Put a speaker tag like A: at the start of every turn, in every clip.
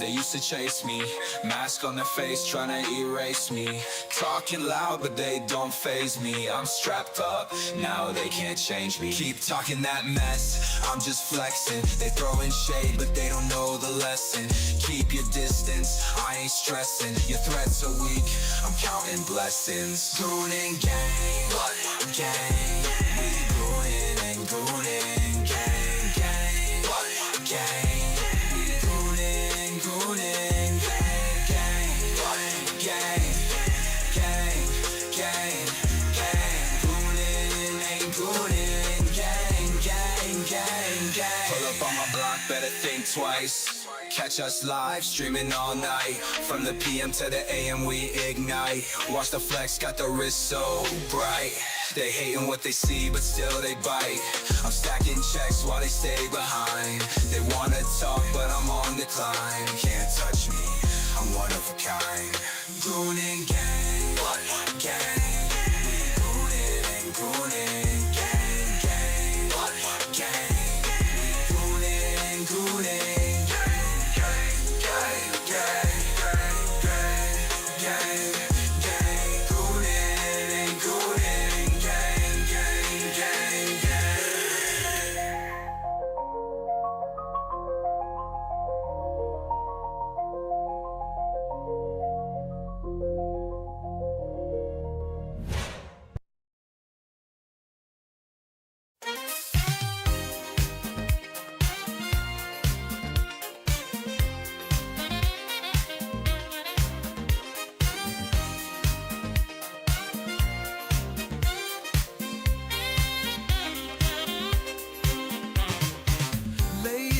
A: They used to chase me, mask on their face trying to erase me. Talking loud but they don't faze me. I'm strapped up, now they can't change me. Keep talking that mess, I'm just flexing. They throwing shade but they don't know the lesson. Keep your distance, I ain't stressing. Your threats are weak, I'm counting blessings. Goon and gang, gang. We goonin' and goonin', gang, gang, gang. We goonin', goonin', gang, gang, gang, gang, gang, gang. Goonin' and goonin', gang, gang, gang, gang. Pull up on my block, better think twice. Catch us live, streaming all night. From the PM to the AM we ignite. Watch the flex, got the wrist so bright. They hating what they see, but still they bite. I'm stacking checks while they stay behind. They wanna talk, but I'm on the climb. Can't touch me, I'm one of a kind. Goon and gang, gang. We goonin' and goonin', gang, gang, gang. We goonin' and goonin'.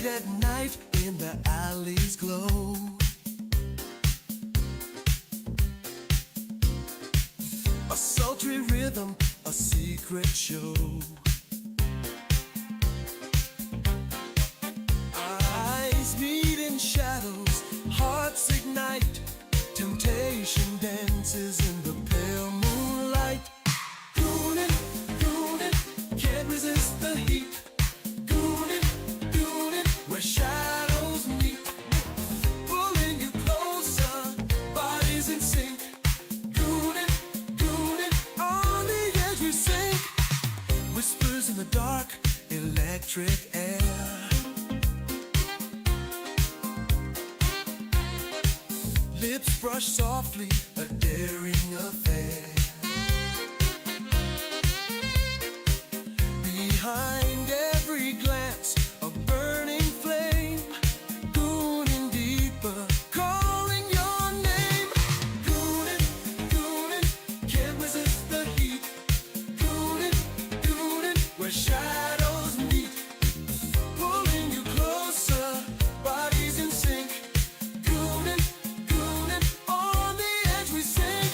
B: At night in the alleys glow, a sultry rhythm, a secret show. Eyes meet in shadows, hearts ignite. Temptation dances in the pale moonlight. Goonin', goonin', can't resist the heat. Where shadows meet, pulling you closer, bodies in sync. Goonin', goonin', on the edge we sink. Whispers in the dark, electric air. Lips brush softly, a daring affair. Behind every glance, a burning flame. Goonin' deeper, calling your name. Goonin', goonin', can't resist the heat. Goonin', goonin', where shadows meet. Pulling you closer, bodies in sync. Goonin', goonin', on the edge we sink.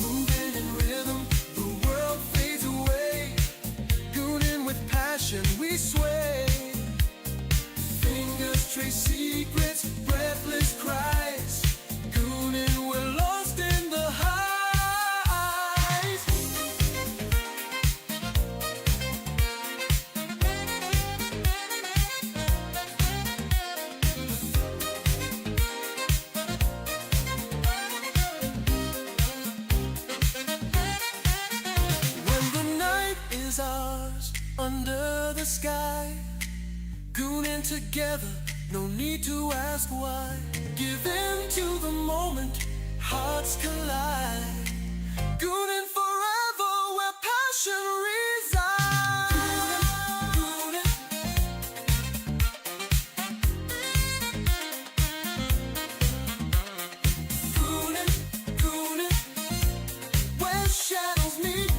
B: Moving in rhythm, the world fades away. Goonin' with passion, we sway. Fingers trace secrets, breathless cries. Goonin', we're lost in the highs. When the night is ours, under the sky, goonin' together, no need to ask why. Give in to the moment, hearts collide. Goonin' forever, where passion resides. Goonin', goonin', goonin', where shadows meet.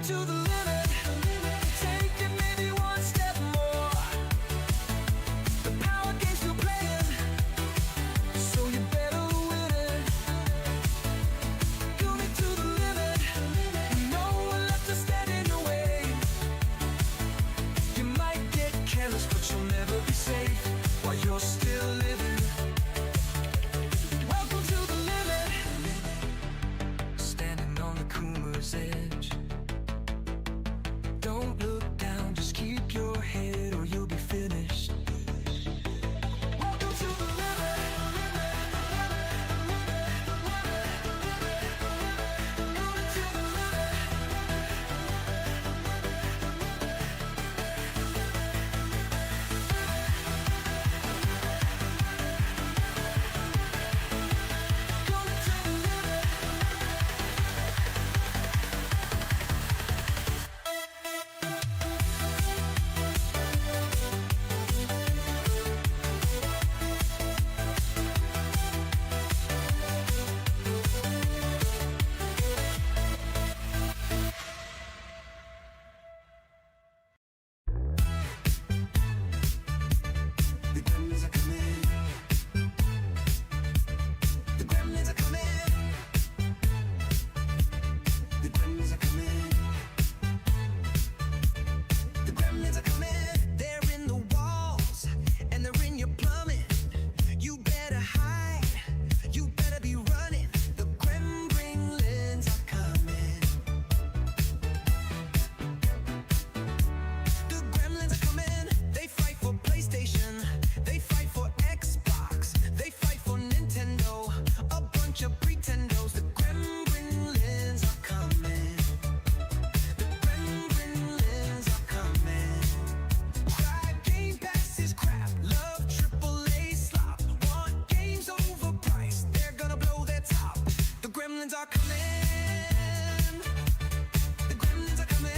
B: to the limit, take it maybe one step more. The power game's still playing, so you better win it. Goon it to the limit, no one left to stand in your way. You might get careless, but you'll never be safe while you're still living. Welcome to the limit. Standing on the Coomer's edge. Don't look down, just keep your head or you'll be finished. Welcome to the limit. Going to the limit. Going to the limit. The gremlins are coming. The gremlins are coming. The gremlins are coming. The gremlins are coming. They're in the walls and they're in your plumbing. You better hide. You better be running. The gremlins are coming. The gremlins are coming. They fight for PlayStation. They fight for Xbox. They fight for Nintendo. A bunch of pretendos. The gremlins are coming. The gremlins are coming. Cry game passes crap. Love AAA slop. Want games overpriced. They're gonna blow their top. The gremlins are coming. The gremlins are coming.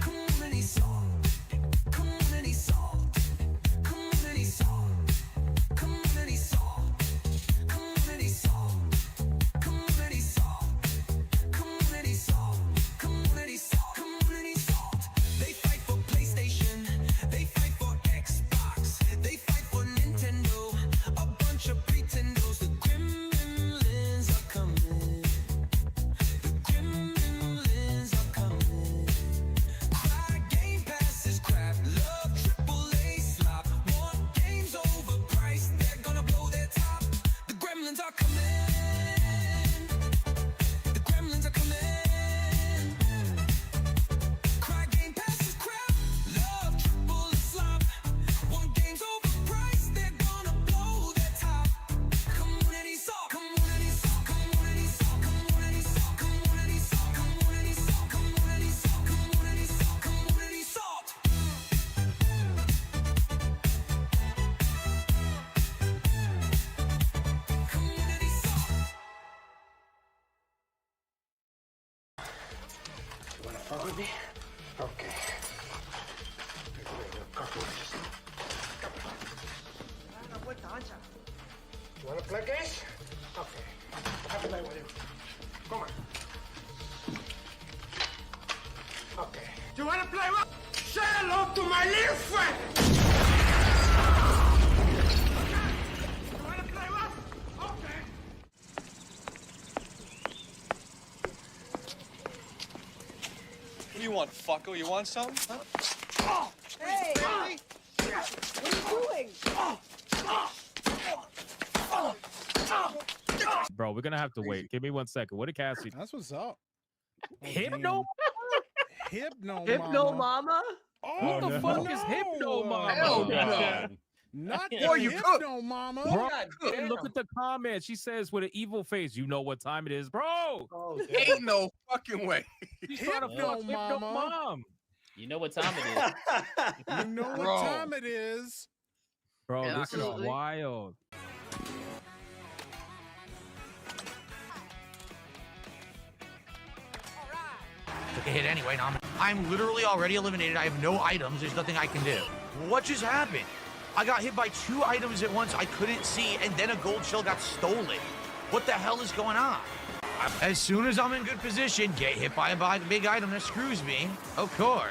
B: Community salt. Community salt. Community salt. Community salt. Community salt. Community salt. Community salt. Community salt. Community salt. They fight for PlayStation. They fight for Xbox. They fight for Nintendo. A bunch of pretendos. The gremlins are coming. The gremlins are coming. Cry game passes crap. Love AAA slop. Want games overpriced. They're gonna blow their top. The gremlins are coming. The gremlins are coming. Cry game passes crap. Love AAA slop. Want games overpriced. They're gonna blow their top. Community salt. Community salt. Community salt. Community salt. Community salt. Community salt. Community salt. Community salt. Community salt. Community salt.
C: You wanna fuck with me? Okay. You wanna play games? Okay. I'll play with you. Come on. Okay. You wanna play what? Say hello to my little friend! Okay. You wanna play what? Okay.
D: What do you want, fucko? You want something? Huh?
E: Hey! What are you doing?
F: Bro, we're gonna have to wait. Give me 1 second. What did Cassie?
G: That's what's up.
F: Hypno?
E: Hypno mama?
G: Oh,
F: What the fuck is Hypno Mama?
G: Hell
D: no.
G: Not the
D: Boy, you
G: Hypno Mama.
F: Bro,
E: God
F: hey, look at the comment. She says with an evil face, you know what time it is, bro.
E: Oh,
D: Ain't no fucking way.
F: She's trying to fuck
G: Hypno
F: Hypno
G: Mama.
F: Mom.
H: You know what time it is.
G: You know what
D: Bro.
G: time it is.
F: Bro,
E: Yeah,
F: this is
E: absolutely.
F: wild.
I: Took a hit anyway. Now I'm literally already eliminated. I have no items. There's nothing I can do. What just happened? I got hit by 2 items at once I couldn't see, and then a gold shell got stolen. What the hell is going on? As soon as I'm in good position, get hit by a big item that screws me. Of course.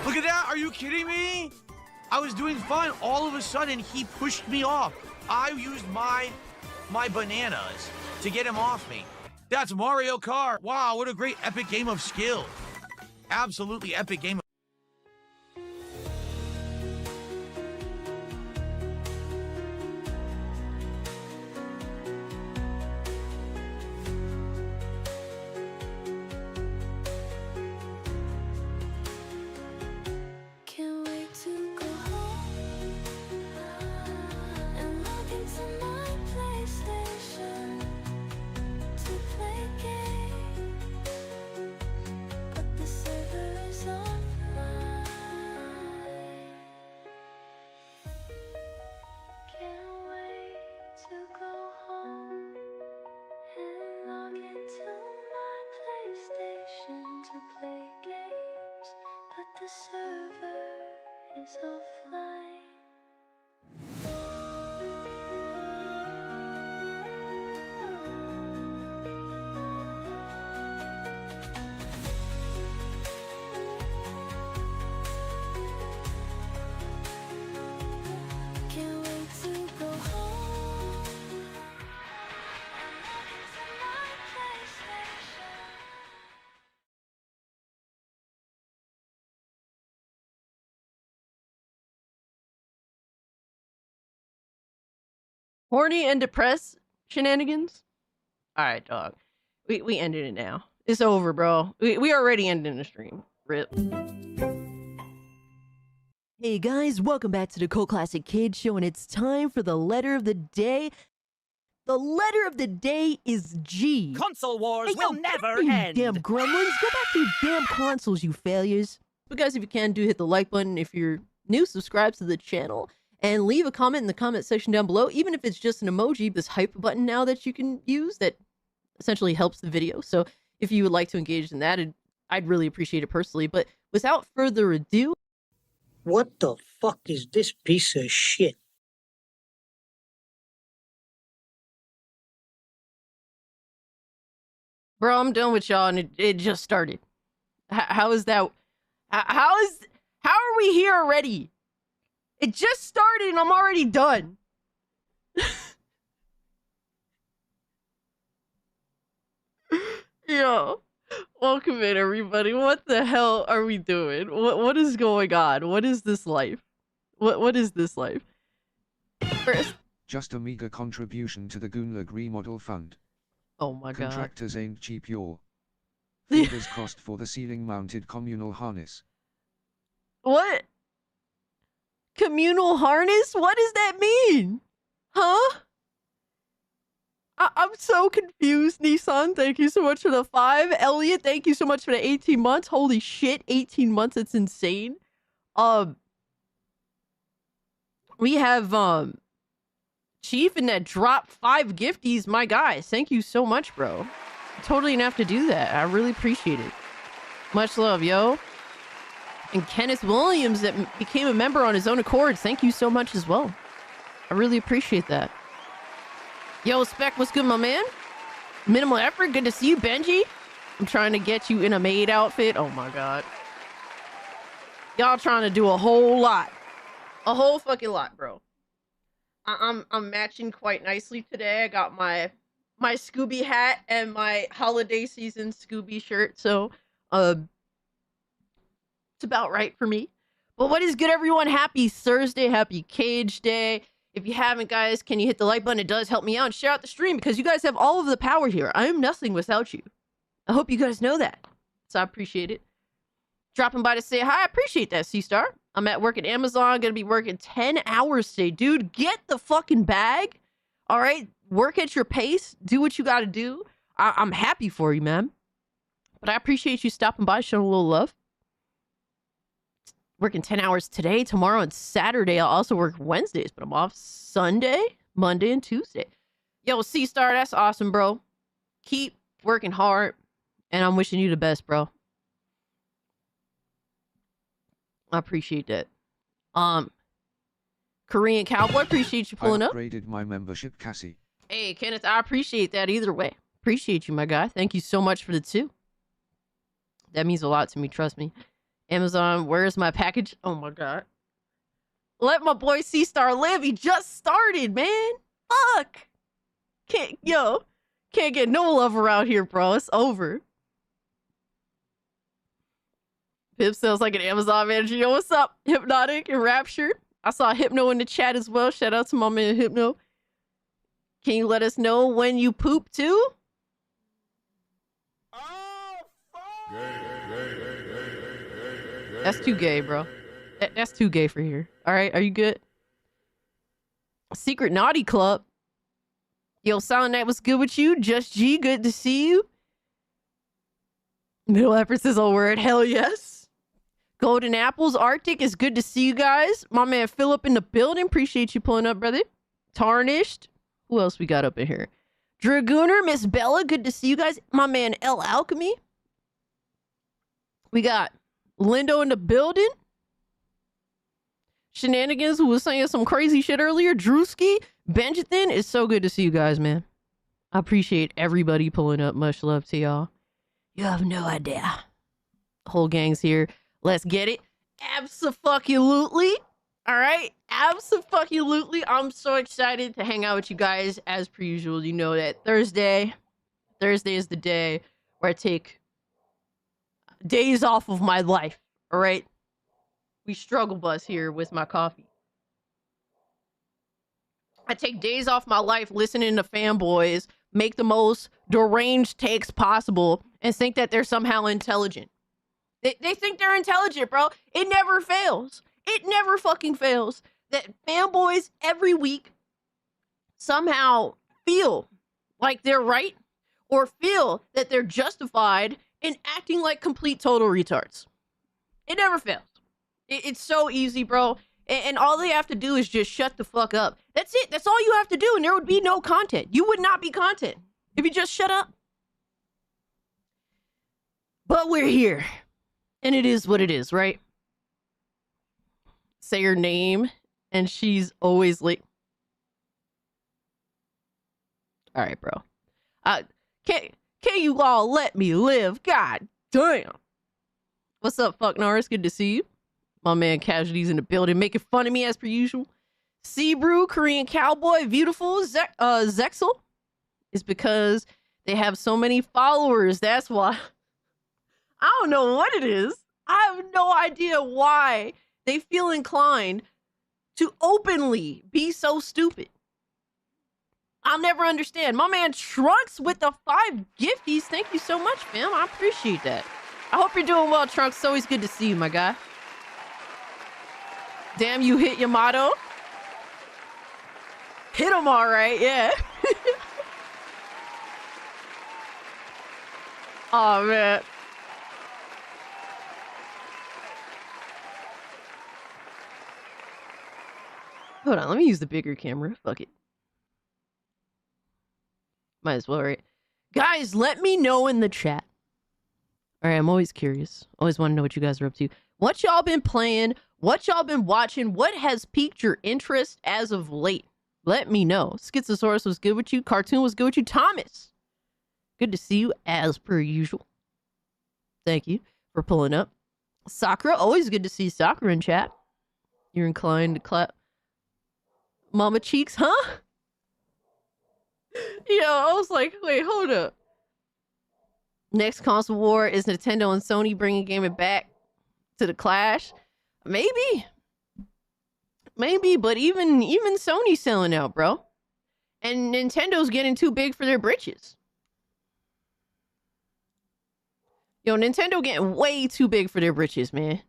I: Look at that. Are you kidding me? I was doing fine. All of a sudden, he pushed me off. I used my bananas to get him off me. That's Mario Kart. Wow, what a great epic game of skill. Absolutely epic game.
B: Can't wait to go home and log into my PlayStation to play games, but the server is offline. Can't wait to go home and log into my PlayStation to play games, but the server is offline. Can't wait to go home and log into my PlayStation.
E: Horny and depressed shenanigans? Alright, dog. We ended it now. It's over, bro. We already ended the stream. Rip. Hey guys, welcome back to the Cult Classic Kid Show, and it's time for the letter of the day. The letter of the day is G.
J: Console wars
E: Hey,
J: will
E: yo,
J: never
E: you
J: end.
E: damn gremlins. Go back to your damn consoles, you failures. But guys, if you can, do hit the like button. If you're new, subscribe to the channel. And leave a comment in the comment section down below, even if it's just an emoji, this hype button now that you can use that essentially helps the video. So if you would like to engage in that, I'd really appreciate it personally. But without further ado,
C: What the fuck is this piece of shit?
E: bro, I'm done with y'all, and it just started. How is that? How are we here already? It just started, and I'm already done. Yo, welcome in, everybody. What the hell are we doing? What is going on? What is this life? What is this life? First,
K: Just a meager contribution to the Goonlag remodel fund.
E: oh my god.
K: Contractors ain't cheap, y'all. Fingers crossed for the ceiling-mounted communal harness.
E: What? Communal harness? What does that mean? Huh? I'm so confused. Nissan, thank you so much for the 5. Elliot, thank you so much for the 18 months. Holy shit, 18 months. It's insane. We have Chief in that drop 5 gifties. My guys, thank you so much, bro. Totally didn't have to do that. I really appreciate it. Much love, yo. And Kenneth Williams that became a member on his own accord. Thank you so much as well. I really appreciate that. Yo, Spec, what's good, my man? Minimal effort. Good to see you, Benji. I'm trying to get you in a maid outfit. Oh my god. Y'all trying to do a whole lot. A whole fucking lot, bro. I'm matching quite nicely today. I got my Scooby hat and my holiday season Scooby shirt. So, it's about right for me. But what is good, everyone? Happy Thursday. Happy Cage Day. If you haven't, guys, can you hit the like button? It does help me out, and share out the stream because you guys have all of the power here. I am nothing without you. I hope you guys know that. So I appreciate it. Dropping by to say hi. I appreciate that, C-Star. I'm at work at Amazon. Gonna be working 10 hours today. Dude, get the fucking bag. All right? Work at your pace. Do what you gotta do. I'm happy for you, man. But I appreciate you stopping by, showing a little love. Working 10 hours today, tomorrow, and Saturday. I'll also work Wednesdays, but I'm off Sunday, Monday, and Tuesday. Yo, C-Star, that's awesome, bro. Keep working hard, and I'm wishing you the best, bro. I appreciate that. Korean Cowboy, appreciate you
K: I
E: pulling up.
K: upgraded my membership, Cassie.
E: Hey, Kenneth, I appreciate that either way. Appreciate you, my guy. Thank you so much for the 2. That means a lot to me, trust me. Amazon, where's my package? Oh my god. Let my boy C-Star live. He just started, man. Fuck. Can't get no love around here, bro. It's over. Pip sounds like an Amazon manager. Yo, what's up? Hypnotic and Rapture. I saw Hypno in the chat as well. Shout out to my man Hypno. Can you let us know when you poop too? That's too gay, bro. That's too gay for here. All right, are you good? Secret Naughty Club. Yo, Silent Night, what's good with you? Just G, good to see you. Middle Effort says a word. Hell yes. Golden Apples, Arctic, is good to see you guys. My man Philip in the building. Appreciate you pulling up, brother. Tarnished. Who else we got up in here? Dragooner, Miss Bella, good to see you guys. My man L Alchemy. We got Lindo in the building. Shenanigans, who was saying some crazy shit earlier. Drewski, Benjathan, it's so good to see you guys, man. I appreciate everybody pulling up. Much love to y'all. You have no idea. Whole gang's here. Let's get it. Abso-fucking-lutely. All right. Abso-fucking-lutely. I'm so excited to hang out with you guys as per usual. You know that Thursday is the day where I take days off of my life. All right. We struggle bus here with my coffee. I take days off my life listening to fanboys make the most deranged takes possible and think that they're somehow intelligent. They think they're intelligent, bro. It never fails. It never fucking fails that fanboys every week somehow feel like they're right or feel that they're justified in acting like complete total retards. It never fails. It's so easy, bro. And all they have to do is just shut the fuck up. That's it. That's all you have to do. And there would be no content. You would not be content if you just shut up. But we're here. And it is what it is, right? Say her name. And she's always late. All right, bro. Can you all let me live? God damn. What's up, fuck Norris? Good to see you. My man Casualties in the building, making fun of me as per usual. Seabrew, Korean Cowboy, beautiful. Zexel is because they have so many followers. That's why. I don't know what it is. I have no idea why they feel inclined to openly be so stupid. I'll never understand. My man Trunks with the 5 gifties. Thank you so much, fam. I appreciate that. I hope you're doing well, Trunks. It's always good to see you, my guy. Damn, you hit Yamato. Hit him all right, yeah. Oh, man. Hold on, let me use the bigger camera. Fuck it. Might as well, right? Guys, let me know in the chat. All right, I'm always curious. Always want to know what you guys are up to. What y'all been playing? What y'all been watching? What has piqued your interest as of late? Let me know. Schizosaurus was good with you. Cartoon was good with you. Thomas, good to see you as per usual. Thank you for pulling up. Sakura, always good to see Sakura in chat. You're inclined to clap. Mama Cheeks, huh? Yeah, I was like, wait, hold up. Next console war is Nintendo and Sony bringing gaming back to the clash. Maybe, but even Sony's selling out, bro. And Nintendo's getting too big for their britches. Yo, Nintendo getting way too big for their britches, man.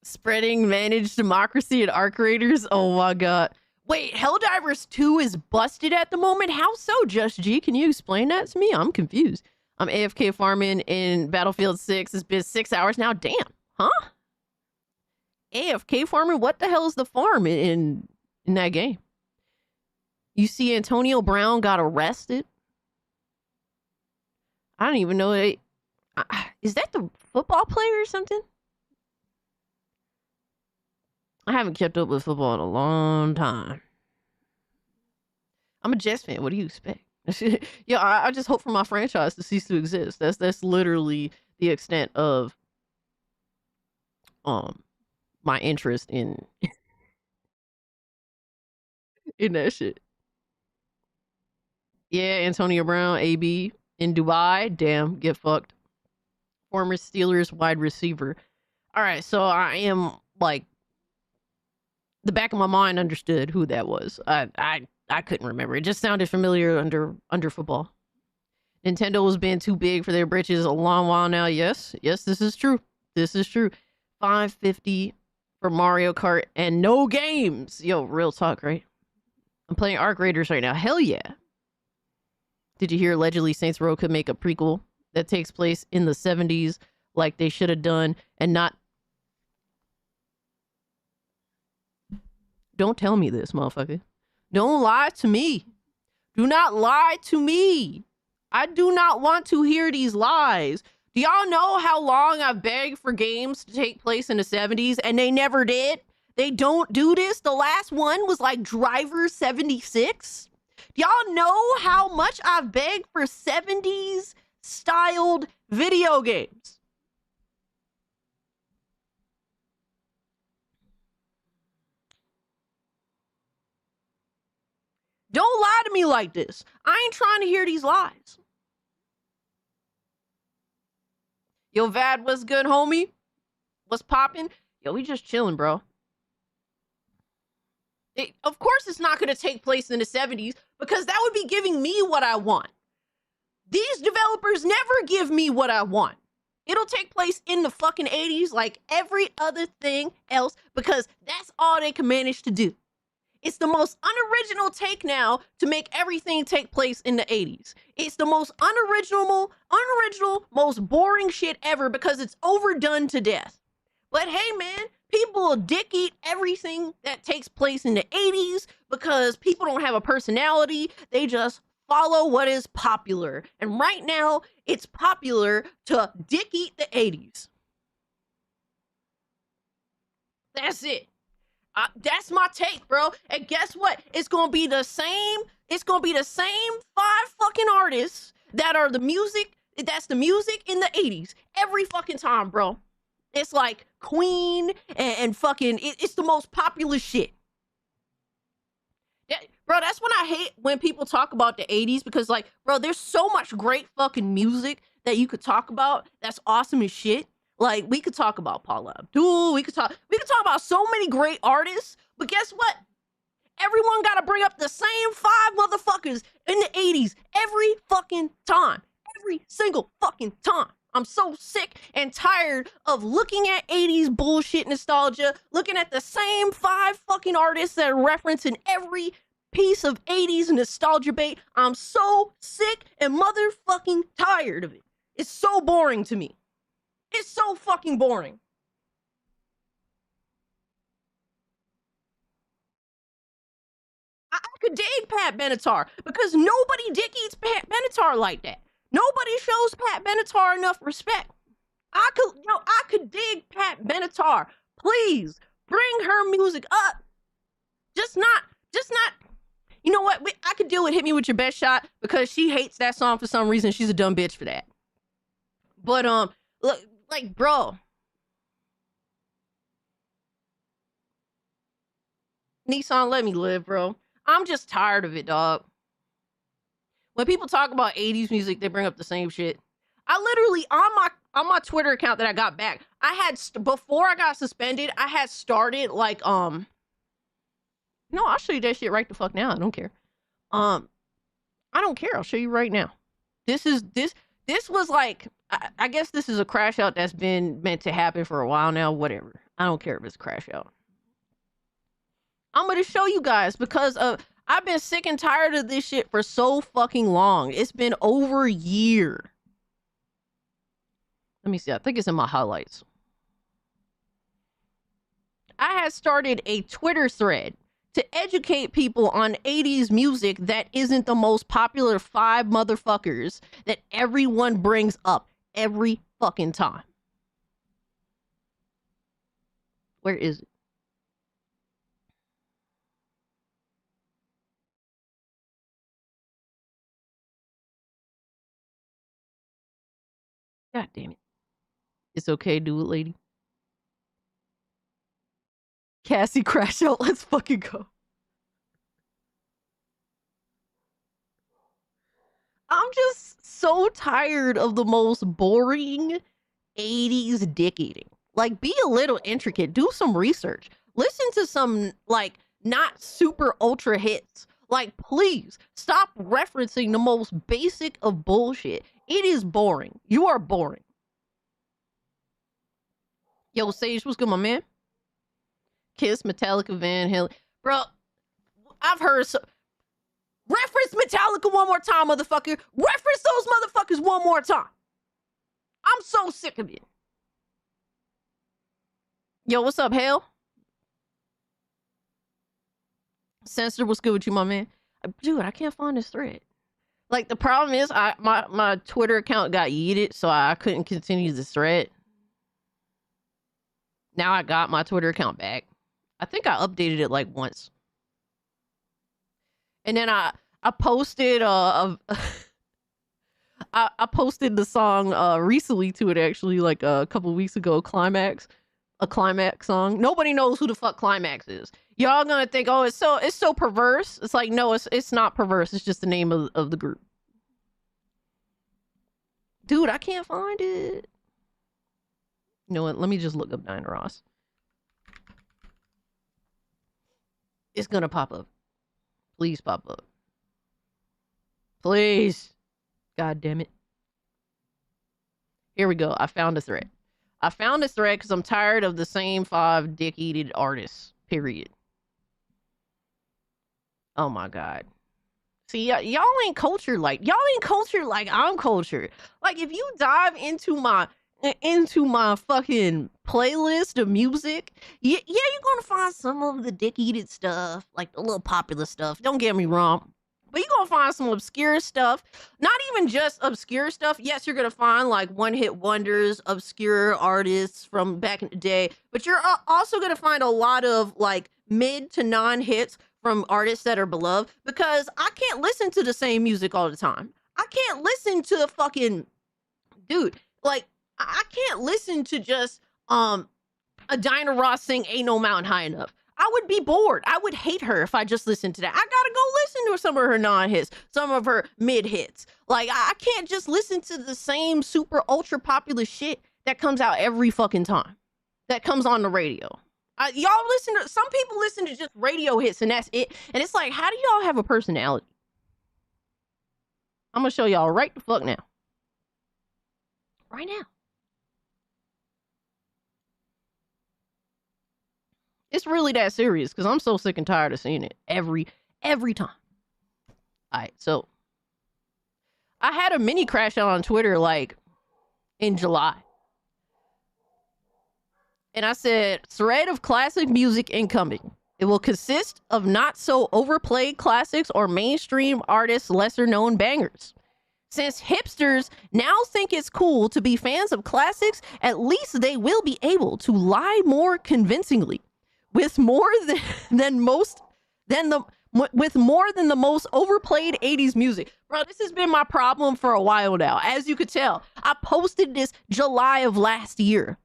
E: Spreading managed democracy at Arc Raiders. Oh my god. Wait, Helldivers 2 is busted at the moment? How so, Just G? Can you explain that to me? I'm confused. I'm AFK farming in Battlefield 6. It's been 6 hours now. Damn. Huh? AFK farming? What the hell is the farm in that game? You see Antonio Brown got arrested? I don't even know. Is that the football player or something? I haven't kept up with football in a long time. I'm a Jets fan. What do you expect? Yeah, I just hope for my franchise to cease to exist. That's literally the extent of my interest in in that shit. Yeah, Antonio Brown, AB in Dubai. Damn, get fucked. Former Steelers wide receiver. All right, so I am like the back of my mind understood who that was. I couldn't remember. It just sounded familiar under football. Nintendo has been too big for their britches a long while now. Yes, this is true. This is true. $550 for Mario Kart and no games. Yo, real talk, right? I'm playing Arc Raiders right now. Hell yeah. Did you hear allegedly Saints Row could make a prequel that takes place in the 70s like they should have done and not... Don't tell me this, motherfucker. Don't lie to me. Do not lie to me. I do not want to hear these lies. Do y'all know how long I've begged for games to take place in the 70s and they never did? They don't do this. The last one was like Driver 76. Do y'all know how much I've begged for 70s styled video games? Don't lie to me like this. I ain't trying to hear these lies. Yo, Vad, what's good, homie? What's poppin'? Yo, we just chilling, bro. Of course it's not going to take place in the 70s because that would be giving me what I want. These developers never give me what I want. It'll take place in the fucking 80s like every other thing else because that's all they can manage to do. It's the most unoriginal take now to make everything take place in the 80s. It's the most unoriginal, most boring shit ever because it's overdone to death. But hey, man, people will dick eat everything that takes place in the 80s because people don't have a personality. They just follow what is popular. And right now, it's popular to dick eat the 80s. That's it. That's my take, bro. And guess what? It's gonna be the same. It's gonna be the same 5 fucking artists that are the music. That's the music in the 80s every fucking time, bro. It's like Queen and fucking. It's the most popular shit. Bro, that's when I hate when people talk about the 80s because, like, bro, there's so much great fucking music that you could talk about. That's awesome as shit. Like, we could talk about Paula Abdul. We could talk about so many great artists. But guess what? Everyone got to bring up the same 5 motherfuckers in the 80s every fucking time. Every single fucking time. I'm so sick and tired of looking at 80s bullshit nostalgia, looking at the same 5 fucking artists that are referenced in every piece of 80s nostalgia bait. I'm so sick and motherfucking tired of it. It's so boring to me. It's so fucking boring. I could dig Pat Benatar because nobody dick eats Pat Benatar like that. Nobody shows Pat Benatar enough respect. I could dig Pat Benatar. Please bring her music up. Just not. You know what? I could deal with Hit Me With Your Best Shot because she hates that song for some reason. She's a dumb bitch for that. But look, like, bro. Nissan, let me live, bro. I'm just tired of it, dog. When people talk about 80s music, they bring up the same shit. I literally, on my Twitter account that I got back, I had, before I got suspended, I had started, like, no, I'll show you that shit right the fuck now. I don't care. I don't care. I'll show you right now. This was like, I guess this is a crash out that's been meant to happen for a while now. Whatever. I don't care if it's a crash out. I'm going to show you guys because I've been sick and tired of this shit for so fucking long. It's been over a year. Let me see. I think it's in my highlights. I had started a Twitter thread to educate people on 80s music that isn't the most popular 5 motherfuckers that everyone brings up every fucking time. Where is it? God damn it. It's okay, do it, lady. Cassie crash out. Let's fucking go. I'm just so tired of the most boring 80s dick eating. Like, be a little intricate. Do some research. Listen to some, like, not super ultra hits. Like, please stop referencing the most basic of bullshit. It is boring. You are boring. Yo, Sage, what's good, my man? Kiss, Metallica, Van Halen. Bro, I've heard so... Reference Metallica one more time, motherfucker. Reference those motherfuckers one more time. I'm so sick of it. Yo, what's up, Hale? Sensor, what's good with you, my man? Dude, I can't find this thread. Like, the problem is, my Twitter account got yeeted, so I couldn't continue this thread. Now I got my Twitter account back. I think I updated it like once. And then I posted I posted the song recently to it, actually, like a couple weeks ago, Climax. A Climax song. Nobody knows who the fuck Climax is. Y'all gonna think, oh, it's so perverse. It's like, no, it's not perverse. It's just the name of the group. Dude, I can't find it. You know what? Let me just look up Diana Ross. It's gonna pop up. Please pop up. Please. God damn it. Here we go. I found a thread. I found this thread because I'm tired of the same 5 dick-eated artists. Period. Oh my god. See, y'all ain't cultured like I'm cultured. Like, if you dive into my fucking playlist of music, yeah, you're gonna find some of the dick-eated stuff, like the little popular stuff. Don't get me wrong. But you're gonna find some obscure stuff. Not even just obscure stuff. Yes, you're gonna find like one-hit wonders, obscure artists from back in the day. But you're also gonna find a lot of like mid to non-hits from artists that are beloved. Because I can't listen to the same music all the time. I can't listen to fucking... Dude, like, I can't listen to just a Diana Ross sing Ain't No Mountain High Enough. I would be bored. I would hate her if I just listened to that. I gotta go listen to some of her non-hits, some of her mid-hits. Like, I can't just listen to the same super ultra popular shit that comes out every fucking time. That comes on the radio. Y'all listen to... Some people listen to just radio hits and that's it. And it's like, how do y'all have a personality? I'm gonna show y'all right the fuck now. Right now. It's really that serious because I'm so sick and tired of seeing it every time. All right, so I had a mini crash out on Twitter like in July. And I said, thread of classic music incoming. It will consist of not so overplayed classics or mainstream artists' lesser known bangers. Since hipsters now think it's cool to be fans of classics, at least they will be able to lie more convincingly. With more than the most overplayed 80s music. Bro, this has been my problem for a while now. As you could tell, I posted this July of last year.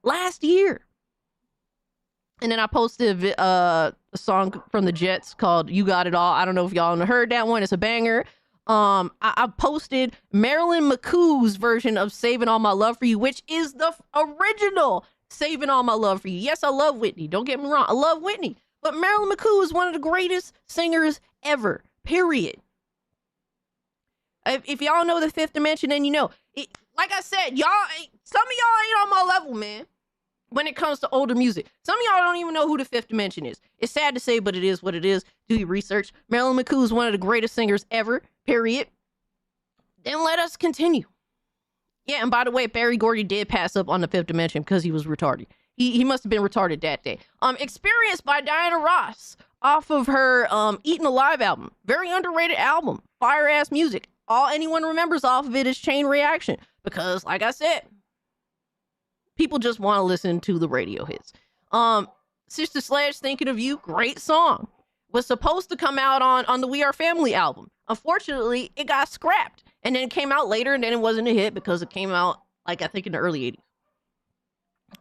E: And then I posted a song from the Jets called You Got It All. I don't know if y'all heard that one. It's a banger. I posted Marilyn McCoo's version of Saving All My Love For You, which is the original Saving All My Love For You. Yes, I love Whitney. Don't get me wrong. I love Whitney. But Marilyn McCoo is one of the greatest singers ever. Period. If y'all know the Fifth Dimension, then you know. Like I said, some of y'all ain't on my level, man. When it comes to older music. Some of y'all don't even know who the Fifth Dimension is. It's sad to say, but it is what it is. Do your research. Marilyn McCoo is one of the greatest singers ever. Period. Then let us continue. Yeah, and by the way, Barry Gordy did pass up on the Fifth Dimension because he was retarded. He must have been retarded that day. Experience by Diana Ross off of her Eaten Alive album. Very underrated album. Fire ass music. All anyone remembers off of it is Chain Reaction. Because, like I said, people just want to listen to the radio hits. Sister Sledge, Thinking of You, great song. Was supposed to come out on the We Are Family album. Unfortunately, it got scrapped. And then it came out later, and then it wasn't a hit because it came out, like, I think in the early 80s.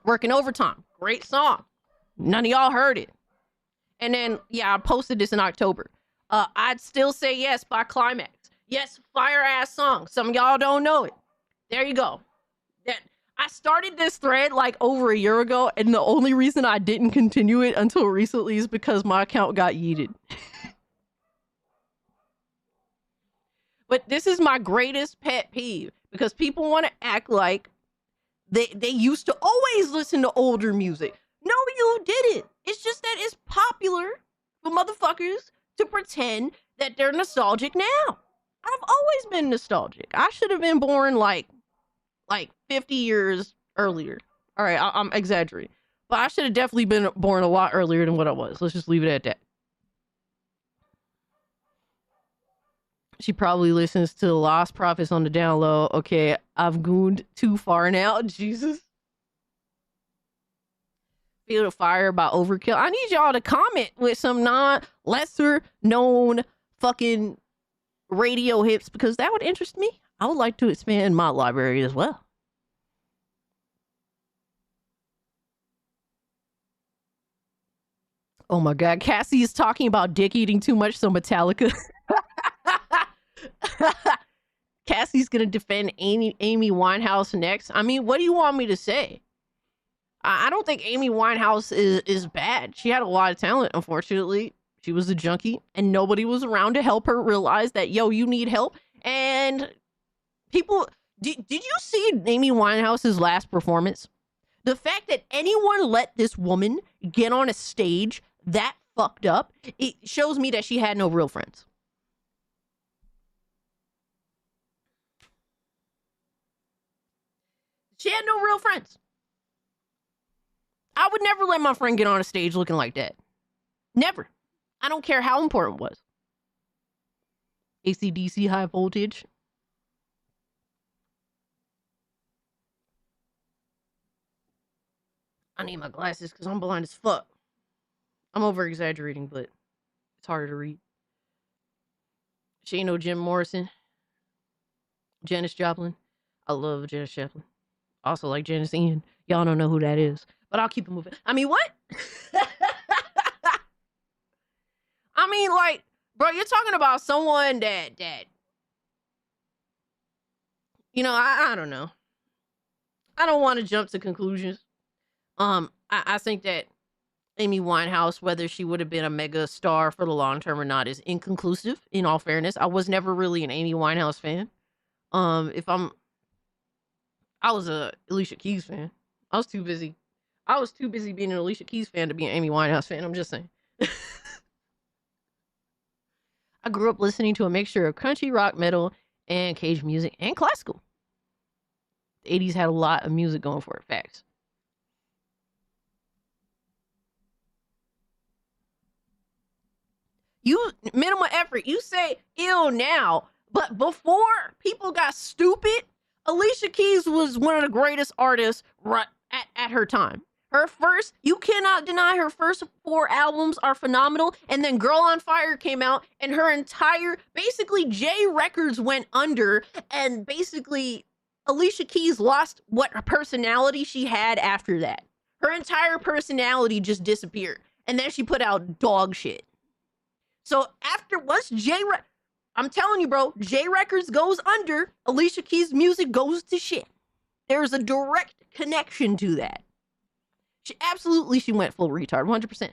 E: Working Overtime, great song. None of y'all heard it. And then, yeah, I posted this in October. I'd Still Say Yes by Climax. Yes, fire ass song. Some of y'all don't know it. There you go. I started this thread like over a year ago, and the only reason I didn't continue it until recently is because my account got yeeted. But this is my greatest pet peeve because people want to act like they used to always listen to older music. No, you didn't. It's just that it's popular for motherfuckers to pretend that they're nostalgic now. I've always been nostalgic. I should have been born like 50 years earlier. All right, I'm exaggerating. But I should have definitely been born a lot earlier than what I was. Let's just leave it at that. She probably listens to the Lost Prophets on the down low. Okay, I've gooned too far now. Jesus. Feel the Fire by Overkill. I need y'all to comment with some lesser known fucking radio hits because that would interest me. I would like to expand my library as well. Oh my God, Cassie is talking about dick eating too much, so Metallica. Cassie's gonna defend Amy Winehouse next. I mean, what do you want me to say? I don't think Amy Winehouse is bad. She had a lot of talent, unfortunately. She was a junkie, and nobody was around to help her realize that, yo, you need help. And people, did you see Amy Winehouse's last performance? The fact that anyone let this woman get on a stage that fucked up, it shows me that she had no real friends. She had no real friends. I would never let my friend get on a stage looking like that. Never. I don't care how important it was. AC/DC High Voltage. I need my glasses because I'm blind as fuck. I'm over exaggerating, but it's harder to read. She ain't no Jim Morrison. Janis Joplin. I love Janis Joplin. Also like Janis Ian. Y'all don't know who that is. But I'll keep it moving. I mean, what? I mean, like, bro, you're talking about someone that you know, I don't know. I don't want to jump to conclusions. I think that Amy Winehouse, whether she would have been a mega star for the long term or not, is inconclusive, in all fairness. I was never really an Amy Winehouse fan. I was a Alicia Keys fan. I was too busy being an Alicia Keys fan to be an Amy Winehouse fan. I'm just saying. I grew up listening to a mixture of country, rock, metal, and cage music, and classical. The 80s had a lot of music going for it. Facts. You minimal effort. You say ill now, but before people got stupid, Alicia Keys was one of the greatest artists right at her time. Her first, you cannot deny her first 4 albums are phenomenal. And then Girl on Fire came out and her entire, basically J Records went under and basically Alicia Keys lost what personality she had after that. Her entire personality just disappeared. And then she put out dog shit. So once I'm telling you, bro, J Records goes under, Alicia Keys' music goes to shit. There's a direct connection to that. She went full retard, 100%.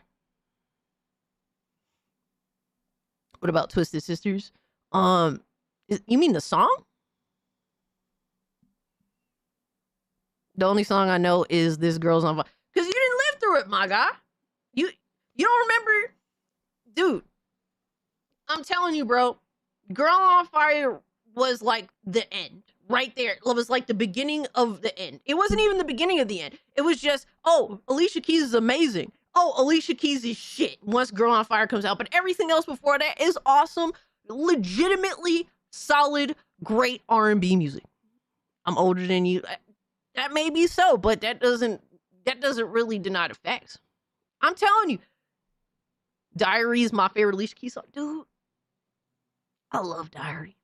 E: What about Twisted Sisters? You mean the song? The only song I know is This Girl's on Fire. Because you didn't live through it, my guy. You don't remember? Dude, I'm telling you, bro. Girl on Fire was like the end. right there. It was like the beginning of the end. It wasn't even the beginning of the end. It was just, oh, Alicia Keys is amazing. Oh, Alicia Keys is shit once Girl on Fire comes out. But everything else before that is awesome. Legitimately solid, great R&B music. I'm older than you. That may be so, but that doesn't really deny the facts. I'm telling you, Diary is my favorite Alicia Keys song. Dude, I love Diary.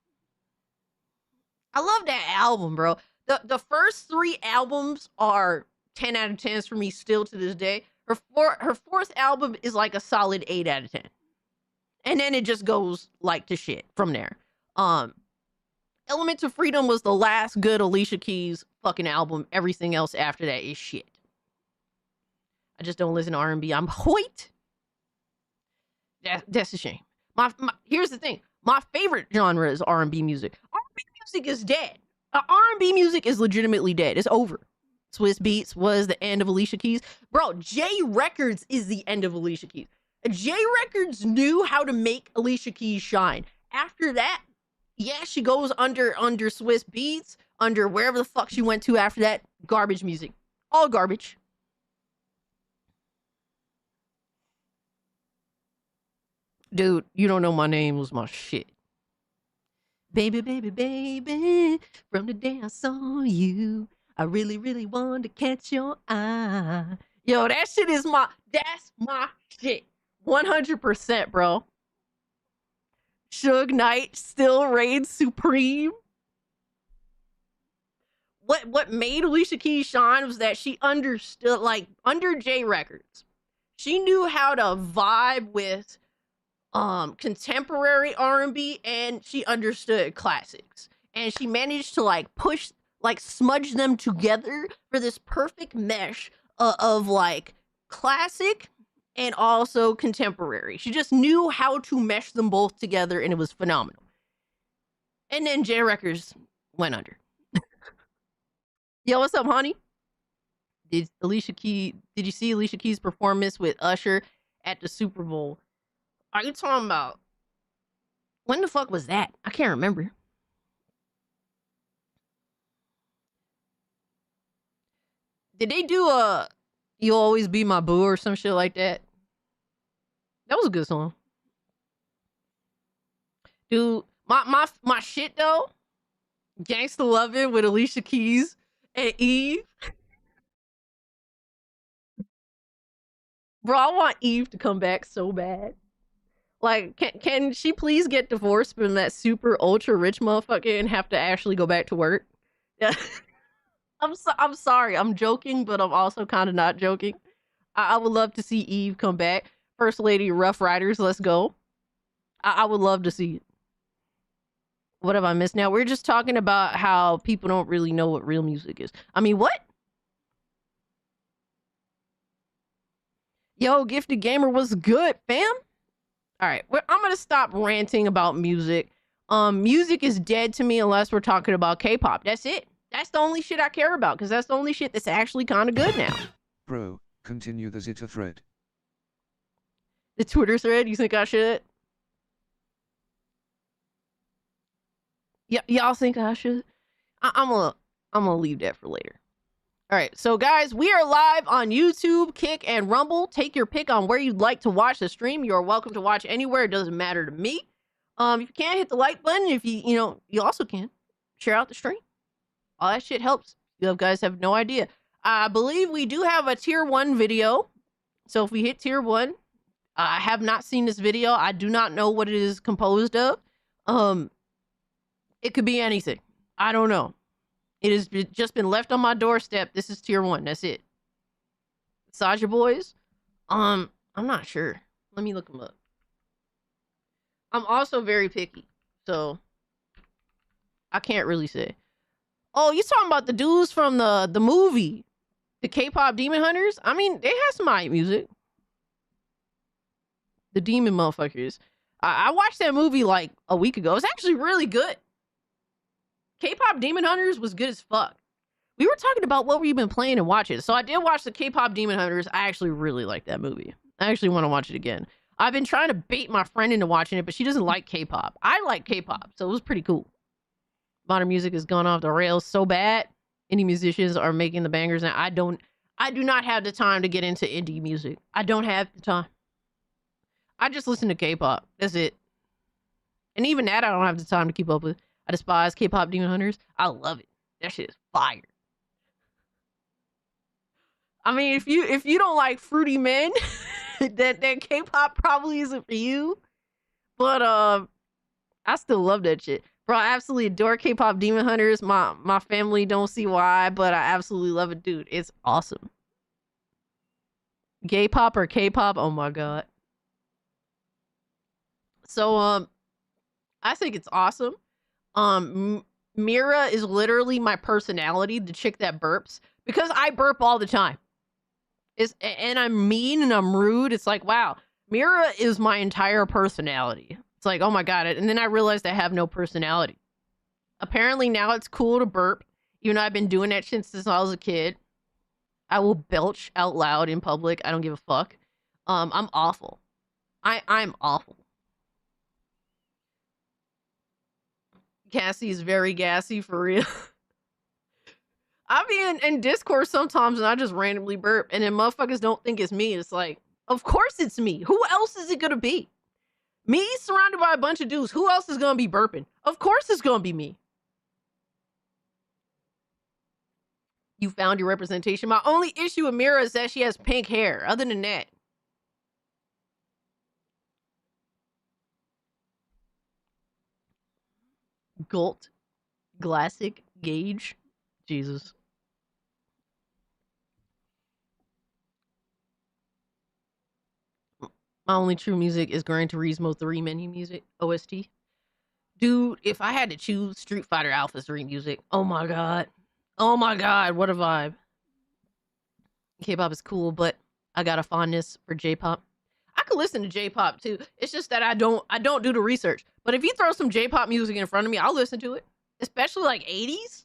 E: I love that album, bro. The first 3 albums are 10 out of 10s for me still to this day. Her fourth album is like a solid 8 out of 10. And then it just goes like to shit from there. Element of Freedom was the last good Alicia Keys fucking album. Everything else after that is shit. I just don't listen to R&B. I'm Hoyt. That's a shame. Here's the thing. My favorite genre is R&B music. R&B music is dead. R&B music is legitimately dead. It's over. Swiss Beats was the end of Alicia Keys. Bro, J Records is the end of Alicia Keys. J Records knew how to make Alicia Keys shine. After that, yeah, she goes under Swiss Beats, under wherever the fuck she went to after that. Garbage music. All garbage. Dude, You Don't Know My Name was my shit. Baby, baby, baby, from the day I saw you, I really, really wanted to catch your eye. Yo, that shit is that's my shit. 100%, bro. Suge Knight still reigns supreme. What made Alicia Keys shine was that she understood, like, under J Records, she knew how to vibe with contemporary R&B, and she understood classics, and she managed to like push, like smudge them together for this perfect mesh of like classic and also contemporary. She just knew how to mesh them both together, and it was phenomenal. And then J Records went under. Yo, what's up, honey? Did you see Alicia Keys' performance with Usher at the Super Bowl? Are you talking about, when the fuck was that? I can't remember. Did they do You'll Always Be My Boo or some shit like that? That was a good song. Dude, my shit though, Gangsta Lovin' with Alicia Keys and Eve. Bro, I want Eve to come back so bad. Like, can she please get divorced from that super ultra rich motherfucker and have to actually go back to work? Yeah. I'm sorry. I'm joking, but I'm also kind of not joking. I would love to see Eve come back. First Lady Rough Riders, let's go. I would love to see it. What have I missed now? We're just talking about how people don't really know what real music is. I mean, what? Yo, Gifted Gamer was good, fam. All right, I'm gonna stop ranting about music. Music is dead to me unless we're talking about K-pop. That's it. That's the only shit I care about, because that's the only shit that's actually kind of good now.
K: Bro, continue the Zita thread.
E: The Twitter thread, you think I should? Y'all think I should? I'm gonna leave that for later. All right, so guys, we are live on YouTube, Kick, and Rumble. Take your pick on where you'd like to watch the stream. You are welcome to watch anywhere. It doesn't matter to me. If you can't, hit the like button. If you also can share out the stream. All that shit helps. You guys have no idea. I believe we do have a tier 1 video. So if we hit tier 1, I have not seen this video. I do not know what it is composed of. It could be anything. I don't know. It has just been left on my doorstep. This is tier 1. That's it. Sasha Boys? I'm not sure. Let me look them up. I'm also very picky, so I can't really say. Oh, you talking about the dudes from the movie, the K-pop Demon Hunters? I mean, they have some hype music. The demon motherfuckers. I watched that movie like a week ago. It's actually really good. K-pop Demon Hunters was good as fuck. We were talking about what we've been playing and watching. So I did watch the K-pop Demon Hunters. I actually really like that movie. I actually want to watch it again. I've been trying to bait my friend into watching it, but she doesn't like K-pop. I like K-pop, so it was pretty cool. Modern music has gone off the rails so bad. Indie musicians are making the bangers, and I do not have the time to get into indie music. I don't have the time. I just listen to K-pop. That's it. And even that, I don't have the time to keep up with. I despise K-pop Demon Hunters. I love it. That shit is fire. I mean, if you don't like fruity men, that K-pop probably isn't for you. But I still love that shit. Bro, I absolutely adore K-pop Demon Hunters. My family don't see why, but I absolutely love it, dude. It's awesome. Gay pop or K-pop? Oh my god. So I think it's awesome. Mira is literally my personality, the chick that burps, because I burp all the time. And I'm mean and I'm rude. It's like, wow, Mira is my entire personality. It's like, oh my god. And then I realized I have no personality. Apparently now it's cool to burp. Even though I've been doing that shit since I was a kid. I will belch out loud in public. I don't give a fuck. I'm awful. I'm awful. Cassie is very gassy for real. I be in Discord sometimes and I just randomly burp and then motherfuckers don't think it's me. It's like, of course it's me. Who else is it gonna be? Me surrounded by a bunch of dudes. Who else is gonna be burping? Of course it's gonna be me. You found your representation. My only issue with Mira is that she has pink hair. Other than that. Gult. Glassic. Gauge. Jesus. My only true music is Gran Turismo 3 menu music, OST. Dude, if I had to choose Street Fighter Alpha 3 music, oh my god. Oh my god, what a vibe. K-pop is cool, but I got a fondness for J-pop. I could listen to J-pop too. It's just that I don't do the research. But if you throw some J-pop music in front of me, I'll listen to it. Especially like 80s.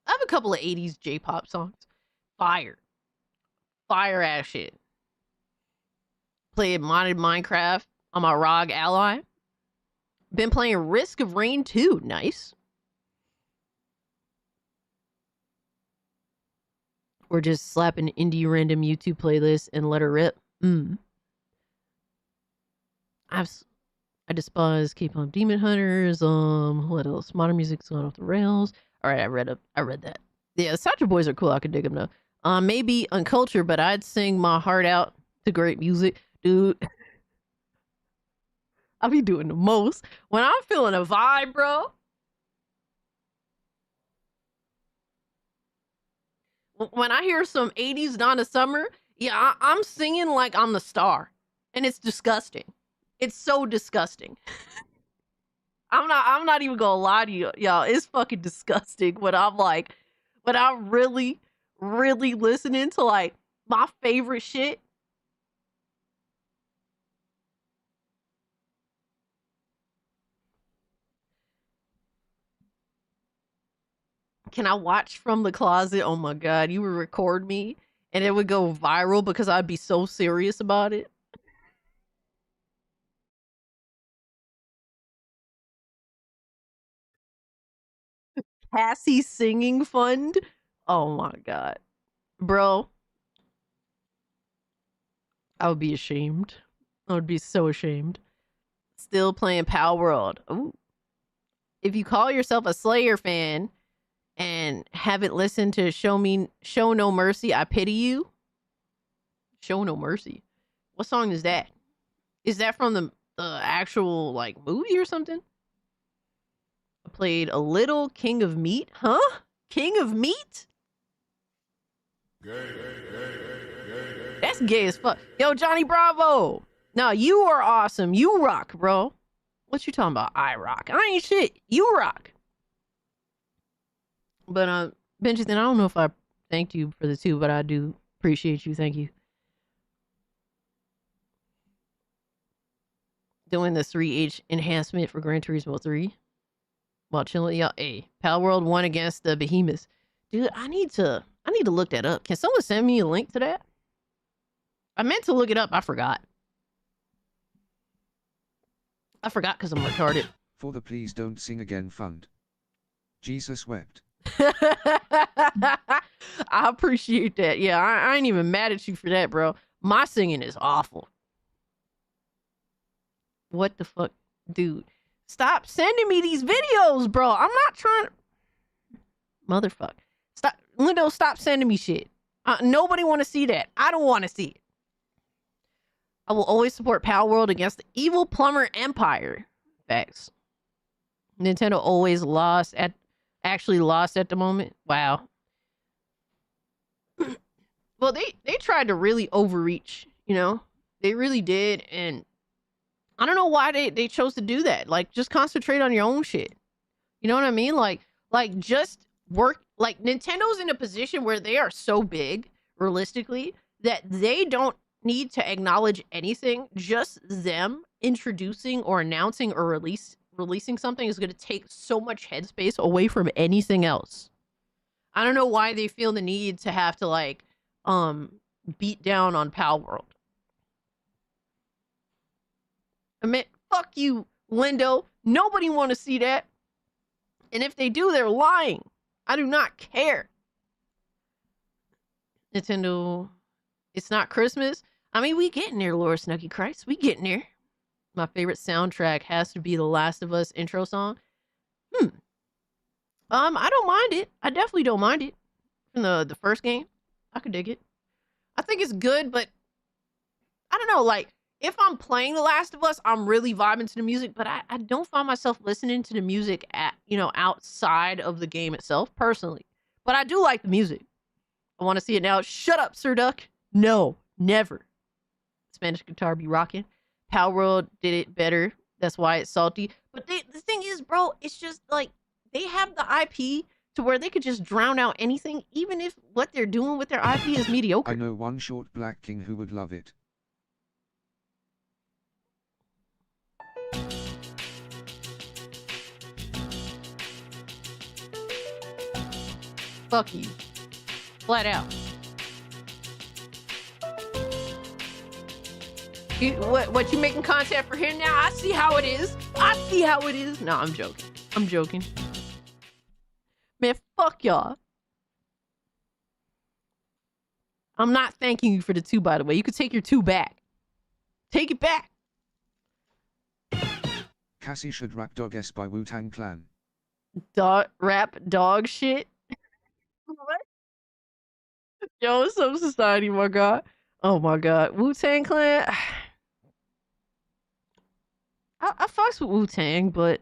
E: I have a couple of 80s J-pop songs. Fire. Fire ass shit. Played modded Minecraft on my ROG Ally. Been playing Risk of Rain 2. Nice. Or just slap an indie random YouTube playlist and let her rip. I despise K-pop Demon Hunters. What else? Modern music's going off the rails. All right, I read that. Yeah, the Satchel Boys are cool. I could dig them though. Maybe uncultured, but I'd sing my heart out to great music, dude. I'll be doing the most when I'm feeling a vibe, bro. When I hear some 80s Donna Summer, yeah, I'm singing like I'm the star, and it's disgusting. It's so disgusting. I'm not even gonna lie to you, y'all. It's fucking disgusting when I'm really, really listening to like my favorite shit. Can I watch from the closet? Oh my god, you would record me and it would go viral because I'd be so serious about it. Cassie singing fund? Oh my god. Bro. I would be ashamed. I would be so ashamed. Still playing Pal World. Ooh. If you call yourself a Slayer fan and haven't listened to Show No Mercy, I Pity You. Show No Mercy. What song is that? Is that from the actual like movie or something? I played a little King of Meat. Huh? King of Meat? That's gay as fuck. Yo, Johnny Bravo. No, you are awesome. You rock, bro. What you talking about? I rock. I ain't shit. You rock. But Benjamin, I don't know if I thanked you for the 2, but I do appreciate you. Thank you. Doing the 3H enhancement for Gran Turismo 3 while chilling. Yeah, hey, Pal World 1 against the Behemoths. Dude, I need to look that up. Can someone send me a link to that? I meant to look it up. I forgot. I forgot because I'm retarded.
K: For the Please Don't Sing Again Fund. Jesus wept.
E: I appreciate that. Yeah, I ain't even mad at you for that, bro. My singing is awful. What the fuck? Dude, stop sending me these videos, bro. I'm not trying to... Motherfucker. Stop. Lindo, stop sending me shit. Nobody want to see that. I don't want to see it. I will always support Power World against the evil plumber empire. Facts. Nintendo always actually lost at the moment. Wow. Well, they tried to really overreach, you know? They really did, and I don't know why they chose to do that. Like, just concentrate on your own shit. You know what I mean? Like just work. Like, Nintendo's in a position where they are so big, realistically, that they don't need to acknowledge anything. Just them introducing or announcing or releasing something is going to take so much headspace away from anything else. I don't know why they feel the need to have to, like, beat down on Pal World. I mean, fuck you, Lindo. Nobody want to see that. And if they do, they're lying. I do not care. Nintendo, it's not Christmas. I mean, we getting there, Laura Snuggy Christ. We getting there. My favorite soundtrack has to be the Last of Us intro song. I don't mind it. I definitely don't mind it. From the first game, I could dig it. I think it's good, but I don't know, like, if I'm playing The Last of Us, I'm really vibing to the music, but I don't find myself listening to the music outside of the game itself, personally. But I do like the music. I want to see it now. Shut up, Sir Duck. No, never. Spanish guitar be rocking. Power World did it better. That's why it's salty. But the thing is, bro, it's just like they have the IP to where they could just drown out anything, even if what they're doing with their IP is mediocre.
K: I know one short black king who would love it.
E: Fuck you. Flat out. What you making content for him now? I see how it is. I see how it is. No, I'm joking. I'm joking. Man, fuck y'all. I'm not thanking you for the 2, by the way. You could take your 2 back. Take it back.
K: Cassie should rap Dog S by Wu-Tang Clan.
E: Rap dog shit. What? Yo, what's up, society, my god? Oh my god. Wu-Tang Clan. I fucks with Wu-Tang, but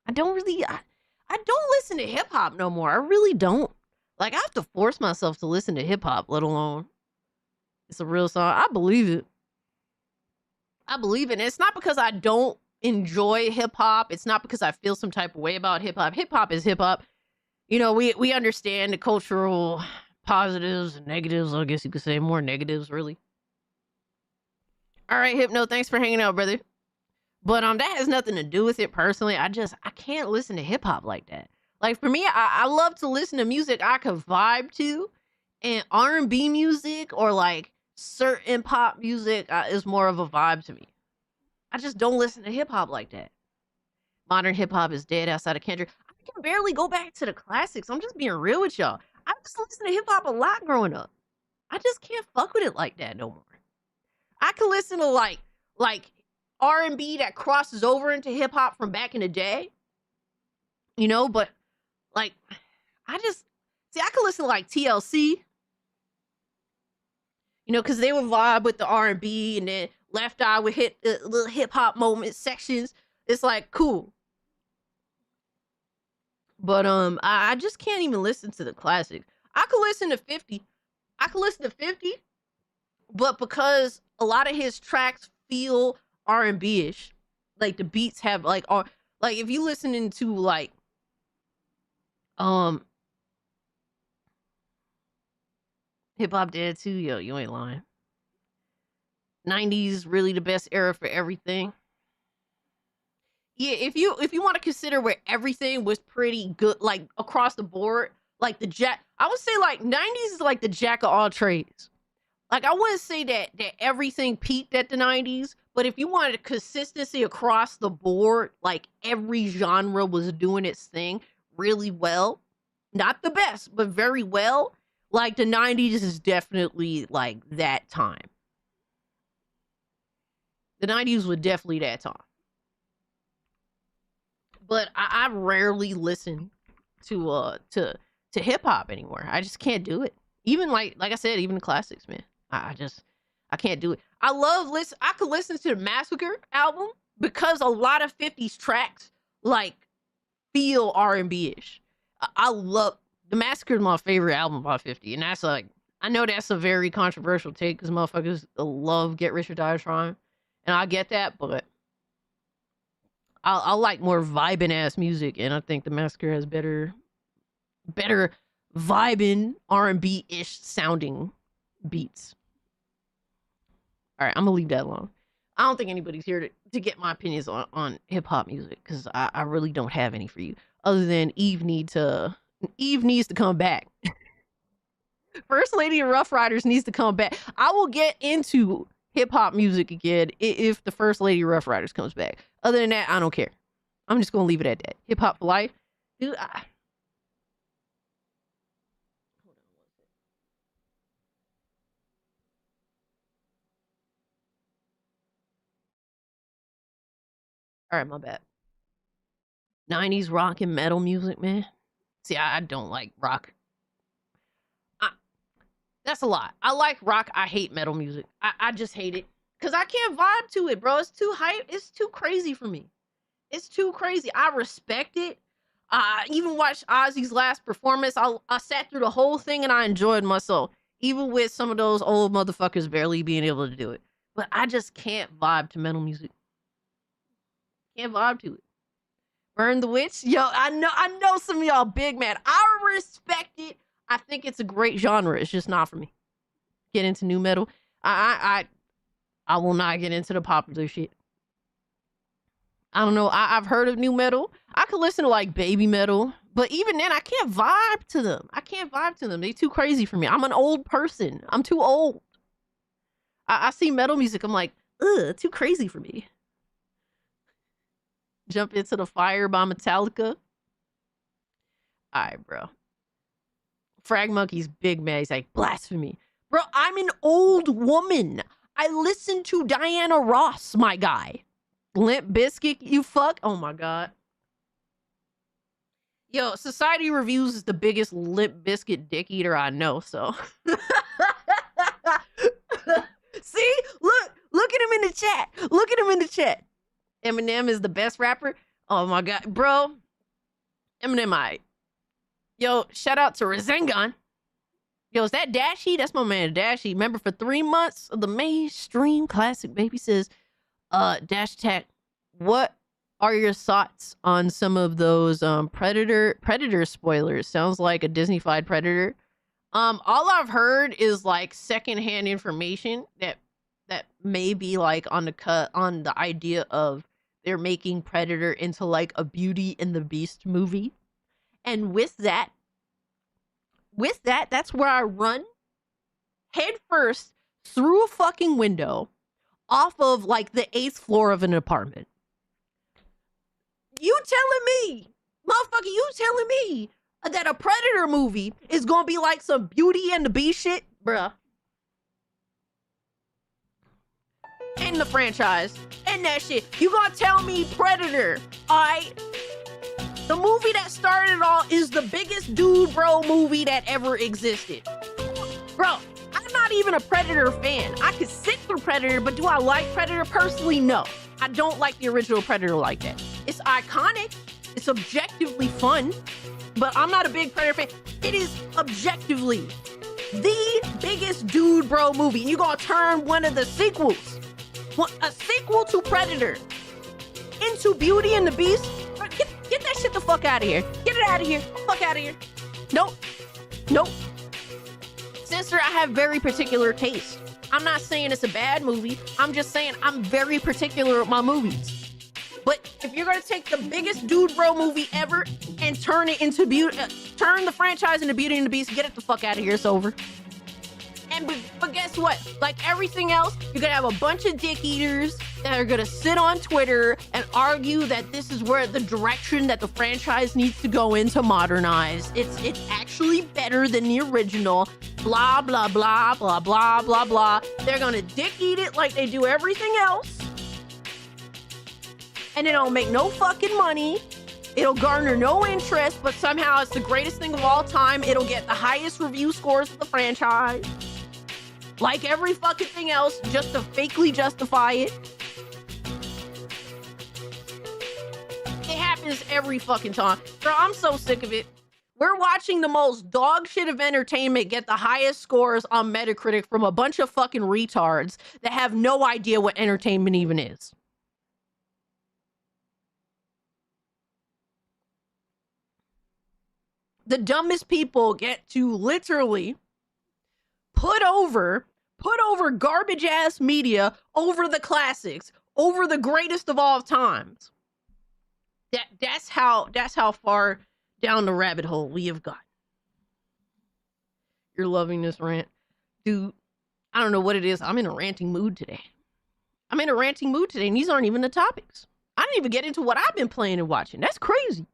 E: I don't really I don't listen to hip hop no more. I really don't. Like, I have to force myself to listen to hip hop, let alone it's a real song. I believe it. I believe it. And it's not because I don't enjoy hip hop. It's not because I feel some type of way about hip hop. Hip hop is hip hop. You know, we understand the cultural positives and negatives. I guess you could say more negatives, really. All right, Hypno, thanks for hanging out, brother. But that has nothing to do with it personally. I can't listen to hip hop like that. Like, for me, I love to listen to music I could vibe to, and R&B music or like certain pop music is more of a vibe to me. I just don't listen to hip hop like that. Modern hip hop is dead outside of Kendrick. I can barely go back to the classics. I'm just being real with y'all. I just listened to hip hop a lot growing up. I just can't fuck with it like that no more. I can listen to like R&B that crosses over into hip hop from back in the day, you know, but like I can listen to like TLC, you know, because they would vibe with the R&B, and then Left Eye would hit the little hip hop moment sections. It's like cool. But I just can't even listen to the classics. I could listen to 50. But because a lot of his tracks feel R&B-ish, like the beats have like if you listening to like Hip Hop Dead too, yo, you ain't lying. 90s really the best era for everything. Yeah, if you want to consider where everything was pretty good, like across the board, like I would say like 90s is like the jack of all trades. Like, I wouldn't say that everything peaked at the 90s, but if you wanted consistency across the board, like every genre was doing its thing, really well. Not the best, but very well. Like the 90s is definitely like that time. The 90s was definitely that time. But I rarely listen to hip hop anymore. I just can't do it. Even like I said, even the classics, man. I can't do it. I could listen to the Massacre album because a lot of 50s tracks like feel R&B-ish. I love the Massacre is my favorite album by 50, and that's like, I know that's a very controversial take because motherfuckers love Get Rich or Die Trying, and I get that, but I like more vibing ass music, and I think the Massacre has better vibing R&B-ish sounding beats. All right, I'm gonna leave that alone. I don't think anybody's here to get my opinions on hip hop music because I really don't have any for you other than Eve needs to come back. First Lady of Rough Riders needs to come back. I will get into hip hop music again if the First Lady of Rough Riders comes back. Other than that, I don't care. I'm just gonna leave it at that. Hip hop for life, dude. All right, my bad. 90s rock and metal music, man. See, I don't like rock. That's a lot. I like rock. I hate metal music. I just hate it. Because I can't vibe to it, bro. It's too hype. It's too crazy for me. It's too crazy. I respect it. I even watched Ozzy's last performance. I sat through the whole thing and I enjoyed myself. Even with some of those old motherfuckers barely being able to do it. But I just can't vibe to metal music. Can't vibe to it. Burn the Witch? Yo, I know some of y'all big mad. I respect it. I think it's a great genre. It's just not for me. Get into new metal. I will not get into the popular shit. I don't know. I've heard of new metal. I could listen to like baby metal, but even then I can't vibe to them. They too crazy for me. I'm an old person. I'm too old. I see metal music. I'm like, ugh, too crazy for me. Jump Into the Fire by Metallica. All right, bro. Frag Monkey's big man. He's like, blasphemy. Bro, I'm an old woman. I listen to Diana Ross, my guy. Limp Bizkit, you fuck. Oh, my God. Yo, Society Reviews is the biggest Limp Bizkit dick eater I know, so. See? Look at him in the chat. Look at him in the chat. Eminem is the best rapper. Oh my God, bro. Eminem, yo, shout out to Rasengan. Yo, is that Dashy? That's my man, Dashy. Remember, for 3 months of the mainstream classic, baby says, Dash Tech, what are your thoughts on some of those Predator spoilers? Sounds like a Disney-fied Predator. All I've heard is like secondhand information that may be like on the idea of they're making Predator into like a Beauty and the Beast movie. And with that, that's where I run head first through a fucking window off of like the 8th floor of an apartment. You telling me, motherfucker, you telling me that a Predator movie is gonna be like some Beauty and the Beast shit? Bruh. In the franchise, and that shit. You gonna tell me Predator, alright? The movie that started it all is the biggest dude bro movie that ever existed. Bro, I'm not even a Predator fan. I could sit through Predator, but do I like Predator personally? No. I don't like the original Predator like that. It's iconic. It's objectively fun, but I'm not a big Predator fan. It is objectively the biggest dude bro movie. And you're gonna turn one of the sequels, a sequel to Predator, into Beauty and the Beast? Get that shit the fuck out of here. Get it out of here. Fuck out of here. Nope. Nope. Sister, I have very particular taste. I'm not saying it's a bad movie. I'm just saying I'm very particular with my movies. But if you're gonna take the biggest dude bro movie ever and turn it into turn the franchise into Beauty and the Beast, get it the fuck out of here. It's over. But guess guess what? Like everything else, you're gonna have a bunch of dick eaters that are gonna sit on Twitter and argue that this is where the direction that the franchise needs to go in to modernize. It's actually better than the original. Blah, blah, blah, blah, blah, blah, blah. They're gonna dick eat it like they do everything else. And it'll make no fucking money. It'll garner no interest, but somehow it's the greatest thing of all time. It'll get the highest review scores of the franchise. Like every fucking thing else, just to fakely justify it. It happens every fucking time. Bro, I'm so sick of it. We're watching the most dog shit of entertainment get the highest scores on Metacritic from a bunch of fucking retards that have no idea what entertainment even is. The dumbest people get to literally put over garbage ass media over the classics, over the greatest of all times. That's how far down the rabbit hole we have got. You're loving this rant. Dude, I don't know what it is. I'm in a ranting mood today. And these aren't even the topics. I didn't even get into what I've been playing and watching. That's crazy.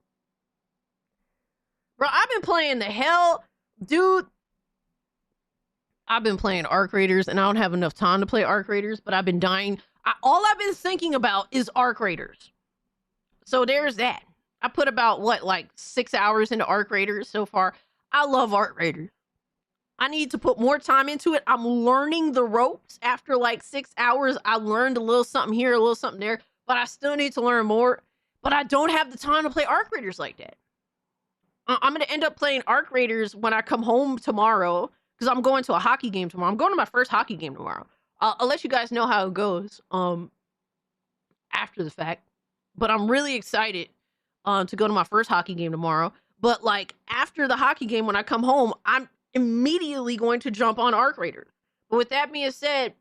E: Bro, I've been playing the hell, dude. I've been playing Arc Raiders, and I don't have enough time to play Arc Raiders, but I've been dying. All I've been thinking about is Arc Raiders. So there's that. I put about, like 6 hours into Arc Raiders so far. I love Arc Raiders. I need to put more time into it. I'm learning the ropes. After like 6 hours, I learned a little something here, a little something there, but I still need to learn more. But I don't have the time to play Arc Raiders like that. I'm going to end up playing Arc Raiders when I come home tomorrow, because I'm going to a hockey game tomorrow. I'm going to my first hockey game tomorrow. I'll let you guys know how it goes after the fact. But I'm really excited to go to my first hockey game tomorrow. But like after the hockey game, when I come home, I'm immediately going to jump on Arc Raiders. But with that being said,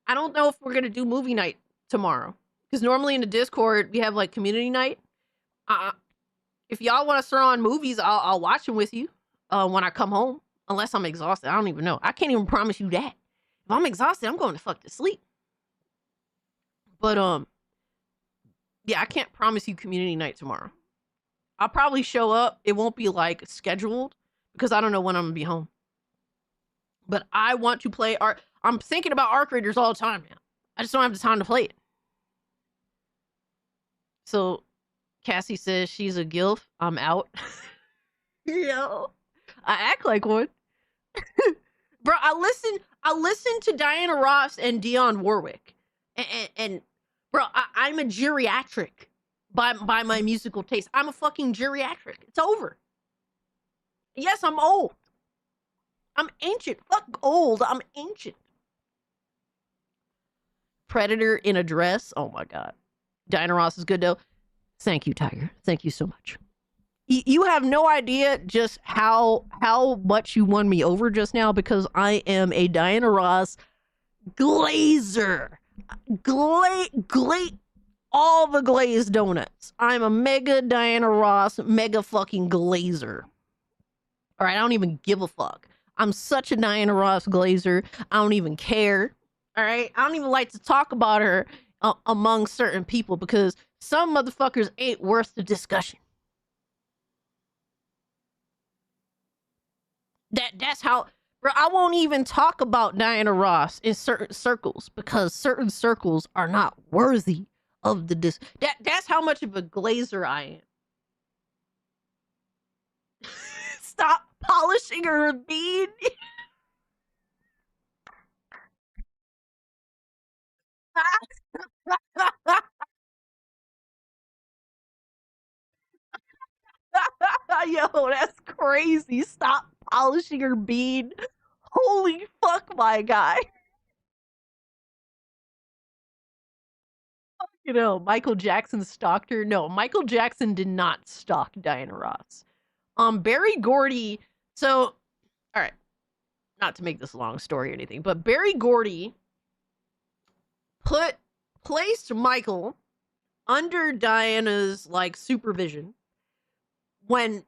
E: I don't know if we're going to do movie night tomorrow. Because normally in the Discord, we have like community night. If y'all want to throw on movies, I'll watch them with you when I come home. Unless I'm exhausted. I don't even know. I can't even promise you that. If I'm exhausted, I'm going to fuck to sleep. But, yeah, I can't promise you community night tomorrow. I'll probably show up. It won't be, like, scheduled. Because I don't know when I'm going to be home. But I want to play Arc. I'm thinking about Arc Raiders all the time now. I just don't have the time to play it. So, Cassie says she's a gilf. I'm out. Yo. I act like one. Bro, I listen to Diana Ross and Dionne Warwick. And bro, I'm a geriatric by my musical taste. I'm a fucking geriatric. It's over. Yes, I'm old. I'm ancient. Fuck old. I'm ancient. Predator in a dress. Oh my God. Diana Ross is good though. Thank you, Tiger. Thank you so much. You have no idea just how much you won me over just now, because I am a Diana Ross glazer. All the glazed donuts. I'm a mega Diana Ross, mega fucking glazer. All right, I don't even give a fuck. I'm such a Diana Ross glazer. I don't even care. All right, I don't even like to talk about her among certain people, because some motherfuckers ain't worth the discussion. That's how, bro, I won't even talk about Diana Ross in certain circles, because certain circles are not worthy of the that's how much of a glazer I am. Stop polishing her bean. Yo, that's crazy. Stop polishing her bean. Holy fuck, my guy. You know, Michael Jackson stalked her. No, Michael Jackson did not stalk Diana Ross. Berry Gordy. So, all right. Not to make this a long story or anything, but Berry Gordy placed Michael under Diana's like supervision when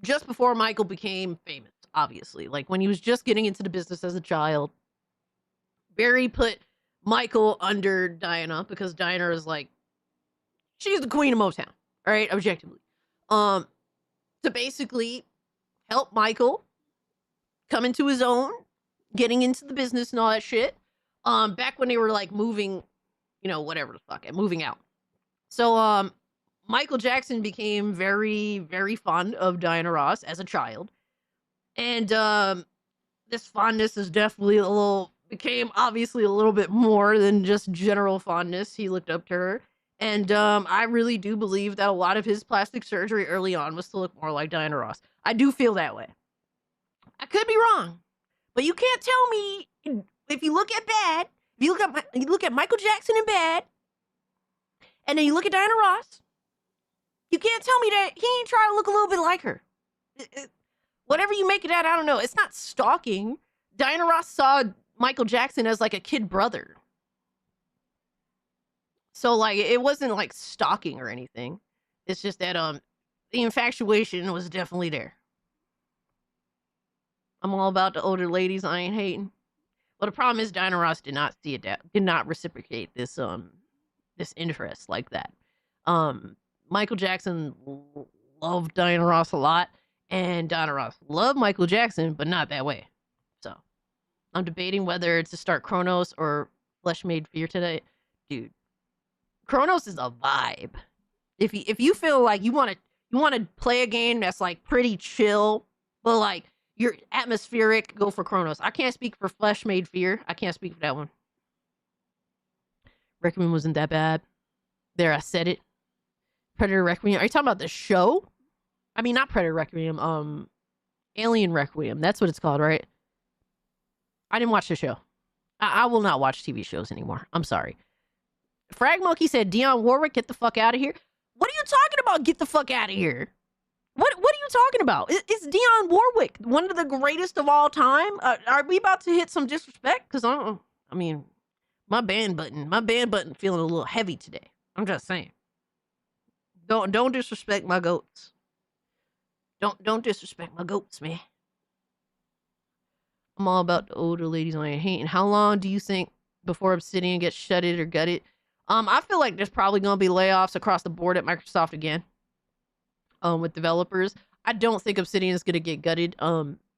E: just before Michael became famous, obviously. Like when he was just getting into the business as a child. Barry put Michael under Diana because Diana is like, she's the queen of Motown, all right, objectively. To basically help Michael come into his own, getting into the business and all that shit. Back when they were like moving, you know, whatever the fuck, moving out. So, Michael Jackson became very, very fond of Diana Ross as a child. And, this fondness is definitely became obviously a little bit more than just general fondness. He looked up to her. And, I really do believe that a lot of his plastic surgery early on was to look more like Diana Ross. I do feel that way. I could be wrong, but you can't tell me if you look at Bad, if you look at Michael Jackson in Bad, and then you look at Diana Ross, you can't tell me that he ain't trying to look a little bit like her. Whatever you make it at, I don't know. It's not stalking. Diana Ross saw Michael Jackson as like a kid brother. So like it wasn't like stalking or anything. It's just that the infatuation was definitely there. I'm all about the older ladies. I ain't hating. Well, the problem is Diana Ross did not see it did not reciprocate this this interest like that. Michael Jackson loved Diana Ross a lot, and Diana Ross loved Michael Jackson, but not that way. So I'm debating whether to start Kronos or Flesh Made Fear today. Dude, Kronos is a vibe. If you feel like you want to play a game that's like pretty chill, but like you're atmospheric, go for Kronos. I can't speak for Flesh Made Fear. I can't speak for that one. Requiem wasn't that bad. There, I said it. Predator Requiem. Are you talking about the show? I mean, not Predator Requiem. Alien Requiem. That's what it's called, right? I didn't watch the show. I will not watch TV shows anymore. I'm sorry. Frag Monkey said, Dionne Warwick, get the fuck out of here. What are you talking about? Get the fuck out of here. What are you talking about? It's Dionne Warwick, one of the greatest of all time. Are we about to hit some disrespect? Because I mean, my band button feeling a little heavy today. I'm just saying. Don't disrespect my goats. Don't disrespect my goats, man. I'm all about the older ladies I ain't hating. How long do you think before Obsidian gets shutted or gutted? I feel like there's probably gonna be layoffs across the board at Microsoft again. With developers. I don't think Obsidian is gonna get gutted.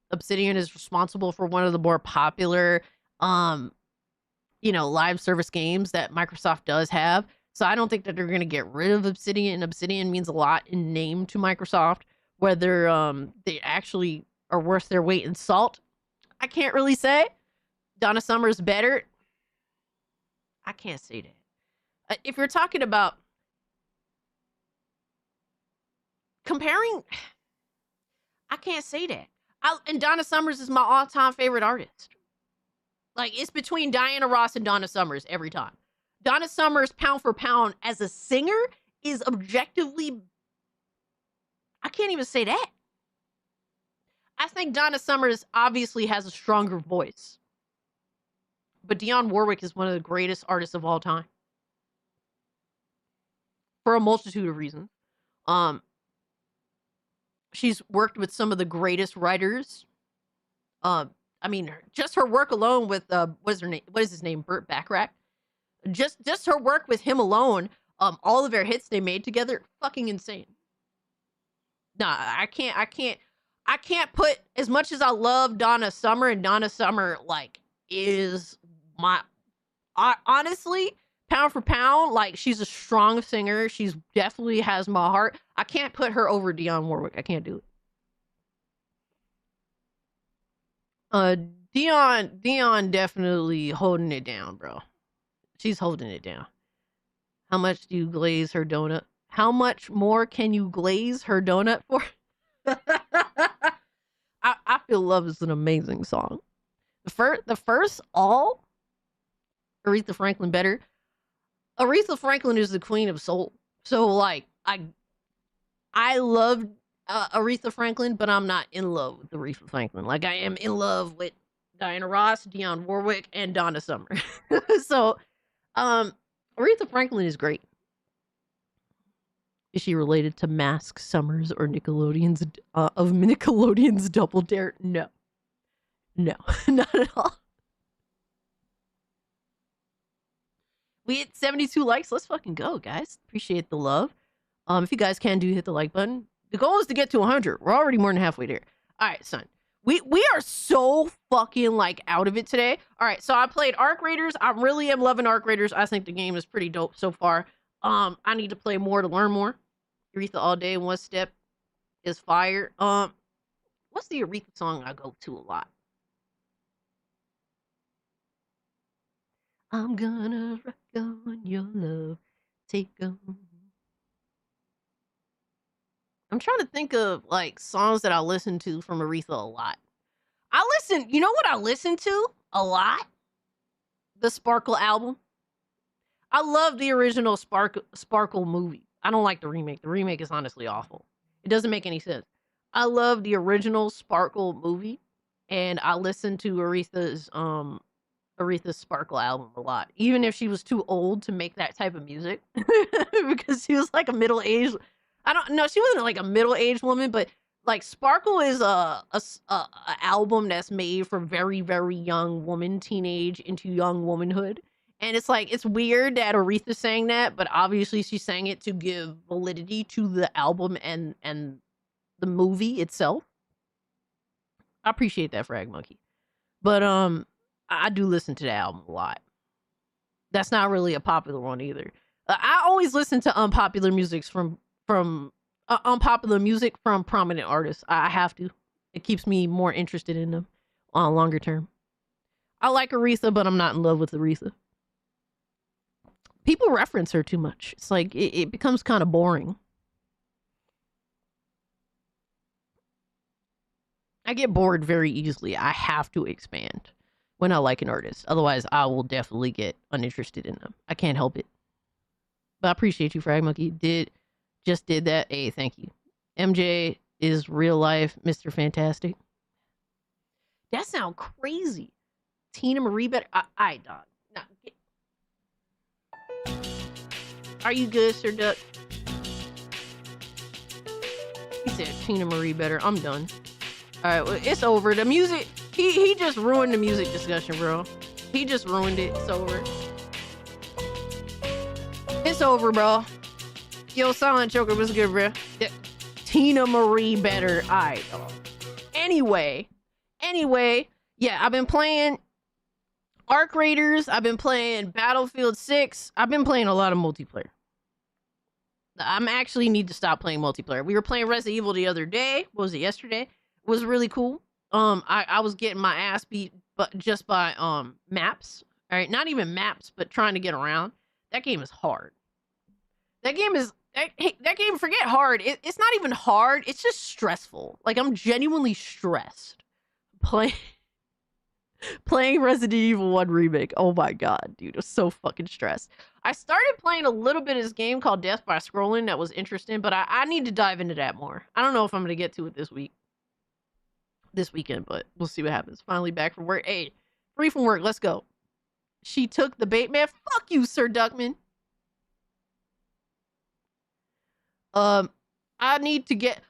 E: Obsidian is responsible for one of the more popular live service games that Microsoft does have. So I don't think that they're gonna get rid of Obsidian. Obsidian means a lot in name to Microsoft. Whether they actually are worth their weight in salt, I can't really say. Donna Summer's better. I can't say that. If you're talking about comparing, I can't say that. And Donna Summers is my all-time favorite artist. Like, it's between Diana Ross and Donna Summers every time. Donna Summers, pound for pound, as a singer, is objectively... I can't even say that. I think Donna Summers obviously has a stronger voice. But Dionne Warwick is one of the greatest artists of all time. For a multitude of reasons. She's worked with some of the greatest writers. I mean, just her work alone with what is his name? Burt Bacharach. Just her work with him alone. All of their hits they made together, fucking insane. Nah, I can't put, as much as I love Donna Summer, and Donna Summer like is my honestly, pound for pound, like she's a strong singer. She's definitely has my heart. I can't put her over Dionne Warwick. I can't do it. Dionne definitely holding it down, bro. She's holding it down. How much do you glaze her donut? How much more can you glaze her donut for? I Feel Love is an amazing song. The first all Aretha Franklin better. Aretha Franklin is the queen of soul. So like I love Aretha Franklin, but I'm not in love with Aretha Franklin. Like I am in love with Diana Ross, Dionne Warwick, and Donna Summer. So Aretha Franklin is great. Is she related to Mask Summers or Nickelodeon's of Nickelodeon's Double Dare? No, not at all. We hit 72 likes. Let's fucking go, guys. Appreciate the love. If you guys can hit the like button. The goal is to get to 100. We're already more than halfway there. All right, son. We are so fucking like out of it today. All right, so I played Arc Raiders. I really am loving Arc Raiders. I think the game is pretty dope so far. I need to play more to learn more. Aretha All Day in One Step is fire. What's the Aretha song I go to a lot? I'm gonna rock on your love. Take on. I'm trying to think of like songs that I listen to from Aretha a lot. You know what I listen to a lot? The Sparkle album. I love the original Sparkle movie. I don't like the remake. The remake is honestly awful. It doesn't make any sense. I love the original Sparkle movie, and I listen to Aretha's Sparkle album a lot, even if she was too old to make that type of music, because she was like a middle-aged. I don't know. She wasn't like a middle-aged woman, but like Sparkle is a album that's made for very, very young woman, teenage into young womanhood. And it's like, it's weird that Aretha sang that, but obviously she sang it to give validity to the album and the movie itself. I appreciate that, Frag Monkey. But I do listen to that album a lot. That's not really a popular one either. I always listen to unpopular music from prominent artists. I have to. It keeps me more interested in them on longer term. I like Aretha, but I'm not in love with Aretha. People reference her too much. It's like it becomes kind of boring. I get bored very easily. I have to expand when I like an artist. Otherwise, I will definitely get uninterested in them. I can't help it. But I appreciate you, Frag Monkey. Just did that. Hey, thank you. MJ is real life Mr. Fantastic. That sounds crazy. Tina Marie better. I dog. Nah, Are you good, Sir Duck? He said Tina Marie better. I'm done. All right, well, it's over. The music. He just ruined the music discussion, bro. He just ruined it. It's over. It's over, bro. Yo, Silent Joker, what's good, bro? Yeah. Tina Marie better. All right, dog. Anyway, yeah, I've been playing Arc Raiders. I've been playing Battlefield 6. I've been playing a lot of multiplayer. I'm actually need to stop playing multiplayer. We were playing Resident Evil the other day. What was it, yesterday? It was really cool. I was getting my ass beat, but just by maps. All right, not even maps, but trying to get around. That game is hard. That game, forget hard. It's not even hard. It's just stressful. Like, I'm genuinely stressed playing Resident Evil 1 Remake. Oh my god, dude. I'm so fucking stressed. I started playing a little bit of this game called Death by Scrolling that was interesting, but I need to dive into that more. I don't know if I'm going to get to it this weekend, but we'll see what happens. Finally back from work. Hey, free from work. Let's go. She took the bait, man. Fuck you, Sir Duckman. I need to get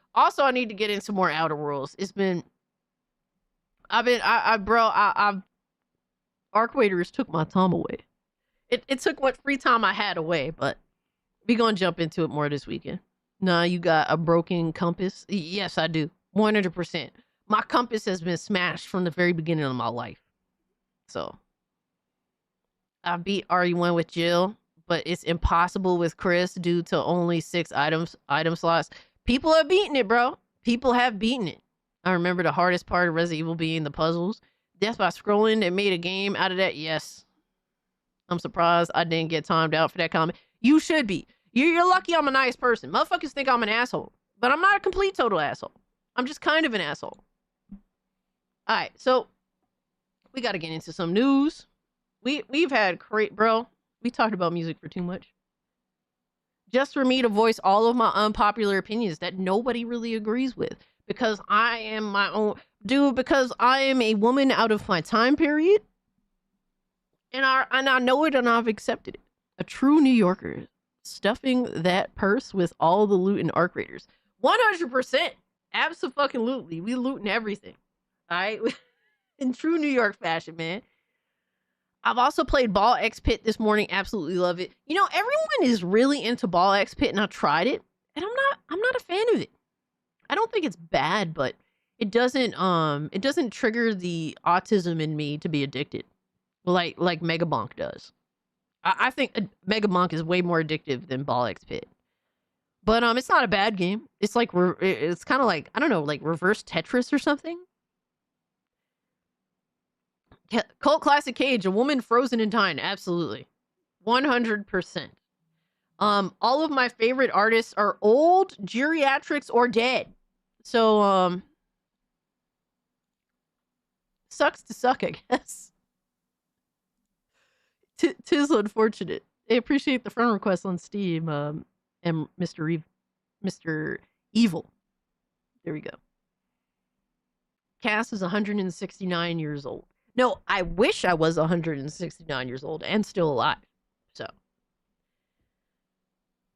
E: into more Outer Worlds. Arc Raiders took my time away. It took what free time I had away, but we gonna jump into it more this weekend. Nah, you got a broken compass? Yes, I do. 100%. My compass has been smashed from the very beginning of my life. So I beat RE1 with Jill, but it's impossible with Chris due to only 6 item slots. People have beaten it, bro. People have beaten it. I remember the hardest part of Resident Evil being the puzzles. Death by Scrolling, they made a game out of that. Yes. I'm surprised I didn't get timed out for that comment. You should be. You're lucky I'm a nice person. Motherfuckers think I'm an asshole, but I'm not a complete total asshole. I'm just kind of an asshole. All right, so we got to get into some news. We've had great, bro. We talked about music for too much. Just for me to voice all of my unpopular opinions that nobody really agrees with, because I am my own dude. Because I am a woman out of my time period, and I know it, and I've accepted it. A true New Yorker, stuffing that purse with all the loot in Arc Raiders. 100%, absolutely. We looting everything. All right, in true New York fashion, man. I've also played Ball X Pit this morning. Absolutely love it. You know, everyone is really into Ball X Pit, and I tried it, and I'm not a fan of it. I don't think it's bad, but it doesn't trigger the autism in me to be addicted, like Megabonk does. I think Megabonk is way more addictive than Ball X Pit. But it's not a bad game. It's like it's kind of like, I don't know, like reverse Tetris or something. Cult classic Cage, a woman frozen in time. Absolutely, 100%. All of my favorite artists are old, geriatrics, or dead. So sucks to suck, I guess. Tis unfortunate. I appreciate the friend request on Steam. And Mr. Evil. There we go. Cass is 169 years old. No, I wish I was 169 years old and still alive. So.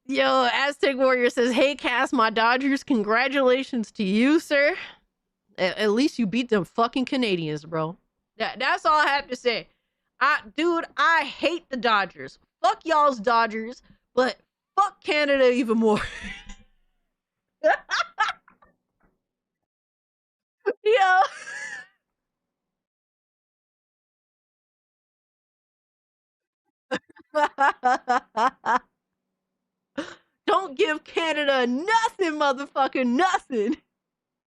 E: Yo, Aztec Warrior says, hey, Cass, my Dodgers, congratulations to you, sir. At least you beat them fucking Canadians, bro. That's all I have to say. Dude, I hate the Dodgers. Fuck y'all's Dodgers, but fuck Canada even more. Yo. Don't give Canada nothing, motherfucker, nothing.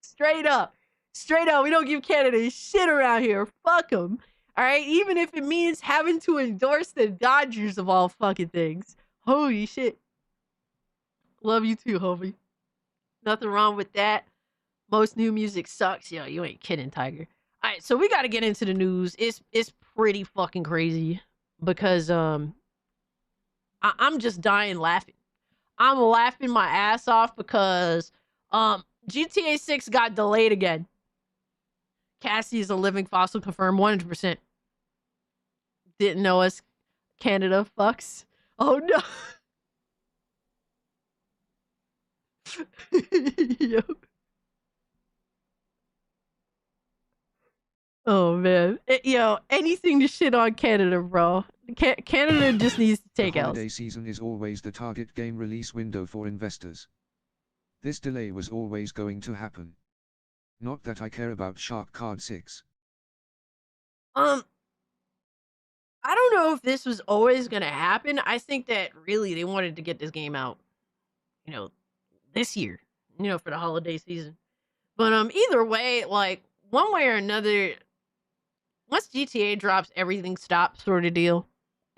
E: Straight up. Straight up, we don't give Canada shit around here. Fuck them. All right, even if it means having to endorse the Dodgers of all fucking things. Holy shit. Love you too, homie. Nothing wrong with that. Most new music sucks. Yo, you ain't kidding, Tiger. All right, so we got to get into the news. It's pretty fucking crazy because I'm just dying laughing. I'm laughing my ass off because GTA 6 got delayed again. Cassie is a living fossil, confirmed 100%. Didn't know us. Canada fucks. Oh no. Yo. Oh man. Yo, anything to shit on Canada, bro. Canada just needs to take
K: The
E: out.
K: holiday season is always the target game release window for investors. This delay was always going to happen. Not that I care about Shark Card 6.
E: I don't know if this was always gonna happen. I think that really they wanted to get this game out, this year, for the holiday season. But either way, like one way or another, once GTA drops, everything stops, sort of deal.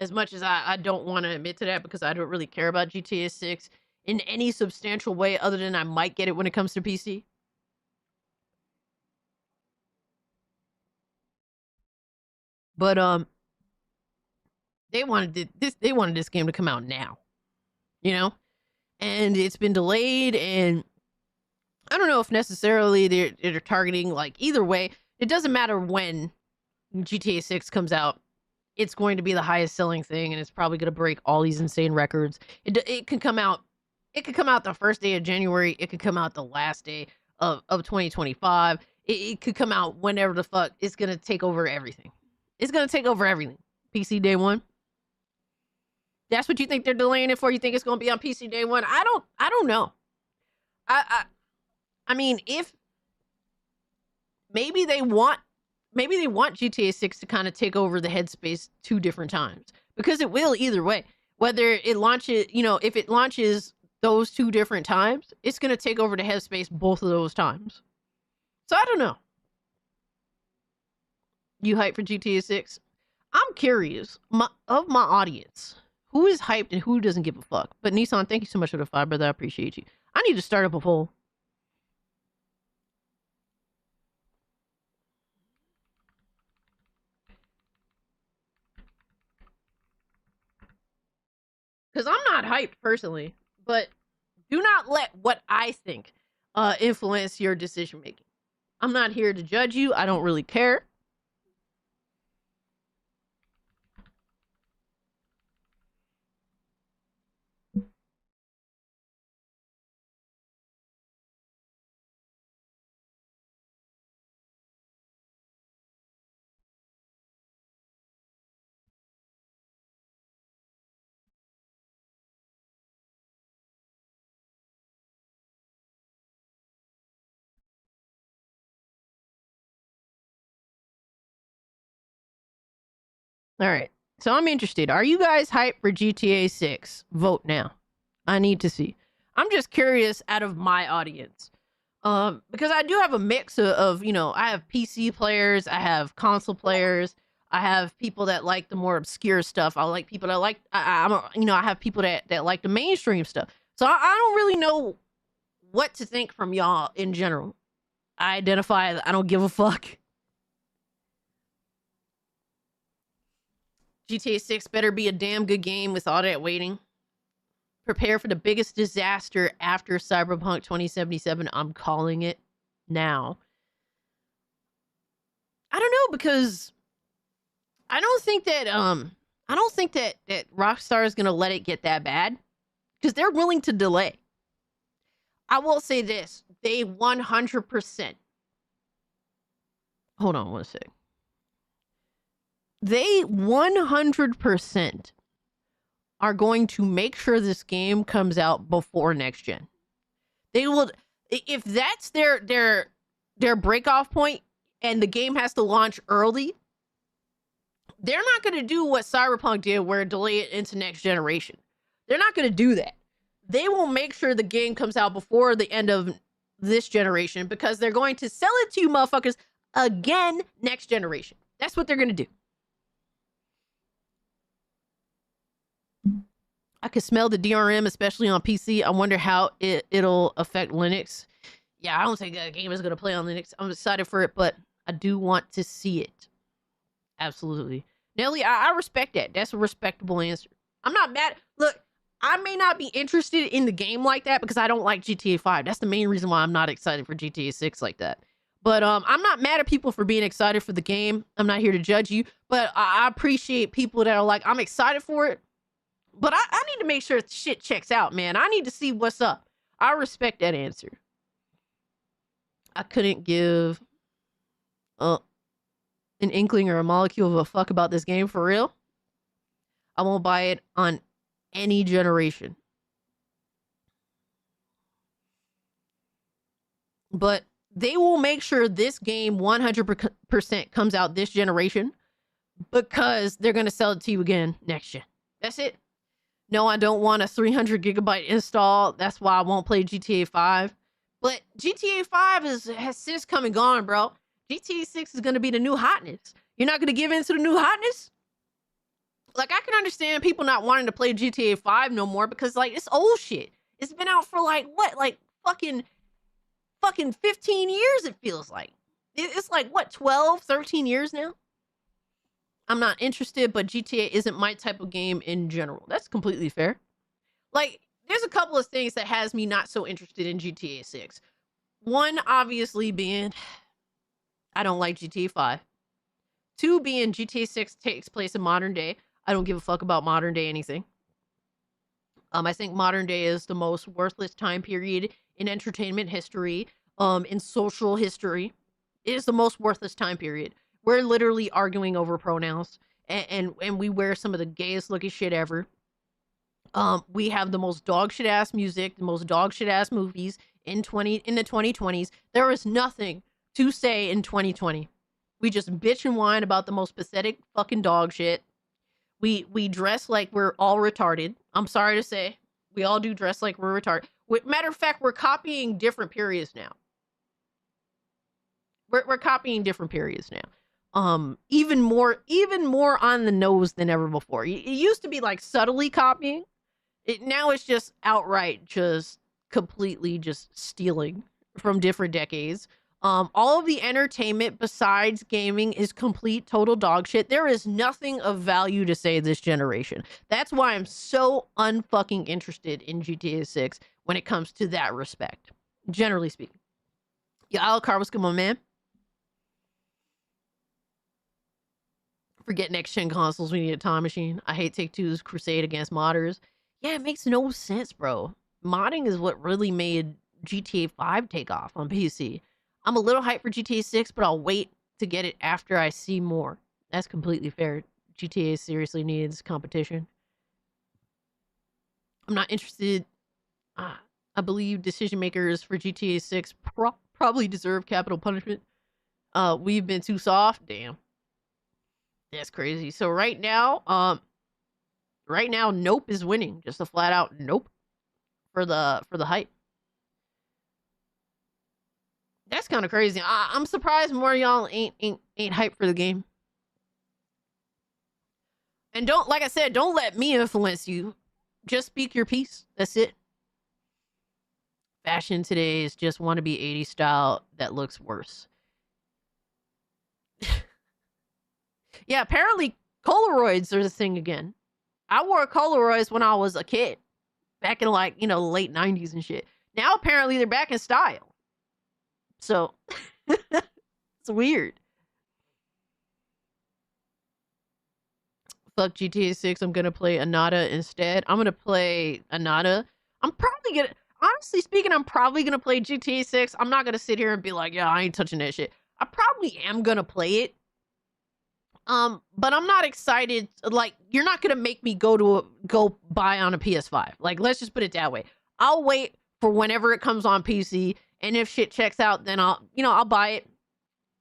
E: As much as I don't want to admit to that because I don't really care about GTA 6 in any substantial way other than I might get it when it comes to PC. But they wanted this game to come out now. And it's been delayed, and I don't know if necessarily they're targeting, like, either way, it doesn't matter when GTA 6 comes out. It's going to be the highest selling thing, and it's probably going to break all these insane records. It could come out. It could come out the first day of January. It could come out the last day of 2025. It could come out whenever the fuck. It's going to take over everything. It's going to take over everything. PC day one. That's what you think they're delaying it for? You think it's going to be on PC day one? I don't know. I mean, if maybe they want GTA 6 to kind of take over the headspace 2 different times, because it will either way. Whether it launches, if it launches those 2 different times, it's going to take over the headspace both of those times. So I don't know. You hyped for GTA 6? I'm curious of my audience. Who is hyped and who doesn't give a fuck? But Nissan, thank you so much for the 5, brother. I appreciate you. I need to start up a poll. Because I'm not hyped personally, but do not let what I think influence your decision making. I'm not here to judge you. I don't really care. All right. So I'm interested. Are you guys hyped for GTA 6? Vote now. I need to see. I'm just curious out of my audience. Because I do have a mix of, you know, I have PC players, I have console players, I have people that like the more obscure stuff. I like people that like, I have people that like the mainstream stuff. So I don't really know what to think from y'all in general. I identify as I don't give a fuck. GTA 6 better be a damn good game with all that waiting. Prepare for the biggest disaster after Cyberpunk 2077. I'm calling it now. I don't know, because I don't think that Rockstar is gonna let it get that bad, because they're willing to delay. I will say this: they 100%. Hold on one sec. They 100% are going to make sure this game comes out before next gen. They will, if that's their break off point and the game has to launch early, they're not going to do what Cyberpunk did, where delay it into next generation. They're not going to do that. They will make sure the game comes out before the end of this generation, because they're going to sell it to you motherfuckers again next generation. That's what they're going to do. I could smell the DRM, especially on PC. I wonder how it'll affect Linux. Yeah, I don't think that game is going to play on Linux. I'm excited for it, but I do want to see it. Absolutely. Nelly, I respect that. That's a respectable answer. I'm not mad. Look, I may not be interested in the game like that because I don't like GTA 5. That's the main reason why I'm not excited for GTA 6 like that. But I'm not mad at people for being excited for the game. I'm not here to judge you. But I appreciate people that are like, I'm excited for it, but I need to make sure shit checks out, man. I need to see what's up. I respect that answer. I couldn't give an inkling or a molecule of a fuck about this game for real. I won't buy it on any generation. But they will make sure this game 100% comes out this generation, because they're going to sell it to you again next gen. That's it. No, I don't want a 300 gigabyte install. That's why I won't play GTA 5. But GTA 5 has since come and gone, bro. GTA 6 is going to be the new hotness. You're not going to give in to the new hotness? Like, I can understand people not wanting to play GTA 5 no more, because, like, it's old shit. It's been out for, like, what? Like, fucking 15 years, it feels like. It's like, what, 12, 13 years now? I'm not interested, but GTA isn't my type of game in general. That's completely fair. Like, there's a couple of things that has me not so interested in GTA 6. One, obviously, being I don't like GTA 5. Two, being GTA 6 takes place in modern day. I don't give a fuck about modern day anything. I think modern day is the most worthless time period in entertainment history, in social history. It is the most worthless time period. We're literally arguing over pronouns, and we wear some of the gayest looking shit ever. We have the most dog shit ass music, the most dog shit ass movies in the 2020s. There is nothing to say in 2020. We just bitch and whine about the most pathetic fucking dog shit. We dress like we're all retarded. I'm sorry to say, we all do dress like we're retarded. Matter of fact, we're copying different periods now. We're copying different periods now. Even more on the nose than ever before. It used to be like subtly copying. Now it's just outright, just completely just stealing from different decades. All of the entertainment besides gaming is complete total dog shit. There is nothing of value to say this generation. That's why I'm so unfucking interested in GTA 6 when it comes to that respect, generally speaking. Yeah, Alucard, what's good, my man? Forget next gen consoles, we need a time machine. I hate Take-Two's crusade against modders. Yeah, it makes no sense, bro. Modding is what really made GTA 5 take off on PC. I'm a little hyped for GTA 6, but I'll wait to get it after I see more. That's completely fair. GTA seriously needs competition. I'm not interested. I believe decision makers for GTA 6 probably deserve capital punishment. We've been too soft. Damn. That's crazy. So right now, nope is winning. Just a flat out nope for the hype. That's kind of crazy. I'm surprised more of y'all ain't hyped for the game. And don't, like I said, don't let me influence you. Just speak your piece. That's it. Fashion today is just wannabe 80s style that looks worse. Yeah, apparently Polaroids are the thing again. I wore Polaroids when I was a kid. Back in like, late 90s and shit. Now apparently they're back in style. So, it's weird. Fuck GTA 6. I'm gonna play Anata instead. I'm gonna play Anata. Honestly speaking, I'm probably gonna play GTA 6. I'm not gonna sit here and be like, yeah, I ain't touching that shit. I probably am gonna play it. But I'm not excited. Like, you're not gonna make me go buy on a PS5. Like, let's just put it that way. I'll wait for whenever it comes on PC, and if shit checks out, then I'll buy it.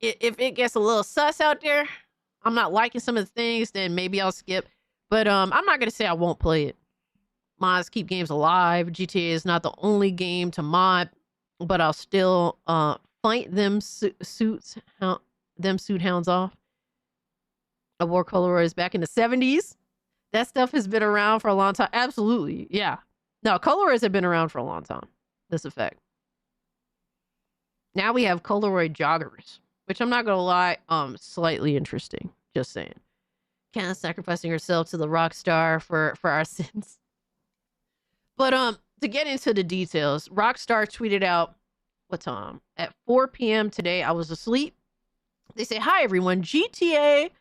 E: If it gets a little sus out there, I'm not liking some of the things, then maybe I'll skip. But I'm not gonna say I won't play it. Mods keep games alive. GTA is not the only game to mod, but I'll still fight them suit hounds off. I wore Polaroids back in the 70s. That stuff has been around for a long time. Absolutely, yeah. No, Polaroids have been around for a long time. That's a fact. Now we have Polaroid joggers, which I'm not gonna lie, slightly interesting. Just saying. Kind of sacrificing herself to the rock star for our sins. But to get into the details, Rockstar tweeted out, what time? At 4 p.m. today, I was asleep. They say, hi everyone, GTA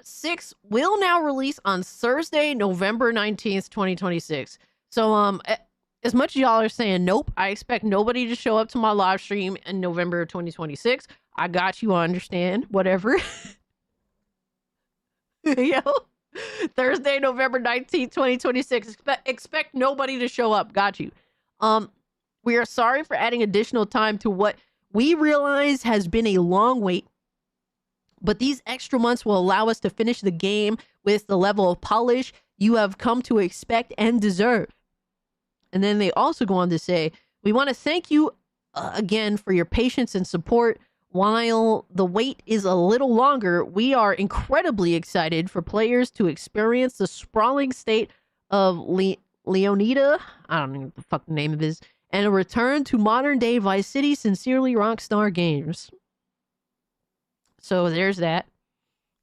E: 6 will now release on Thursday, November 19th, 2026. So as much as y'all are saying nope, I expect nobody to show up to my live stream in November 2026. I got you, I understand, whatever. Yo, Thursday, November 19th, 2026. Expect nobody to show up. Got you. We are sorry for adding additional time to what we realize has been a long wait, but these extra months will allow us to finish the game with the level of polish you have come to expect and deserve. And then they also go on to say, we want to thank you again for your patience and support. While the wait is a little longer, we are incredibly excited for players to experience the sprawling state of Leonida, I don't know what the fuck the name of it is, and a return to modern-day Vice City. Sincerely, Rockstar Games. So there's that.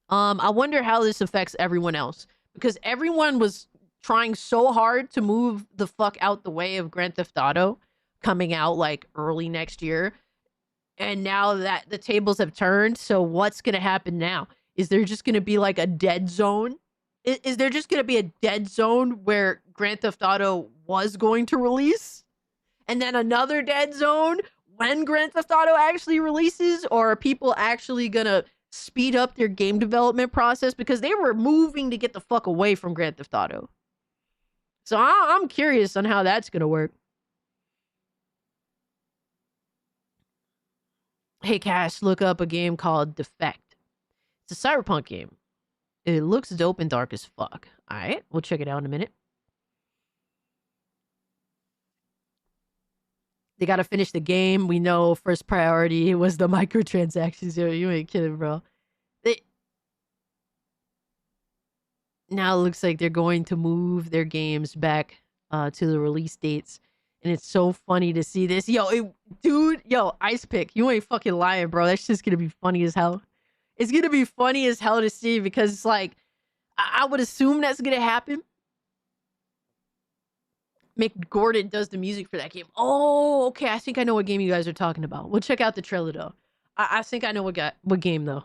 E: I wonder how this affects everyone else, because everyone was trying so hard to move the fuck out the way of Grand Theft Auto coming out like early next year. And now that the tables have turned, so what's going to happen now? Is there just going to be like a dead zone? Is there just going to be a dead zone where Grand Theft Auto was going to release? And then another dead zone when Grand Theft Auto actually releases? Or are people actually going to speed up their game development process? Because they were moving to get the fuck away from Grand Theft Auto. So I'm curious on how that's going to work. Hey, Cash, look up a game called Defect. It's a cyberpunk game. It looks dope and dark as fuck. All right, we'll check it out in a minute. They got to finish the game. We know first priority was the microtransactions. Yo, you ain't kidding, bro. Now it looks like they're going to move their games back to the release dates. And it's so funny to see this. Yo, Ice Pick, you ain't fucking lying, bro. That's just going to be funny as hell. It's going to be funny as hell to see, because it's like, I would assume that's going to happen. Mick Gordon does the music for that game. Oh, okay. I think I know what game you guys are talking about. We'll check out the trailer, though. I think I know what game, though.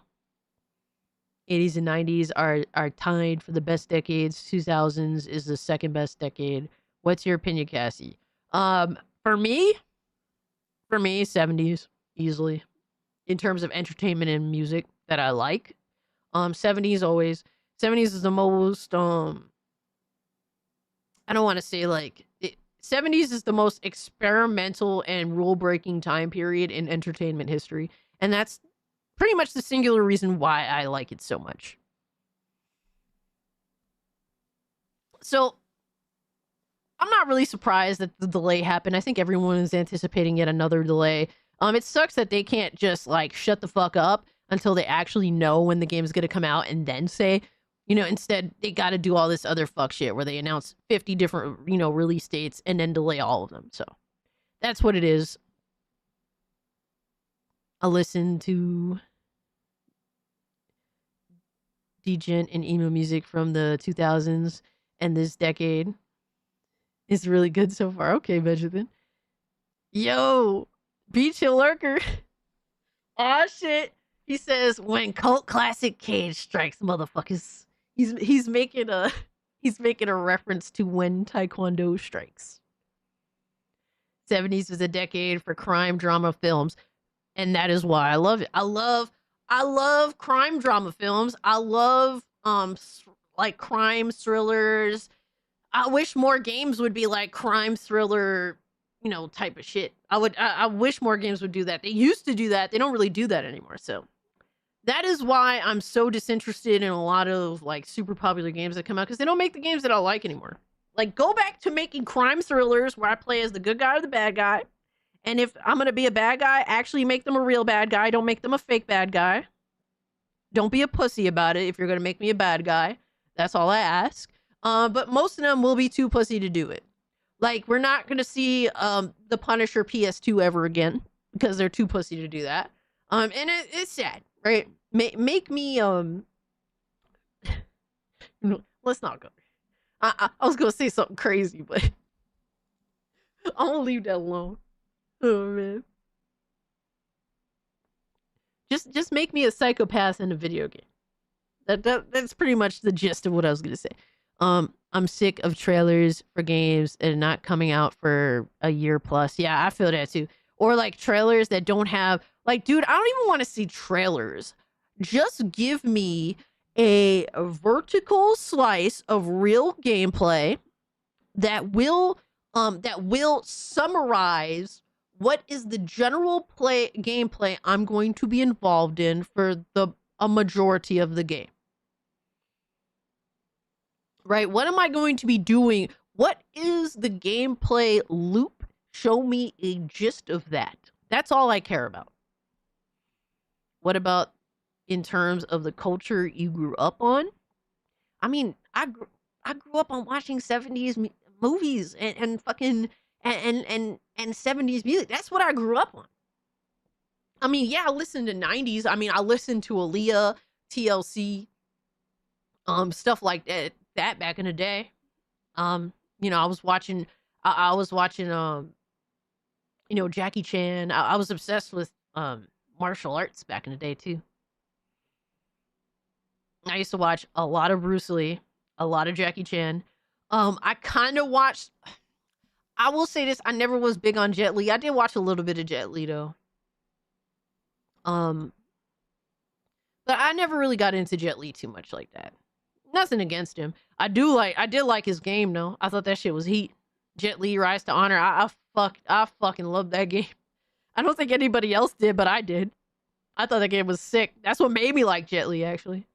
E: 80s and 90s are tied for the best decades. 2000s is the second best decade. What's your opinion, Cassie? For me, 70s, easily. In terms of entertainment and music that I like. 70s always. 70s is the most, I don't want to say like, 70s is the most experimental and rule-breaking time period in entertainment history. And that's pretty much the singular reason why I like it so much. So I'm not really surprised that the delay happened. I think everyone is anticipating yet another delay. It sucks that they can't just like shut the fuck up until they actually know when the game is gonna come out and then say, instead they got to do all this other fuck shit where they announce 50 different, release dates and then delay all of them. So that's what it is. I listen to djent and emo music from the 2000s and this decade. It's really good so far. Okay, Benjamin. Yo, Beach Hill Lurker. Aw, shit. He says, when cult classic Cage strikes, motherfuckers. He's making a reference to when Taekwondo strikes. 70s was a decade for crime drama films, and that is why I love it. I love crime drama films. I love like crime thrillers. I wish more games would be like crime thriller, type of shit. I wish more games would do that. They used to do that. They don't really do that anymore. So that is why I'm so disinterested in a lot of like super popular games that come out, because they don't make the games that I like anymore. Like, go back to making crime thrillers where I play as the good guy or the bad guy. And if I'm going to be a bad guy, actually make them a real bad guy. Don't make them a fake bad guy. Don't be a pussy about it if you're going to make me a bad guy. That's all I ask. But most of them will be too pussy to do it. Like, we're not going to see the Punisher PS2 ever again because they're too pussy to do that. And it's sad, right? Make me, let's not go. I was going to say something crazy, but I'm going to leave that alone. Oh, man. Just make me a psychopath in a video game. That's pretty much the gist of what I was going to say. I'm sick of trailers for games and not coming out for a year plus. Yeah, I feel that too. Or like trailers that don't have, like, dude, I don't even want to see trailers. Just give me a vertical slice of real gameplay that will summarize what is the general gameplay I'm going to be involved in for a majority of the game. Right? What am I going to be doing? What is the gameplay loop? Show me a gist of that. That's all I care about. What about in terms of the culture you grew up on? I mean, I grew up on watching 70s movies and fucking and 70s music. That's what I grew up on. I mean, yeah, I listened to 90s. I mean, I listened to Aaliyah, TLC, stuff like that back in the day. I was watching Jackie Chan. I was obsessed with martial arts back in the day too. I used to watch a lot of Bruce Lee, a lot of Jackie Chan. I kind of watched, I will say this, I never was big on Jet Li. I did watch a little bit of Jet Li though. But I never really got into Jet Li too much like that. Nothing against him. I did like his game though. I thought that shit was heat. Jet Li Rise to Honor. I fucking love that game. I don't think anybody else did, but I did. I thought that game was sick. That's what made me like Jet Li, actually.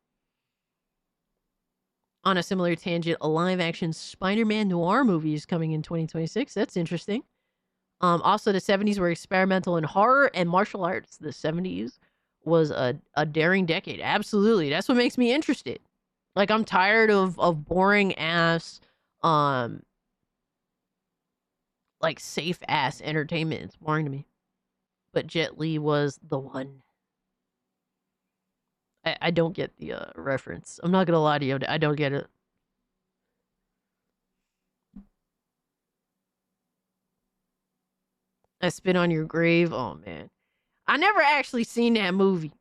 E: On a similar tangent, a live-action Spider-Man noir movie is coming in 2026. That's interesting. Also, the 70s were experimental in horror and martial arts. The 70s was a daring decade. Absolutely. That's what makes me interested. Like, I'm tired of boring-ass, like, safe-ass entertainment. It's boring to me. But Jet Li was the one. I don't get the reference. I'm not gonna lie to you. I don't get it. I Spit on Your Grave. Oh, man. I never actually seen that movie.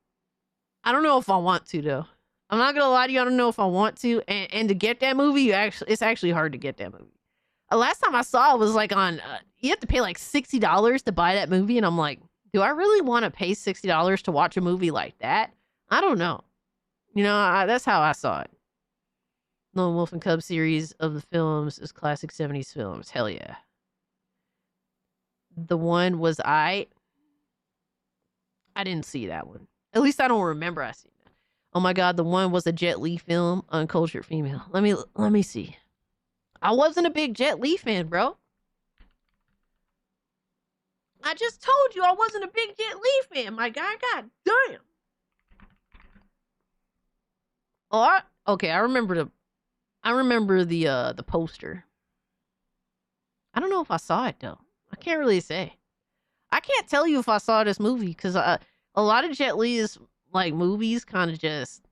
E: I don't know if I want to, though. I'm not gonna lie to you. I don't know if I want to. And to get that movie, it's actually hard to get that movie. Last time I saw it was like on, you have to pay like $60 to buy that movie. And I'm like, do I really want to pay $60 to watch a movie like that? I don't know. That's how I saw it. Lone Wolf and Cub series of the films is classic 70s films. Hell yeah. The one was I didn't see that one. At least I don't remember I seen that. Oh my god, the one was a Jet Li film, Uncultured Female. Let me see. I wasn't a big Jet Li fan, bro. I just told you I wasn't a big Jet Li fan, my guy. God damn. Oh, okay. I remember the poster. I don't know if I saw it though. I can't really say. I can't tell you if I saw this movie because a lot of Jet Li's like movies kind of just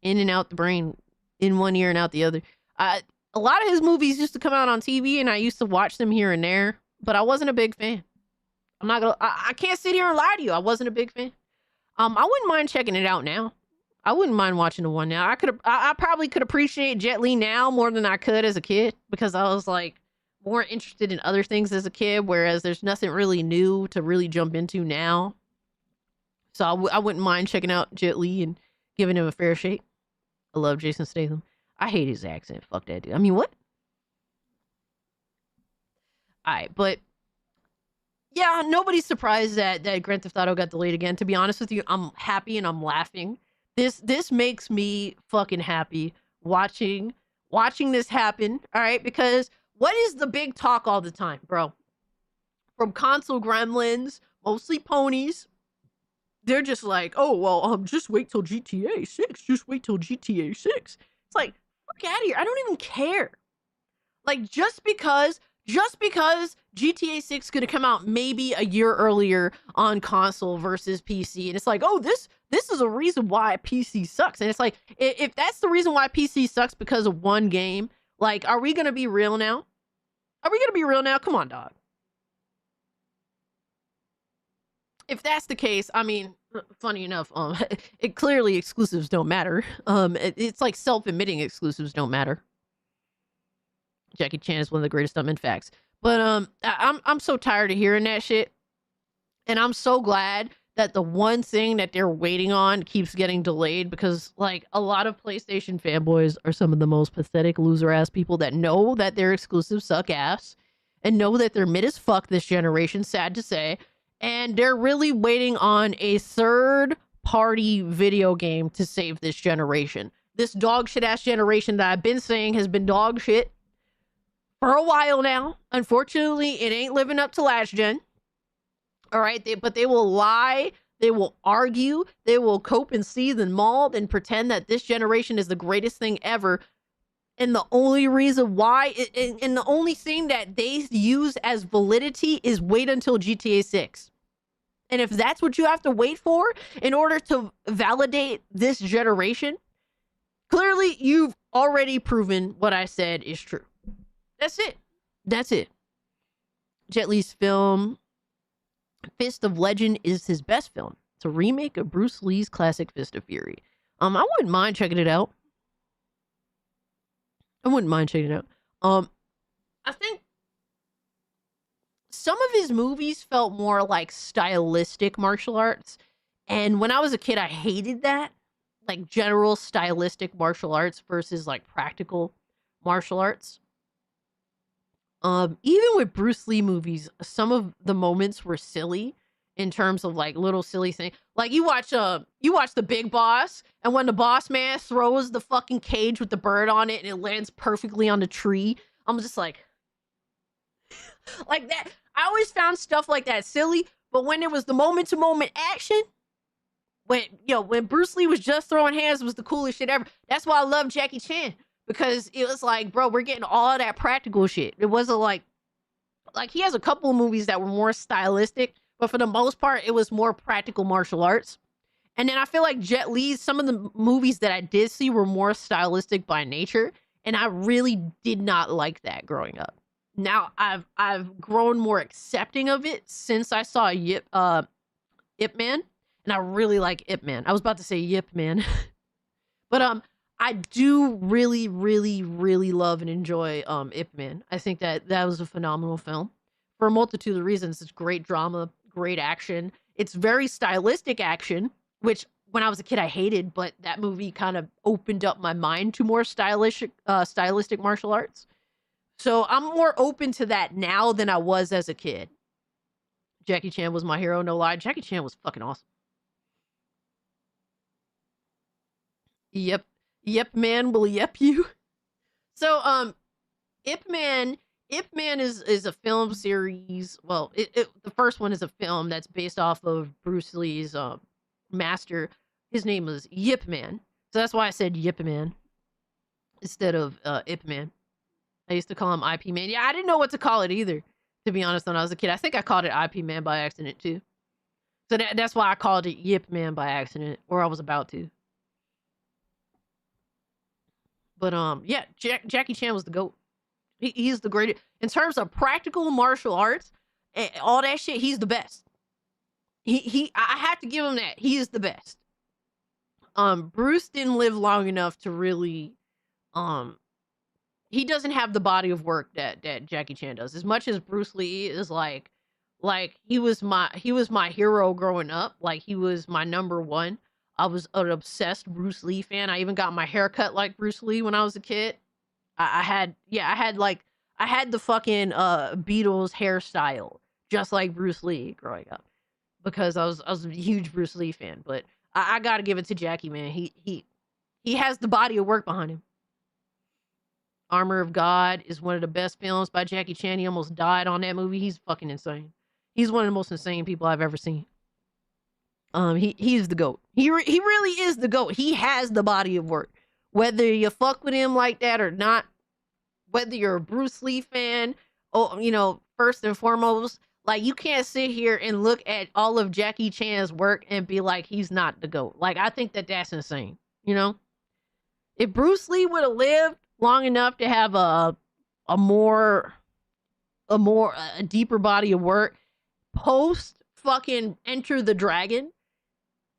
E: in and out the brain, in one ear and out the other. A lot of his movies used to come out on TV, and I used to watch them here and there, but I wasn't a big fan. I'm not gonna. I can't sit here and lie to you. I wasn't a big fan. I wouldn't mind checking it out now. I wouldn't mind watching the one now. I probably could appreciate Jet Li now more than I could as a kid because I was like more interested in other things as a kid, whereas there's nothing really new to really jump into now. So I wouldn't mind checking out Jet Li and giving him a fair shake. I love Jason Statham. I hate his accent. Fuck that dude. I mean, what? All right, but yeah, nobody's surprised that Grand Theft Auto got delayed again. To be honest with you, I'm happy and I'm laughing. This makes me fucking happy watching this happen. All right, because what is the big talk all the time, bro? From console gremlins, mostly ponies. They're just like, oh well, just wait till GTA 6. Just wait till GTA 6. It's like, fuck out of here. I don't even care. Like just because GTA 6 is gonna come out maybe a year earlier on console versus PC, and it's like, oh, this is a reason why PC sucks. And it's like, if that's the reason why PC sucks because of one game, like, are we gonna be real now? Are we gonna be real now? Come on, dog. If that's the case, I mean, funny enough, it clearly exclusives don't matter. It's like self-admitting exclusives don't matter. Jackie Chan is one of the greatest stuntmen facts. But I'm so tired of hearing that shit. And I'm so glad that the one thing that they're waiting on keeps getting delayed because like a lot of PlayStation fanboys are some of the most pathetic loser ass people that know that their exclusives suck ass and know that they're mid as fuck this generation, sad to say. And they're really waiting on a third party video game to save this generation. This dog shit ass generation that I've been saying has been dog shit for a while now. Unfortunately, it ain't living up to last gen. All right, but they will lie, they will argue, they will cope and seethe and maul and pretend that this generation is the greatest thing ever. And the only reason why, and the only thing that they use as validity is wait until GTA 6. And if that's what you have to wait for in order to validate this generation, clearly you've already proven what I said is true. That's it. That's it. Jet Li's film, Fist of Legend, is his best film. It's a remake of Bruce Lee's classic Fist of Fury. I wouldn't mind checking it out. I think some of his movies felt more like stylistic martial arts. And when I was a kid, I hated that. Like general stylistic martial arts versus like practical martial arts. Even with Bruce Lee movies, some of the moments were silly in terms of like little silly things. Like you watch The Big Boss, and when the boss man throws the fucking cage with the bird on it and it lands perfectly on the tree, I'm just like that. I always found stuff like that silly, but when it was the moment to moment action, when Bruce Lee was just throwing hands, it was the coolest shit ever. That's why I love Jackie Chan. Because it was like, bro, we're getting all of that practical shit. It wasn't like he has a couple of movies that were more stylistic, but for the most part, it was more practical martial arts. And then I feel like Jet Li's, some of the movies that I did see were more stylistic by nature, and I really did not like that growing up. Now I've grown more accepting of it since I saw Ip Man, and I really like Ip Man. I was about to say Yip Man, but I do really, really, really love and enjoy Ip Man. I think that was a phenomenal film for a multitude of reasons. It's great drama, great action. It's very stylistic action, which when I was a kid I hated, but that movie kind of opened up my mind to more stylistic martial arts. So I'm more open to that now than I was as a kid. Jackie Chan was my hero, no lie. Jackie Chan was fucking awesome. Yep, man will yep you. Ip Man is a film series. Well, the first one is a film that's based off of Bruce Lee's master. His name was Yip Man. So that's why I said Yip Man instead of Ip Man. I used to call him IP Man. Yeah, I didn't know what to call it either, to be honest, when I was a kid. I think I called it IP Man by accident too. So that's why I called it Yip Man by accident, or I was about to. But yeah, Jackie Chan was the GOAT. He's the greatest in terms of practical martial arts and all that shit. He's the best. I have to give him that. He is the best. Bruce didn't live long enough to really, he doesn't have the body of work that Jackie Chan does. As much as Bruce Lee is like he was my hero growing up. Like he was my number one. I was an obsessed Bruce Lee fan. I even got my hair cut like Bruce Lee when I was a kid. I had the fucking Beatles hairstyle just like Bruce Lee growing up because I was a huge Bruce Lee fan. But I gotta give it to Jackie, man. He has the body of work behind him. Armor of God is one of the best films by Jackie Chan. He almost died on that movie. He's fucking insane. He's one of the most insane people I've ever seen. He's the GOAT. He really is the GOAT. He has the body of work. Whether you fuck with him like that or not, whether you're a Bruce Lee fan, or, first and foremost, like you can't sit here and look at all of Jackie Chan's work and be like, he's not the GOAT. Like, I think that's insane. If Bruce Lee would have lived long enough to have a deeper body of work post fucking Enter the Dragon,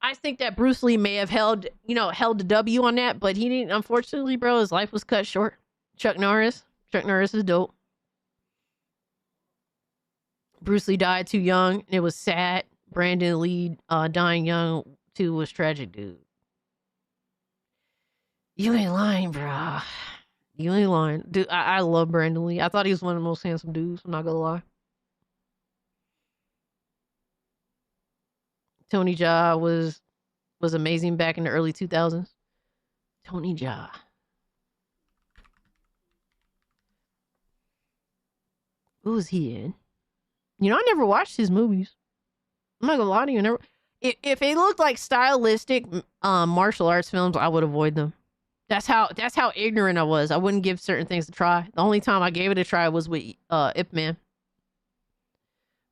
E: I think that Bruce Lee may have held the W on that, but he didn't. Unfortunately, bro, his life was cut short. Chuck Norris is dope. Bruce Lee died too young, and it was sad. Brandon Lee dying young too was tragic, dude. You ain't lying, bro. You ain't lying, dude. I love Brandon Lee. I thought he was one of the most handsome dudes. I'm not gonna lie. Tony Jaa was amazing back in the early 2000s. Tony Jaa. What was he in? I never watched his movies. I'm not gonna lie to you. If they looked like stylistic martial arts films, I would avoid them. That's how ignorant I was. I wouldn't give certain things a try. The only time I gave it a try was with Ip Man.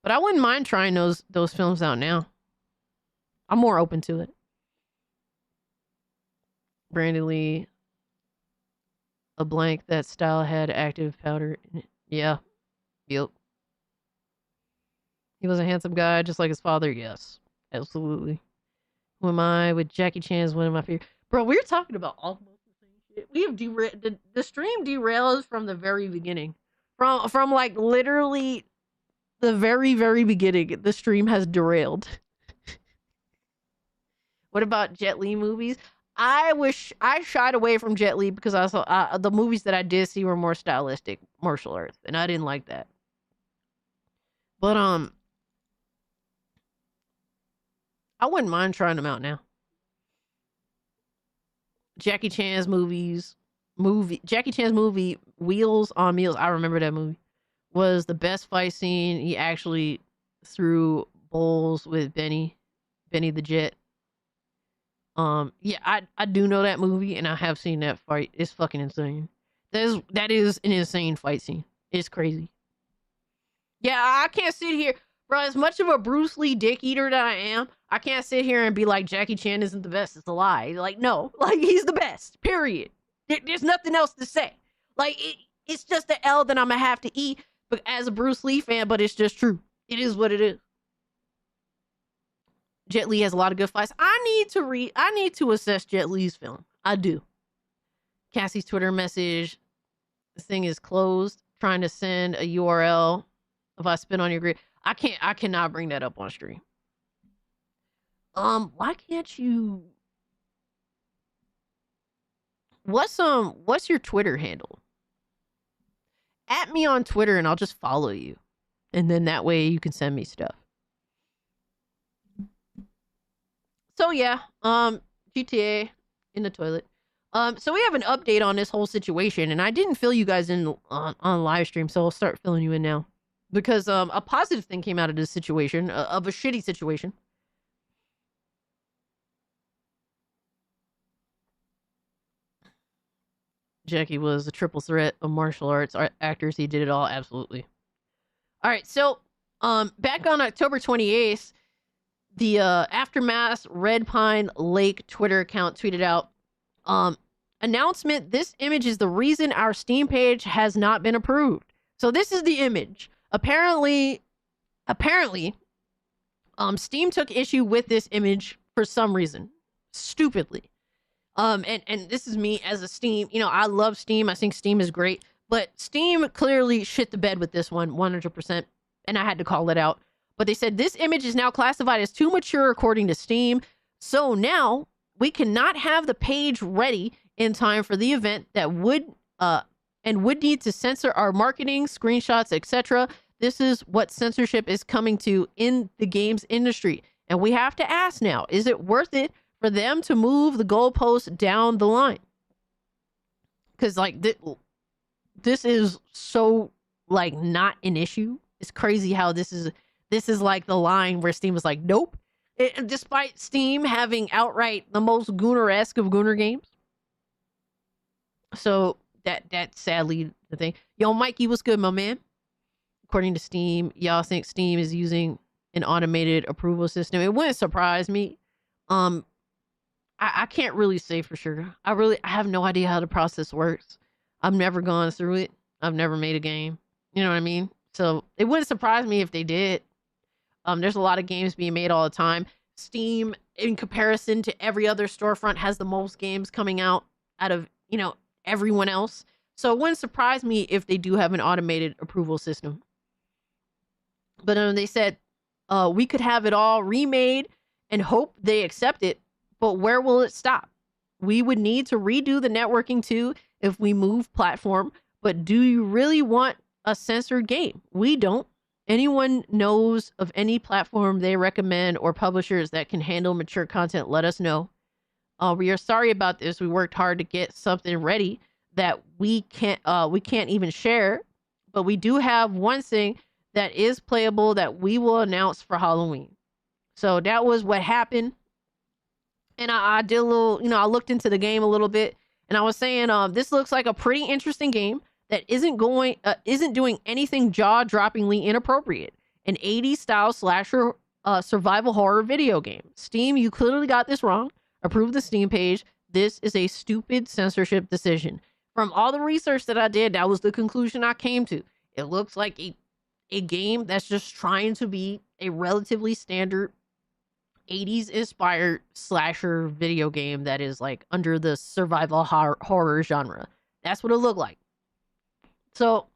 E: But I wouldn't mind trying those films out now. I'm more open to it. Brandon Lee, a blank that style had active powder in it. Yeah. Yep. He was a handsome guy, just like his father. Yes. Absolutely. Who am I? With Jackie Chan is one of my favorite. Bro, we're talking about almost the same shit. We have derailed. The stream derails from the very beginning. From like literally the very, very beginning. The stream has derailed. What about Jet Li movies? I wish I shied away from Jet Li because I saw the movies that I did see were more stylistic martial arts, and I didn't like that. But I wouldn't mind trying them out now. Jackie Chan's movie Wheels on Meals. I remember that movie. Was the best fight scene. He actually threw bowls with Benny the Jet. Yeah, I do know that movie, and I have seen that fight. It's fucking insane. That is an insane fight scene. It's crazy. Yeah, I can't sit here, bro. As much of a Bruce Lee dick eater that I am, I can't sit here and be like Jackie Chan isn't the best. It's a lie. Like, no, like he's the best. Period. There's nothing else to say. Like it's just the L that I'm gonna have to eat, but as a Bruce Lee fan, but it's just true. It is what it is. Jet Li has a lot of good fights. I need to assess Jet Li's film. I do. Cassie's Twitter message. This thing is closed. Trying to send a URL. If I spit on your grid, I cannot bring that up on stream. Why can't you? What's your Twitter handle? At me on Twitter and I'll just follow you. And then that way you can send me stuff. So yeah, GTA in the toilet. So we have an update on this whole situation, and I didn't fill you guys in on live stream, so I'll start filling you in now. Because a positive thing came out of this situation, of a shitty situation. Jackie was a triple threat of martial arts actors. He did it all, absolutely. All right, so back on October 28th, the Aftermath Red Pine Lake Twitter account tweeted out, announcement, this image is the reason our Steam page has not been approved. So this is the image. Apparently, Steam took issue with this image for some reason. Stupidly. And this is me as a Steam, I love Steam. I think Steam is great, but Steam clearly shit the bed with this one 100%, and I had to call it out. But they said this image is now classified as too mature according to Steam. So now we cannot have the page ready in time for the event that would need to censor our marketing, screenshots, etc. This is what censorship is coming to in the games industry. And we have to ask now, is it worth it for them to move the goalposts down the line? Because this is so not an issue. It's crazy how this is like the line where Steam was like, nope. Despite Steam having outright the most Gooner-esque of Gooner games. So that's sadly the thing. Yo, Mikey, what's good, my man? According to Steam, y'all think Steam is using an automated approval system? It wouldn't surprise me. I can't really say for sure. I have no idea how the process works. I've never gone through it. I've never made a game. You know what I mean? So it wouldn't surprise me if they did. There's a lot of games being made all the time. Steam, in comparison to every other storefront, has the most games coming out of, everyone else. So it wouldn't surprise me if they do have an automated approval system. But they said we could have it all remade and hope they accept it. But where will it stop? We would need to redo the networking too if we move platform. But do you really want a censored game? We don't. Anyone knows of any platform they recommend or publishers that can handle mature content, let us know. We are sorry about this. We worked hard to get something ready that we can't even share. But we do have one thing that is playable that we will announce for Halloween. So that was what happened. And I did a little, I looked into the game a little bit, and I was saying, this looks like a pretty interesting game that isn't doing anything jaw-droppingly inappropriate. An 80s style slasher survival horror video game. Steam, you clearly got this wrong. Approve the Steam page. This is a stupid censorship decision. From all the research that I did, that was the conclusion I came to. It looks like a game that's just trying to be a relatively standard 80s inspired slasher video game that is under the survival horror genre. That's what it looked like. So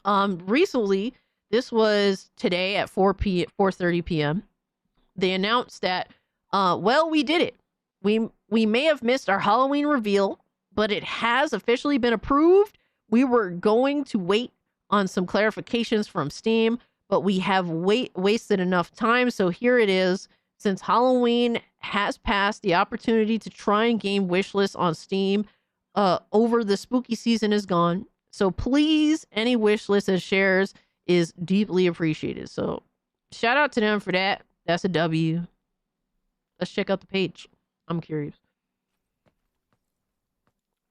E: recently, this was today at 4:30 p.m. They announced that we did it. We may have missed our Halloween reveal, but it has officially been approved. We were going to wait on some clarifications from Steam, but we have wasted enough time, so here it is. Since Halloween has passed, the opportunity to try and game wishlists on Steam over the spooky season is gone. So please, any wishlist and shares is deeply appreciated. So shout out to them for that. That's a W. Let's check out the page. I'm curious.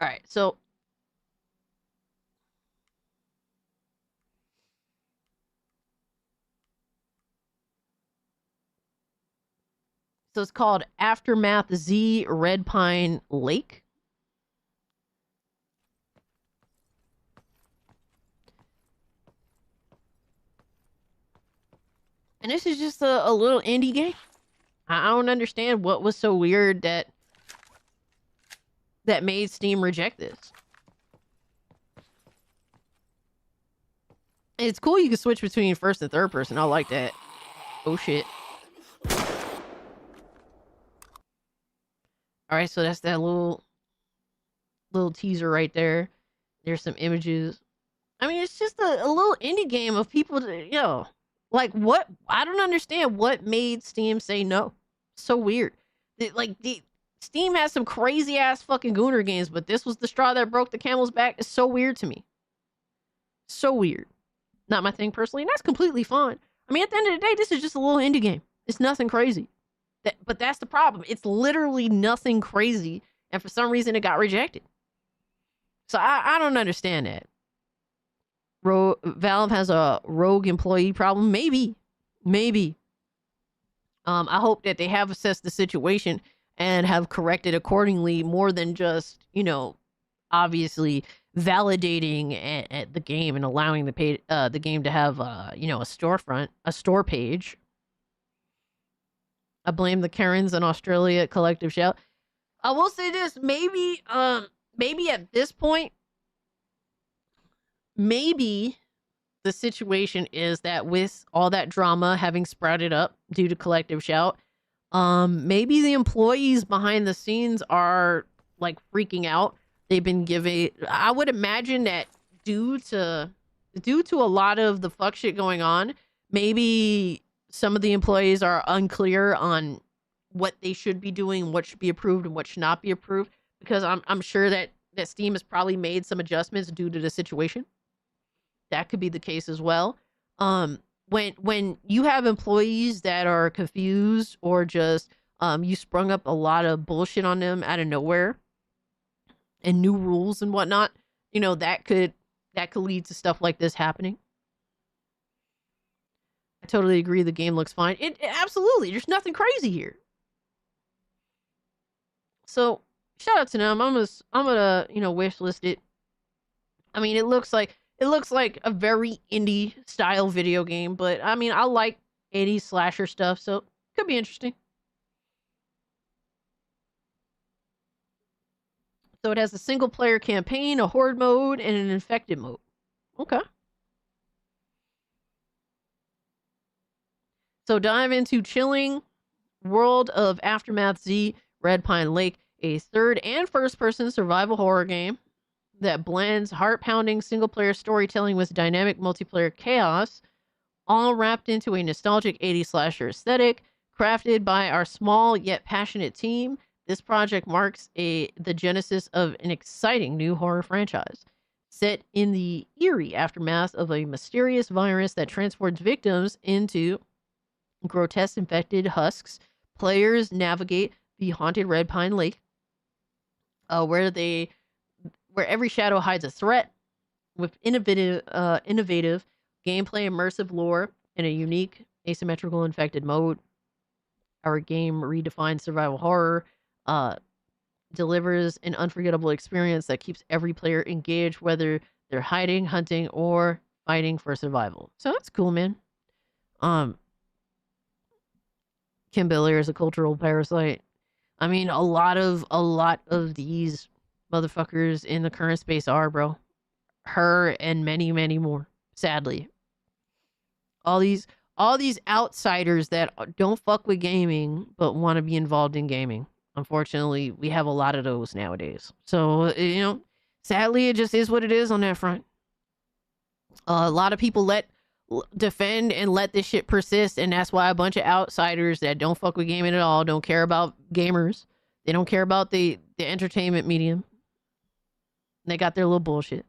E: All right, so it's called Aftermath Z Red Pine Lake. And this is just a little indie game. I don't understand what was so weird that made Steam reject this. And it's cool you can switch between first and third person. I like that. Oh shit. All right, so that's that little teaser right there. There's some images. I mean, it's just a little indie game of people to, what? I don't understand what made Steam say no. So weird. Steam has some crazy ass fucking Gooner games, but this was the straw that broke the camel's back. It's so weird to me. So weird. Not my thing personally, and that's completely fine. I mean, at the end of the day, this is just a little indie game. It's nothing crazy. But that's the problem. It's literally nothing crazy, and for some reason, it got rejected. So I don't understand that. Valve has a rogue employee problem. Maybe. I hope that they have assessed the situation and have corrected accordingly, more than just, obviously validating the game and allowing the game to have, a storefront, a store page. I blame the Karens in Australia at Collective Shout. I will say this, maybe at this point, maybe the situation is that with all that drama having sprouted up due to Collective Shout, maybe the employees behind the scenes are like freaking out. They've been giving, I would imagine that due to a lot of the fuck shit going on, maybe some of the employees are unclear on what they should be doing, what should be approved and what should not be approved, because I'm sure that Steam has probably made some adjustments due to the situation. That could be the case as well. When you have employees that are confused, or just you sprung up a lot of bullshit on them out of nowhere, and new rules and whatnot, that could lead to stuff like this happening. I totally agree. The game looks fine. It absolutely. There's nothing crazy here. So shout out to them. I'm gonna wish list it. I mean, it looks like a very indie style video game, but I mean, I like 80s slasher stuff, so it could be interesting. So it has a single player campaign, a horde mode, and an infected mode. Okay. So dive into chilling world of Aftermath Z Red Pine Lake, a third and first person survival horror game that blends heart-pounding single-player storytelling with dynamic multiplayer chaos, all wrapped into a nostalgic 80s slasher aesthetic. Crafted by our small yet passionate team, this project marks the genesis of an exciting new horror franchise. Set in the eerie aftermath of a mysterious virus that transforms victims into grotesque infected husks, players navigate the haunted Red Pine Lake, where every shadow hides a threat, with innovative gameplay, immersive lore, and a unique asymmetrical infected mode. Our game redefines survival horror, delivers an unforgettable experience that keeps every player engaged, whether they're hiding, hunting, or fighting for survival. So that's cool, man. Kim Belair is a cultural parasite. I mean, a lot of these motherfuckers in the current space are, bro. Her and many, many more. Sadly, all these outsiders that don't fuck with gaming but want to be involved in gaming. Unfortunately, we have a lot of those nowadays. So sadly, it just is what it is on that front. A lot of people defend and let this shit persist, and that's why a bunch of outsiders that don't fuck with gaming at all, don't care about gamers, they don't care about the entertainment medium, they got their little bullshit.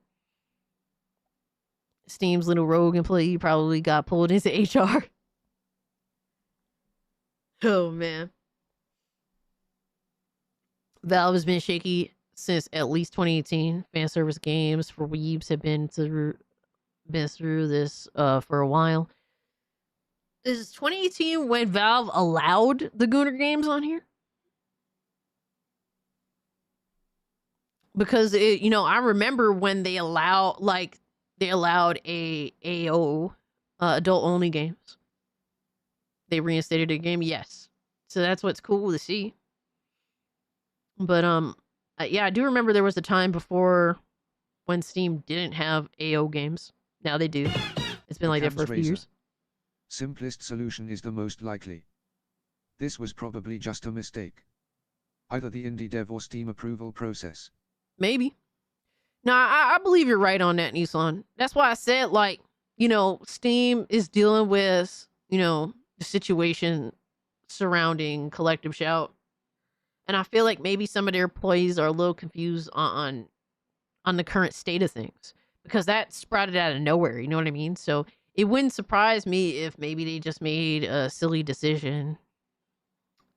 E: Steam's little rogue employee probably got pulled into HR. Oh man, Valve has been shaky since at least 2018. Fan service games for weebs have been through this for a while. Is 2018 when Valve allowed the Gooner games on here? Because I remember when they allowed a AO adult only games. They reinstated a game, yes. So that's what's cool to see. But yeah, I do remember there was a time before when Steam didn't have AO games. Now they do. It's been like that for a few years.
K: Simplest solution is the most likely. This was probably just a mistake. Either the indie dev or Steam approval process.
E: Maybe. No, I believe you're right on that, Nissan. That's why I said, Steam is dealing with, the situation surrounding Collective Shout. And I feel like maybe some of their employees are a little confused on the current state of things because that sprouted out of nowhere. You know what I mean? So it wouldn't surprise me if maybe they just made a silly decision,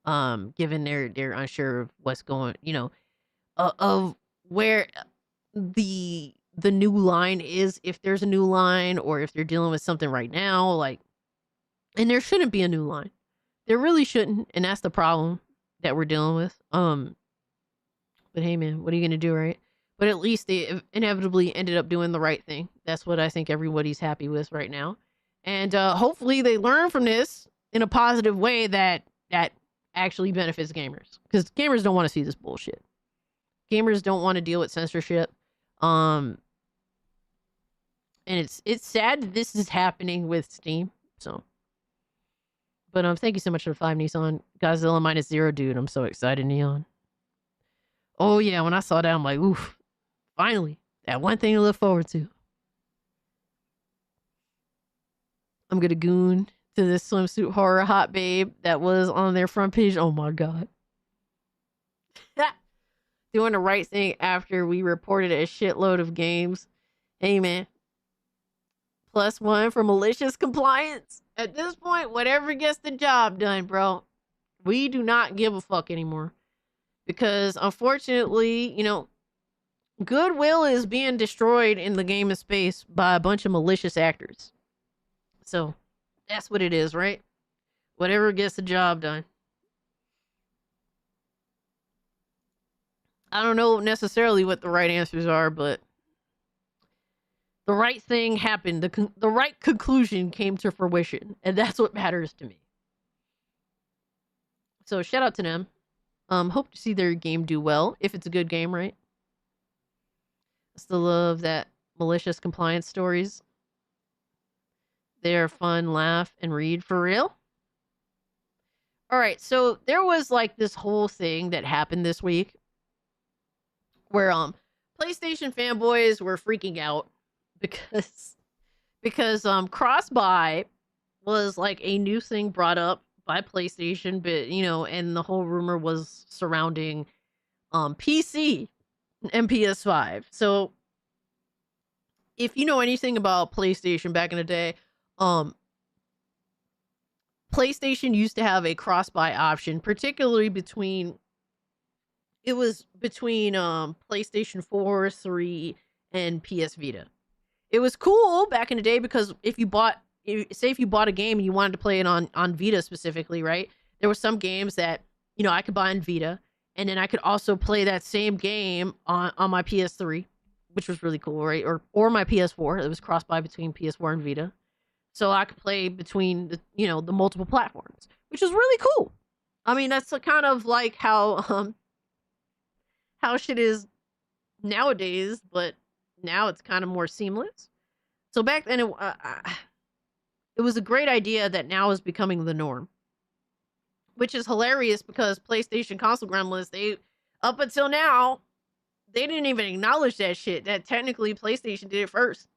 E: given they're unsure of what's going, of where the new line is, if there's a new line or if they're dealing with something right now, like, and there shouldn't be a new line. There really shouldn't, and that's the problem that we're dealing with. But hey, man, what are you gonna do, right? But at least they inevitably ended up doing the right thing. That's what I think everybody's happy with right now, and hopefully they learn from this in a positive way that actually benefits gamers, because gamers don't want to see this bullshit. Gamers don't want to deal with censorship. And it's sad that this is happening with Steam. So, but thank you so much for the 5 Nissan Godzilla -0, dude. I'm so excited, Neon. Oh yeah, when I saw that, I'm like, oof, finally, that one thing to look forward to. I'm gonna goon to this swimsuit horror hot babe that was on their front page. Oh my god. Doing the right thing after we reported a shitload of games. Hey man. +1 for malicious compliance. At this point, whatever gets the job done, bro. We do not give a fuck anymore. Because unfortunately, goodwill is being destroyed in the gaming space by a bunch of malicious actors. So that's what it is, right? Whatever gets the job done. I don't know necessarily what the right answers are, but the right thing happened. The right conclusion came to fruition, and that's what matters to me. So shout out to them. Hope to see their game do well, if it's a good game, right? I still love that malicious compliance stories. They're fun, laugh, and read for real. All right, so there was like this whole thing that happened this week where PlayStation fanboys were freaking out because cross-buy was like a new thing brought up by PlayStation, but and the whole rumor was surrounding PC and PS5. So if you know anything about PlayStation back in the day, PlayStation used to have a cross-buy option, particularly between PlayStation 4, 3, and PS Vita. It was cool back in the day because if you bought a game and you wanted to play it on Vita specifically, right? There were some games that, I could buy on Vita, and then I could also play that same game on my PS3, which was really cool, right? Or my PS4. It was cross-buy between PS4 and Vita. So I could play between the multiple platforms, which is really cool. I mean, that's kind of like how shit is nowadays, but now it's kind of more seamless. So back then it was a great idea that now is becoming the norm, which is hilarious because PlayStation console gremlins, they up until now, they didn't even acknowledge that shit, that technically PlayStation did it first.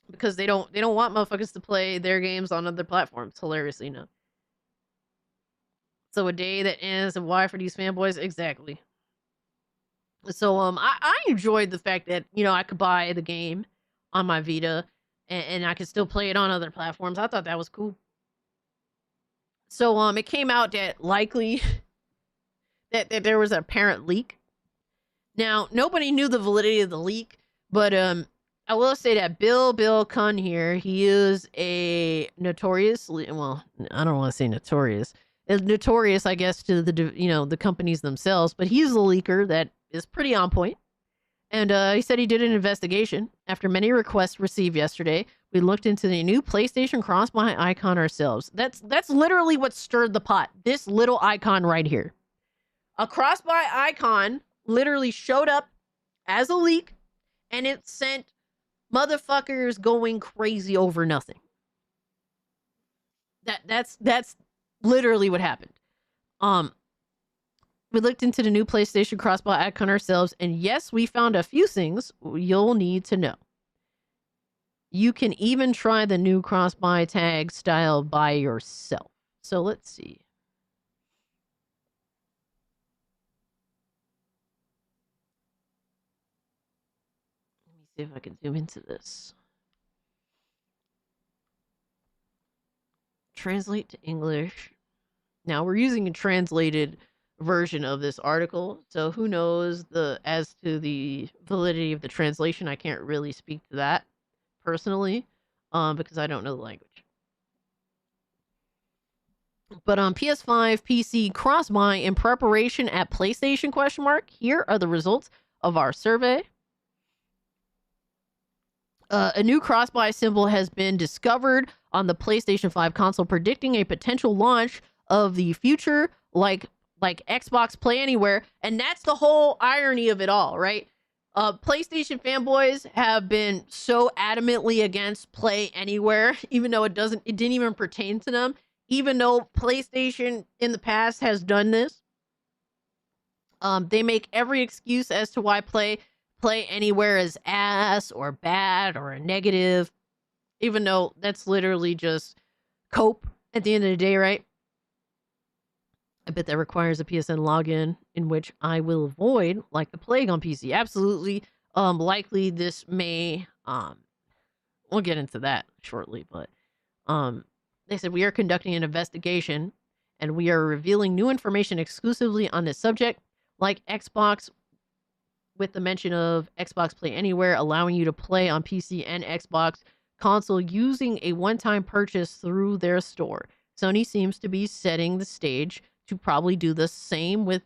E: Because they don't want motherfuckers to play their games on other platforms, hilariously enough. So a day that ends and why for these fanboys? Exactly. So I enjoyed the fact that, I could buy the game on my Vita and I could still play it on other platforms. I thought that was cool. So it came out that likely that there was an apparent leak. Now, nobody knew the validity of the leak, but I will say that Bill Kunn here, he is a notorious, well, I don't want to say notorious. It's notorious, I guess, to the companies themselves, but he's a leaker that is pretty on point. And he said he did an investigation. After many requests received yesterday, we looked into the new PlayStation cross-buy icon ourselves. That's literally what stirred the pot. This little icon right here. A cross-buy icon literally showed up as a leak, and it sent motherfuckers going crazy over nothing. That's literally what happened. We looked into the new PlayStation cross-buy icon ourselves, and yes, we found a few things you'll need to know. You can even try the new cross-buy tag style by yourself. So let's see. see if I can zoom into this. Translate to English. Now we're using a translated version of this article, so who knows as to the validity of the translation. I can't really speak to that personally, because I don't know the language. But on PS5, PC cross-buy in preparation at PlayStation ? Here are the results of our survey. A new cross-buy symbol has been discovered on the PlayStation 5 console, predicting a potential launch of the future like Xbox Play Anywhere. And that's the whole irony of it all, right? PlayStation fanboys have been so adamantly against Play Anywhere, even though it didn't even pertain to them, even though PlayStation in the past has done this. They make every excuse as to why Play Anywhere is ass or bad or a negative, even though that's literally just cope at the end of the day, right? I bet that requires a PSN login, in which I will avoid like the plague on PC. Absolutely. Likely this may, we'll get into that shortly, but they said we are conducting an investigation and we are revealing new information exclusively on this subject, like Xbox, with the mention of Xbox Play Anywhere, allowing you to play on PC and Xbox console using a one-time purchase through their store. Sony seems to be setting the stage to probably do the same with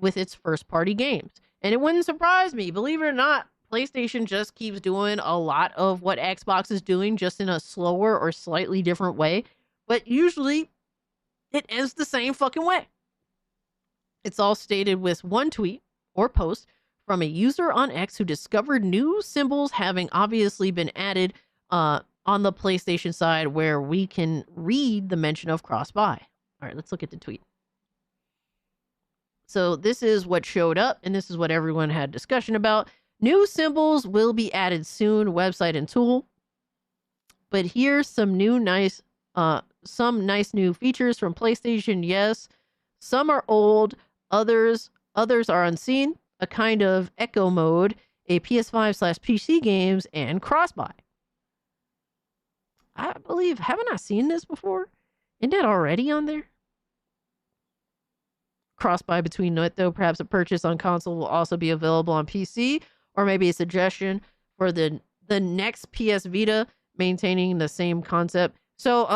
E: its first-party games. And it wouldn't surprise me, believe it or not, PlayStation just keeps doing a lot of what Xbox is doing, just in a slower or slightly different way. But usually, it ends the same fucking way. It's all stated with one tweet or post from a user on X who discovered new symbols having obviously been added on the PlayStation side, where we can read the mention of cross-buy. All right, let's look at the tweet. So this is what showed up, and this is what everyone had discussion about. New symbols will be added soon, website and tool. But here's some nice new features from PlayStation. Yes, some are old, others are unseen. A kind of echo mode, a PS5/PC games, and cross-buy. I believe, haven't I seen this before? Isn't that already on there? Cross-buy between Note, though. Perhaps a purchase on console will also be available on PC, or maybe a suggestion for the next PS Vita, maintaining the same concept. So,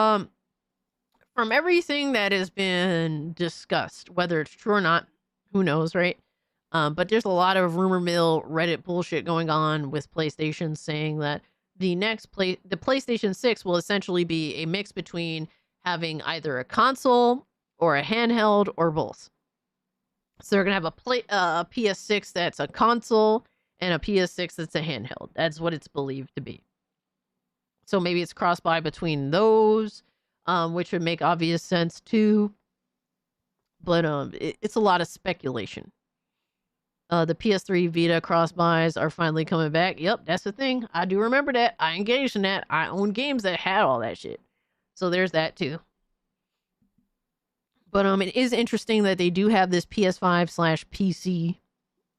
E: from everything that has been discussed, whether it's true or not, who knows, right? But there's a lot of rumor mill Reddit bullshit going on with PlayStation, saying that the PlayStation 6 will essentially be a mix between having either a console or a handheld or both. So they're going to have a PS6 that's a console and a PS6 that's a handheld. That's what it's believed to be. So maybe it's cross-buy between those, which would make obvious sense too. But it's a lot of speculation. The PS3 Vita cross-buys are finally coming back. Yep, that's the thing. I do remember that. I engaged in that. I own games that had all that shit. So there's that too. But it is interesting that they do have this PS5/PC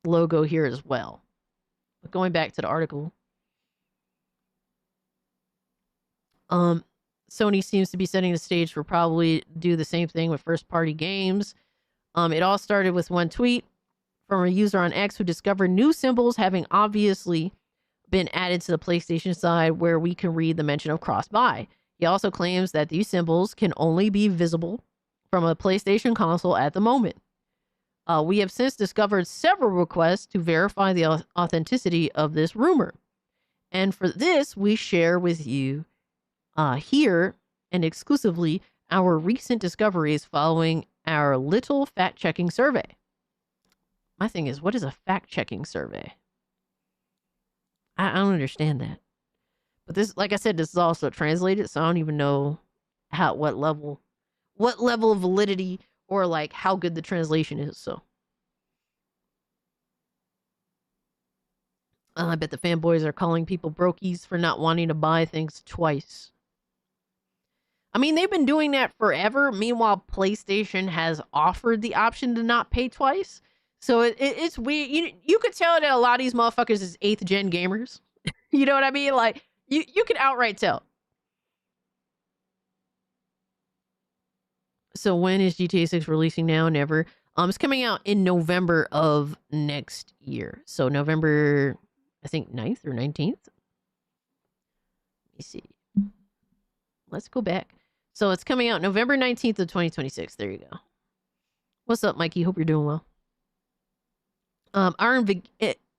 E: logo here as well. But going back to the article. Sony seems to be setting the stage for probably do the same thing with first-party games. It all started with one tweet from a user on X who discovered new symbols having obviously been added to the PlayStation side, where we can read the mention of cross-buy. He also claims that these symbols can only be visible from a PlayStation console at the moment. We have since discovered several requests to verify the authenticity of this rumor. And for this, we share with you here and exclusively our recent discoveries following our little fact-checking survey. My thing is, what is a fact-checking survey? I don't understand that. But this, like I said, this is also translated, so I don't even know what level of validity or like how good the translation is. So I bet the fanboys are calling people brokies for not wanting to buy things twice. I mean, they've been doing that forever. Meanwhile, PlayStation has offered the option to not pay twice. So it's weird. You could tell that a lot of these motherfuckers is 8th gen gamers. You know what I mean? Like you can outright tell. So when is GTA 6 releasing now? Never. It's coming out in November of next year. So November, I think 9th or 19th. Let me see. Let's go back. So it's coming out November 19th of 2026. There you go. What's up, Mikey? Hope you're doing well. Our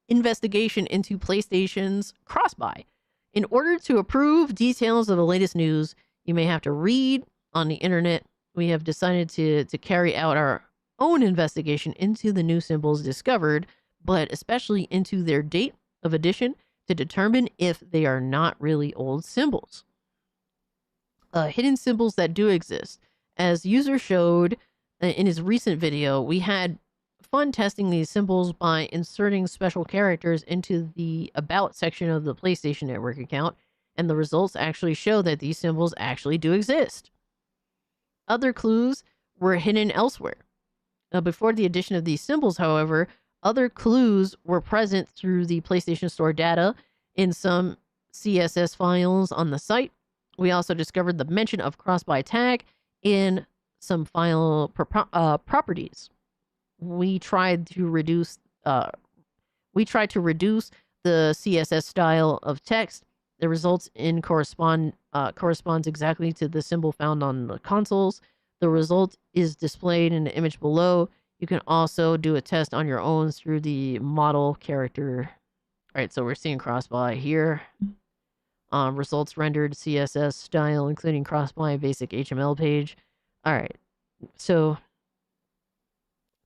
E: investigation into PlayStation's cross-buy. In order to approve details of the latest news, you may have to read on the internet. We have decided to carry out our own investigation into the new symbols discovered, but especially into their date of addition to determine if they are not really old symbols. Hidden symbols that do exist. As user showed in his recent video, we had fun testing these symbols by inserting special characters into the About section of the PlayStation Network account, and the results actually show that these symbols actually do exist. Other clues were hidden elsewhere. Before the addition of these symbols, however, other clues were present through the PlayStation Store data in some CSS files on the site. We also discovered the mention of cross-buy tag in some file properties. We tried to reduce the CSS style of text. The results in corresponds exactly to the symbol found on the consoles. The result is displayed in the image below. You can also do a test on your own through the model character. All right, so we're seeing cross-buy here. Results rendered CSS style, including cross-buy basic HTML page. All right, so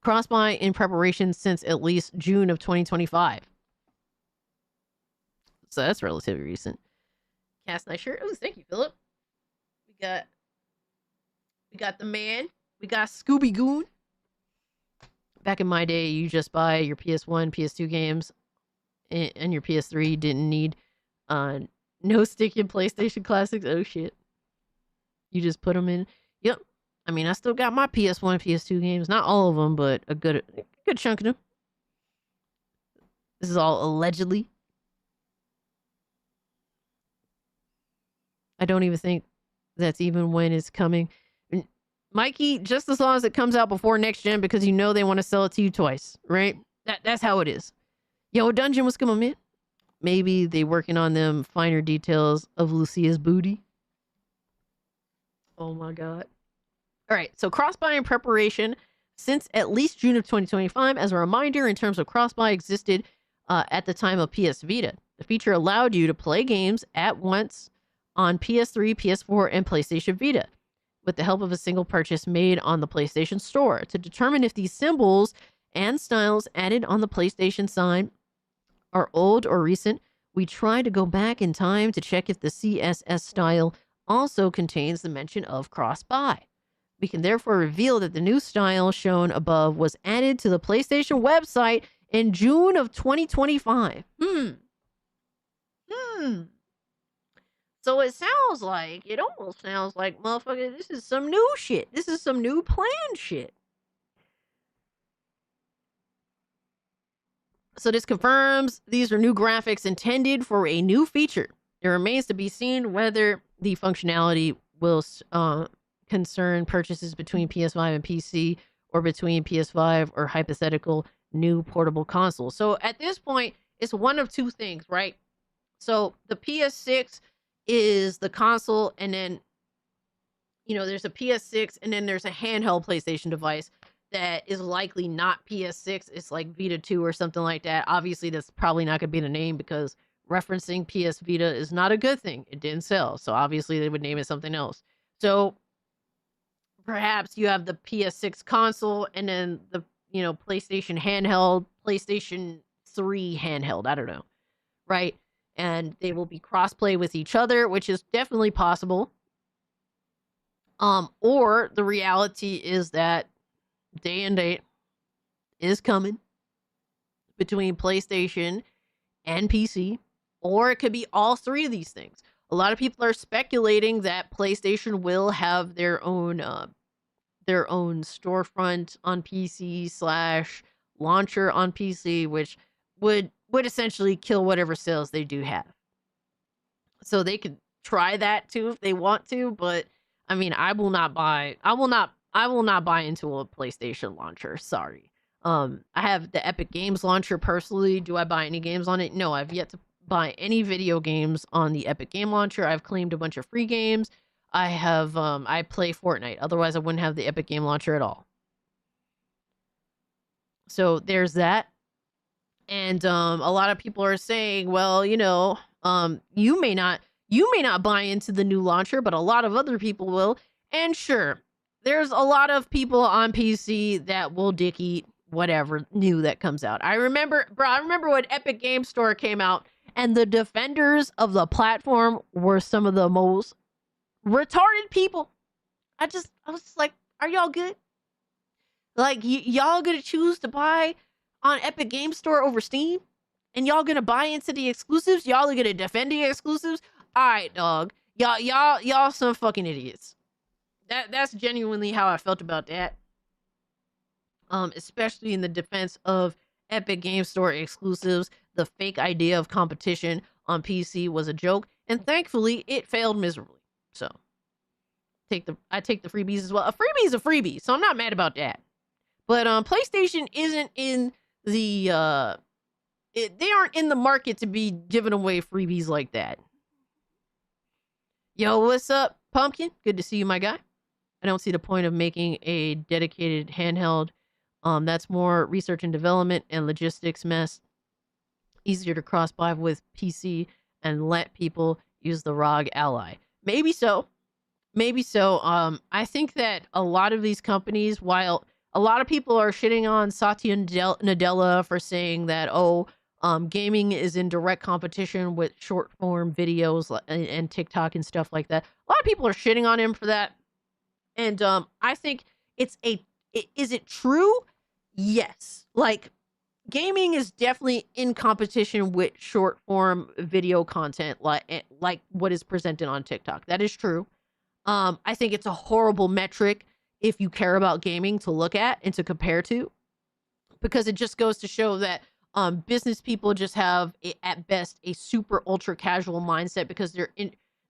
E: cross-buy in preparation since at least June of 2025. So that's relatively recent. Cast nice shirt. Oh, thank you, Philip. We got the man. We got Scooby Goon. Back in my day, you just buy your PS1, PS2 games, and your PS3 didn't need no stick in PlayStation Classics. Oh shit. You just put them in. Yep. I mean, I still got my PS1, PS2 games. Not all of them, but a good chunk of them. This is all allegedly. I don't even think that's even when it's coming. Mikey, just as long as it comes out before next gen, because you know they want to sell it to you twice, right? That's how it is. Yo, Dungeon, what's going on, man? Maybe they working on them finer details of Lucia's booty. Oh my god. All right, so cross-buy in preparation since at least June of 2025. As a reminder, in terms of cross-buy existed at the time of PS Vita. The feature allowed you to play games at once on PS3, PS4, and PlayStation Vita with the help of a single purchase made on the PlayStation Store. To determine if these symbols and styles added on the PlayStation side are old or recent, we try to go back in time to check if the CSS style also contains the mention of cross-buy. We can therefore reveal that the new style shown above was added to the PlayStation website in June of 2025. So it almost sounds like, motherfucker, this is some new shit. This is some new planned shit. So this confirms these are new graphics intended for a new feature. It remains to be seen whether the functionality will concern purchases between PS5 and PC, or between PS5 or hypothetical new portable consoles. So at this point, it's one of two things, right? So the PS6 is the console, and then, there's a PS6, and then there's a handheld PlayStation device that is likely not PS6. It's like Vita 2 or something like that. Obviously, that's probably not going to be the name, because referencing PS Vita is not a good thing. It didn't sell. So obviously, they would name it something else. So perhaps you have the PS6 console, and then the, PlayStation handheld, PlayStation 3 handheld. I don't know. Right? And they will be crossplay with each other, which is definitely possible. Or the reality is that day and date is coming between PlayStation and PC, or it could be all three of these things. A lot of people are speculating that PlayStation will have their own storefront on PC / launcher on PC, which would would essentially kill whatever sales they do have. So they could try that too if they want to, but I mean, I will not buy into a PlayStation launcher. Sorry. I have the Epic Games launcher personally. Do I buy any games on it? No, I've yet to buy any video games on the Epic Game Launcher. I've claimed a bunch of free games. I play Fortnite. Otherwise, I wouldn't have the Epic Game Launcher at all. So there's that. And a lot of people are saying, well, you may not buy into the new launcher, but a lot of other people will. And sure, there's a lot of people on PC that will dick eat whatever new that comes out. I remember when Epic Game Store came out and the defenders of the platform were some of the most retarded people. I was just like, are y'all good? Like, y'all gonna choose to buy on Epic Game Store over Steam? And y'all gonna buy into the exclusives? Y'all are gonna defend the exclusives? Alright, dog. Y'all some fucking idiots. That's genuinely how I felt about that. Especially in the defense of Epic Game Store exclusives. The fake idea of competition on PC was a joke, and thankfully it failed miserably. So I take the freebies as well. A freebie is a freebie, so I'm not mad about that. But PlayStation isn't in the they aren't in the market to be giving away freebies like that. Yo, what's up, Pumpkin? Good to see you, my guy. I don't see the point of making a dedicated handheld. That's more research and development and logistics mess. Easier to cross-buy with PC and let people use the ROG Ally. Maybe so. Maybe so. I think that a lot of these companies, while a lot of people are shitting on Satya Nadella for saying that, gaming is in direct competition with short-form videos and TikTok and stuff like that. A lot of people are shitting on him for that. And I think is it true? Yes. Like, gaming is definitely in competition with short-form video content like what is presented on TikTok. That is true. I think it's a horrible metric if you care about gaming to look at and to compare to, because it just goes to show that business people just have at best a super ultra casual mindset, because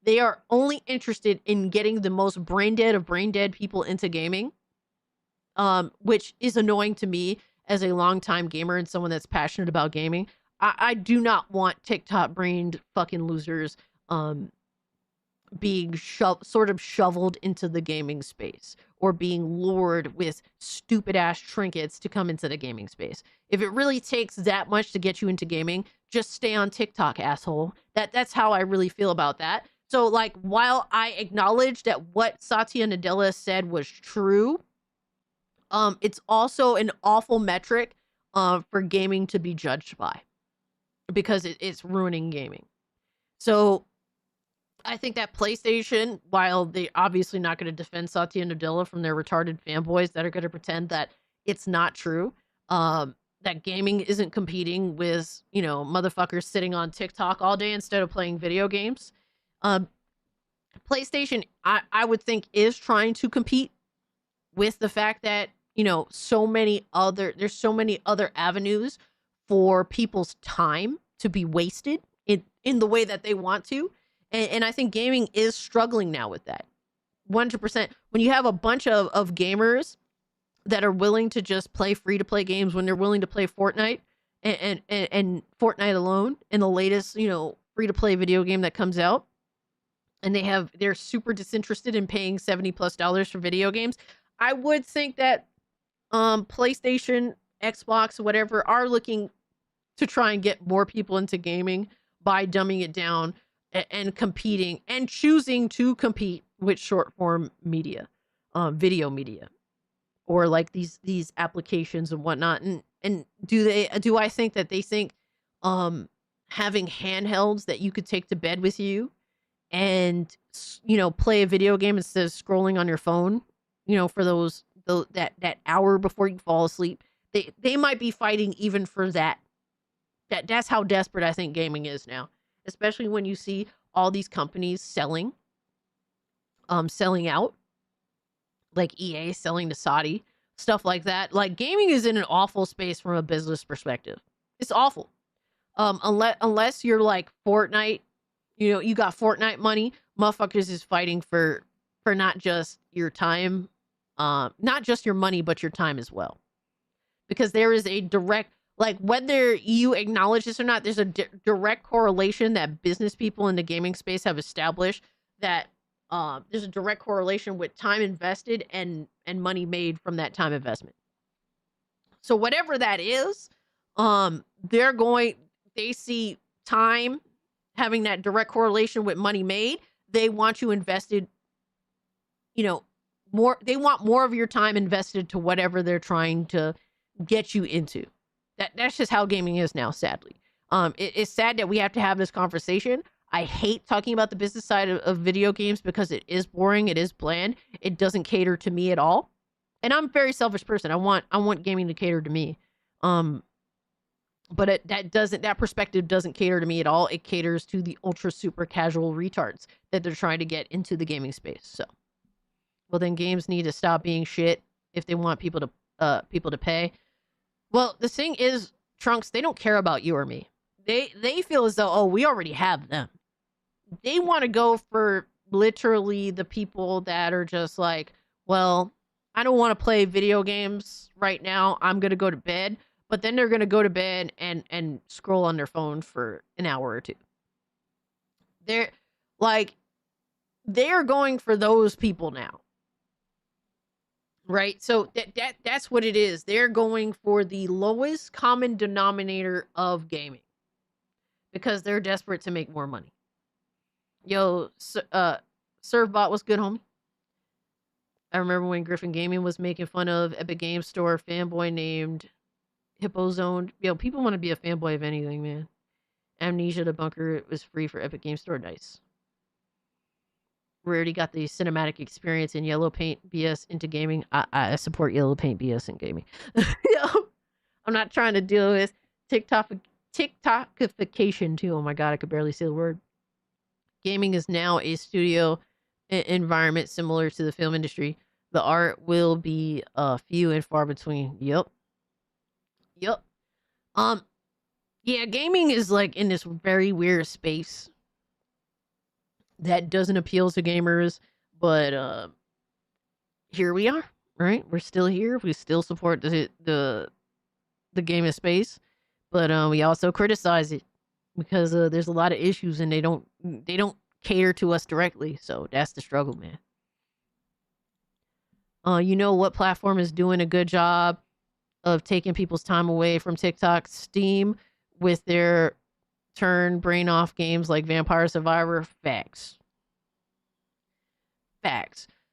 E: they are only interested in getting the most brain dead of brain dead people into gaming, which is annoying to me as a longtime gamer and someone that's passionate about gaming. I do not want TikTok brained fucking losers being sort of shoveled into the gaming space, or being lured with stupid ass trinkets to come into the gaming space. If it really takes that much to get you into gaming, just stay on TikTok, asshole. That's how I really feel about that. So, like, while I acknowledge that what Satya Nadella said was true, it's also an awful metric for gaming to be judged by, because it's ruining gaming. So I think that PlayStation, while they're obviously not going to defend Satya Nadella from their retarded fanboys that are going to pretend that it's not true, that gaming isn't competing with, motherfuckers sitting on TikTok all day instead of playing video games. PlayStation, I would think, is trying to compete with the fact that, there's so many other avenues for people's time to be wasted in the way that they want to. And I think gaming is struggling now with that. 100%. When you have a bunch of gamers that are willing to just play free-to-play games, when they're willing to play Fortnite and Fortnite alone, in the latest, free-to-play video game that comes out, and they're super disinterested in paying $70+ for video games, I would think that PlayStation, Xbox, whatever, are looking to try and get more people into gaming by dumbing it down and competing and choosing to compete with short form media, video media, or like these applications and whatnot. And do I think that they think having handhelds that you could take to bed with you and play a video game instead of scrolling on your phone, for that hour before you fall asleep, they might be fighting even for that. That's how desperate I think gaming is now. Especially when you see all these companies selling out, like EA selling to Saudi, stuff like that. Like, gaming is in an awful space from a business perspective. It's awful. Unless you're like Fortnite, you know, you got Fortnite money, motherfuckers is fighting for not just your time, not just your money, but your time as well. Because there is a direct, like, whether you acknowledge this or not, there's a direct correlation that business people in the gaming space have established that there's a direct correlation with time invested and money made from that time investment. So whatever that is, they see time having that direct correlation with money made. They want you invested, you know, more. They want more of your time invested to whatever they're trying to get you into. That's just how gaming is now, sadly. It's sad that we have to have this conversation. I hate talking about the business side of video games because it is boring, it is bland, it doesn't cater to me at all. And I'm a very selfish person. I want gaming to cater to me. But that perspective doesn't cater to me at all. It caters to the ultra super casual retards that they're trying to get into the gaming space. So, well, then games need to stop being shit if they want people to pay. Well, the thing is, Trunks, they don't care about you or me. They feel as though, oh, we already have them. They want to go for literally the people that are just like, well, I don't want to play video games right now. I'm going to go to bed. But then they're going to go to bed and scroll on their phone for an hour or two. They're going for those people now. Right? So that's what it is. They're going for the lowest common denominator of gaming. Because they're desperate to make more money. Yo, Servbot was good, homie. I remember when Griffin Gaming was making fun of Epic Games Store fanboy named Hippo Zone. Yo, people want to be a fanboy of anything, man. Amnesia the Bunker was free for Epic Games Store. Nice. Rarity got the cinematic experience in Yellow Paint BS into gaming. I support Yellow Paint BS in gaming. Yo, I'm not trying to deal with TikTokification too. Oh my god, I could barely say the word. Gaming is now a studio environment similar to the film industry. The art will be few and far between. Yep. Yeah, gaming is like in this very weird space that doesn't appeal to gamers, but here we are, right? We're still here. We still support the gaming space, but we also criticize it because there's a lot of issues and they don't cater to us directly. So that's the struggle, man. You know what platform is doing a good job of taking people's time away from TikTok? Steam, with their turn brain off games like Vampire Survivor. Facts.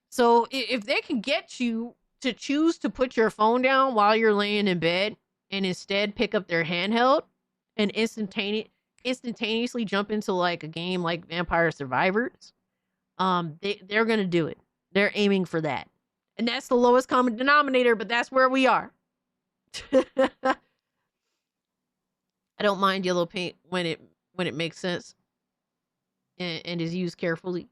E: So if they can get you to choose to put your phone down while you're laying in bed and instead pick up their handheld and instantaneously jump into like a game like Vampire Survivors, they're gonna do it. They're aiming for that. And that's the lowest common denominator, but that's where we are. I don't mind Yellow Paint when it makes sense and is used carefully,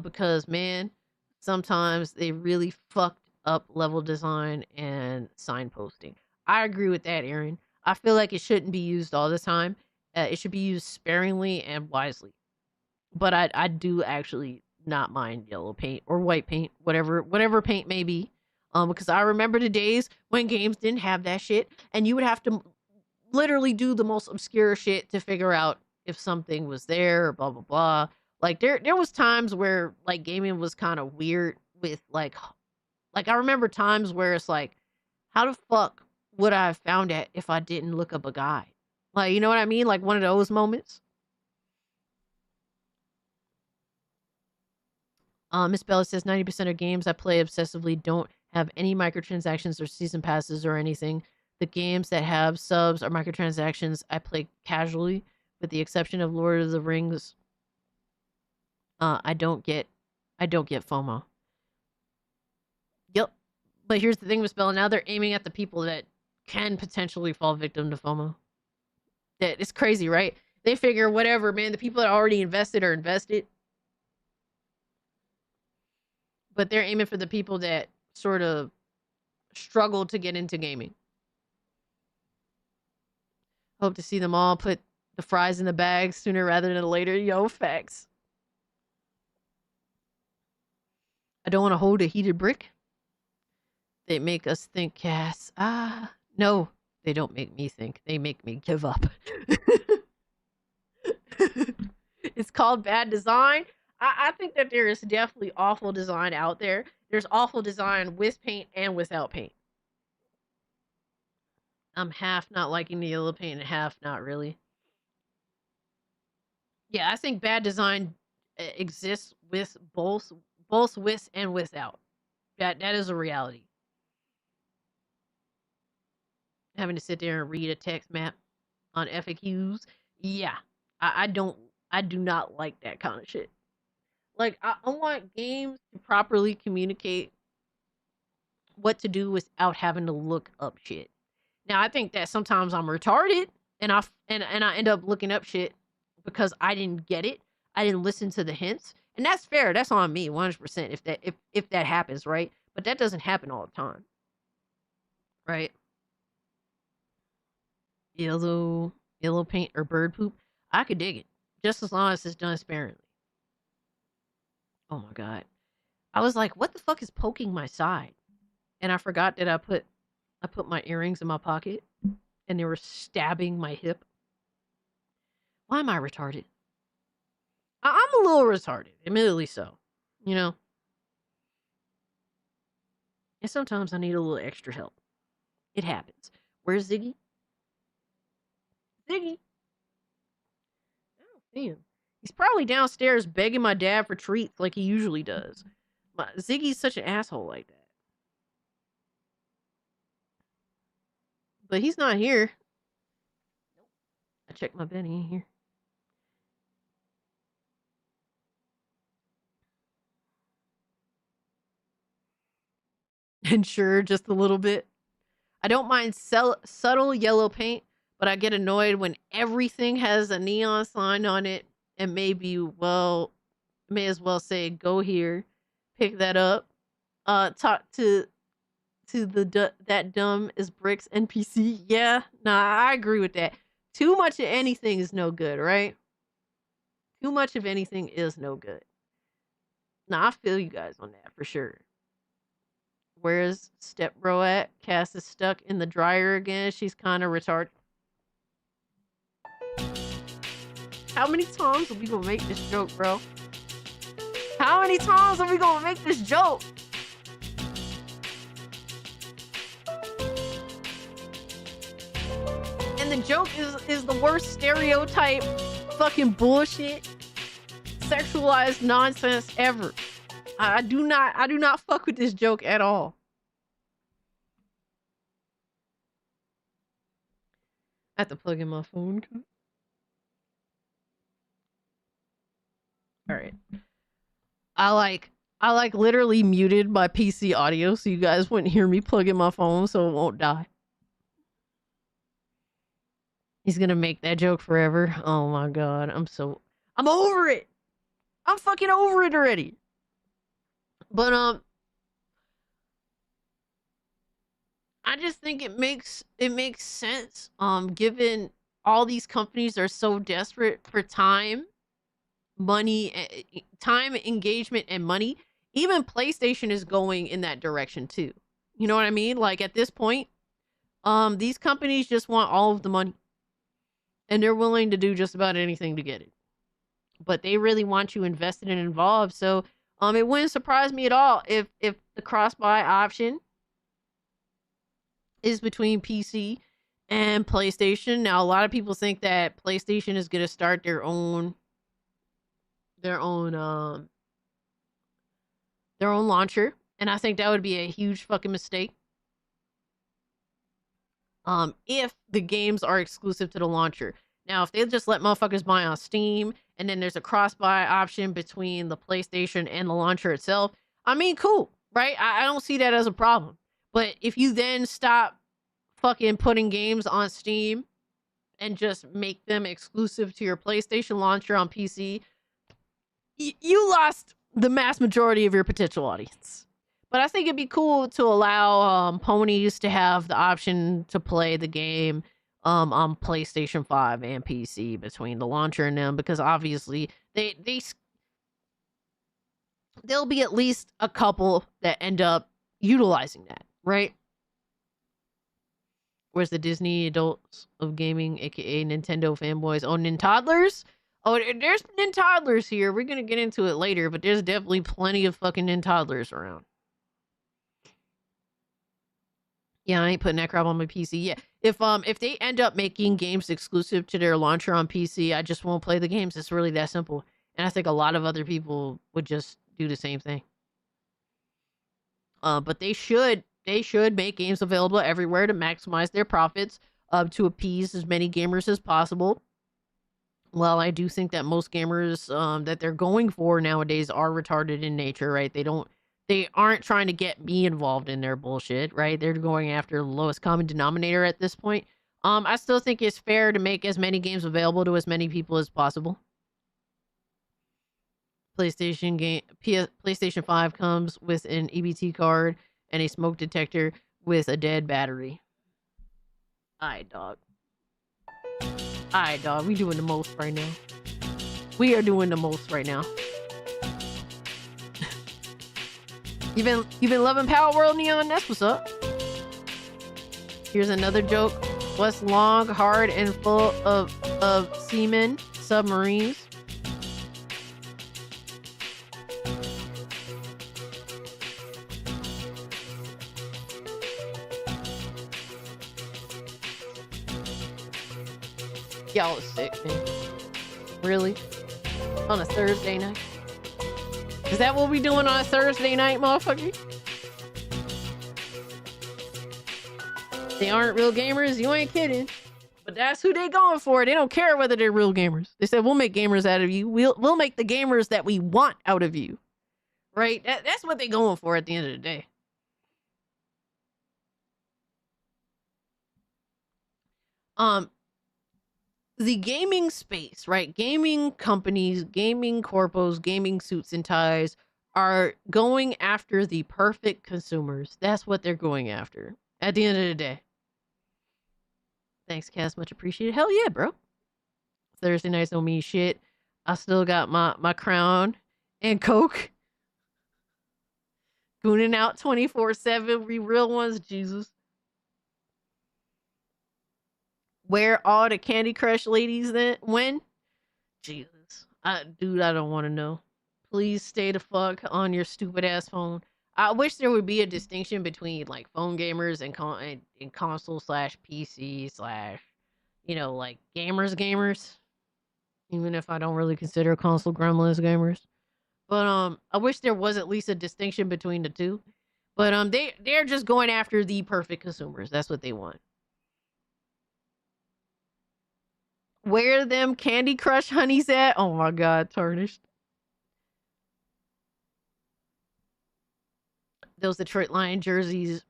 E: because man, sometimes they really fucked up level design and signposting. I agree with that, Aaron. I feel like it shouldn't be used all the time. It should be used sparingly and wisely. But I do actually not mind Yellow Paint or white paint, whatever paint may be. Because I remember the days when games didn't have that shit, and you would have to literally do the most obscure shit to figure out if something was there or blah blah blah. Like there was times where like gaming was kind of weird with like I remember times where it's like, how the fuck would I have found it if I didn't look up a guide? Like, you know what I mean? Like one of those moments. Miss Bella says 90% of games I play obsessively don't have any microtransactions or season passes or anything. The games that have subs or microtransactions I play casually, with the exception of Lord of the Rings. I don't get FOMO. Yep. But here's the thing with Bella, now they're aiming at the people that can potentially fall victim to FOMO. That it's crazy, right? They figure whatever, man, the people that already invested are invested. But they're aiming for the people that sort of struggle to get into gaming. Hope to see them all put The fries in the bag sooner rather than later. Yo, facts. I don't want to hold a heated brick. They make us think, Cass. No, they don't make me think. They make me give up. It's called bad design. I think that there is definitely awful design out there. There's awful design with paint and without paint. I'm half not liking the yellow paint and half not really. Yeah, I think bad design exists with both with and without. That is a reality. Having to sit there and read a text map on FAQs, yeah, I do not like that kind of shit. Like, I want games to properly communicate what to do without having to look up shit. Now, I think that sometimes I'm retarded and I end up looking up shit because I didn't get it. I didn't listen to the hints. And that's fair. That's on me 100% if that happens, right? But that doesn't happen all the time. Right? Yellow paint or bird poop. I could dig it. Just as long as it's done sparingly. Oh my god. I was like, what the fuck is poking my side? And I forgot that I put my earrings in my pocket and they were stabbing my hip. Why am I retarded? I'm a little retarded, admittedly so. You know? And sometimes I need a little extra help. It happens. Where's Ziggy? Ziggy? I don't see him. He's probably downstairs begging my dad for treats like he usually does. Ziggy's such an asshole like that. But he's not here. Nope. I checked my bed, he ain't here. And sure, just a little bit. I don't mind subtle yellow paint, but I get annoyed when everything has a neon sign on it and may as well say, go here, pick that up, talk to that dumb as bricks NPC. Yeah, nah, I agree with that. Too much of anything is no good, right? Too much of anything is no good. Nah, I feel you guys on that for sure. Where's Step Bro at? Cass is stuck in the dryer again. She's kind of retarded. How many times are we gonna make this joke, bro? How many times are we gonna make this joke? And the joke is the worst stereotype fucking bullshit sexualized nonsense ever. I do not fuck with this joke at all. I have to plug in my phone. All right. I like literally muted my PC audio so you guys wouldn't hear me plug in my phone so it won't die. He's gonna make that joke forever. Oh my god. I'm over it. I'm fucking over it already. But I just think it makes sense. Given all these companies are so desperate for time, money, time, engagement, and money. Even PlayStation is going in that direction too. You know what I mean? Like at this point, these companies just want all of the money, and they're willing to do just about anything to get it. But they really want you invested and involved. So it wouldn't surprise me at all if the cross-buy option is between PC and PlayStation. Now, a lot of people think that PlayStation is going to start their own launcher, and I think that would be a huge fucking mistake. If the games are exclusive to the launcher. Now, if they just let motherfuckers buy on Steam, and then there's a cross-buy option between the PlayStation and the launcher itself, I mean, cool, right? I don't see that as a problem. But if you then stop fucking putting games on Steam and just make them exclusive to your PlayStation launcher on PC, you lost the mass majority of your potential audience. But I think it'd be cool to allow ponies to have the option to play the game on PlayStation 5 and PC between the launcher and them, because obviously there'll be at least a couple that end up utilizing that, right? Where's the Disney adults of gaming, aka Nintendo fanboys? Oh, Nintoddlers? Oh, there's Nintoddlers here. We're gonna get into it later, but there's definitely plenty of fucking Nintoddlers around. Yeah, I ain't putting that crap on my PC. Yeah, if they end up making games exclusive to their launcher on PC, I just won't play the games. It's really that simple. And I think a lot of other people would just do the same thing. But they should make games available everywhere to maximize their profits, to appease as many gamers as possible. Well, I do think that most gamers that they're going for nowadays are retarded in nature, right? They aren't trying to get me involved in their bullshit, right? They're going after the lowest common denominator at this point. I still think it's fair to make as many games available to as many people as possible. PlayStation 5 comes with an EBT card and a smoke detector with a dead battery. Alright, dog. Alright, dog. We doing the most right now. We are doing the most right now. You've been loving Power World, Neon? That's what's up. Here's another joke. What's long, hard, and full of semen? Submarines. Y'all is sick, man. Really? On a Thursday night? Is that what we doing on a Thursday night, motherfucker? They aren't real gamers? You ain't kidding. But that's who they going for. They don't care whether they're real gamers. They said, we'll make gamers out of you. We'll make the gamers that we want out of you. Right? That's what they going for at the end of the day. The gaming space, right? Gaming companies, gaming corpos, gaming suits and ties are going after the perfect consumers. That's what they're going after at the end of the day. Thanks, Cass. Much appreciated. Hell yeah, bro. Thursday nights don't mean shit. I still got my crown and Coke. Gooning out 24/7. We real ones, Jesus. Where all the Candy Crush ladies then when? Jesus. Dude, I don't want to know. Please stay the fuck on your stupid ass phone. I wish there would be a distinction between like phone gamers and console slash PC slash, like gamers. Even if I don't really consider console gremlins gamers. But I wish there was at least a distinction between the two. But they're just going after the perfect consumers. That's what they want. Where them Candy Crush honeys at? Oh my god, tarnished. Those Detroit Lion jersey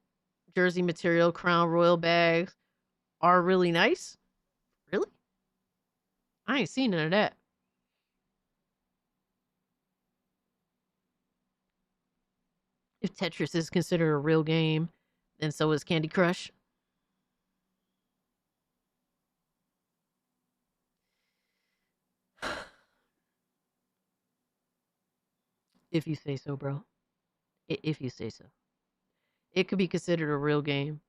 E: material Crown Royal bags are really nice. Really? I ain't seen none of that. If Tetris is considered a real game, then so is Candy Crush. If you say so, bro. If you say so. It could be considered a real game,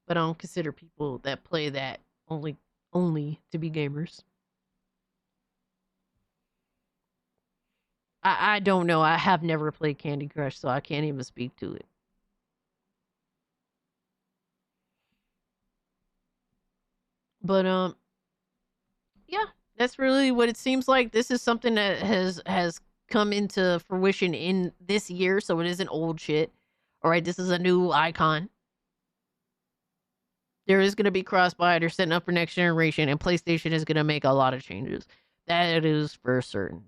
E: but I don't consider people that play that only to be gamers. I don't know. I have never played Candy Crush, so I can't even speak to it. But yeah, that's really what it seems like. This is something that has come into fruition in this year, so it isn't old shit. All right, this is a new icon. There is going to be cross-buy. They're setting up for next generation, and PlayStation is going to make a lot of changes. That is for certain.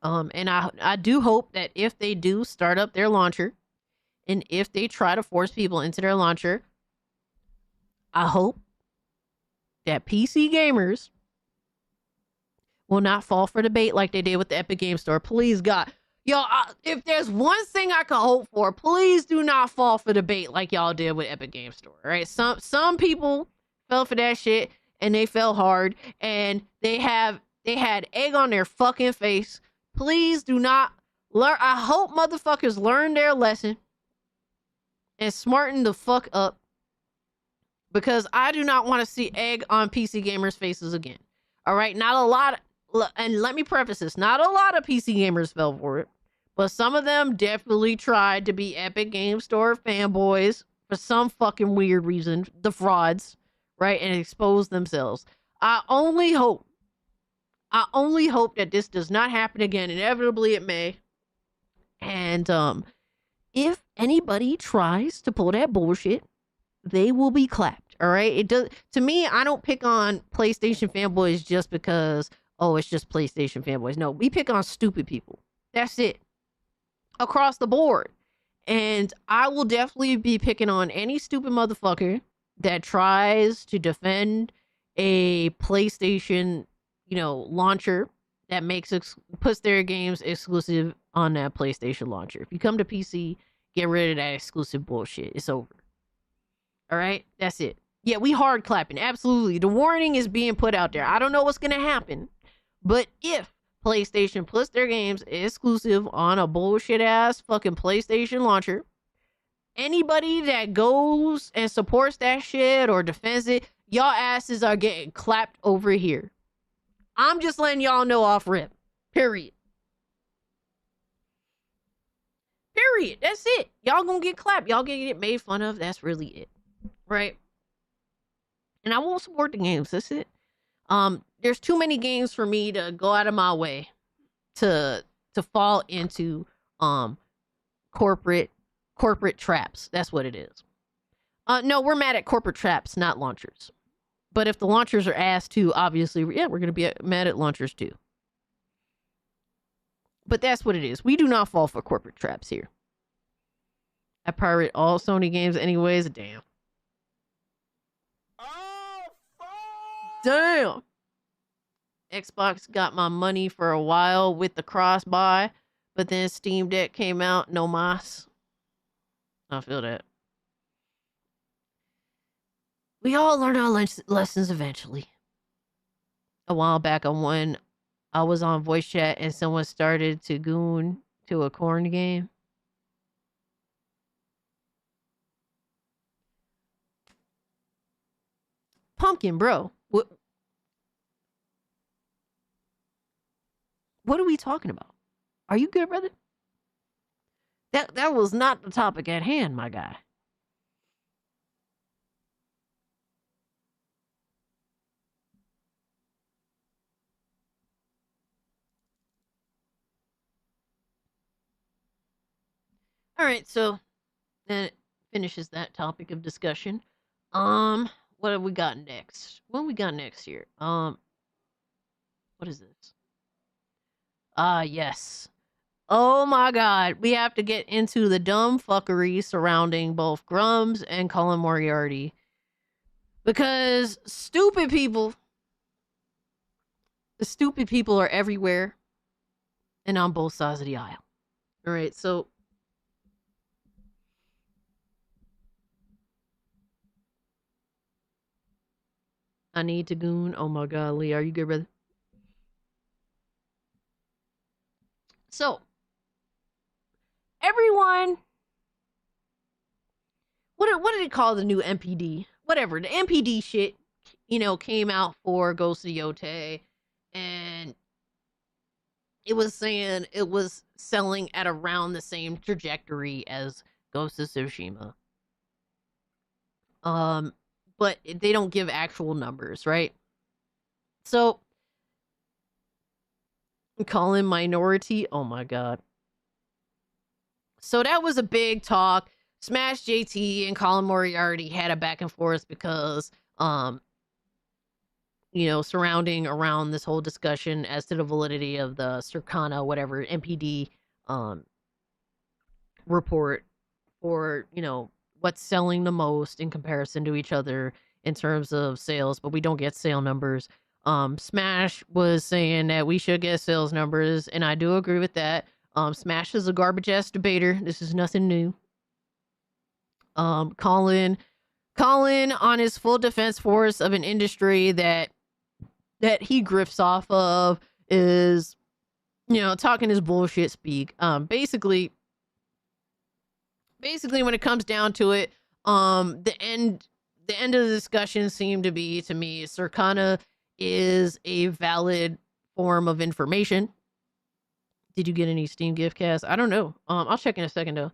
E: And I do hope that if they do start up their launcher, and if they try to force people into their launcher, I hope that PC gamers will not fall for the bait like they did with the Epic Game Store. Please, God. Yo, if there's one thing I can hope for, please do not fall for the bait like y'all did with Epic Game Store, right? Some people fell for that shit, and they fell hard, and they had egg on their fucking face. Please do not learn. I hope motherfuckers learn their lesson and smarten the fuck up, because I do not want to see egg on PC gamers' faces again. All right, not a lot, and let me preface this: not a lot of PC gamers fell for it, but some of them definitely tried to be Epic Game Store fanboys for some fucking weird reason, the frauds, right, and expose themselves. I only hope that this does not happen again. Inevitably, it may. And if anybody tries to pull that bullshit, they will be clapped. All right. It does. To me, I don't pick on PlayStation fanboys just because, oh, it's just PlayStation fanboys. No, we pick on stupid people. That's it. Across the board. And I will definitely be picking on any stupid motherfucker that tries to defend a PlayStation, launcher that puts their games exclusive on that PlayStation launcher. If you come to PC, get rid of that exclusive bullshit. It's over. All right? That's it. Yeah, we hard clapping. Absolutely. The warning is being put out there. I don't know what's going to happen, but if PlayStation puts their games exclusive on a bullshit ass fucking PlayStation launcher, anybody that goes and supports that shit or defends it, y'all asses are getting clapped over here. I'm just letting y'all know off rip. Period. Period. That's it. Y'all gonna get clapped. Y'all gonna get made fun of. That's really it. Right? And I won't support the games. That's it. There's too many games for me to go out of my way to fall into corporate traps. That's what it is. No, we're mad at corporate traps, not launchers. But if the launchers are ass too, obviously, yeah, we're going to be mad at launchers too. But that's what it is. We do not fall for corporate traps here. I pirate all Sony games anyways. Damn.
G: Oh, fuck!
E: Damn. Xbox got my money for a while with the cross-buy, but then Steam Deck came out. No mas. I feel that. We all learn our lessons eventually. A while back I was on voice chat and someone started to goon to a corn game. Pumpkin, bro. What are we talking about? Are you good, brother? That was not the topic at hand, my guy. All right, so that finishes that topic of discussion. What have we got next? What have we got next here? What is this? Yes. Oh my god, we have to get into the dumb fuckery surrounding both Grumps and Colin Moriarty. Because the stupid people are everywhere and on both sides of the aisle. All right, so I need to goon. Oh my god, Lee, are you good, brother? So, everyone, what did it call the new MPD? Whatever, the MPD shit, came out for Ghost of Yotei, and it was saying it was selling at around the same trajectory as Ghost of Tsushima. But they don't give actual numbers, right? So, Colin Minority, oh my god. So that was a big talk. Smash JT and Colin Moriarty had a back and forth because, surrounding around this whole discussion as to the validity of the Circana, whatever, MPD report for, what's selling the most in comparison to each other in terms of sales, but we don't get sale numbers. Smash was saying that we should get sales numbers, and I do agree with that. Smash is a garbage ass debater. This is nothing new. Colin Colin on his full defense force of an industry that he grifts off of is, you know, talking his bullshit speak. Basically when it comes down to it, the end of the discussion seemed to be, to me, Circana is a valid form of information. Did you get any Steam gift cards? I don't know. I'll check in a second though.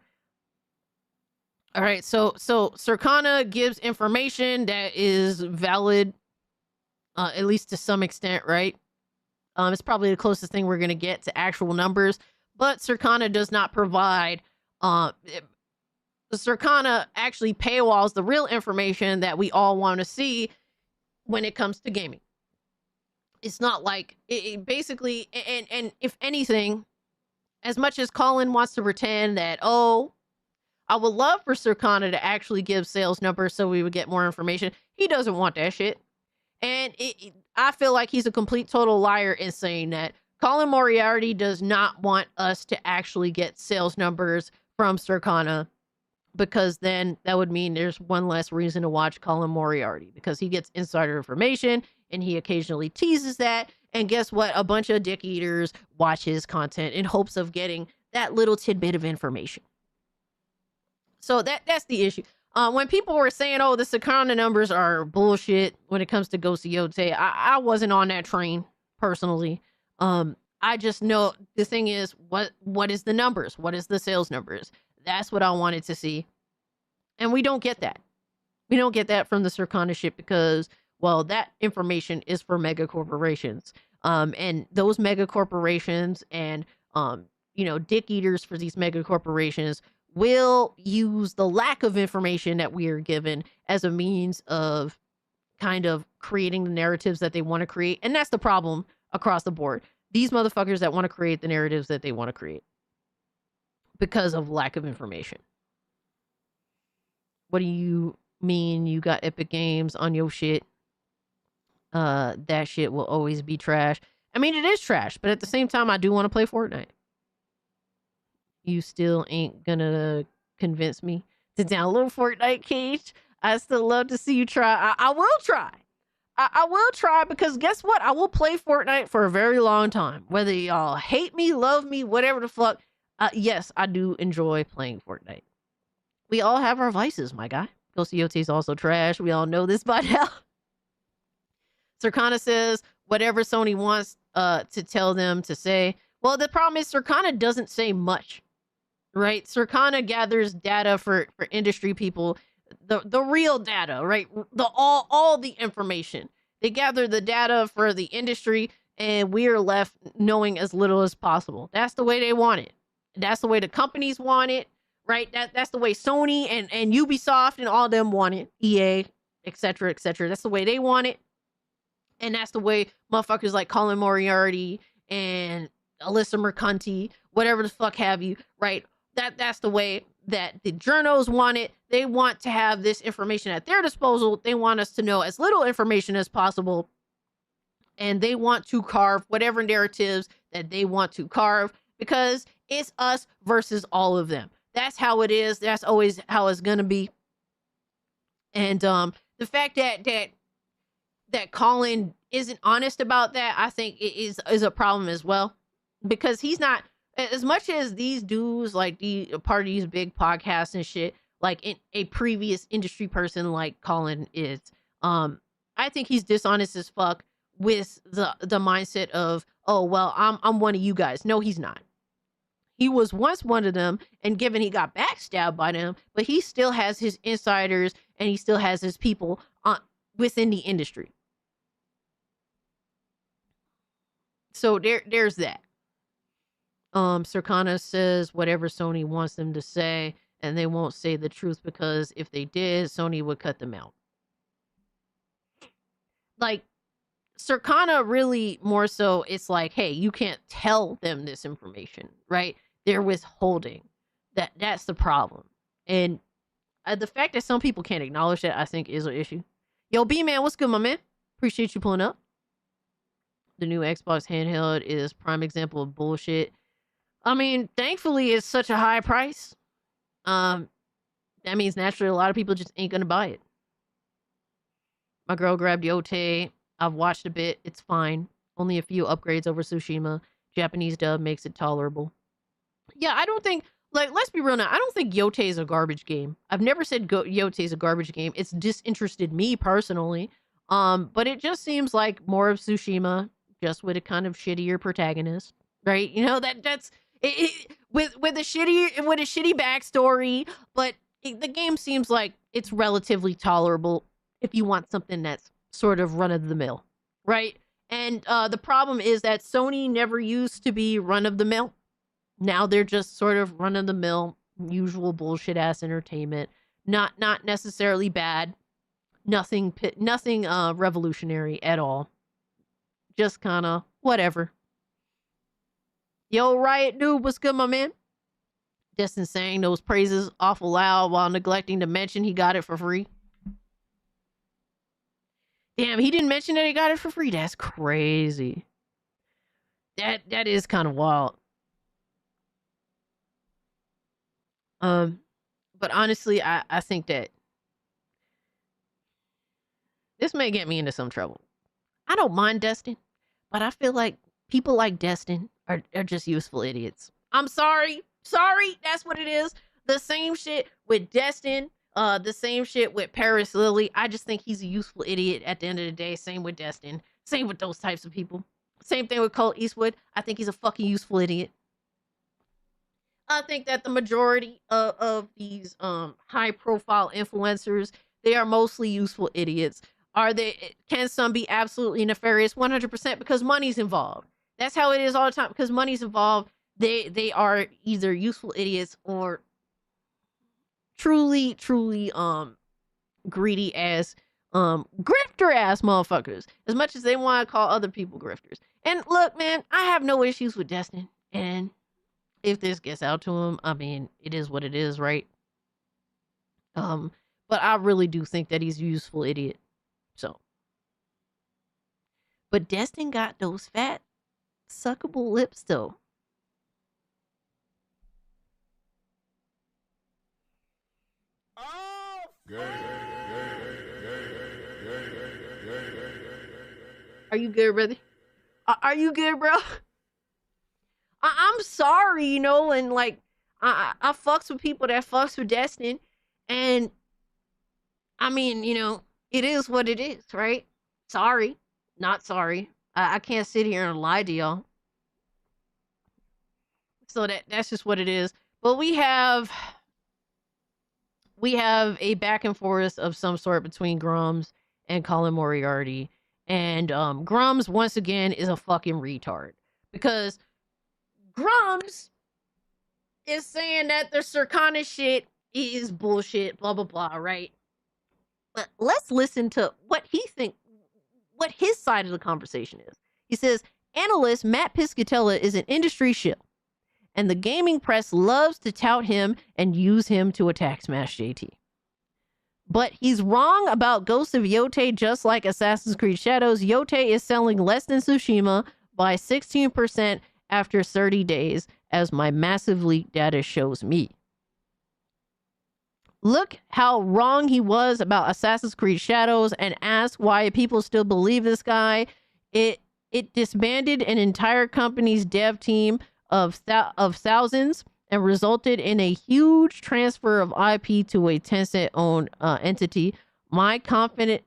E: All right, so Circana gives information that is valid, at least to some extent, right? It's probably the closest thing we're gonna get to actual numbers, but Circana does not provide. Circana actually paywalls the real information that we all want to see when it comes to gaming. It's not like it basically, and if anything, as much as Colin wants to pretend that, oh, I would love for Circana to actually give sales numbers so we would get more information, he doesn't want that shit. And I feel like he's a complete total liar in saying that. Colin Moriarty does not want us to actually get sales numbers from Circana, because then that would mean there's one less reason to watch Colin Moriarty, because he gets insider information and he occasionally teases that. And guess what? A bunch of dick eaters watch his content in hopes of getting that little tidbit of information. So that's the issue. When people were saying, oh, the Circana numbers are bullshit when it comes to Ghost of Yote, I wasn't on that train personally. I just know the thing is, what is the numbers? What is the sales numbers? That's what I wanted to see. And we don't get that. We don't get that from the Circana shit because, well, that information is for mega corporations. And those mega corporations and, you know, dick eaters for these mega corporations will use the lack of information that we are given as a means of kind of creating the narratives that they want to create. And that's the problem across the board. These motherfuckers that want to create the narratives that they want to create because of lack of information. What do you mean you got Epic Games on your shit? That shit will always be trash. I mean, it is trash, but at the same time, I do want to play Fortnite. You still ain't gonna convince me to download Fortnite, Cage. I still love to see you try. I will try. I will try, because guess what? I will play Fortnite for a very long time. Whether y'all hate me, love me, whatever the fuck. Yes, I do enjoy playing Fortnite. We all have our vices, my guy. Ghost of Yote is also trash. We all know this by now. Circana says whatever Sony wants to tell them to say. Well, the problem is Circana doesn't say much, right? Circana gathers data for industry people, the real data, right? All the information. They gather the data for the industry, and we are left knowing as little as possible. That's the way they want it. That's the way the companies want it, right? That's the way Sony and Ubisoft and all them want it. EA, etc., etc. That's the way they want it. And that's the way motherfuckers like Colin Moriarty and Alyssa Mercanti, whatever the fuck have you, right? That's the way that the journos want it. They want to have this information at their disposal. They want us to know as little information as possible. And they want to carve whatever narratives that they want to carve, because it's us versus all of them. That's how it is. That's always how it's gonna be. And the fact that Colin isn't honest about that, I think it is a problem as well, because he's not, as much as these dudes, like the part of these big podcasts and shit, like a previous industry person like Colin is, I think he's dishonest as fuck with the mindset of, oh, well, I'm one of you guys. No, he's not. He was once one of them, and given he got backstabbed by them, but he still has his insiders and he still has his people within the industry. So there's that. Circana says whatever Sony wants them to say, and they won't say the truth, because if they did, Sony would cut them out. Like, Circana really more so, it's like, hey, you can't tell them this information, right? They're withholding. That's the problem. And the fact that some people can't acknowledge that, I think, is an issue. Yo, B-Man, what's good, my man? Appreciate you pulling up. The new Xbox handheld is prime example of bullshit. I mean, thankfully, it's such a high price. That means naturally a lot of people just ain't gonna buy it. My girl grabbed Yote. I've watched a bit. It's fine. Only a few upgrades over Tsushima. Japanese dub makes it tolerable. Yeah, I don't think, like, let's be real now. I don't think Yote is a garbage game. I've never said Yote is a garbage game. It's disinterested me personally. But it just seems like more of Tsushima, just with a kind of shittier protagonist, right? You know, that's it, with a shitty backstory, but the game seems like it's relatively tolerable if you want something that's sort of run of the mill, right? And the problem is that Sony never used to be run of the mill. Now they're just sort of run of the mill, usual bullshit ass entertainment. Not necessarily bad. Nothing revolutionary at all. Just kind of whatever. Yo, Riot Dude, what's good, my man? Destin saying those praises awful loud while neglecting to mention he got it for free. Damn, he didn't mention that he got it for free. That's crazy. That is kind of wild. But honestly, I think that this may get me into some trouble. I don't mind Destin, but I feel like people like Destin are just useful idiots. I'm sorry. Sorry, that's what it is. The same shit with Destin, the same shit with Paris Lily. I just think he's a useful idiot at the end of the day. Same with Destin. Same with those types of people. Same thing with Colt Eastwood. I think he's a fucking useful idiot. I think that the majority of these high profile influencers, they are mostly useful idiots. Can some be absolutely nefarious? 100%, because money's involved. That's how it is all the time, because money's involved. They are either useful idiots or truly greedy ass grifter ass motherfuckers, as much as they want to call other people grifters. And look, man, I have no issues with Destin, and if this gets out to him, I mean, it is what it is, right? But I really do think that he's a useful idiot. So, but Destin got those fat suckable lips though. Are you good, brother? Are you good, bro? I'm sorry, you know, and like I fucks with people that fucks with Destin, and I mean, you know, it is what it is, right? Sorry, not sorry. I can't sit here and lie to y'all. So that's just what it is. But we have a back and forth of some sort between Grums and Colin Moriarty. And Grums, once again, is a fucking retard. Because Grums is saying that the Circana shit is bullshit, blah, blah, blah, right? But let's listen to what his side of the conversation is. He says, analyst Matt Piscatella is an industry shill, and the gaming press loves to tout him and use him to attack Smash JT. But he's wrong about Ghost of Yote. Just like Assassin's Creed Shadows, Yote is selling less than Tsushima by 16% after 30 days, as my massive leak data shows me. Look how wrong he was about Assassin's Creed Shadows, and ask why people still believe this guy. It disbanded an entire company's dev team of thousands and resulted in a huge transfer of IP to a Tencent-owned entity. My confident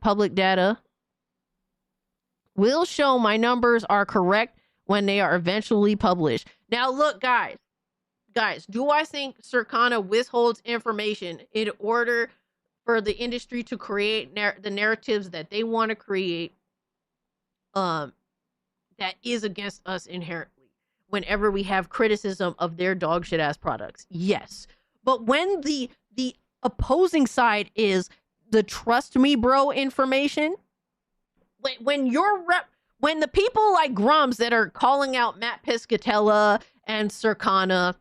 E: public data will show my numbers are correct when they are eventually published. Now, look, guys, do I think Circana withholds information in order for the industry to create the narratives that they want to create that is against us inherently whenever we have criticism of their dog shit ass products? Yes. But when the opposing side is the trust me bro information, when the people like Grums that are calling out Matt Piscatella and Circana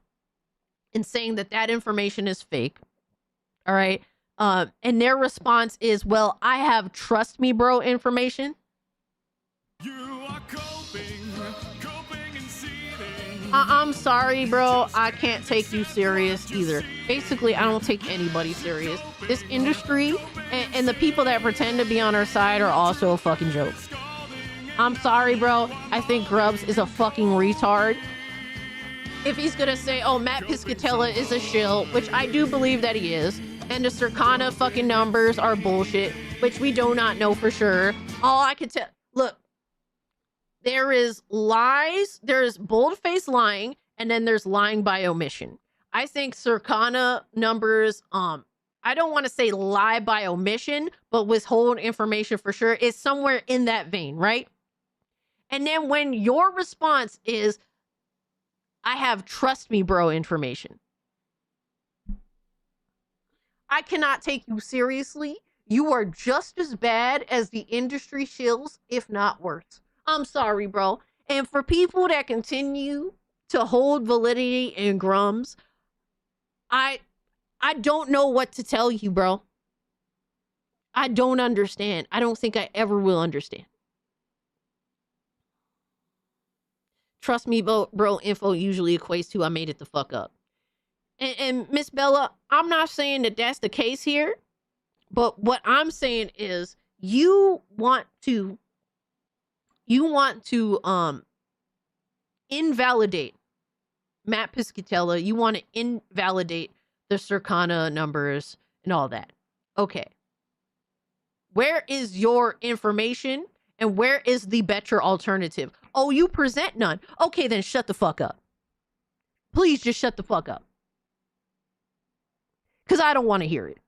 E: and saying that information is fake, all right, and their response is, well, I have trust me bro information.
B: You are coping and seething.
E: I'm sorry, bro. I can't take you serious either. Basically, I don't take anybody serious. This industry And the people that pretend to be on our side are also a fucking joke. I'm sorry, bro. I think Grubbs is a fucking retard. If he's gonna say, oh, Matt Piscatella is a shill, which I do believe that he is, and the Circana fucking numbers are bullshit, which we do not know for sure. All I can tell, look, there is lies, there's bold-faced lying, and then there's lying by omission. I think Circana numbers, I don't want to say lie by omission, but withhold information for sure is somewhere in that vein, right? And then when your response is, I have trust me, bro, information. I cannot take you seriously. You are just as bad as the industry shills, if not worse. I'm sorry, bro. And for people that continue to hold validity in Grums, I don't know what to tell you, bro. I don't understand. I don't think I ever will understand. Trust me, bro, info usually equates to I made it the fuck up. And Miss Bella, I'm not saying that that's the case here, but what I'm saying is you want to invalidate Matt Piscatella. You want to invalidate the Circana numbers and all that. Okay. Where is your information and where is the better alternative? Oh, you present none. Okay, then shut the fuck up. Please just shut the fuck up. Because I don't want to hear it.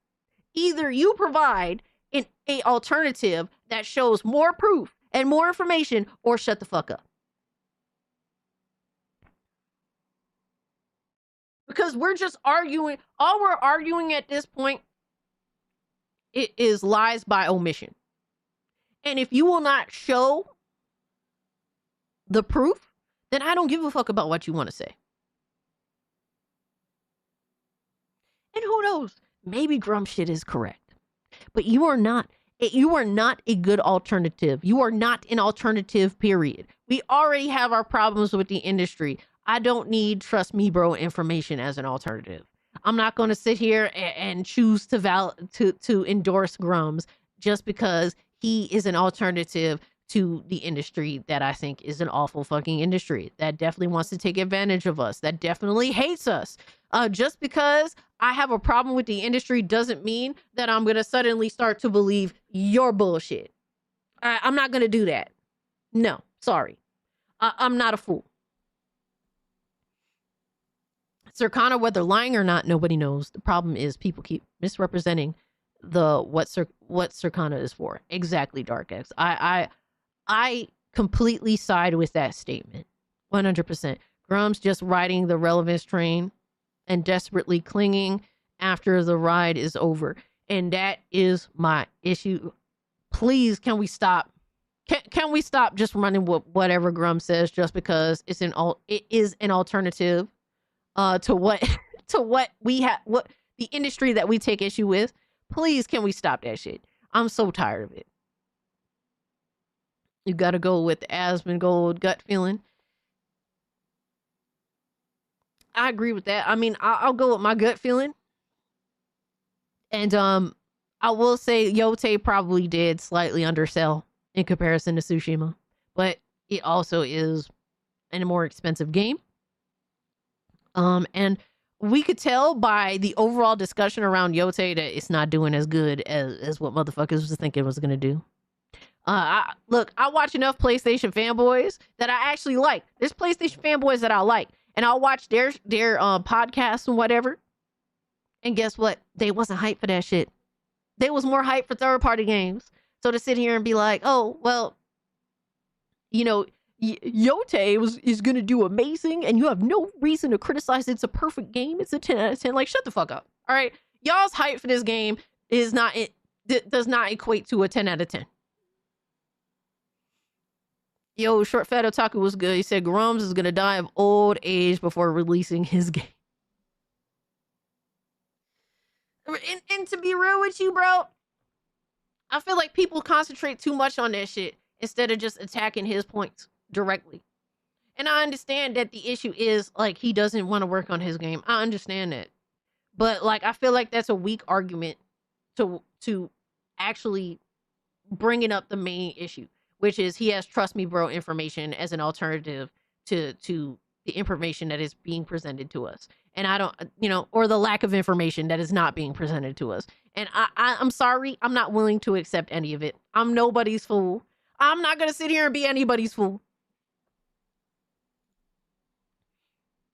E: Either you provide an alternative that shows more proof and more information, or shut the fuck up. Because we're just arguing. All we're arguing at this point is lies by omission. And if you will not show the proof, then I don't give a fuck about what you want to say. And who knows? Maybe Grum shit is correct. But you are not a good alternative. You are not an alternative, period. We already have our problems with the industry. I don't need trust me, bro, information as an alternative. I'm not going to sit here and choose to endorse Grums just because he is an alternative to the industry that I think is an awful fucking industry that definitely wants to take advantage of us, that definitely hates us. Just because I have a problem with the industry doesn't mean that I'm going to suddenly start to believe your bullshit. I'm not going to do that. No, sorry. I'm not a fool. Circana, whether lying or not, nobody knows. The problem is people keep misrepresenting what Circana is for. Exactly, Dark X. I completely side with that statement. 100%. Grum's just riding the relevance train and desperately clinging after the ride is over. And that is my issue. Please, can we stop? Can we stop just running with whatever Grum says just because it is an alternative to what we have, what the industry that we take issue with? Please, can we stop that shit? I'm so tired of it. You got to go with the Asmongold gut feeling. I agree with that. I mean, I'll go with my gut feeling. And I will say Yote probably did slightly undersell in comparison to Tsushima, but it also is a more expensive game. And we could tell by the overall discussion around Yote that it's not doing as good as what motherfuckers was thinking it was going to do. I watch enough PlayStation fanboys that I actually like. There's PlayStation fanboys that I like. And I'll watch their podcasts and whatever. And guess what? They wasn't hyped for that shit. They was more hyped for third-party games. So to sit here and be like, oh, well, you know, Yote is going to do amazing and you have no reason to criticize it's a perfect game. It's a 10 out of 10. Like, shut the fuck up. All right? Y'all's hype for this game does not equate to a 10 out of 10. Yo, Short Fat Otaku was good. He said Grums is going to die of old age before releasing his game. And to be real with you, bro, I feel like people concentrate too much on that shit instead of just attacking his points directly. And I understand that the issue is, like, he doesn't want to work on his game. I understand that. But, like, I feel like that's a weak argument to actually bringing up the main issue, which is he has trust me bro information as an alternative to the information that is being presented to us. And I don't, or the lack of information that is not being presented to us. And I'm sorry, I'm not willing to accept any of it. I'm nobody's fool. I'm not going to sit here and be anybody's fool.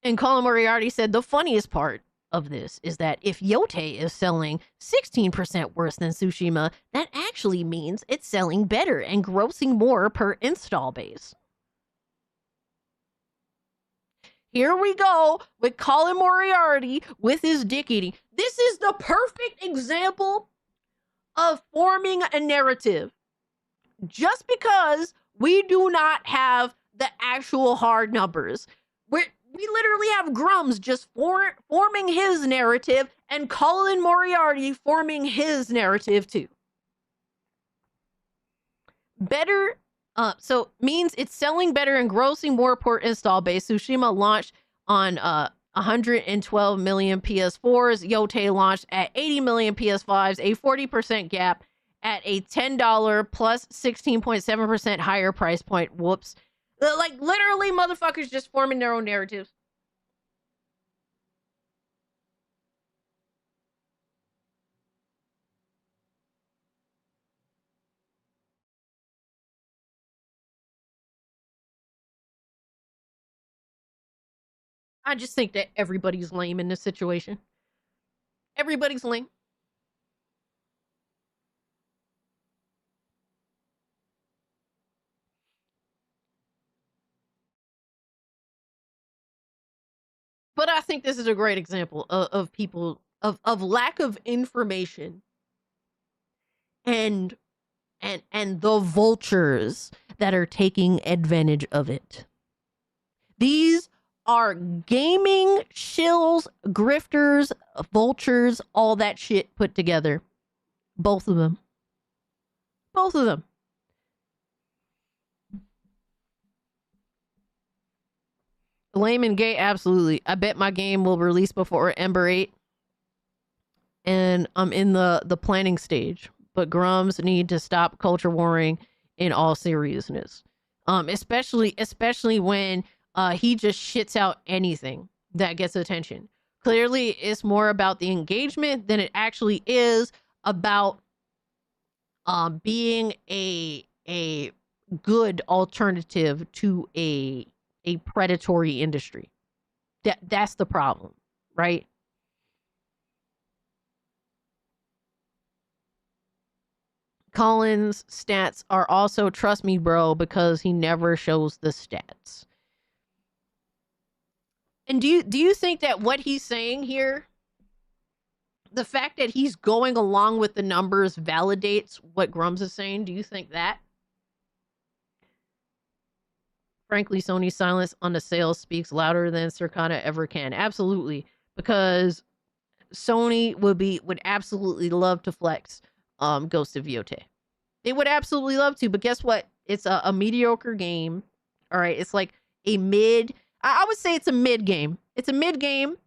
E: And Colin Moriarty said the funniest part of this is that if Yote is selling 16% worse than Tsushima, that actually means it's selling better and grossing more per install base. Here we go with Colin Moriarty with his dick eating. This is the perfect example of forming a narrative. Just because we do not have the actual hard numbers, we literally have Grums just forming his narrative and Colin Moriarty forming his narrative too. Better, so means it's selling better and grossing more per install base. Tsushima launched on 112 million PS4s. Yote launched at 80 million PS5s, a 40% gap at a $10 plus 16.7% higher price point. Whoops. Like, literally, motherfuckers just forming their own narratives. I just think that everybody's lame in this situation. Everybody's lame. But I think this is a great example of people of lack of information and the vultures that are taking advantage of it. These are gaming shills, grifters, vultures, all that shit put together. Both of them. Both of them. Lame and gay, absolutely. I bet my game will release before Ember 8. And I'm in the planning stage. But Grums need to stop culture warring in all seriousness. Especially when he just shits out anything that gets attention. Clearly, it's more about the engagement than it actually is about being a good alternative to a predatory industry. That's the problem, right? Colin's stats are also trust me, bro, because he never shows the stats. And do you think that what he's saying here, the fact that he's going along with the numbers validates what Grums is saying? Do you think that? Frankly, Sony's silence on the sales speaks louder than Circana ever can. Absolutely, because Sony would absolutely love to flex Ghost of Yote. They would absolutely love to, but guess what? It's a mediocre game. All right, it's like a mid. I would say it's a mid game. It's a mid game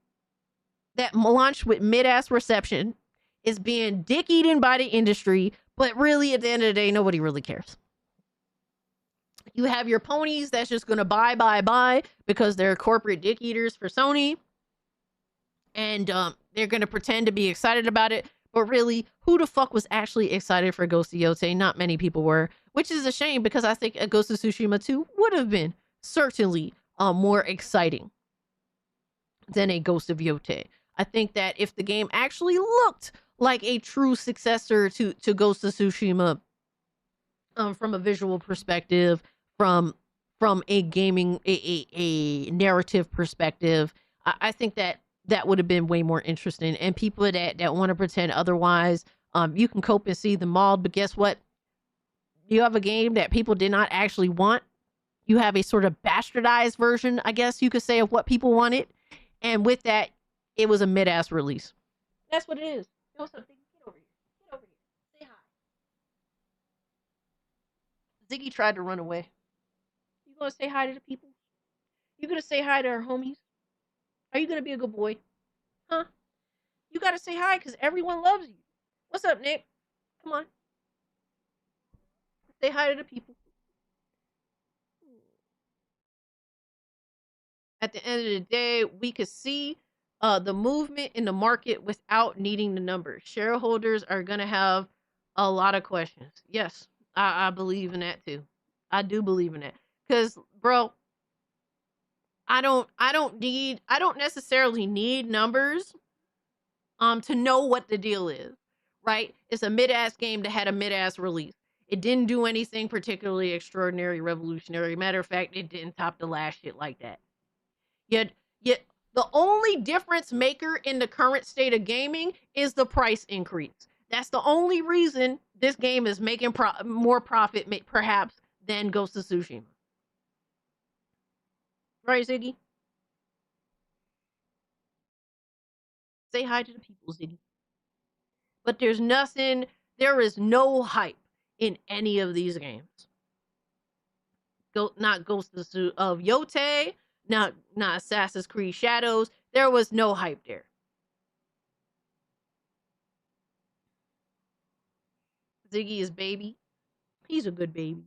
E: that launched with mid-ass reception, is being dick-eaten by the industry, but really, at the end of the day, nobody really cares. You have your ponies that's just going to buy because they're corporate dick eaters for Sony. And they're going to pretend to be excited about it. But really, who the fuck was actually excited for Ghost of Yote? Not many people were. Which is a shame because I think a Ghost of Tsushima 2 would have been certainly more exciting than a Ghost of Yote. I think that if the game actually looked like a true successor to Ghost of Tsushima from a visual perspective, from a gaming, a narrative perspective, I think that would have been way more interesting. And people that want to pretend otherwise, you can cope and see the mauled, but guess what? You have a game that people did not actually want. You have a sort of bastardized version, I guess you could say, of what people wanted. And with that, it was a mid-ass release. That's what it is. Yo, what's up, Ziggy? Get over here. Get over here. Say hi. Ziggy tried to run away. You gonna say hi to the people? You gonna say hi to our homies? Are you gonna be a good boy? Huh? You gotta say hi because everyone loves you. What's up, Nick? Come on. Say hi to the people. At the end of the day, we could see the movement in the market without needing the numbers. Shareholders are gonna have a lot of questions. Yes, I believe in that too. I do believe in that. Cause bro, I don't necessarily need numbers to know what the deal is. Right? It's a mid-ass game that had a mid-ass release. It didn't do anything particularly extraordinary, revolutionary. Matter of fact, it didn't top the last shit like that. Yet the only difference maker in the current state of gaming is the price increase. That's the only reason this game is making more profit, perhaps, than Ghost of Tsushima. Right, Ziggy? Say hi to the people, Ziggy. But there is no hype in any of these games. Not Ghost of Yote, not Assassin's Creed Shadows. There was no hype there. Ziggy is baby. He's a good baby.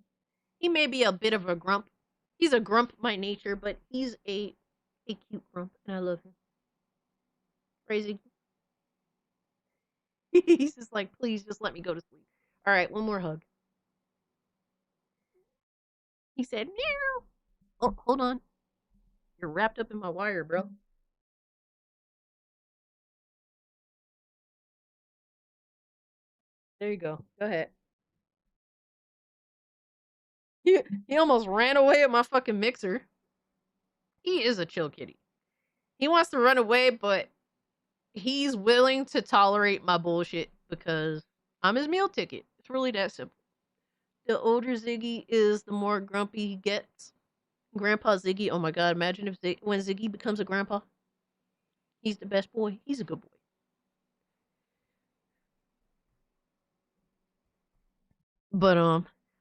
E: He may be a bit of a grump. He's a grump by nature, but he's a cute grump, and I love him. Crazy. He's just like, please, just let me go to sleep. All right, one more hug. He said, meow. Oh, hold on. You're wrapped up in my wire, bro. There you go. Go ahead. He almost ran away at my fucking mixer. He is a chill kitty. He wants to run away, but he's willing to tolerate my bullshit because I'm his meal ticket. It's really that simple. The older Ziggy is, the more grumpy he gets. Grandpa Ziggy, oh my god, imagine if when Ziggy becomes a grandpa. He's the best boy. He's a good boy. But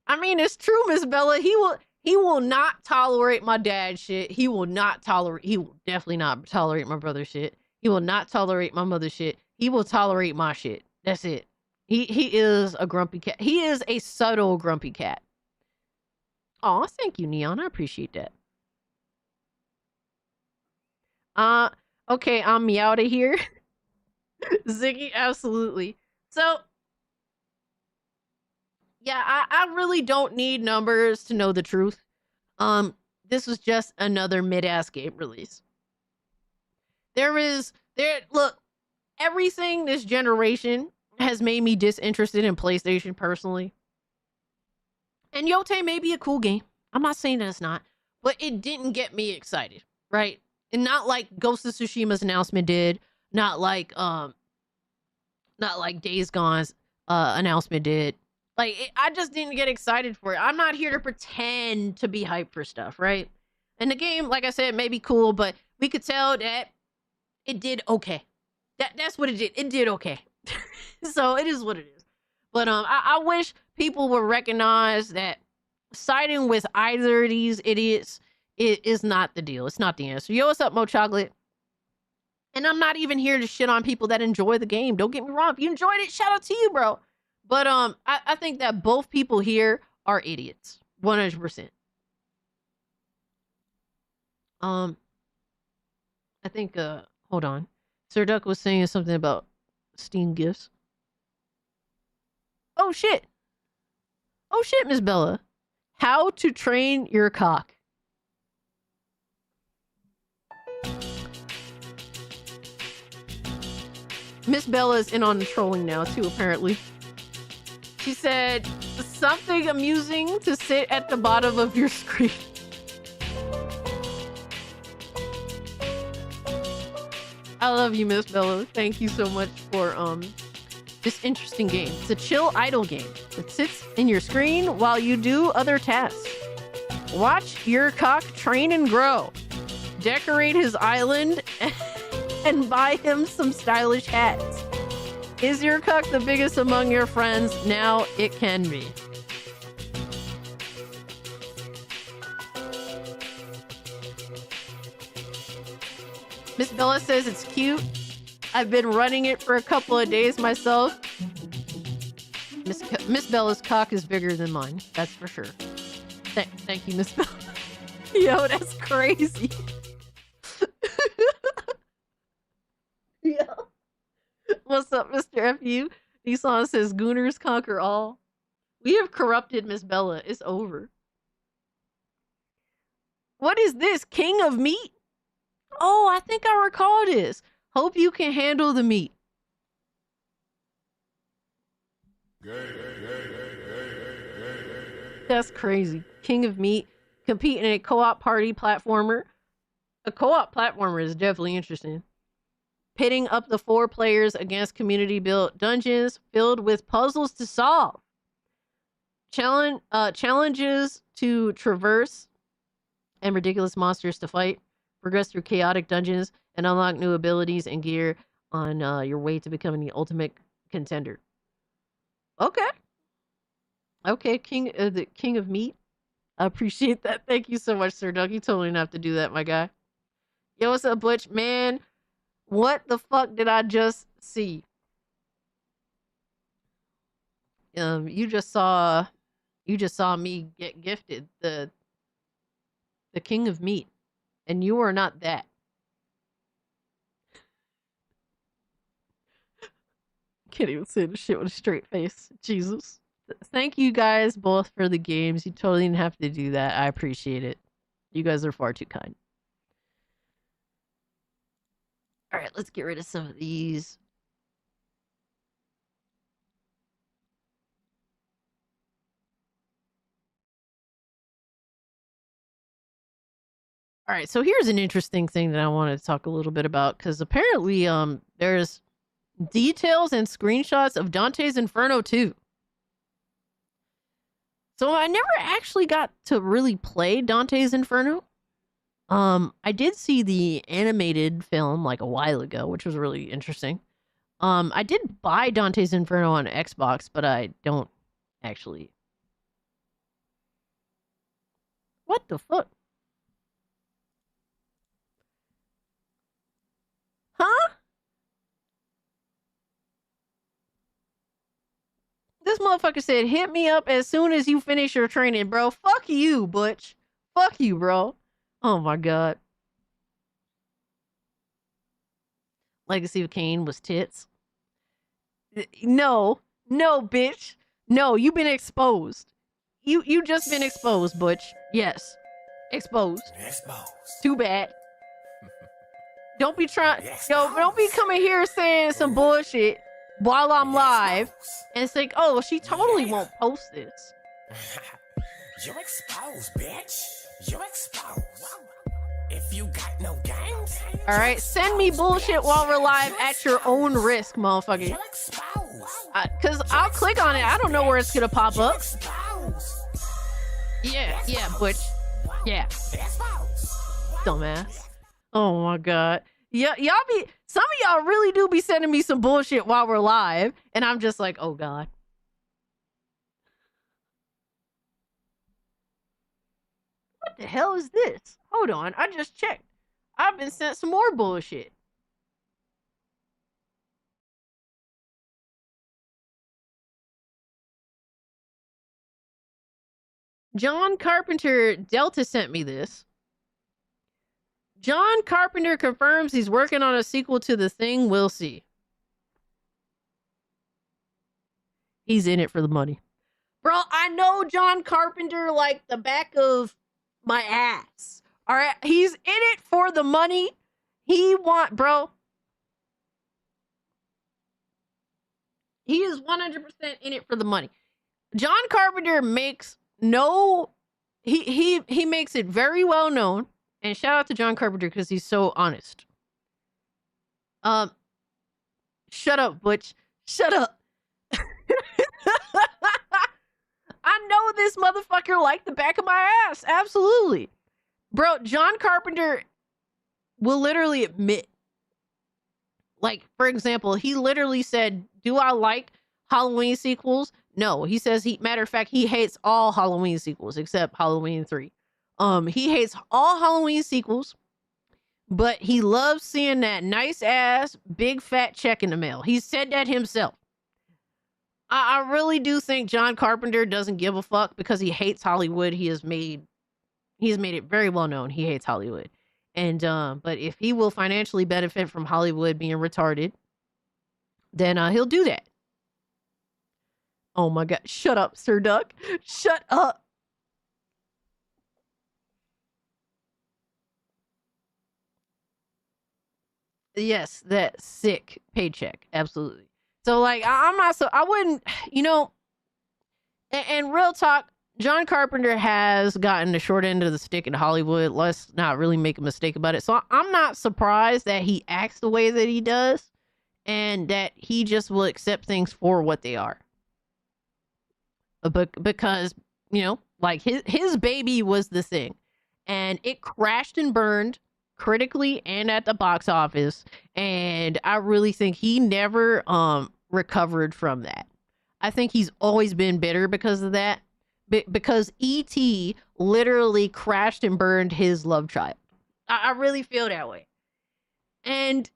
E: I mean, it's true, Miss Bella. He will not tolerate my dad shit. He will definitely not tolerate my brother shit. He will not tolerate my mother shit. He will tolerate my shit. That's it. He is a grumpy cat. He is a subtle grumpy cat. Aw, thank you, Neon. I appreciate that. Okay, I'm me out of here. Ziggy, absolutely. So, yeah, I really don't need numbers to know the truth. This was just another mid-ass game release. Look, everything this generation has made me disinterested in PlayStation personally. And Yote may be a cool game. I'm not saying that it's not, but it didn't get me excited, right? And not like Ghost of Tsushima's announcement did, not like Days Gone's announcement did. Like, I just didn't get excited for it. I'm not here to pretend to be hyped for stuff, right? And the game, like I said, may be cool, but we could tell that it did okay. That's what it did. It did okay. So it is what it is. But I wish people would recognize that siding with either of these idiots is not the deal. It's not the answer. Yo, what's up, Mo Chocolate? And I'm not even here to shit on people that enjoy the game. Don't get me wrong. If you enjoyed it, shout out to you, bro. But I think that both people here are idiots. 100%. I think hold on. Sir Duck was saying something about Steam gifts. Oh shit. Oh shit, Miss Bella. How to train your cock. Miss Bella's in on the trolling now too, apparently. She said, something amusing to sit at the bottom of your screen. I love you, Miss Bella. Thank you so much for this interesting game. It's a chill idle game that sits in your screen while you do other tasks. Watch your cock train and grow. Decorate his island and buy him some stylish hats. Is your cock the biggest among your friends? Now it can be. Miss Bella says it's cute. I've been running it for a couple of days myself. Miss Bella's cock is bigger than mine. That's for sure. Thank you, Miss Bella. Yo, that's crazy. Yo. What's up, Mr. FU? Nissan says, Gooners conquer all. We have corrupted Miss Bella. It's over. What is this? King of meat? Oh, I think I recall this. Hope you can handle the meat. That's crazy. King of meat. Compete in a co-op party platformer. A co-op platformer is definitely interesting. Pitting up the 4 players against community-built dungeons filled with puzzles to solve. Challenges to traverse and ridiculous monsters to fight. Progress through chaotic dungeons and unlock new abilities and gear on your way to becoming the ultimate contender. Okay. Okay, the king of meat. I appreciate that. Thank you so much, Sir Doug. You totally didn't have to do that, my guy. Yo, what's up, Butch? Man, what the fuck did I just see? You just saw me get gifted the king of meat, and you are not that. Can't even say the shit with a straight face. Jesus. Thank you guys both for the games. You totally didn't have to do that. I appreciate it. You guys are far too kind. All right, let's get rid of some of these. All right, so here's an interesting thing that I wanted to talk a little bit about, because apparently there's details and screenshots of Dante's Inferno 2. So I never actually got to really play Dante's Inferno. I did see the animated film like a while ago, which was really interesting. I did buy Dante's Inferno on Xbox, but I don't actually. What the fuck? Huh? This motherfucker said, hit me up as soon as you finish your training, bro. Fuck you, Butch. Fuck you, bro. Oh my god. Legacy of Kain was tits. No, bitch. No, you've been exposed. You just been exposed, Butch. Yes. Exposed. Too bad. Don't be trying. Yo, don't be coming here saying some bullshit while I'm live and think, oh, she totally won't post this.
B: You're exposed, bitch. You're exposed. If you got no games.
E: All right, send me bullshit while we're live at your own risk, motherfucker.
B: You're exposed.
E: Cause I'll click on it. I don't know where it's gonna pop up. Yeah, Butch. Yeah. Dumbass. Oh my god. Yeah, some of y'all really do be sending me some bullshit while we're live, and I'm just like, oh god. What the hell is this? Hold on, I just checked. I've been sent some more bullshit. John Carpenter Delta sent me this. John Carpenter confirms he's working on a sequel to The Thing. We'll see. He's in it for the money. Bro, I know John Carpenter like the back of my ass. All right? He's in it for the money. Bro. He is 100% in it for the money. John Carpenter makes he makes it very well known. And shout out to John Carpenter because he's so honest. Shut up, Butch. Shut up. I know this motherfucker like the back of my ass. Absolutely. Bro, John Carpenter will literally admit. Like, for example, he literally said, do I like Halloween sequels? No. He says, matter of fact, he hates all Halloween sequels except Halloween 3. He hates all Halloween sequels, but he loves seeing that nice ass, big fat check in the mail. He said that himself. I really do think John Carpenter doesn't give a fuck because he hates Hollywood. He's made it very well known he hates Hollywood. And but if he will financially benefit from Hollywood being retarded, then he'll do that. Oh my god, shut up, Sir Duck. Shut up. Yes, that sick paycheck. Absolutely. So like I'm not so I wouldn't, you know, and real talk, John Carpenter has gotten the short end of the stick in Hollywood. Let's not really make a mistake about it. So I'm not surprised that he acts the way that he does and that he just will accept things for what they are. But because, you know, like his baby was the thing and it crashed and burned critically and at the box office. And I really think he never recovered from that. I think he's always been bitter because of that. Because E.T. literally crashed and burned his love child. I really feel that way. And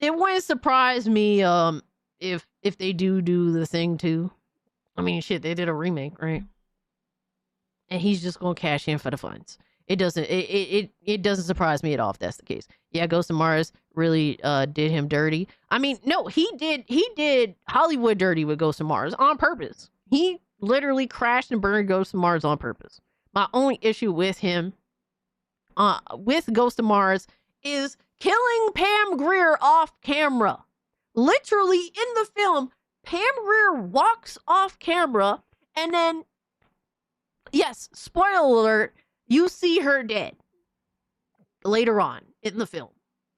E: it wouldn't surprise me if they do the thing too. I mean, shit, they did a remake, right? And he's just gonna cash in for the funds. It doesn't surprise me at all if that's the case. Yeah, Ghost of Mars really did him dirty. I mean, no, he did Hollywood dirty with Ghost of Mars on purpose. He literally crashed and burned Ghost of Mars on purpose. My only issue with him, with Ghost of Mars, is killing Pam Grier off camera. Literally in the film, Pam Grier walks off camera and then, yes, spoiler alert, you see her dead later on in the film.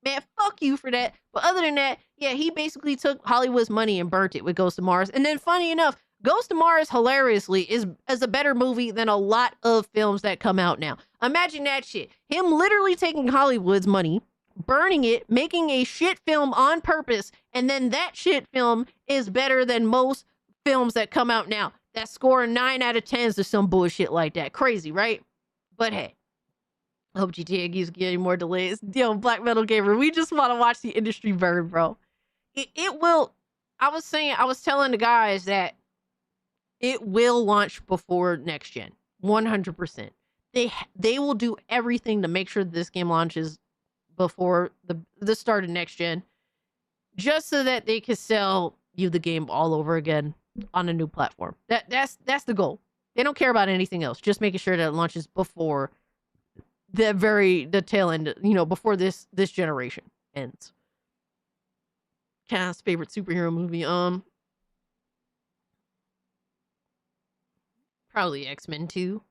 E: Man, fuck you for that. But other than that, yeah, he basically took Hollywood's money and burnt it with Ghost of Mars. And then funny enough, Ghost of Mars, hilariously, is a better movie than a lot of films that come out now. Imagine that shit. Him literally taking Hollywood's money, burning it, making a shit film on purpose, and then that shit film is better than most films that come out now. That score 9 out of 10s or some bullshit like that. Crazy, right? But hey, I hope GTA keeps getting more delays. Yo, Black Metal Gamer, we just want to watch the industry burn, bro. It will. I was telling the guys that it will launch before next gen, 100%. They will do everything to make sure this game launches before the start of next gen, just so that they can sell you the game all over again on a new platform. That's the goal. They don't care about anything else. Just making sure that it launches before the tail end, you know, before this generation ends. Cat's favorite superhero movie, probably X-Men 2.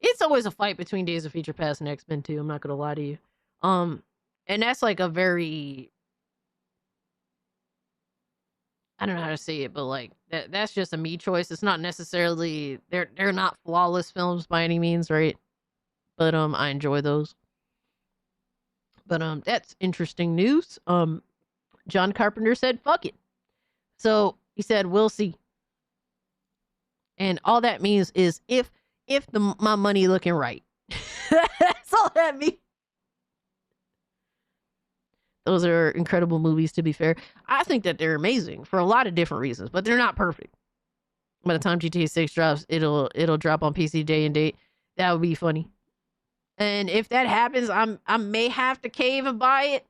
E: It's always a fight between Days of Future Past and X-Men 2, I'm not gonna lie to you. And that's like a very, I don't know how to say it, but like that's just a me choice. It's not necessarily, they're not flawless films by any means, right? But I enjoy those. But that's interesting news. John Carpenter said fuck it. So he said we'll see. And all that means is if my money looking right. That's all that means. Those are incredible movies, to be fair. I think that they're amazing for a lot of different reasons, but they're not perfect. By the time GTA6 drops, it'll drop on PC day and date. That would be funny. And if that happens, I may have to cave and buy it.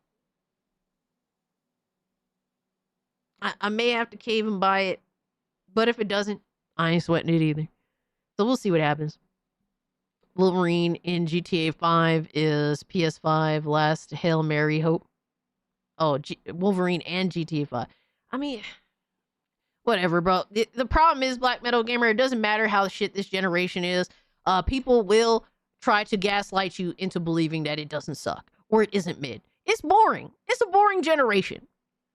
E: I may have to cave and buy it. But if it doesn't, I ain't sweating it either. So we'll see what happens. Wolverine in GTA 5 is PS5 last Hail Mary hope. Oh, Wolverine and GTA 5. I mean, whatever, bro. The problem is, Black Metal Gamer, it doesn't matter how shit this generation is. People will try to gaslight you into believing that it doesn't suck or it isn't mid. It's boring. It's a boring generation.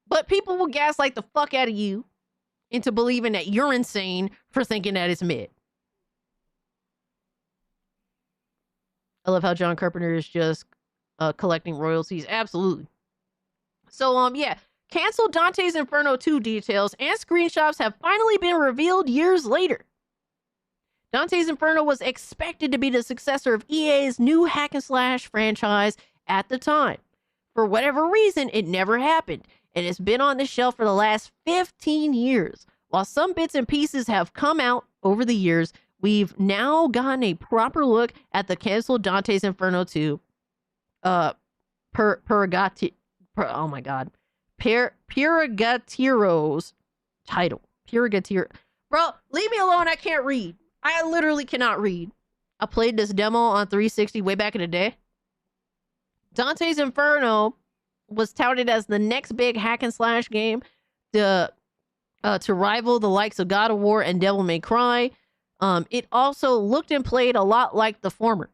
E: But people will gaslight the fuck out of you into believing that you're insane for thinking that it's mid. I love how John Carpenter is just collecting royalties. Absolutely. So, yeah. Canceled Dante's Inferno 2 details and screenshots have finally been revealed years later. Dante's Inferno was expected to be the successor of EA's new hack-and-slash franchise at the time. For whatever reason, it never happened, and it's been on the shelf for the last 15 years. While some bits and pieces have come out over the years, we've now gotten a proper look at the canceled Dante's Inferno 2 oh my god. Purgatiro's title. Purgatiro. Bro, leave me alone. I can't read. I literally cannot read. I played this demo on 360 way back in the day. Dante's Inferno was touted as the next big hack and slash game to rival the likes of God of War and Devil May Cry. It also looked and played a lot like the former.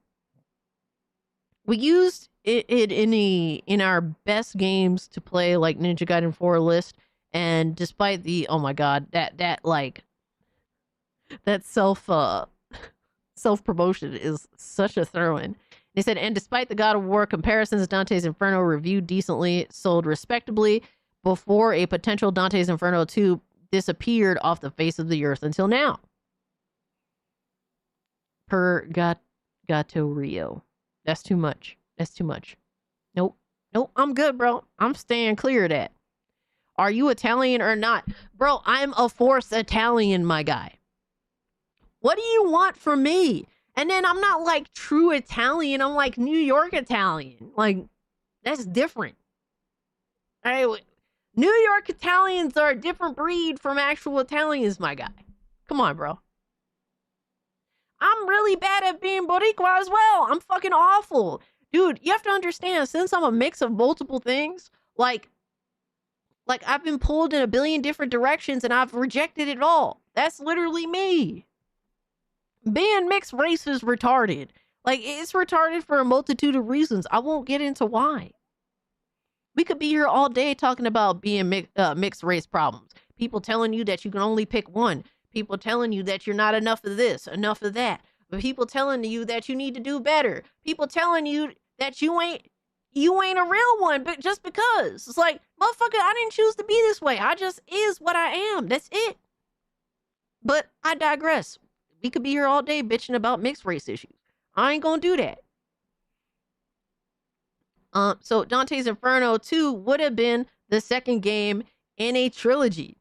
E: We used it in our best games to play, like Ninja Gaiden 4 list, and despite the that self promotion is such a throw-in. They said, and despite the God of War comparisons, Dante's Inferno reviewed decently, sold respectably before a potential Dante's Inferno 2 disappeared off the face of the earth until now. Purgatorio. That's too much. That's too much. Nope. I'm good, bro. I'm staying clear of that. Are you Italian or not? Bro, I'm a force Italian, my guy. What do you want from me? And then I'm not like true Italian. I'm like New York Italian. Like, that's different. All right. New York Italians are a different breed from actual Italians, my guy. Come on, bro. I'm really bad at being Boricua as well. I'm fucking awful. Dude, you have to understand, since I'm a mix of multiple things, like I've been pulled in a billion different directions and I've rejected it all. That's literally me. Being mixed race is retarded. Like, it's retarded for a multitude of reasons. I won't get into why. We could be here all day talking about being mixed race problems. People telling you that you can only pick one. People telling you that you're not enough of this, enough of that. But people telling you that you need to do better. People telling you that you ain't a real one, but just because. It's like, motherfucker, I didn't choose to be this way. I just is what I am. That's it. But I digress. We could be here all day bitching about mixed race issues. I ain't gonna do that. So Dante's Inferno 2 would have been the second game in a trilogy.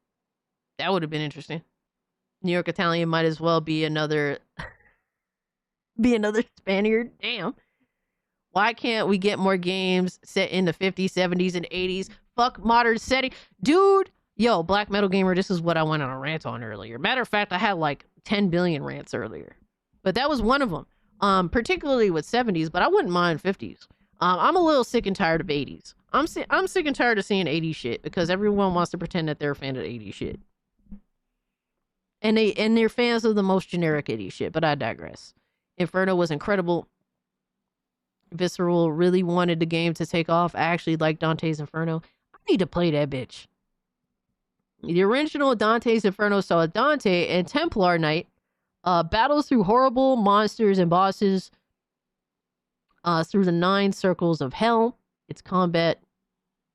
E: That would have been interesting. New York Italian might as well be another Spaniard. Damn. Why can't we get more games set in the 50s, 70s, and 80s? Fuck modern setting. Dude, yo, Black Metal Gamer, this is what I went on a rant on earlier. Matter of fact, I had like 10 billion rants earlier. But that was one of them. Particularly with 70s, but I wouldn't mind 50s. I'm a little sick and tired of 80s. I'm sick and tired of seeing 80s shit because everyone wants to pretend that they're a fan of 80s shit. And they're fans of the most generic 80s shit, but I digress. Inferno was incredible. Visceral really wanted the game to take off. I actually like Dante's Inferno. I need to play that bitch. The original Dante's Inferno saw Dante and Templar Knight battles through horrible monsters and bosses through the 9 circles of hell. Its combat,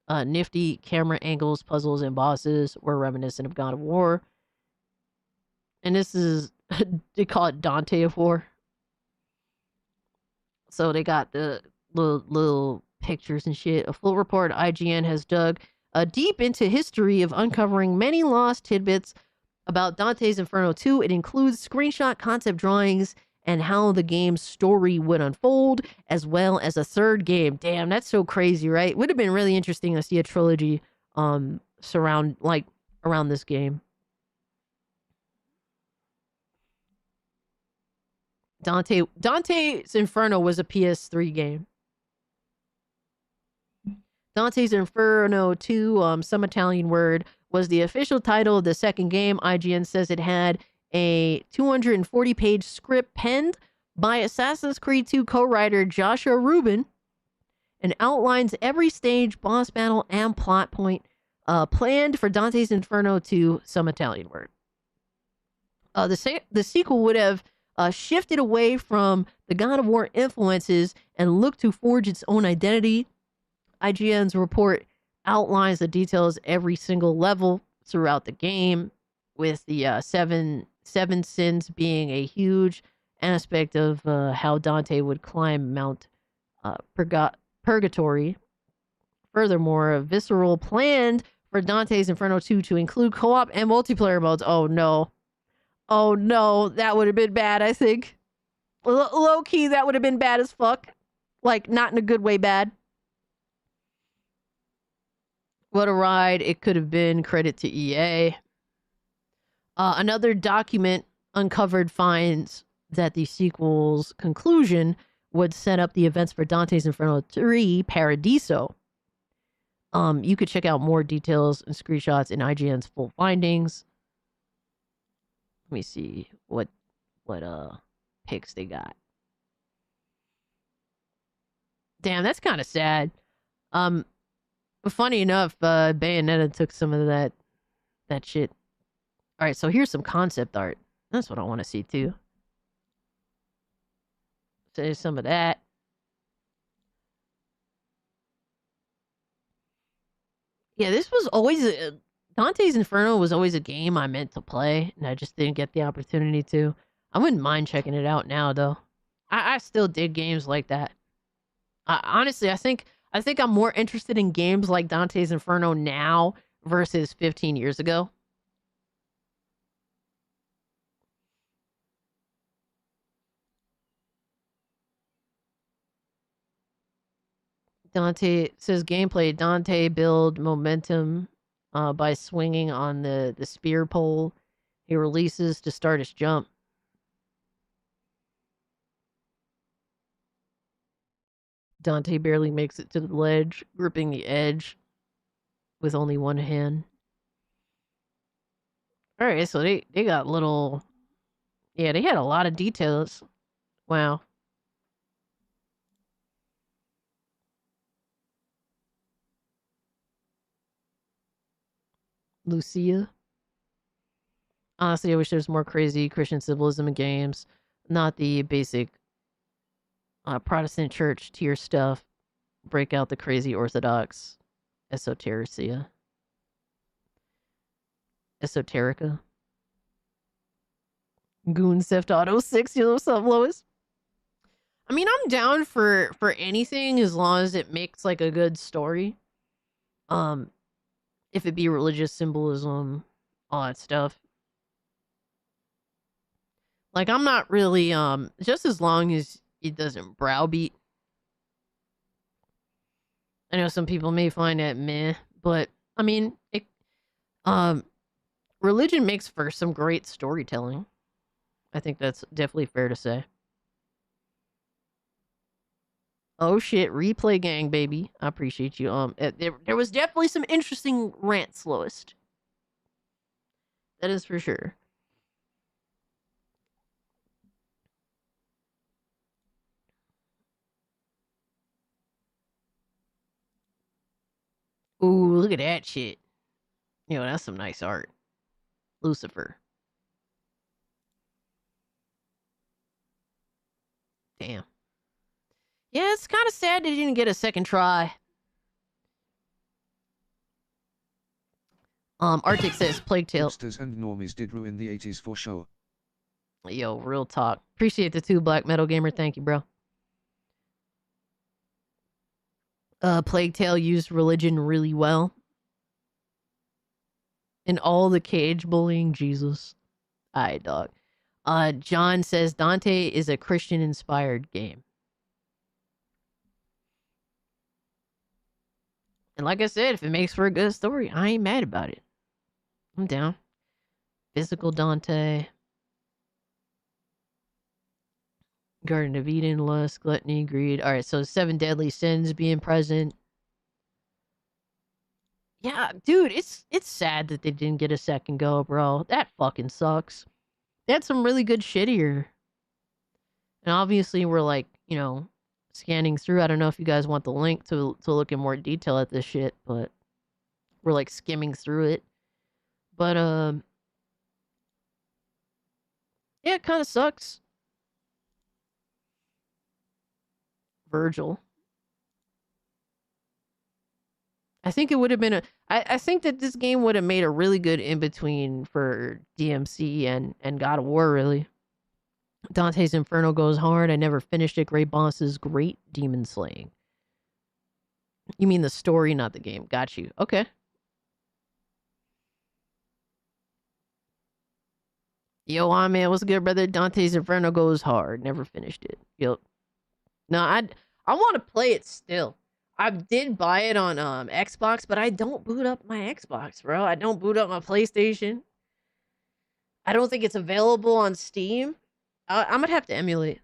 E: nifty camera angles, puzzles, and bosses were reminiscent of God of War. And this is, they call it Dante of War. So they got the little pictures and shit. A full report IGN has dug deep into history of uncovering many lost tidbits about Dante's Inferno 2. It includes screenshot concept drawings and how the game's story would unfold, as well as a third game. Damn, that's so crazy, right? Would have been really interesting to see a trilogy around this game. Dante's Inferno was a PS3 game. Dante's Inferno 2, some Italian word, was the official title of the second game. IGN says it had a 240-page script penned by Assassin's Creed 2 co-writer Joshua Rubin and outlines every stage, boss battle, and plot point planned for Dante's Inferno 2, some Italian word. The sequel would have shifted away from the God of War influences and looked to forge its own identity. IGN's report outlines the details every single level throughout the game, with the seven sins being a huge aspect of how Dante would climb Mount Purgatory. Furthermore, Visceral planned for Dante's Inferno 2 to include co-op and multiplayer modes. Oh no. Oh no, that would have been bad, I think. Low key, that would have been bad as fuck. Like, not in a good way bad. What a ride it could have been. Credit to EA. Another document uncovered finds that the sequel's conclusion would set up the events for Dante's Inferno 3 Paradiso. You could check out more details and screenshots in IGN's full findings. Let me see what pics they got. Damn, that's kind of sad. But funny enough, Bayonetta took some of that shit. All right, so here's some concept art. That's what I want to see too. So there's some of that. Yeah, this was always Dante's Inferno was always a game I meant to play, and I just didn't get the opportunity to. I wouldn't mind checking it out now, though. I still dig games like that. Honestly, I think I'm more interested in games like Dante's Inferno now versus 15 years ago. Dante says gameplay. Dante build momentum by swinging on the spear pole. He releases to start his jump. Dante barely makes it to the ledge, gripping the edge with only one hand. All right, so they got little... Yeah, they had a lot of details. Wow. Lucia. Honestly, I wish there was more crazy Christian symbolism in games. Not the basic Protestant church tier stuff. Break out the crazy Orthodox esoterica. Goon Theft Auto 6, you know what's up, Lois? I mean, I'm down for anything as long as it makes like a good story. If it be religious symbolism, all that stuff. Like, I'm not really just as long as it doesn't browbeat. I know some people may find that meh, but I mean, it religion makes for some great storytelling. I think that's definitely fair to say. Oh shit, replay gang, baby. I appreciate you. There was definitely some interesting rants, Lois. That is for sure. Ooh, look at that shit. You know, that's some nice art. Lucifer. Damn. Yeah, it's kind of sad they didn't get a second try. Arctic says Plague Tale.
K: Hipsters and normies did ruin the 80s for sure.
E: Yo, real talk. Appreciate the 2 Black Metal Gamer. Thank you, bro. Plague Tale used religion really well. And all the cage bullying, Jesus. Alright, dog. John says Dante is a Christian-inspired game. And like I said, if it makes for a good story, I ain't mad about it. I'm down. Physical Dante. Garden of Eden, lust, gluttony, greed. Alright, so 7 deadly sins being present. Yeah, dude, it's sad that they didn't get a second go, bro. That fucking sucks. They had some really good shit here. And obviously we're like, you know, scanning through. I don't know if you guys want the link to look in more detail at this shit, but we're like skimming through it. But yeah, it kind of sucks. Virgil. I think it would have been I think that this game would have made a really good in-between for DMC and God of War, really. Dante's Inferno goes hard. I never finished it. Great bosses, great demon slaying. You mean the story, not the game. Got you. Okay. Yo, man, what's good, brother? Dante's Inferno goes hard. Never finished it. Yep. No, I want to play it still. I did buy it on Xbox, but I don't boot up my Xbox, bro. I don't boot up my PlayStation. I don't think it's available on Steam. I'm gonna have to emulate.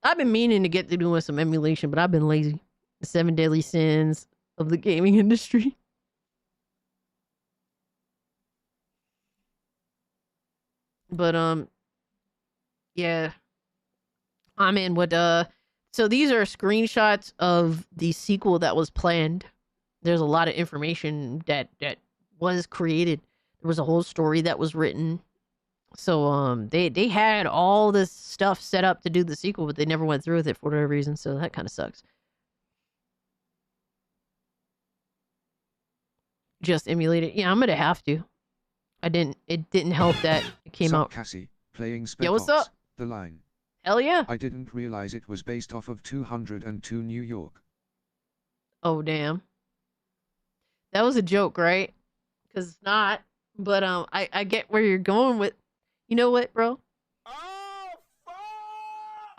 E: I've been meaning to get to doing some emulation, but I've been lazy. The 7 deadly sins of the gaming industry. But yeah. I'm in what so these are screenshots of the sequel that was planned. There's a lot of information that was created. There was a whole story that was written. So they had all this stuff set up to do the sequel, but they never went through with it for whatever reason, so that kind of sucks. Just emulate it. Yeah, I'm gonna have to. It didn't help that it came out.
K: Cassie, playing Spec
E: Yo, what's
K: Ops,
E: up?
K: The Line.
E: Hell yeah.
K: I didn't realize it was based off of 202 New York.
E: Oh damn. That was a joke, right? Because it's not. But I get where you're going with. You know what, bro?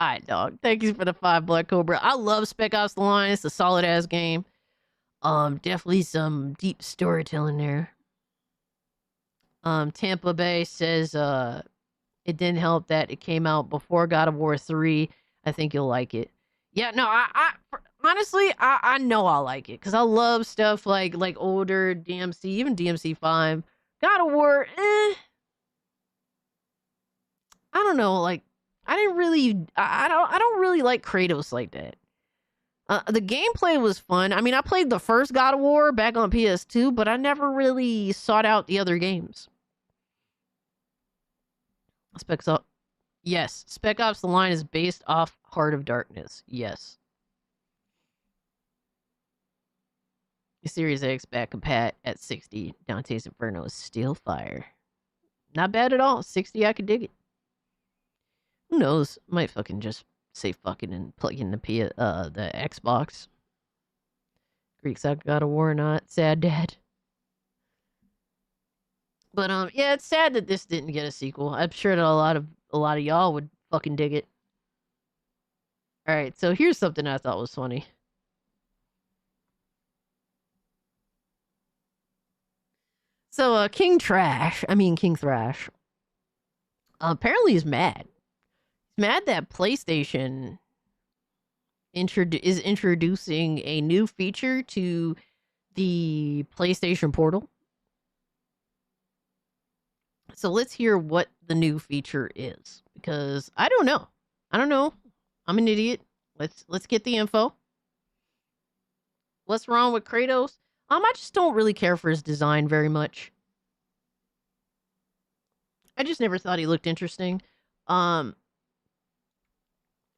E: Alright, dog. Thank you for the 5 Black Cobra. I love Spec Ops: The Line. It's a solid ass game. Definitely some deep storytelling there. Tampa Bay says it didn't help that it came out before God of War 3. I think you'll like it. Yeah, no, honestly, I know I'll like it because I love stuff like older DMC, even DMC 5. God of War, I don't know, like I didn't really, I don't really like Kratos like that. The gameplay was fun. I mean, I played the first God of War back on PS2, but I never really sought out the other games. Spec Ops. Yes, Spec Ops: The Line is based off Heart of Darkness. Yes. Series X back compat at 60. Dante's Inferno is still fire. Not bad at all. 60, I could dig it. Who knows? Might fucking just say fucking and plug in the Xbox. Greeks I got a war or not. Sad dad. But yeah, it's sad that this didn't get a sequel. I'm sure that a lot of y'all would fucking dig it. Alright, so here's something I thought was funny. So King Thrash, apparently is mad. He's mad that PlayStation is introducing a new feature to the PlayStation Portal. So let's hear what the new feature is, because I don't know. I'm an idiot. Let's get the info. What's wrong with Kratos? I just don't really care for his design very much. I just never thought he looked interesting. But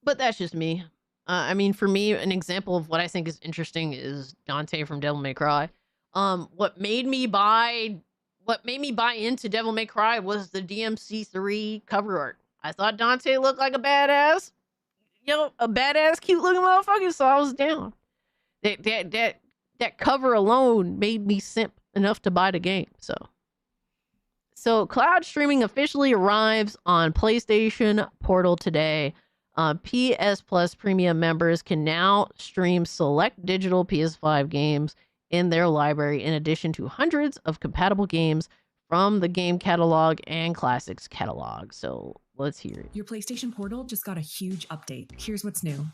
E: that's just me. I mean, for me, an example of what I think is interesting is Dante from Devil May Cry. What made me buy into Devil May Cry was the DMC3 cover art. I thought Dante looked like a badass. A badass, cute looking motherfucker, so I was down. That cover alone made me simp enough to buy the game. So cloud streaming officially arrives on PlayStation Portal today. PS Plus Premium members can now stream select digital PS5 games in their library, in addition to hundreds of compatible games from the game catalog and classics catalog. So let's hear it.
J: Your PlayStation Portal just got a huge update. Here's what's new.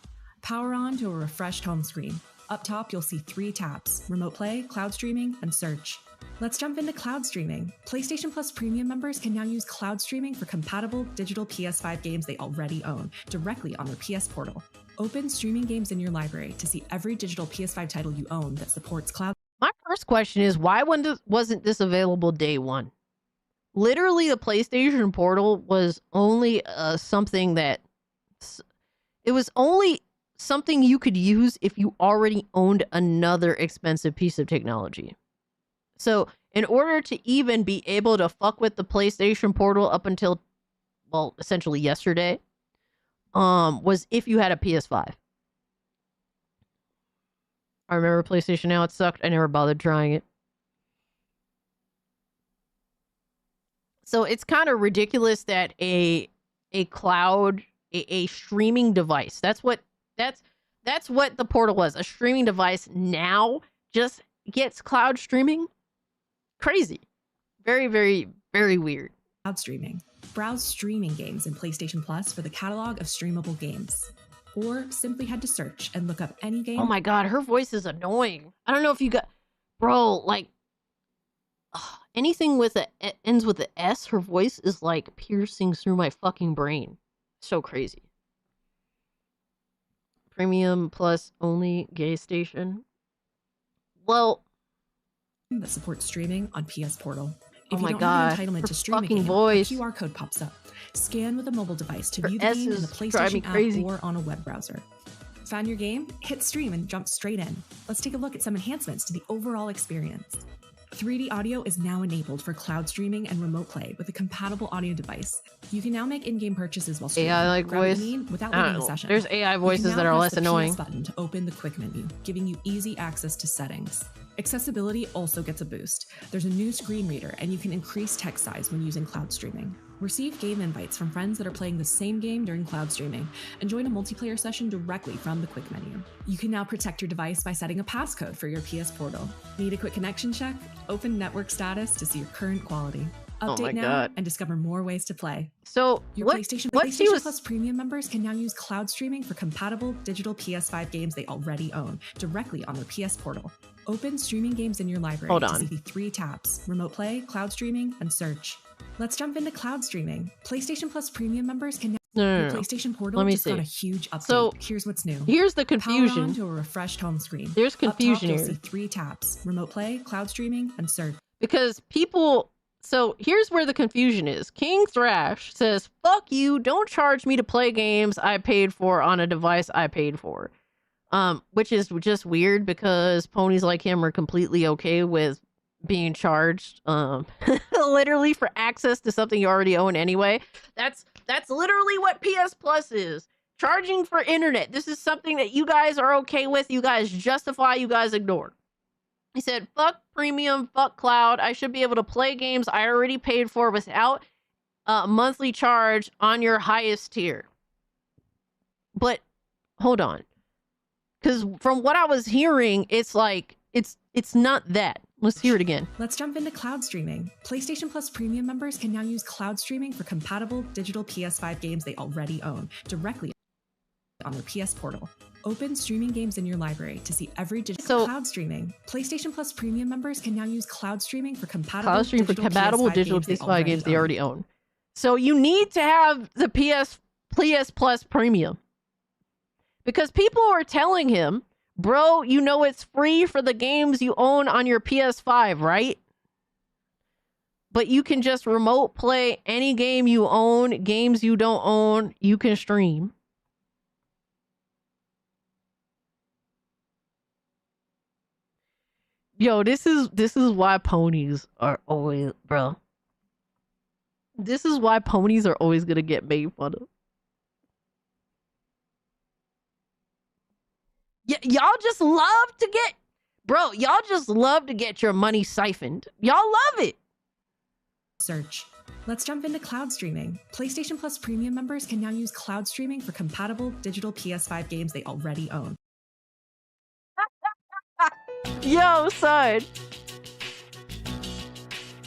J: Power on to a refreshed home screen. Up top, you'll see 3 tabs: Remote Play, Cloud Streaming, and Search. Let's jump into cloud streaming. PlayStation Plus Premium members can now use cloud streaming for compatible digital PS5 games they already own directly on their PS Portal. Open streaming games in your library to see every digital PS5 title you own that supports cloud.
E: My first question is, why wasn't this available day one? Literally, the PlayStation Portal was only something that... It was only something you could use if you already owned another expensive piece of technology. So, in order to even be able to fuck with the PlayStation Portal up until, well, essentially yesterday, was if you had a PS5. I remember PlayStation Now, it sucked. I never bothered trying it. So it's kind of ridiculous that a cloud, a streaming device, that's what the portal was, a streaming device, now just gets cloud streaming. Crazy. Very, very, very weird.
J: Cloud streaming. Browse streaming games in PlayStation Plus for the catalog of streamable games. Or simply head to search and look up any game.
E: Oh my god, her voice is annoying. I don't know if you got, bro, like anything with ends with an S, her voice is like piercing through my fucking brain. So crazy. Premium Plus only gay station. Well,
J: that supports streaming on PS Portal.
E: Oh
J: If
E: my
J: you don't
E: god,
J: have an entitlement
E: her
J: to stream a
E: fucking
J: game,
E: voice.
J: a QR code pops up. Scan with a mobile device to
E: Her
J: view the
E: S
J: game in the
E: is driving me
J: PlayStation
E: crazy.
J: app or on a web browser. Found your game? Hit stream and jump straight in. Let's take a look at some enhancements to the overall experience. 3D audio is now enabled for cloud streaming and remote play with a compatible audio device. You can now make in-game purchases while streaming.
E: AI like
J: Grab what
E: voice.
J: you need without
E: I don't
J: leaving a
E: know.
J: session.
E: There's AI
J: You can
E: voices
J: now
E: that are
J: press
E: less
J: the
E: annoying.
J: PS button to open the quick menu, giving you easy access to settings. Accessibility also gets a boost. There's a new screen reader, and you can increase text size when using cloud streaming. Receive game invites from friends that are playing the same game during cloud streaming, and join a multiplayer session directly from the quick menu. You can now protect your device by setting a passcode for your PS Portal. Need a quick connection check? Open network status to see your current quality.
E: Oh
J: Update
E: my
J: now
E: God.
J: and discover more ways to play.
E: So
J: Your
E: what
J: PlayStation
E: she was
J: Plus Premium members can now use cloud streaming for compatible digital PS5 games they already own directly on their PS Portal. Open streaming games in your library
E: Hold
J: to
E: on.
J: see the 3 tabs: Remote Play, Cloud Streaming, and Search. Let's jump into cloud streaming. PlayStation Plus Premium members can now...
E: No.
J: Your PlayStation Portal
E: Let me
J: just got
E: see.
J: a huge update.
E: So,
J: here's what's new.
E: Here's the
J: Power
E: confusion.
J: on to a refreshed home screen.
E: There's
J: Up top,
E: confusion
J: you'll
E: here.
J: see 3 tabs: Remote Play, Cloud Streaming, and Search.
E: Because people, so here's where the confusion is. King Thrash says, fuck you, don't charge me to play games I paid for on a device I paid for. Which is just weird because ponies like him are completely okay with being charged literally for access to something you already own anyway. That's literally what PS Plus is. Charging for internet. This is something that you guys are okay with, you guys justify, you guys ignore. He said, fuck premium, fuck cloud. I should be able to play games I already paid for without a monthly charge on your highest tier. But hold on. Because from what I was hearing, it's like, it's not that. Let's hear it again.
J: Let's jump into cloud streaming. PlayStation Plus Premium members can now use cloud streaming for compatible digital PS5 games they already own directly on their PS Portal. Open streaming games in your library to see every digital cloud streaming. PlayStation Plus Premium members can now use cloud streaming for compatible
E: Cloud stream for compatible digital PS5 games they already own. So you need to have the PS Plus Premium. Because people are telling him, bro, you know it's free for the games you own on your PS5, right? But you can just remote play any game you own, games you don't own, you can stream. Yo, this is why ponies are always, bro. This is why ponies are always gonna get made fun of. Y'all just love to get, bro, y'all just love to get your money siphoned. Y'all love it.
J: Search. Let's jump into cloud streaming. PlayStation Plus Premium members can now use cloud streaming for compatible digital PS5 games they already own.
E: Yo, son.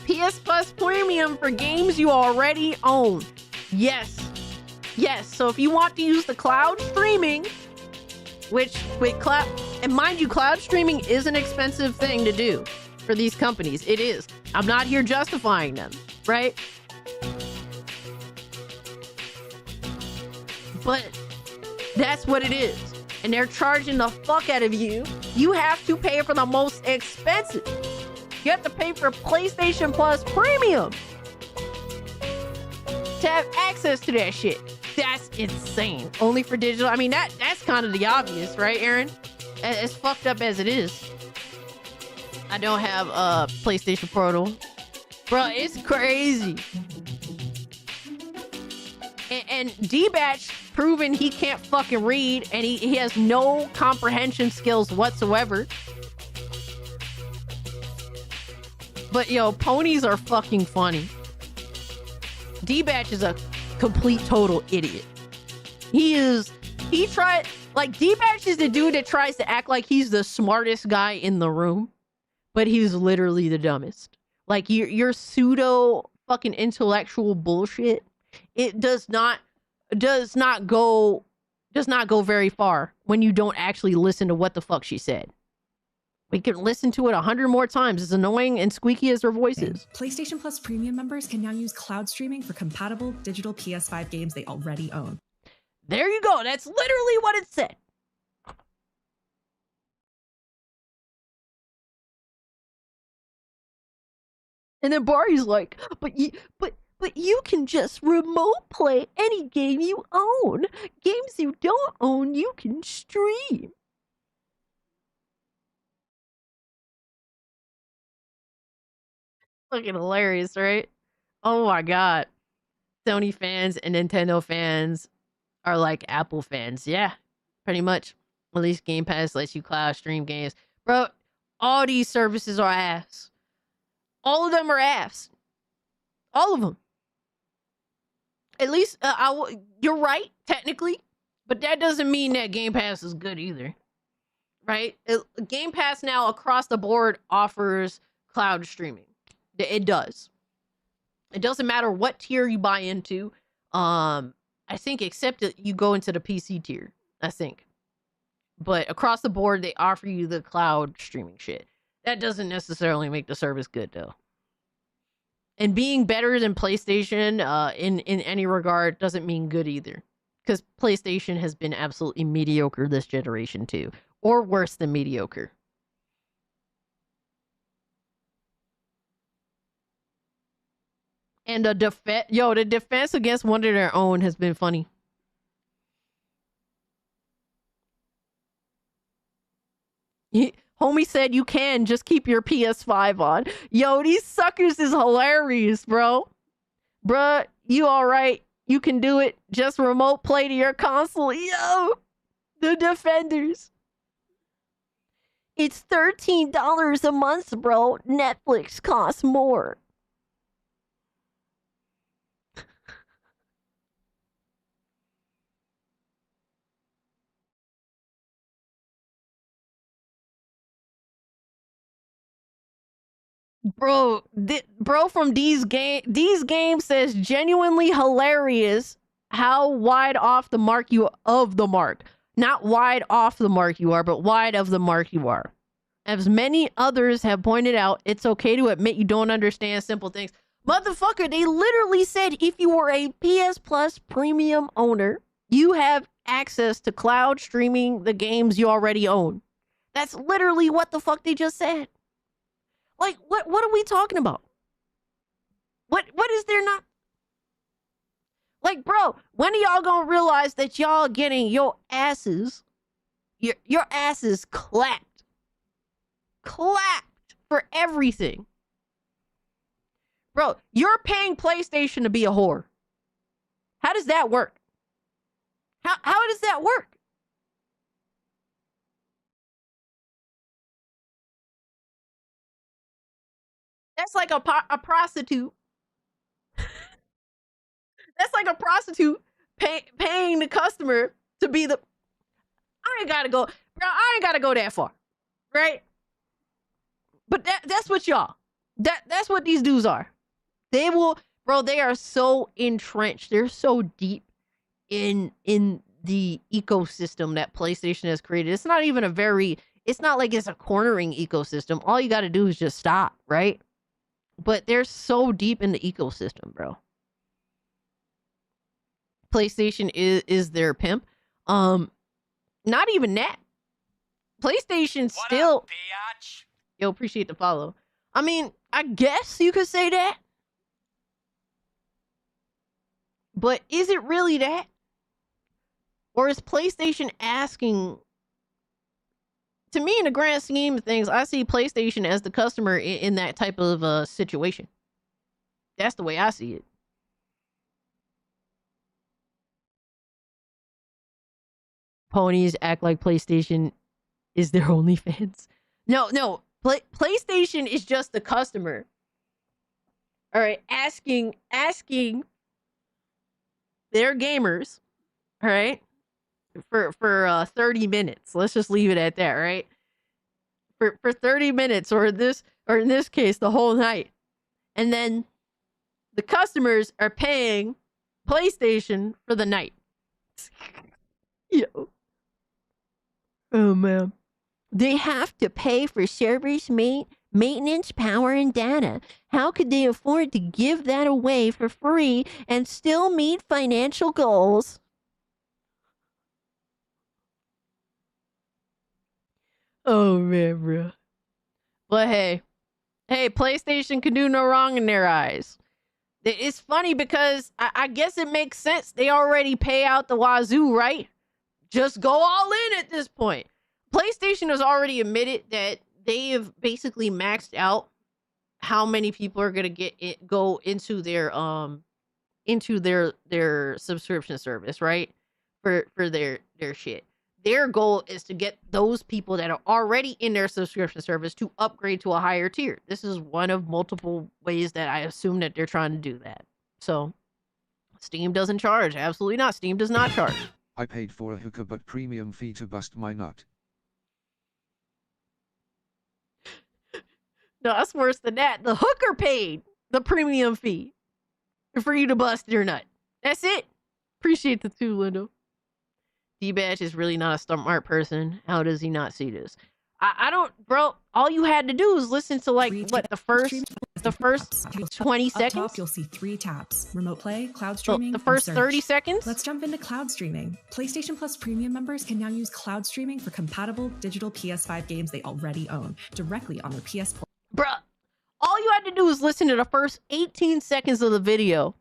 E: PS Plus Premium for games you already own. Yes. Yes. So if you want to use the cloud streaming, which with cloud, and mind you, cloud streaming is an expensive thing to do for these companies. It is. I'm not here justifying them, right? But that's what it is. And they're charging the fuck out of you. You have to pay for the most expensive. You have to pay for PlayStation Plus Premium to have access to that shit. That's insane. Only for digital. I mean, that's kind of the obvious, right, Aaron? As fucked up as it is. I don't have a PlayStation Portal. Bro, it's crazy. And D-Batch proven he can't fucking read and he has no comprehension skills whatsoever. But yo, ponies are fucking funny. D-Batch is a complete total idiot. D-Batch is the dude that tries to act like he's the smartest guy in the room, but he's literally the dumbest. Like your pseudo fucking intellectual bullshit, it does not go very far when you don't actually listen to what the fuck she said. We can listen to it 100 more times, as annoying and squeaky as her voice is.
J: PlayStation Plus Premium members can now use cloud streaming for compatible digital PS5 games they already own.
E: There you go. That's literally what it said. And then Barry's like, but you can just remote play any game you own. Games you don't own, you can stream. Fucking hilarious, right? Oh my god. Sony fans and Nintendo fans are like Apple fans. Yeah, pretty much. At least Game Pass lets you cloud stream games. Bro, all these services are ass. All of them are ass. All of them. At least, you're right, technically. But that doesn't mean that Game Pass is good either. Right? Game Pass now across the board offers cloud streaming. It does. It doesn't matter what tier you buy into. I think except that you go into the PC tier, I think. But across the board, they offer you the cloud streaming shit. That doesn't necessarily make the service good, though. And being better than PlayStation in any regard doesn't mean good either. Because PlayStation has been absolutely mediocre this generation, too. Or worse than mediocre. And the defense against one of their own has been funny. Homie said you can just keep your PS5 on. Yo, these suckers is hilarious, bro. Bruh, you alright? You can do it. Just remote play to your console. Yo, the defenders. It's $13 a month, bro. Netflix costs more. Bro, from these games says genuinely hilarious how wide off the mark not wide off the mark you are, but wide of the mark you are. As many others have pointed out, it's okay to admit you don't understand simple things. Motherfucker, they literally said if you were a PS Plus premium owner, you have access to cloud streaming the games you already own. That's literally what the fuck they just said. Like, what are we talking about? What is there not? Like, bro, when are y'all gonna realize that y'all getting your asses clapped for everything? Bro, you're paying PlayStation to be a whore. How does that work? How does that work? That's like a prostitute. That's like a prostitute paying the customer to be the... I ain't gotta go that far, right? But that's what y'all... That's what these dudes are. They will... Bro, they are so entrenched. They're so deep in the ecosystem that PlayStation has created. It's not even it's not like it's a cornering ecosystem. All you gotta do is just stop, right? But they're so deep in the ecosystem, bro. PlayStation is their pimp. Not even that. PlayStation still... What up, biatch? Yo, appreciate the follow. I mean, I guess you could say that. But is it really that? Or is PlayStation asking... To me, in the grand scheme of things, I see PlayStation as the customer in that type of situation. That's the way I see it. Ponies act like PlayStation is their OnlyFans. No. PlayStation is just the customer. All right, asking their gamers, all right, for 30 minutes. Let's just leave it at that, right? For 30 minutes, or in this case, the whole night. And then the customers are paying PlayStation for the night. Yo. Oh man. They have to pay for servers, maintenance, power, and data. How could they afford to give that away for free and still meet financial goals? Oh man, bro. But hey, PlayStation can do no wrong in their eyes. It's funny because I guess it makes sense. They already pay out the wazoo, right? Just go all in at this point. PlayStation has already admitted that they have basically maxed out how many people are gonna go into their subscription service, right? For their shit. Their goal is to get those people that are already in their subscription service to upgrade to a higher tier. This is one of multiple ways that I assume that they're trying to do that. So, Steam doesn't charge. Absolutely not. Steam does not charge.
K: I paid for a hooker but premium fee to bust my nut.
E: No, that's worse than that. The hooker paid the premium fee for you to bust your nut. That's it. Appreciate the 2, Lindo. D-Batch is really not a smart person. How does he not see this? I don't, bro. All you had to do was listen to the first 20 seconds.
J: Up top, you'll see 3 tabs: remote play, cloud streaming,
E: the first
J: and search.
E: 30 seconds.
J: Let's jump into cloud streaming. PlayStation Plus Premium members can now use cloud streaming for compatible digital PS5 games they already own directly on their PS Port.
E: Bruh, all you had to do was listen to the first 18 seconds of the video.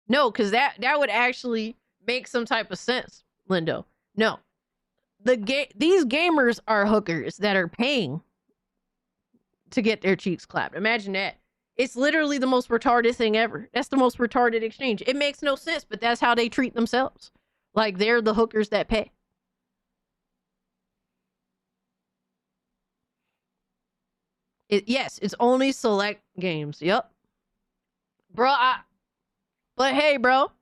E: No, because that would actually make some type of sense, Lindo. No. These gamers are hookers that are paying to get their cheeks clapped. Imagine that. It's literally the most retarded thing ever. That's the most retarded exchange. It makes no sense, but that's how they treat themselves. Like they're the hookers that pay. Yes, it's only select games. Yep. Bro, but hey, bro.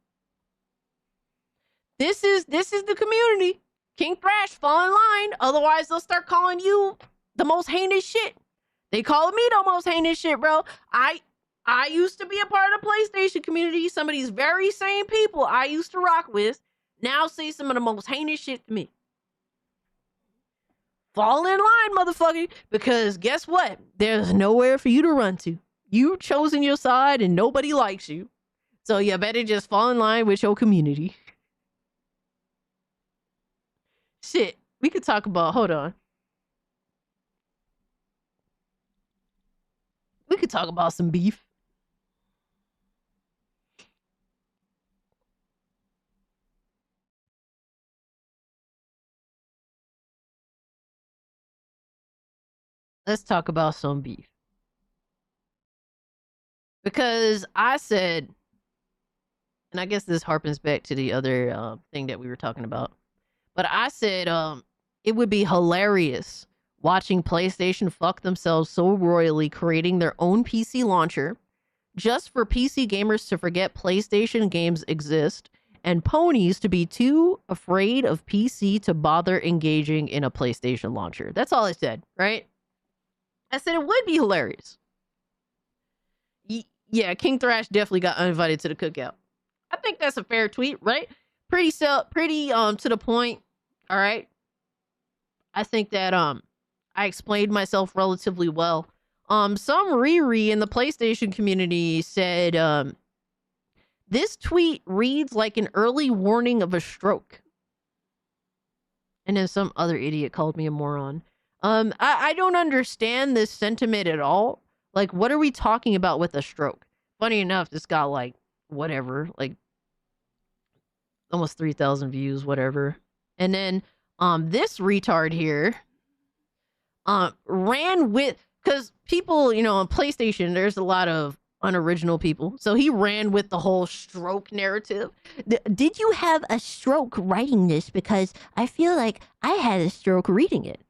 E: This is the community. King Thrash, fall in line. Otherwise, they'll start calling you the most heinous shit. They call me the most heinous shit, bro. I used to be a part of the PlayStation community. Some of these very same people I used to rock with now say some of the most heinous shit to me. Fall in line, motherfucker. Because guess what? There's nowhere for you to run to. You've chosen your side and nobody likes you. So you better just fall in line with your community. Shit. We could talk about, hold on. We could talk about some beef. Let's talk about some beef. Because I said, and I guess this harpens back to the other thing that we were talking about. But I said it would be hilarious watching PlayStation fuck themselves so royally creating their own PC launcher just for PC gamers to forget PlayStation games exist and ponies to be too afraid of PC to bother engaging in a PlayStation launcher. That's all I said, right? I said it would be hilarious. Yeah, King Thrash definitely got uninvited to the cookout. I think that's a fair tweet, right? Pretty to the point. All right. I think that I explained myself relatively well. Some Riri in the PlayStation community said this tweet reads like an early warning of a stroke. And then some other idiot called me a moron. I don't understand this sentiment at all. Like, what are we talking about with a stroke? Funny enough, this got like whatever, like almost 3,000 views, whatever. And then this retard here ran with, because people, you know, on PlayStation, there's a lot of unoriginal people. So he ran with the whole stroke narrative. Did you have a stroke writing this? Because I feel like I had a stroke reading it.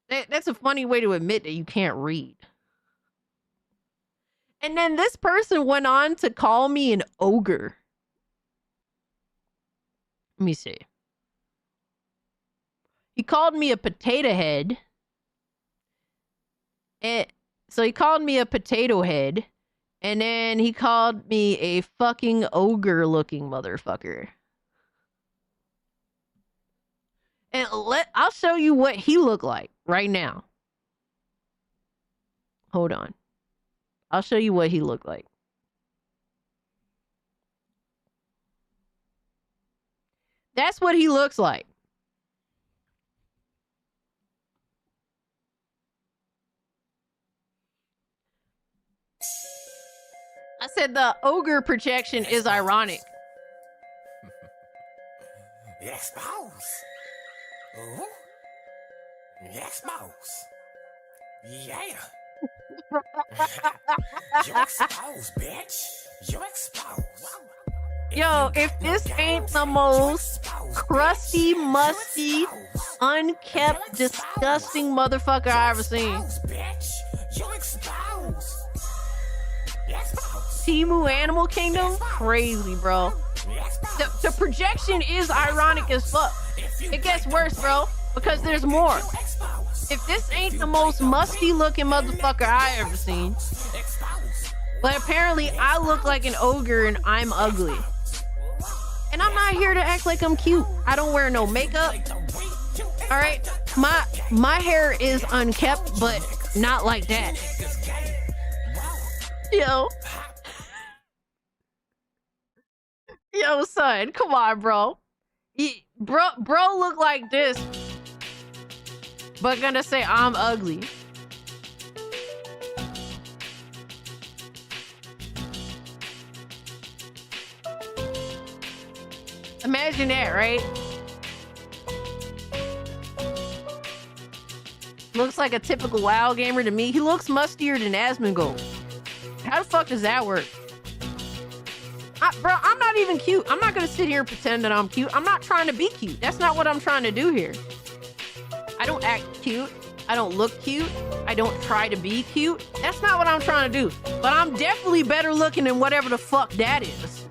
E: That's a funny way to admit that you can't read. And then this person went on to call me an ogre. Let me see. He called me a potato head. So he called me a potato head. And then he called me a fucking ogre-looking motherfucker. And I'll show you what he looked like right now. Hold on. I'll show you what he looked like. That's what he looks like. I said the ogre projection is ironic.
B: Yes, boss. Ooh. Yes, boss. Yeah. You're exposed, bitch. You're exposed.
E: Yo, if this ain't the most crusty, musty, unkept, disgusting motherfucker I ever seen.
B: You're exposed.
E: Timu Animal Kingdom? Crazy, bro. The projection is ironic as fuck. It gets worse, bro, because there's more. If this ain't the most musty looking motherfucker I ever seen, but apparently I look like an ogre and I'm ugly. And I'm not here to act like I'm cute. I don't wear no makeup. All right, my hair is unkept, but not like that. Yo, son, come on, bro. Bro look like this, but gonna say I'm ugly. Imagine that, right? Looks like a typical WoW gamer to me. He looks mustier than Asmongold. How the fuck does that work? Bro, I'm not even cute. I'm not gonna sit here and pretend that I'm cute. I'm not trying to be cute. That's not what I'm trying to do here. I don't act cute. I don't look cute. I don't try to be cute. That's not what I'm trying to do. But I'm definitely better looking than whatever the fuck that is.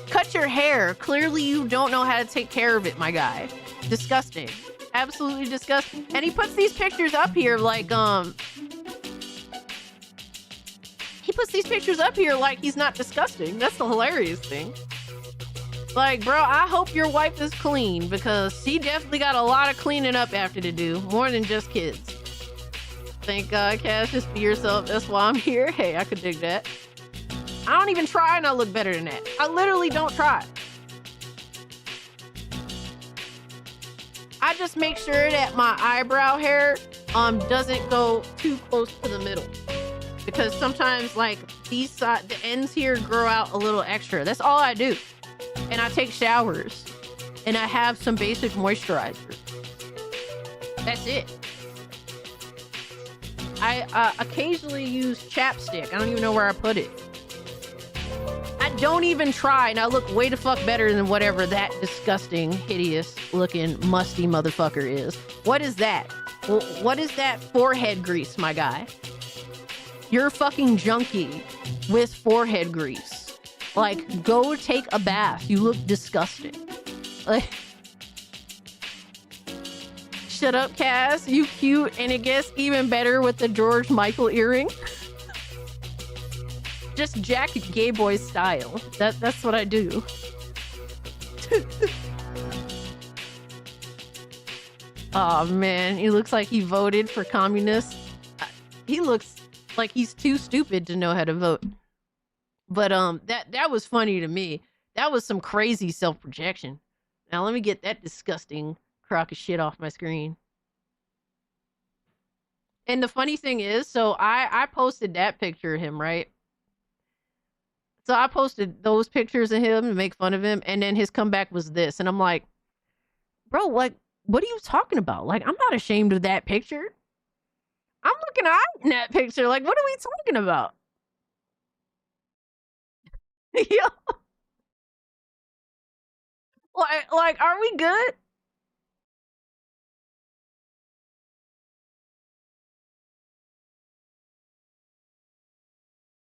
E: Cut your hair. Clearly you don't know how to take care of it, my guy. Disgusting. Absolutely disgusting. And he puts these pictures up here like, he puts these pictures up here like he's not disgusting. That's the hilarious thing. Like, bro, I hope your wife is clean because she definitely got a lot of cleaning up after to do. More than just kids. Thank God, Cash, just be yourself. That's why I'm here. Hey, I could dig that. I don't even try and I look better than that. I literally don't try. I just make sure that my eyebrow hair doesn't go too close to the middle. Because sometimes like the ends here grow out a little extra. That's all I do. And I take showers. And I have some basic moisturizer. That's it. I occasionally use chapstick. I don't even know where I put it. I don't even try, and I look way the fuck better than whatever that disgusting, hideous looking, musty motherfucker is. What is that? Well, what is that forehead grease, my guy? You're fucking junkie with forehead grease. Like, go take a bath. You look disgusting. Like, shut up, Cass. You cute, and it gets even better with the George Michael earring. Just Jack Gay Boy style. That's what I do. Oh man, he looks like he voted for communists. He looks like he's too stupid to know how to vote. But that was funny to me. That was some crazy self-projection. Now let me get that disgusting crock of shit off my screen. And the funny thing is, so I posted that picture of him, right? So I posted those pictures of him to make fun of him, and then his comeback was this. And I'm like, bro, like, what are you talking about? Like, I'm not ashamed of that picture. I'm looking out in that picture. Like, what are we talking about? Yo. Like, are we good?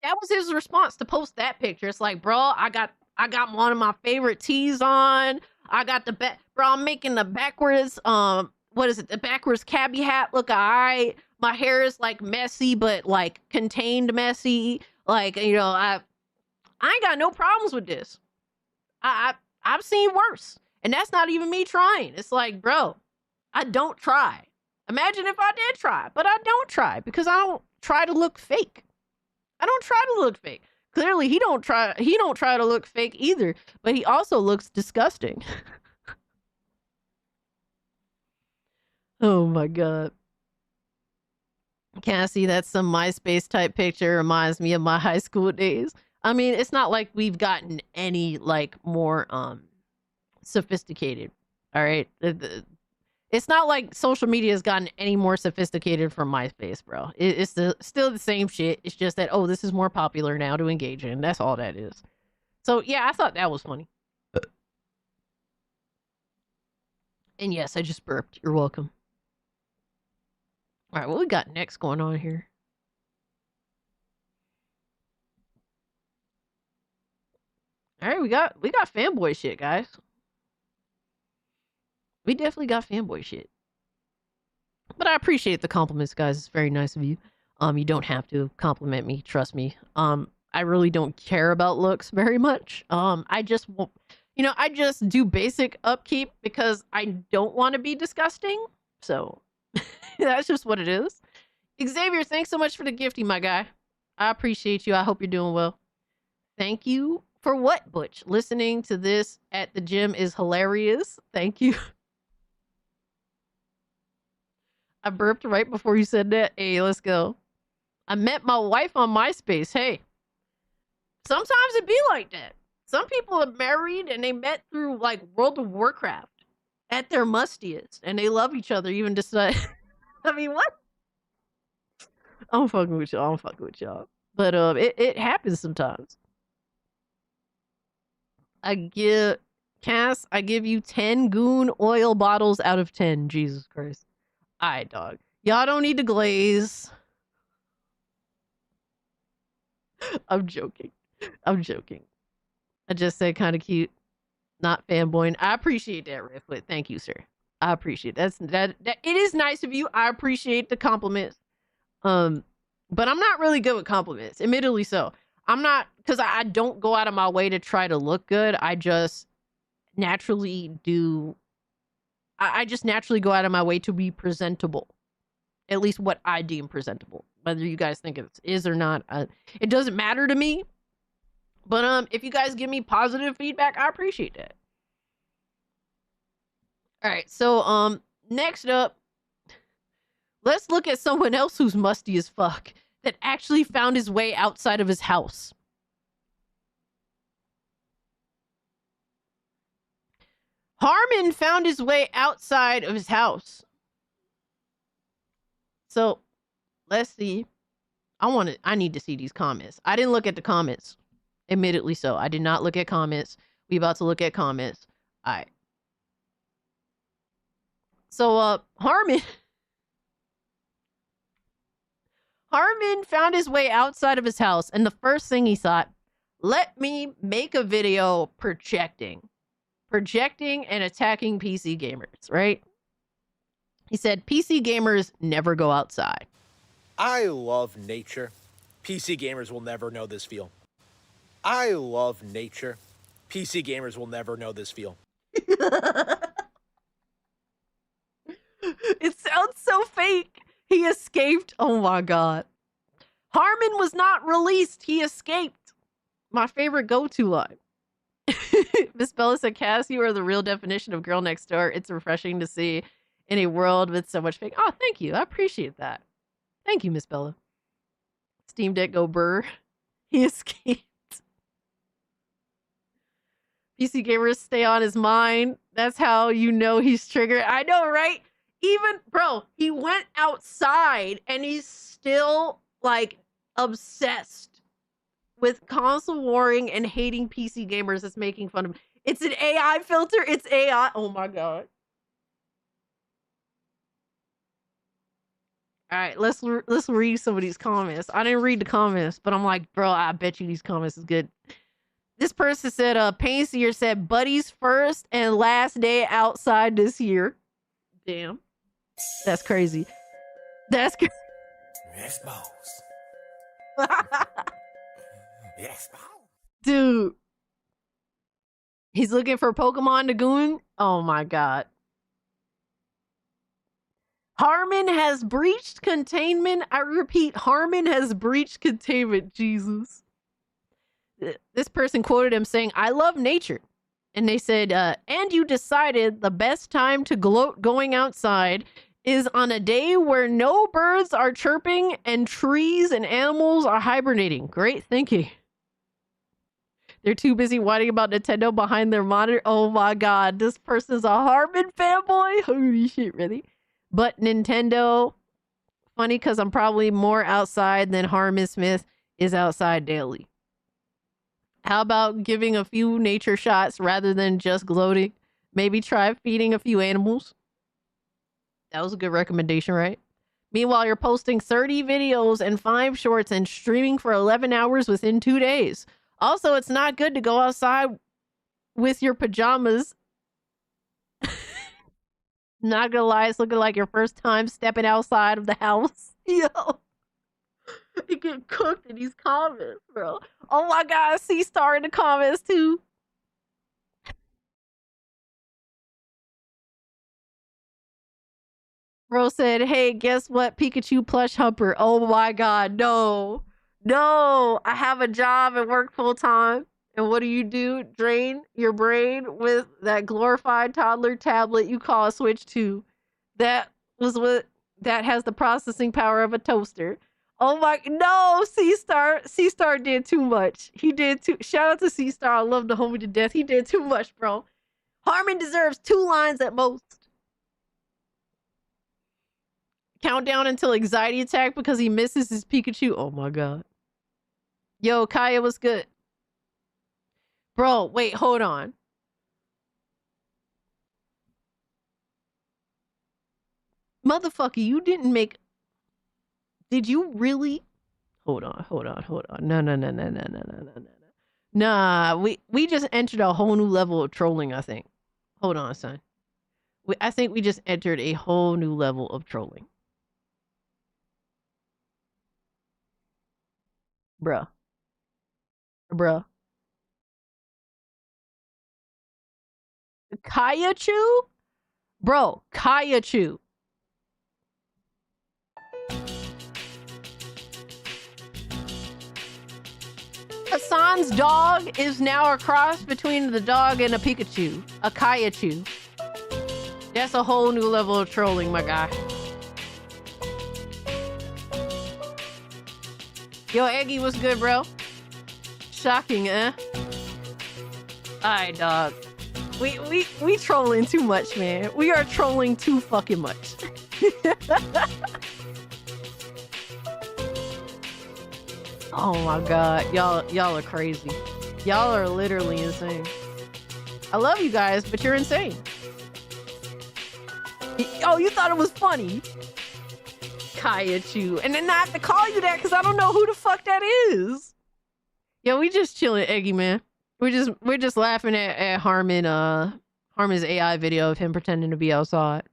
E: that was his response to post that picture. It's like, bro, I got one of my favorite tees on. I got the bro, I'm making the backwards what is it? The backwards cabbie hat look alright. My hair is like messy, but like contained messy. Like, you know, I ain't got no problems with this. I've seen worse. And that's not even me trying. It's like, bro, I don't try. Imagine if I did try, but I don't try because I don't try to look fake. I don't try to look fake. Clearly, he don't try to look fake either, but he also looks disgusting. Oh my god. Cassie, that's some MySpace type picture. Reminds me of my high school days. I mean, it's not like we've gotten any like more sophisticated. All right. It's not like social media has gotten any more sophisticated from MySpace, bro. It's still the same shit. It's just that, oh, this is more popular now to engage in. That's all that is. So, yeah, I thought that was funny. And yes, I just burped. You're welcome. All right, what we got next going on here? All right, we got fanboy shit, guys. We definitely got fanboy shit. But I appreciate the compliments, guys. It's very nice of you. You don't have to compliment me, trust me. I really don't care about looks very much. I just do basic upkeep because I don't want to be disgusting. So that's just what it is. Xavier, thanks so much for the gifting, my guy. I appreciate you. I hope you're doing well. Thank you. For what, Butch? Listening to this at the gym is hilarious. Thank you. I burped right before you said that. Hey, let's go. I met my wife on MySpace. Hey, sometimes it be like that. Some people are married and they met through like World of Warcraft at their mustiest, and they love each other even decide. I mean, what? I'm fucking with y'all. But it happens sometimes. I give you 10 goon oil bottles out of 10. Jesus Christ. Alright, dog. Y'all don't need to glaze. I'm joking. I just said kind of cute. Not fanboying. I appreciate that, Rifflet. Thank you, sir. I appreciate it. That it is nice of you. I appreciate the compliments. But I'm not really good with compliments. Admittedly so. I'm not, because I don't go out of my way to try to look good. I just naturally do. I just naturally go out of my way to be presentable. At least what I deem presentable. Whether you guys think it is or not, it doesn't matter to me. But if you guys give me positive feedback, I appreciate that. All right, so next up, let's look at someone else who's musty as fuck that actually found his way outside of his house. Harmon found his way outside of his house. So, let's see. I need to see these comments. I didn't look at the comments. Admittedly so. I did not look at comments. We about to look at comments. All right. So, Harmon found his way outside of his house, and the first thing he thought, let me make a video projecting and attacking PC gamers, right? He said, PC gamers never go outside.
L: I love nature. PC gamers will never know this feel. I love nature. PC gamers will never know this feel.
E: It sounds so fake. He escaped. Oh my god. Harmon was not released. He escaped. My favorite go-to line. Miss Bella said, Cass, you are the real definition of girl next door. It's refreshing to see in a world with so much fake. Oh, thank you. I appreciate that. Thank you, Miss Bella. Steam Deck go burr. He escaped. PC gamers stay on his mind. That's how you know he's triggered. I know, right? Even, bro, he went outside and he's still, like, obsessed with console warring and hating PC gamers that's making fun of him. It's an AI filter. It's AI. Oh, my God. All right, let's read some of these comments. I didn't read the comments, but I'm like, bro, I bet you these comments is good. This person said, Painseer said, buddies first and last day outside this year. Damn. That's crazy. That's crazy.
B: Exposed. Exposed.
E: Dude. He's looking for Pokemon to Goon. Oh my god. Harmon has breached containment. I repeat, Harmon has breached containment. Jesus. This person quoted him saying, I love nature. And they said, and you decided the best time to gloat going outside is on a day where no birds are chirping and trees and animals are hibernating. Great thinking. They're too busy whining about Nintendo behind their monitor. Oh my god, this person's a Harmon fanboy. Holy shit, really? But Nintendo, funny because I'm probably more outside than Harmon Smith is outside daily. How about giving a few nature shots rather than just gloating? Maybe try feeding a few animals. That was a good recommendation, right? Meanwhile, you're posting 30 videos and 5 shorts and streaming for 11 hours within 2 days. Also, it's not good to go outside with your pajamas. Not gonna lie, it's looking like your first time stepping outside of the house. Yo. You get cooked in these comments, bro. Oh my god, C-Star in the comments too. Bro said, hey, guess what? Pikachu plush humper. Oh my god, no. No, I have a job and work full time. And what do? Drain your brain with that glorified toddler tablet you call a Switch 2. That has the processing power of a toaster. Oh my, no, C-Star did too much. He did too. Shout out to C-Star. I love the homie to death. He did too much, bro. Harmon deserves 2 lines at most. Countdown until anxiety attack because he misses his Pikachu. Oh my god. Yo, Kaya, what's good? Bro, wait, hold on. Motherfucker, you didn't make... Did you really? Hold on. No. Nah, we just entered a whole new level of trolling, I think. Hold on, son. I think we just entered a whole new level of trolling. Bruh. Kayachu? Bro, Kayachu. Hassan's dog is now a cross between the dog and a Pikachu. A Kayachu. That's a whole new level of trolling, my guy. Yo, Eggy, what's good, bro? Shocking, eh? Alright, dog. We trolling too much, man. We are trolling too fucking much. Oh my god, y'all are crazy. Y'all are literally insane. I love you guys, but you're insane. Oh, you thought it was funny? Kayachu. And then I have to call you that because I don't know who the fuck that is. Yeah, we just chilling, Eggy, man. We're just laughing at Harmon's AI video of him pretending to be outside.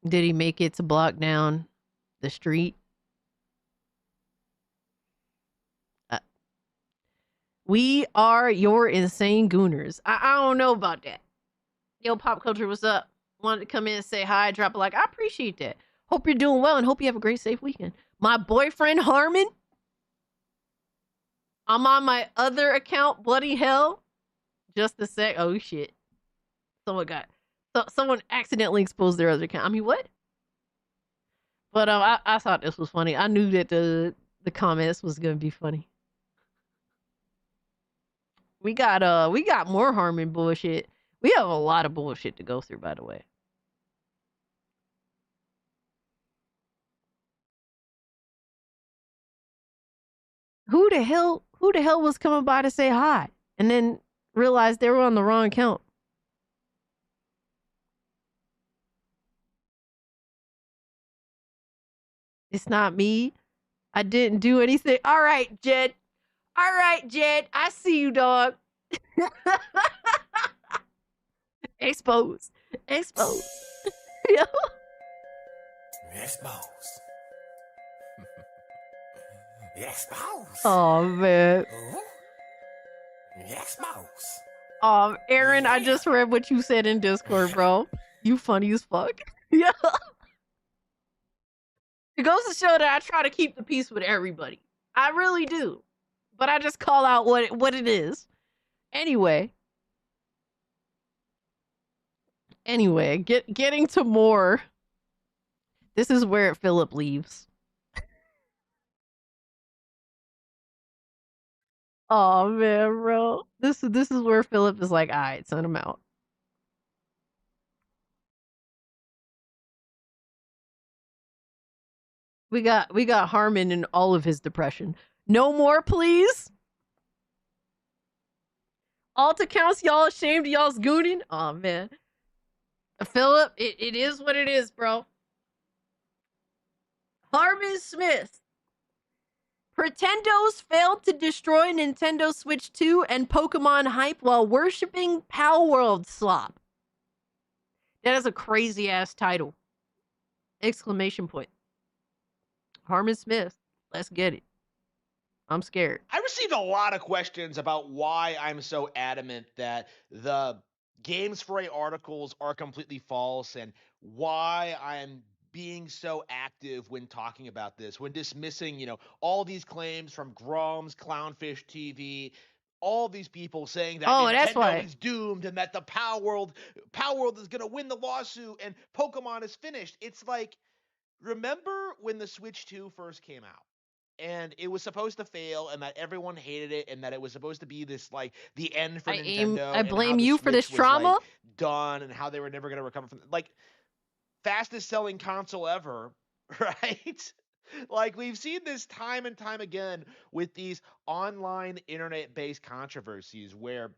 E: Did he make it to block down the street? We are your insane gooners. I don't know about that. Yo, Pop Culture, what's up? Wanted to come in and say hi, drop a like. I appreciate that. Hope you're doing well and hope you have a great, safe weekend. My boyfriend, Harmon. I'm on my other account, bloody hell. Just a sec. Oh, shit. Someone accidentally exposed their other account. I mean, what? But I thought this was funny. I knew that the comments was gonna be funny. We got more Harmon bullshit. We have a lot of bullshit to go through, by the way. Who the hell was coming by to say hi and then realized they were on the wrong account? It's not me. I didn't do anything. All right, Jed. All right, Jed. I see you, dog. Exposed. Exposed. Yo.
B: Exposed. Exposed.
E: Oh, man.
B: Exposed.
E: Aaron, I just read what you said in Discord, bro. You funny as fuck. Yeah. It goes to show that I try to keep the peace with everybody. I really do. But I just call out what it is. Anyway, getting to more. This is where Philip leaves. Oh man, bro. This is where Philip is like, all right, send him out. We got Harmon in all of his depression. No more, please. Alt accounts, y'all ashamed of y'all's gooning? Oh man. Philip, it is what it is, bro. Harmon Smith. Pretendos failed to destroy Nintendo Switch 2 and Pokemon hype while worshipping Power World slop. That is a crazy ass title. Exclamation point. Harmon Smith, let's get it. I'm scared.
L: I received a lot of questions about why I'm so adamant that the Games for A articles are completely false and why I'm being so active when talking about this, when dismissing, all these claims from Grom's, Clownfish TV, all these people saying that
E: that's why.
L: Nintendo is doomed and that the Power World is going to win the lawsuit and Pokemon is finished. It's like, remember when the Switch 2 first came out? And it was supposed to fail, and that everyone hated it, and that it was supposed to be this like the end for Nintendo.
E: I blame you for this
L: Switch was,
E: trauma.
L: like, done, and how they were never going to recover from like fastest selling console ever, right? Like we've seen this time and time again with these online internet-based controversies where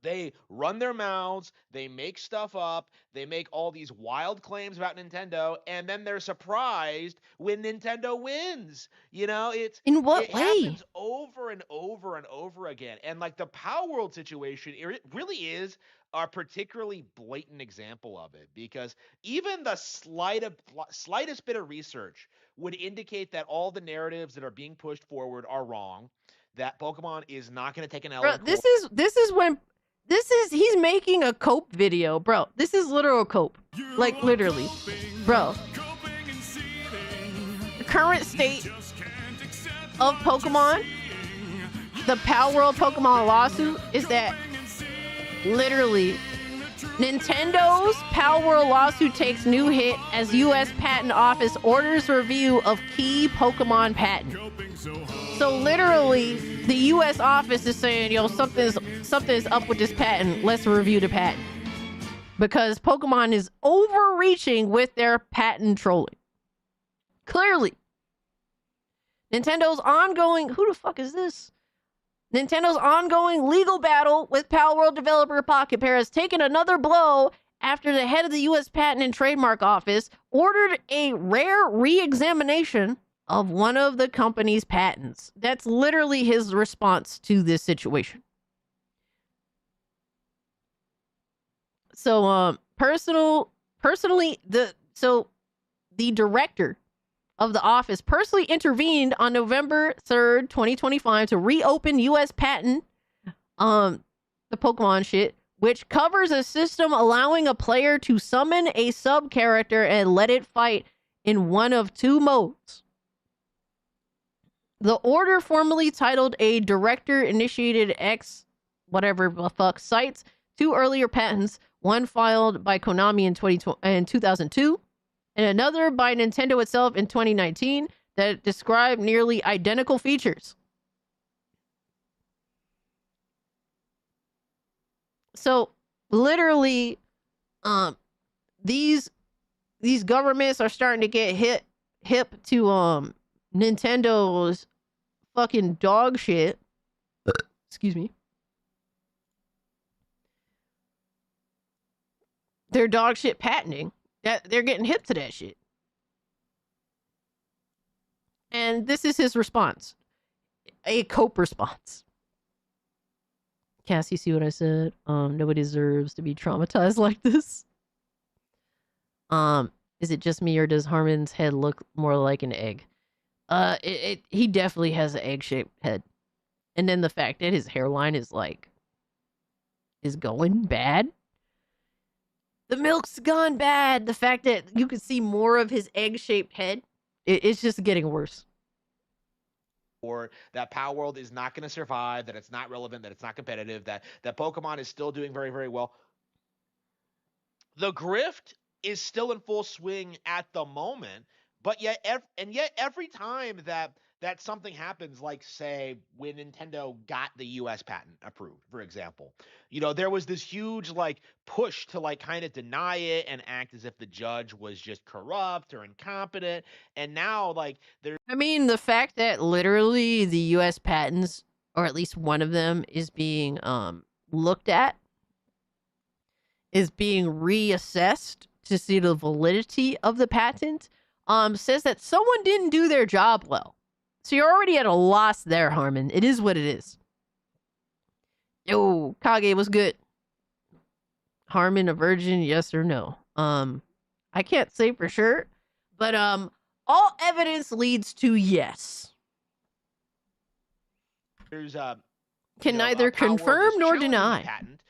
L: they run their mouths, they make stuff up, they make all these wild claims about Nintendo, and then they're surprised when Nintendo wins.
E: In what
L: it
E: way?
L: happens over and over and over again. And like the Power World situation, it really is a particularly blatant example of it, because even the slightest bit of research would indicate that all the narratives that are being pushed forward are wrong, that Pokemon is not going to take an L.
E: Bro, he's making a cope video, bro. This is literal cope. Like literally. Bro. The current state of Pokemon, the Power World Pokemon lawsuit, is that literally Nintendo's Power World lawsuit takes new hit as U.S. Patent Office orders review of key Pokemon patent. So literally, the U.S. office is saying, yo, something's up with this patent. Let's review the patent. Because Pokemon is overreaching with their patent trolling. Clearly. Nintendo's ongoing... Who the fuck is this? Nintendo's ongoing legal battle with Power World developer Pocket Pair has taken another blow after the head of the U.S. Patent and Trademark Office ordered a rare re-examination of one of the company's patents. That's literally his response to this situation. So, personally, the director of the office personally intervened on November 3rd, 2025 to reopen U.S. patent, the Pokemon shit, which covers a system allowing a player to summon a sub-character and let it fight in one of two modes. The order, formerly titled a director-initiated X whatever the fuck cites two earlier patents, one filed by Konami in 2002 and another by Nintendo itself in 2019 that describe nearly identical features. So literally, these governments are starting to get hip to Nintendo's fucking dog shit. Excuse me. Their dog shit patenting. That they're getting hip to that shit. And this is his response. A cope response. Cassie, see what I said? Nobody deserves to be traumatized like this. Is it just me or does Harmon's head look more like an egg? He definitely has an egg-shaped head. And then the fact that his hairline is going bad. The milk's gone bad. The fact that you could see more of his egg-shaped head, it's just getting worse.
L: Or that Power World is not going to survive, that it's not relevant, that it's not competitive, that Pokemon is still doing very, very well. The grift is still in full swing at the moment, but yet every time that something happens, like say when Nintendo got the US patent approved, for example, there was this huge push to kind of deny it and act as if the judge was just corrupt or incompetent. And now
E: I mean, the fact that literally the US patents, or at least one of them, is being looked at, is being reassessed to see the validity of the patent, says that someone didn't do their job well. So you're already at a loss there, Harmon. It is what it is. Yo, Kage was good. Harmon a virgin, yes or no? I can't say for sure, but all evidence leads to yes.
L: There's
E: can neither confirm nor deny.
L: Patent,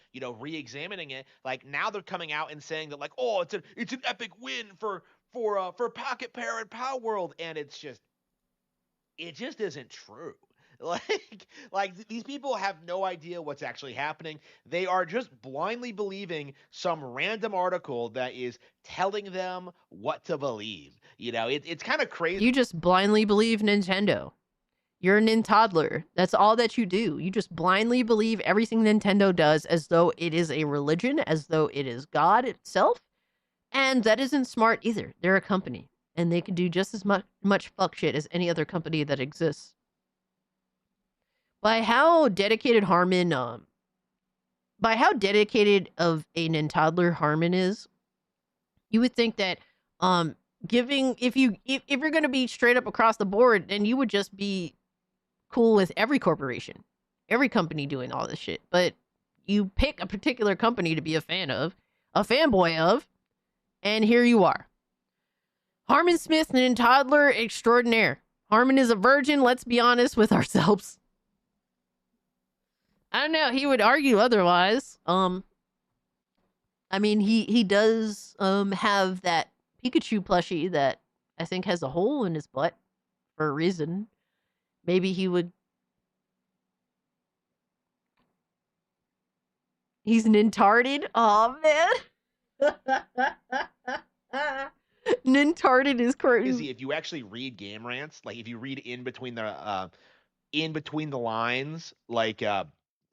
L: re-examining it. Now they're coming out and saying that oh, it's an epic win for Pocket Pair and Power World, and it just isn't true. These people have no idea what's actually happening. They are just blindly believing some random article that is telling them what to believe. It's kind of crazy.
E: You just blindly believe Nintendo. You're a Nintodler. That's all that you do. You just blindly believe everything Nintendo does as though it is a religion, as though it is God itself. And that isn't smart either. They're a company, and they can do just as much fuck shit as any other company that exists. By how dedicated Harmon, by how dedicated of a Nintodler Harmon is, you would think that, if you're going to be straight up across the board, then you would just be cool with every corporation, every company doing all this shit. But you pick a particular company to be a fan of, a fanboy of, and here you are. Harmon Smith, Nintodler extraordinaire. Harmon is a virgin, let's be honest with ourselves. I don't know, he would argue otherwise. I mean, he does have that Pikachu plushie that I think has a hole in his butt for a reason. Maybe he would... He's Nintarded? Aw, man. Nintarded is crazy.
L: If you actually read game rants, if you read in between the lines,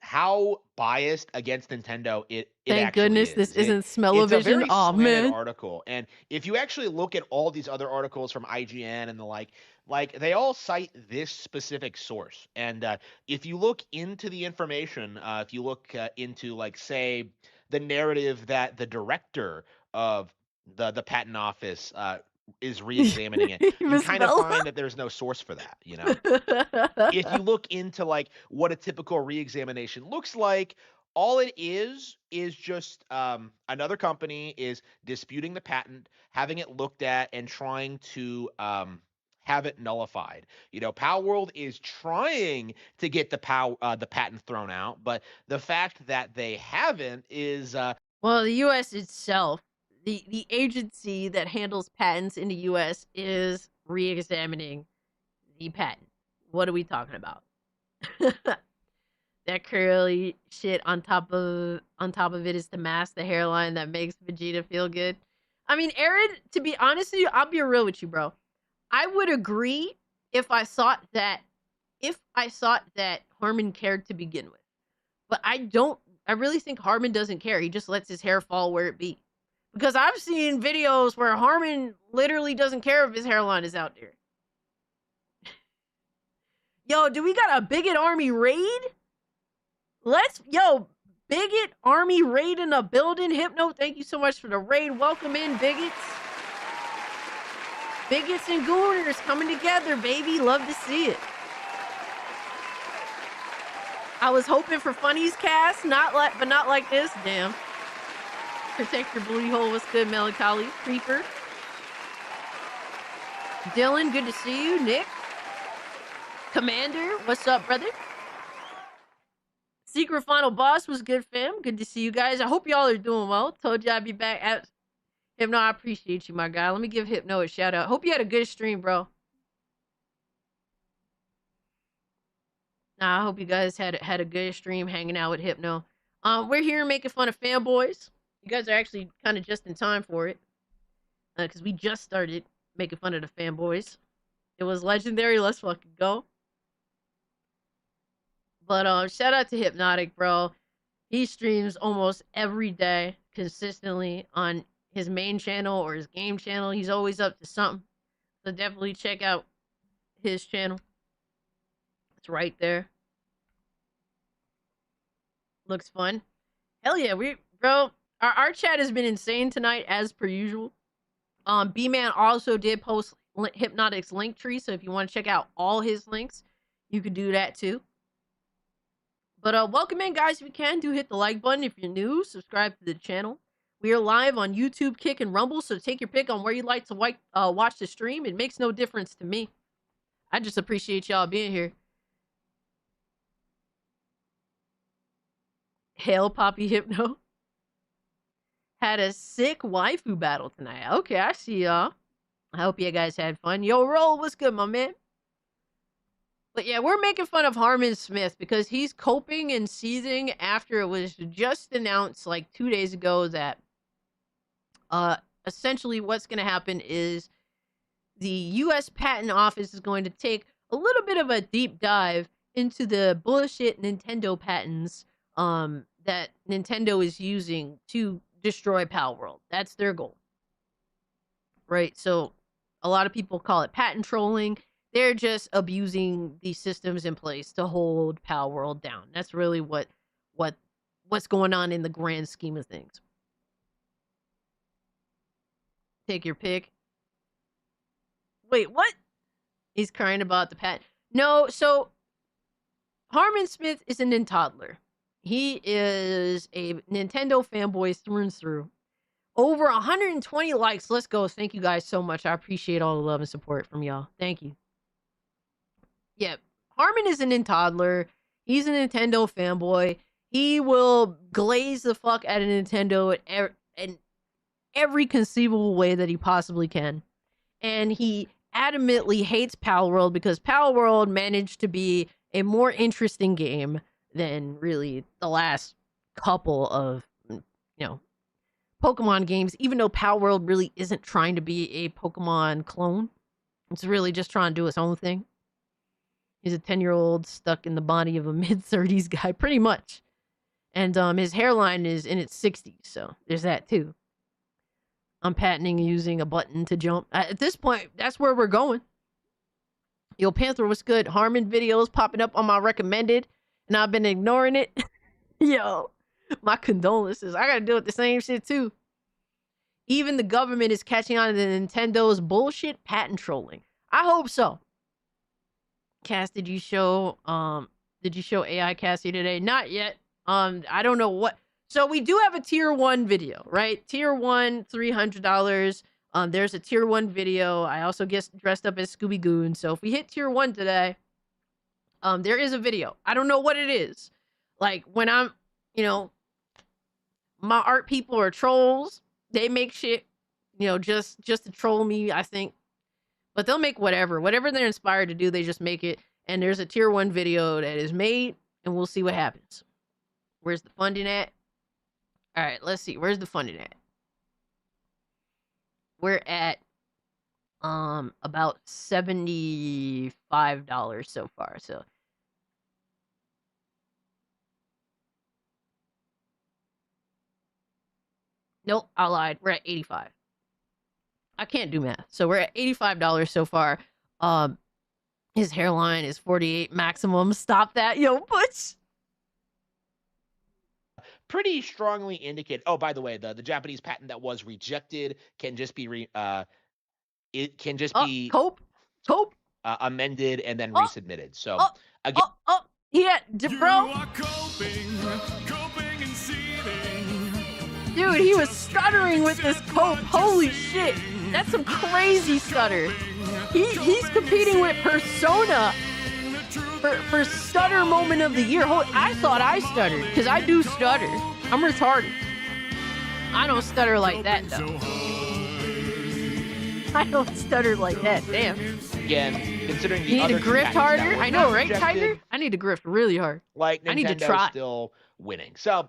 L: how biased against Nintendo it
E: Thank
L: actually
E: goodness
L: is.
E: this isn't Smell-O-Vision.
L: It's a very
E: Oh,
L: slanted
E: man.
L: article, and if you actually look at all these other articles from IGN and the like they all cite this specific source. And if you look into the information, if you look into say the narrative that the director of the patent office is re-examining it, you kind of find that there's no source for that. If you look into what a typical re-examination looks like, all it is just another company is disputing the patent, having it looked at, and trying to have it nullified. Power World is trying to get the patent thrown out, but the fact that they haven't is
E: well, the U.S. itself, the agency that handles patents in the U.S. is re-examining the patent. What are we talking about? That curly shit on top of it is to mask the hairline that makes Vegeta feel good. I mean, Aaron, to be honest with you, I'll be real with you, bro. I would agree if I thought that Harmon cared to begin with. But I really think Harmon doesn't care. He just lets his hair fall where it be. Because I've seen videos where Harmon literally doesn't care if his hairline is out there. Yo, do we got a Bigot Army raid? Bigot Army raid in the building. Hypno, thank you so much for the raid. Welcome in, bigots. Bigots and Gooners coming together, baby. Love to see it. I was hoping for Funnies cast, but not like this. Damn. Protect your booty hole. What's good, Melancholy? Creeper. Dylan, good to see you. Nick. Commander, what's up, brother? Secret Final Boss was good, fam. Good to see you guys. I hope y'all are doing well. Told you I'd be back. Hypno, I appreciate you, my guy. Let me give Hypno a shout out. Hope you had a good stream, bro. Nah, I hope you guys had a good stream hanging out with Hypno. We're here making fun of fanboys. You guys are actually kind of just in time for it. Because we just started making fun of the fanboys. It was legendary. Let's fucking go. But shout out to Hypnotic, bro. He streams almost every day consistently on his main channel or his game channel. He's always up to something. So definitely check out his channel. It's right there. Looks fun. Hell yeah, bro. Our chat has been insane tonight as per usual. B-Man also did post Hypnotic's link tree, so if you want to check out all his links, you could do that too. But welcome in, guys. If you can, do hit the like button. If you're new, subscribe to the channel. We are live on YouTube, Kick, and Rumble, so take your pick on where you'd like to watch the stream. It makes no difference to me. I just appreciate y'all being here. Hail, Poppy Hypno. Had a sick waifu battle tonight. Okay, I see y'all. I hope you guys had fun. Yo, Roll, what's good, my man? But yeah, we're making fun of Harmon Smith because he's coping and seething after it was just announced like 2 days ago that essentially what's going to happen is the U.S. Patent Office is going to take a little bit of a deep dive into the bullshit Nintendo patents that Nintendo is using to destroy Palworld. That's their goal. Right? So a lot of people call it patent trolling. They're just abusing the systems in place to hold Palworld down. That's really what's going on in the grand scheme of things. Take your pick. Wait, what? He's crying about the patent. No, so Harmon Smith is a Nintoddler. He is a Nintendo fanboy through and through. Over 120 likes. Let's go. Thank you guys so much. I appreciate all the love and support from y'all. Thank you. Yeah, Harmon is a Nintoddler. He's a Nintendo fanboy. He will glaze the fuck out of Nintendo in every conceivable way that he possibly can. And he adamantly hates Palworld because Palworld managed to be a more interesting game than really the last couple of, Pokemon games, even though Palworld really isn't trying to be a Pokemon clone. It's really just trying to do its own thing. He's a 10-year-old stuck in the body of a mid-30s guy, pretty much. And his hairline is in its 60s, so there's that too. I'm patenting using a button to jump. At this point, that's where we're going. Yo, Panther, what's good? Harmon videos popping up on my recommended, and I've been ignoring it. Yo, my condolences. I gotta deal with the same shit too. Even the government is catching on to Nintendo's bullshit patent trolling. I hope so. Cass, did you show AI Cassie today? Not yet. I don't know what. So we do have a tier 1 video, right? Tier 1, $300. There's a tier 1 video. I also get dressed up as Scooby Goon. So if we hit tier 1 today, there is a video. I don't know what it is. Like when I'm, my art people are trolls. They make shit, just to troll me, I think. But they'll make whatever they're inspired to do. They just make it. And there's a tier 1 video that is made, and we'll see what happens. Where's the funding at? All right, let's see. Where's the funding at? We're at about $75 so far. So nope, I lied. We're at 85. I can't do math. So we're at $85 so far. His hairline is 48 maximum. Stop that, yo, Butch.
L: Pretty strongly indicated. Oh, by the way, the Japanese patent that was rejected can just be it can just
E: Oh,
L: be
E: cope.
L: amended and then
E: Oh,
L: resubmitted. So again,
E: yeah, bro. Dude, he was stuttering with this cope. Holy shit. That's some crazy stutter. He's competing with Persona for stutter moment of the year. I thought I stuttered, because I do stutter. I'm retarded. I don't stutter like that, though. I don't stutter like that. Damn.
L: again, considering the
E: You need
L: other
E: to
L: two
E: grift
L: patents that
E: harder?
L: were
E: I know,
L: not
E: right,
L: rejected,
E: Tiger? I need to grift really hard.
L: like
E: I need to
L: Nintendo's
E: try.
L: still winning. So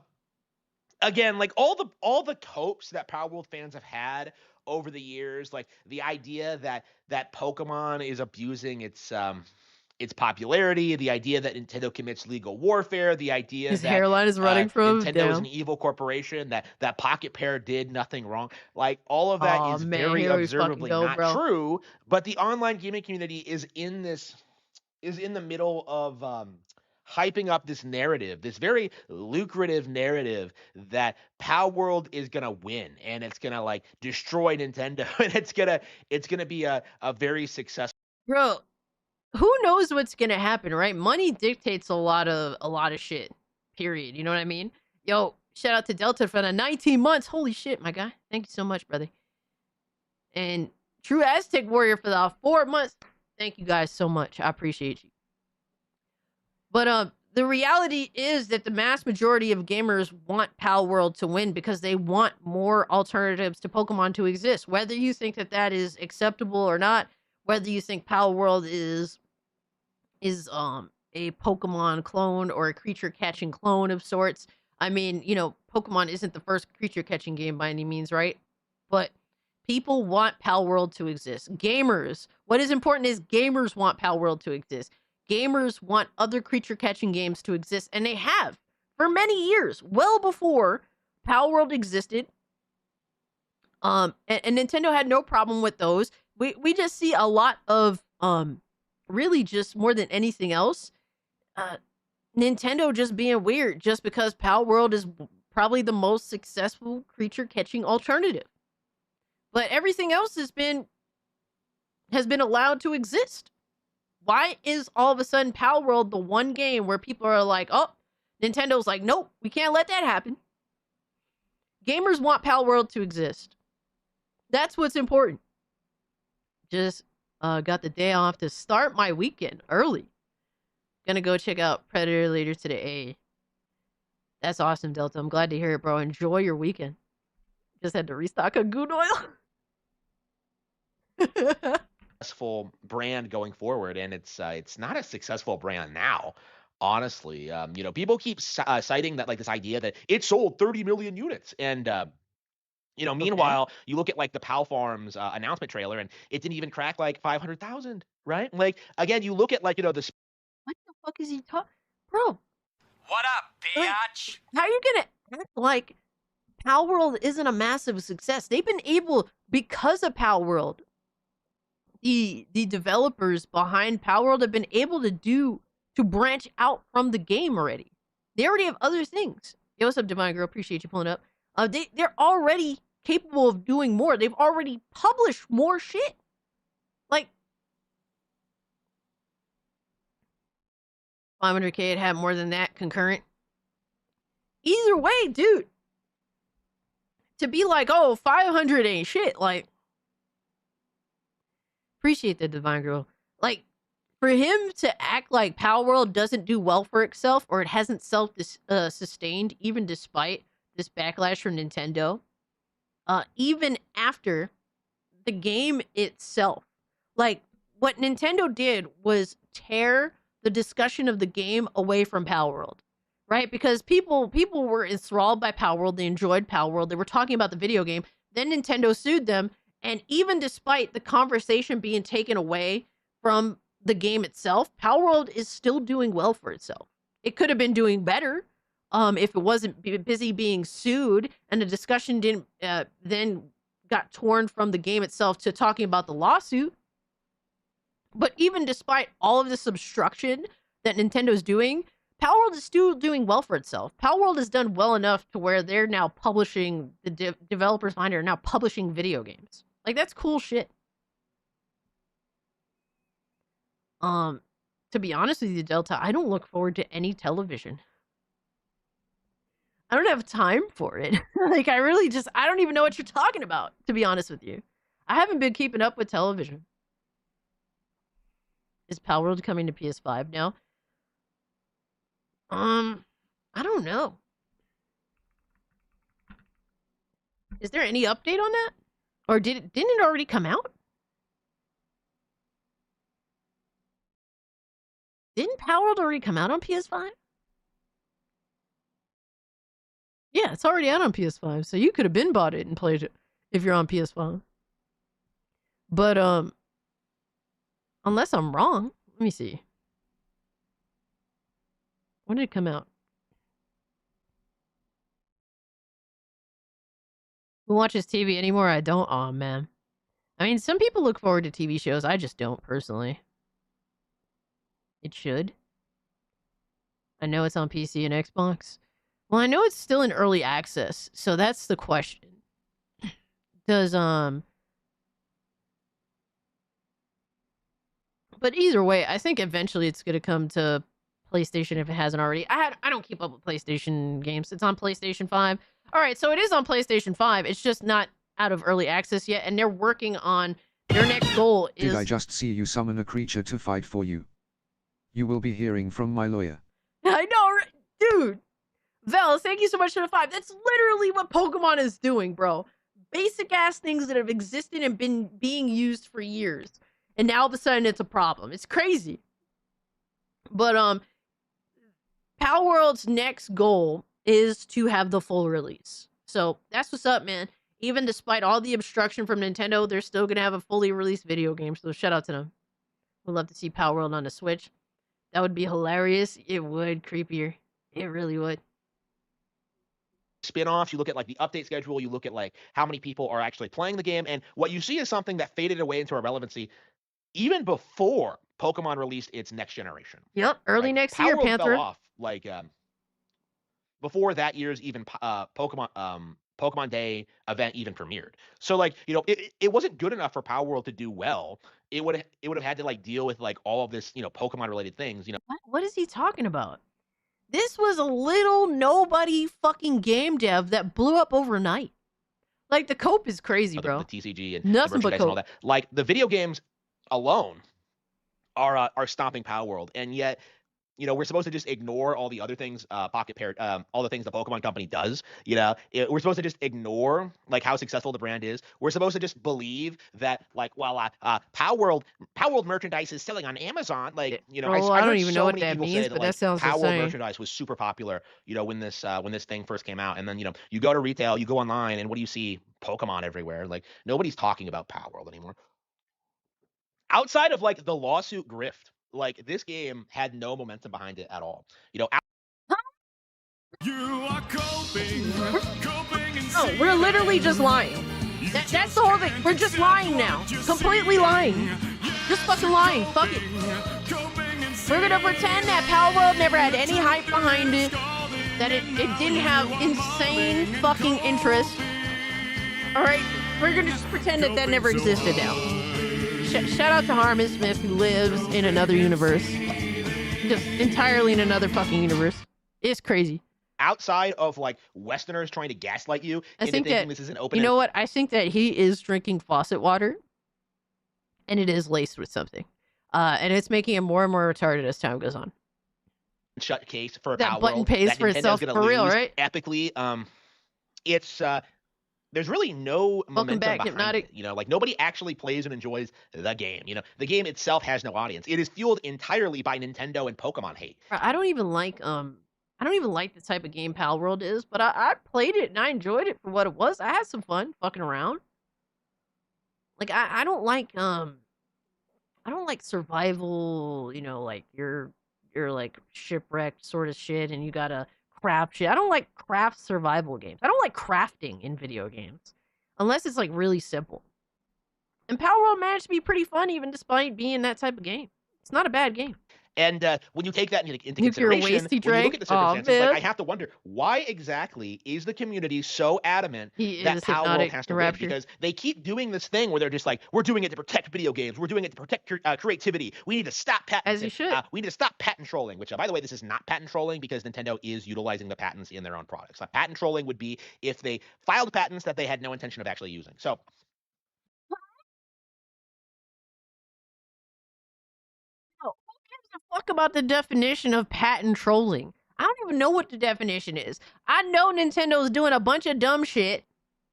L: again, like all the copes that Power World fans have had over the years, like the idea that Pokemon is abusing its popularity, the idea that Nintendo commits legal warfare, the idea
E: His
L: that
E: hairline is running from
L: Nintendo is
E: down.
L: an evil corporation, that Pocket Pair did nothing wrong. Like all of that
E: Aw,
L: is
E: man,
L: very
E: here we fucking
L: observably
E: go,
L: not
E: bro.
L: true. But the online gaming community is in the middle of hyping up this narrative, this very lucrative narrative that Power World is gonna win and it's gonna like destroy Nintendo and it's gonna be a very successful.
E: Bro, who knows what's gonna happen, right? Money dictates a lot of shit. Period. You know what I mean? Yo, shout out to Delta for the 19 months. Holy shit, my guy. Thank you so much, brother. And True Aztec Warrior for the 4 months. Thank you guys so much. I appreciate you. But the reality is that the mass majority of gamers want Pal World to win because they want more alternatives to Pokemon to exist. Whether you think that is acceptable or not, whether you think Pal World is a Pokemon clone or a creature catching clone of sorts. I mean, Pokemon isn't the first creature catching game by any means, right? But people want Pal World to exist. Gamers, what is important is gamers want Pal World to exist. Gamers want other creature catching games to exist, and they have for many years, well before Pal World existed. And Nintendo had no problem with those. We just see a lot of really just more than anything else, Nintendo just being weird just because Pal World is probably the most successful creature catching alternative. But everything else has been allowed to exist. Why is all of a sudden Pal World the one game where people are like, oh, Nintendo's like, nope, we can't let that happen. Gamers want Pal World to exist. That's what's important. Just got the day off to start my weekend early. Gonna go check out Predator later today. That's awesome, Delta. I'm glad to hear it, bro. Enjoy your weekend. Just had to restock a Goon oil.
L: Successful brand going forward, and it's not a successful brand now. Honestly, people keep citing that, like, this idea that it sold 30 million units, and meanwhile, you look at like the Pal Farms announcement trailer, and it didn't even crack like 500,000, right? Like again, you look at like the
E: what the fuck is he talking, bro?
M: What up, biatch?
E: How are you gonna act like Pal World isn't a massive success? They've been able, because of Pal World, the developers behind Pal World have been able to branch out from the game already. They already have other things. Yo, what's up, Divine Girl? Appreciate you pulling up. They're already capable of doing more. They've already published more shit. Like 500K it had more than that concurrent. Either way, dude. To be like, oh, 500 ain't shit. Like, appreciate that, Divine Girl. Like, for him to act like Pal World doesn't do well for itself, or it hasn't self-sustained, even despite this backlash from Nintendo, even after the game itself. Like, what Nintendo did was tear the discussion of the game away from Pal World, right? Because people were enthralled by Pal World. They enjoyed Pal World. They were talking about the video game. Then Nintendo sued them. And even despite the conversation being taken away from the game itself, Pal World is still doing well for itself. It could have been doing better if it wasn't busy being sued, and the discussion didn't then got torn from the game itself to talking about the lawsuit. But even despite all of this obstruction that Nintendo's doing, Pal World is still doing well for itself. Pal World has done well enough to where they're now publishing, the developers behind it are now publishing video games. Like, that's cool shit. To be honest with you, Delta, I don't look forward to any television. I don't have time for it. Like, I don't even know what you're talking about, to be honest with you. I haven't been keeping up with television. Is Palworld coming to PS5 now? I don't know. Is there any update on that? Or didn't it already come out? Didn't Palworld already come out on PS5? Yeah, it's already out on PS5, so you could have been bought it and played it if you're on PS5. But unless I'm wrong, let me see. When did it come out? Who watches TV anymore? I don't. Oh man. I mean, some people look forward to TV shows. I just don't personally. It should. I know it's on PC and Xbox. Well, I know it's still in early access, so that's the question. Does But either way, I think eventually it's gonna come to PlayStation if it hasn't already. I don't keep up with PlayStation games. It's on PlayStation 5. All right, so it is on PlayStation 5. It's just not out of early access yet, and they're working on their next goal is...
K: Did I just see you summon a creature to fight for you? You will be hearing from my lawyer.
E: I know, right? Dude. Vel, thank you so much for the 5. That's literally what Pokemon is doing, bro. Basic ass things that have existed and been being used for years. And now all of a sudden it's a problem. It's crazy. But Palworld's next goal is to have the full release. So that's what's up, man. Even despite all the obstruction from Nintendo, they're still gonna have a fully released video game. So shout out to them. We'd love to see Palworld on the Switch. That would be hilarious. It would. Creepier. It really would.
L: Spin-offs, you look at like the update schedule, you look at like how many people are actually playing the game, and what you see is something that faded away into irrelevancy even before Pokemon released its next generation.
E: Yep, early next year,
L: Palworld
E: Panther.
L: fell off like before that year's even Pokemon Day event even premiered. So like, you know, it wasn't good enough for Palworld to do well. It would have had to like deal with like all of this, you know, Pokemon related things, you know.
E: What is he talking about? This was a little nobody fucking game dev that blew up overnight. Like, the cope is crazy, bro.
L: The TCG and
E: nothing
L: the
E: but
L: merchandise and all that. Like, the video games alone are stomping Palworld, and yet, you know, we're supposed to just ignore all the other things, all the things the Pokemon Company does. You know, we're supposed to just ignore like how successful the brand is. We're supposed to just believe that like, well, Palworld merchandise is selling on Amazon. Like, you know,
E: I don't even know what that means, but that sounds
L: Palworld
E: insane.
L: merchandise was super popular. You know, when this thing first came out, and then you know, you go to retail, you go online, and what do you see? Pokemon everywhere. Like, nobody's talking about Palworld anymore. Outside of like the lawsuit grift, like this game had no momentum behind it at all. You know,
B: You are coping and
E: no, we're literally just lying. That's the whole thing. We're just lying now. Completely lying. Just fucking lying. Fuck it. We're gonna pretend that Palworld never had any hype behind it. That it didn't have insane fucking interest. Alright? We're gonna just pretend that never existed now. Shout out to Harmon Smith, who lives in another universe. Just entirely in another fucking universe. It's crazy.
L: Outside of like Westerners trying to gaslight you into thinking this is an open.
E: You know what? I think that he is drinking faucet water, and it is laced with something, and it's making him more and more retarded as time goes on.
L: Shut case for
E: that button pays for itself for real, right?
L: Epically, it's there's really no momentum behind it. You know, like nobody actually plays and enjoys the game. You know, the game itself has no audience. It is fueled entirely by Nintendo and Pokemon hate.
E: I don't even like the type of game Palworld is, but I played it and I enjoyed it for what it was. I had some fun fucking around. Like I don't like survival, you know, like you're like shipwrecked sort of shit and you gotta craft shit. I don't like craft survival games. I don't like crafting in video games unless it's like really simple. And Palworld managed to be pretty fun even despite being that type of game. It's not a bad game.
L: And when you take that into
E: Nuclear
L: consideration,
E: waste he
L: when you look
E: drank?
L: at the
E: Aw,
L: circumstances, like,
E: man.
L: I have to wonder, why exactly is the community so adamant
E: He
L: that
E: is
L: Power World
E: hypnotic
L: has to win?
E: rapture.
L: Because they keep doing this thing where they're just like, we're doing it to protect video games. We're doing it to protect creativity. We need to stop patents.
E: As you should.
L: We need to stop patent trolling, which, by the way, this is not patent trolling because Nintendo is utilizing the patents in their own products. Patent trolling would be if they filed patents that they had no intention of actually using. So
E: Who gives a fuck about the definition of patent trolling? I don't even know what the definition is. I know Nintendo's doing a bunch of dumb shit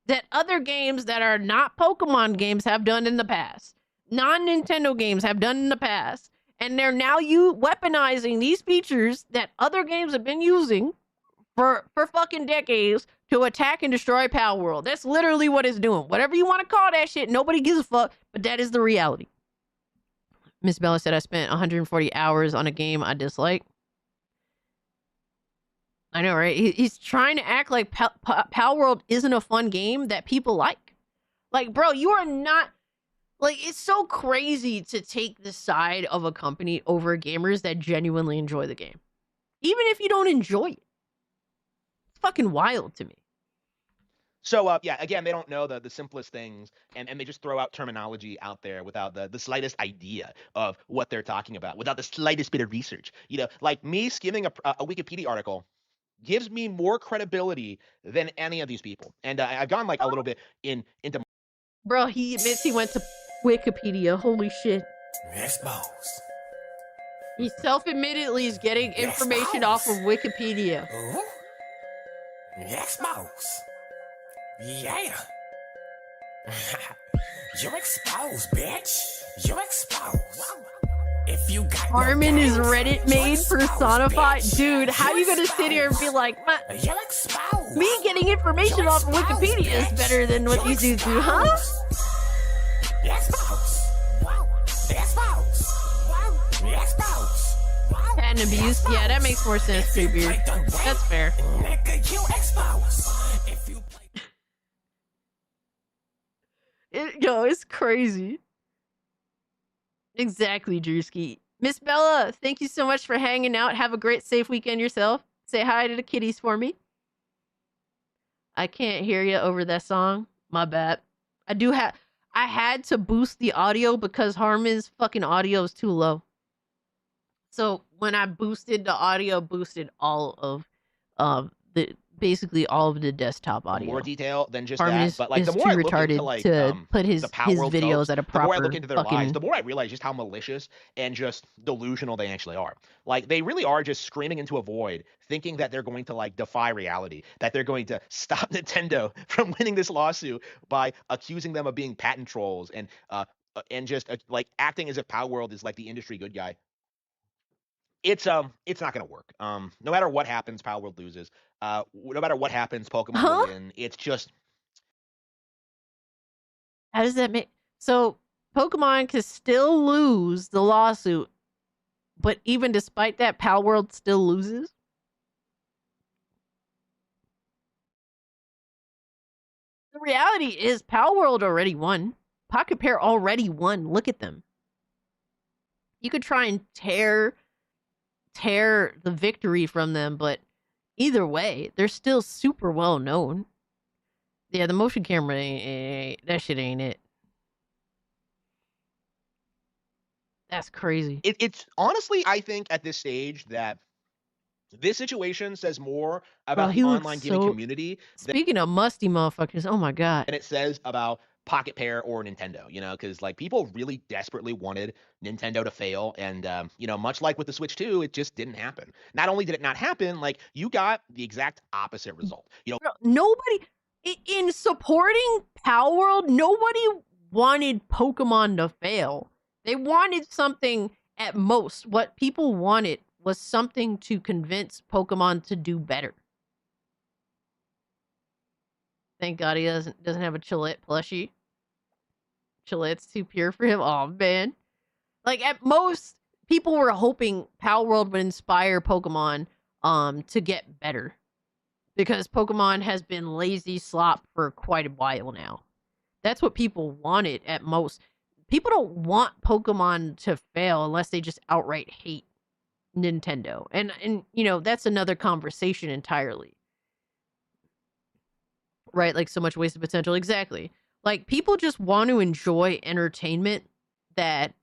E: that other games that are not Pokemon games have done in the past. Non-Nintendo games have done in the past. And they're now weaponizing these features that other games have been using for fucking decades to attack and destroy Power World. That's literally what it's doing. Whatever you want to call that shit, nobody gives a fuck, but that is the reality. Miss Bella said I spent 140 hours on a game I dislike. I know, right? He's trying to act like Power World isn't a fun game that people like. Like, bro, you are not... Like, it's so crazy to take the side of a company over gamers that genuinely enjoy the game. Even if you don't enjoy it. It's fucking wild to me.
L: So, yeah, again, they don't know the simplest things, and they just throw out terminology out there without the slightest idea of what they're talking about, without the slightest bit of research. You know, like me skimming a Wikipedia article gives me more credibility than any of these people. And I've gone, like, a little bit into...
E: Bro, he admits he went to Wikipedia. Holy shit.
B: Exposed.
E: He self-admittedly is getting information off of Wikipedia.
B: Exposed. Yeah. You're exposed, bitch. You're exposed. If you got
E: Harmon is Reddit made personified. Dude, how you gonna sit here and be like,
B: you're exposed.
E: Me getting information off of Wikipedia is better than what these dudes do, huh?
B: Exposed. Exposed. Exposed.
E: Patent abuse? Yeah, that makes more sense, Treebeard. That's fair.
B: Nigga, you exposed. If you
E: Yo, it's crazy. Exactly, Drewski. Miss Bella, thank you so much for hanging out. Have a great, safe weekend yourself. Say hi to the kitties for me. I can't hear you over that song. My bad. I had to boost the audio because Harmon's fucking audio is too low. So when I boosted the audio, boosted all of basically all of the desktop audio.
L: More detail than just
E: Harmon
L: that, but like
E: is
L: the more
E: too
L: I look
E: retarded
L: into like
E: to put his
L: World
E: videos
L: folks,
E: at a
L: the more I
E: proper
L: look into their
E: fucking...
L: lives, the more I realize just how malicious and just delusional they actually are. Like they really are just screaming into a void, thinking that they're going to like defy reality, that they're going to stop Nintendo from winning this lawsuit by accusing them of being patent trolls and just like acting as if Power World is like the industry good guy. It's not gonna work. No matter what happens, Power World loses. No matter what happens, Pokemon will win. It's just...
E: How does that make... So, Pokemon can still lose the lawsuit, but even despite that, Power World still loses? The reality is Power World already won. Pocket Pair already won. Look at them. You could try and tear the victory from them, but either way, they're still super well known. Yeah, the motion camera that shit ain't it. That's crazy.
L: It's honestly, I think at this stage that this situation says more about the online gaming community.
E: Speaking of musty motherfuckers, oh my god.
L: And it says about Pocket Pair or Nintendo, you know, because like people really desperately wanted Nintendo to fail, and you know, much like with the Switch 2, it just didn't happen. Not only did it not happen, like you got the exact opposite result. You know,
E: nobody in supporting Power World, nobody wanted Pokemon to fail. They wanted something at most. What people wanted was something to convince Pokemon to do better. Thank God he doesn't have a Chillette plushie. Chillette's too pure for him. Oh man. Like at most, people were hoping Power World would inspire Pokemon to get better. Because Pokemon has been lazy slop for quite a while now. That's what people wanted at most. People don't want Pokemon to fail unless they just outright hate Nintendo. And you know, that's another conversation entirely. Right? Like so much wasted potential. Exactly. Like people just want to enjoy entertainment that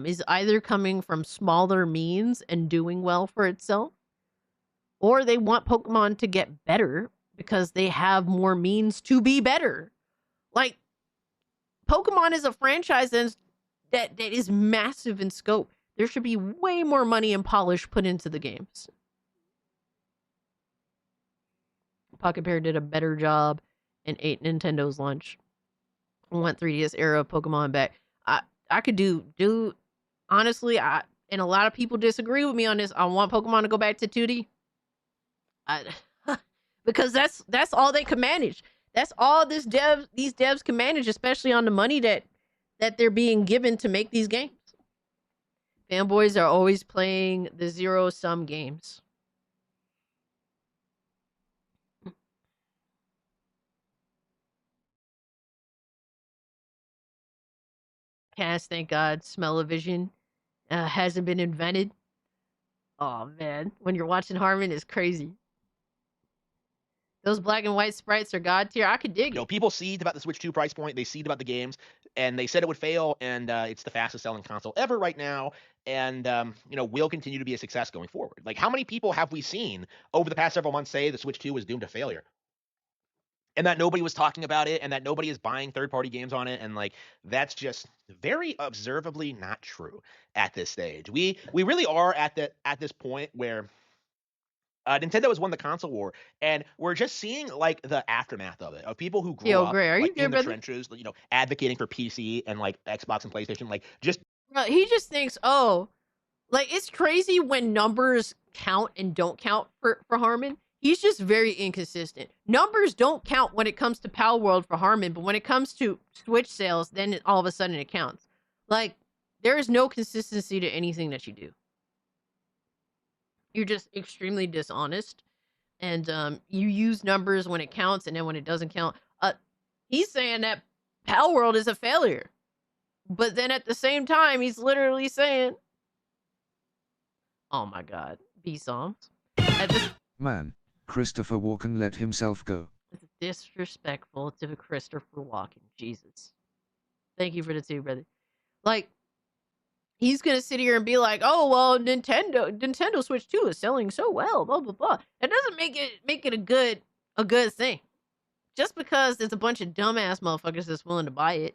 E: is either coming from smaller means and doing well for itself, or they want Pokemon to get better because they have more means to be better. Like Pokemon is a franchise that is massive in scope. There should be way more money and polish put into the games. Pocket Pair did a better job and ate Nintendo's lunch. I want 3DS era of Pokemon back. I could do honestly, and a lot of people disagree with me on this. I want Pokemon to go back to 2D. Because that's all they can manage. That's all these devs can manage, especially on the money that they're being given to make these games. Fanboys are always playing the zero-sum games. Cast, thank God, smell-o-vision hasn't been invented. Oh man, when you're watching Harmon, it's crazy. Those black and white sprites are god tier. I could dig it.
L: You know, people seed about the Switch 2 price point. They seed about the games, and they said it would fail, and it's the fastest selling console ever right now, and you know, will continue to be a success going forward. Like, how many people have we seen over the past several months say the Switch 2 was doomed to failure? And that nobody was talking about it, and that nobody is buying third-party games on it, and like that's just very observably not true at this stage. We really are at this point where Nintendo has won the console war, and we're just seeing like the aftermath of it, of people who grew
E: Yo,
L: up
E: Gray, are you
L: like
E: there,
L: in the
E: brother?
L: trenches, you know, advocating for PC and like Xbox and PlayStation, like just
E: He just thinks, oh, like it's crazy when numbers count and don't count for Harmon. He's just very inconsistent. Numbers don't count when it comes to Pal World for Harmon, but when it comes to Switch sales, then all of a sudden it counts. Like there is no consistency to anything that you do. You're just extremely dishonest, and you use numbers when it counts, and then when it doesn't count, he's saying that Pal World is a failure, but then at the same time, he's literally saying, "Oh my God, B songs."
K: Man, Christopher Walken let himself go.
E: It's disrespectful to Christopher Walken. Jesus, thank you for the 2, brother. Like. He's gonna sit here and be like, "Oh well, Nintendo Switch 2 is selling so well, blah blah blah." That doesn't make it a good thing. Just because there's a bunch of dumbass motherfuckers that's willing to buy it.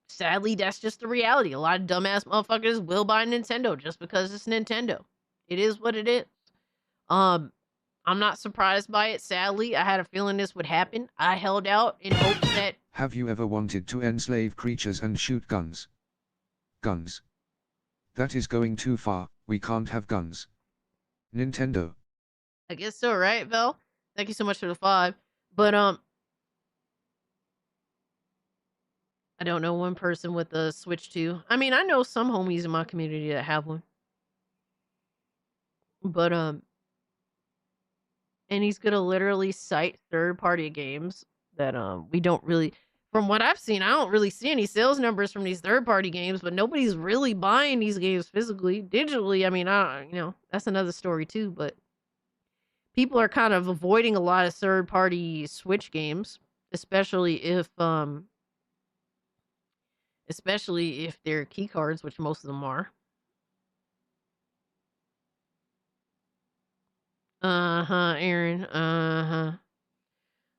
E: Sadly, that's just the reality. A lot of dumbass motherfuckers will buy Nintendo just because it's Nintendo. It is what it is. I'm not surprised by it. Sadly, I had a feeling this would happen. I held out in hopes that.
K: Have you ever wanted to enslave creatures and shoot guns? Guns. That is going too far. We can't have guns. Nintendo.
E: I guess so, right, Vel? Thank you so much for the 5. But I don't know one person with a Switch 2. I mean, I know some homies in my community that have one. But and he's gonna literally cite third-party games that we don't really. From what I've seen, I don't really see any sales numbers from these third-party games, but nobody's really buying these games physically. Digitally, I mean, that's another story too, but people are kind of avoiding a lot of third-party Switch games, especially if they're key cards, which most of them are. Aaron.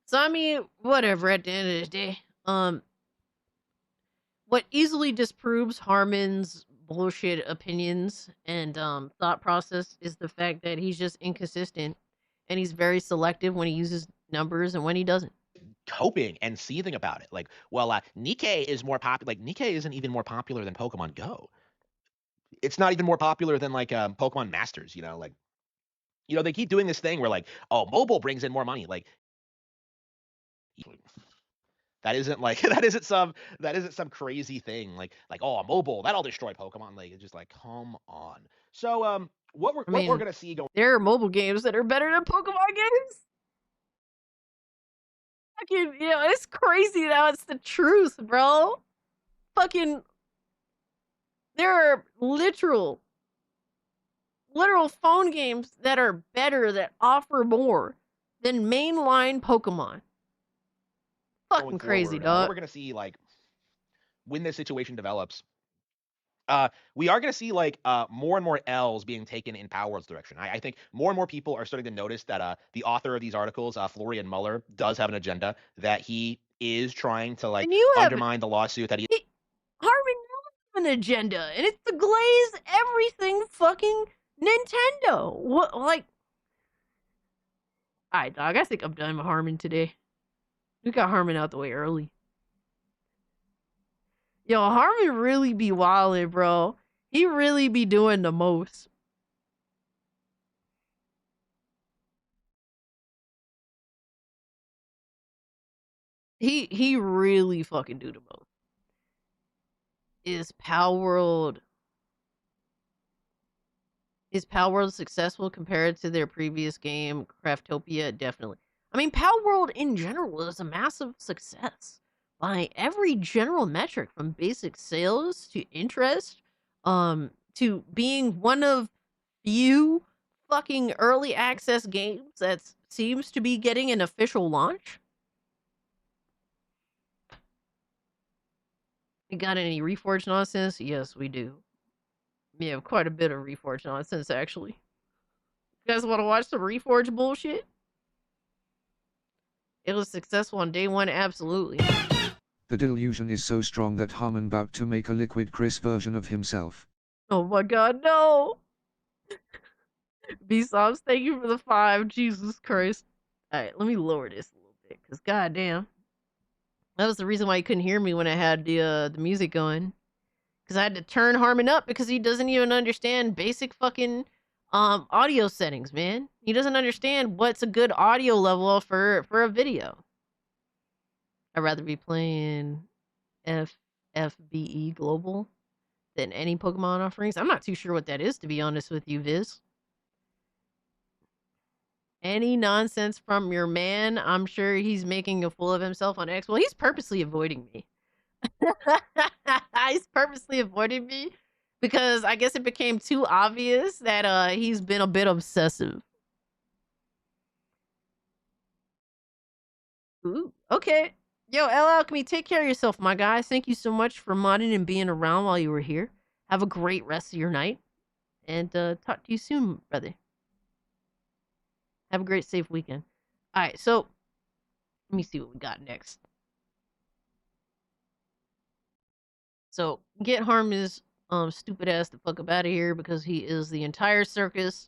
E: So I mean, whatever at the end of the day. What easily disproves Harmon's bullshit opinions and thought process is the fact that he's just inconsistent and he's very selective when he uses numbers and when he doesn't.
L: hoping and seething about it. Like, well, Nikkei is more popular. Like, Nikkei isn't even more popular than Pokemon Go. It's not even more popular than like Pokemon Masters. You know, like, you know, they keep doing this thing where like, oh, mobile brings in more money. Like, that isn't like that isn't some crazy thing. Like oh, mobile that'll destroy Pokemon. Like, it's just like, come on. So what we're gonna see going.
E: There are mobile games that are better than Pokemon games. Fucking, you know, it's crazy now. It's the truth, bro. Fucking, there are literal literal phone games that are better, that offer more than mainline Pokemon. Fucking
L: Going
E: crazy,
L: forward,
E: dog.
L: what we're gonna see, like, when this situation develops, we are going to see like more and more L's being taken in Power World's direction. I think more and more people are starting to notice that the author of these articles, Florian Muller, does have an agenda, that he is trying to like
E: And you have
L: undermine the lawsuit that he.
E: Harmon has an agenda, and it's to glaze everything fucking Nintendo. What, like? All right, dog. I think I'm done with Harmon today. We got Harmon out the way early. Yo, Harmon really be wildin', bro. He really be doing the most. He really fucking do the most. Is Power World successful compared to their previous game, Craftopia? Definitely. I mean, Power World in general is a massive success by every general metric, from basic sales to interest, to being one of few fucking early access games that seems to be getting an official launch. We got any Reforged nonsense? Yes, we do. We have quite a bit of Reforged nonsense, actually. You guys want to watch some Reforged bullshit? It was successful on day one, absolutely.
K: The delusion is so strong that Harmon about to make a Liquid Chris version of himself.
E: Oh my god, no! B-Sobs, thank you for the 5. Jesus Christ. Alright, let me lower this a little bit, because goddamn. That was the reason why you couldn't hear me when I had the music going. Because I had to turn Harmon up because he doesn't even understand basic fucking audio settings, man. He doesn't understand what's a good audio level for a video. I'd rather be playing FFBE Global than any Pokemon offerings. I'm not too sure what that is, to be honest with you, Viz. Any nonsense from your man, I'm sure he's making a fool of himself on X. Well, he's purposely avoiding me. He's purposely avoiding me because I guess it became too obvious that he's been a bit obsessive. Ooh, okay. Yo, L Alchemy, take care of yourself, my guy. Thank you so much for modding and being around while you were here. Have a great rest of your night. And talk to you soon, brother. Have a great, safe weekend. All right, so let me see what we got next. So get Harmon's stupid ass the fuck up out of here because he is the entire circus.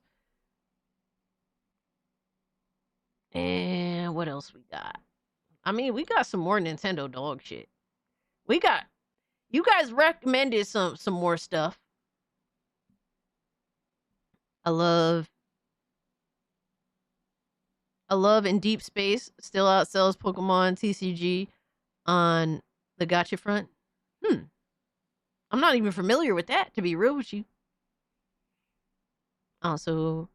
E: And what else we got? I mean, we got some more Nintendo dog shit. You guys recommended some more stuff. I love In Deep Space still outsells Pokemon TCG on the gacha front. I'm not even familiar with that, to be real with you. Also,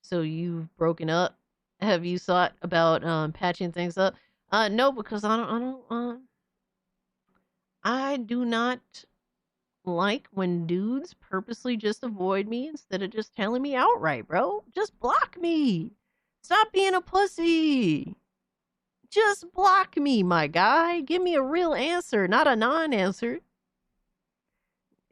E: so you've broken up. Have you thought about patching things up? No, because I do not like when dudes purposely just avoid me instead of just telling me outright, bro. Just block me. Stop being a pussy. Just block me, my guy. Give me a real answer, not a non-answer.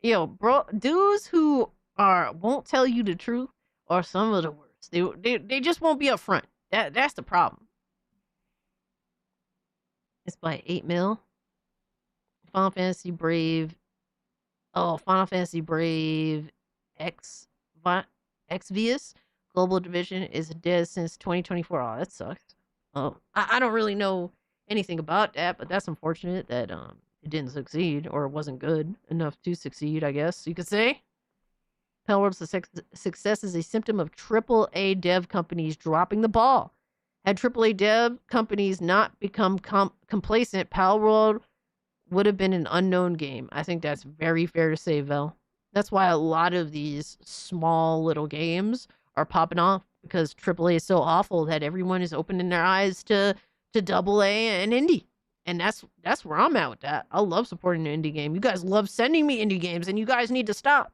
E: Yo, bro, dudes who won't tell you the truth are some of the worst. They just won't be upfront. That's the problem. It's by 8 mil. Final Fantasy Brave. Oh, Final Fantasy Brave Xvius Global Division is dead since 2024. Oh, that sucks. Oh, I don't really know anything about that, but that's unfortunate that it didn't succeed, or it wasn't good enough to succeed, I guess you could say. Power World's success is a symptom of AAA dev companies dropping the ball. Had AAA dev companies not become complacent, Power World would have been an unknown game. I think that's very fair to say, Vel. That's why a lot of these small little games are popping off, because AAA is so awful that everyone is opening their eyes to AA and indie. And that's where I'm at with that. I love supporting an indie game. You guys love sending me indie games, and you guys need to stop.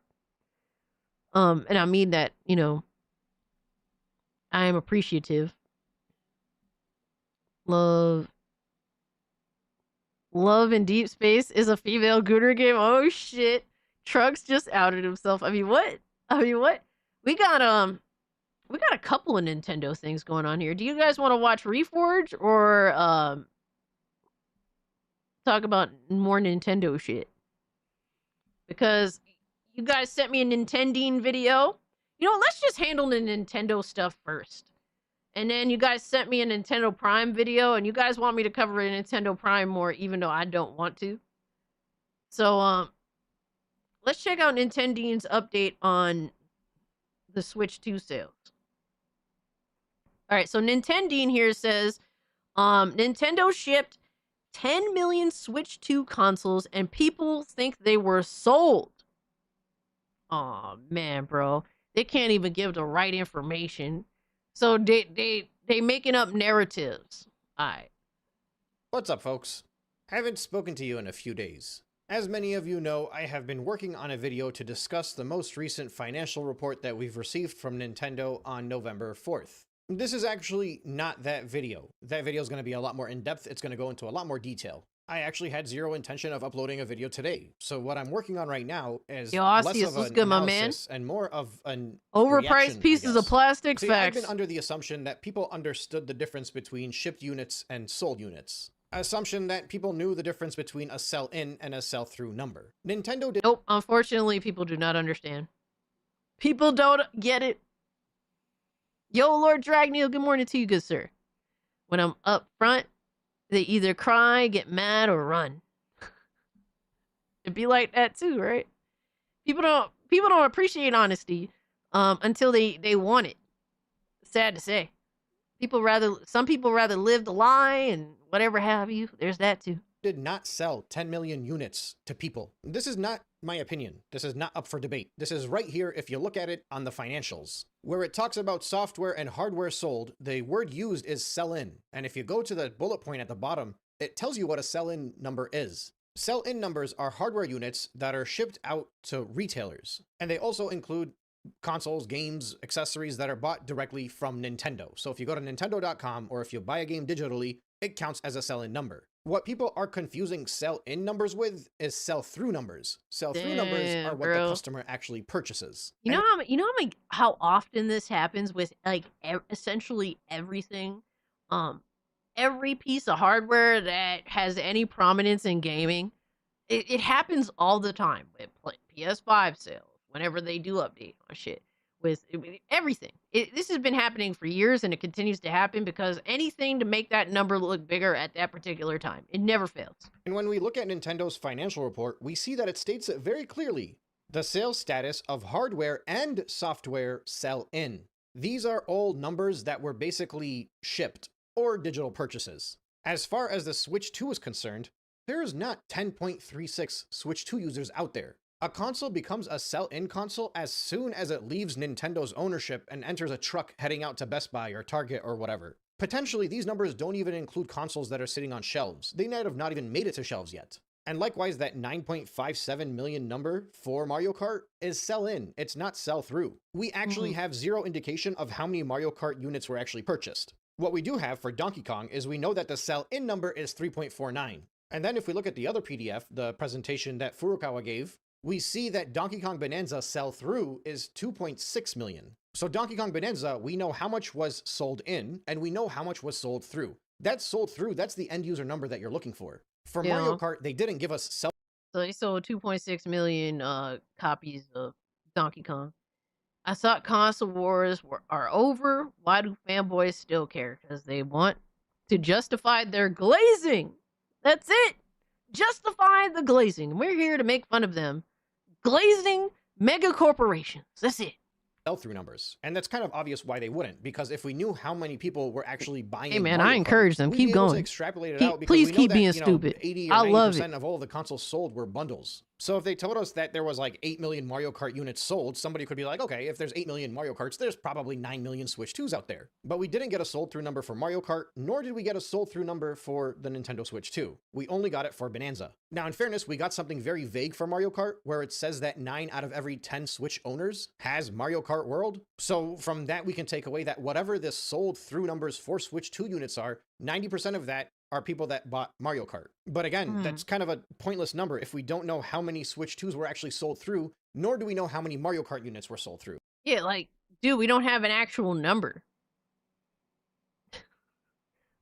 E: And I mean that, you know, I am appreciative. Love in Deep Space is a female Gooner game. Oh shit. Trunks just outed himself. I mean, what? We got a couple of Nintendo things going on here. Do you guys want to watch Reforge or talk about more Nintendo shit? Because you guys sent me a Nintendine video. You know, let's just handle the Nintendo stuff first. And then you guys sent me a Nintendo Prime video, and you guys want me to cover a Nintendo Prime more, even though I don't want to. So, let's check out Nintendine's update on the Switch 2 sales. All right, so Nintendine here says, Nintendo shipped 10 million Switch 2 consoles, and people think they were sold. Oh man, bro, they can't even give the right information. So they making up narratives. All right.
N: What's up, folks? Haven't spoken to you in a few days. As many of you know, I have been working on a video to discuss the most recent financial report that we've received from Nintendo on November 4th. This is actually not that video. That video is going to be a lot more in-depth. It's going to go into a lot more detail. I actually had zero intention of uploading a video today. So what I'm working on right now is less of an analysis and more of an
E: overpriced pieces of plastic.
N: See,
E: facts.
N: I've been under the assumption that people understood the difference between shipped units and sold units. Assumption that people knew the difference between a sell-in and a sell-through number. Nintendo did.
E: Nope, unfortunately, people do not understand. People don't get it. Yo, Lord Dragneel, good morning to you, good sir. When I'm up front, they either cry, get mad, or run. It'd be like that too, right? People don't appreciate honesty until they want it. Sad to say. Some people rather live the lie and whatever have you. There's that too.
N: Did not sell 10 million units to people. This is not my opinion. This is not up for debate. This is right here if you look at it on the financials. Where it talks about software and hardware sold, the word used is sell-in. And if you go to the bullet point at the bottom, it tells you what a sell-in number is. Sell-in numbers are hardware units that are shipped out to retailers. And they also include consoles, games, accessories that are bought directly from Nintendo. So if you go to Nintendo.com or if you buy a game digitally, it counts as a sell-in number. What people are confusing sell-in numbers with is sell-through numbers. Sell-through numbers are what the customer actually purchases.
E: You know how often this happens with like essentially everything. Every piece of hardware that has any prominence in gaming, it happens all the time with PS5 sales. Whenever they do update on shit with everything, this has been happening for years, and it continues to happen because anything to make that number look bigger at that particular time, it never fails.
N: And when we look at Nintendo's financial report, we see that it states it very clearly: the sales status of hardware and software sell-in. These are all numbers that were basically shipped or digital purchases. As far as the Switch 2 is concerned, there is not 10.36 Switch 2 users out there. A console becomes a sell-in console as soon as it leaves Nintendo's ownership and enters a truck heading out to Best Buy or Target or whatever. Potentially, these numbers don't even include consoles that are sitting on shelves. They might have not even made it to shelves yet. And likewise, that 9.57 million number for Mario Kart is sell-in. It's not sell-through. We actually have zero indication of how many Mario Kart units were actually purchased. What we do have for Donkey Kong is we know that the sell-in number is 3.49. And then if we look at the other PDF, the presentation that Furukawa gave, we see that Donkey Kong Bonanza sell-through is 2.6 million. So Donkey Kong Bonanza, we know how much was sold in, and we know how much was sold through. That's sold through, that's the end user number that you're looking for. For Mario Kart, they didn't give us sell.
E: So they sold 2.6 million copies of Donkey Kong. I thought console wars are over. Why do fanboys still care? Because they want to justify their glazing. That's it. Justify the glazing. We're here to make fun of them. Glazing mega corporations. That's it.
N: Sell-through numbers. And that's kind of obvious why they wouldn't, because if we knew how many people were actually buying
E: Hey man,
N: Mario
E: I encourage them.
N: Kart,
E: Keep
N: we'd be able to
E: going.
N: extrapolate it out because
E: Please
N: we know
E: keep
N: that,
E: being
N: you know,
E: stupid.
N: 80 or
E: I love
N: 90%
E: it.
N: of all the consoles sold were bundles. So if they told us that there was like 8 million Mario Kart units sold, somebody could be like, okay, if there's 8 million Mario Karts, there's probably 9 million Switch 2s out there. But we didn't get a sold through number for Mario Kart, nor did we get a sold through number for the Nintendo Switch 2. We only got it for Bonanza. Now, in fairness, we got something very vague for Mario Kart, where it says that 9 out of every 10 Switch owners has Mario Kart World. So from that, we can take away that whatever the sold through numbers for Switch 2 units are, 90% of that are people that bought Mario Kart. But again, that's kind of a pointless number if we don't know how many Switch 2s were actually sold through, nor do we know how many Mario Kart units were sold through.
E: Yeah, like, dude, we don't have an actual number.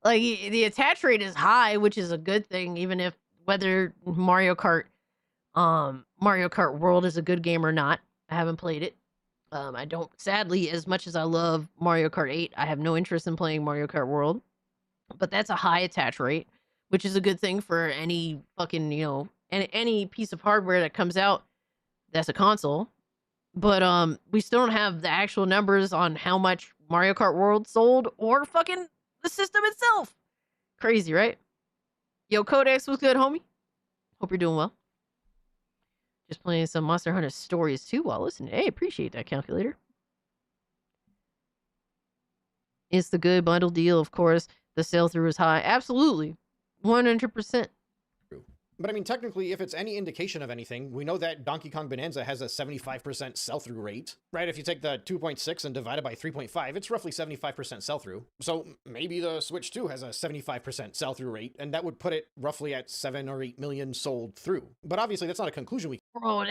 E: Like, the attach rate is high, which is a good thing, even if whether Mario Kart World is a good game or not. I haven't played it. I don't, sadly, as much as I love Mario Kart 8, I have no interest in playing Mario Kart World. But that's a high attach rate, which is a good thing for any fucking, any piece of hardware that comes out that's a console. But we still don't have the actual numbers on how much Mario Kart World sold or fucking the system itself. Crazy, right? Yo, Codex was good, homie. Hope you're doing well. Just playing some Monster Hunter Stories too while listening. Hey, appreciate that, calculator. It's the good bundle deal, of course. The sell through is high. Absolutely. 100%.
N: But I mean, technically, if it's any indication of anything, we know that Donkey Kong Bonanza has a 75% sell-through rate, right? If you take the 2.6 and divide it by 3.5, it's roughly 75% sell-through. So maybe the Switch 2 has a 75% sell-through rate, and that would put it roughly at 7 or 8 million sold through. But obviously, that's not a conclusion we...
E: Bro,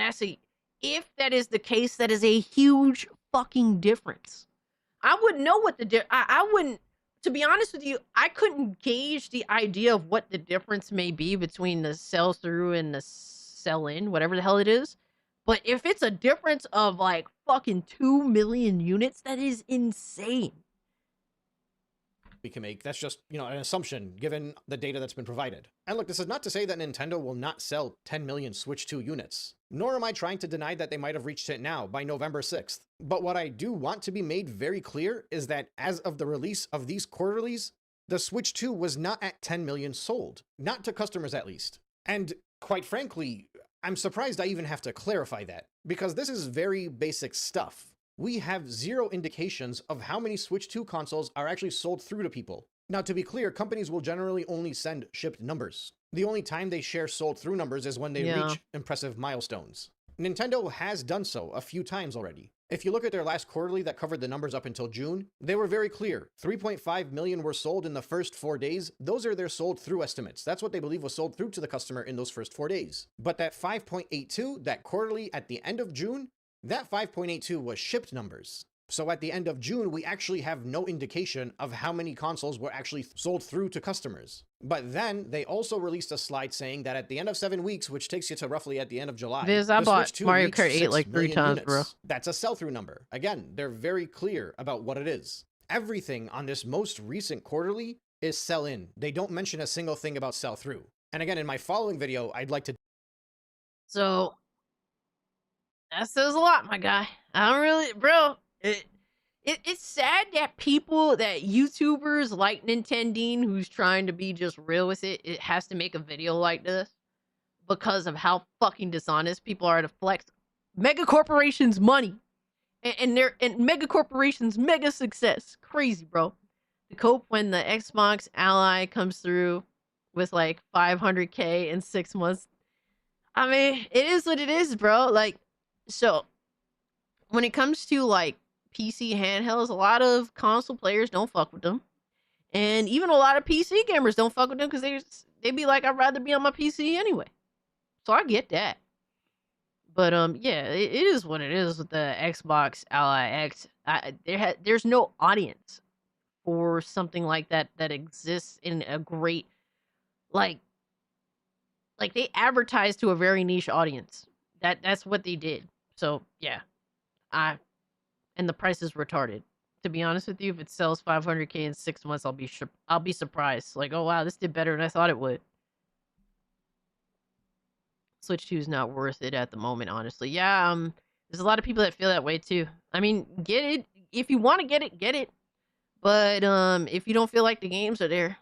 E: if that is the case, that is a huge fucking difference. I wouldn't know what I wouldn't... To be honest with you, I couldn't gauge the idea of what the difference may be between the sell through and the sell in, whatever the hell it is. But if it's a difference of like fucking 2 million units, that is insane.
N: We can make. That's just, an assumption given the data that's been provided. And look, this is not to say that Nintendo will not sell 10 million Switch 2 units, nor am I trying to deny that they might have reached it now by November 6th. But what I do want to be made very clear is that as of the release of these quarterlies, the Switch 2 was not at 10 million sold, not to customers at least. And quite frankly, I'm surprised I even have to clarify that, because this is very basic stuff. We have zero indications of how many Switch 2 consoles are actually sold through to people. Now, to be clear, companies will generally only send shipped numbers. The only time they share sold through numbers is when they reach impressive milestones. Nintendo has done so a few times already. If you look at their last quarterly that covered the numbers up until June, they were very clear. 3.5 million were sold in the first 4 days. Those are their sold through estimates. That's what they believe was sold through to the customer in those first 4 days. But that 5.82, that quarterly at the end of June, that 5.82 was shipped numbers. So at the end of June, we actually have no indication of how many consoles were actually sold through to customers. But then they also released a slide saying that at the end of 7 weeks, which takes you to roughly at the end of July,
E: I bought Mario Kart 8 like 3 times, bro.
N: That's a sell-through number. Again, they're very clear about what it is. Everything on this most recent quarterly is sell-in. They don't mention a single thing about sell-through. And again, in my following video, I'd like to...
E: So, that says a lot, my guy. I don't really... Bro, it's sad that YouTubers like Nintendine, who's trying to be just real with it has to make a video like this because of how fucking dishonest people are to flex mega corporations' money and mega corporations' mega success. Crazy, bro. To cope when the Xbox Ally comes through with like 500K in 6 months. I mean, it is what it is, bro. Like, so when it comes to like PC handhelds, a lot of console players don't fuck with them, and even a lot of PC gamers don't fuck with them because they be like, I'd rather be on my PC anyway. So I get that, but yeah, it is what it is with the Xbox Ally X. There's no audience for something like that exists in a great like they advertise to a very niche audience. That's what they did. So yeah, and the price is retarded. To be honest with you, if it sells 500K in 6 months, I'll be surprised. Like, oh wow, this did better than I thought it would. Switch 2 is not worth it at the moment, honestly. Yeah, there's a lot of people that feel that way too. I mean, get it if you want to get it. But if you don't feel like the games are there,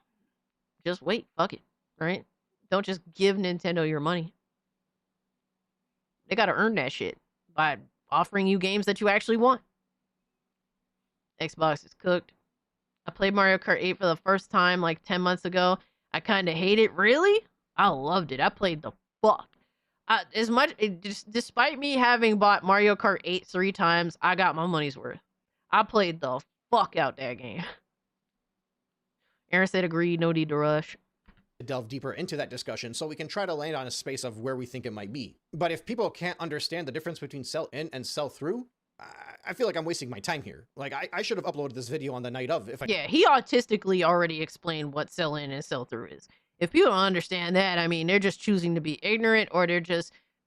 E: just wait. Fuck it, right? Don't just give Nintendo your money. They gotta earn that shit by offering you games that you actually want. Xbox is cooked. I played Mario Kart 8 for the first time like 10 months ago. I kind of hate it. Really? I loved it. I played the fuck. Despite me having bought Mario Kart 8 3 times, I got my money's worth. I played the fuck out that game. Aaron said agreed, no need to rush.
N: Delve deeper into that discussion so we can try to land on a space of where we think it might be. But if people can't understand the difference between sell in and sell through, I feel like I'm wasting my time here. Like, I should have uploaded this video on the night of.
E: Yeah, he autistically already explained what sell in and sell through is. If people don't understand that, I mean, they're just choosing to be ignorant, or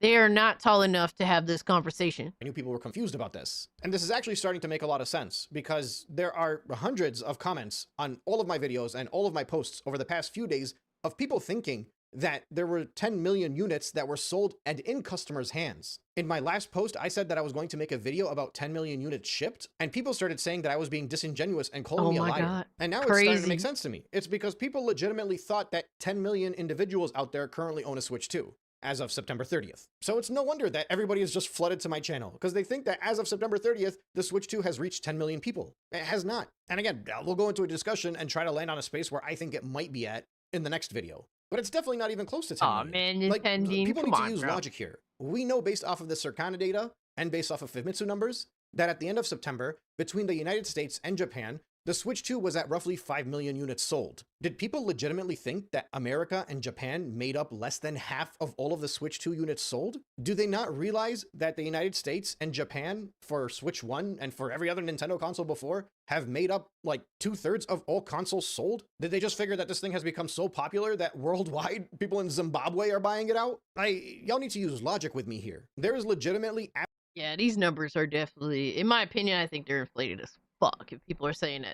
E: they are not tall enough to have this conversation.
N: I knew people were confused about this. And this is actually starting to make a lot of sense, because there are hundreds of comments on all of my videos and all of my posts over the past few days of people thinking that there were 10 million units that were sold and in customers' hands. In my last post, I said that I was going to make a video about 10 million units shipped, and people started saying that I was being disingenuous and calling me a liar.
E: God.
N: And now it's starting to make sense to me. It's because people legitimately thought that 10 million individuals out there currently own a Switch 2 as of September 30th. So it's no wonder that everybody is just flooded to my channel, because they think that as of September 30th, the Switch 2 has reached 10 million people. It has not. And again, we'll go into a discussion and try to land on a space where I think it might be at in the next video. But it's definitely not even close to 10 million.
E: Man,
N: Like, people need to use
E: bro.
N: logic here. We know based off of the Circana data and based off of Famitsu numbers that at the end of September, between the United States and Japan, the Switch 2 was at roughly 5 million units sold. Did people legitimately think that America and Japan made up less than half of all of the Switch 2 units sold? Do they not realize that the United States and Japan, for Switch 1 and for every other Nintendo console before, have made up like 2/3 of all consoles sold? Did they just figure that this thing has become so popular that worldwide people in Zimbabwe are buying it out? Y'all need to use logic with me here. There is legitimately...
E: Yeah, these numbers are definitely, in my opinion, I think they're inflated as fuck if people are saying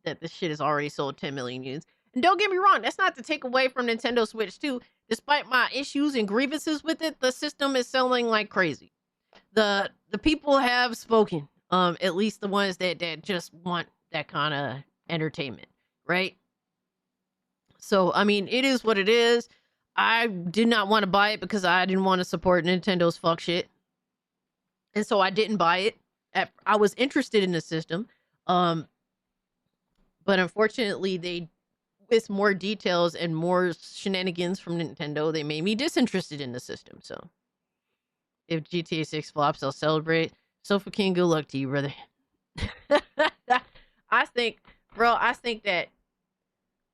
E: that this shit has already sold 10 million units. And don't get me wrong, that's not to take away from Nintendo Switch 2. Despite my issues and grievances with it, the system is selling like crazy. The people have spoken, at least the ones that just want that kind of entertainment, right? So, I mean, it is what it is. I did not want to buy it because I didn't want to support Nintendo's fuck shit. And so I didn't buy it. I was interested in the system. But unfortunately, with more details and more shenanigans from Nintendo, they made me disinterested in the system. So if GTA 6 flops, I'll celebrate. Sofa King, good luck to you, brother. I think that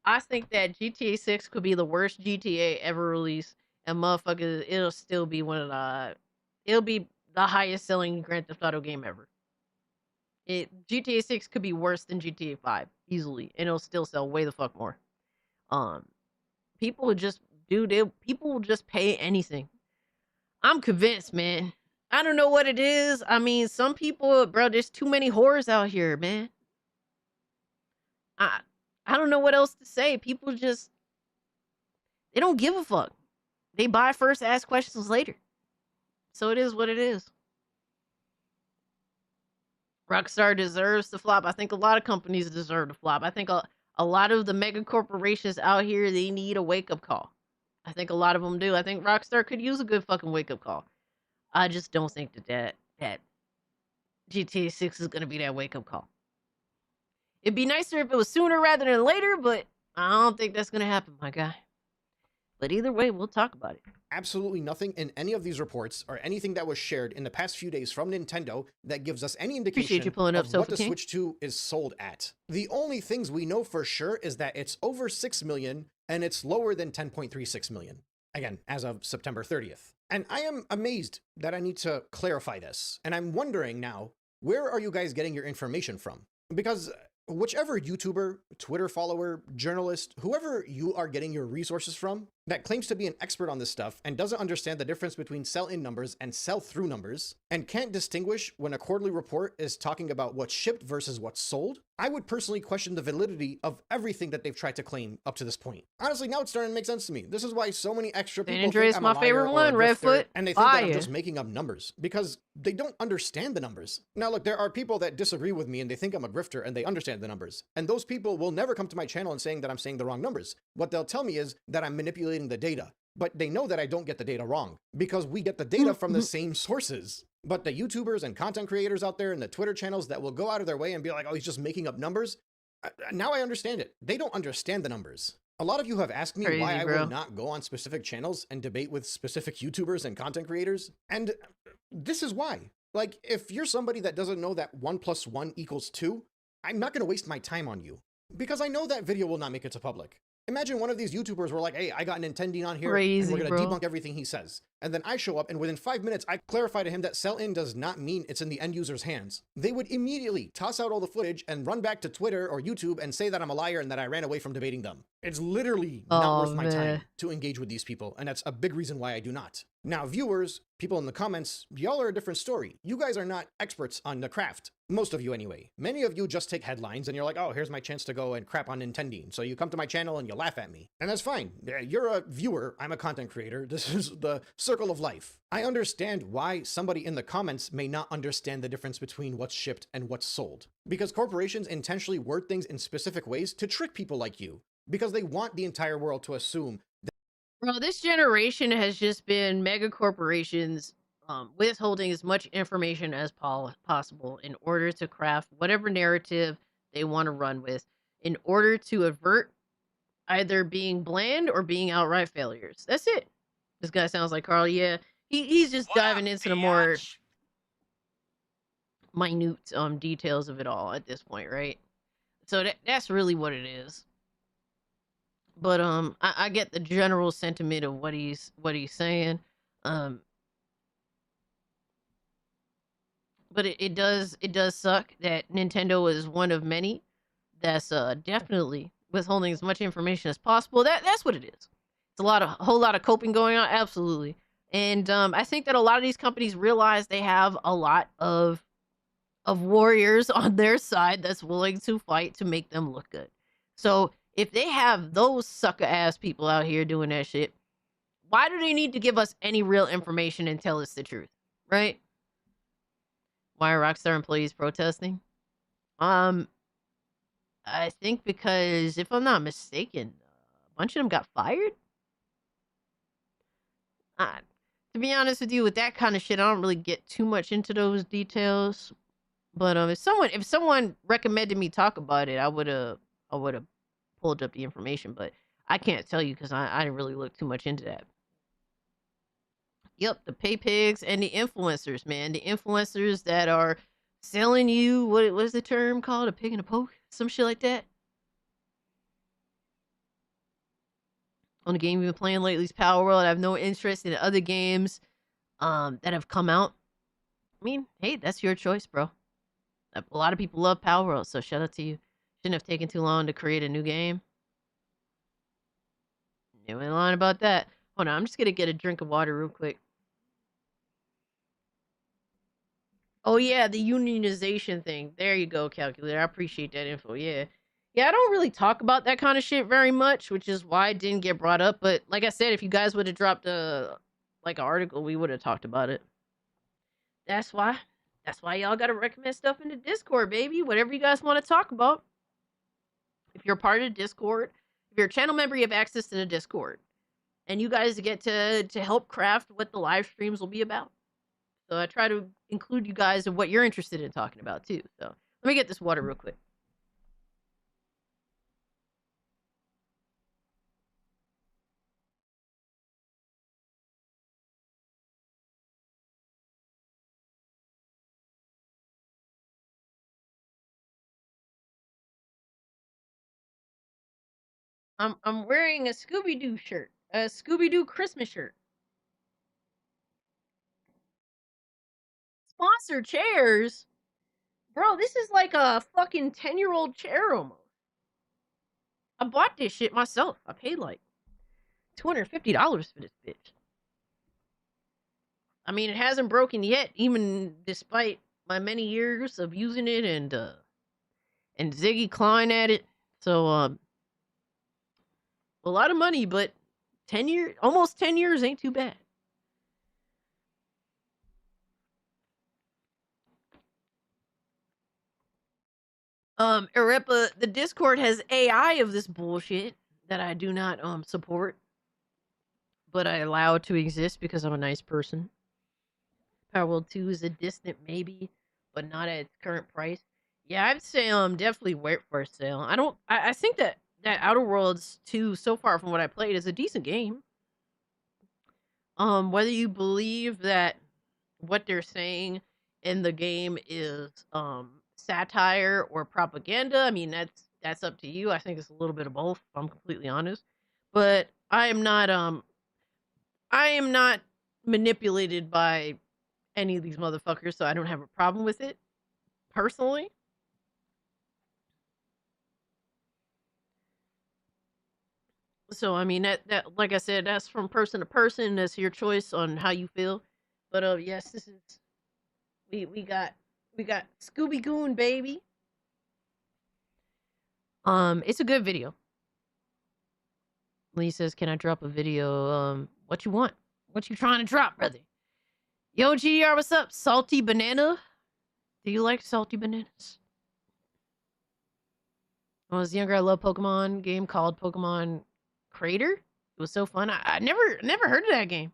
E: GTA 6 could be the worst GTA ever released, and motherfuckers, it'll still be it'll be the highest selling Grand Theft Auto game ever. GTA 6 could be worse than GTA 5 easily, and it'll still sell way the fuck more. People will just pay anything. I'm convinced, man. I don't know what it is. I mean, some people, bro, there's too many whores out here, man. I don't know what else to say. People just, they don't give a fuck. They buy first, ask questions later. So it is what it is. Rockstar deserves to flop. I think a lot of companies deserve to flop. I think a lot of the mega corporations out here, they need a wake-up call. I think a lot of them do. I think Rockstar could use a good fucking wake-up call. I just don't think that GTA 6 is going to be that wake-up call. It'd be nicer if it was sooner rather than later, but I don't think that's going to happen, my guy. But either way, we'll talk about it.
N: Absolutely nothing in any of these reports or anything that was shared in the past few days from Nintendo that gives us any indication
E: you pulling up,
N: of what
E: Sofa
N: the
E: King.
N: Switch 2 is sold at. The only things we know for sure is that it's over 6 million and it's lower than 10.36 million. Again, as of September 30th. And I am amazed that I need to clarify this. And I'm wondering now, where are you guys getting your information from? Because whichever YouTuber, Twitter follower, journalist, whoever you are getting your resources from that claims to be an expert on this stuff and doesn't understand the difference between sell-in numbers and sell-through numbers and can't distinguish when a quarterly report is talking about what's shipped versus what's sold, I would personally question the validity of everything that they've tried to claim up to this point. Honestly, now it's starting to make sense to me. This is why so many extra people
E: Andreas,
N: think I'm a
E: my favorite
N: liar or a
E: one,
N: grifter,
E: Redfoot.
N: and they think that I'm
E: Fire.
N: just making up numbers because they don't understand the numbers. Now, look, there are people that disagree with me and they think I'm a grifter and they understand the numbers. And those people will never come to my channel and saying that I'm saying the wrong numbers. What they'll tell me is that I'm manipulating the data. but they know that I don't get the data wrong because we get the data from the same sources. But the YouTubers and content creators out there and the Twitter channels that will go out of their way and be like, oh, he's just making up numbers. Now I understand it. They don't understand the numbers. A lot of you have asked me
E: Crazy,
N: why I
E: bro.
N: will not go on specific channels and debate with specific YouTubers and content creators. And this is why. Like, if you're somebody that doesn't know that 1 + 1 = 2, I'm not going to waste my time on you because I know that video will not make it to public. Imagine one of these YouTubers were like, hey, I got Nintendo on here and we're going to debunk everything he says. And then I show up and within 5 minutes, I clarify to him that sell-in does not mean it's in the end user's hands. They would immediately toss out all the footage and run back to Twitter or YouTube and say that I'm a liar and that I ran away from debating them. It's literally not worth my time to engage with these people. And that's a big reason why I do not. Now, viewers, people in the comments, y'all are a different story. You guys are not experts on the craft. Most of you anyway. Many of you just take headlines and you're like, oh, here's my chance to go and crap on Nintendo. So you come to my channel and you laugh at me. And that's fine. You're a viewer. I'm a content creator. This is the circle of life. I understand why somebody in the comments may not understand the difference between what's shipped and what's sold. Because corporations intentionally word things in specific ways to trick people like you. Because they want the entire world to assume that.
E: Bro, this generation has just been mega corporations withholding as much information as possible in order to craft whatever narrative they want to run with in order to avert either being bland or being outright failures. That's it. This guy sounds like Carl. Yeah, he's just diving into the more minute details of it all at this point, right? So that's really what it is. But I get the general sentiment of what he's saying. But it does suck that Nintendo is one of many that's definitely withholding as much information as possible. That's what it is. It's a whole lot of coping going on, absolutely. And I think that a lot of these companies realize they have a lot of warriors on their side that's willing to fight to make them look good. So if they have those sucker ass people out here doing that shit, why do they need to give us any real information and tell us the truth, right? Why are Rockstar employees protesting? I think because, if I'm not mistaken, a bunch of them got fired. To be honest with you, with that kind of shit, I don't really get too much into those details. But if someone recommended me talk about it, I would have pulled up the information. But I can't tell you because I didn't really look too much into that. Yep, the pay pigs and the influencers, man. The influencers that are selling you, what is the term called? A pig in a poke? Some shit like that. On the game you've been playing lately is Power World. I have no interest in other games that have come out. I mean, hey, that's your choice, bro. A lot of people love Power World, so shout out to you. Shouldn't have taken too long to create a new game. You ain't lying about that. Hold on, I'm just gonna get a drink of water real quick. Oh yeah, the unionization thing. There you go, calculator. I appreciate that info. Yeah. Yeah, I don't really talk about that kind of shit very much, which is why it didn't get brought up. But like I said, if you guys would have dropped an article, we would have talked about it. That's why y'all gotta recommend stuff in the Discord, baby. Whatever you guys want to talk about. If you're part of the Discord, if you're a channel member, you have access to the Discord. And you guys get to help craft what the live streams will be about. So I try to include you guys in what you're interested in talking about too. So let me get this water real quick. I'm wearing a Scooby Doo shirt, a Scooby Doo Christmas shirt. Sponsor chairs, bro. This is like a fucking 10-year-old chair almost. I bought this shit myself. I paid like $250 for this bitch. I mean, it hasn't broken yet, even despite my many years of using it and Ziggy Klein at it. So a lot of money, but 10 years, almost 10 years ain't too bad. Arepa, the Discord has AI of this bullshit that I do not support. but I allow it to exist because I'm a nice person. Power World 2 is a distant maybe, but not at its current price. Yeah, I'd say definitely wait for a sale. I think that Outer Worlds 2 so far from what I played is a decent game. Whether you believe that what they're saying in the game is satire or propaganda, I mean that's up to you. I think it's a little bit of both, if I'm completely honest. But I am not manipulated by any of these motherfuckers, so I don't have a problem with it personally. So I mean that like I said, that's from person to person. That's your choice on how you feel. But yes, this is we got Scooby Goon, baby. It's a good video. Lee says, "Can I drop a video? What you want? What you trying to drop, brother?" Yo, GDR, what's up? Salty banana? Do you like salty bananas? When I was younger, I loved Pokemon game called Pokemon Crater. It was so fun. I never heard of that game.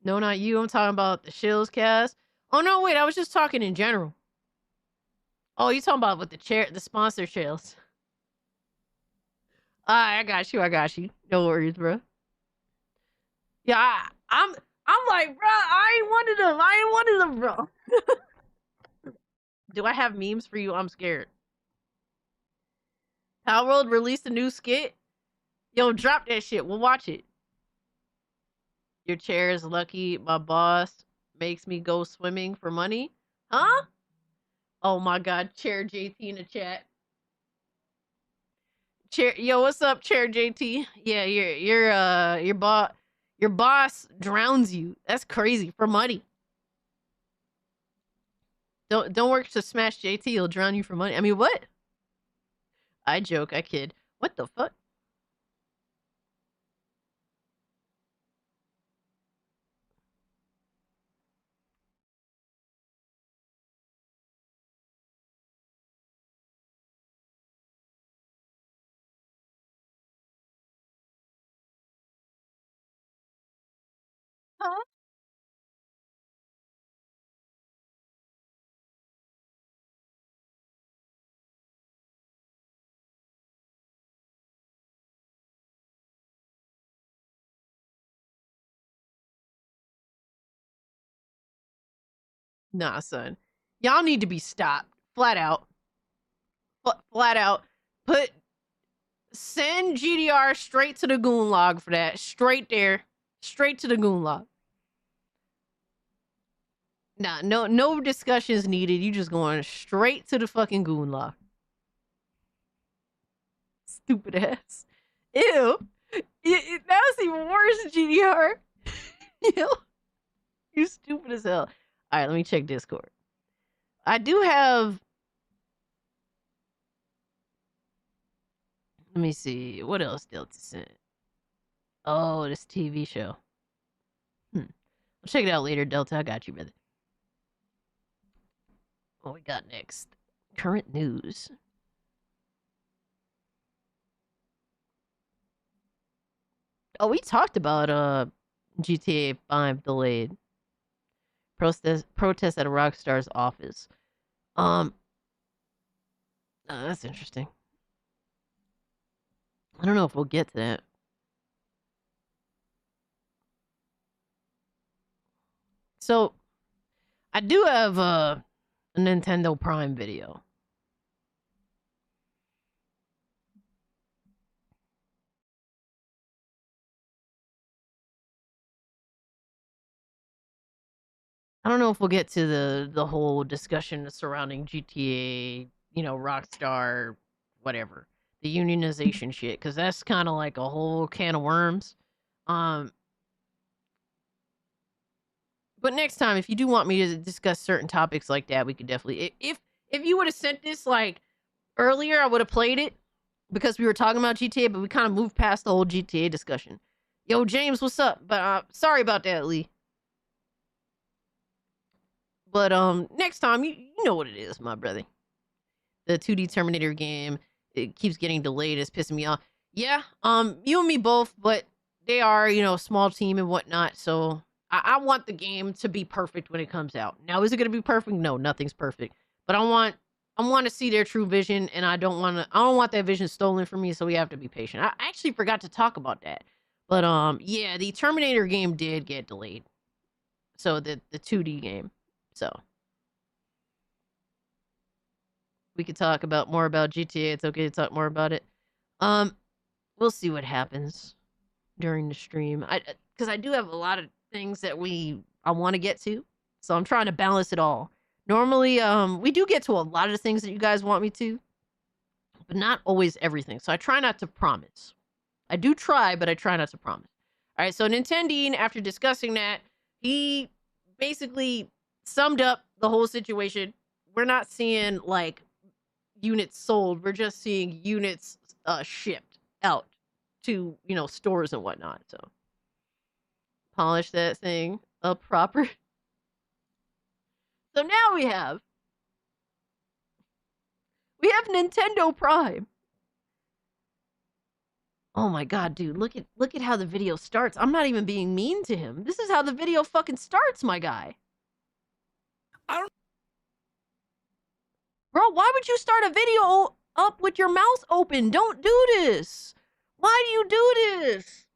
E: No, not you. I'm talking about the Shills cast. Oh no, wait, I was just talking in general. Oh, you talking about with the sponsor Shills. I got you. No worries, bro. Yeah, I'm like, bro, I ain't one of them, bro. Do I have memes for you? I'm scared. Power World released a new skit. Yo, drop that shit. We'll watch it. Your chair is lucky. My boss makes me go swimming for money. Huh? Oh my god, Chair JT in the chat. Chair, yo, what's up, Chair JT? Yeah, your boss drowns you. That's crazy for money. Don't work to smash JT. He'll drown you for money. I mean, what? I joke. I kid. What the fuck? Huh? Nah, son. Y'all need to be stopped. Flat out. Flat out. Send GDR straight to the goon log for that. Straight there. Straight to the goon log. Nah, no discussions needed. You just going straight to the fucking goon log. Stupid ass. Ew. That was even worse, GDR. Ew. You stupid as hell. All right, let me check Discord. I do have. Let me see. What else Delta sent? Oh, this TV show. I'll check it out later, Delta. I got you, brother. What we got next? Current news. Oh, we talked about GTA 5 delayed. Protest at a Rockstar's office. That's interesting. I don't know if we'll get to that. So, I do have a Nintendo Prime video. I don't know if we'll get to the whole discussion surrounding GTA, Rockstar, whatever. The unionization shit, because that's kind of like a whole can of worms. But next time, if you do want me to discuss certain topics like that, we could definitely. If you would have sent this like earlier, I would have played it because we were talking about GTA, but we kind of moved past the whole GTA discussion. Yo, James, what's up? But sorry about that, Lee. But next time, you know what it is, my brother. The 2D Terminator game, it keeps getting delayed. It's pissing me off. Yeah, you and me both, but they are, a small team and whatnot. So I want the game to be perfect when it comes out. Now, is it going to be perfect? No, nothing's perfect. But I want to see their true vision, and I don't want that vision stolen from me. So we have to be patient. I actually forgot to talk about that, but yeah, the Terminator game did get delayed. So the 2D game. So we could talk about more about GTA. It's okay to talk more about it. Um, we'll see what happens during the stream. Because I do have a lot of things that I want to get to, so I'm trying to balance it all. Normally, we do get to a lot of the things that you guys want me to, but not always everything. So I try not to promise. I do try, but I try not to promise. All right. So Nintendine, after discussing that, he basically summed up the whole situation. We're not seeing like units sold. We're just seeing units shipped out to stores and whatnot. So polish that thing up proper. So now we have Nintendo Prime. Oh my god, dude, look at how the video starts. I'm not even being mean to him. This is how the video fucking starts, my guy. Bro, why would you start a video up with your mouth open? Don't do this. Why do you do this?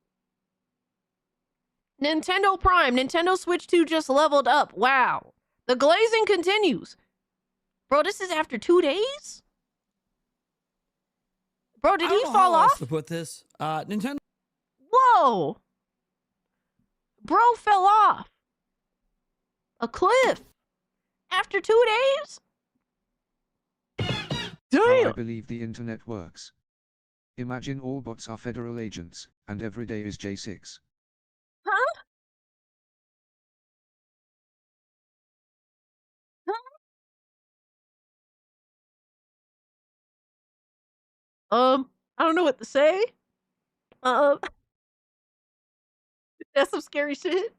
E: Nintendo Prime, Nintendo Switch 2 just leveled up. Wow. The glazing continues. Bro, this is after 2 days? Bro, did he fall off?
O: To put this, Nintendo.
E: Whoa. Bro fell off a cliff after 2 days?
K: How I believe the internet works. Imagine all bots are federal agents, and every day is J6.
E: Huh? I don't know what to say. That's some scary shit.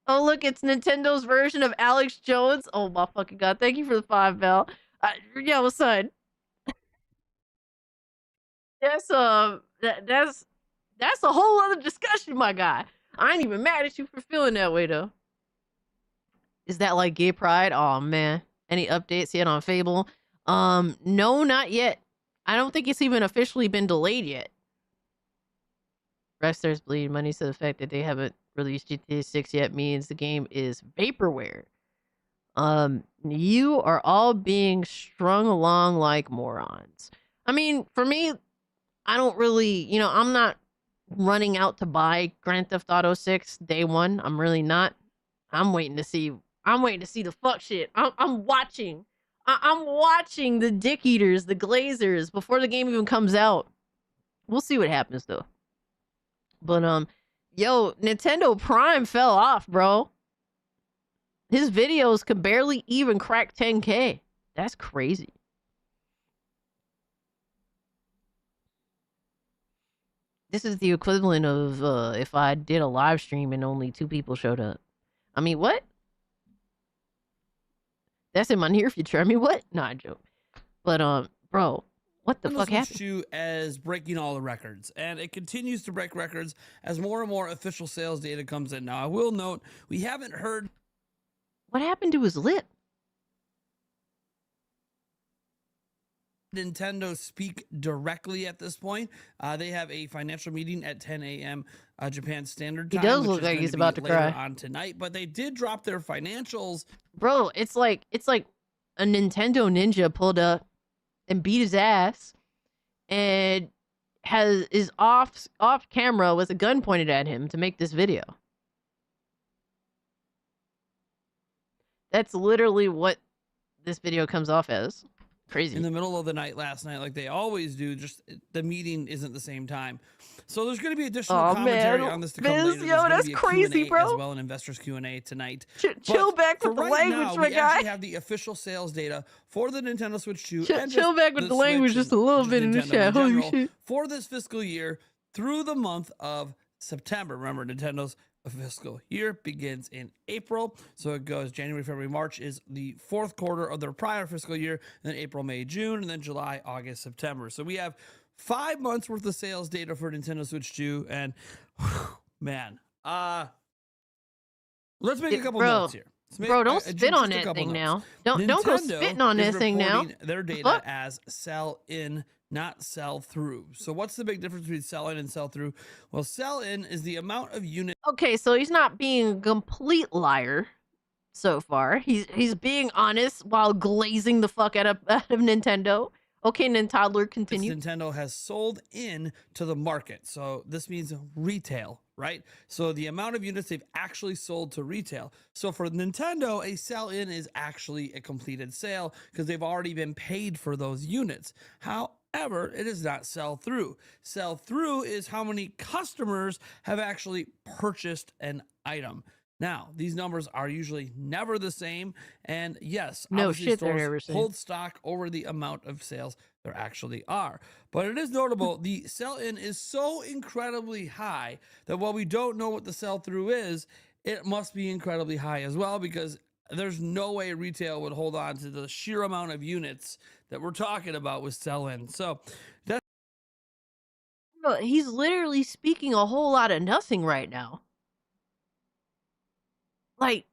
E: Oh, look, it's Nintendo's version of Alex Jones. Oh my fucking god! Thank you for the 5 bell. Yeah, what's up? That's that's a whole other discussion, my guy. I ain't even mad at you for feeling that way though. Is that like gay pride? Oh man. Any updates yet on Fable? No, not yet. I don't think it's even officially been delayed yet. Wrestlers bleed money, so the fact that they haven't released GTA6 yet means the game is vaporware. You are all being strung along like morons. I mean, for me, I don't really, I'm not running out to buy Grand Theft Auto 6 day one. I'm really not. I'm waiting to see the fuck shit. I'm watching. I'm watching the dick eaters, the glazers, before the game even comes out. We'll see what happens though. But yo, Nintendo Prime fell off, bro. His videos could barely even crack 10K. That's crazy. This is the equivalent of if I did a live stream and only 2 people showed up. I mean, what? That's in my near future. I mean, what? Nah, joke. But bro, what the fuck happened?
O: You as breaking all the records, and it continues to break records as more and more official sales data comes in. Now, I will note we haven't heard.
E: What happened to his lip?
O: Nintendo speak directly at this point. They have a financial meeting at 10 a.m. Japan Standard Time.
E: He does look like he's about to cry
O: on tonight, but they did drop their financials.
E: Bro, it's like a Nintendo ninja pulled up and beat his ass and is off camera with a gun pointed at him to make this video. That's literally what this video comes off as. Crazy.
O: In the middle of the night last night, like they always do, just the meeting isn't the same time. So there's going to be additional commentary on this to come later.
E: Yo, that's crazy, bro.
O: As well, an investors Q&A tonight.
E: Chill back with the language, my guy.
O: We actually have the official sales data for the Nintendo Switch 2.
E: Chill back with the language just a little bit in the chat. Holy shit.
O: For this fiscal year through the month of September. Remember, Nintendo's fiscal year begins in April, so it goes January, February, March is the 4th quarter of their prior fiscal year, and then April, May, June, and then July, August, September. So we have 5 months worth of sales data for Nintendo Switch 2, and man, let's make a couple notes here.
E: Bro, don't spit on
O: just a
E: that
O: couple
E: thing
O: notes.
E: now. Don't go
O: Nintendo
E: spitting on
O: is
E: this thing now.
O: reporting their data
E: Fuck?
O: as sell in, not sell through. So what's the big difference between sell in and sell through? Well, sell in is the amount of units.
E: Okay, so he's not being a complete liar so far. He's being honest while glazing the fuck out of Nintendo. Okay, Nintendo, continue.
O: Nintendo has sold in to the market. So this means retail, right? So the amount of units they've actually sold to retail. So for Nintendo, a sell in is actually a completed sale because they've already been paid for those units. However, it is not sell through. Sell through is how many customers have actually purchased an item. Now, these numbers are usually never the same. And yes,
E: No
O: obviously
E: shit, they're never
O: stores
E: same.
O: hold stock over the amount of sales there actually are. But it is notable, the sell-in is so incredibly high that while we don't know what the sell-through is, it must be incredibly high as well, because there's no way retail would hold on to the sheer amount of units that we're talking about with sell-in. So that's
E: Bro, he's literally speaking a whole lot of nothing right now. Like,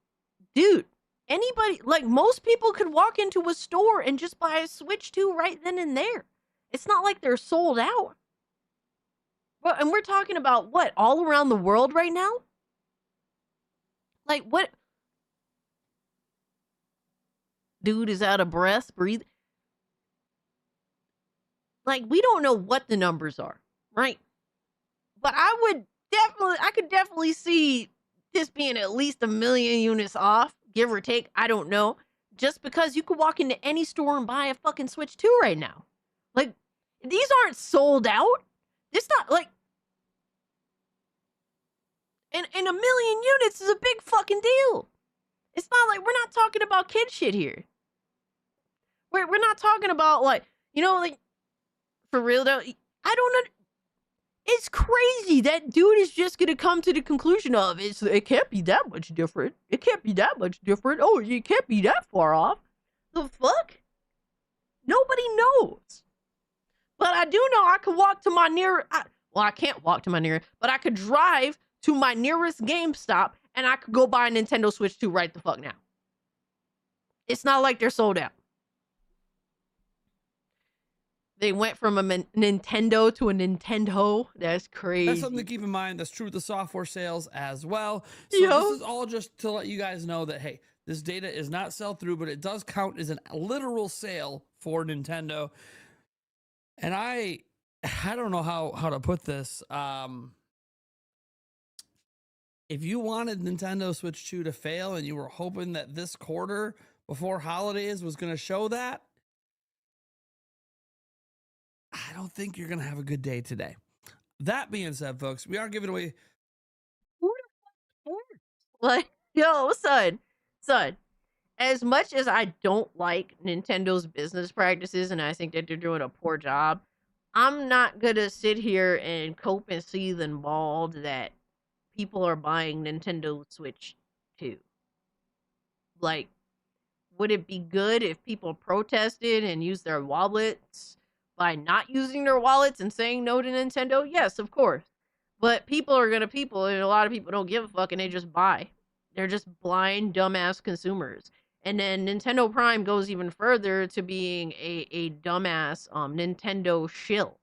E: dude, anybody, like, most people could walk into a store and just buy a Switch 2 right then and there. It's not like they're sold out. Well, and we're talking about what, all around the world right now? Like, what? Dude is out of breath, breathe. Like, we don't know what the numbers are, right? But I could definitely see this being at least 1 million units off, give or take. I don't know. Just because you could walk into any store and buy a fucking Switch 2 right now. Like, these aren't sold out. It's not like, and 1 million units is a big fucking deal. It's not like, we're not talking about kid shit here. We're not talking about, like, you know, like, for real though, I don't know. It's crazy that dude is just gonna come to the conclusion of it can't be that much different. It can't be that much different. Oh, it can't be that far off. The fuck? Nobody knows. But I do know I could walk to my I can't walk to my nearest, but I could drive to my nearest GameStop and I could go buy a Nintendo Switch 2 right the fuck now. It's not like they're sold out. They went from a Nintendo to a Nintendo. That's crazy.
O: That's something to keep in mind. That's true with the software sales as well. So this is all just to let you guys know that, hey, this data is not sell through, but it does count as a literal sale for Nintendo. And I don't know how to put this. If you wanted Nintendo Switch 2 to fail and you were hoping that this quarter before holidays was going to show that, I don't think you're going to have a good day today. That being said, folks, we are giving away.
E: Like, yo, son, as much as I don't like Nintendo's business practices and I think that they're doing a poor job, I'm not going to sit here and cope and seethe and bald that people are buying Nintendo Switch 2. Like, would it be good if people protested and used their wallets by not using their wallets and saying no to Nintendo? Yes, of course. But people are gonna people, and a lot of people don't give a fuck and they just buy. They're just blind, dumbass consumers. And then Nintendo Prime goes even further to being a dumbass Nintendo shill.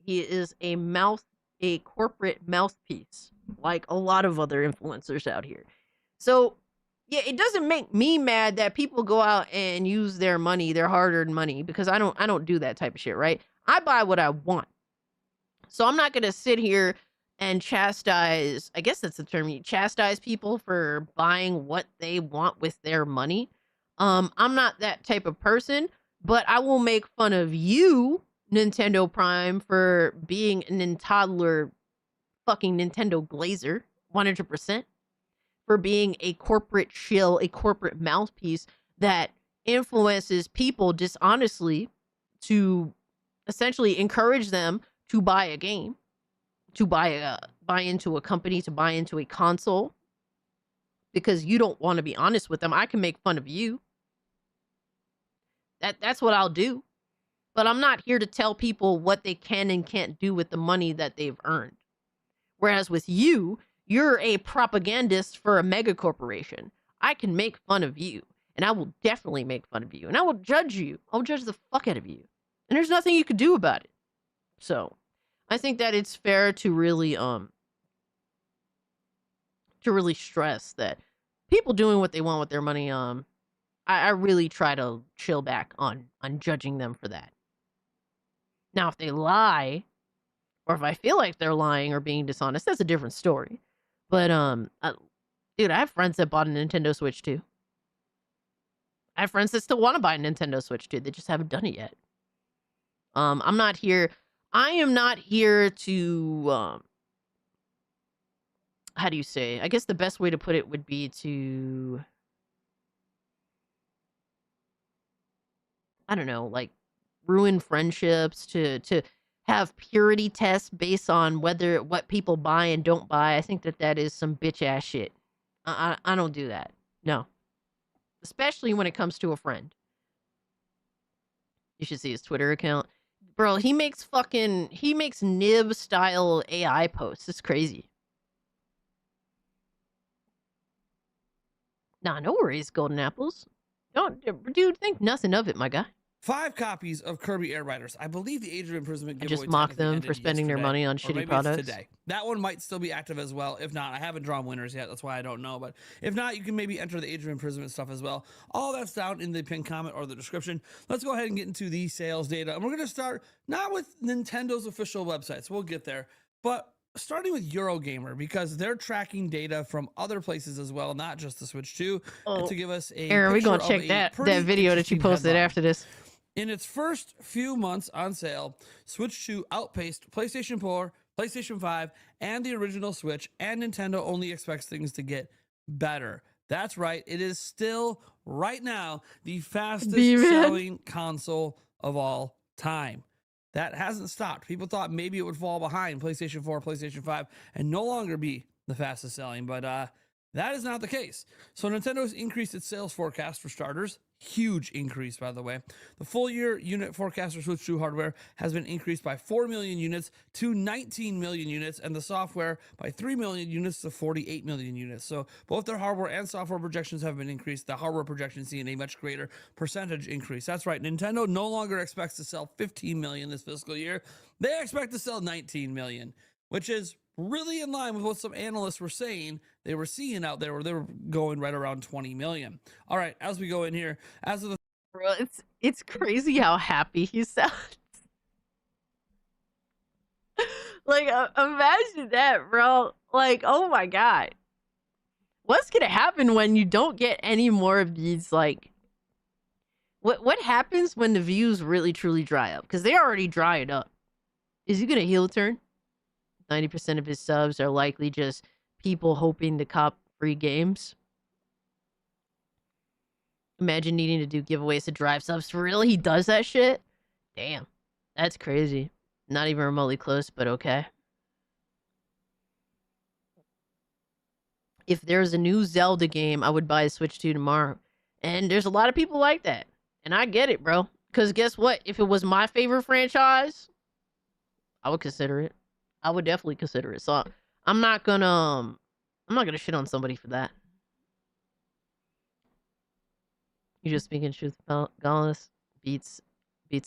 E: He is a corporate mouthpiece, like a lot of other influencers out here. So yeah, it doesn't make me mad that people go out and use their money, their hard-earned money, because I don't do that type of shit, right? I buy what I want. So I'm not gonna sit here and chastise, I guess that's the term, you chastise people for buying what they want with their money. I'm not that type of person, but I will make fun of you, Nintendo Prime, for being an toddler fucking Nintendo glazer, 100%. For being a corporate shill, a corporate mouthpiece that influences people dishonestly to essentially encourage them to buy a game, to buy into a company, to buy into a console, because you don't want to be honest with them. I can make fun of you. That's what I'll do. But I'm not here to tell people what they can and can't do with the money that they've earned. Whereas with you, you're a propagandist for a mega corporation. I can make fun of you, and I will definitely make fun of you, and I will judge you. I'll judge the fuck out of you. And there's nothing you can do about it. So, I think that it's fair to really stress that people doing what they want with their money, I really try to chill back on judging them for that. Now, if they lie, or if I feel like they're lying or being dishonest, that's a different story. But dude, I have friends that bought a Nintendo Switch too. I have friends that still want to buy a Nintendo Switch too. They just haven't done it yet. I am not here to how do you say? I guess the best way to put it would be to, I don't know, like ruin friendships, to have purity tests based on what people buy and don't buy. I think that is some bitch ass shit. I don't do that. No. Especially when it comes to a friend. You should see his Twitter account. Bro, he makes nib style AI posts. It's crazy. Nah, no worries, Golden Apples. Dude, think nothing of it, my guy.
O: 5 copies of Kirby Air Riders. I believe the age of imprisonment
E: I
O: giveaway
E: just mock
O: technically
E: them
O: ended
E: for spending their
O: yesterday,
E: money on
O: or
E: shitty
O: maybe
E: products.
O: it's today. That one might still be active as well. If not, I haven't drawn winners yet. That's why I don't know. But if not, you can maybe enter the age of imprisonment stuff as well. All that's down in the pinned comment or the description. Let's go ahead and get into the sales data. And we're going to start not with Nintendo's official websites. We'll get there. But starting with Eurogamer, because they're tracking data from other places as well, not just the Switch 2, to give us a
E: Aaron, we're going to
O: picture
E: check
O: of a
E: that video that you
O: pretty
E: posted
O: headline.
E: after this.
O: In its first few months on sale, Switch 2 outpaced PlayStation 4, PlayStation 5, and the original Switch, and Nintendo only expects things to get better. That's right, it is still, right now, the fastest selling console of all time. That hasn't stopped. People thought maybe it would fall behind PlayStation 4, PlayStation 5, and no longer be the fastest selling, but that is not the case. So Nintendo has increased its sales forecast for starters. Huge increase, by the way. The full year unit forecast for Switch 2 hardware has been increased by 4 million units to 19 million units, and the software by 3 million units to 48 million units. So both their hardware and software projections have been increased. The hardware projections seeing a much greater percentage increase. That's right. Nintendo no longer expects to sell 15 million this fiscal year. They expect to sell 19 million, which is really in line with what some analysts were saying they were seeing out there, where they were going right around 20 million. All right, as we go in here, as of the
E: Bro, it's crazy how happy he sounds. Like, imagine that, bro. Like, oh my god. What's gonna happen when you don't get any more of these, like, what happens when the views really truly dry up? Because they already dried up. Is he gonna heel turn? 90% of his subs are likely just people hoping to cop free games. Imagine needing to do giveaways to drive subs. For real? He does that shit? Damn. That's crazy. Not even remotely close, but okay. If there's a new Zelda game, I would buy a Switch 2 tomorrow. And there's a lot of people like that. And I get it, bro. Because guess what? If it was my favorite franchise, I would consider it. I would definitely consider it. So I'm not gonna shit on somebody for that. You just speaking truth about Goliath beats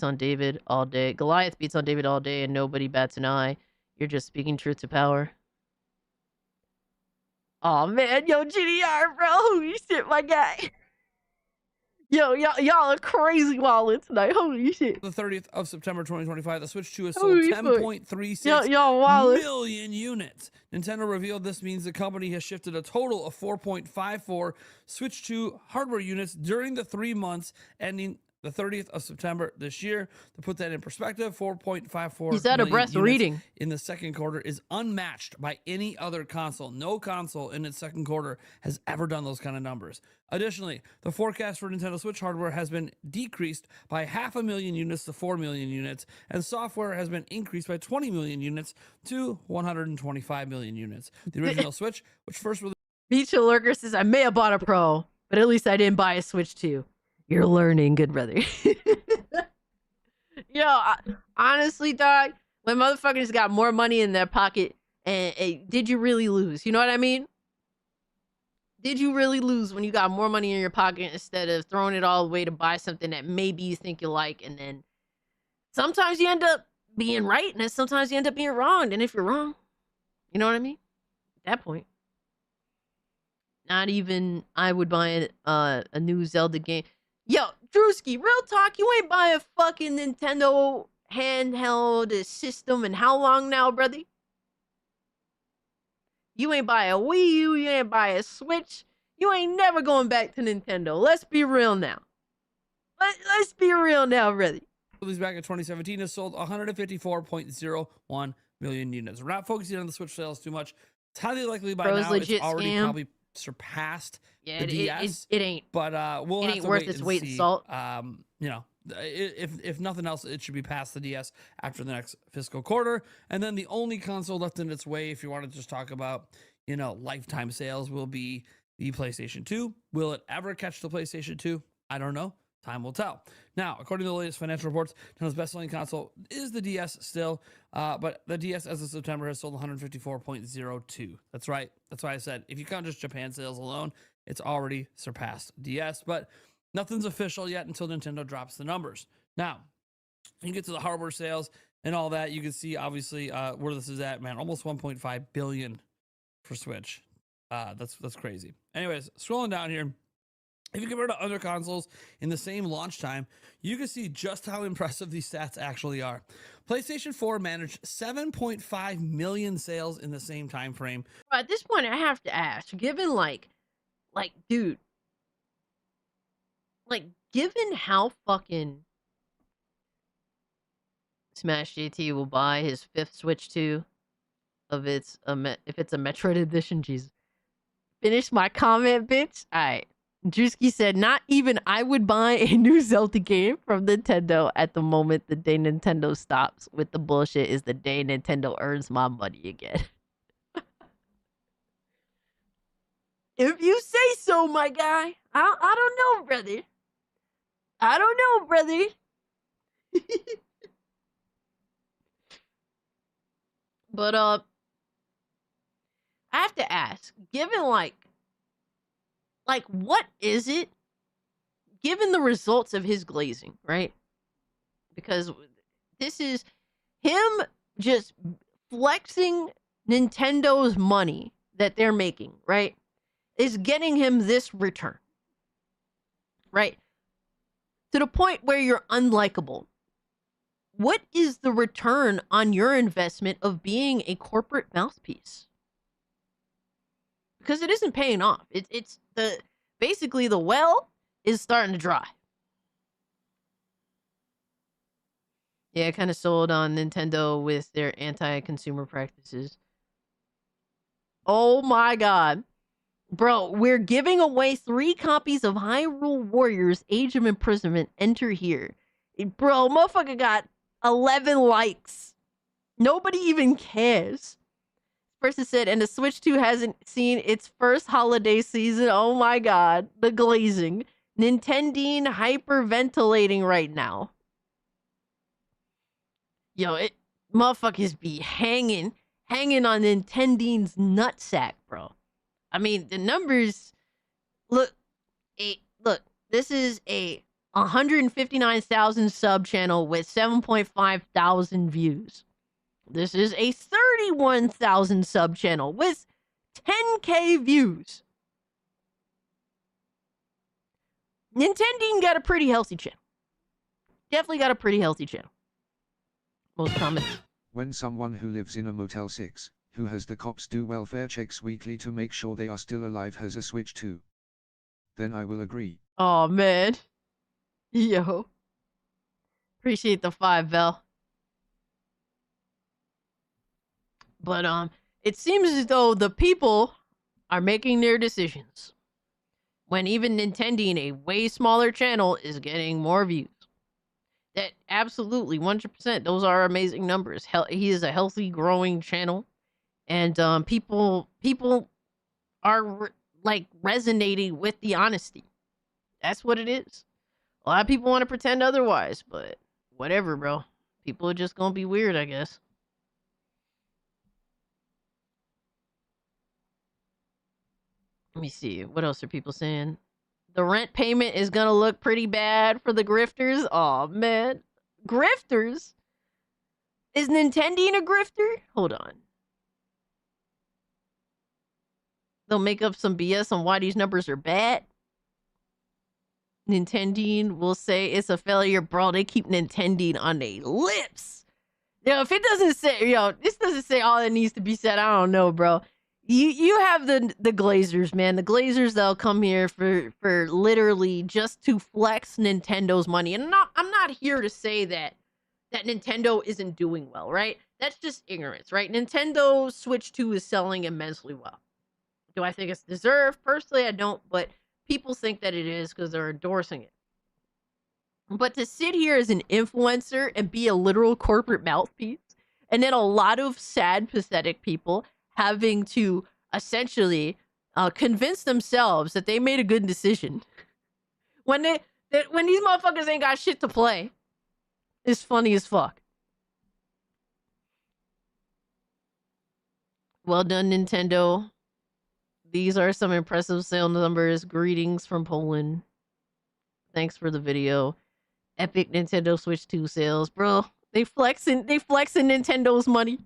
E: on David all day. Goliath beats on David all day and nobody bats an eye. You're just speaking truth to power. Oh man, yo, GDR, bro. Holy shit, my guy. Yo, y'all are crazy wildin' tonight. Holy shit.
O: The 30th of September 2025, the Switch 2 has sold
E: Holy
O: 10.36
E: wildin'.
O: million units. Nintendo revealed this means the company has shifted a total of 4.54 Switch 2 hardware units during the 3 months ending the 30th of September this year. To put that in perspective, 4.54
E: He's out of breath
O: units
E: reading.
O: in the second quarter is unmatched by any other console. No console in its second quarter has ever done those kind of numbers. Additionally, the forecast for Nintendo Switch hardware has been decreased by 500,000 units to 4 million units, and software has been increased by 20 million units to 125 million units. The original Switch, which first released...
E: Beach Lurker says, I may have bought a Pro, but at least I didn't buy a Switch 2. You're learning, good brother. Honestly, dog, when motherfuckers got more money in their pocket, and did you really lose? You know what I mean? Did you really lose when you got more money in your pocket instead of throwing it all away to buy something that maybe you think you like, and then sometimes you end up being right, and then sometimes you end up being wrong. And if you're wrong, you know what I mean? At that point, not even I would buy a new Zelda game. Yo, Drewski, real talk, you ain't buy a fucking Nintendo handheld system in how long now, brother? You ain't buy a Wii U, you ain't buy a Switch. You ain't never going back to Nintendo. Let's be real now. Let's be real now, brother.
O: Released back in 2017 has sold 154.01 million units. We're not focusing on the Switch sales too much. It's highly likely by now it's already
E: scam.
O: Probably surpassed the DS.
E: It ain't.
O: But we'll
E: it
O: have
E: ain't
O: to
E: worth
O: wait
E: its
O: and
E: weight in
O: see.
E: salt.
O: You know, if nothing else, it should be past the DS after the next fiscal quarter. And then the only console left in its way, if you want to just talk about, you know, lifetime sales, will be the PlayStation 2. Will it ever catch the PlayStation 2? I don't know. Time will tell. Now, according to the latest financial reports, Nintendo's best-selling console is the DS still, but the DS as of September has sold 154.02. That's right. That's why I said if you count just Japan sales alone, it's already surpassed DS, but nothing's official yet until Nintendo drops the numbers. Now, you get to the hardware sales and all that, you can see obviously where this is at, man. Almost 1.5 billion for Switch. That's crazy. Anyways, scrolling down here. If you compare to other consoles in the same launch time, you can see just how impressive these stats actually are. PlayStation 4 managed 7.5 million sales in the same time frame.
E: At this point, I have to ask, given dude, given how fucking Smash JT will buy his 5th Switch 2 of its if it's a Metroid edition, Jesus. Finish my comment, bitch. All right. Drewski said, not even I would buy a new Zelda game from Nintendo at the moment. The day Nintendo stops with the bullshit is the day Nintendo earns my money again. If you say so, my guy. I don't know, brother. I don't know, brother. But I have to ask, given what is it, given the results of his glazing, right? Because this is him just flexing Nintendo's money that they're making, right? Is getting him this return, right? To the point where you're unlikable. What is the return on your investment of being a corporate mouthpiece? Because it isn't paying off. It's basically the well is starting to dry. Yeah, kind of sold on Nintendo with their anti-consumer practices. Oh my god. Bro, we're giving away 3 copies of Hyrule Warriors Age of Imprisonment. Enter here. Bro, motherfucker got 11 likes. Nobody even cares. Person said, and the Switch 2 hasn't seen its first holiday season. Oh my god. The glazing. Nintendine hyperventilating right now. Yo, motherfuckers be hanging on Nintendine's nutsack, bro. I mean, the numbers look, this is a 159,000 sub channel with 7.5 thousand views. This is a 31,000 sub channel with 10K views. Nintendine got a pretty healthy channel. Definitely got a pretty healthy channel. Most common.
K: When someone who lives in a Motel 6, who has the cops do welfare checks weekly to make sure they are still alive, has a Switch 2, then I will agree.
E: Oh man. Yo. Appreciate the 5, Vel. But it seems as though the people are making their decisions. When even Nintendine, a way smaller channel, is getting more views. That absolutely 100%. Those are amazing numbers. He is a healthy, growing channel, and people are resonating with the honesty. That's what it is. A lot of people want to pretend otherwise, but whatever, bro. People are just gonna be weird, I guess. Let me see. What else are people saying? The rent payment is gonna look pretty bad for the grifters. Oh man. Grifters? Is Nintendo a grifter? Hold on. They'll make up some BS on why these numbers are bad. Nintendo will say it's a failure, bro. They keep Nintendo on their lips. If it doesn't say, this doesn't say all that needs to be said. I don't know, bro. You have the Glazers, man. The Glazers that'll come here for literally just to flex Nintendo's money. And I'm not here to say that Nintendo isn't doing well, right? That's just ignorance, right? Nintendo Switch 2 is selling immensely well. Do I think it's deserved? Personally, I don't, but people think that it is because they're endorsing it. But to sit here as an influencer and be a literal corporate mouthpiece, and then a lot of sad, pathetic people having to essentially convince themselves that they made a good decision when these motherfuckers ain't got shit to play, is funny as fuck. Well done, Nintendo. These are some impressive sale numbers. Greetings from Poland. Thanks for the video. Epic Nintendo Switch 2 sales. Bro, they flexing Nintendo's money.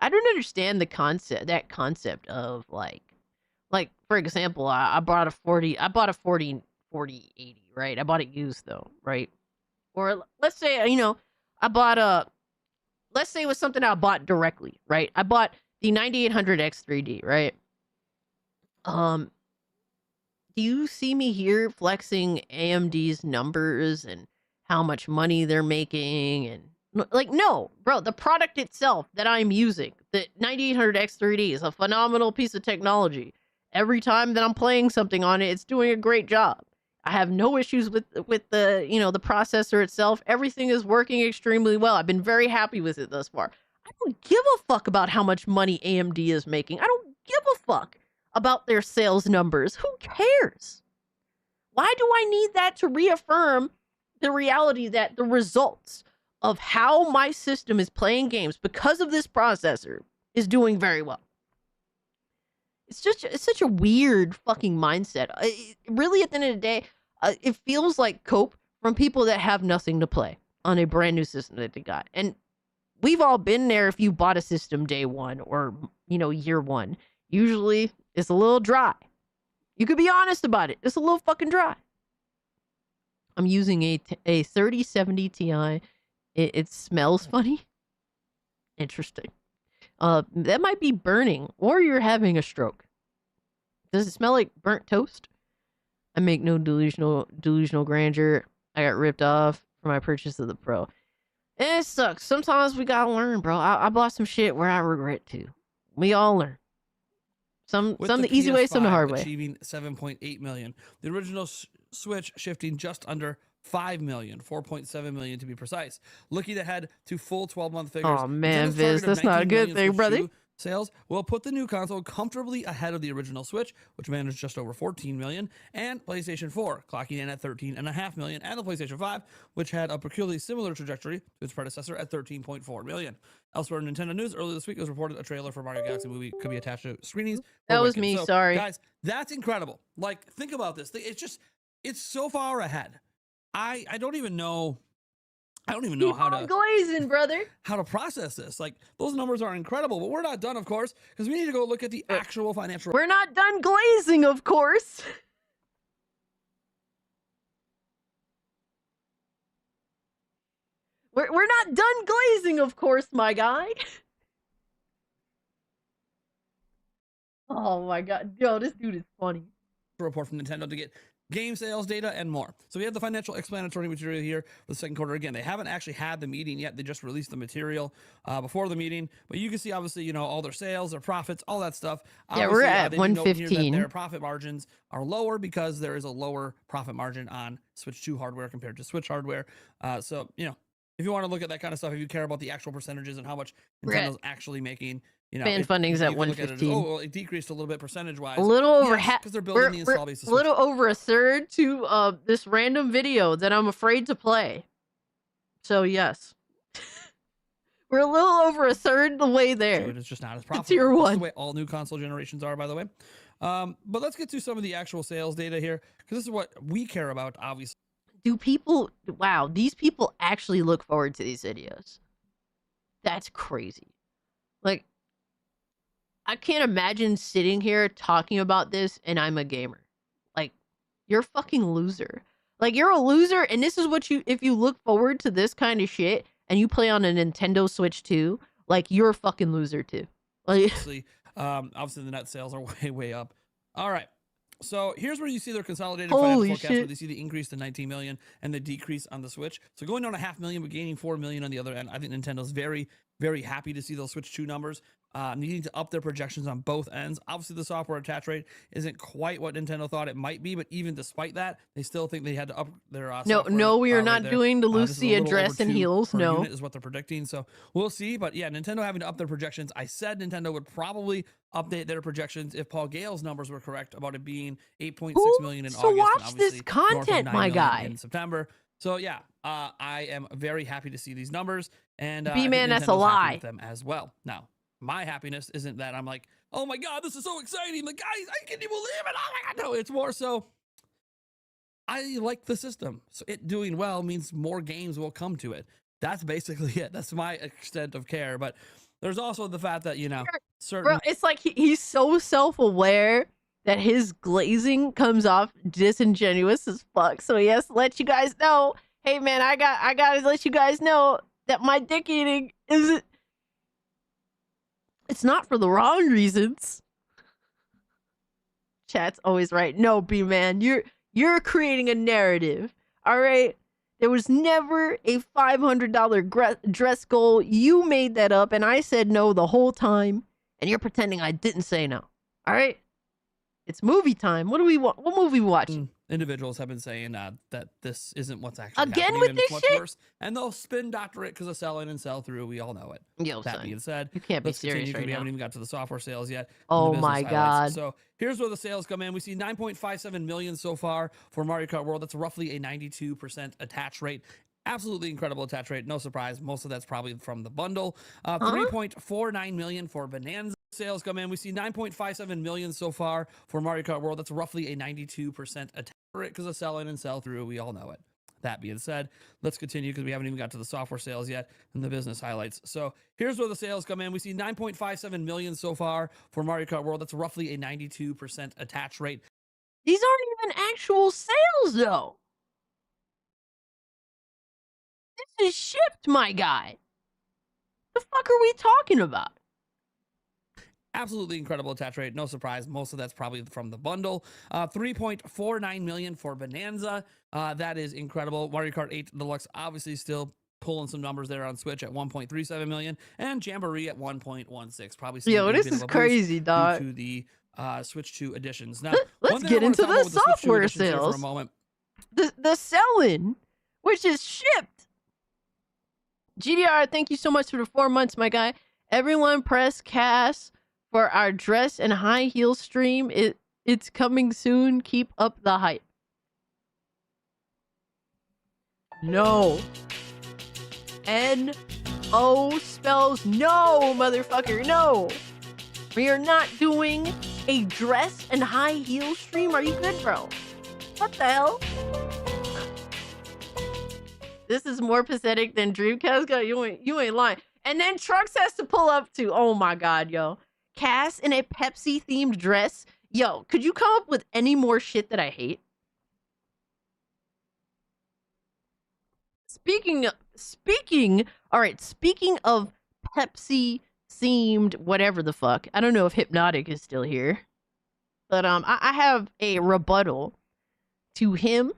E: I don't understand that concept of like for example, I bought a 4080, right? I bought it used though, right? Or let's say, let's say it was something I bought directly, right? I bought the 9800X3D, right? Do you see me here flexing AMD's numbers and how much money they're making? And like, no, bro, the product itself that I'm using, the 9800X3D, is a phenomenal piece of technology. Every time that I'm playing something on it, it's doing a great job. I have no issues with the the processor itself. Everything is working extremely well. I've been very happy with it thus far. I don't give a fuck about how much money AMD is making. I don't give a fuck about their sales numbers. Who cares? Why do I need that to reaffirm the reality that the results of how my system is playing games because of this processor is doing very well? It's such a weird fucking mindset. Really, at the end of the day, it feels like cope from people that have nothing to play on a brand new system that they got. And we've all been there if you bought a system day one or, year one. Usually it's a little dry. You could be honest about it. It's a little fucking dry. I'm using a 3070 Ti. It smells funny. Interesting. That might be burning, or you're having a stroke. Does it smell like burnt toast? I make no delusional grandeur. I got ripped off for my purchase of the Pro. And it sucks. Sometimes we gotta learn, bro. I bought some shit where I regret to. We all learn. Some the easy way, some the hard way.
O: Achieving 7.8 million. The original Switch shifting just under 5 million, 4.7 million to be precise. Looking ahead to full 12-month figures.
E: Oh man, Viz, that's not a good thing, brother.
O: Sales will put the new console comfortably ahead of the original Switch, which managed just over 14 million, and PlayStation 4 clocking in at 13.5 million, and the PlayStation 5, which had a peculiarly similar trajectory to its predecessor at 13.4 million. Elsewhere in Nintendo news, earlier this week it was reported a trailer for Mario Galaxy movie could be attached to screenings.
E: That was me,
O: so,
E: sorry.
O: Guys, that's incredible. Like, think about this. It's so far ahead. I don't even know how to
E: glazing, brother.
O: How to process this. Like, those numbers are incredible, but we're not done, of course, because we need to go look at the actual financial.
E: We're not done glazing, of course. We're not done glazing, of course, my guy. Oh my god, yo, this dude is funny.
O: Report from Nintendo to get game sales data and more. So we have the financial explanatory material here for the second quarter. Again, they haven't actually had the meeting yet. They just released the material before the meeting, but you can see obviously, all their sales, their profits, all that stuff.
E: Yeah, we're at 115.
O: Their profit margins are lower because there is a lower profit margin on Switch 2 hardware compared to Switch hardware. So, if you want to look at that kind of stuff, if you care about the actual percentages and how much Nintendo's actually making, you know,
E: Fan funding's at
O: you can look at it as,
E: 115.
O: oh, well, it decreased a little bit percentage wise.
E: A little over half,
O: because they're building the install base.
E: a little over a third to this random video that I'm afraid to play. So yes, we're a little over a third the way there.
O: It's just not as profitable.
E: Tier
O: That's
E: 1.
O: the way all new console generations are, by the way. But let's get to some of the actual sales data here, because this is what we care about, obviously.
E: Do people? Wow, these people actually look forward to these videos. That's crazy. Like, I can't imagine sitting here talking about this and I'm a gamer. Like, you're a fucking loser. Like, you're a loser, and this is what you, if you look forward to this kind of shit and you play on a Nintendo Switch 2, like, you're a fucking loser too. Like,
O: Obviously the net sales are way up. All right. So here's where you see their consolidated
E: Holy
O: financial forecast, where
E: shit.
O: they see the increase to 19 million and the decrease on the Switch. So going down 500,000 but gaining 4 million on the other end. I think Nintendo's very, very happy to see those Switch 2 numbers. Needing to up their projections on both ends. Obviously, the software attach rate isn't quite what Nintendo thought it might be, but even despite that, they still think they had to up their
E: no, we are not doing the
O: This is a
E: Lucia
O: little
E: dress
O: over
E: and
O: 2
E: heels.
O: per
E: No.
O: unit is what they're predicting. So we'll see. But yeah, Nintendo having to up their projections. I said Nintendo would probably update their projections if Paul Gale's numbers were correct about it being 8.6 million in
E: So
O: August.
E: watch
O: and obviously
E: this
O: north of
E: content,
O: 9
E: my
O: million
E: guy.
O: in September. So yeah, I am very happy to see these numbers. And
E: B-Man,
O: I think
E: that's a
O: Nintendo's happy
E: lie.
O: with them as well. Now, my happiness isn't that I'm like, oh my God, this is so exciting. Like, guys, I can't even believe it. Oh my God. No, it's more so I like the system. So it doing well means more games will come to it. That's basically it. That's my extent of care. But there's also the fact that, you know, certain.
E: Bro, it's like he's so self-aware that his glazing comes off disingenuous as fuck. So he has to let you guys know, hey man, I gotta let you guys know that my dick eating isn't. It's not for the wrong reasons. Chat's always right. No, B-Man, you're creating a narrative. All right. There was never a $500 dress goal. You made that up, and I said no the whole time, and you're pretending I didn't say no. All right. It's movie time. What do we want? What movie we watching?
O: Individuals have been saying that this isn't what's actually
E: Again
O: happening,
E: with
O: and it's
E: this
O: much
E: shit?
O: worse. And they'll spin doctor it because of sell in and sell through. We all know it.
E: Yo,
O: that
E: son,
O: being said,
E: you can't be
O: let's continue
E: serious
O: 'cause
E: right
O: we
E: now.
O: haven't even got to the software sales yet. and the
E: Oh
O: business
E: my
O: highlights.
E: God.
O: So here's where the sales come in. We see 9.57 million so far for Mario Kart World. That's roughly a 92% attach rate. Absolutely incredible attach rate. No surprise. Most of that's probably from the bundle. 3.49 million for Bonanza. Sales come in. We see 9.57 million so far for Mario Kart World. That's roughly a 92% attach rate because of sell in and sell through. We all know it. That being said, let's continue because we haven't even got to the software sales yet and the business highlights. So here's where the sales come in. We see 9.57 million so far for Mario Kart World. That's roughly a 92% attach rate.
E: These aren't even actual sales, though. This is shipped, my guy. The fuck are we talking about?
O: Absolutely incredible attach rate. No surprise. Most of that's probably from the bundle. 3.49 million for Bonanza. That is incredible. Mario Kart 8 Deluxe obviously still pulling some numbers there on Switch at 1.37 million and Jamboree at 1.16. Probably seeing
E: Yo,
O: a
E: this
O: bit
E: is
O: of a boost
E: crazy,
O: due
E: dog.
O: to the Switch 2 editions. Now,
E: Let's
O: one thing I
E: get
O: wanna
E: into
O: talk
E: the
O: about with Switch 2
E: software
O: editions here
E: sales.
O: for a moment.
E: The sell-in, which is shipped. GDR, thank you so much for the 4 months, my guy. Everyone press cast for our dress and high heel stream. It's coming soon. Keep up the hype. No. N-O spells no, motherfucker, no. We are not doing a dress and high heel stream. Are you good, bro? What the hell? This is more pathetic than Dreamcast. God, you ain't lying. And then Trucks has to pull up too. Oh my God, yo. Cass in a Pepsi themed dress. Yo, could you come up with any more shit that I hate? Speaking of Pepsi themed whatever the fuck. I don't know if Hypnotic is still here. But I have a rebuttal to him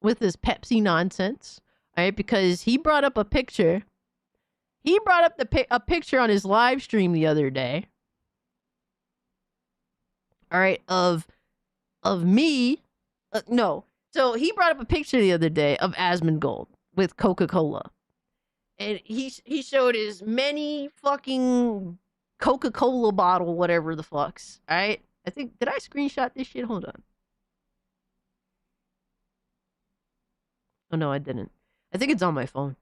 E: with his Pepsi nonsense. All right, because he brought up a picture. He brought up a picture on his live stream the other day. All right, of me. No. So he brought up a picture the other day of Asmongold with Coca-Cola. And he showed his many fucking Coca-Cola bottle, whatever the fucks. All right. I think, did I screenshot this shit? Hold on. Oh no, I didn't. I think it's on my phone.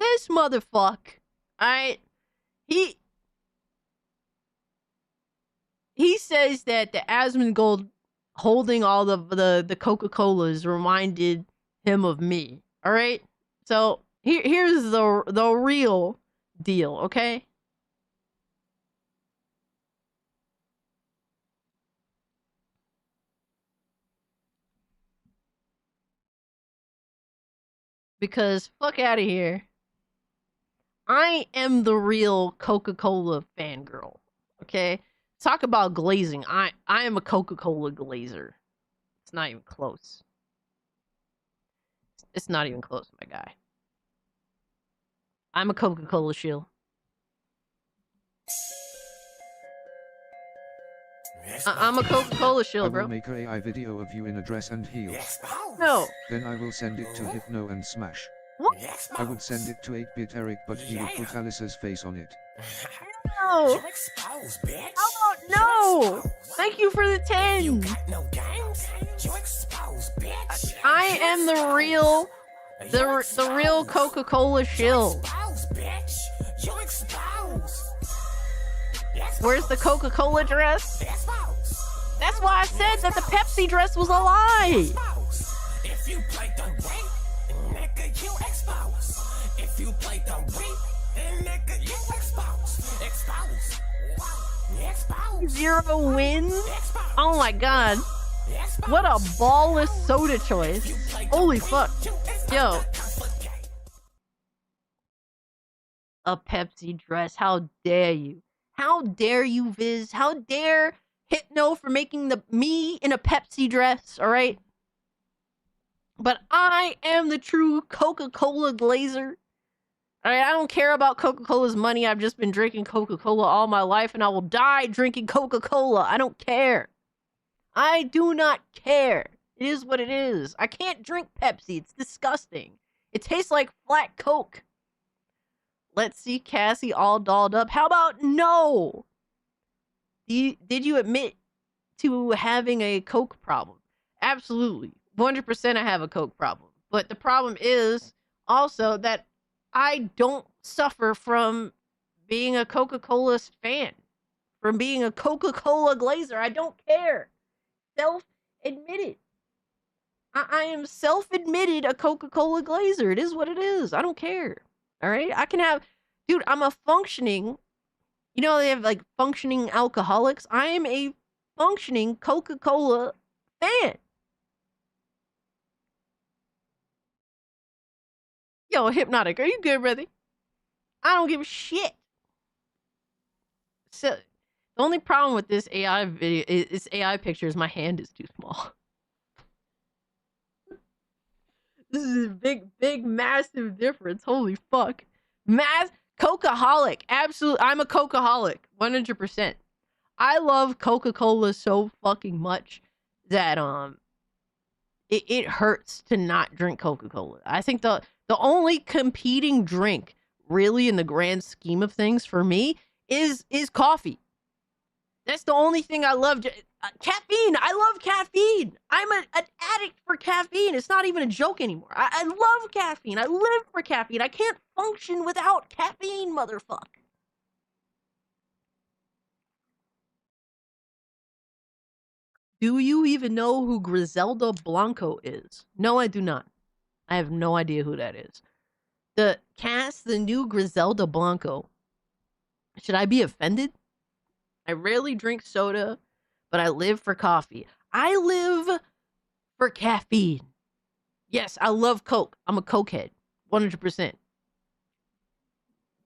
E: This motherfucker. All right. He says that the Asmongold holding all the Coca-Colas reminded him of me. All right. So here's the real deal. Okay. Because fuck out of here. I am the real Coca-Cola fangirl. Okay? Talk about glazing. I am a Coca-Cola glazer. It's not even close. It's not even close, my guy. I'm a Coca-Cola shill. I'm a Coca-Cola
K: I
E: shill,
K: will
E: bro.
K: make a AI video of you in a dress and heels.
E: No.
K: Then I will send it to Hypno and Smash.
E: What?
K: I would send it to 8-Bit Eric, but he would put Alice's face on it.
E: No. How about no? Thank you for the 10. I am the real Coca-Cola shill. Where's the Coca-Cola dress? That's why I said that the Pepsi dress was a lie.
B: If you play the way, nigga, you expose. If you play the way, nigga, you expose. Expose.
E: 0 wins? Oh my god. What a ballless soda choice. Holy fuck. Yo. A Pepsi dress. How dare you? How dare you, Viz? How dare Hypno for making me in a Pepsi dress, alright? But I am the true Coca-Cola glazer. Alright, I don't care about Coca-Cola's money. I've just been drinking Coca-Cola all my life, and I will die drinking Coca-Cola. I don't care. I do not care. It is what it is. I can't drink Pepsi. It's disgusting. It tastes like flat Coke. Let's see Cassie all dolled up. How about no? Did you admit to having a Coke problem? Absolutely. 100% I have a Coke problem. But the problem is also that I don't suffer from being a Coca-Cola fan. From being a Coca-Cola glazer. I don't care. Self-admitted. I am self-admitted a Coca-Cola glazer. It is what it is. I don't care. All right? I can have... Dude, I'm a functioning... You know, they have, like, functioning alcoholics. I am a functioning Coca-Cola fan. Yo, Hypnotic, are you good, brother? I don't give a shit. So, the only problem with this AI video, this AI picture is my hand is too small. This is a big, massive difference. Holy fuck. Coca-holic. Absolutely. I'm a Coca-holic. 100%. I love Coca-Cola so fucking much that, it hurts to not drink Coca-Cola. I think the only competing drink, really, in the grand scheme of things for me, is coffee. That's the only thing I love. Caffeine. I love caffeine. I'm an addict for caffeine. It's not even a joke anymore. I love caffeine. I live for caffeine. I can't function without caffeine, motherfucker. Do you even know who Griselda Blanco is? No, I do not. I have no idea who that is. The new Griselda Blanco. Should I be offended? I rarely drink soda, but I live for coffee. I live for caffeine. Yes, I love Coke. I'm a Cokehead. 100%.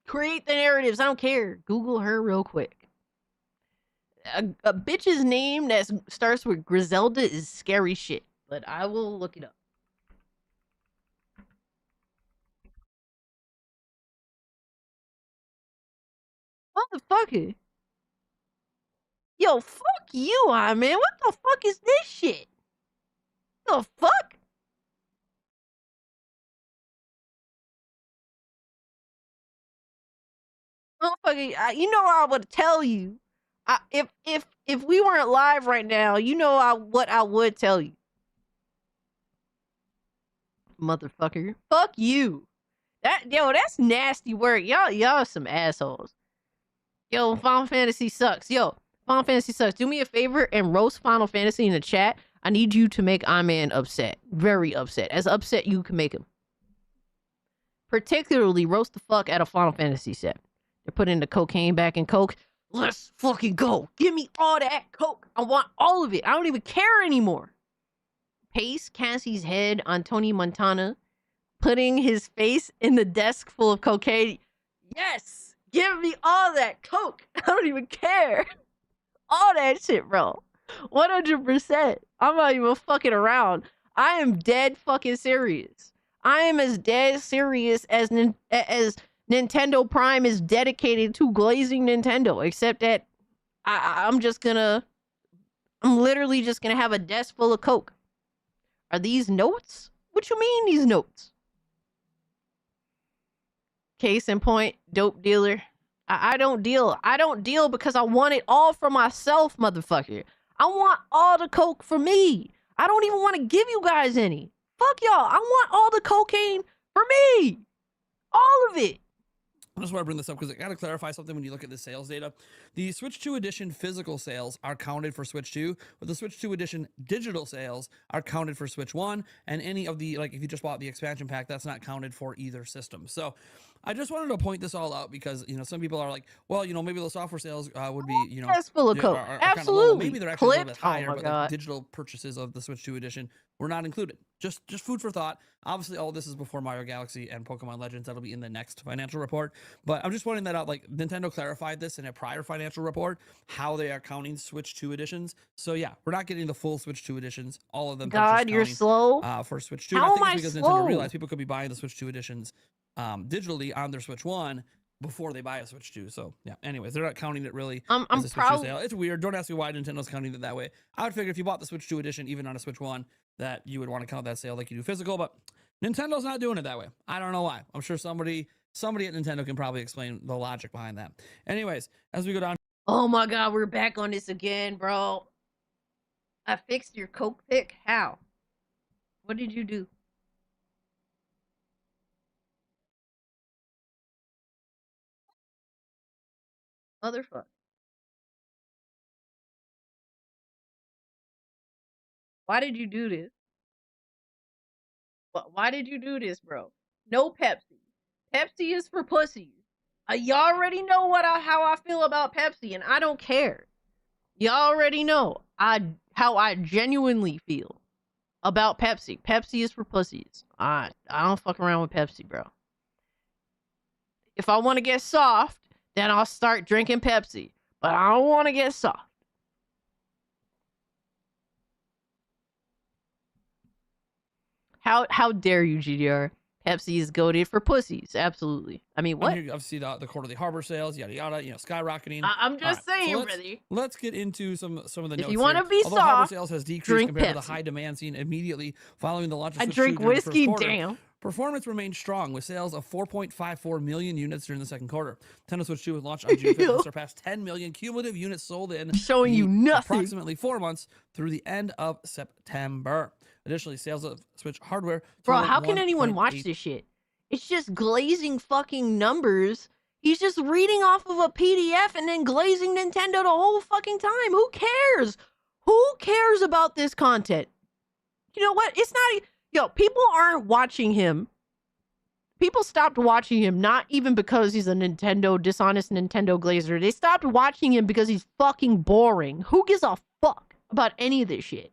E: Create the narratives. I don't care. Google her real quick. A bitch's name that starts with Griselda is scary shit, but I will look it up. Motherfucker. Yo, fuck you, man. What the fuck is this shit? The fuck? Motherfucker, you know I would tell you. If we weren't live right now, you know what I would tell you. Motherfucker. Fuck you. That's nasty work. Y'all some assholes. Yo, Final Fantasy sucks. Yo, Final Fantasy sucks. Do me a favor and roast Final Fantasy in the chat. I need you to make Iman upset. Very upset. As upset you can make him. Particularly roast the fuck out of Final Fantasy set. They're putting the cocaine back in Coke. Let's fucking go. Give me all that Coke. I want all of it. I don't even care anymore. Pace Cassie's head on Tony Montana, putting his face in the desk full of cocaine. Yes! Give me all that Coke. I don't even care. All that shit, bro. 100%. I'm not even fucking around. I am dead fucking serious. I am as dead serious as Nintendo Prime is dedicated to glazing Nintendo, except that I'm literally just gonna have a desk full of Coke. Are these notes? What you mean these notes? Case in point, dope dealer. I don't deal. I don't deal because I want it all for myself, motherfucker. I want all the Coke for me. I don't even want to give you guys any. Fuck y'all. I want all the cocaine for me. All of it.
O: I just want to bring this up because I got to clarify something when you look at the sales data. The Switch 2 Edition physical sales are counted for Switch 2, but the Switch 2 Edition digital sales are counted for Switch 1, and any of the, like if you just bought the expansion pack, that's not counted for either system. So I just wanted to point this all out because, you know, some people are like, well, you know, maybe the software sales would be, you know,
E: that's full of Coke.
O: Are
E: Absolutely.
O: Kind of maybe they're actually a little bit higher,
E: oh
O: but like digital purchases of the Switch 2 Edition were not included. Just food for thought. Obviously, all this is before Mario Galaxy and Pokemon Legends. That'll be in the next financial report. But I'm just pointing that out. Like Nintendo clarified this in a prior financial report, how they are counting Switch 2 editions. So yeah, we're not getting the full Switch 2 editions. All of them.
E: God, you're slow.
O: For Switch 2.
E: How
O: I think
E: am I
O: it's because
E: slow?
O: Nintendo realized people could be buying the Switch 2 editions digitally on their Switch 1 before they buy a Switch 2. So yeah, anyways, they're not counting it really as a Switch 2 sale. It's weird. Don't ask me why Nintendo's counting it that way. I would figure if you bought the Switch 2 edition, even on a Switch 1, that you would want to count that sale like you do physical, but Nintendo's not doing it that way. I don't know why. I'm sure somebody at Nintendo can probably explain the logic behind that. Anyways, as we go down.
E: Oh my God, we're back on this again, bro. I fixed your Coke pick. How? What did you do? Motherfucker. Why did you do this? Why did you do this, bro? No Pepsi. Pepsi is for pussies. Y'all already know how I feel about Pepsi, and I don't care. Y'all already know how I genuinely feel about Pepsi. Pepsi is for pussies. I don't fuck around with Pepsi, bro. If I want to get soft, then I'll start drinking Pepsi. But I don't want to get soft. How dare you, GDR? Pepsi is goated for pussies. Absolutely. I mean, what?
O: Obviously, the quarterly harbor sales, yada yada, you know, skyrocketing.
E: I'm just saying,
O: so
E: really.
O: Let's get into some of the notes.
E: If you want to be
O: Although
E: soft,
O: harbor sales has decreased compared
E: Pepsi.
O: to the high demand seen immediately following the launch of
E: I
O: Switch
E: drink
O: 2 during the
E: whiskey.
O: first quarter,
E: Damn.
O: Performance remained strong with sales of 4.54 million units during the second quarter. Nintendo Switch 2 was launched on June 5th and surpassed 10 million cumulative units sold in
E: showing you nothing.
O: Approximately 4 months through the end of September. Additionally, sales of Switch hardware.
E: Bro, how can anyone watch this shit? It's just glazing fucking numbers. He's just reading off of a PDF and then glazing Nintendo the whole fucking time. Who cares? Who cares about this content? You know what? It's not... Yo, people aren't watching him. People stopped watching him, not even because he's a dishonest Nintendo glazer. They stopped watching him because he's fucking boring. Who gives a fuck about any of this shit?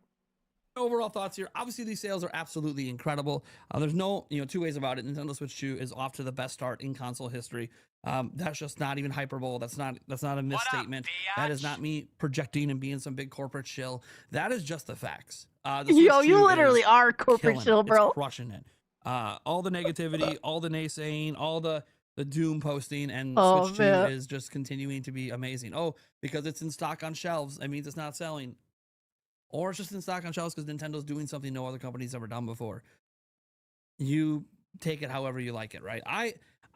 O: Overall thoughts here. Obviously, these sales are absolutely incredible. There's no, two ways about it. Nintendo Switch 2 is off to the best start in console history. That's just not even hyperbole. That's not a misstatement. That is not me projecting and being some big corporate shill. That is just the facts.
E: Yo, you literally are a corporate shill, bro.
O: It's crushing it. All the negativity, all the naysaying, all the doom posting, and Switch 2 is just continuing to be amazing. Oh, because it's in stock on shelves, it means it's not selling. Or it's just in stock on shelves because Nintendo's doing something no other company's ever done before. You take it however you like it, right?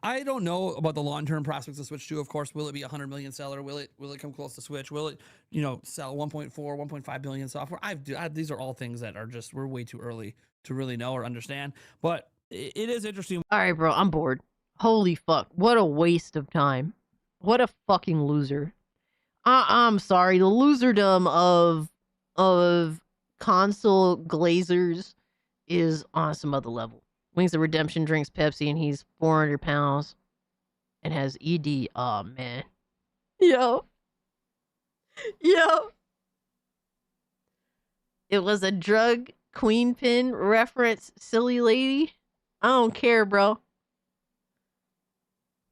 O: I don't know about the long-term prospects of Switch 2. Of course, will it be a 100 million seller? Will it come close to Switch? Will it, sell 1.4, 1.5 billion software? These are all things that are just, we're way too early to really know or understand. But it is interesting.
E: All right, bro, I'm bored. Holy fuck. What a waste of time. What a fucking loser. I'm sorry. The loserdom of console glazers is on some other level. Wings of Redemption drinks Pepsi and he's 400 pounds and has ED. Oh, man. Yo. It was a drug queen pin reference, silly lady. I don't care, bro.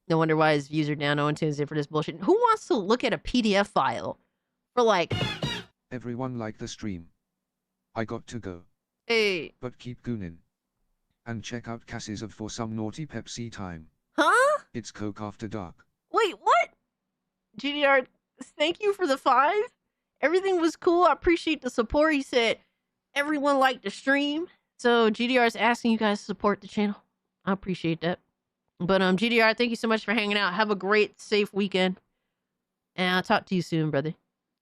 E: No wonder why his views are down. No one tunes in for this bullshit. Who wants to look at a PDF file for like...
K: Everyone like the stream. I got to go.
E: Hey.
K: But keep gooning. And check out Cass's of For Some Naughty Pepsi Time.
E: Huh?
K: It's Coke After Dark.
E: Wait, what? GDR, thank you for the 5. Everything was cool. I appreciate the support. He said everyone liked the stream. So GDR is asking you guys to support the channel. I appreciate that. But GDR, thank you so much for hanging out. Have a great, safe weekend. And I'll talk to you soon, brother.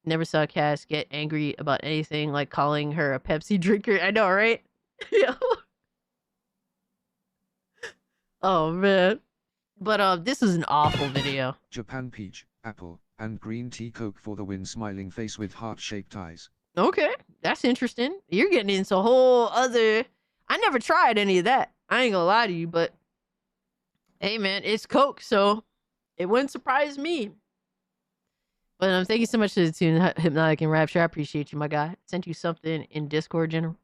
E: Never saw Cass get angry about anything like calling her a Pepsi drinker. I know, right? Yeah. Oh, man. But this is an awful video.
K: Japan Peach, Apple, and Green Tea Coke for the win. Smiling face with heart-shaped eyes.
E: Okay, that's interesting. You're getting into a whole other... I never tried any of that. I ain't gonna lie to you, but... Hey, man, it's Coke, so it wouldn't surprise me. But thank you so much for the tune, Hypnotic and Rapture. I appreciate you, my guy. Sent you something in Discord, General.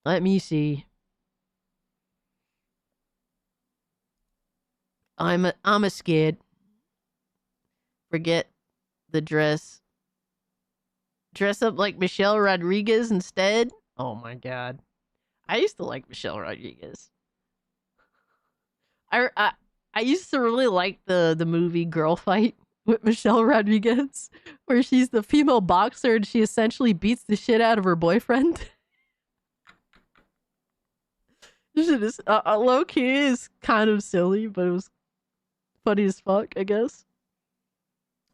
E: Let me see. I'm a scared. Forget the dress. Dress up like Michelle Rodriguez instead. Oh my god. I used to like Michelle Rodriguez. I used to really like the movie Girl Fight with Michelle Rodriguez, where she's the female boxer and she essentially beats the shit out of her boyfriend. This shit is low key is kind of silly, but it was funny as fuck, I guess.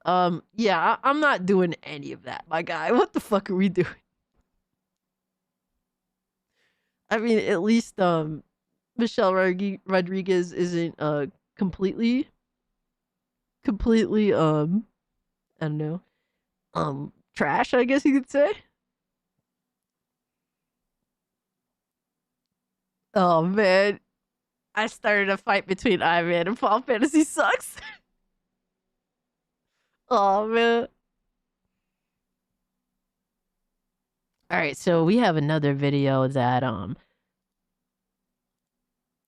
E: Yeah, I'm not doing any of that, my guy. What the fuck are we doing? I mean, at least Michelle Rodriguez isn't completely I don't know, trash, I guess you could say. Oh man, I started a fight between Ivan and Final Fantasy sucks. Oh man. All right, so we have another video that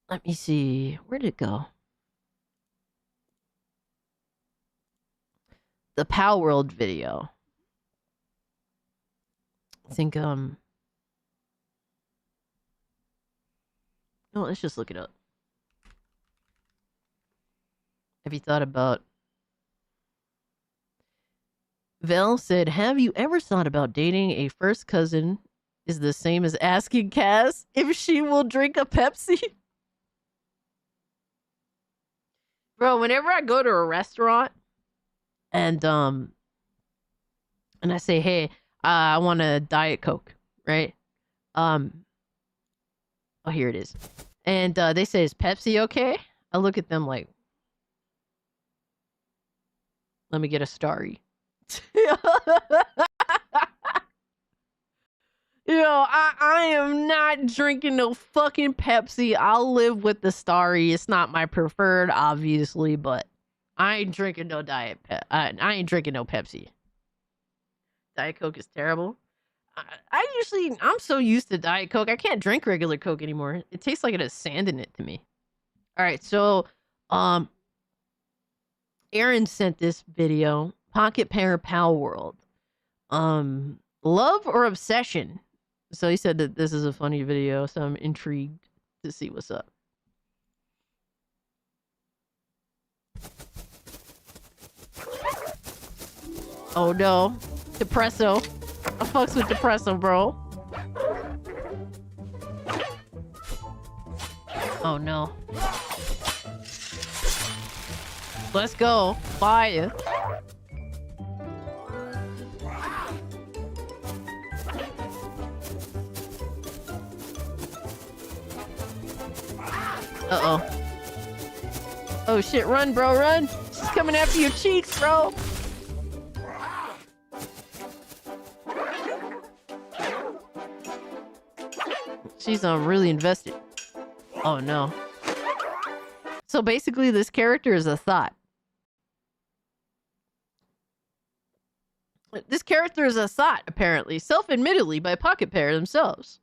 E: let me see, where'd it go? The Pow World video. I think no, let's just look it up. Have you thought about... Vel said, have you ever thought about dating a first cousin is the same as asking Cass if she will drink a Pepsi? Bro, whenever I go to a restaurant and I say, hey, I want a Diet Coke, right? Oh, here it is. And they say, is Pepsi okay? I look at them like, let me get a Starry. I am not drinking no fucking Pepsi. I'll live with the Starry. It's not my preferred, obviously, but I ain't drinking no I ain't drinking no Pepsi. Diet Coke is terrible. I'm so used to Diet Coke. I can't drink regular Coke anymore. It tastes like it has sand in it to me. All right, so Aaron sent this video. Pocket Pair Pow World. Love or obsession? So he said that this is a funny video, so I'm intrigued to see what's up. Oh no. Depresso. I fucks with Depresso, bro. Oh no. Let's go. Fire. Uh-oh. Oh shit, run, bro, run! She's coming after your cheeks, bro! She's really invested. Oh no. So basically this character is a thought. This character is a thought, apparently, self-admittedly by Pocket Pair themselves.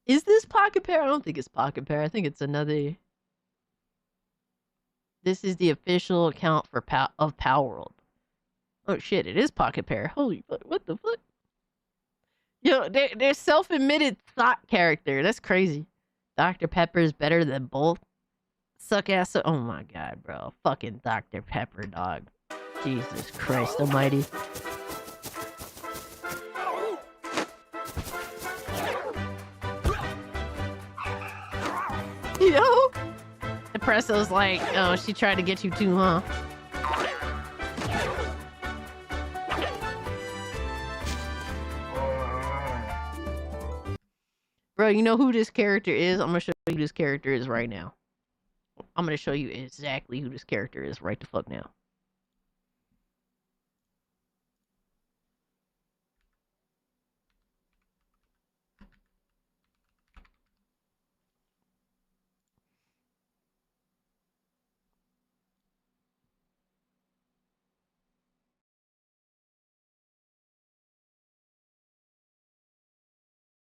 E: Is this Pocket Pair? I don't think it's Pocket Pair. I think it's another... This is the official account for of Palworld. Oh shit, it is Pocket Pair. Holy fuck, what the fuck? Yo, they're self-admitted thought character. That's crazy. Dr. Pepper is better than both. Suck ass. Oh my god, bro. Fucking Dr. Pepper, dog. Jesus Christ almighty. Yo! The presso's like, oh, she tried to get you too, huh? Bro, you know who this character is? I'm gonna show you who this character is right now. I'm gonna show you exactly who this character is right the fuck now.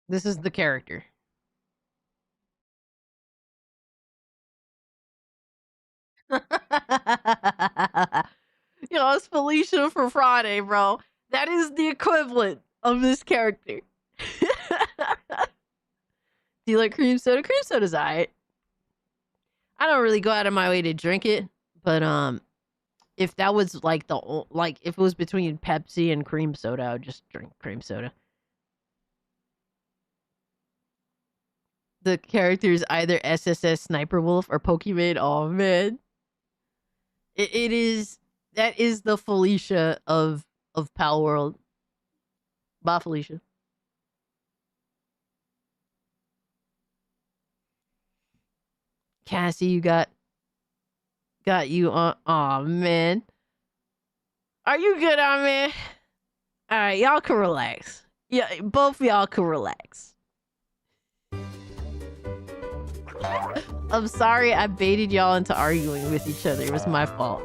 E: This is the character. Yo, it's Felicia for Friday, bro. That is the equivalent of this character. Do you like cream soda? Cream soda's alright. I don't really go out of my way to drink it, but if that was like if it was between Pepsi and cream soda, I would just drink cream soda. The character is either SSS Sniper Wolf or Pokemon. Oh man. That is the Felicia of Palworld. Bye, Felicia. Cassie, you got you on. Oh man. Are you good, man? Alright, y'all can relax. Yeah, both y'all can relax. I'm sorry I baited y'all into arguing with each other. It was my fault.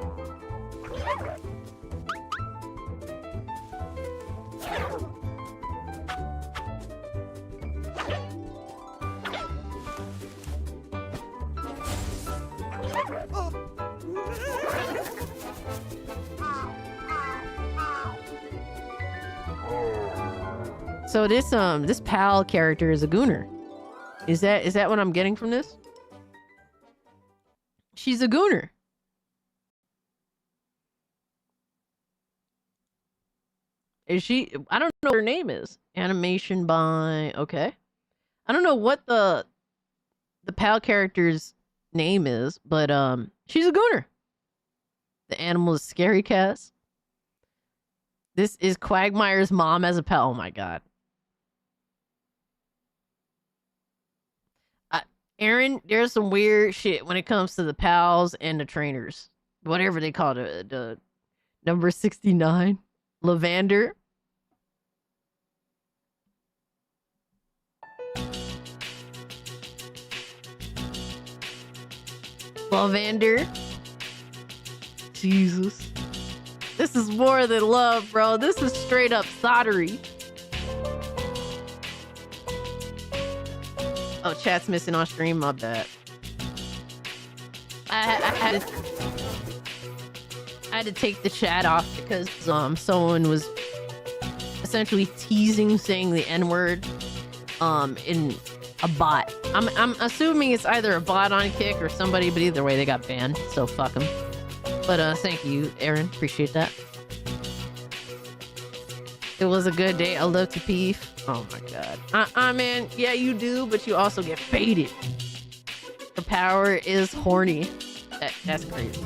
E: So this pal character is a gooner. Is that what I'm getting from this? She's a gooner. Is she? I don't know what her name is. Animation by... Okay. I don't know what the pal character's name is, but she's a gooner. The animal is Scary Cass. This is Quagmire's mom as a pal. Oh my god. Aaron, there's some weird shit when it comes to the pals and the trainers. Whatever they call it. The number 69. Lavender. Lavender. Jesus. This is more than love, bro. This is straight up sottery. Oh, chat's missing on stream. My bad. I had to take the chat off because someone was essentially teasing saying the N-word in a bot. I'm assuming it's either a bot on Kick or somebody, but either way they got banned. So fuck them. But thank you, Aaron. Appreciate that. It was a good day. I love to beef. Oh my god. Man. Yeah, you do, but you also get faded. The power is horny. That's crazy.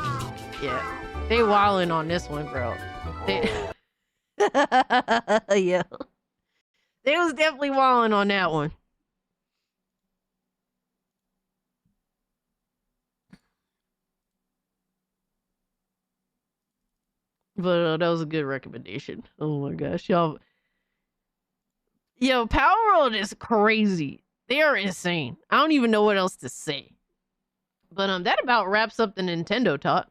E: Yeah. They wildin' on this one, bro. Yeah. They was definitely wildin' on that one. But that was a good recommendation. Oh my gosh, y'all. Yo, Power World is crazy. They are insane. I don't even know what else to say. But that about wraps up the Nintendo talk.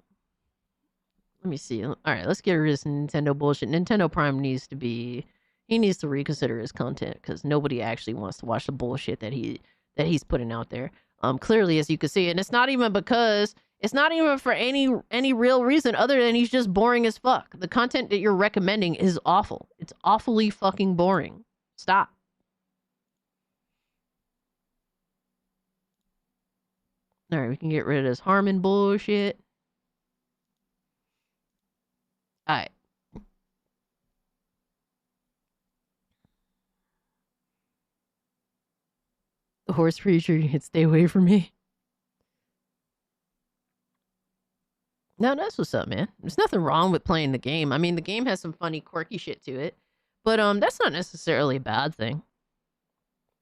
E: Let me see. All right, let's get rid of this Nintendo bullshit. Nintendo Prime needs to be. He needs to reconsider his content because nobody actually wants to watch the bullshit that he's putting out there. Clearly, as you can see, and it's not even because. It's not even for any real reason other than he's just boring as fuck. The content that you're recommending is awful. It's awfully fucking boring. Stop. All right, we can get rid of this Harmon bullshit. All right. The horse preacher, you can stay away from me. No, that's what's up, man. There's nothing wrong with playing the game. I mean, the game has some funny, quirky shit to it. But that's not necessarily a bad thing.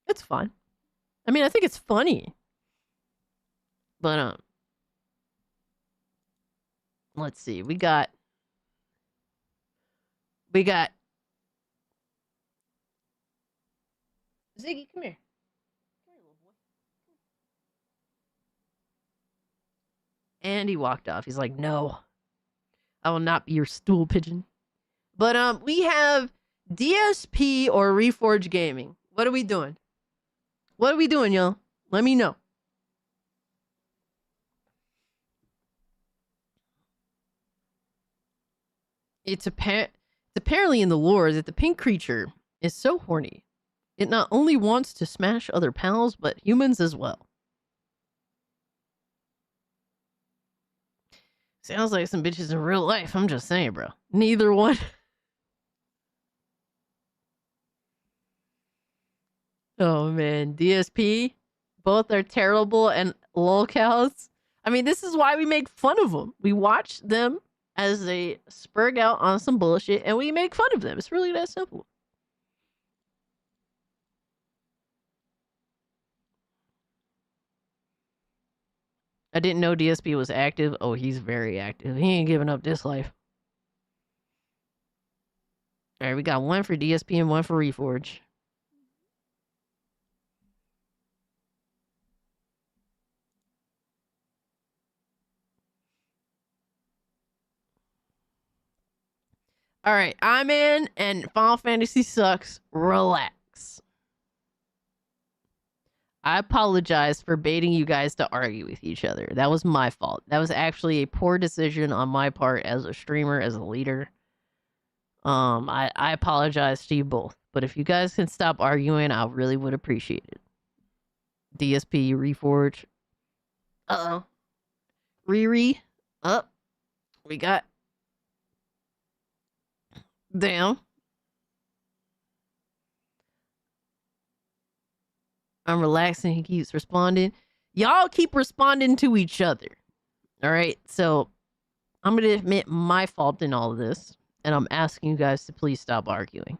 E: It's fun. I mean, I think it's funny. But let's see. We got Ziggy, come here. And he walked off. He's like, no, I will not be your stool pigeon. But we have DSP or Reforge Gaming. What are we doing? What are we doing, y'all? Let me know. It's apparently in the lore that the pink creature is so horny. It not only wants to smash other pals, but humans as well. Sounds like some bitches in real life. I'm just saying, bro. Neither one. Oh, man. DSP. Both are terrible and lolcows. I mean, this is why we make fun of them. We watch them as they spurg out on some bullshit, and we make fun of them. It's really that simple. I didn't know DSP was active. Oh, he's very active. He ain't giving up this life. All right, we got one for DSP and one for Reforge. All right, I'm in, and Final Fantasy sucks. Relax. I apologize for baiting you guys to argue with each other. That was my fault. That was actually a poor decision on my part as a streamer, as a leader. I apologize to you both. But if you guys can stop arguing, I really would appreciate it. DSP, Reforge. Uh-oh. Riri. Up. We got... Damn. I'm relaxing. He keeps responding. Y'all keep responding to each other. All right. So I'm going to admit my fault in all of this. And I'm asking you guys to please stop arguing.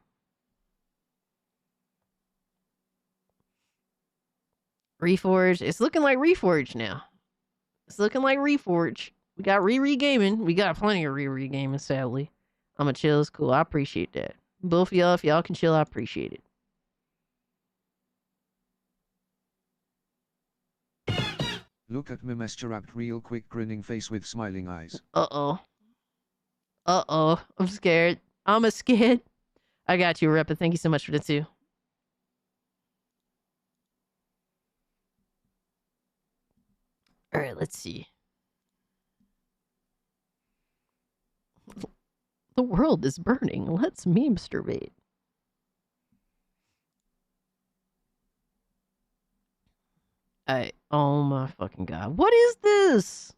E: Reforge. It's looking like Reforge now. It's looking like Reforge. We got Riri gaming. We got plenty of Riri gaming, sadly. I'm a chill. It's cool. I appreciate that. Both of y'all, if y'all can chill, I appreciate it.
K: Look at Mimescherakt real quick, grinning face with smiling eyes.
E: Uh-oh. Uh-oh. I'm scared. I'm scared. I got you, Repa. Thank you so much for the 2. All right, let's see. The world is burning. Let's meme-sturbate. Oh my fucking god. What is this?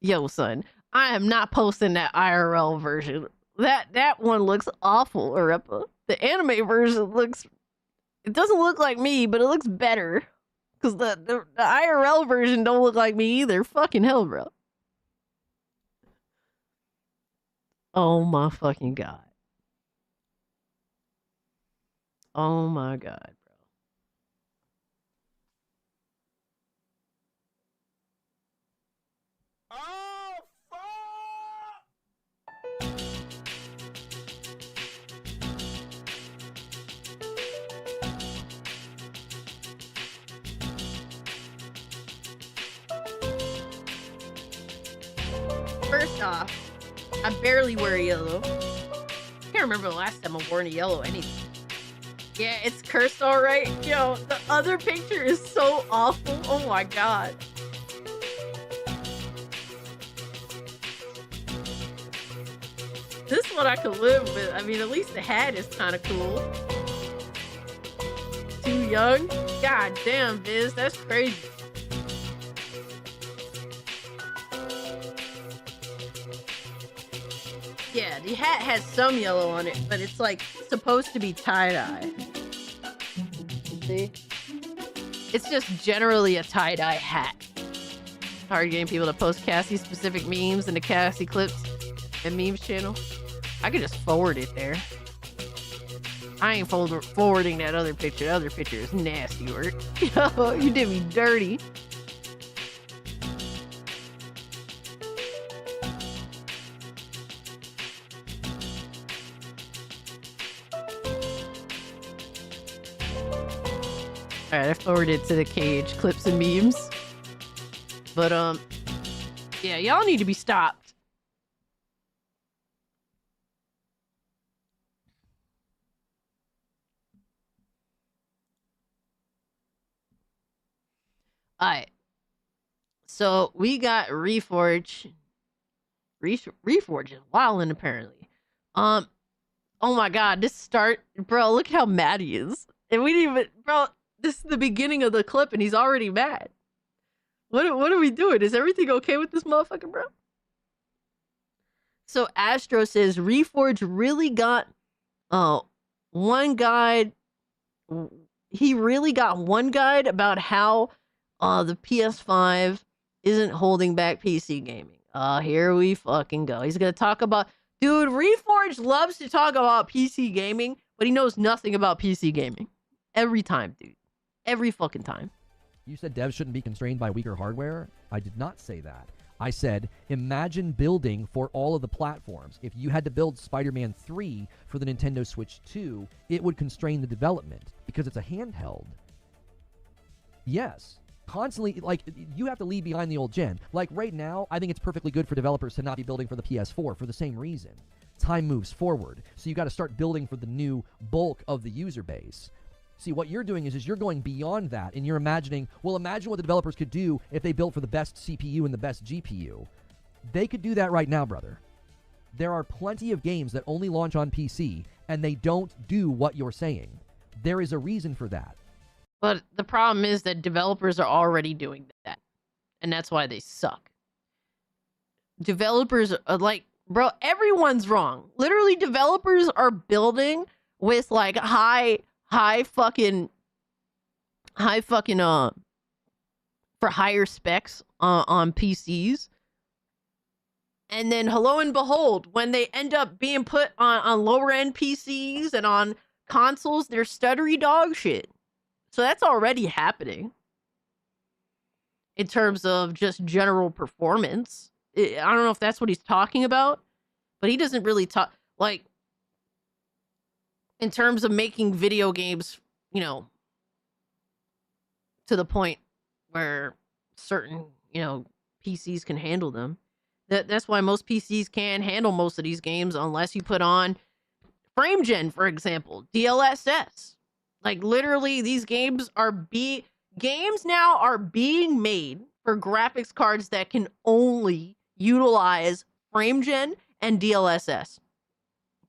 E: Yo, son. I am not posting that IRL version. that one looks awful, Arepa. The anime version looks, it doesn't look like me, but it looks better. Because the IRL version don't look like me either. Fucking hell, bro. Oh my fucking god. Oh my god, bro. First off, I barely wear yellow. I can't remember the last time I wore any yellow anything. Yeah, it's cursed alright. Yo, the other picture is so awful. Oh my god. This one I could live with. I mean, at least the hat is kind of cool. Too young? God damn, Biz, that's crazy. Yeah, the hat has some yellow on it, but it's like supposed to be tie-dye. See? It's just generally a tie-dye hat. Hard getting people to post Cassie specific memes in the Cassie clips and memes channel. I could just forward it there. I ain't forwarding that other picture. The other picture is nasty work. Yo, you did me dirty. Alright, I forwarded it to the cage, clips and memes. But, yeah, y'all need to be stopped. Alright. So, we got Reforge. Reforge is wildin' apparently. Oh my god, this start... Bro, look how mad he is. And we didn't even... Bro... This is the beginning of the clip and he's already mad. What are we doing? Is everything okay with this motherfucker, bro? So Astro says Reforge really got one guide. He really got one guide about how the PS5 isn't holding back PC gaming. Here we fucking go. He's gonna talk about, dude, Reforge loves to talk about PC gaming, but he knows nothing about PC gaming. Every time, dude. Every fucking time.
P: You said devs shouldn't be constrained by weaker hardware? I did not say that. I said, imagine building for all of the platforms. If you had to build Spider-Man 3 for the Nintendo Switch 2, it would constrain the development because it's a handheld. Yes. Constantly, like, you have to leave behind the old gen. Like, right now, I think it's perfectly good for developers to not be building for the PS4 for the same reason. Time moves forward, so you got to start building for the new bulk of the user base. See, what you're doing is you're going beyond that, and you're imagining, well, imagine what the developers could do if they built for the best CPU and the best GPU. They could do that right now, brother. There are plenty of games that only launch on PC, and they don't do what you're saying. There is a reason for that.
E: But the problem is that developers are already doing that, and that's why they suck. Developers are like, bro, everyone's wrong. Literally, developers are building with, like, high fucking for higher specs on PCs, and then hello and behold, when they end up being put on lower end PCs and on consoles, they're stuttery dog shit. So that's already happening in terms of just general performance. I don't know if that's what he's talking about, but he doesn't really talk, like, in terms of making video games, you know, to the point where certain, you know, PCs can handle them. That's why most PCs can't handle most of these games unless you put on frame gen, for example, DLSS. Like, literally, these games now are being made for graphics cards that can only utilize frame gen and DLSS.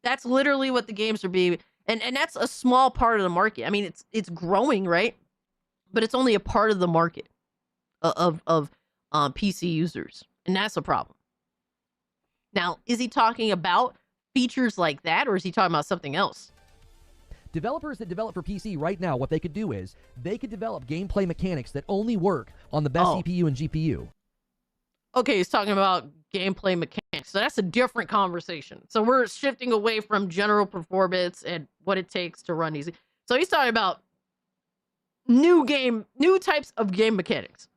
E: That's literally what the games are being. And that's a small part of the market. I mean, it's growing, right? But it's only a part of the market of PC users, and that's a problem. Now, is he talking about features like that, or is he talking about something else?
P: Developers that develop for PC right now, what they could do is they could develop gameplay mechanics that only work on the best CPU and GPU.
E: Okay, he's talking about gameplay mechanics. So that's a different conversation. So we're shifting away from general performance and what it takes to run easy. So he's talking about new types of game mechanics.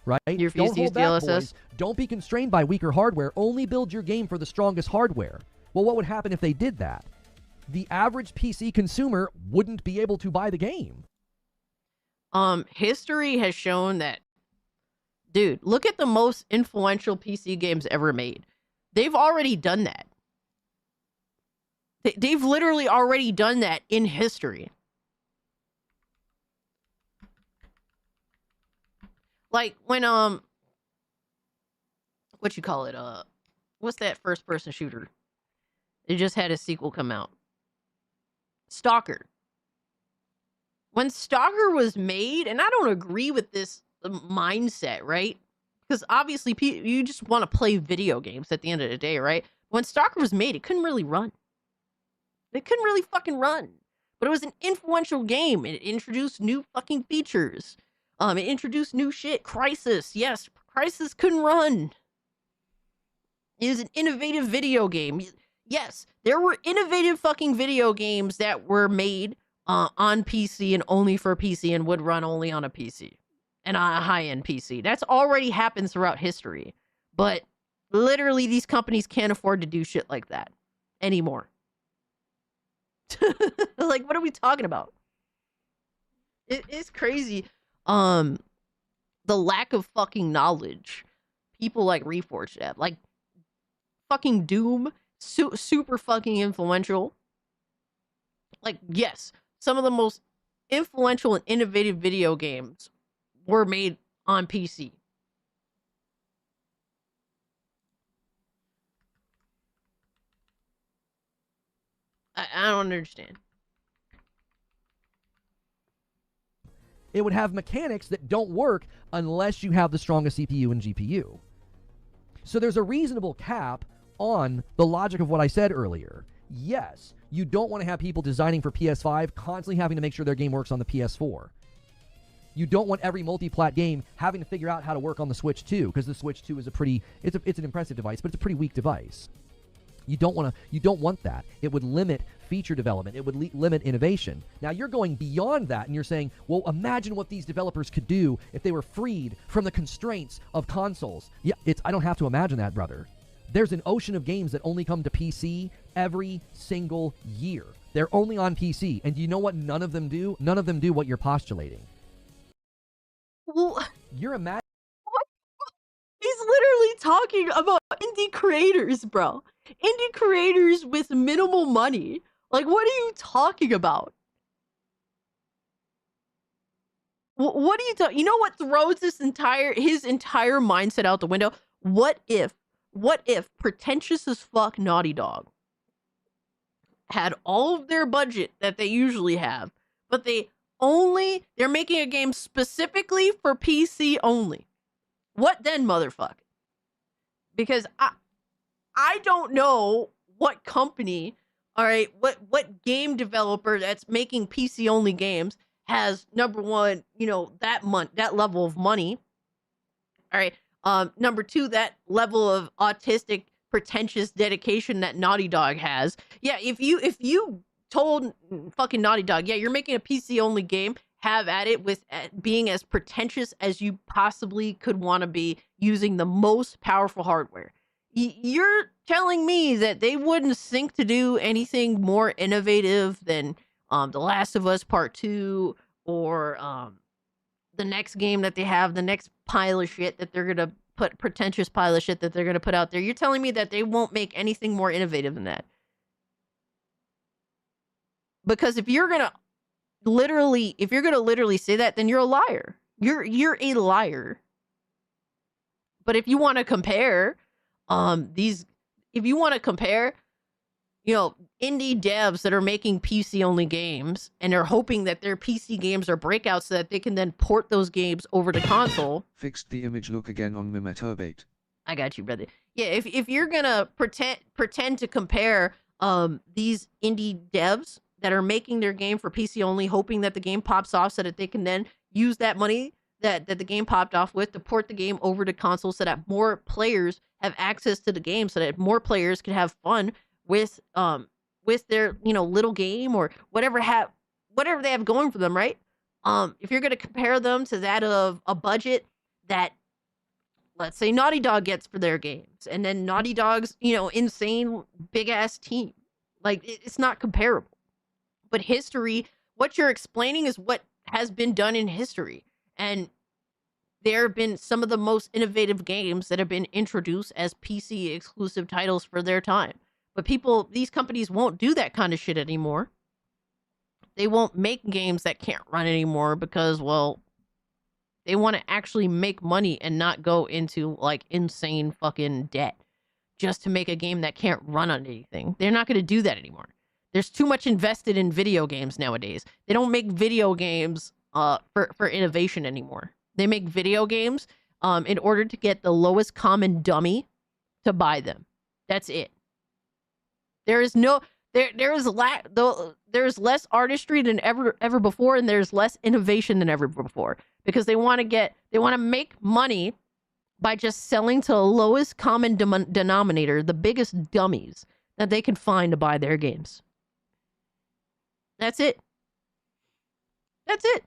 P: Right?
E: You refuse
P: Don't
E: to use
P: hold back,
E: DLSS?
P: boys. Don't be constrained by weaker hardware. Only build your game for the strongest hardware. Well, what would happen if they did that? The average PC consumer wouldn't be able to buy the game.
E: History has shown that, dude, look at the most influential PC games ever made. They've already done that. They've literally already done that in history. Like when what you call it? What's that first person shooter? It just had a sequel come out. Stalker. When Stalker was made, and I don't agree with this mindset, right? Because obviously you just want to play video games at the end of the day, right? When Stalker was made, it couldn't really run. It couldn't really fucking run. But it was an influential game. It introduced new fucking features. It introduced new shit. Crisis. Yes, Crisis couldn't run. It was an innovative video game. Yes, there were innovative fucking video games that were made on PC and only for PC and would run only on a PC and on a high-end PC. That's already happened throughout history. But literally, these companies can't afford to do shit like that anymore. Like, what are we talking about? It's crazy. The lack of fucking knowledge people like Reforged have. Like, fucking Doom, super fucking influential. Like, yes, some of the most influential and innovative video games were made on PC. I don't understand.
P: It would have mechanics that don't work unless you have the strongest CPU and GPU. So there's a reasonable cap on the logic of what I said earlier. Yes, you don't want to have people designing for PS5 constantly having to make sure their game works on the PS4. You don't want every multi-plat game having to figure out how to work on the Switch 2, because the Switch 2 is it's an impressive device, but it's a pretty weak device. You don't want that. It would limit feature development. It would limit innovation. Now you're going beyond that and you're saying, well, imagine what these developers could do if they were freed from the constraints of consoles. Yeah, I don't have to imagine that, brother. There's an ocean of games that only come to PC every single year. They're only on PC. And you know what none of them do? None of them do what you're postulating.
E: Well,
P: you're imagining.
E: He's literally talking about indie creators, bro. Indie creators with minimal money. Like, what are you talking about? What are you talking? You know what throws his entire mindset out the window? What if pretentious as fuck Naughty Dog had all of their budget that they usually have, but they're making a game specifically for PC only? What then, motherfucker? Because I don't know what company, all right, what game developer that's making PC only games has, number one, that level of money. All right. Number two, that level of autistic, pretentious dedication that Naughty Dog has. Yeah, if you told fucking Naughty Dog, yeah, you're making a PC only game, have at it with being as pretentious as you possibly could want to be using the most powerful hardware. You're telling me that they wouldn't think to do anything more innovative than The Last of Us Part 2 or the next game that they have, the next pile of shit that they're going to put, pretentious pile of shit that they're going to put out there. You're telling me that they won't make anything more innovative than that? Because if you're going to literally say that, then you're a liar. You're a liar. But if you want to compare indie devs that are making PC only games and are hoping that their PC games are breakouts so that they can then port those games over to console.
K: Fixed the image look again on Mimaturbate.
E: I got you, brother. Yeah, if you're gonna pretend to compare these indie devs that are making their game for PC only, hoping that the game pops off so that they can then use that money that the game popped off with to port the game over to console so that more players have access to the game, so that more players can have fun with their little game or whatever they have going for them, right? If you're gonna compare them to that of a budget that, let's say, Naughty Dog gets for their games, and then Naughty Dog's, insane big ass team. Like, it's not comparable. But history, what you're explaining is what has been done in history. And there have been some of the most innovative games that have been introduced as PC exclusive titles for their time. But these companies won't do that kind of shit anymore. They won't make games that can't run anymore because, well, they want to actually make money and not go into like insane fucking debt just to make a game that can't run on anything. They're not going to do that anymore. There's too much invested in video games nowadays. They don't make video games for innovation anymore. They make video games in order to get the lowest common dummy to buy them. That's it. There's less artistry than ever before, and there's less innovation than ever before, because they want to make money by just selling to the lowest common denominator, the biggest dummies that they can find to buy their games. That's it. That's it.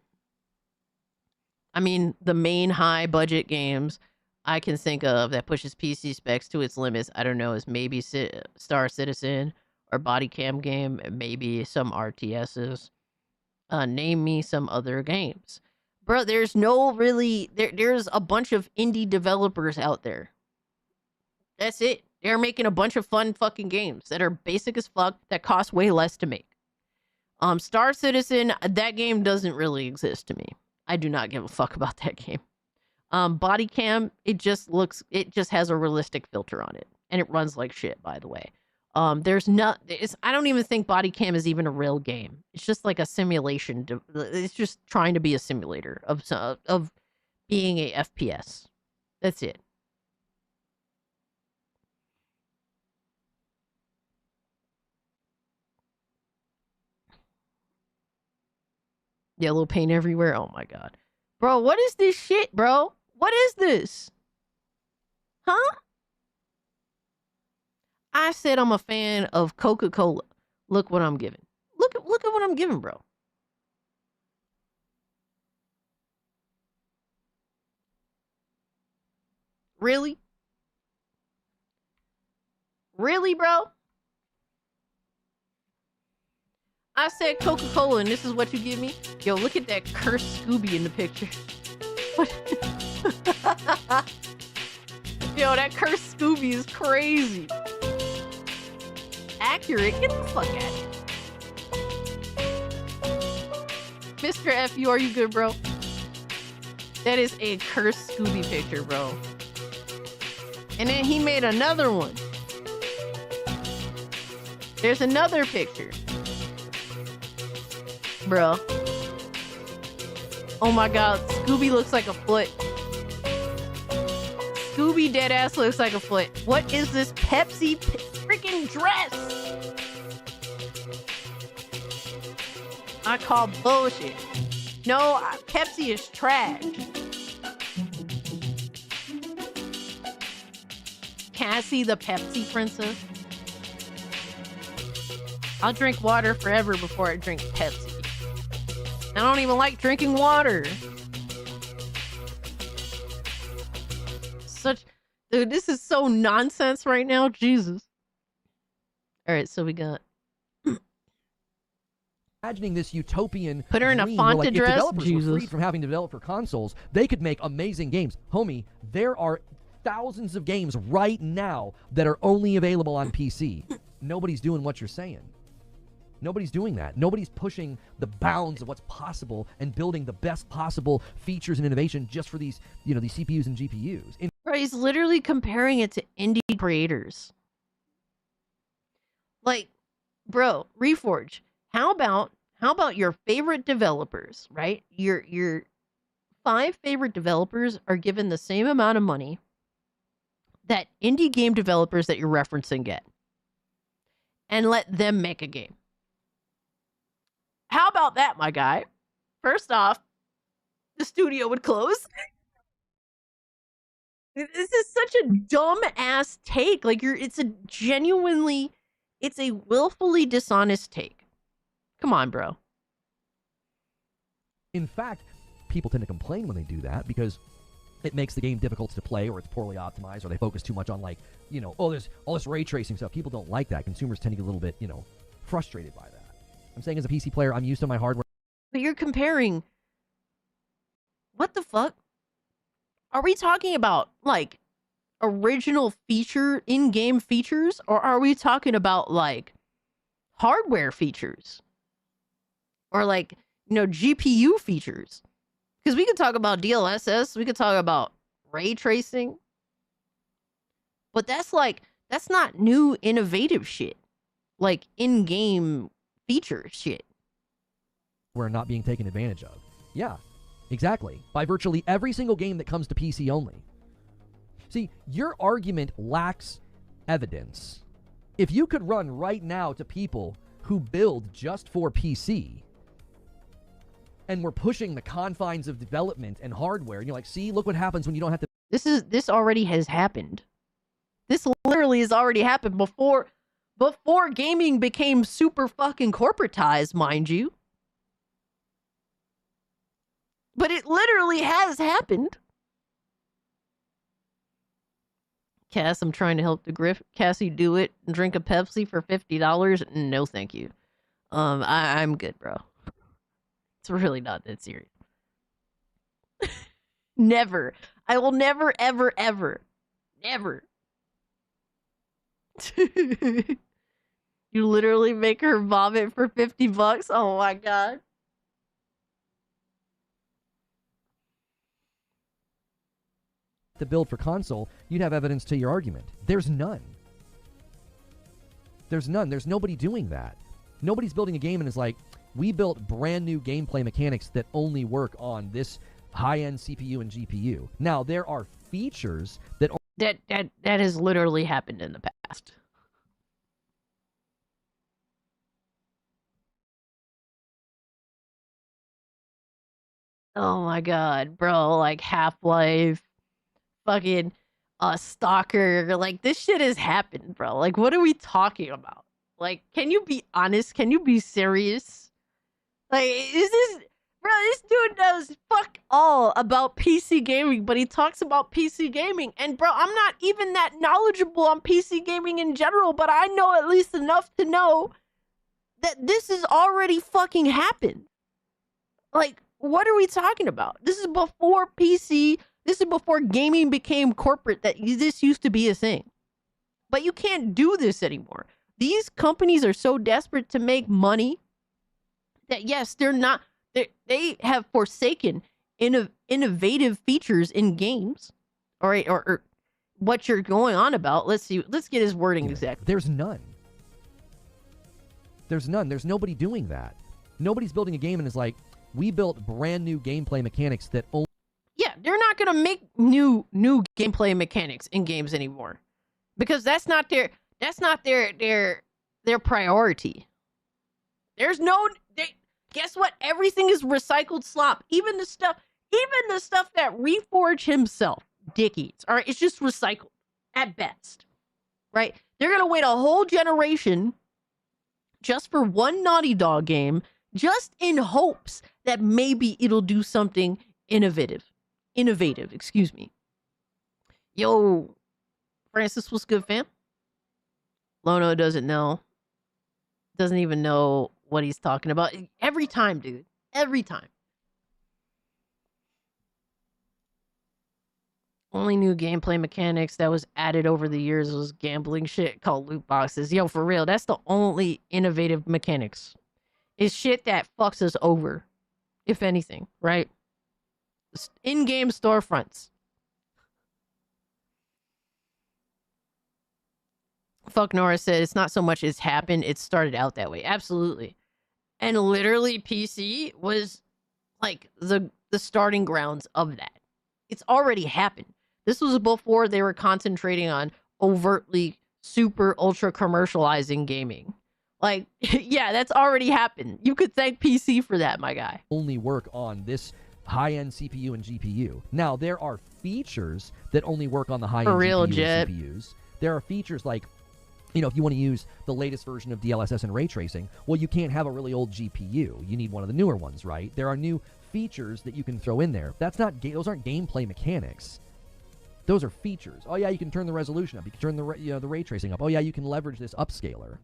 E: I mean, the main high budget games I can think of that pushes PC specs to its limits, I don't know, is maybe Star Citizen or Body Cam game, and maybe some RTSs. Name me some other games. Bro, there's a bunch of indie developers out there. That's it. They're making a bunch of fun fucking games that are basic as fuck, that cost way less to make. Star Citizen, that game doesn't really exist to me. I do not give a fuck about that game. Body Cam, it just has a realistic filter on it, and it runs like shit, by the way. I don't even think Body Cam is even a real game. It's just like a simulation. It's just trying to be a simulator of being a FPS. That's it. Yellow paint everywhere. Oh my god. Bro, what is this shit, bro? What is this? Huh? I said I'm a fan of Coca-Cola. Look what I'm giving. Look at what I'm giving, bro. Really? Really, bro? I said Coca-Cola, and this is what you give me? Yo, look at that cursed Scooby in the picture. Yo, that cursed Scooby is crazy. Accurate? Get the fuck out of here. Mr. F, are you good, bro? That is a cursed Scooby picture, bro. And then he made another one. There's another picture. Bro. Oh my god, Scooby looks like a foot. Scooby deadass looks like a foot. What is this Pepsi freaking dress? I call bullshit. No, Pepsi is trash. Can I see the Pepsi princess? I'll drink water forever before I drink Pepsi. I don't even like drinking water. Dude, this is so nonsense right now. Jesus. All right, so we got.
P: Imagining this utopian
E: put her in a
P: dream
E: font
P: where, like,
E: dress.
P: if developers
E: Jesus.
P: were freed from having to develop for consoles, they could make amazing games. Homie, there are thousands of games right now that are only available on PC. Nobody's doing what you're saying. Nobody's doing that. Nobody's pushing the bounds of what's possible and building the best possible features and innovation just for these, these CPUs and GPUs.
E: Bro, he's literally comparing it to indie creators. Like, bro, Reforge, how about your favorite developers, right? Your 5 favorite developers are given the same amount of money that indie game developers that you're referencing get and let them make a game. How about that, my guy? First off, the studio would close. This is such a dumb ass take. Like it's a willfully dishonest take. Come on, bro.
P: In fact, people tend to complain when they do that because it makes the game difficult to play, or it's poorly optimized, or they focus too much on, like, there's all this ray tracing stuff. People don't like that. Consumers tend to get a little bit, frustrated by that. I'm saying as a PC player, I'm used to my hardware.
E: But you're comparing. What the fuck? Are we talking about, like, original feature, in-game features, or are we talking about, like, hardware features? Or, like, GPU features? Because we could talk about DLSS, we could talk about ray tracing, but that's not new innovative shit. Like, in-game feature shit.
P: We're not being taken advantage of. Yeah, exactly. By virtually every single game that comes to PC only. See, your argument lacks evidence. If you could run right now to people who build just for PC, and we're pushing the confines of development and hardware, and you're like, see, look what happens when you don't have to...
E: This already has happened. This literally has already happened before gaming became super fucking corporatized, mind you. But it literally has happened. Cass, I'm trying to help the Griff. Cassie, do it and drink a Pepsi for $50. No, thank you. I'm good, bro. It's really not that serious. Never. I will never, ever, ever, never. You literally make her vomit for $50? Oh my god.
P: to build for console, you'd have evidence to your argument. There's none. There's none. There's nobody doing that. Nobody's building a game and is like, we built brand new gameplay mechanics that only work on this high-end CPU and GPU. Now, there are features that...
E: That has literally happened in the past. Oh my god, bro, like Half-Life, fucking Stalker, like this shit has happened, bro. Like, what are we talking about? Like, can you be honest? Can you be serious? Like, is this... Bro, this dude knows fuck all about PC gaming, but he talks about PC gaming. And bro, I'm not even that knowledgeable on PC gaming in general, but I know at least enough to know that this has already fucking happened. Like, what are we talking about? This is before PC, this is before gaming became corporate, that this used to be a thing. But you can't do this anymore. These companies are so desperate to make money that yes, they're not... They have forsaken innovative features in games, all right, or what you're going on about. Let's see. Let's get his wording exactly.
P: There's none. There's none. There's nobody doing that. Nobody's building a game and is like, we built brand new gameplay mechanics that only...
E: Yeah, they're not gonna make new gameplay mechanics in games anymore, because that's not their priority. There's no... Guess what? Everything is recycled slop. Even the stuff that Reforge himself, Dickies, all right, it's just recycled at best, right? They're gonna wait a whole generation just for one Naughty Dog game, just in hopes that maybe it'll do something innovative, excuse me. Yo, Francis, what's good, fam? Lono doesn't know. Doesn't even know what he's talking about. Every time, dude. Every time. Only new gameplay mechanics that was added over the years was gambling shit called loot boxes. Yo, for real, that's the only innovative mechanics. It's shit that fucks us over, if anything, right? In-game storefronts. Fuck Norris said it's not so much it's happened, it started out that way. Absolutely. And literally PC was like the starting grounds of that. It's already happened. This was before they were concentrating on overtly super ultra commercializing gaming. Like, yeah, that's already happened. You could thank PC for that, my guy.
P: Only work on this high-end CPU and GPU. Now, there are features that only work on the high-end
E: real,
P: GPU
E: Jet.
P: and CPUs. There are features like, you know, if you want to use the latest version of DLSS and ray tracing, well, you can't have a really old GPU. You need one of the newer ones, right? There are new features that you can throw in there. That's not those aren't gameplay mechanics. Those are features. Oh yeah, you can turn the resolution up. You can turn the the ray tracing up. Oh yeah, you can leverage this upscaler.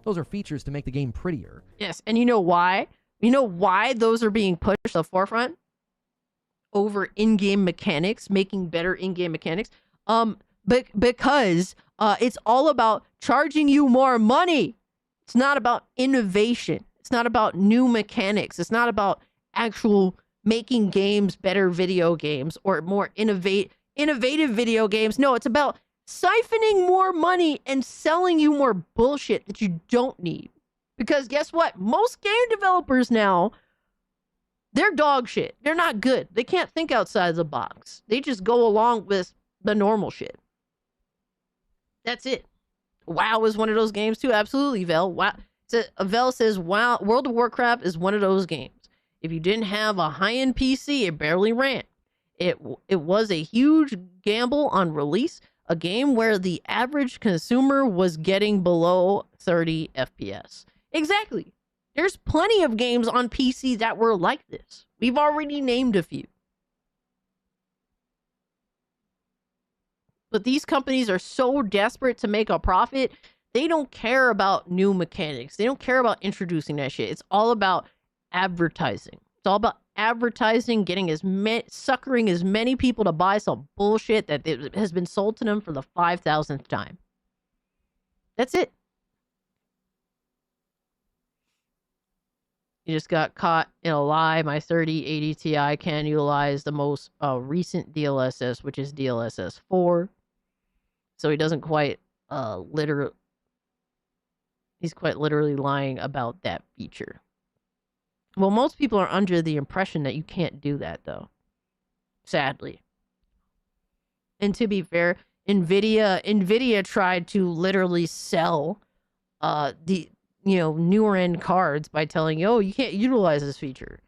P: Those are features to make the game prettier.
E: Yes, and you know why? You know why those are being pushed to the forefront over in-game mechanics, making better in-game mechanics? Because it's all about charging you more money. It's not about innovation. It's not about new mechanics. It's not about actual making games better video games or more innovative video games. No, it's about siphoning more money and selling you more bullshit that you don't need. Because guess what? Most game developers now, they're dog shit. They're not good. They can't think outside the box. They just go along with the normal shit. That's it. WoW is one of those games too. Absolutely, Vel. Wow. Vel says, "Wow, World of Warcraft is one of those games. If you didn't have a high-end PC, it barely ran. It was a huge gamble on release. A game where the average consumer was getting below 30 FPS." Exactly. There's plenty of games on PC that were like this. We've already named a few. But these companies are so desperate to make a profit, they don't care about new mechanics. They don't care about introducing that shit. It's all about advertising. It's all about advertising, getting suckering as many people to buy some bullshit that has been sold to them for the 5,000th time. That's it. You just got caught in a lie. My 3080 Ti can utilize the most recent DLSS, which is DLSS 4. So he doesn't quite he's quite literally lying about that feature. Well, most people are under the impression that you can't do that, though. Sadly. And to be fair, Nvidia tried to literally sell the newer end cards by telling you, oh, you can't utilize this feature.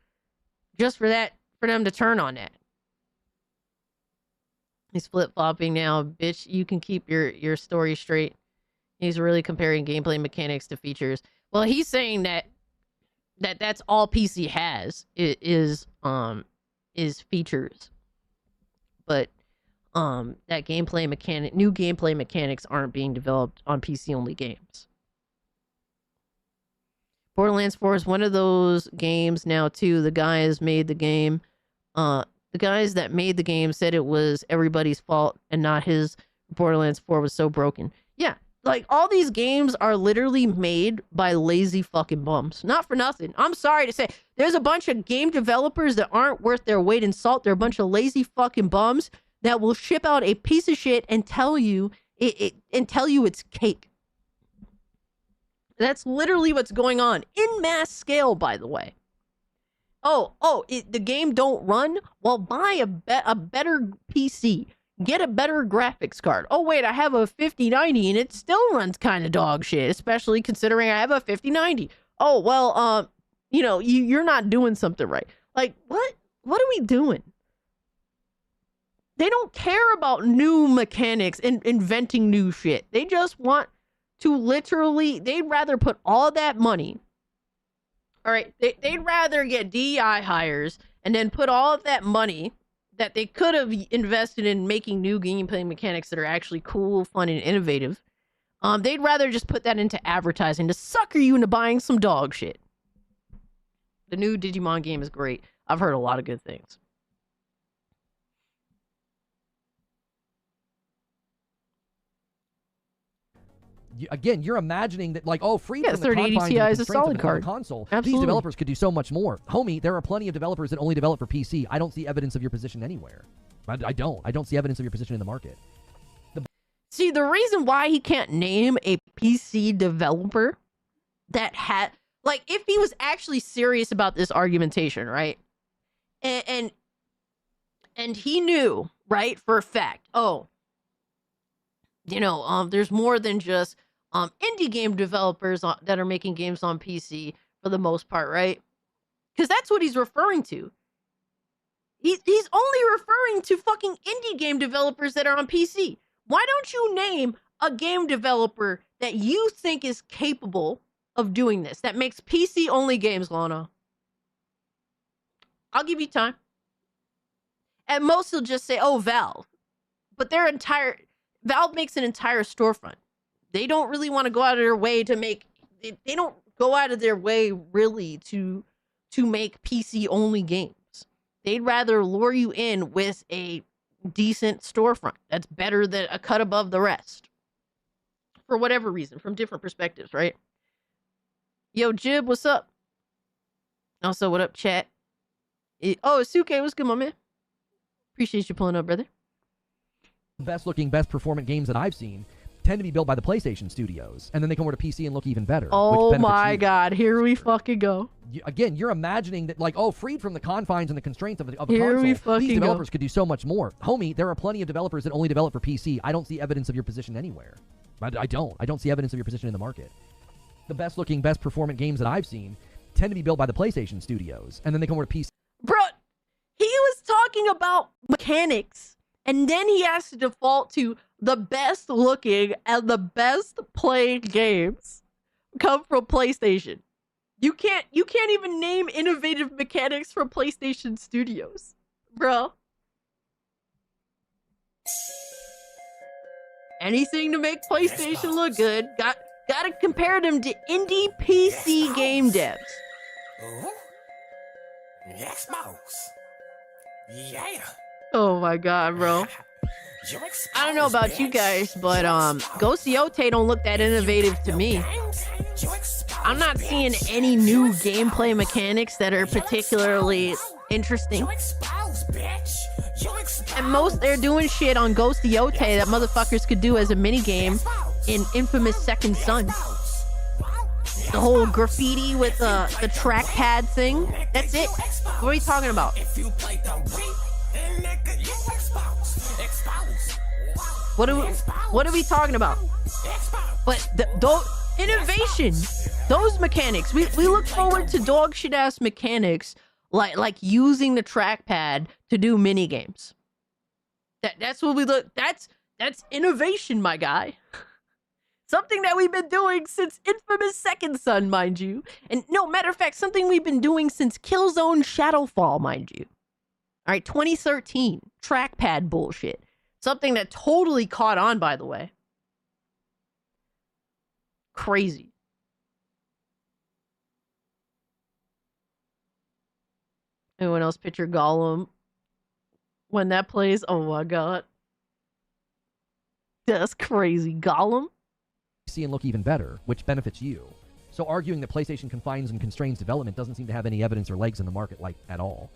E: Just for them to turn on that. He's flip-flopping now. Bitch, you can keep your story straight. He's really comparing gameplay mechanics to features. Well, he's saying that's all PC has is features. But that new gameplay mechanics aren't being developed on PC only games. Borderlands 4 is one of those games now too. The guys made the game. The guys that made the game said it was everybody's fault and not his. Borderlands 4 was so broken. Yeah, like all these games are literally made by lazy fucking bums. Not for nothing. I'm sorry to say, there's a bunch of game developers that aren't worth their weight in salt. They're a bunch of lazy fucking bums that will ship out a piece of shit and tell you it's cake. That's literally what's going on in mass scale, by the way. The game don't run? Well, buy a better PC. Get a better graphics card. Oh, wait, I have a 5090 and it still runs kind of dog shit, especially considering I have a 5090. Oh, well, you're not doing something right. Like, what? What are we doing? They don't care about new mechanics and inventing new shit. They just want to they'd rather put all that money. All right, they'd rather get DEI hires and then put all of that money that they could have invested in making new gameplay mechanics that are actually cool, fun, and innovative. They'd rather just put that into advertising to sucker you into buying some dog shit. The new Digimon game is great. I've heard a lot of good things.
P: Again, you're imagining that, like, free from the
E: 3080
P: confines
E: Ti
P: and
E: is a
P: constraints of
E: solid
P: the
E: card.
P: console.
E: Absolutely.
P: These developers could do so much more. Homie, there are plenty of developers that only develop for PC. I don't see evidence of your position anywhere. I don't see evidence of your position in the market.
E: See, the reason why he can't name a PC developer that had, like, if he was actually serious about this argumentation, right? And he knew right? For a fact. Oh, there's more than just indie game developers that are making games on PC for the most part, right? Because that's what he's referring to. He's only referring to fucking indie game developers that are on PC. Why don't you name a game developer that you think is capable of doing this, that makes PC only games, Lana? I'll give you time. At most, he'll just say, oh, Valve. But Valve makes an entire storefront. They don't really want to go out of their way to make, they don't go out of their way really to make PC only games. They'd rather lure you in with a decent storefront that's better than a cut above the rest. For whatever reason, from different perspectives, right? Yo, Jib, what's up? Also, what up, chat? Suke, what's good, my man? Appreciate you pulling up, brother.
P: Best looking, best performant games that I've seen tend to be built by the PlayStation studios, and then they come over to PC and look even better.
E: Oh my god, here we fucking go.
P: Again, you're imagining that, like, freed from the confines and the constraints of a
E: here
P: console,
E: we fucking
P: these developers could do so much more. Homie, there are plenty of developers that only develop for PC. I don't see evidence of your position anywhere. I don't see evidence of your position in the market. The best looking, best performant games that I've seen tend to be built by the PlayStation studios, and then they come over to PC.
E: Bro, he was talking about mechanics, and then he has to default to the best looking and the best played games come from PlayStation. You can't even name innovative mechanics from PlayStation Studios, bro. Anything to make PlayStation look good, gotta compare them to indie PC game devs.
B: Xbox. Yeah.
E: Oh my god, bro. I don't know about you guys, but Ghost Yote don't look that innovative to me. I'm not seeing any new gameplay mechanics that are particularly interesting. And most they're doing shit on Ghost Yote that motherfuckers could do as a minigame in infamous Second Son. The whole graffiti with the trackpad thing. That's it. What are we talking about? What are we talking about? But those innovation, those mechanics. We look forward to dog shit ass mechanics like using the trackpad to do mini games. That's what we look. That's innovation, my guy. Something that we've been doing since infamous Second Son, mind you. And no, matter of fact, something we've been doing since Killzone Shadowfall, mind you. All right, 2013 trackpad bullshit. Something that totally caught on, by the way. Crazy. Anyone else picture Gollum when that plays? Oh my god. That's crazy. Gollum?
P: See and look even better, which benefits you. So arguing that PlayStation confines and constrains development doesn't seem to have any evidence or legs in the market at all.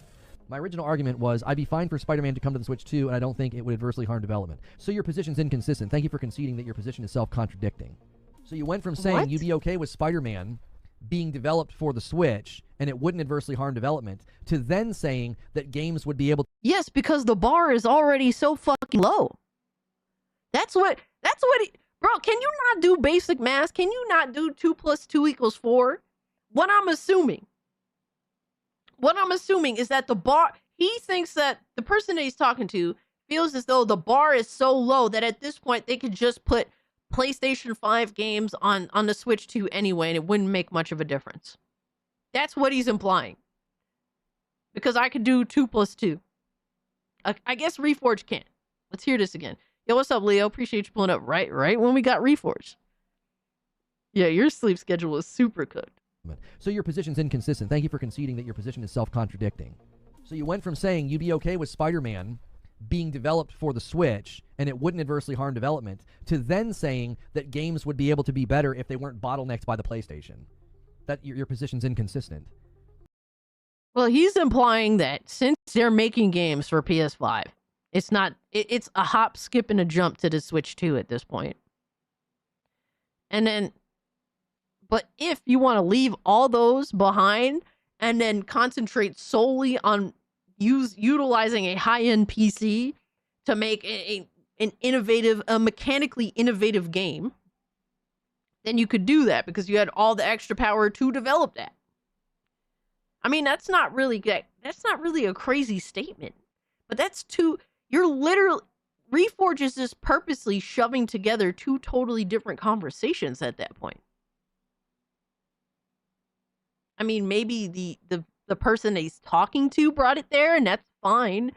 P: My original argument was, I'd be fine for Spider-Man to come to the Switch 2, and I don't think it would adversely harm development. So your position's inconsistent. Thank you for conceding that your position is self-contradicting. So you went from saying you'd be okay with Spider-Man being developed for the Switch, and it wouldn't adversely harm development, to then saying that games would be able to...
E: Yes, because the bar is already so fucking low. That's what bro, can you not do basic math? Can you not do 2 + 2 = 4? What I'm assuming is that the bar, he thinks that the person that he's talking to feels as though the bar is so low that at this point they could just put PlayStation 5 games on the Switch 2 anyway, and it wouldn't make much of a difference. That's what he's implying. Because I could do 2 + 2. I guess Reforged can't. Let's hear this again. Yo, what's up, Leo? Appreciate you pulling up right when we got Reforged. Yeah, your sleep schedule is super cooked.
P: So your position's inconsistent. Thank you for conceding that your position is self-contradicting. So you went from saying you'd be okay with Spider-Man being developed for the Switch, and it wouldn't adversely harm development, to then saying that games would be able to be better if they weren't bottlenecked by the PlayStation. That your position's inconsistent.
E: Well, he's implying that since they're making games for PS5, it's a hop, skip, and a jump to the Switch 2 at this point. And then, but if you want to leave all those behind and then concentrate solely on utilizing a high-end PC to make an innovative, a mechanically innovative game, then you could do that because you had all the extra power to develop that. I mean, that's not really a crazy statement, but that's you're literally, Reforge is just purposely shoving together two totally different conversations at that point. I mean, maybe the person he's talking to brought it there, and that's fine.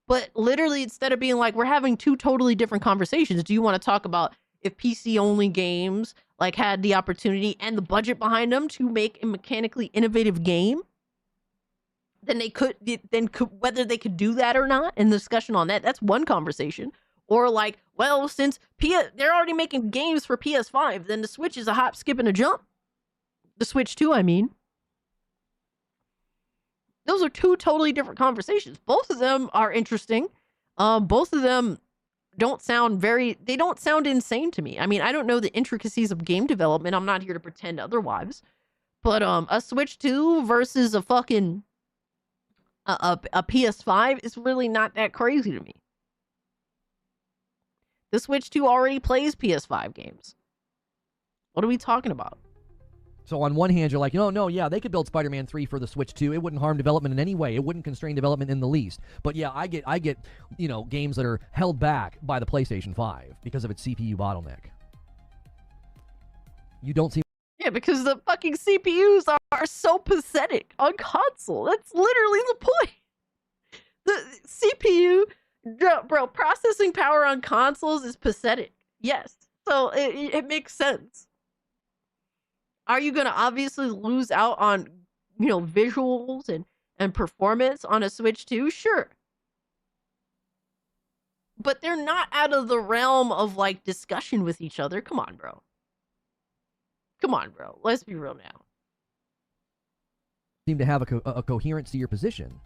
E: But literally, instead of being like, we're having two totally different conversations, do you want to talk about if PC-only games like had the opportunity and the budget behind them to make a mechanically innovative game? Then whether they could do that or not, and the discussion on that's one conversation. Or like, well, since they're already making games for PS5, then the Switch is a hop, skip, and a jump. The Switch 2, I mean. Those are two totally different conversations. Both of them are interesting. Both of them don't sound insane to me. I mean, I don't know the intricacies of game development. I'm not here to pretend otherwise. But a Switch 2 versus a fucking a PS5 is really not that crazy to me. The Switch 2 already plays PS5 games. What are we talking about?
P: So on one hand, you're like, no, yeah, they could build Spider-Man 3 for the Switch 2. It wouldn't harm development in any way. It wouldn't constrain development in the least. But yeah, I get, games that are held back by the PlayStation 5 because of its CPU bottleneck. You don't see...
E: Yeah, because the fucking CPUs are so pathetic on console. That's literally the point. The CPU, bro, processing power on consoles is pathetic. Yes. So it makes sense. Are you going to obviously lose out on, visuals and performance on a Switch 2? Sure. But they're not out of the realm of, like, discussion with each other. Come on, bro. Let's be real now.
P: Seem to have a coherence to your position.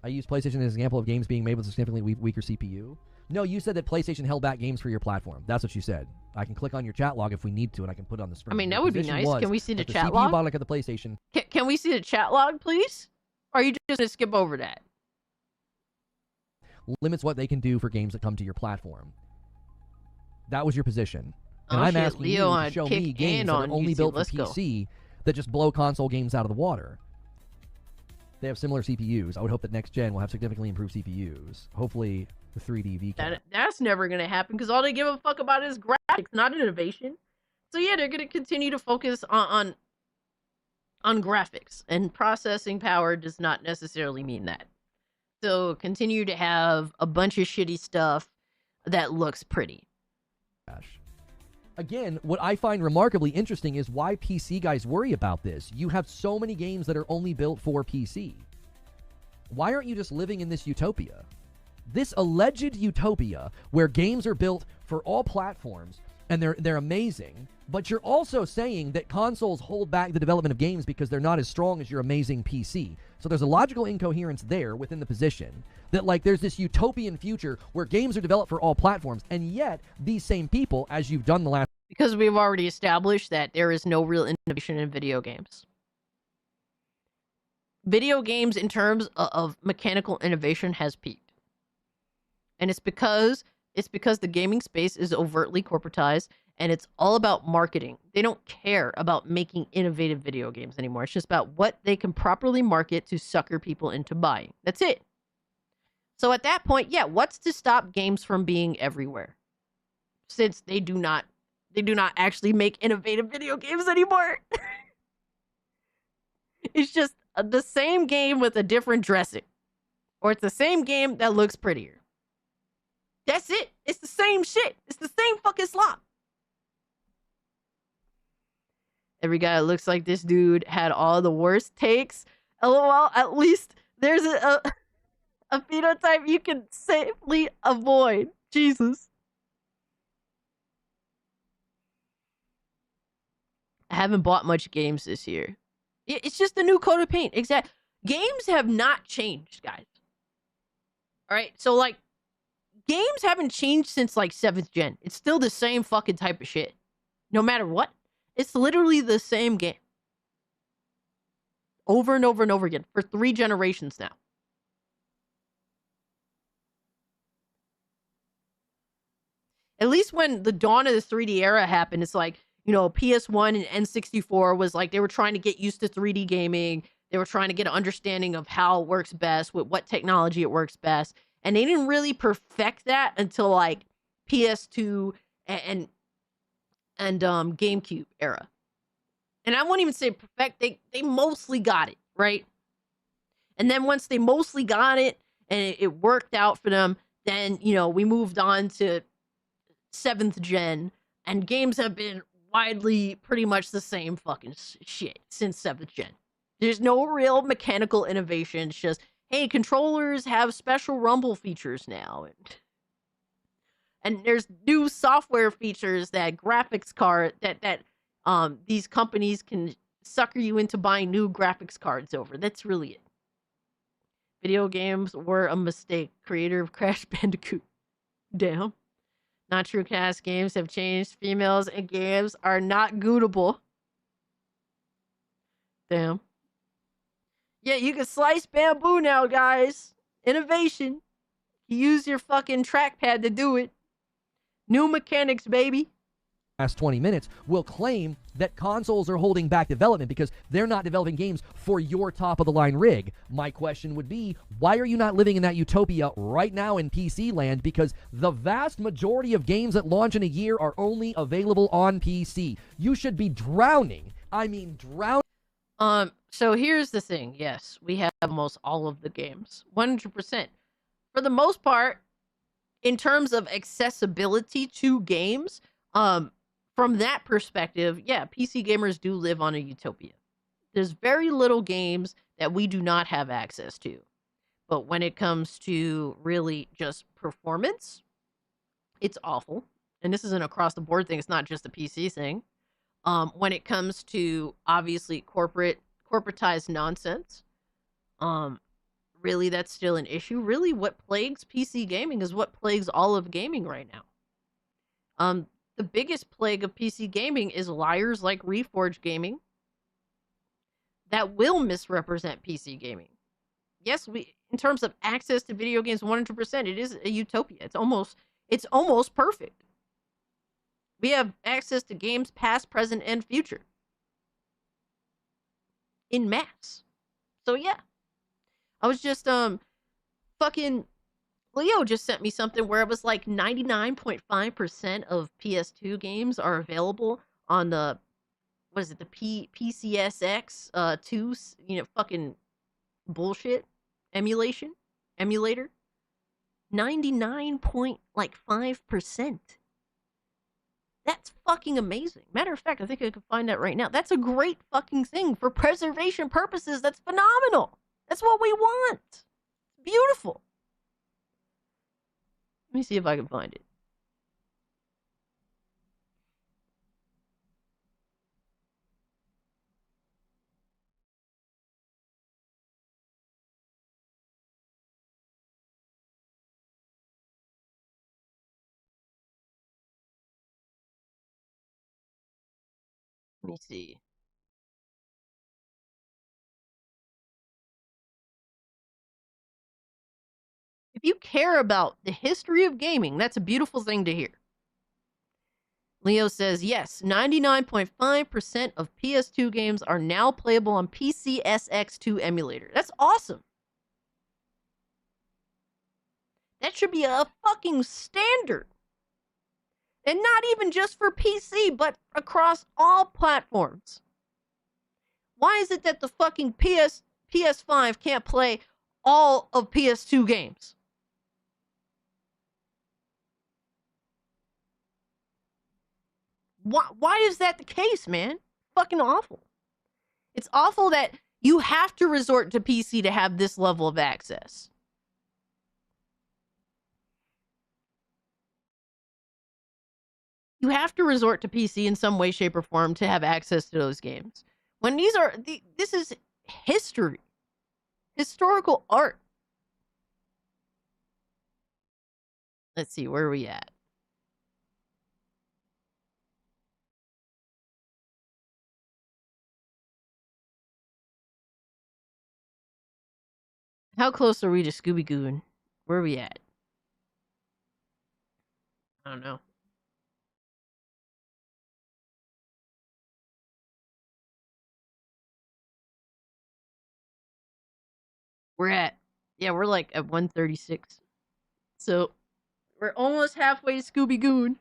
P: I use PlayStation as an example of games being made with a significantly weaker CPU. No, you said that PlayStation held back games for your platform. That's what you said. I can click on your chat log if we need to, and I can put it on the screen.
E: I mean, that would be nice. Can we see the chat
P: CPU
E: log?
P: bottleneck of the PlayStation.
E: Can we see the chat log, please? Or are you just going to skip over that?
P: Limits what they can do for games that come to your platform. That was your position. And
E: Oh,
P: I'm
E: shit,
P: asking
E: Leo
P: you to show me
E: kicked
P: games
E: in
P: that are
E: on
P: only
E: YouTube.
P: built for
E: Let's go.
P: PC that just blow console games out of the water. They have similar CPUs. I would hope that next gen will have significantly improved CPUs. Hopefully, the 3D VCAP.
E: That's never going to happen because all they give a fuck about is graphics, not innovation. So yeah, they're going to continue to focus on graphics, and processing power does not necessarily mean that. So continue to have a bunch of shitty stuff that looks pretty.
P: Again, what I find remarkably interesting is why PC guys worry about this. You have so many games that are only built for PC. Why aren't you just living in this utopia? This alleged utopia where games are built for all platforms and they're amazing, but you're also saying that consoles hold back the development of games because they're not as strong as your amazing PC. So there's a logical incoherence there within the position that, like, there's this utopian future where games are developed for all platforms, and yet these same people, as you've done the last...
E: Because we've already established that there is no real innovation in video games. Video games, in terms of mechanical innovation, has peaked. And it's because the gaming space is overtly corporatized, and it's all about marketing. They don't care about making innovative video games anymore. It's just about what they can properly market to sucker people into buying. That's it. So at that point, yeah, what's to stop games from being everywhere? Since they do not actually make innovative video games anymore. It's just the same game with a different dressing. Or it's the same game that looks prettier. That's it. It's the same shit. It's the same fucking slop. Every guy looks like this dude had all the worst takes. LOL, at least there's a phenotype you can safely avoid. Jesus. I haven't bought much games this year. It's just a new coat of paint. Exactly. Games have not changed, guys. All right. So, like, games haven't changed since, like, 7th gen. It's still the same fucking type of shit. No matter what. It's literally the same game. Over and over and over again. For 3 generations now. At least when the dawn of the 3D era happened, it's like, you know, PS1 and N64 was like they were trying to get used to 3D gaming. They were trying to get an understanding of how it works best, with what technology it works best. And they didn't really perfect that until like PS2 and GameCube era. And I won't even say perfect, they mostly got it, right? And then once they mostly got it and it worked out for them, then, you know, we moved on to 7th gen, and games have been widely pretty much the same fucking shit since 7th gen. There's no real mechanical innovation. It's just, hey, controllers have special rumble features now. And there's new software features that graphics card that these companies can sucker you into buying new graphics cards over. That's really it. Video games were a mistake. Creator of Crash Bandicoot. Damn. Not true cast games have changed. Females in games are not gootable. Damn. Yeah, you can slice bamboo now, guys. Innovation. You use your fucking trackpad to do it. New mechanics, baby.
P: Last 20 minutes will claim that consoles are holding back development because they're not developing games for your top-of-the-line rig. My question would be, why are you not living in that utopia right now in PC land? Because the vast majority of games that launch in a year are only available on PC. You should be drowning. I mean, drowning.
E: So here's the thing. Yes, we have almost all of the games. 100%. For the most part, in terms of accessibility to games, from that perspective, yeah, PC gamers do live on a utopia. There's very little games that we do not have access to. But when it comes to really just performance, it's awful. And this isn't across the board thing. It's not just a PC thing. When it comes to obviously corporatized nonsense, really that's still an issue. Really, what plagues PC gaming is what plagues all of gaming right now. The biggest plague of PC gaming is liars like Reforge Gaming that will misrepresent PC gaming. Yes, in terms of access to video games, 100%, it is a utopia. It's almost perfect. We have access to games past, present, and future in mass. So yeah, I was just fucking Leo just sent me something where it was like 99.5% of PS2 games are available on the, what is it, the PCSX 2, you know, fucking bullshit emulator. 99.5%. That's fucking amazing. Matter of fact, I think I can find that right now. That's a great fucking thing for preservation purposes. That's phenomenal. That's what we want. It's beautiful. Let me see if I can find it. Let me see. If you care about the history of gaming, that's a beautiful thing to hear. Leo says, yes, 99.5% of PS2 games are now playable on PCSX2 emulator. That's awesome. That should be a fucking standard. And not even just for PC, but across all platforms. Why is it that the fucking PS5 can't play all of PS2 games? Why is that the case, man? Fucking awful. It's awful that you have to resort to PC to have this level of access. You have to resort to PC in some way, shape, or form to have access to those games. When this is history. Historical art. Let's see, where are we at? How close are we to Scooby Goon? Where are we at? I don't know. We're like at 136. So we're almost halfway to Scooby Goon.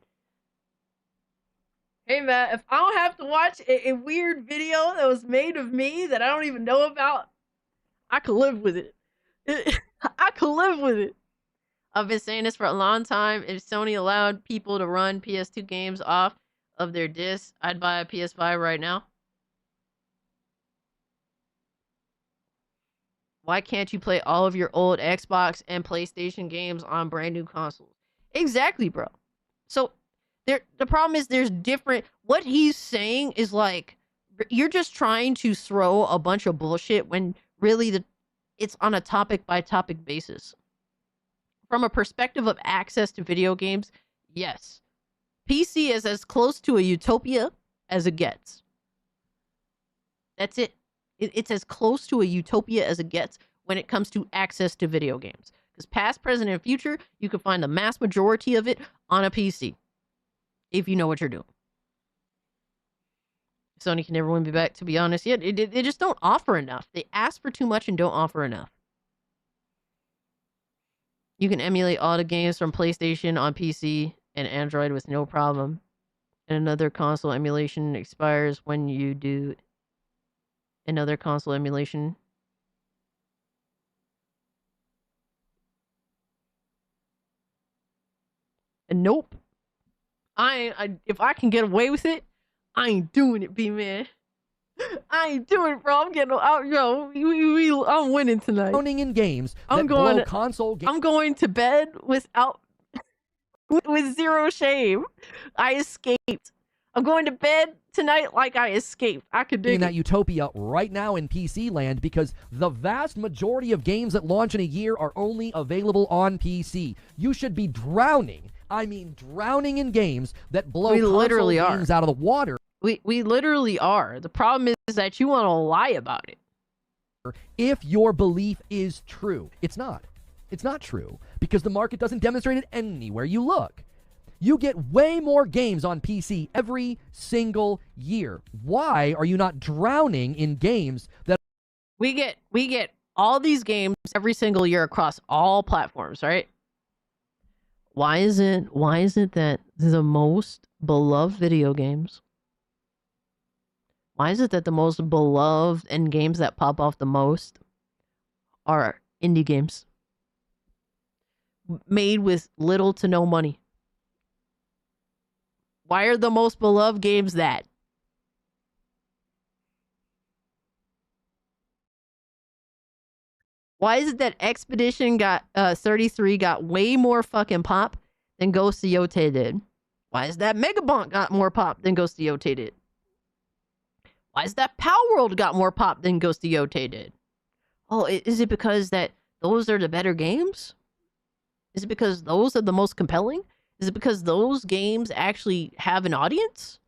E: Hey Matt, if I don't have to watch a weird video that was made of me that I don't even know about, I could live with it. I could live with it. I've been saying this for a long time. If Sony allowed people to run PS2 games off of their discs, I'd buy a PS5 right now. Why can't you play all of your old Xbox and PlayStation games on brand new consoles? Exactly, bro. So the problem is there's different. What he's saying is like you're just trying to throw a bunch of bullshit when really it's on a topic by topic basis. From a perspective of access to video games, yes. PC is as close to a utopia as it gets. That's it. It's as close to a utopia as it gets when it comes to access to video games. Because past, present, and future, you can find the mass majority of it on a PC. If you know what you're doing. Sony can never win me back, to be honest. Yeah, they just don't offer enough. They ask for too much and don't offer enough. You can emulate all the games from PlayStation on PC and Android with no problem. And another console emulation expires when you do another console emulation. And nope. If I can get away with it, I ain't doing it, B-man. I ain't doing it, bro. I'm getting out, yo. I'm winning tonight.
P: Owning in games
E: I'm
P: that
E: going
P: blow console games.
E: I'm going to bed without with zero shame. I escaped. I'm going to bed tonight like I escaped. I could dig
P: in that
E: it.
P: utopia right now in PC land because the vast majority of games that launch in a year are only available on PC. You should be drowning. I mean, drowning in games that blow console games out of the water.
E: We literally are. The problem is that you want to lie about it.
P: If your belief is true. It's not. It's not true because the market doesn't demonstrate it anywhere you look. You get way more games on PC every single year. Why are you not drowning in games that
E: we get all these games every single year across all platforms, right? Why is it that the most beloved video games? Why is it that the most beloved and games that pop off the most are indie games? Made with little to no money. Why are the most beloved games that? Why is it that Expedition 33 got way more fucking pop than Ghost of Yotei did? Why is that Megabonk got more pop than Ghost of Yotei did? Why is that Power World got more pop than Ghost of Yotei did? Oh, is it because that those are the better games? Is it because those are the most compelling? Is it because those games actually have an audience?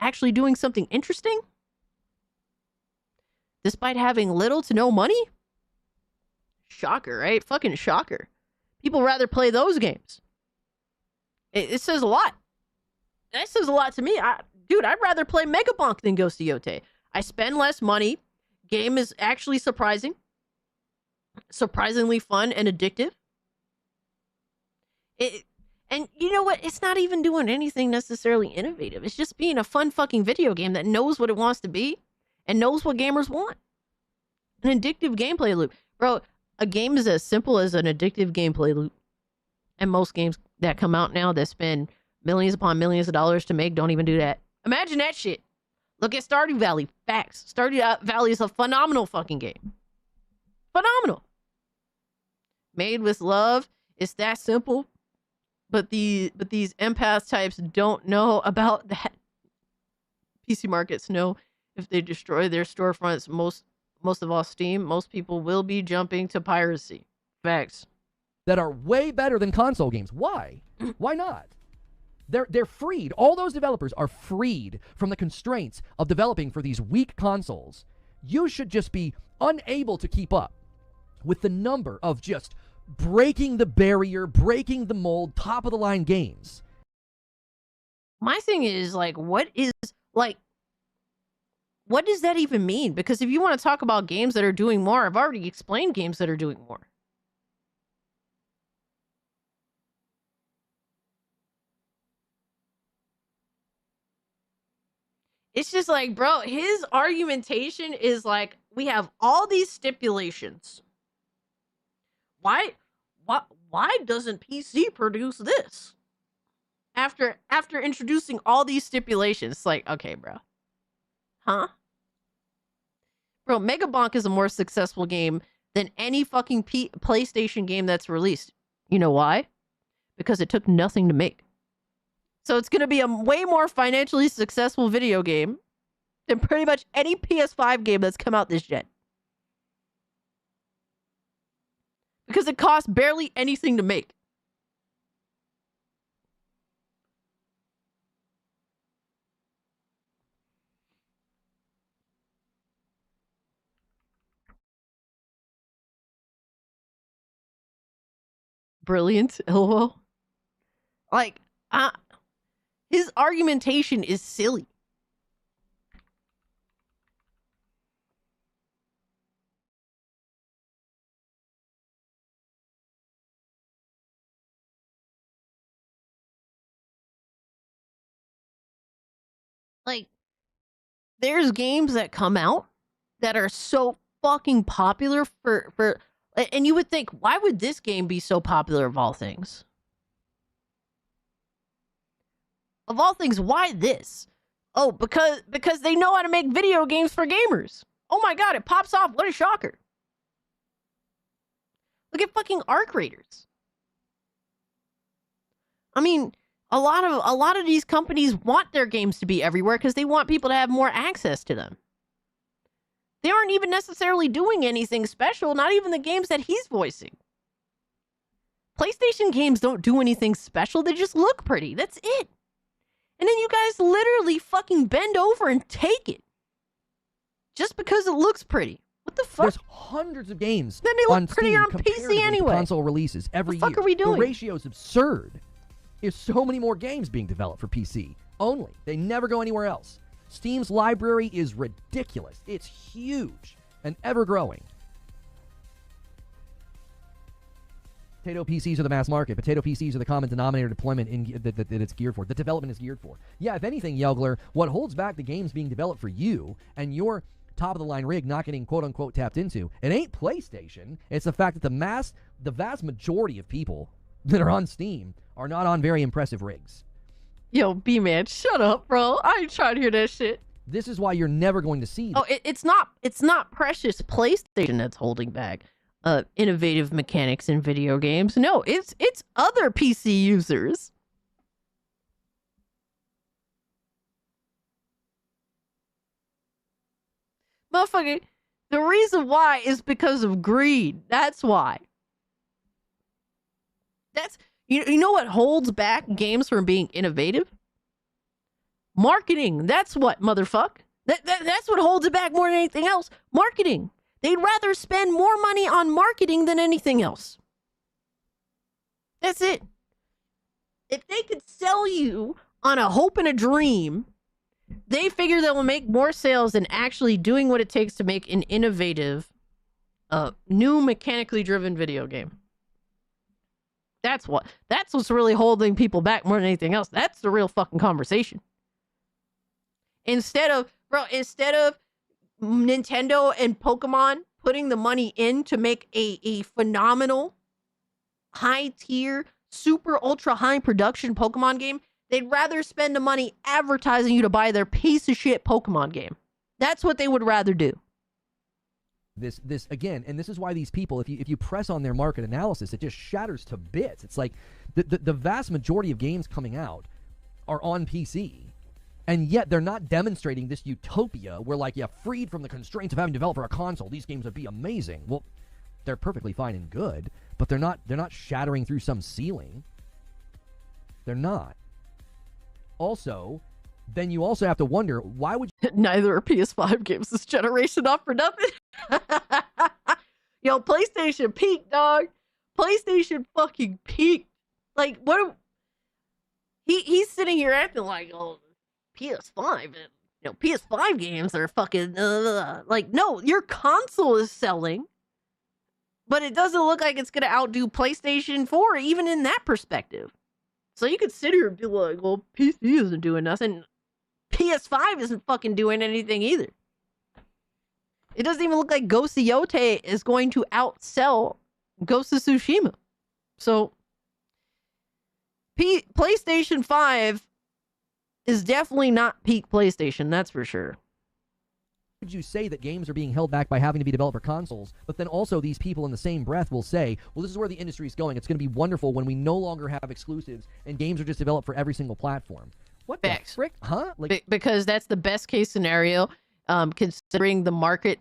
E: Actually doing something interesting? Despite having little to no money? Shocker, right? Fucking shocker. People rather play those games. It says a lot. That says a lot to me. Dude, I'd rather play Megabonk than Ghost of Yotei. I spend less money. Game is actually surprisingly fun and addictive. And you know what? It's not even doing anything necessarily innovative. It's just being a fun fucking video game that knows what it wants to be and knows what gamers want. An addictive gameplay loop. Bro, a game is as simple as an addictive gameplay loop. And most games that come out now that spend millions upon millions of dollars to make don't even do that. Imagine that shit. Look at Stardew Valley. Facts. Stardew Valley is a phenomenal fucking game. Phenomenal. Made with love. It's that simple. But these empath types don't know about that. PC markets know if they destroy their storefronts, most of all Steam, most people will be jumping to piracy. Facts.
P: that are way better than console games? Why? Why not? They're freed. All those developers are freed from the constraints of developing for these weak consoles. You should just be unable to keep up with the number of just breaking the barrier, breaking the mold, top of the line games.
E: My thing is, like, what is, like, what does that even mean? Because if you want to talk about games that are doing more, I've already explained games that are doing more. It's just like, bro, his argumentation is like, we have all these stipulations. Why doesn't PC produce this? After introducing all these stipulations, it's like, okay, bro. Huh? Bro, Mega Bonk is a more successful game than any fucking PlayStation game that's released. You know why? Because it took nothing to make. So it's going to be a way more financially successful video game than pretty much any PS5 game that's come out this gen. Because it costs barely anything to make. Brilliant, lol. Like, his argumentation is silly. Like, there's games that come out that are so fucking popular for and you would think, why would this game be so popular of all things? Of all things, why this? Oh, because they know how to make video games for gamers. Oh my god, it pops off. What a shocker. Look at fucking Arc Raiders. I mean, a lot of these companies want their games to be everywhere because they want people to have more access to them. They aren't even necessarily doing anything special, not even the games that he's voicing. PlayStation games don't do anything special, they just look pretty. That's it. And then you guys literally fucking bend over and take it. Just because it looks pretty. What the fuck?
P: There's hundreds of games
E: then they look
P: on
E: prettier
P: Steam
E: on PC anyway.
P: console releases every
E: What the fuck
P: year.
E: are we doing?
P: The ratio's absurd. There's so many more games being developed for PC. Only. They never go anywhere else. Steam's library is ridiculous. It's huge and ever growing. Potato PCs are the mass market. Potato PCs are the common denominator deployment that it's geared for. The development is geared for. Yeah, if anything, Yelgler, what holds back the games being developed for you and your top-of-the-line rig not getting quote-unquote tapped into, it ain't PlayStation. It's the fact that the vast majority of people that are on Steam are not on very impressive rigs.
E: Yo, B-Man, shut up, bro. I ain't trying to hear that shit.
P: This is why you're never going to see that.
E: Oh, it's not precious PlayStation that's holding back innovative mechanics in video games. No, it's other PC users. Motherfucker, the reason why is because of greed. That's why. That's you know what holds back games from being innovative? Marketing. That's what, motherfuck. That's what holds it back more than anything else. Marketing. They'd rather spend more money on marketing than anything else. That's it. If they could sell you on a hope and a dream, they figure they'll make more sales than actually doing what it takes to make an innovative, new mechanically driven video game. That's what's really holding people back more than anything else. That's the real fucking conversation. Instead of Nintendo and Pokemon putting the money in to make a phenomenal, high tier, super ultra high production Pokemon game, they'd rather spend the money advertising you to buy their piece of shit Pokemon game. That's what they would rather do.
P: This again, and this is why these people, if you press on their market analysis, it just shatters to bits. It's like the vast majority of games coming out are on PC, and yet they're not demonstrating this utopia where, like, yeah, freed from the constraints of having to develop for a console, these games would be amazing. Well, they're perfectly fine and good, but they're not shattering through some ceiling. They're not. Also, then you also have to wonder, why would
E: neither are PS5 games this generation, not for nothing. Yo, PlayStation peaked, dog. PlayStation fucking peaked. Like, what? He's sitting here acting like, oh, PS5, PS5 games are fucking like, no, your console is selling, but it doesn't look like it's gonna outdo PlayStation 4 even in that perspective. So you could sit here and be like, well, PC isn't doing nothing. PS5 isn't fucking doing anything either. It doesn't even look like Ghost of Yote is going to outsell Ghost of Tsushima. So PlayStation 5 is definitely not peak PlayStation, that's for sure.
P: Would you say that games are being held back by having to be developed for consoles, but then also these people in the same breath will say, well, this is where the industry is going. It's going to be wonderful when we no longer have exclusives and games are just developed for every single platform. What the frick? Huh? Like,
E: because that's the best case scenario, considering the market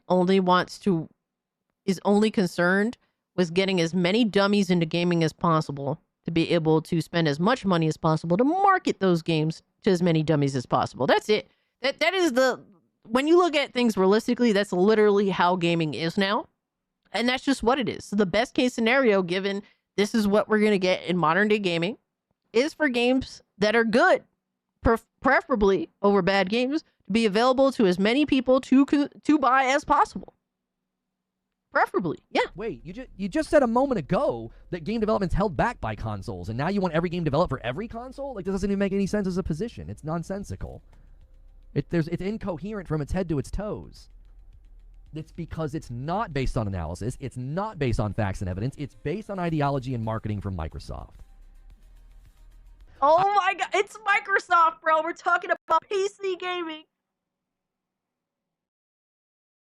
E: is only concerned with getting as many dummies into gaming as possible to be able to spend as much money as possible to market those games to as many dummies as possible. That's it. That is when you look at things realistically, that's literally how gaming is now. And that's just what it is. So the best case scenario, given this is what we're going to get in modern day gaming, is for games that are good, preferably over bad games, to be available to as many people to buy as possible. Preferably, yeah.
P: Wait, you just said a moment ago that game development's held back by consoles, and now you want every game developed for every console? Like, this doesn't even make any sense as a position. It's nonsensical. It's incoherent from its head to its toes. It's because it's not based on analysis. It's not based on facts and evidence. It's based on ideology and marketing from Microsoft.
E: Oh my god, it's Microsoft, bro. We're talking about PC gaming.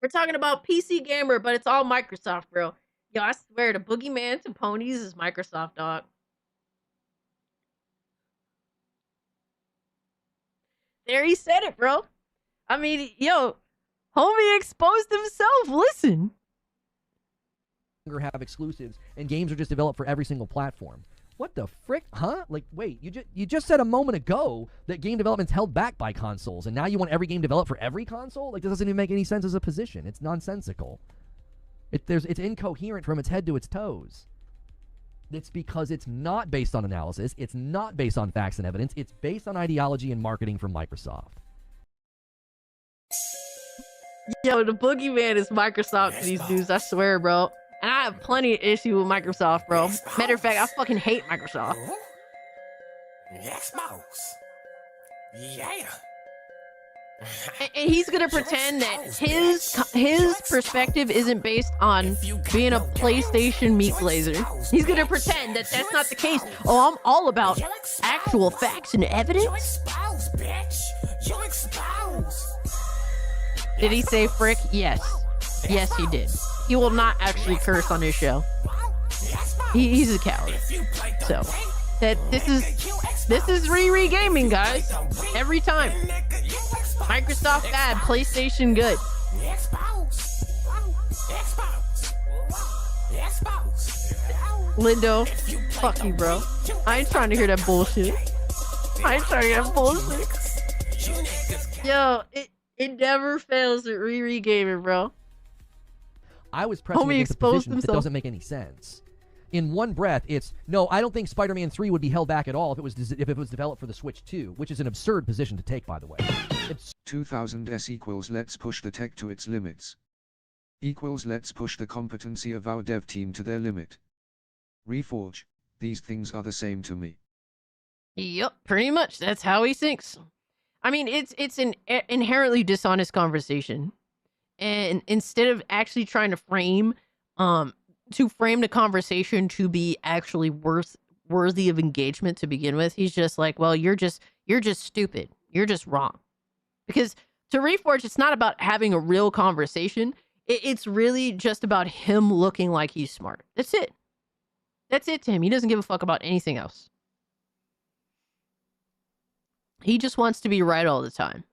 E: We're talking about PC gamer, but it's all Microsoft, bro. Yo, I swear, the boogeyman to ponies is Microsoft, dog. There, he said it, bro. I mean, yo, homie exposed himself. Listen.
P: Have exclusives and games are just developed for every single platform. What the frick? Huh? Like, wait, you just said a moment ago that game development's held back by consoles, and now you want every game developed for every console? Like, this doesn't even make any sense as a position. It's nonsensical. It's incoherent from its head to its toes. It's because it's not based on analysis. It's not based on facts and evidence. It's based on ideology and marketing from Microsoft.
E: Yo, the boogeyman is Microsoft to these dudes, I swear, bro. And I have plenty of issue with Microsoft, bro. Matter of fact, I fucking hate Microsoft.
B: Xbox. Yeah.
E: And he's gonna pretend that his perspective isn't based on being a PlayStation meat blazer. He's gonna pretend that that's not the case. Oh, I'm all about actual facts and evidence. Did he say frick? Yes. Yes, he did. He will not actually curse on his show. He's a coward. So that this is Riri gaming, guys. Every time. Microsoft bad, PlayStation good. Lindo, fuck you, bro. I ain't trying to hear that bullshit. I ain't trying to hear that bullshit. Yo, it never fails at Riri gaming, bro.
P: I was pressing
E: Homie
P: against a
E: exposed
P: position that
E: himself.
P: doesn't make any sense. In one breath, it's, no, I don't think Spider-Man 3 would be held back at all if it was developed for the Switch 2, which is an absurd position to take, by the way. It's
K: 2000s equals let's push the tech to its limits. Equals let's push the competency of our dev team to their limit. Reforge, these things are the same to me.
E: Yep, pretty much. That's how he thinks. I mean, it's an inherently dishonest conversation. And instead of actually trying to frame the conversation to be actually worthy of engagement to begin with, he's just like, well, you're just stupid. You're just wrong. Because to Reforge, it's not about having a real conversation. It's really just about him looking like he's smart. That's it. That's it to him. He doesn't give a fuck about anything else. He just wants to be right all the time.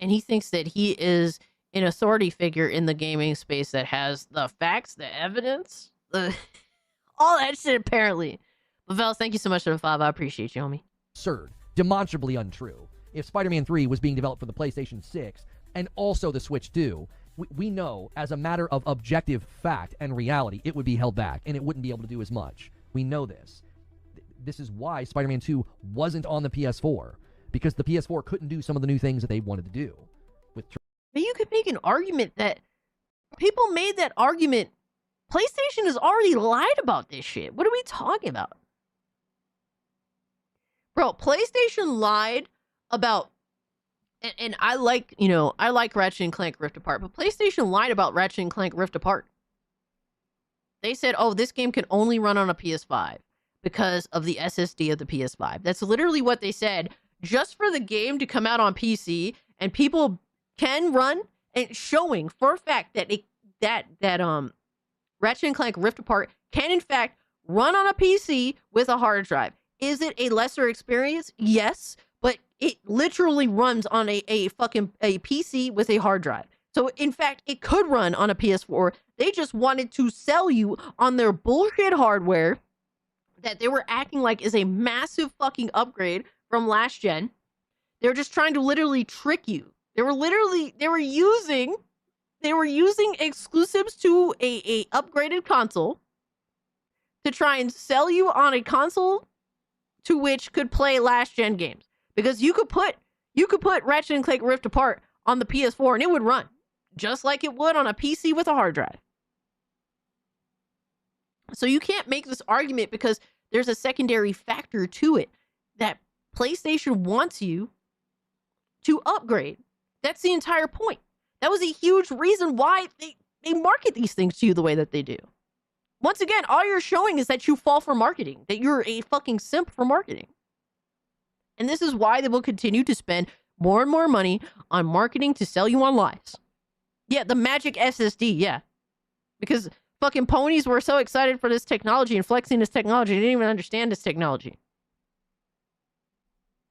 E: And he thinks that he is an authority figure in the gaming space that has the facts, the evidence, all that shit, apparently. But Vels, thank you so much for the 5. I appreciate you, homie.
P: absurd, demonstrably untrue. If Spider-Man 3 was being developed for the PlayStation 6 and also the Switch 2, we know as a matter of objective fact and reality, it would be held back and it wouldn't be able to do as much. We know this. This is why Spider-Man 2 wasn't on the PS4, because the PS4 couldn't do some of the new things that they wanted to do. With
E: But you could make an argument that people made that argument. PlayStation has already lied about this shit. What are we talking about? Bro, PlayStation lied about, and I like, I like Ratchet and Clank Rift Apart, but PlayStation lied about Ratchet and Clank Rift Apart. They said, oh, this game can only run on a PS5 because of the SSD of the PS5. That's literally what they said, just for the game to come out on PC, and people can run, and showing for a fact that Ratchet and Clank Rift Apart can in fact run on a PC with a hard drive. Is it a lesser experience? Yes, but it literally runs on a PC with a hard drive. So in fact, it could run on a PS4. They just wanted to sell you on their bullshit hardware that they were acting like is a massive fucking upgrade from last gen. They're just trying to literally trick you. They were using exclusives to a upgraded console to try and sell you on a console to which could play last gen games. Because you could put Ratchet and Clank Rift Apart on the PS4 and it would run just like it would on a PC with a hard drive. So you can't make this argument because there's a secondary factor to it that PlayStation wants you to upgrade. That's the entire point. That was a huge reason why they market these things to you the way that they do. Once again, all you're showing is that you fall for marketing, that you're a fucking simp for marketing. And this is why they will continue to spend more and more money on marketing to sell you on lies. Yeah, the magic SSD, yeah. Because fucking ponies were so excited for this technology and flexing this technology, they didn't even understand this technology.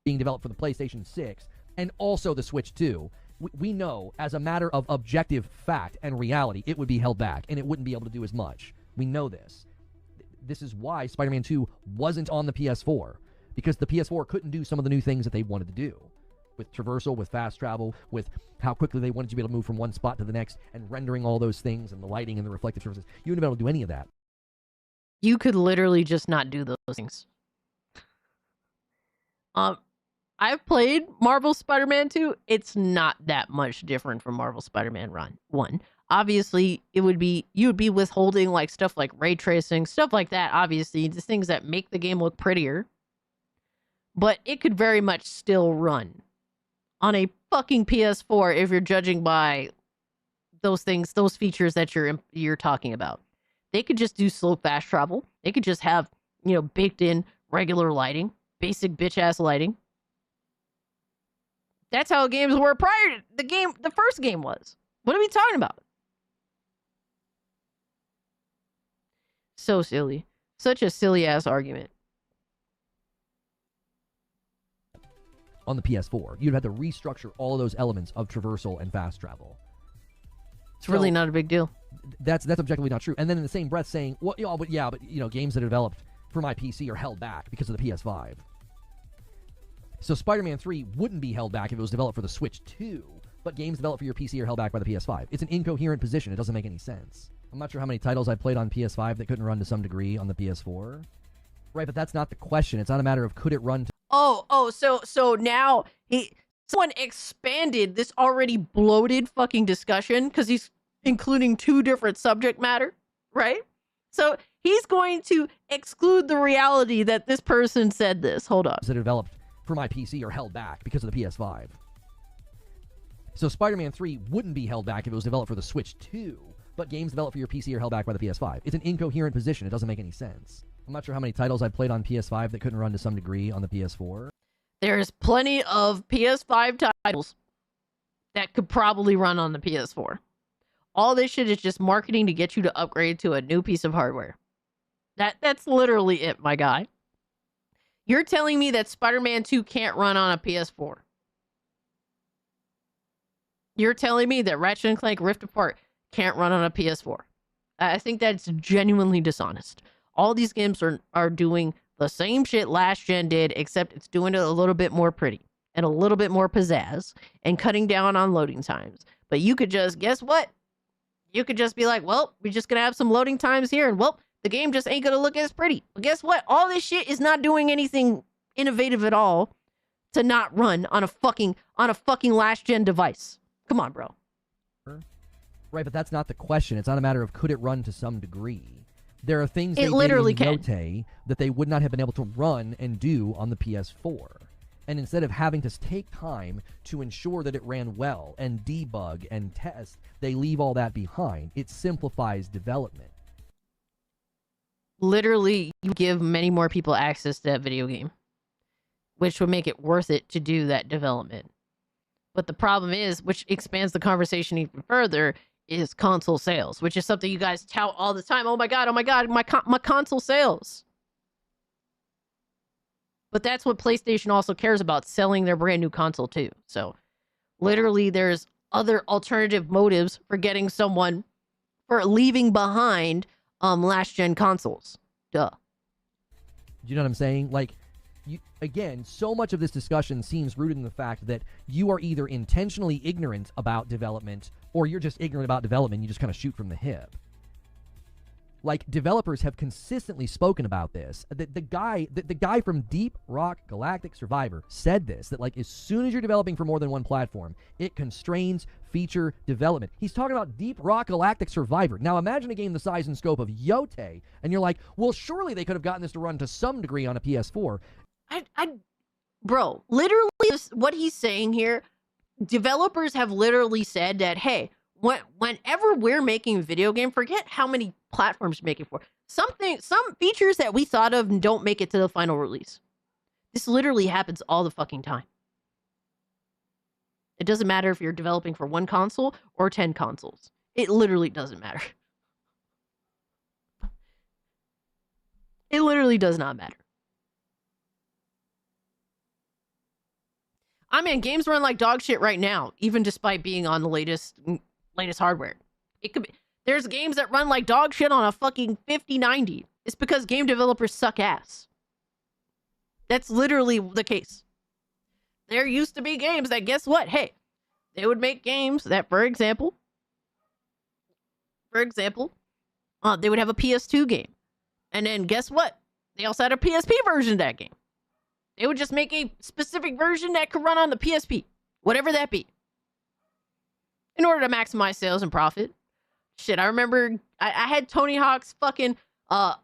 P: being developed for the PlayStation 6 and also the Switch 2, we know as a matter of objective fact and reality, it would be held back and it wouldn't be able to do as much. We know this. This is why Spider-Man 2 wasn't on the PS4, because the PS4 couldn't do some of the new things that they wanted to do. With traversal, with fast travel, with how quickly they wanted you to be able to move from one spot to the next, and rendering all those things, and the lighting and the reflective surfaces. You wouldn't be able to do any of that.
E: You could literally just not do those things. I've played Marvel Spider-Man 2. It's not that much different from Marvel Spider-Man 1. Obviously, you would be withholding like stuff like ray tracing, stuff like that, obviously, the things that make the game look prettier. But it could very much still run on a fucking PS4 if you're judging by those things, those features that you're talking about. They could just do slow fast travel. They could just have, baked in regular lighting, basic bitch ass lighting. That's how games were prior to the first game was. What are we talking about? So silly. Such a silly ass argument.
P: On the PS4, you'd have to restructure all of those elements of traversal and fast travel.
E: It's really not a big deal.
P: That's objectively not true. And then in the same breath saying, well, but games that are developed for my PC are held back because of the PS5. So Spider-Man 3 wouldn't be held back if it was developed for the Switch 2, but games developed for your PC are held back by the PS5. It's an incoherent position. It doesn't make any sense. I'm not sure how many titles I played on PS5 that couldn't run to some degree on the PS4. Right, but that's not the question. It's not a matter of could it run to...
E: So now someone expanded this already bloated fucking discussion because he's including two different subject matter, right? So he's going to exclude the reality that this person said this. Hold up.
P: That are developed for my PC are held back because of the PS5. So Spider-Man 3 wouldn't be held back if it was developed for the Switch 2, but games developed for your PC are held back by the PS5. It's an incoherent position. It doesn't make any sense. I'm not sure how many titles I played on PS5 that couldn't run to some degree on the PS4.
E: There's plenty of PS5 titles that could probably run on the PS4. All this shit is just marketing to get you to upgrade to a new piece of hardware. That's literally it, my guy. You're telling me that Spider-Man 2 can't run on a PS4. You're telling me that Ratchet and Clank Rift Apart can't run on a PS4. I think that's genuinely dishonest. All these games are doing the same shit last gen did, except it's doing it a little bit more pretty and a little bit more pizzazz and cutting down on loading times. But you could just, guess what? You could just be like, well, we're just going to have some loading times here, and well, the game just ain't going to look as pretty. But guess what? All this shit is not doing anything innovative at all to not run on a fucking last gen device. Come on, bro.
P: Right, but that's not the question. It's not a matter of could it run to some degree. There are things
E: It literally can.
P: Yote that they would not have been able to run and do on the PS4. And instead of having to take time to ensure that it ran well and debug and test, they leave all that behind. It simplifies development.
E: Literally, you give many more people access to that video game, which would make it worth it to do that development. But the problem is, which expands the conversation even further, is console sales, which is something you guys tout all the time. Oh my god, my console sales. But that's what PlayStation also cares about, selling their brand new console too. So literally there's other alternative motives for getting someone, for leaving behind last gen consoles. Duh.
P: You know what I'm saying? Like, again, so much of this discussion seems rooted in the fact that you are either intentionally ignorant about development or you're just ignorant about development. You just kind of shoot from the hip. Like, developers have consistently spoken about this. The guy from Deep Rock Galactic Survivor said this, that like as soon as you're developing for more than one platform, it constrains feature development. He's talking about Deep Rock Galactic Survivor. Now imagine a game the size and scope of Yote, and you're like, well, surely they could have gotten this to run to some degree on a PS4.
E: Bro, literally what he's saying here, developers have literally said that, hey, whenever we're making a video game, forget how many platforms you're making for. Some features that we thought of don't make it to the final release. This literally happens all the fucking time. It doesn't matter if you're developing for one console or 10 consoles. It literally doesn't matter. It literally does not matter. I mean, games run like dog shit right now, even despite being on the latest hardware. It could be. There's games that run like dog shit on a fucking 5090. It's because game developers suck ass. That's literally the case. There used to be games that, guess what? Hey, they would make games that, for example, they would have a PS2 game. And then guess what? They also had a PSP version of that game. They would just make a specific version that could run on the PSP, whatever that be, in order to maximize sales and profit. Shit, I remember I had Tony Hawk's fucking, I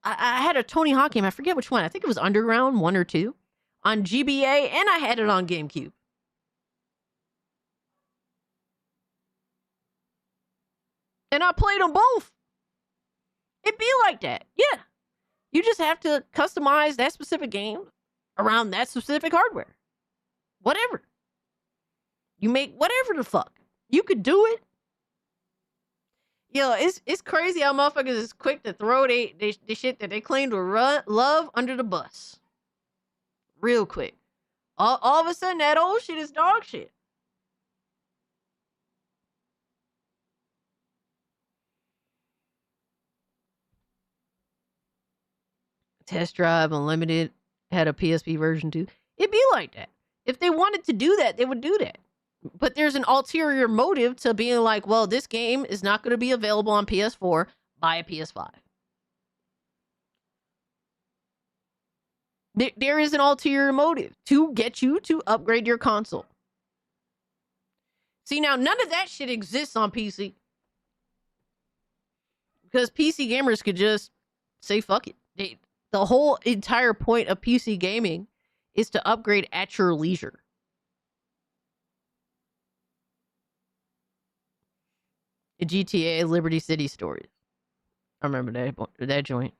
E: had a Tony Hawk game. I forget which one. I think it was Underground 1 or 2 on GBA, and I had it on GameCube. And I played them both. It'd be like that. Yeah. You just have to customize that specific game around that specific hardware. Whatever. You make whatever the fuck. You could do it. Yo, it's crazy how motherfuckers is quick to throw the shit that they claim to love under the bus. Real quick. All of a sudden, that old shit is dog shit. Test Drive Unlimited had a PSP version too. It'd be like that. If they wanted to do that, they would do that. But there's an ulterior motive to being like, well, this game is not going to be available on PS4. Buy a PS5. There is an ulterior motive to get you to upgrade your console. See, now, none of that shit exists on PC. Because PC gamers could just say, fuck it. The whole entire point of PC gaming is to upgrade at your leisure. GTA Liberty City Stories. I remember that joint.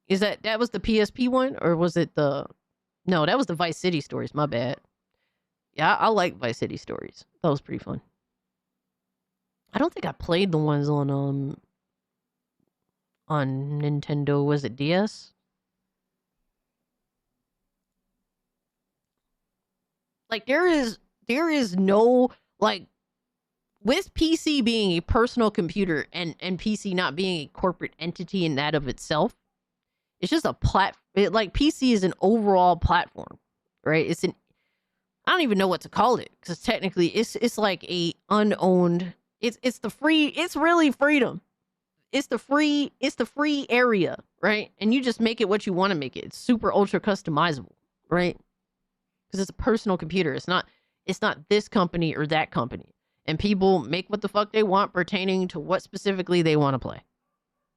E: Is that was the PSP one, or was it the? No, that was the Vice City Stories. My bad. Yeah, I like Vice City Stories. That was pretty fun. I don't think I played the ones on Nintendo. Was it DS? Like there is no like. With PC being a personal computer and PC not being a corporate entity in that of itself, it's just a like PC is an overall platform, right? I don't even know what to call it because technically it's like a unowned. It's really freedom. It's the free area, right? And you just make it what you want to make it. It's super ultra customizable, right? because it's a personal computer. It's not this company or that company. And people make what the fuck they want pertaining to what specifically they want to play.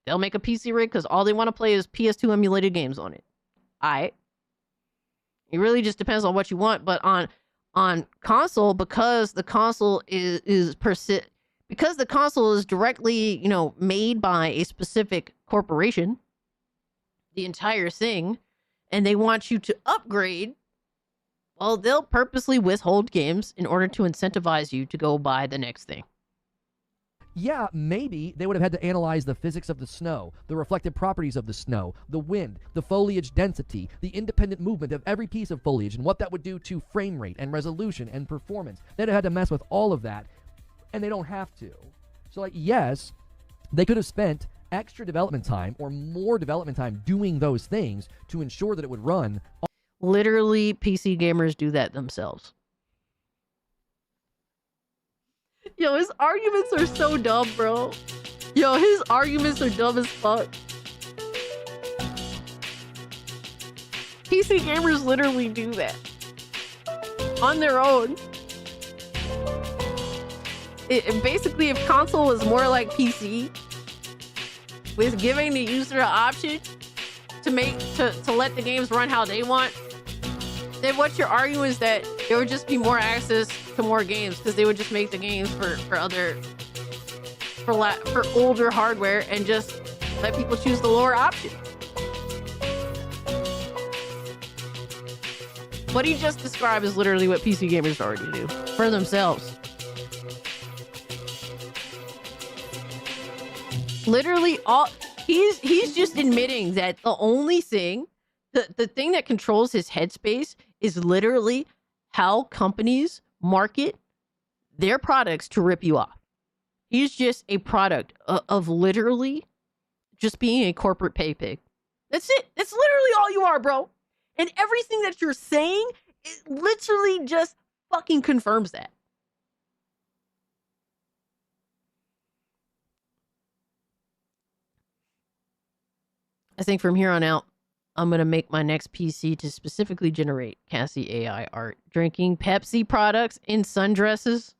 E: They'll make a PC rig because all they want to play is PS2 emulated games on it. It really just depends on what you want. But on console, because the console because the console is directly, made by a specific corporation, the entire thing, and they want you to upgrade, well, they'll purposely withhold games in order to incentivize you to go buy the next thing.
P: Yeah, maybe they would have had to analyze the physics of the snow, the reflective properties of the snow, the wind, the foliage density, the independent movement of every piece of foliage, and what that would do to frame rate and resolution and performance. They'd have had to mess with all of that, and they don't have to. So, yes, they could have spent extra development time or more development time doing those things to ensure that it would run.
E: Literally, PC gamers do that themselves. Yo, his arguments are so dumb, bro. Yo, his arguments are dumb as fuck. PC gamers literally do that. On their own. Basically, if console was more like PC, with giving the user an option to let the games run how they want, then what you're arguing is that there would just be more access to more games because they would just make the games for older hardware and just let people choose the lower option. What he just described is literally what PC gamers already do for themselves. Literally, he's just admitting that the only thing, the thing that controls his headspace is literally how companies market their products to rip you off. He's just a product of literally just being a corporate pay pig. That's it. That's literally all you are, bro. And everything that you're saying, it literally just fucking confirms that. I think from here on out, I'm going to make my next PC to specifically generate Cassie AI art, drinking Pepsi products in sundresses.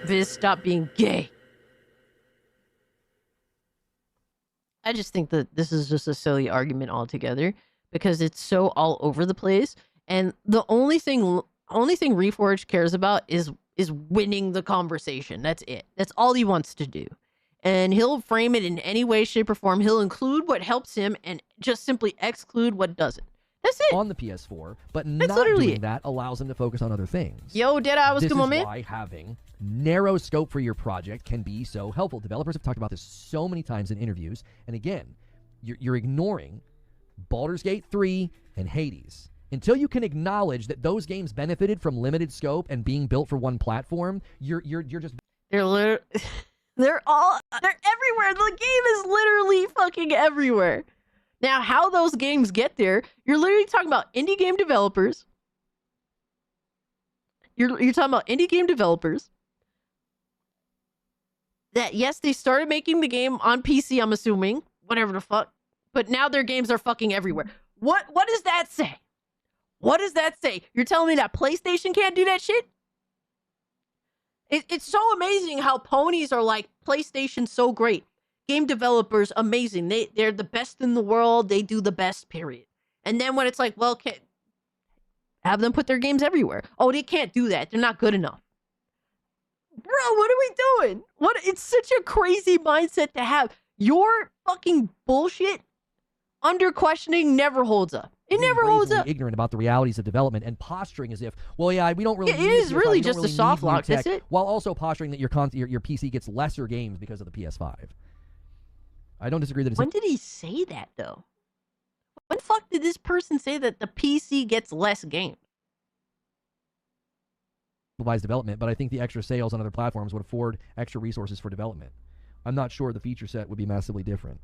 E: Viz, stop being gay. I just think that this is just a silly argument altogether because it's so all over the place. And the only thing Reforged cares about is winning the conversation. That's it. That's all he wants to do. And he'll frame it in any way, shape, or form. He'll include what helps him and just simply exclude what doesn't. That's it.
P: On the PS4, but
E: That's
P: not
E: literally
P: doing
E: it.
P: that allows him to focus on other things.
E: Yo, Deadeye, what's going on, man?
P: This is why having narrow scope for your project can be so helpful. Developers have talked about this so many times in interviews. And again, you're ignoring Baldur's Gate 3 and Hades. Until you can acknowledge that those games benefited from limited scope and being built for one platform, you're just...
E: They're everywhere. The game is literally fucking everywhere. Now, how those games get there, you're literally talking about indie game developers. You're talking about indie game developers that, yes, they started making the game on PC, I'm assuming, whatever the fuck, but now their games are fucking everywhere. What does that say? What does that say? You're telling me that PlayStation can't do that shit? It's so amazing how ponies are like, PlayStation's so great. Game developers, amazing. They're the best in the world. They do the best, period. And then when it's like, well, have them put their games everywhere. Oh, they can't do that. They're not good enough. Bro, what are we doing? It's such a crazy mindset to have. Your fucking bullshit under questioning never holds up. It never holds up.
P: Ignorant about the realities of development and posturing as if, well, yeah, we don't really.
E: It is really just a soft lock. That's it.
P: While also posturing that your PC gets lesser games because of the PS5. I don't disagree that it's...
E: When did he say that, though? When the fuck did this person say that the PC gets less games?
P: Development, but I think the extra sales on other platforms would afford extra resources for development. I'm not sure the feature set would be massively different.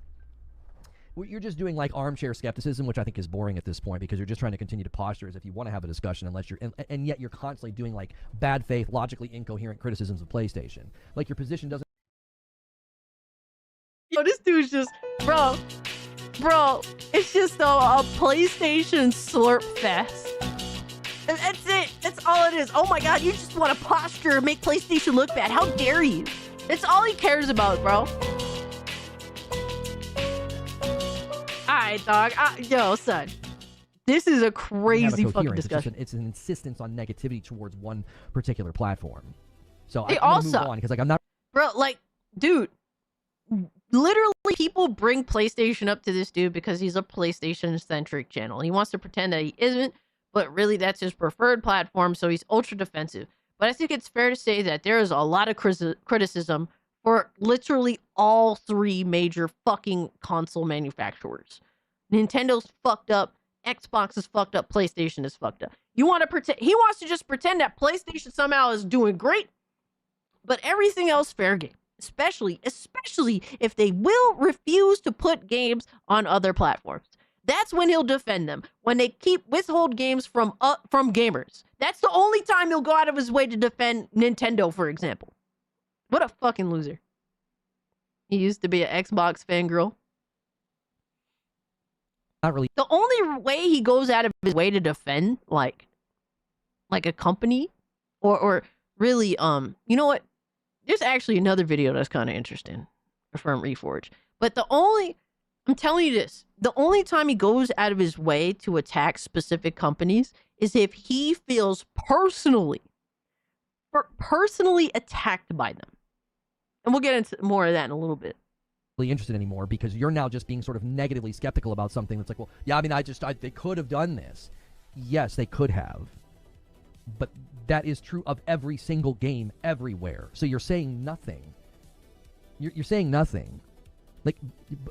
P: You're just doing like armchair skepticism, which I think is boring at this point because you're just trying to continue to posture as if you want to have a discussion unless you're... And yet you're constantly doing like bad faith, logically incoherent criticisms of PlayStation. Like your position doesn't...
E: Yo, this dude's just, bro, it's just a PlayStation slurp fest. And that's it. That's all it is. Oh my god, you just want to posture and make PlayStation look bad. How dare you? That's all he cares about, bro. Alright, dog. Yo, son. This is a crazy fucking discussion.
P: It's an insistence on negativity towards one particular platform. So
E: They
P: I'm
E: all
P: gonna move
E: suck.
P: on because like I'm not.
E: Bro, like, dude, literally people bring PlayStation up to this dude because he's a PlayStation-centric channel. He wants to pretend that he isn't, but really that's his preferred platform, so he's ultra defensive. But I think it's fair to say that there is a lot of criticism for literally all three major fucking console manufacturers. Nintendo's fucked up, Xbox is fucked up, PlayStation is fucked up. You want to pretend, he wants to just pretend that PlayStation somehow is doing great, but everything else fair game. Especially if they will refuse to put games on other platforms. That's when he'll defend them. When they withhold games from gamers. That's the only time he'll go out of his way to defend Nintendo, for example. What a fucking loser. He used to be an Xbox fangirl.
P: Not really.
E: The only way he goes out of his way to defend like a company or really you know what? There's actually another video that's kind of interesting from Reforge. But I'm telling you this, the only time he goes out of his way to attack specific companies is if he feels personally attacked by them. And we'll get into more of that in a little bit.
P: Really interested anymore because you're now just being sort of negatively skeptical about something that's like, well, yeah, I mean, they could have done this. Yes, they could have. But that is true of every single game everywhere. So you're saying nothing. You're saying nothing. Like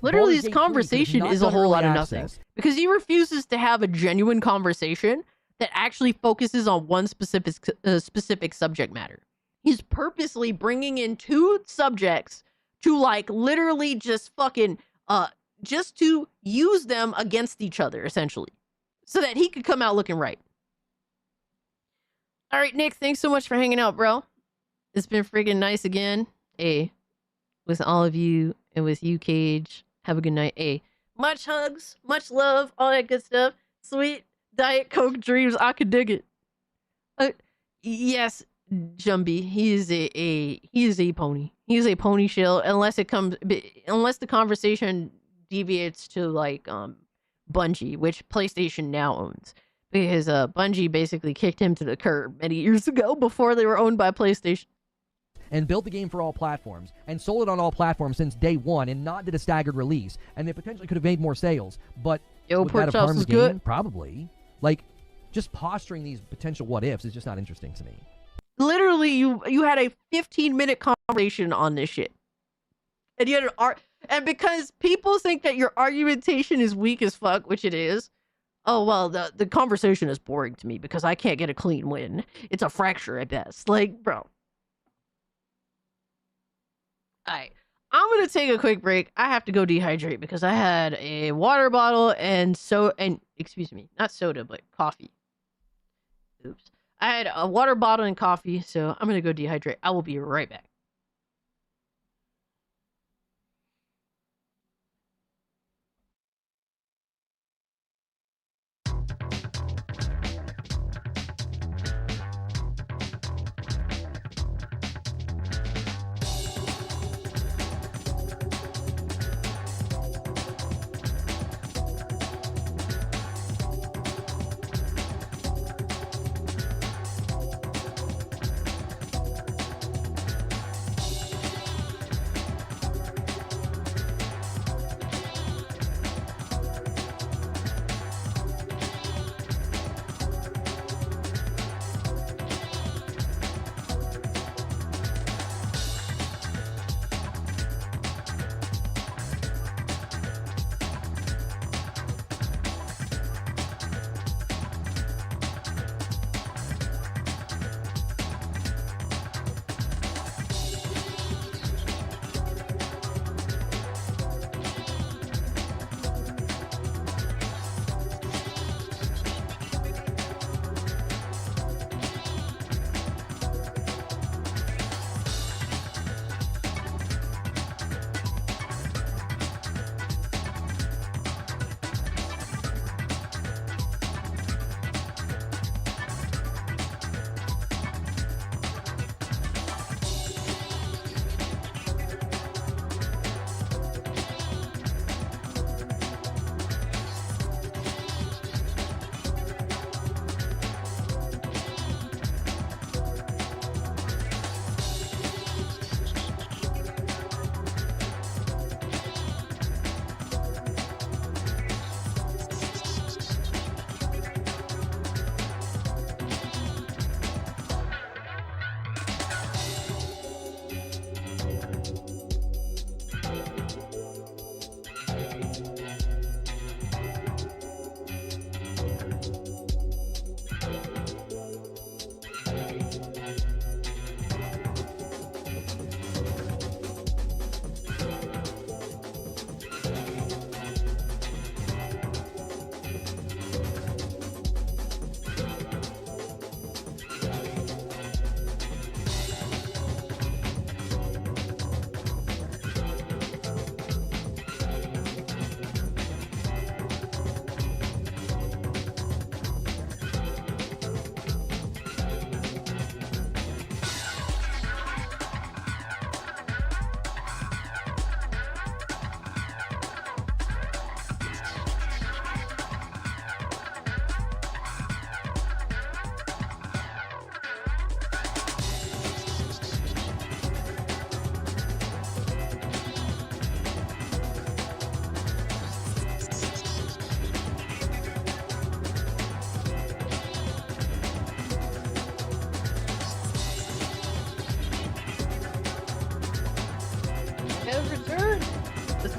E: literally,
P: Baldur's
E: this
P: Gate 3
E: conversation
P: could have
E: is
P: not
E: a
P: done
E: whole
P: early
E: lot of
P: access.
E: nothing because he refuses to have a genuine conversation that actually focuses on one specific subject matter. He's purposely bringing in two subjects to like literally just fucking just to use them against each other essentially, so that he could come out looking right. All right, Nick, thanks so much for hanging out, bro. It's been freaking nice again. Hey, with all of you and with you, Cage. Have a good night. Hey, much hugs, much love, all that good stuff. Sweet Diet Coke dreams. I could dig it. Yes, Jumby. He is a pony. He is a pony shill unless the conversation deviates to like Bungie, which PlayStation now owns. Because Bungie basically kicked him to the curb many years ago before they were owned by PlayStation.
P: And built the game for all platforms, and sold it on all platforms since day one, and not did a staggered release, and they potentially could have made more sales, but would that have harmed the game?
E: Good.
P: Probably. Like, just posturing these potential what-ifs is just not interesting to me.
E: Literally, you had a 15-minute conversation on this shit. And you had and because people think that your argumentation is weak as fuck, which it is, oh, well, the conversation is boring to me because I can't get a clean win. It's a fracture at best. Like, bro. Alright, I'm gonna take a quick break. I have to go dehydrate because I had a water bottle and excuse me, not soda, but coffee. Oops. I had a water bottle and coffee, so I'm gonna go dehydrate. I will be right back.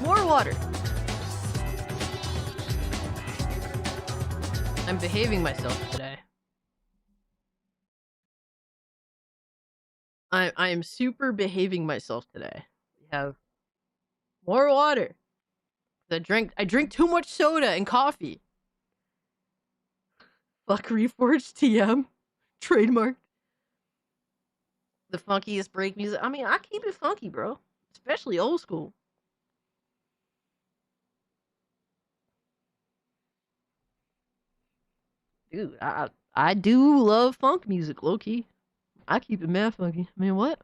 E: More water. I'm behaving myself today. I am super behaving myself today. We have more water. I drink too much soda and coffee. Fuck Reforged TM. Trademark. The funkiest break music. I mean, I keep it funky, bro. Especially old school. Dude, I do love funk music, low key. I keep it mad funky. I mean, what?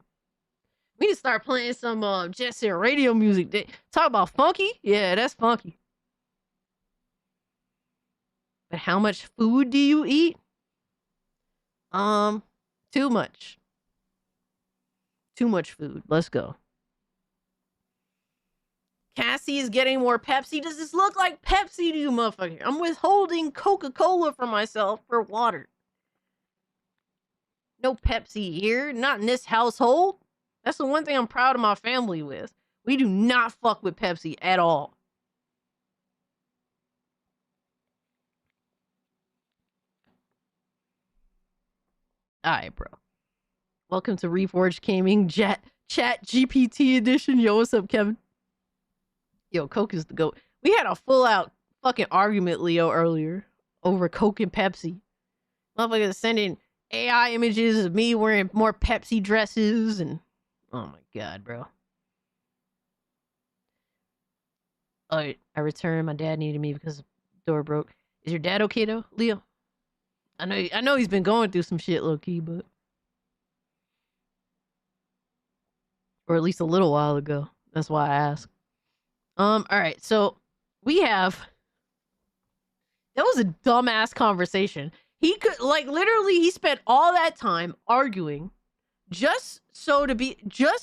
E: We need to start playing some Jet Set Radio music. Talk about funky? Yeah, that's funky. But how much food do you eat? Too much. Too much food. Let's go. Cassie is getting more Pepsi. Does this look like Pepsi to you, motherfucker? I'm withholding Coca-Cola for myself for water. No Pepsi here. Not in this household. That's the one thing I'm proud of my family with. We do not fuck with Pepsi at all. Alright, bro. Welcome to Reforged Gaming Chat GPT edition. Yo, what's up, Kevin? Yo, Coke is the GOAT. We had a full-out fucking argument, Leo, earlier over Coke and Pepsi. Motherfuckers sending AI images of me wearing more Pepsi dresses and... Oh my god, bro. Oh, I returned. My dad needed me because the door broke. Is your dad okay, though, Leo? I know he's been going through some shit, low-key, but... Or at least a little while ago. That's why I asked. Alright, so we have... That was a dumbass conversation. He could, like, literally, he spent all that time arguing just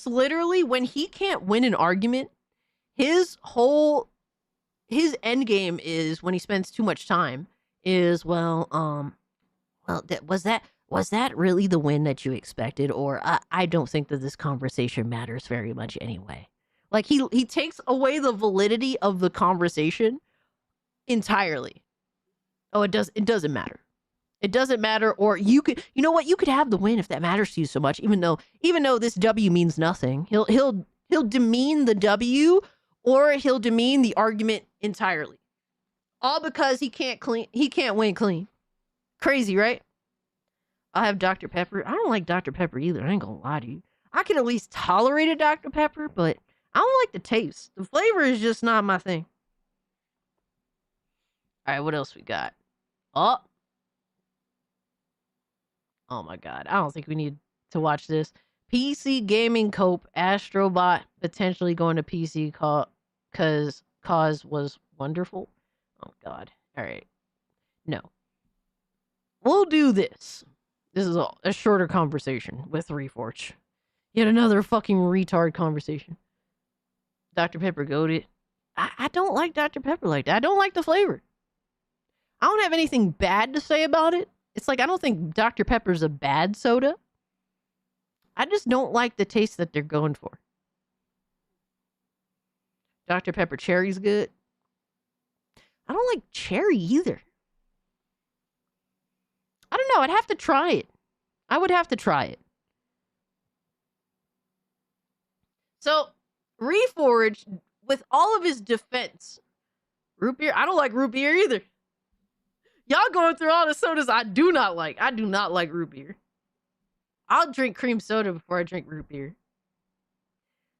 E: literally when he can't win an argument, his end game is when he spends too much time is, was that really the win that you expected? Or I don't think that this conversation matters very much anyway. Like he takes away the validity of the conversation entirely. Oh, it doesn't matter. It doesn't matter. Or you could have the win if that matters to you so much, even though this W means nothing. He'll demean the W, or he'll demean the argument entirely. All because he can't win clean. Crazy, right? I'll have Dr. Pepper. I don't like Dr. Pepper either. I ain't gonna lie to you. I can at least tolerate a Dr. Pepper, but I don't like the taste. The flavor is just not my thing. All right, what else we got? Oh my god. I don't think we need to watch this. PC Gaming Cope Astrobot potentially going to PC cause was wonderful. Oh god. All right. No. We'll do this. This is a shorter conversation with Reforge. Yet another fucking retard conversation. Dr. Pepper goated. I don't like Dr. Pepper like that. I don't like the flavor. I don't have anything bad to say about it. It's like, I don't think Dr. Pepper's a bad soda. I just don't like the taste that they're going for. Dr. Pepper cherry's good. I don't like cherry either. I don't know. I'd have to try it. I would have to try it. So, Reforged, with all of his defense, root beer, I don't like root beer either. Y'all going through all the sodas I do not like. I do not like root beer. I'll drink cream soda before I drink root beer.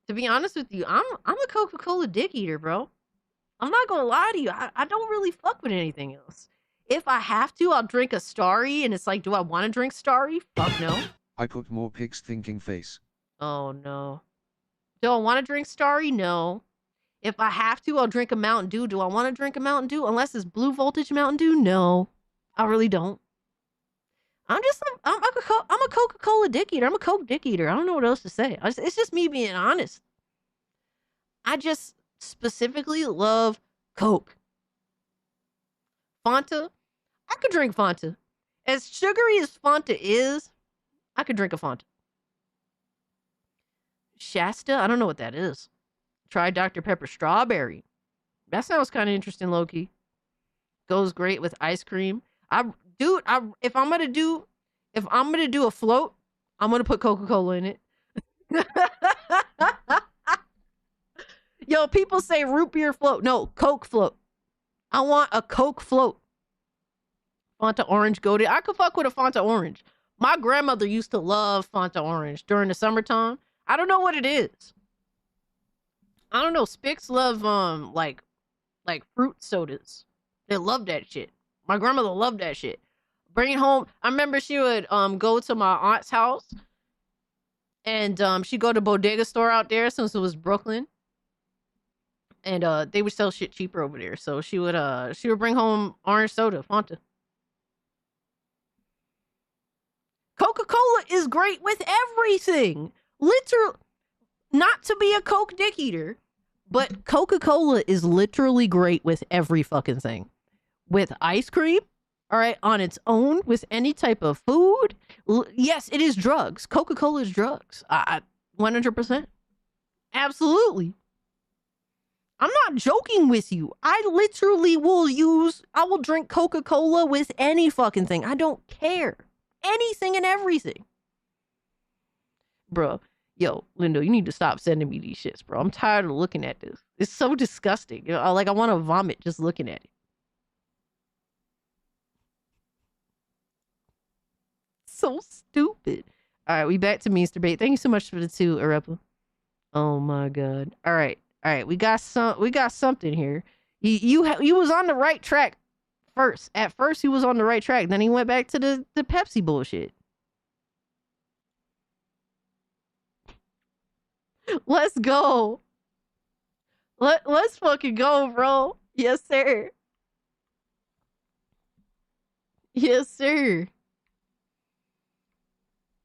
E: To be honest with you, I'm a Coca-Cola dick eater, bro. I'm not gonna lie to you. I don't really fuck with anything else. If I have to, I'll drink a Starry, and it's like, do I want to drink Starry? Fuck no.
K: I put more pics thinking face.
E: Oh no. Do I want to drink Starry? No. If I have to, I'll drink a Mountain Dew. Do I want to drink a Mountain Dew? Unless it's Blue Voltage Mountain Dew? No. I really don't. I'm a Coca-Cola dick eater. I'm a Coke dick eater. I don't know what else to say. It's just me being honest. I just specifically love Coke. Fanta? I could drink Fanta. As sugary as Fanta is, I could drink a Fanta. Shasta? I don't know what that is. Try Dr. Pepper strawberry. That sounds kind of interesting, Loki. Goes great with ice cream. If I'm gonna do a float, I'm gonna put Coca-Cola in it. Yo, people say root beer float. No, Coke float. I want a Coke float. Fanta orange goated. I could fuck with a Fanta orange. My grandmother used to love Fanta orange during the summertime. I don't know what it is. I don't know. Spics love like fruit sodas. They love that shit. My grandmother loved that shit. Bring it home. I remember she would go to my aunt's house, and she'd go to Bodega store out there since it was Brooklyn. And they would sell shit cheaper over there. So she would bring home orange soda, Fanta. Coca-Cola is great with everything. Literally, not to be a Coke dick eater, but Coca-Cola is literally great with every fucking thing. With ice cream, all right, on its own, with any type of food. Yes, it is drugs. Coca-Cola is drugs. 100%. Absolutely. I'm not joking with you. I literally I will drink Coca-Cola with any fucking thing. I don't care. Anything and everything. Bro, yo, Lindo, you need to stop sending me these shits, bro. I'm tired of looking at this. It's so disgusting. You know, I want to vomit just looking at it. So stupid. All right, we back to Means Debate. Thank you so much for the 2, Arepa. Oh my god. All right, we got something here. You was on the right track first. At first, he was on the right track. Then he went back to the Pepsi bullshit. Let's go. Let's fucking go, bro. Yes, sir. Yes, sir.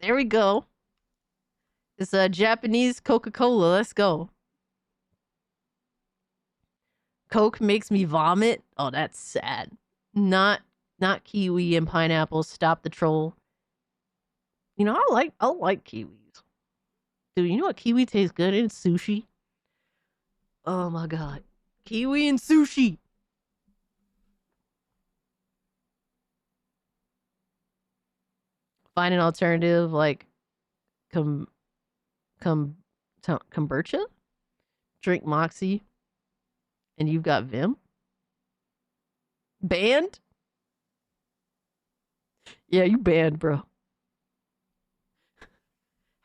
E: There we go. It's a Japanese Coca-Cola. Let's go. Coke makes me vomit. Oh, that's sad. Not kiwi and pineapple. Stop the troll. You know, I like kiwis. Dude, you know what kiwi tastes good in? Sushi. Oh my god. Kiwi and sushi. Find an alternative like kombucha? Drink Moxie. And you've got Vim? Banned? Yeah, you banned, bro.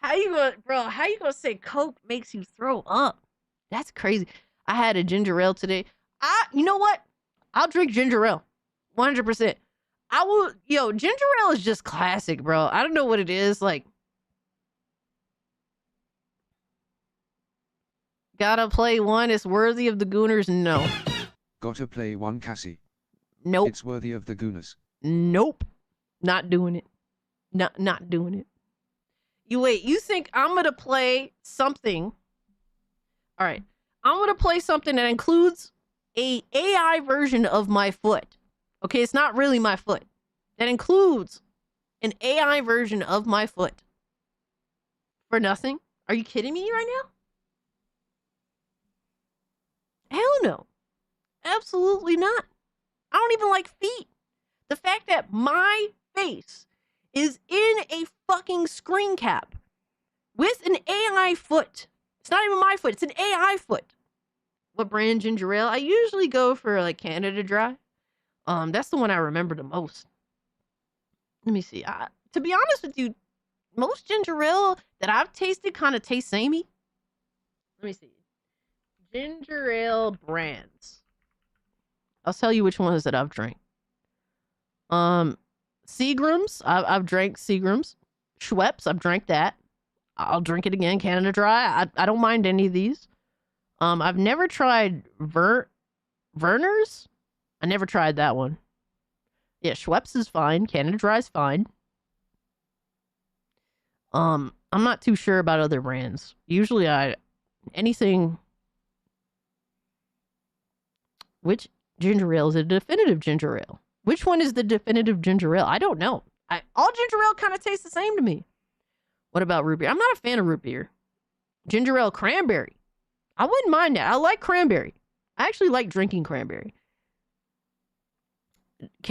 E: How you gonna say Coke makes you throw up? That's crazy. I had a ginger ale today. You know what? I'll drink ginger ale. 100%. Ginger ale is just classic, bro. I don't know what it is. Like, gotta play one. It's worthy of the Gooners. No.
K: Gotta play one, Cassie.
E: Nope.
K: It's worthy of the Gooners.
E: Nope. Not doing it. Not doing it. You think I'm gonna play something? All right. I'm gonna play something that includes a AI version of my foot. Okay, it's not really my foot. That includes an AI version of my foot. For nothing? Are you kidding me right now? Hell no. Absolutely not. I don't even like feet. The fact that my face is in a fucking screen cap with an AI foot. It's not even my foot. It's an AI foot. What brand ginger ale? I usually go for like Canada Dry. That's the one I remember the most. Let me see. To be honest with you, most ginger ale that I've tasted kind of taste samey. Let me see. Ginger ale brands. I'll tell you which ones that I've drank. Seagram's. I've drank Seagram's. Schweppes. I've drank that. I'll drink it again. Canada Dry. I don't mind any of these. I've never tried Verner's. I never tried that one. Yeah, Schweppes is fine. Canada Dry is fine. I'm not too sure about other brands. Usually anything. Which ginger ale is a definitive ginger ale? Which one is the definitive ginger ale? I don't know. All ginger ale kind of tastes the same to me. What about root beer? I'm not a fan of root beer. Ginger ale cranberry. I wouldn't mind that. I like cranberry. I actually like drinking cranberry.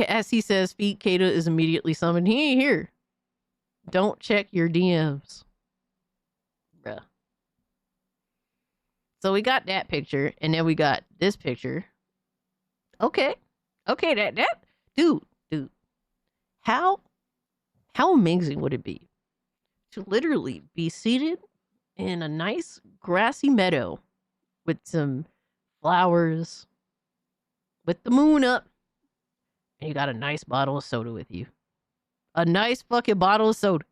E: As he says, Feet Kata is immediately summoned. He ain't here. Don't check your DMs. Bruh. So we got that picture, and then we got this picture. Okay. Okay, that dude. How amazing would it be to literally be seated in a nice grassy meadow with some flowers, with the moon up, and you got a nice bottle of soda with you. A nice fucking bottle of soda.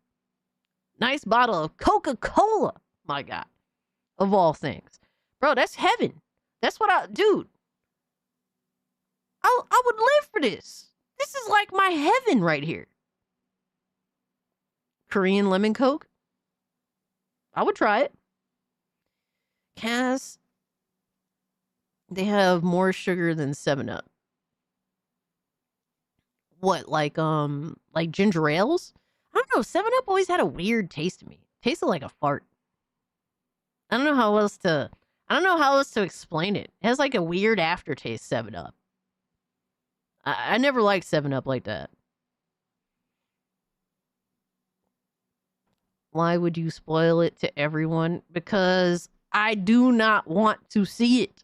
E: Nice bottle of Coca-Cola. My God. Of all things. Bro, that's heaven. That's what dude. I would live for this. This is like my heaven right here. Korean lemon Coke. I would try it. Cass. They have more sugar than 7-Up. What, like ginger ales? I don't know. 7-Up always had a weird taste to me. It tasted like a fart. I don't know how else to explain it. It has like a weird aftertaste, 7-Up. I never liked 7-Up like that. Why would you spoil it to everyone? Because I do not want to see it.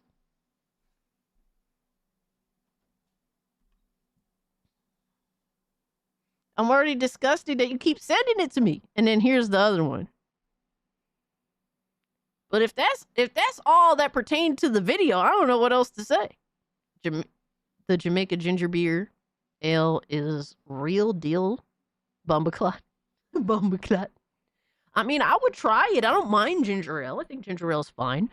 E: I'm already disgusted that you keep sending it to me. And then here's the other one. But if that's all that pertained to the video, I don't know what else to say. The Jamaica ginger beer ale is real deal bumbaclot. Bumbaclot. I mean, I would try it. I don't mind ginger ale. I think ginger ale is fine.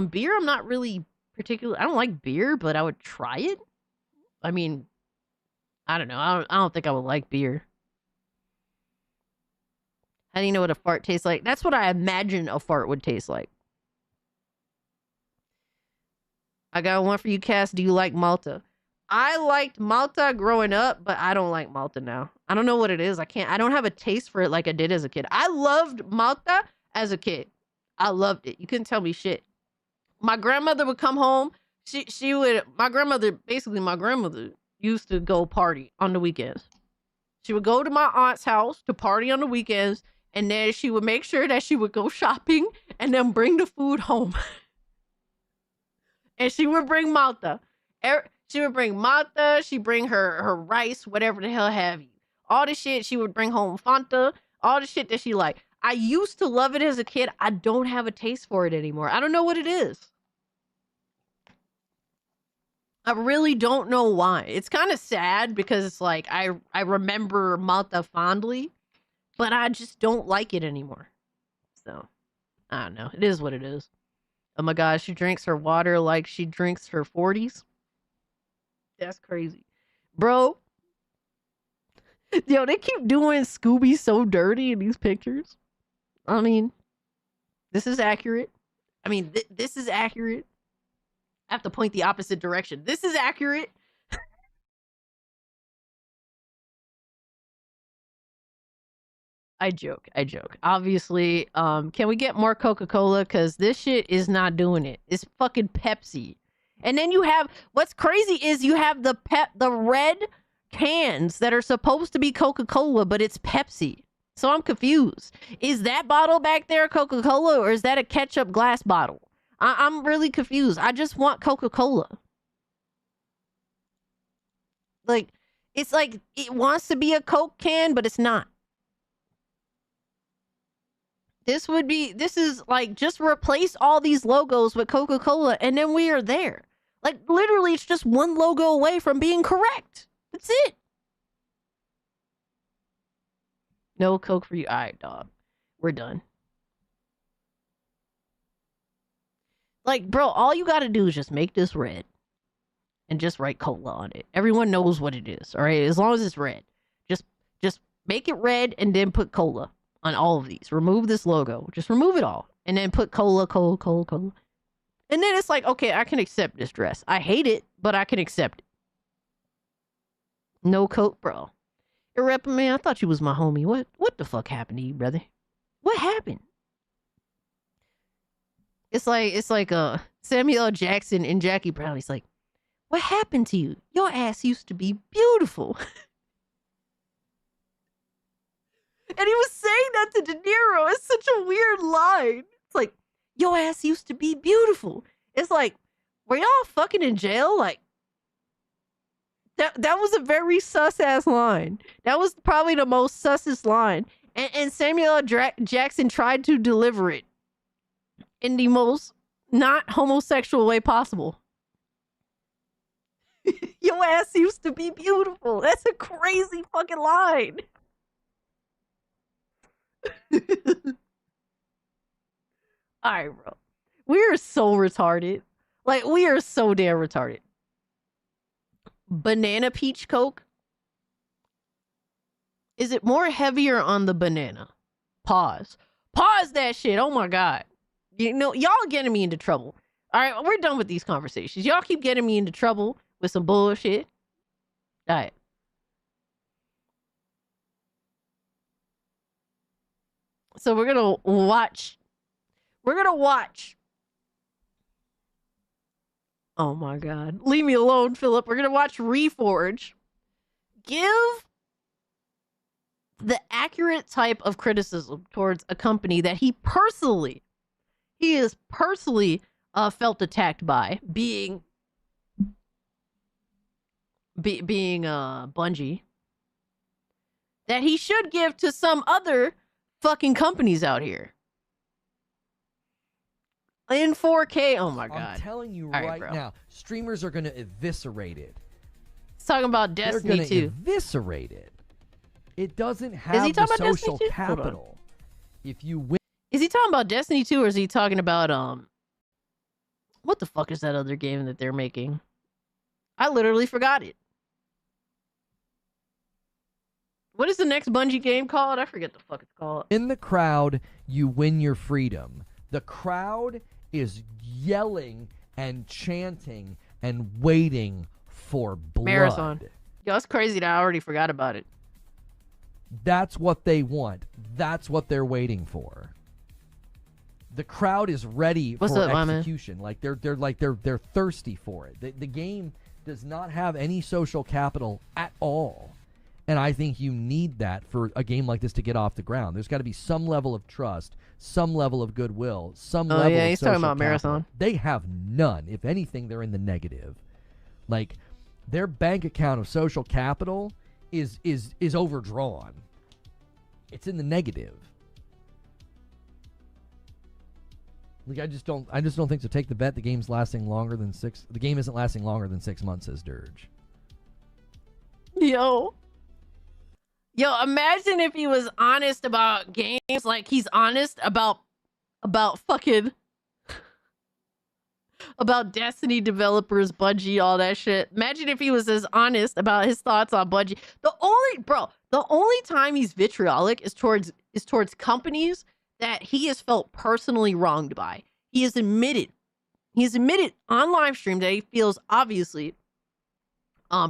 E: Beer, I'm not really particular. I don't like beer, but I would try it. I mean, I don't know. I don't think I would like beer. How do you know what a fart tastes like? That's what I imagine a fart would taste like. I got one for you, Cass. Do you like Malta? I liked Malta growing up, but I don't like Malta now. I don't know what it is. I don't have a taste for it like I did as a kid. I loved Malta as a kid. I loved it. You couldn't tell me shit. My grandmother would come home. My grandmother used to go party on the weekends. She would go to my aunt's house to party on the weekends, and then she would make sure that she would go shopping and then bring the food home. And she would bring Malta. She would bring Malta. She'd bring her rice, whatever the hell have you. All the shit. She would bring home Fanta. All the shit that she liked. I used to love it as a kid. I don't have a taste for it anymore. I don't know what it is. I really don't know why. It's kind of sad because it's like I remember Malta fondly, but I just don't like it anymore. So, I don't know. It is what it is. Oh my God, she drinks her water like she drinks her 40s. That's crazy. Bro. Yo, they keep doing Scooby so dirty in these pictures. I mean, this is accurate. I mean, this is accurate. I have to point the opposite direction. This is accurate. I joke. Obviously, can we get more Coca-Cola? Because this shit is not doing it. It's fucking Pepsi. And then you have, what's crazy is you have the red cans that are supposed to be Coca-Cola, but it's Pepsi. So I'm confused. Is that bottle back there Coca-Cola, or is that a ketchup glass bottle? I'm really confused. I just want Coca-Cola. Like, it's like it wants to be a Coke can, but it's not. This is like, just replace all these logos with Coca-Cola and then we are there. Like, literally, it's just one logo away from being correct. That's it. No Coke for you. All right, dog. We're done. Like, bro, all you gotta do is just make this red and just write cola on it. Everyone knows what it is, all right? As long as it's red. Just make it red and then put cola on all of these. Remove this logo. Just remove it all. And then put cola. And then it's like, okay, I can accept this dress. I hate it, but I can accept it. No Coke, bro. Irrepa, man, I thought you was my homie. What the fuck happened to you, brother? What happened? It's like Samuel L. Jackson and Jackie Brown. He's like, what happened to you? Your ass used to be beautiful. And he was saying that to De Niro. It's such a weird line. It's like, your ass used to be beautiful. It's like, were y'all fucking in jail? Like, that was a very sus-ass line. That was probably the most sussest line. And Samuel L. Jackson tried to deliver it in the most not homosexual way possible. Your ass used to be beautiful. That's a crazy fucking line. Alright, bro. We are so retarded. Like, we are so damn retarded. Banana peach Coke? Is it more heavier on the banana? Pause. Pause that shit. Oh my God. You know, y'all getting me into trouble. Alright, we're done with these conversations. Y'all keep getting me into trouble with some bullshit. Alright. So we're gonna watch. Oh my God. Leave me alone, Philip. We're gonna watch Reforge give the accurate type of criticism towards a company that he is personally felt attacked by, being Bungie, that he should give to some other fucking companies out here in 4K. Oh my God.
P: I'm telling you
E: All
P: right
E: bro.
P: now, streamers are going to eviscerate it.
E: He's talking about Destiny
P: They're
E: 2.
P: going to eviscerate it. It doesn't
E: Is
P: have
E: he
P: the
E: talking about
P: social
E: Destiny 2? Hold on.
P: capital. If you win,
E: Is he talking about Destiny 2 or is he talking about what the fuck is that other game that they're making? I literally forgot it. What is the next Bungie game called? I forget the fuck it's called.
P: in the crowd, you win your freedom. The crowd is yelling and chanting and waiting for blood.
E: Marathon. Yo, it's crazy that I already forgot about it.
P: That's what they want. That's what they're waiting for. The crowd is ready
E: What's
P: for
E: up, my man?
P: execution. Like they're thirsty for it. The game does not have any social capital at all. And I think you need that for a game like this to get off the ground. There's got to be some level of trust, some level of goodwill, some level of
E: he's
P: social
E: talking about
P: capital.
E: Marathon.
P: They have none. If anything, they're in the negative. Like, their bank account of social capital is overdrawn. It's in the negative. Like, I just don't think so. Take the bet. The game isn't lasting longer than 6 months, says Dirge.
E: Yo, imagine if he was honest about games like he's honest about fucking about Destiny developers, Bungie, all that shit. Imagine if he was as honest about his thoughts on Bungie. The only time he's vitriolic is towards companies that he has felt personally wronged by. He has admitted on live stream that he feels obviously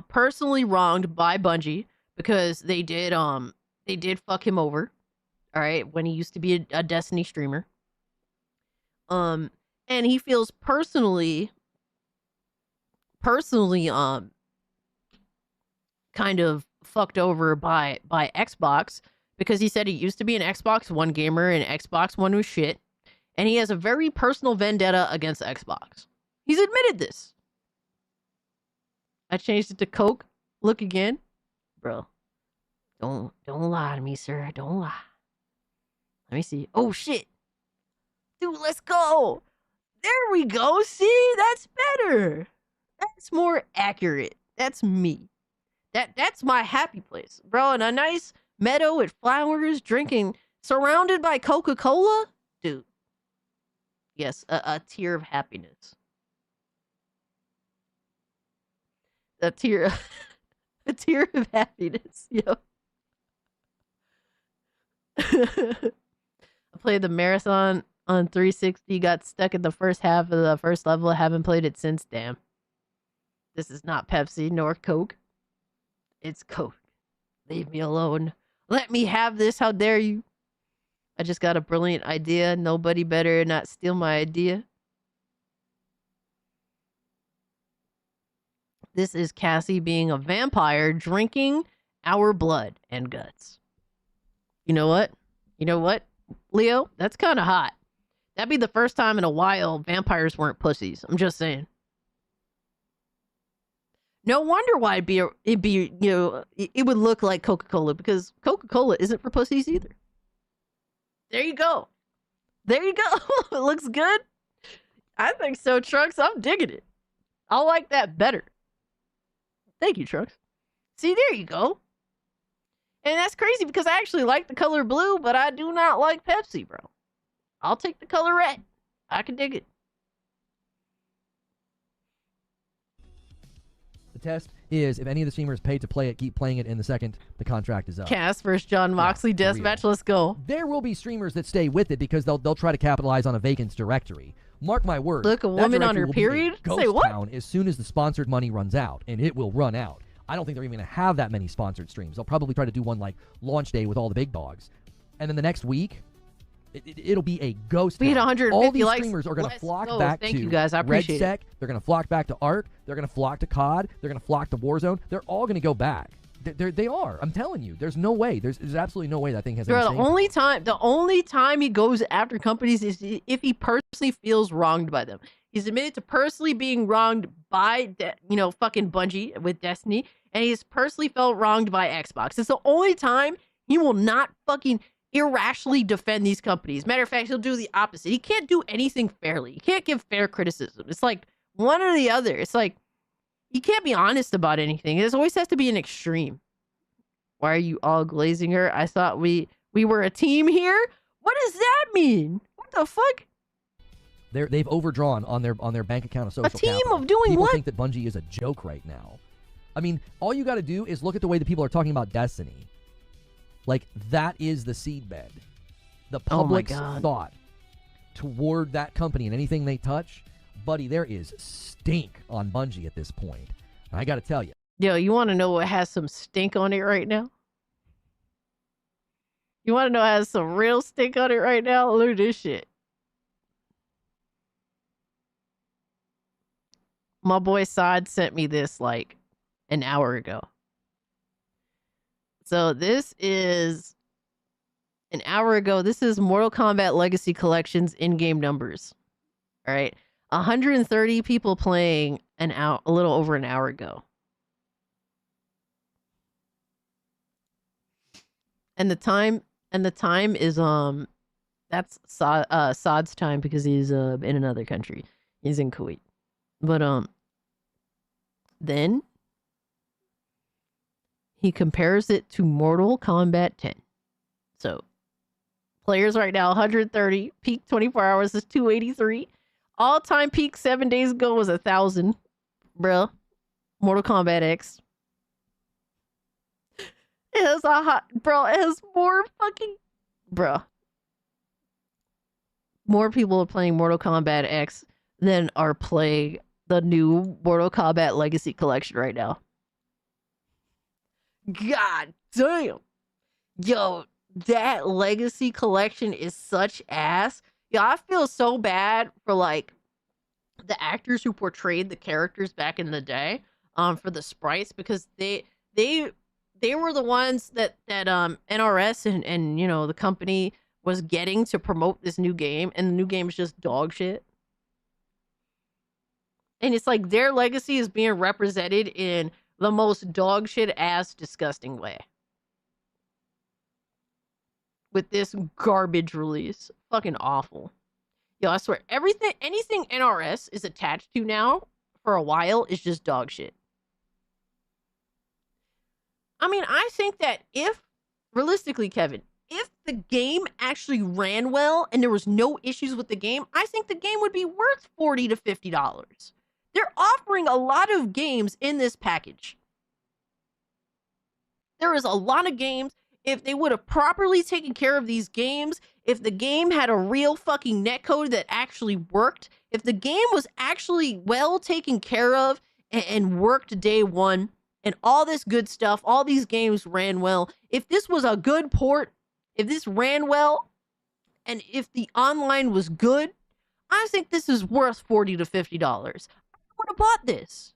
E: personally wronged by Bungie because they did fuck him over, all right, when he used to be a Destiny streamer. And he feels personally kind of fucked over by Xbox because he said he used to be an Xbox One gamer and Xbox One was shit, and he has a very personal vendetta against Xbox. He's admitted this. I changed it to Coke. Look again. Bro, don't lie to me, sir. Don't lie. Let me see. Oh shit, dude, let's go. There we go. See, that's better. That's more accurate. That's me. That's my happy place, bro. In a nice meadow with flowers, drinking, surrounded by Coca-Cola, dude. Yes, a tear of happiness. A tear. A tear of happiness, yo. I played the marathon on 360, got stuck in the first half of the first level, haven't played it since, damn. This is not Pepsi nor Coke. It's Coke. Leave me alone. Let me have this, how dare you? I just got a brilliant idea. Nobody better not steal my idea. This is Cassie being a vampire drinking our blood and guts. You know what? You know what, Leo? That's kind of hot. That'd be the first time in a while vampires weren't pussies. I'm just saying. No wonder why it would look like Coca-Cola, because Coca-Cola isn't for pussies either. There you go. There you go. It looks good. I think so, Trunks. I'm digging it. I like that better. Thank you, Trunks. See, there you go. And that's crazy because I actually like the color blue, but I do not like Pepsi, bro. I'll take the color red. I can dig it.
P: The test is if any of the streamers paid to play it, keep playing it in the second the contract is up.
E: Cass versus John Moxley deathmatch. Let's go.
P: There will be streamers that stay with it because they'll try to capitalize on a vacant directory. Mark my words.
E: Look, a woman on her period?
P: Say what? Town as soon as the sponsored money runs out, and it will run out. I don't think they're even going to have that many sponsored streams. They'll probably try to do one like launch day with all the big dogs. And then the next week, it'll be a ghost town.
E: We had 150
P: all these
E: likes.
P: streamers are going to
E: Let's
P: flock
E: go.
P: back
E: Thank
P: to
E: you guys. I appreciate
P: RedSec.
E: it.
P: They're going to flock back to Arc. They're going to flock to COD. They're going to flock to Warzone. They're all going to go back. They are. I'm telling you. There's no way. There's absolutely no way that thing has any
E: Bro, the only time he goes after companies is if he personally feels wronged by them. He's admitted to personally being wronged by, fucking Bungie with Destiny, and he's personally felt wronged by Xbox. It's the only time he will not fucking irrationally defend these companies. Matter of fact, he'll do the opposite. He can't do anything fairly. He can't give fair criticism. It's like one or the other. It's like you can't be honest about anything. It always has to be an extreme. Why are you all glazing her? I thought we were a team here. What does that mean? What the fuck?
P: They've overdrawn on their bank account of social
E: team
P: capital.
E: of doing
P: people
E: what?
P: think that Bungie is a joke right now. I mean, all you got to do is look at the way that people are talking about Destiny. Like, that is the seedbed. The public's thought toward that company and anything they touch, buddy, there is stink on Bungie at this point. And I got to tell you.
E: Yo, you want to know what has some stink on it right now? You want to know what has some real stink on it right now? Look at this shit. My boy Sod sent me this like an hour ago. So this is an hour ago. This is Mortal Kombat Legacy Collection's in-game numbers. All right. 130 people playing a little over an hour ago. And the time is that's Sod's time because he's in another country. He's in Kuwait. But then he compares it to Mortal Kombat 10. So players right now 130, peak 24 hours is 283. All-time peak 7 days ago was 1,000. Bruh. Mortal Kombat X. It has it has more fucking bruh. More people are playing Mortal Kombat X than are playing the new Mortal Kombat Legacy Collection right now. God damn. Yo, that Legacy Collection is such ass. Yo, I feel so bad for like the actors who portrayed the characters back in the day, for the sprites, because they were the ones that NRS and the company was getting to promote this new game, and the new game is just dog shit. And it's like their legacy is being represented in the most dog shit ass disgusting way. With this garbage release. Fucking awful. Yo, I swear, anything NRS is attached to now for a while is just dog shit. I mean, I think that realistically, Kevin, if the game actually ran well and there was no issues with the game, I think the game would be worth $40 to $50. They're offering a lot of games in this package. There is a lot of games. If they would have properly taken care of these games, if the game had a real fucking netcode that actually worked, if the game was actually well taken care of and worked day one, and all this good stuff, all these games ran well, if this was a good port, if this ran well, and if the online was good, I think this is worth $40 to $50. I would have bought this.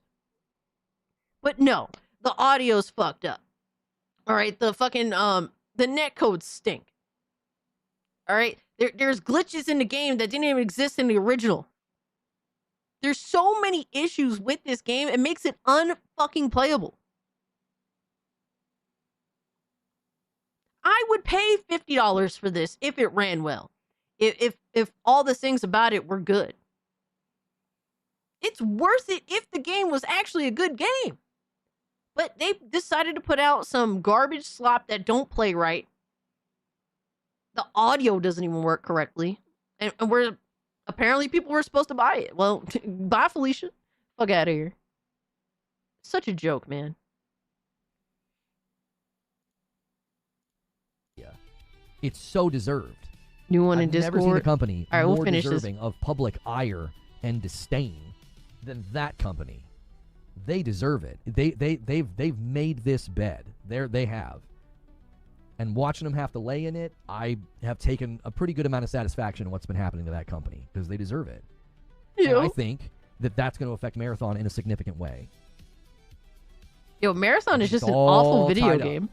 E: But no, the audio's fucked up. All right, the fucking the netcodes stink. All right, there's glitches in the game that didn't even exist in the original. There's so many issues with this game, it makes it unfucking playable. I would pay $50 for this if it ran well. If all the things about it were good. It's worth it if the game was actually a good game. But they decided to put out some garbage slop that don't play right. The audio doesn't even work correctly. And apparently people were supposed to buy it. Well, bye, Felicia. Fuck out of here. Such a joke, man.
P: Yeah. It's so deserved.
E: New one in
P: I've
E: Discord.
P: never seen a company
E: All right, we'll
P: more
E: finish
P: deserving
E: this.
P: of public ire and disdain than that company. They deserve it. They've made this bed. They have. And watching them have to lay in it, I have taken a pretty good amount of satisfaction in what's been happening to that company because they deserve it.
E: Yeah.
P: And I think that that's going to affect Marathon in a significant way.
E: Yo, Marathon is
P: It's
E: just an
P: all
E: awful video
P: tied up.
E: game.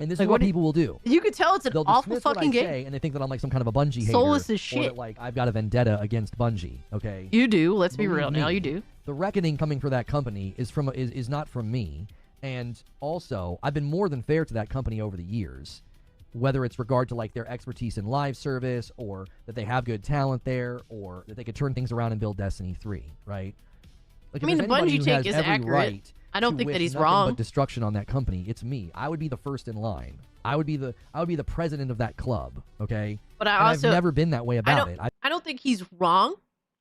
P: And this
E: Like,
P: is what
E: what do-
P: people will do.
E: You can tell it's an
P: They'll
E: awful
P: dismiss what
E: fucking
P: I
E: game.
P: say, and they think that I'm like some kind of a Bungie hater.
E: Soulless as
P: Or
E: shit.
P: that, like, I've got a vendetta against Bungie, okay?
E: You do. Let's be
P: Believe
E: real now.
P: me,
E: You do.
P: The reckoning coming for that company is not from me. And also, I've been more than fair to that company over the years, whether it's regard to like their expertise in live service, or that they have good talent there, or that they could turn things around and build Destiny 3, right? Like,
E: I
P: if
E: mean,
P: there's
E: the
P: anybody
E: Bungie
P: who
E: take
P: has
E: is
P: every
E: accurate.
P: right
E: I don't
P: to
E: think that
P: wish
E: he's
P: nothing
E: wrong.
P: but destruction on that company, it's me. I would be the first in line. I would be the president of that club, okay?
E: But I
P: And
E: also
P: I've never been that way about it.
E: I don't think he's wrong.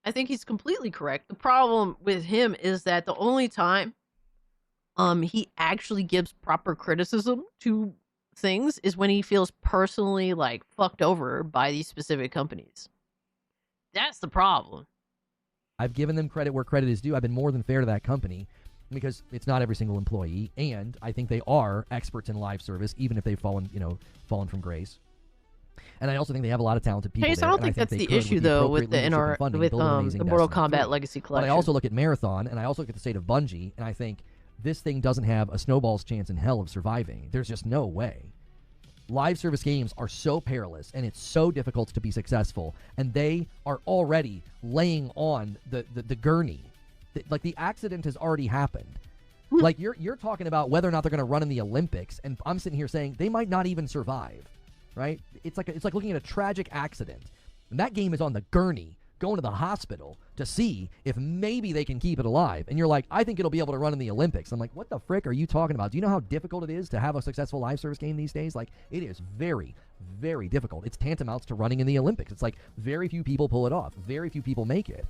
E: I think he's completely correct. The problem with him is that the only time he actually gives proper criticism to things is when he feels personally like fucked over by these specific companies. That's the problem.
P: I've given them credit where credit is due. I've been more than fair to that company because it's not every single employee, and I think they are experts in live service, even if they've fallen from grace. And I also think they have a lot of talented people.
E: Chase,
P: there,
E: I don't
P: and
E: think that's
P: they
E: the
P: could,
E: issue
P: with
E: though with
P: appropriate
E: the
P: leadership and funding, build an amazing
E: the Mortal
P: Destiny
E: Kombat
P: 3.
E: Legacy
P: But
E: Collection.
P: I also look at Marathon, and I also look at the state of Bungie, and I think this thing doesn't have a snowball's chance in hell of surviving. There's just no way. Live service games are so perilous, and it's so difficult to be successful, and they are already laying on the gurney. Like, the accident has already happened. Like, you're talking about whether or not they're going to run in the Olympics, and I'm sitting here saying they might not even survive, right? It's like looking at a tragic accident. And that game is on the gurney, going to the hospital to see if maybe they can keep it alive. And you're like, I think it'll be able to run in the Olympics. I'm like, what the frick are you talking about? Do you know how difficult it is to have a successful live service game these days? Like, it is very, very difficult. It's tantamount to running in the Olympics. It's like very few people pull it off. Very few people make it.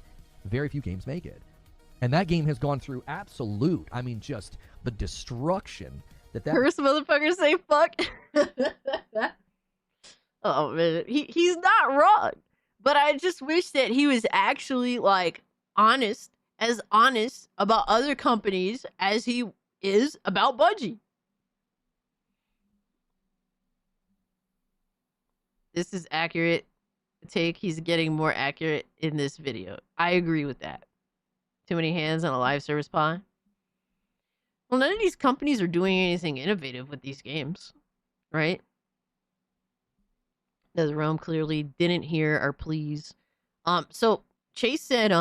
P: Very few games make it. And that game has gone through absolute, I mean, just the destruction that
E: First motherfuckers say fuck. Oh man, he's not wrong. But I just wish that he was actually like honest about other companies as he is about Bungie. This is accurate take. He's getting more accurate in this video. I agree with that. Too many hands on a live service pie. Well, none of these companies are doing anything innovative with these games, right? NetherRealm clearly didn't hear our pleas. So Chase said,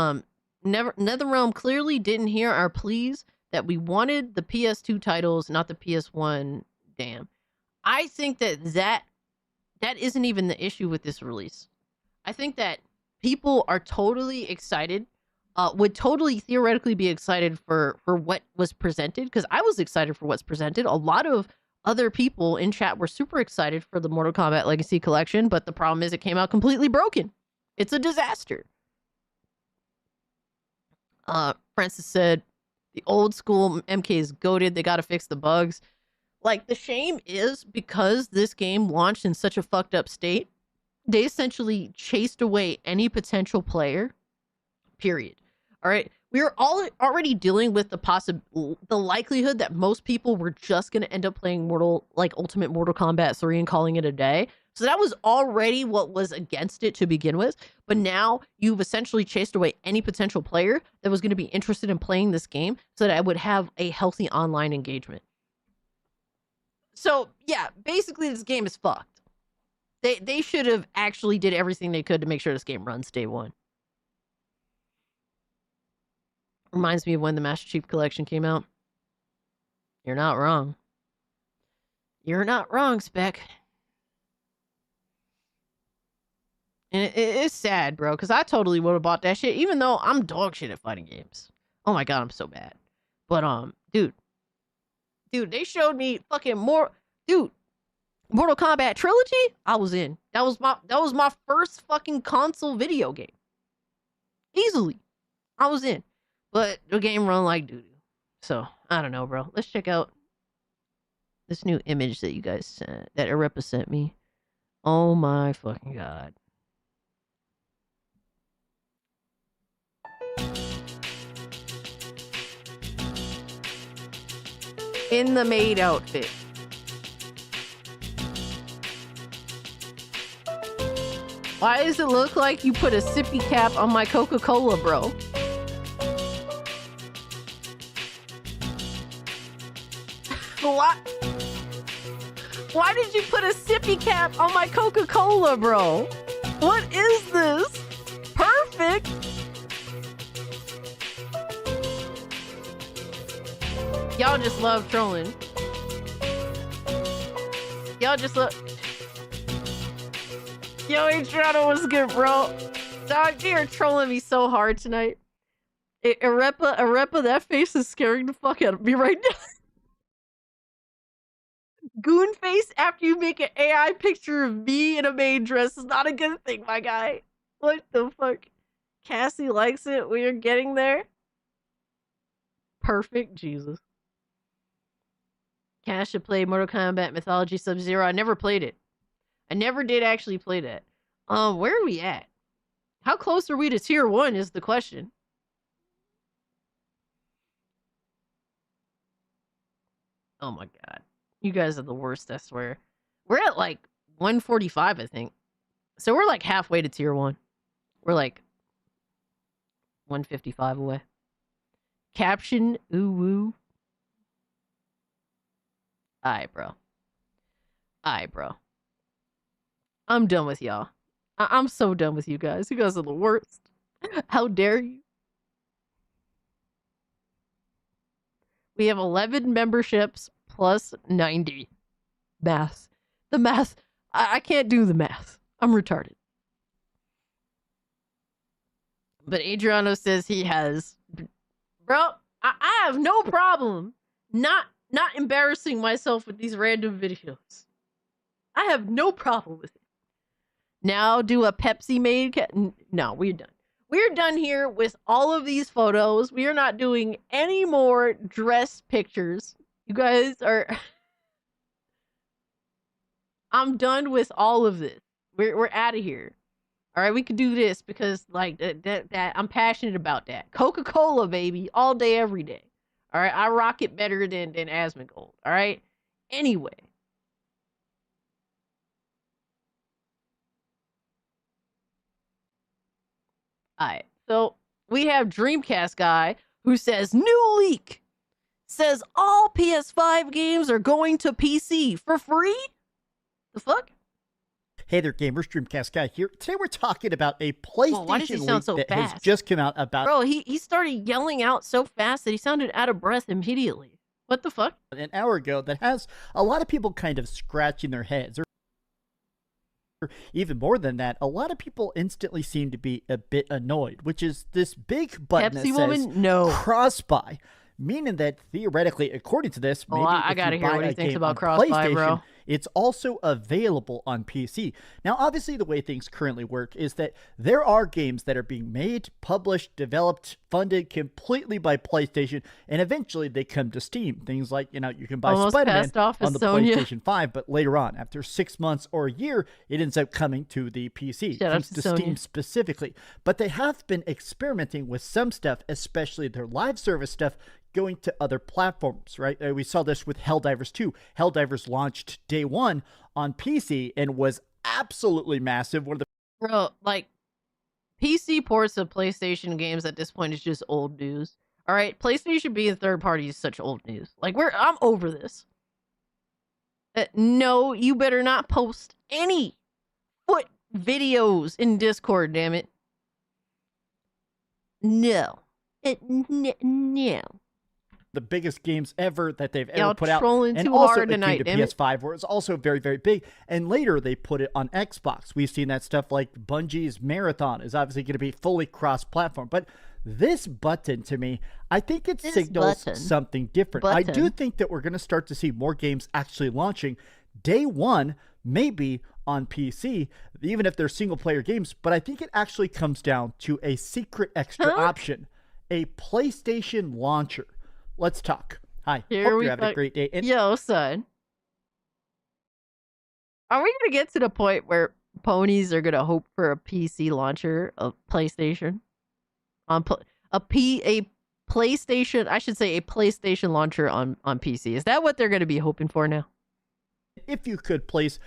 E: NetherRealm clearly didn't hear our pleas that we wanted the PS2 titles, not the PS1. Damn. I think that isn't even the issue with this release. I think that people are totally excited, would totally theoretically be excited for what was presented, because I was excited for what's presented. A lot of other people in chat were super excited for the Mortal Kombat Legacy Collection, but the problem is it came out completely broken. It's a disaster. Francis said, the old school MK is goated. They got to fix the bugs. Like, the shame is because this game launched in such a fucked up state, they essentially chased away any potential player, period. All right. We are all already dealing with the likelihood that most people were just going to end up playing Ultimate Mortal Kombat 3 and calling it a day. So that was already what was against it to begin with. But now you've essentially chased away any potential player that was going to be interested in playing this game so that I would have a healthy online engagement. So yeah, basically this game is fucked. They should have actually did everything they could to make sure this game runs day one. Reminds me of when the Master Chief Collection came out. You're not wrong. You're not wrong, Spec. And it's sad, bro, because I totally would have bought that shit, even though I'm dog shit at fighting games. Oh my god, I'm so bad. But dude, they showed me fucking Mortal Kombat Trilogy. I was in. That was my first fucking console video game. Easily, I was in. But the game run like doo doo. So I don't know, bro. Let's check out this new image that you guys sent, that Arepa sent me. Oh my fucking god. In the maid outfit. Why does it look like you put a sippy cap on my Coca-Cola, bro? What? Why did you put a sippy cap on my Coca-Cola, bro? What is this? Perfect. Y'all just love trolling. Y'all just love... Yo, Adriano was good, bro. Dog, you're trolling me so hard tonight. Arepa, that face is scaring the fuck out of me right now. Goon face after you make an AI picture of me in a maid dress is not a good thing, my guy. What the fuck? Cassie likes it. We are getting there. Perfect. Jesus. Cash should play Mortal Kombat Mythology Sub-Zero. I never played it. I never did actually play that. Where are we at? How close are we to tier 1 is the question. Oh my god. You guys are the worst, I swear. We're at like 145, I think. So we're like halfway to tier 1. We're like 155 away. Caption, ooh woo. Alright, bro. I'm done with y'all. I'm so done with you guys. You guys are the worst. How dare you? We have 11 memberships plus 90. Math. The math. I can't do the math. I'm retarded. But Adriano says he has. Bro, I have no problem not embarrassing myself with these random videos. I have no problem with it. Now do a Pepsi made no, we're done. We're done here with all of these photos. We are not doing any more dress pictures. You guys are... I'm done with all of this. We're out of here. All right, we could do this because like that I'm passionate about that. Coca-Cola, baby, all day, every day. All right, I rock it better than Asmongold. All right. Anyway. All right, so we have Dreamcast guy who says new leak says all PS5 games are going to PC for free. The fuck?
Q: Hey there, gamers. Dreamcast guy here. Today we're talking about a PlayStation
E: why does he
Q: leak
E: sound so
Q: that
E: fast?
Q: has just come out about.
E: Bro, he started yelling out so fast that he sounded out of breath immediately. What the fuck?
Q: An hour ago that has a lot of people kind of scratching their heads. Or even more than that, a lot of people instantly seem to be a bit annoyed, which is this big button
E: Pepsi
Q: that
E: woman?
Q: says
E: No.
Q: cross-buy, meaning that theoretically, according to this, maybe
E: I
Q: if
E: gotta
Q: you
E: hear
Q: buy
E: what he
Q: a
E: thinks
Q: game
E: about
Q: on
E: cross-buy,
Q: PlayStation,
E: bro.
Q: it's also available on PC. Now, obviously, the way things currently work is that there are games that are being made, published, developed, funded completely by PlayStation, and eventually they come to Steam. Things like, you can buy
E: Almost
Q: Spider-Man
E: passed off as
Q: on the
E: Sonya.
Q: PlayStation 5, but later on, after 6 months or a year, it ends up coming to the PC.
E: Shout out
Q: Comes
E: to
Q: to
E: Sonya.
Q: Steam specifically. But they have been experimenting with some stuff, especially their live service stuff, going to other platforms, right? We saw this with Helldivers 2. Helldivers launched day one on PC and was absolutely massive. One of the
E: Bro, like, PC ports of PlayStation games at this point is just old news. All right, PlayStation being third party is such old news. Like, I'm over this. No, you better not post any foot videos in Discord, damn it. No. No.
Q: the biggest games ever that they've
E: Y'all
Q: ever put out.
E: trolling
Q: And
E: too
Q: also
E: hard
Q: it came
E: tonight,
Q: to
E: damn it.
Q: PS5 where it's also very, very big. And later they put it on Xbox. We've seen that stuff like Bungie's Marathon is obviously going to be fully cross-platform. But this button, to me, I think it signals something different. I do think that we're going to start to see more games actually launching day one, maybe on PC, even if they're single-player games. But I think it actually comes down to a secret extra option, a PlayStation launcher. Let's talk. Hi,
E: Here
Q: hope
E: we
Q: you're having a great day. And
E: Yo, son. Are we going to get to the point where ponies are going to hope for a PC launcher of PlayStation? On a PlayStation, I should say a PlayStation launcher on PC. Is that what they're going to be hoping for now?
Q: if you could, please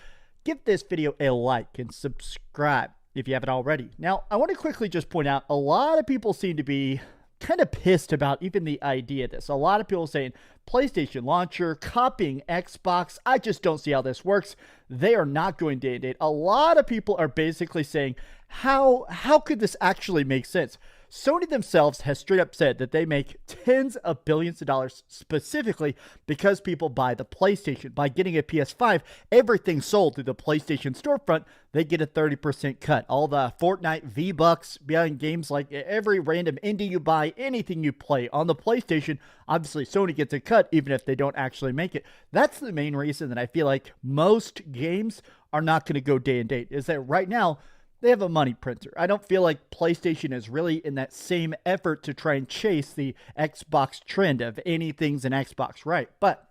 Q: give this video a like and subscribe if you haven't already. Now, I want to quickly just point out, a lot of people seem to be kind of pissed about even the idea of this. A lot of people saying PlayStation launcher, copying Xbox. I just don't see how this works. They are not going day and date. A lot of people are basically saying, how could this actually make sense? Sony themselves has straight up said that they make tens of billions of dollars specifically because people buy the PlayStation. By getting a PS5, everything sold through the PlayStation storefront, they get a 30% cut. All the Fortnite V-Bucks behind games, like every random indie you buy, anything you play on the PlayStation, obviously Sony gets a cut even if they don't actually make it. That's the main reason that I feel like most games are not going to go day and date, is that right now, they have a money printer. I don't feel like PlayStation is really in that same effort to try and chase the Xbox trend of anything's an Xbox, right? But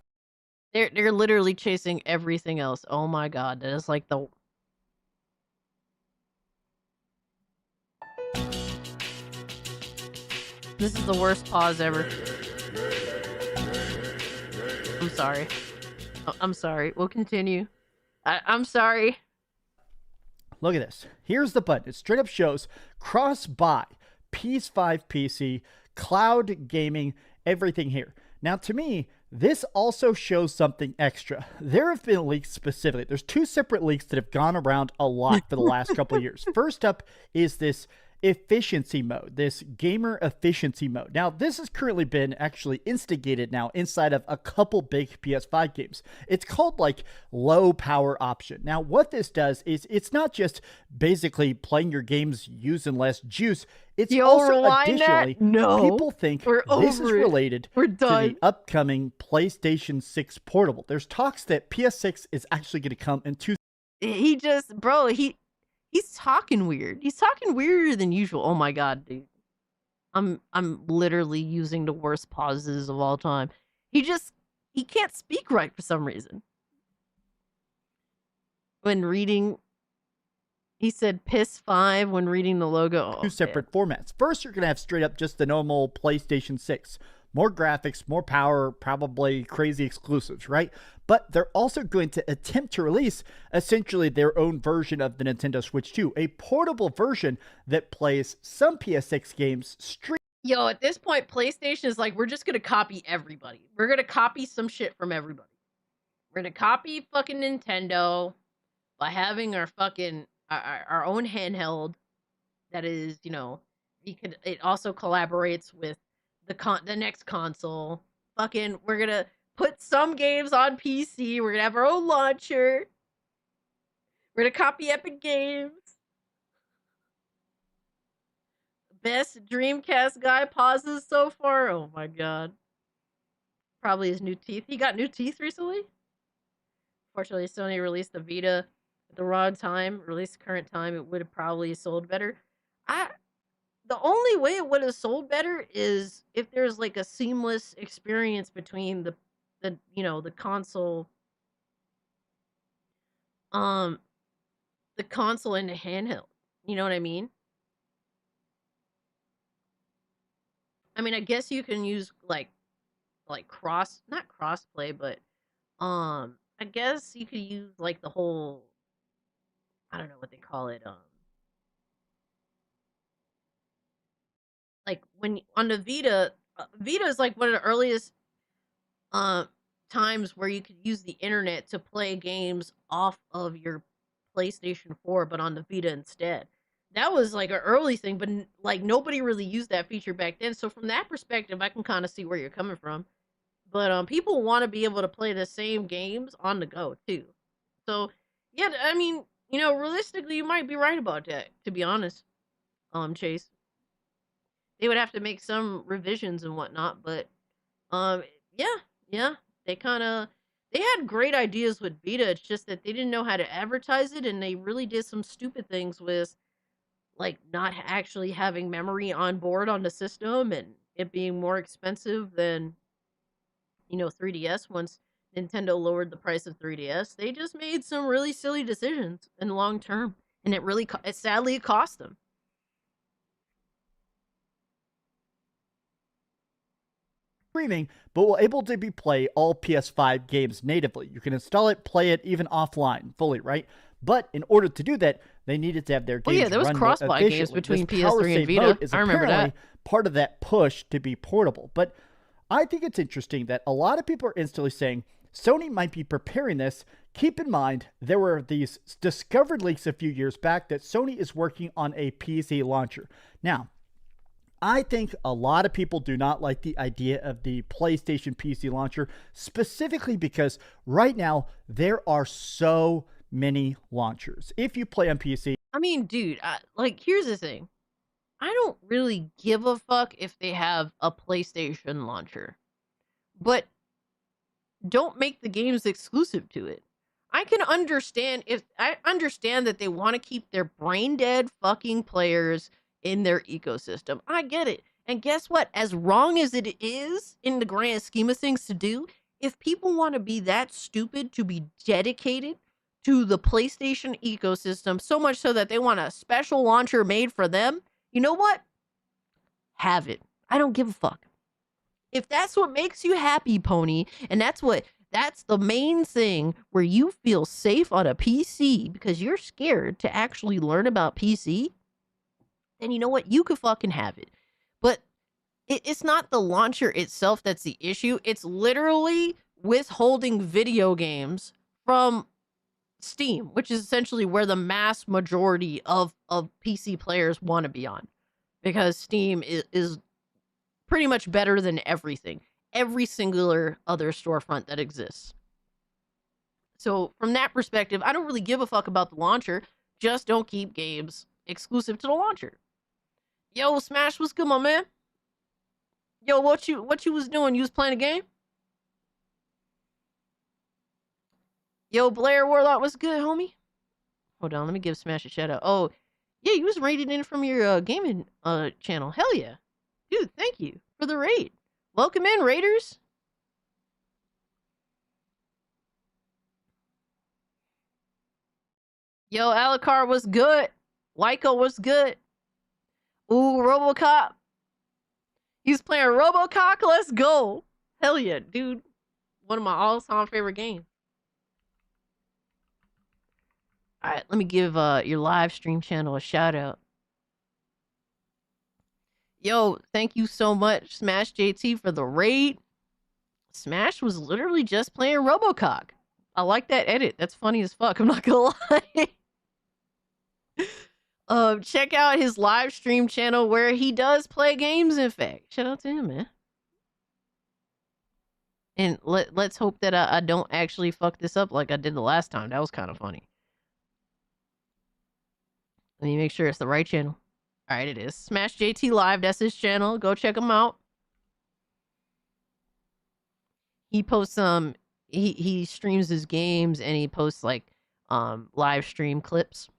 E: They're literally chasing everything else. Oh my god, that is like the This is the worst pause ever. I'm sorry. I'm sorry. We'll continue. I'm sorry.
Q: look at this. Here's the button. It straight up shows cross-buy, PS5 PC, cloud gaming, everything here. Now, to me, this also shows something extra. There have been leaks specifically. There's two separate leaks that have gone around a lot for the last couple of years. First up is this efficiency mode, this gamer efficiency mode. Now, this has currently been actually instigated now inside of a couple big PS5 games. It's called like low power option. Now, what this does is it's not just basically playing your games using less juice. It's also additionally, people think this is related to the upcoming PlayStation 6 portable. There's talks that PS6 is actually going to come in
E: He just, bro, he's talking weird. He's talking weirder than usual. Oh my god, dude. I'm literally using the worst pauses of all time. He can't speak right for some reason. When reading, he said piss 5 when reading the logo.
Q: two separate formats. First, you're going to have straight up just the normal PlayStation 6. More graphics, more power, probably crazy exclusives, right? But they're also going to attempt to release essentially their own version of the Nintendo Switch 2, a portable version that plays some PS6 games straight.
E: Yo, at this point, PlayStation is like, we're just going to copy everybody. We're going to copy some shit from everybody. We're going to copy fucking Nintendo by having our fucking, our own handheld that is, you know, it also collaborates with the next console. Fucking, we're gonna put some games on PC. We're gonna have our own launcher. We're gonna copy Epic Games. Best Dreamcast guy pauses so far. Oh my god. Probably his new teeth. He got new teeth recently. Fortunately, Sony released the Vita at the wrong time. Released current time, it would have probably sold better. The only way it would have sold better is if there's like a seamless experience between the you know, the console and the handheld. You know what I mean? I mean, I guess you can use like not crossplay, but I guess you could use like the whole I don't know what they call it. Like when on the Vita, Vita is like one of the earliest uh, times where you could use the internet to play games off of your PlayStation 4, but on the Vita instead. That was like an early thing, but like nobody really used that feature back then. So from that perspective, I can kind of see where you're coming from. But people want to be able to play the same games on the go too. So yeah, I mean, realistically, you might be right about that. To be honest, Chase, they would have to make some revisions and whatnot, but um, yeah, yeah, they had great ideas with Vita. It's just that they didn't know how to advertise it, and they really did some stupid things with like not actually having memory on board on the system, and it being more expensive than 3DS. Once Nintendo lowered the price of 3DS, they just made some really silly decisions in the long term, and it sadly cost them.
Q: Streaming, but will able to be play all PS5 games natively. You can install it, play it even offline, fully, right? But in order to do that, they needed to have their games
E: there was
Q: run
E: cross-buy
Q: more
E: games
Q: efficiently.
E: between
Q: This power
E: PS3 and
Q: save
E: Vita.
Q: mode is
E: I remember
Q: apparently
E: that.
Q: part of that push to be portable. But I think it's interesting that a lot of people are instantly saying Sony might be preparing this. Keep in mind, there were these discovered leaks a few years back that Sony is working on a PC launcher. Now, I think a lot of people do not like the idea of the PlayStation PC launcher, specifically because right now there are so many launchers. If you play on PC,
E: I mean, dude, here's the thing. I don't really give a fuck if they have a PlayStation launcher, but don't make the games exclusive to it. I understand that they want to keep their brain dead fucking players in their ecosystem. I get it. And guess what? As wrong as it is in the grand scheme of things to do, if people want to be that stupid to be dedicated to the PlayStation ecosystem, so much so that they want a special launcher made for them, you know what? Have it. I don't give a fuck. If that's what makes you happy, Pony, and that's the main thing where you feel safe on a PC because you're scared to actually learn about PC, then you know what? You could fucking have it. But it's not the launcher itself that's the issue. It's literally withholding video games from Steam, which is essentially where the mass majority of PC players want to be on. Because Steam is pretty much better than everything. Every singular other storefront that exists. So from that perspective, I don't really give a fuck about the launcher. Just don't keep games exclusive to the launcher. Yo, Smash, what's good, my man? Yo, what you was doing? You was playing a game? Yo, Blair Warlock, what's good, homie? Hold on, let me give Smash a shout out. Oh, yeah, you was raided in from your gaming channel. Hell yeah. Dude, thank you for the raid. Welcome in, Raiders. Yo, Alucard was good. Wyko was good. Ooh, Robocop. He's playing Robocock. Let's go. Hell yeah, dude. One of my all-time favorite games. All right, let me give your live stream channel a shout out. Yo, thank you so much, Smash JT, for the raid. Smash was literally just playing Robocock. I like that edit. That's funny as fuck. I'm not gonna lie. Check out his live stream channel where he does play games, in fact. Shout out to him, man. And let's hope that I don't actually fuck this up like I did the last time. That was kind of funny. Let me make sure it's the right channel. All right, it is. Smash JT Live. That's his channel. Go check him out. He posts he streams his games and he posts like live stream clips.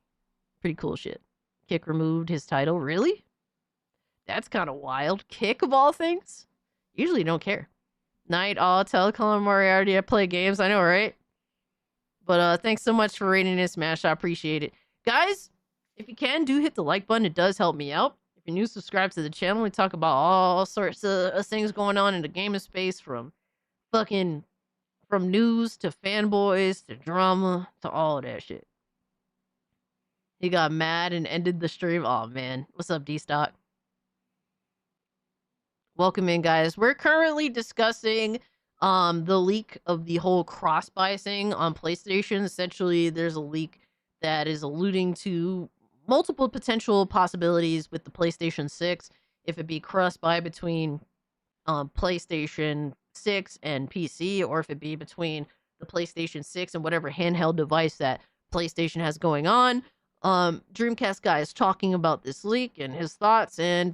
E: Pretty cool shit. Kick removed his title. Really? That's kind of wild. Kick of all things? Usually don't care. Night all Telecom Moriarty. I play games. I know, right? But thanks so much for rating this, Smash. I appreciate it. Guys, if you can, do hit the like button. It does help me out. If you're new, subscribe to the channel. We talk about all sorts of things going on in the gaming space, from news to fanboys to drama to all of that shit. He got mad and ended the stream. Oh man, what's up, D-Stock? Welcome in, guys. We're currently discussing the leak of the whole cross-buy thing on PlayStation. Essentially, there's a leak that is alluding to multiple potential possibilities with the PlayStation 6, if it be cross-buy between PlayStation 6 and PC, or if it be between the PlayStation 6 and whatever handheld device that PlayStation has going on. Dreamcast guy is talking about this leak and his thoughts, and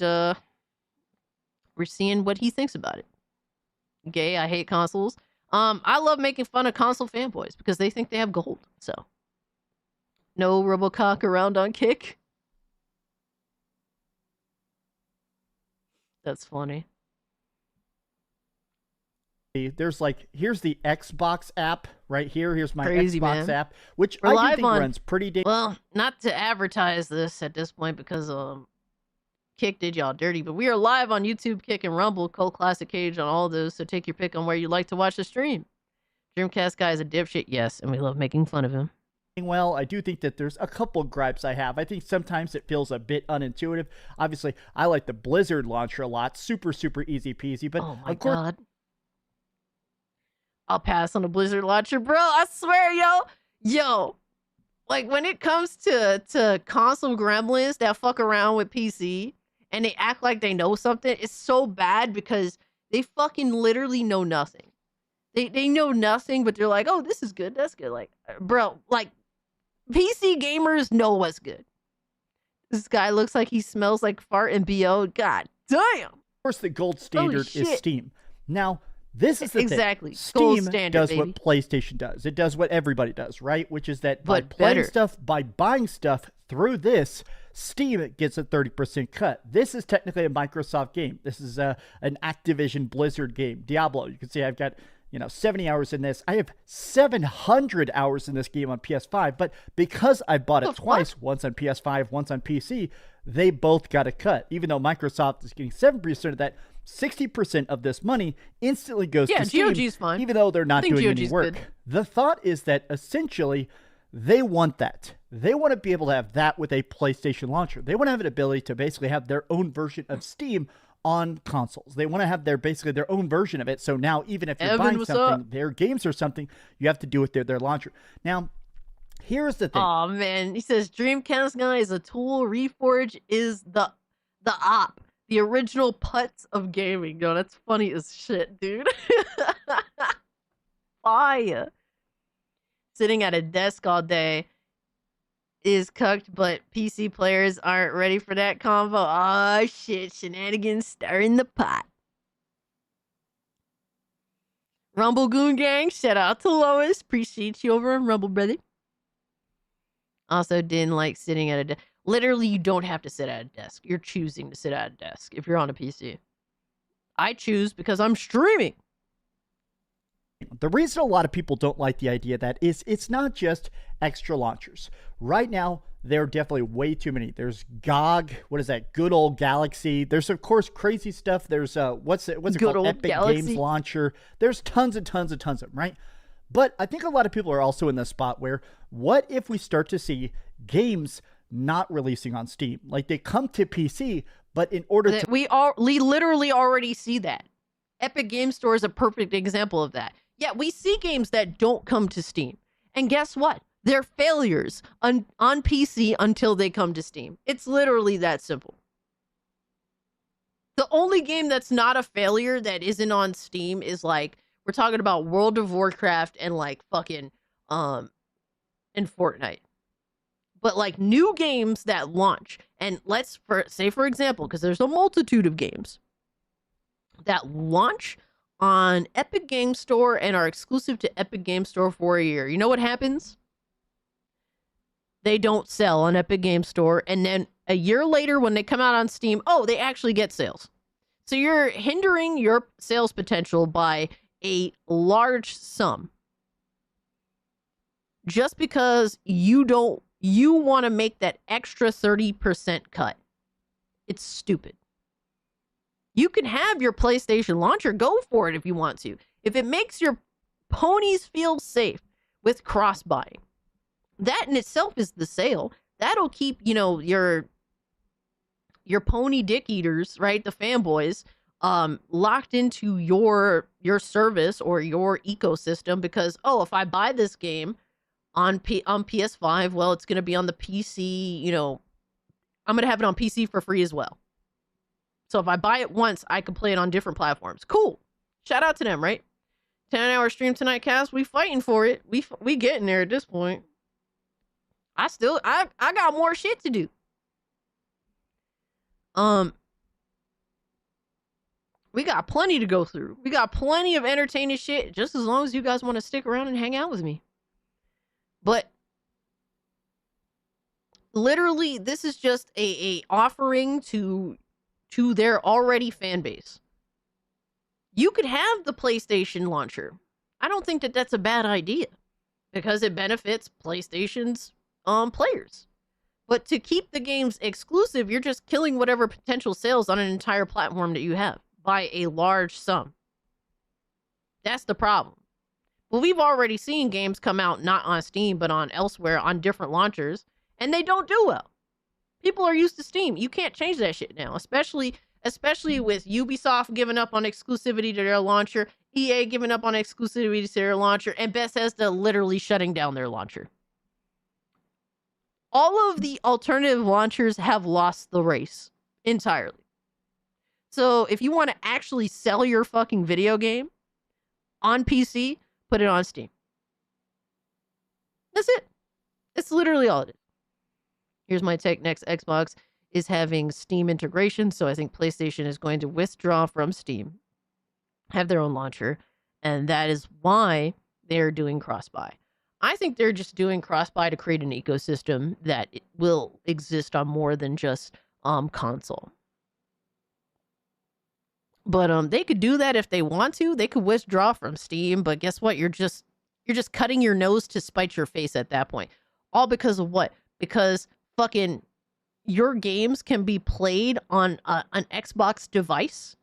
E: we're seeing what he thinks about it. Gay, I hate consoles. I love making fun of console fanboys because they think they have gold. So, no Robocock around on Kick. That's funny.
Q: There's like, here's the Xbox app right here. Here's my
E: Crazy,
Q: Xbox
E: man.
Q: app, which
E: We're
Q: I
E: live
Q: do think
E: on,
Q: runs pretty damn.
E: well, not to advertise this at this point because Kick did y'all dirty, but we are live on YouTube, Kick, and Rumble, Cold Classic Cage on all those, so take your pick on where you'd like to watch the stream. Dreamcast guy is a dipshit, yes, and we love making fun of him.
Q: Well, I do think that there's a couple gripes I have. I think sometimes it feels a bit unintuitive. Obviously, I like the Blizzard launcher a lot. Super, super easy peasy. But
E: oh my
Q: of course,
E: god. I'll pass on the Blizzard launcher, bro. I swear, yo. Like, when it comes to console gremlins that fuck around with PC and they act like they know something, it's so bad because they fucking literally know nothing. They know nothing, but they're like, oh, this is good. That's good. Like, bro, like, PC gamers know what's good. This guy looks like he smells like fart and BO. God damn.
Q: of course, the gold standard is
E: shit.
Q: Steam. Now, this is the
E: Exactly.
Q: thing.
E: Gold
Q: Steam
E: standard,
Q: does
E: baby.
Q: what PlayStation does. It does what everybody does, right? Which is that by
E: But
Q: playing
E: better.
Q: stuff, by buying stuff through this, Steam gets a 30% cut. This is technically a Microsoft game. This is an Activision Blizzard game. Diablo. You can see I've got 70 hours in this. I have 700 hours in this game on PS5, but because I bought it twice, once on PS5, once on PC, they both got a cut. Even though Microsoft is getting 7% of that, 60% of this money instantly goes to Steam,
E: GOG's fine.
Q: even though they're not
E: I think
Q: doing any
E: GOG's
Q: work.
E: good.
Q: The thought is that essentially they want that. They want to be able to have that with a PlayStation launcher. They want to have an ability to basically have their own version of Steam on consoles. They want to have basically their own version of it. So now even if you're
E: Evan,
Q: buying
E: what's
Q: something,
E: up?
Q: their games or something, you have to do it through their launcher. Now, here's the thing.
E: Oh man, he says Dreamcast guy is a tool. Reforge is the op, the original putz of gaming. Yo, that's funny as shit, dude. Fire. Sitting at a desk all day is cucked, but PC players aren't ready for that combo. Oh shit, shenanigans stirring the pot. Rumble Goon Gang, shout out to Lois. Appreciate you over on Rumble, brother. Also didn't like sitting at a desk. Literally, you don't have to sit at a desk. You're choosing to sit at a desk if you're on a PC. I choose because I'm streaming.
Q: The reason a lot of people don't like the idea of that is it's not just extra launchers. Right now, there are definitely way too many. There's GOG. What is that? Good old Galaxy. There's, of course, crazy stuff. There's, what's it
E: Good
Q: called?
E: old
Q: Epic
E: Galaxy.
Q: Games Launcher. There's tons and tons and tons of them, right? But I think a lot of people are also in the spot where, what if we start to see games not releasing on Steam? Like, they come to PC, but in order to...
E: We literally already see that. Epic Game Store is a perfect example of that. Yeah, we see games that don't come to Steam. And guess what? They're failures on PC until they come to Steam. It's literally that simple. The only game that's not a failure that isn't on Steam is like, we're talking about World of Warcraft and like fucking and Fortnite. But like new games that launch, and let's say for example, because there's a multitude of games that launch on Epic Game Store and are exclusive to Epic Game Store for a year. You know what happens? They don't sell on Epic Game Store, and then a year later when they come out on Steam, oh, they actually get sales. So you're hindering your sales potential by a large sum. Just because you want to make that extra 30% cut. It's stupid. You can have your PlayStation launcher, go for it if you want to. If it makes your ponies feel safe with cross-buying. That in itself is the sale. that'll keep, you know, your pony dick eaters, right? The fanboys, locked into your service or your ecosystem because, oh, if I buy this game on PS5, well, it's gonna be on the PC, you know, I'm gonna have it on PC for free as well. So if I buy it once, I can play it on different platforms. Cool. Shout out to them, right? 10-hour stream tonight, cast. We fighting for it. We getting there at this point. I got more shit to do. We got plenty to go through. We got plenty of entertaining shit, just as long as you guys want to stick around and hang out with me. But literally, this is just a offering to their already fan base. You could have the PlayStation launcher. I don't think that that's a bad idea because it benefits PlayStation's players. But to keep the games exclusive, you're just killing whatever potential sales on an entire platform that you have by a large sum. That's the problem. Well, we've already seen games come out not on Steam, but on elsewhere on different launchers, and they don't do well. People are used to Steam. You can't change that shit now, especially with Ubisoft giving up on exclusivity to their launcher, EA giving up on exclusivity to their launcher, and Bethesda literally shutting down their launcher. All of the alternative launchers have lost the race entirely. So if you want to actually sell your fucking video game on PC, put it on Steam. That's it. That's literally all it is. Here's my take. Next Xbox is having Steam integration, so I think PlayStation is going to withdraw from Steam, have their own launcher, and that is why they're doing cross-buy. I think they're just doing cross-buy to create an ecosystem that will exist on more than just console. But they could do that if they want to. They could withdraw from Steam, but guess what? You're just cutting your nose to spite your face at that point. All because of what? Because fucking your games can be played on an Xbox device?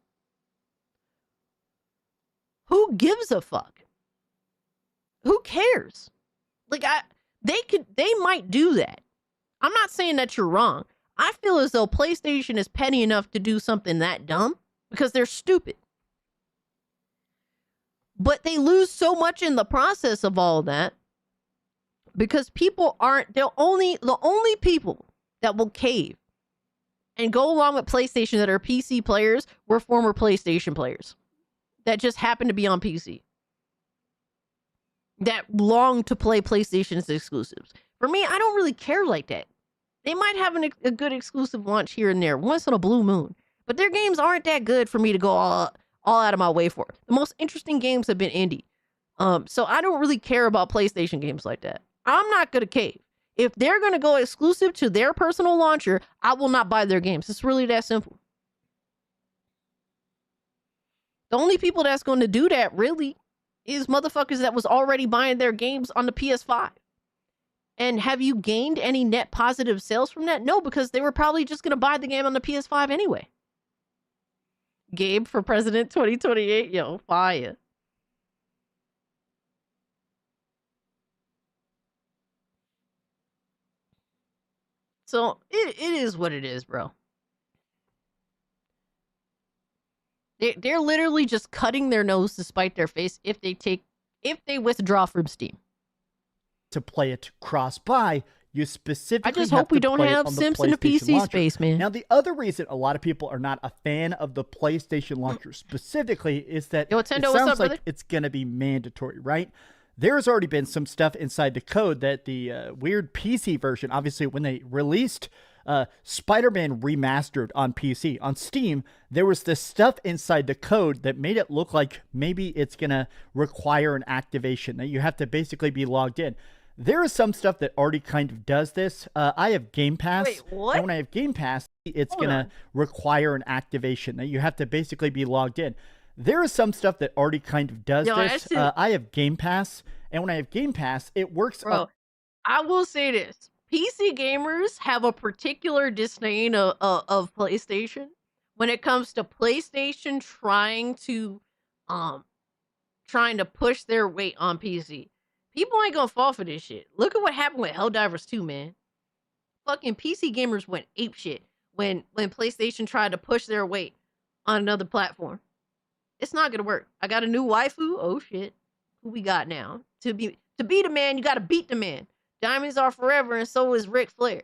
E: Who gives a fuck? Who cares? Like, they might do that. I'm not saying that you're wrong. I feel as though PlayStation is petty enough to do something that dumb because they're stupid. But they lose so much in the process of all that because people aren't, the only people that will cave and go along with PlayStation that are PC players were former PlayStation players that just happened to be on PC, that long to play PlayStation's exclusives. For me, I don't really care like that. They might have a good exclusive launch here and there, once in a blue moon, but their games aren't that good for me to go all out of my way for. The most interesting games have been indie. So I don't really care about PlayStation games like that. I'm not going to cave. If they're going to go exclusive to their personal launcher, I will not buy their games. It's really that simple. The only people that's going to do that really is motherfuckers that was already buying their games on the PS5. And have you gained any net positive sales from that? No, because they were probably just going to buy the game on the PS5 anyway. Gabe for President 2028. Yo, fire. So it is what it is, bro. They're literally just cutting their nose to spite their face if they withdraw from Steam.
Q: To play it cross-buy, you specifically
E: I just
Q: have
E: hope we
Q: to
E: don't
Q: play it
E: have
Q: on
E: Sims in the
Q: PlayStation
E: PC
Q: launcher.
E: space, man.
Q: Now, the other reason a lot of people are not a fan of the PlayStation launcher specifically is that
E: Yo,
Q: it
E: Tendo, what's
Q: sounds
E: up,
Q: like
E: brother?
Q: it's going to be mandatory, right? There's already been some stuff inside the code that the weird PC version, obviously when they released Spider-Man Remastered on PC, on Steam, there was this stuff inside the code that made it look like maybe it's going to require an activation, that you have to basically be logged in. There is some stuff that already kind of does this. I have Game Pass.
E: Wait, what?
Q: And when I have Game Pass, it's
E: Hold
Q: going
E: on.
Q: to require an activation, that you have to basically be logged in. There is some stuff that already kind of does
E: Yo,
Q: this.
E: that shit-
Q: I have Game Pass. And when I have Game Pass, it works.
E: Bro, I will say this. PC gamers have a particular disdain of PlayStation when it comes to PlayStation trying to push their weight on PC. People ain't gonna fall for this shit. Look at what happened with Helldivers 2, man. fucking PC gamers went apeshit when PlayStation tried to push their weight on another platform. It's not gonna work. I got a new waifu. Oh shit. Who we got now? To beat a man, you gotta beat the man. Diamonds are forever, and so is Ric Flair.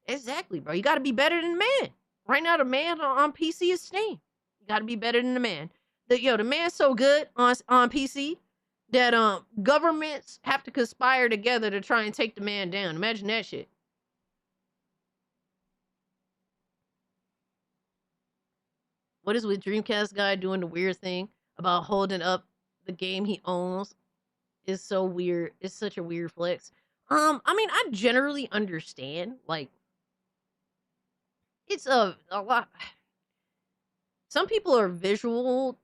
E: Exactly, bro. You gotta be better than the man. Right now, the man on PC is Steam. You gotta be better than the man. The man's so good on PC that governments have to conspire together to try and take the man down. Imagine that shit. What is with Dreamcast guy doing the weird thing about holding up the game he owns? Is so weird. It's such a weird flex. I mean, I generally understand. Like, it's a lot. Some people are visual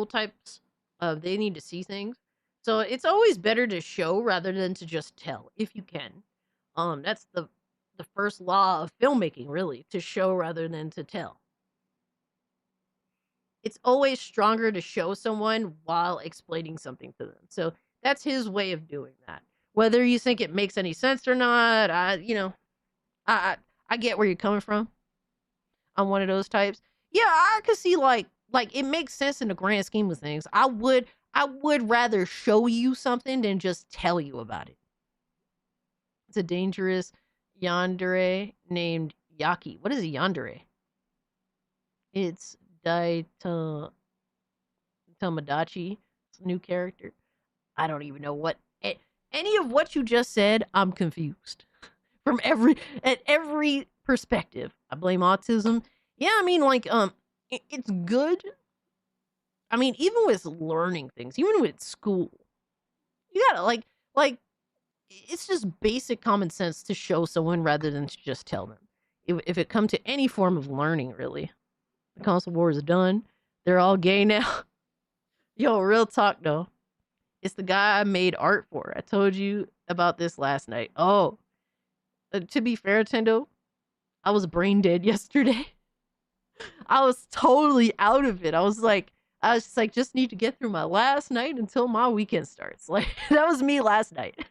E: types. They need to see things. So it's always better to show rather than to just tell, if you can. That's the first law of filmmaking, really, to show rather than to tell. It's always stronger to show someone while explaining something to them. So that's his way of doing that. Whether you think it makes any sense or not, I get where you're coming from. I'm one of those types. Yeah, I could see like it makes sense in the grand scheme of things. I would rather show you something than just tell you about it. It's a dangerous yandere named Yaki. What is a yandere? It's Tamadachi. It's a new character. I don't even know what any of what you just said. I'm confused from every perspective. I blame autism. Yeah, I mean, like, it's good. I mean, even with learning things, even with school, you gotta like, it's just basic common sense to show someone rather than to just tell them. If it comes to any form of learning, really. The console war is done. They're all gay now. Yo, real talk though. It's the guy I made art for. I told you about this last night. Oh, to be fair, Tendo, I was brain dead yesterday. I was totally out of it. I was just like, just need to get through my last night until my weekend starts. Like, that was me last night.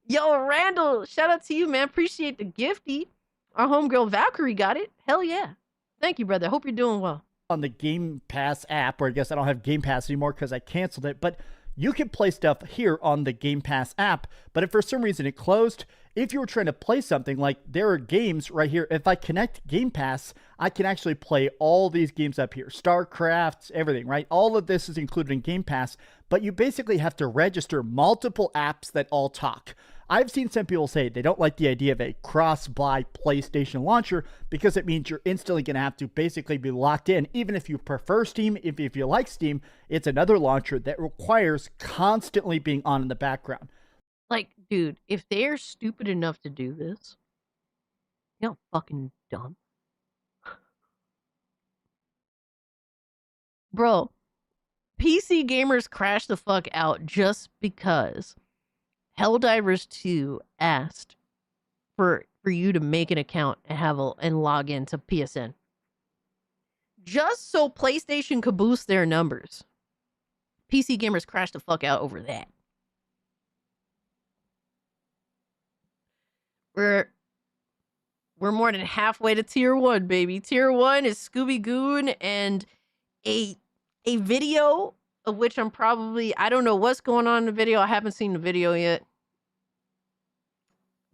E: Yo, Randall, shout out to you, man. Appreciate the gifty. Our homegirl Valkyrie got it. Hell yeah. Thank you, brother. Hope you're doing well.
Q: On the Game Pass app, or I guess I don't have Game Pass anymore because I canceled it, but you can play stuff here on the Game Pass app. But if for some reason it closed, if you were trying to play something, like there are games right here. If I connect Game Pass, I can actually play all these games up here. StarCraft, everything, right? All of this is included in Game Pass, but you basically have to register multiple apps that all talk. I've seen some people say they don't like the idea of a cross-buy PlayStation launcher because it means you're instantly going to have to basically be locked in. Even if you prefer Steam, if you like Steam, it's another launcher that requires constantly being on in the background.
E: Like, dude, if they're stupid enough to do this, you know, fucking dumb. Bro, PC gamers crash the fuck out just because Helldivers 2 asked for you to make an account and log into PSN. Just so PlayStation could boost their numbers. PC gamers crashed the fuck out over that. We're more than halfway to tier 1, baby. Tier 1 is Scooby Goon and a video of which I don't know what's going on in the video. I haven't seen the video yet.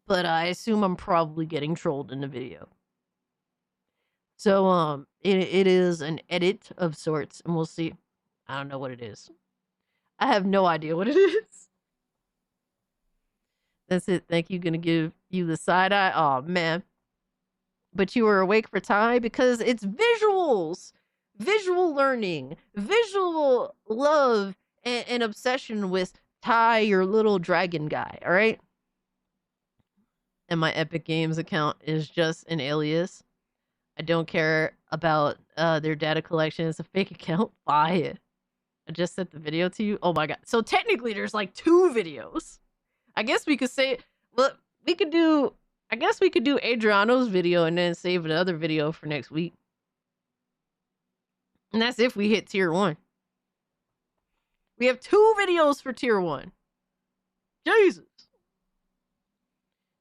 E: But I assume I'm probably getting trolled in the video. So, it is an edit of sorts, and we'll see. I don't know what it is. I have no idea what it is. That's it. Thank you. Gonna give you the side eye. Oh, man. But you were awake for time because it's visuals. Visual learning. Visual love and obsession with Ty, your little dragon guy. All right? And my Epic Games account is just an alias. I don't care about their data collection. It's a fake account. Buy it. I just sent the video to you. Oh my god. So technically there's like 2 videos. I guess we could say, well, I guess we could do Adriano's video and then save another video for next week. And that's if we hit tier 1. We have 2 videos for tier 1. Jesus.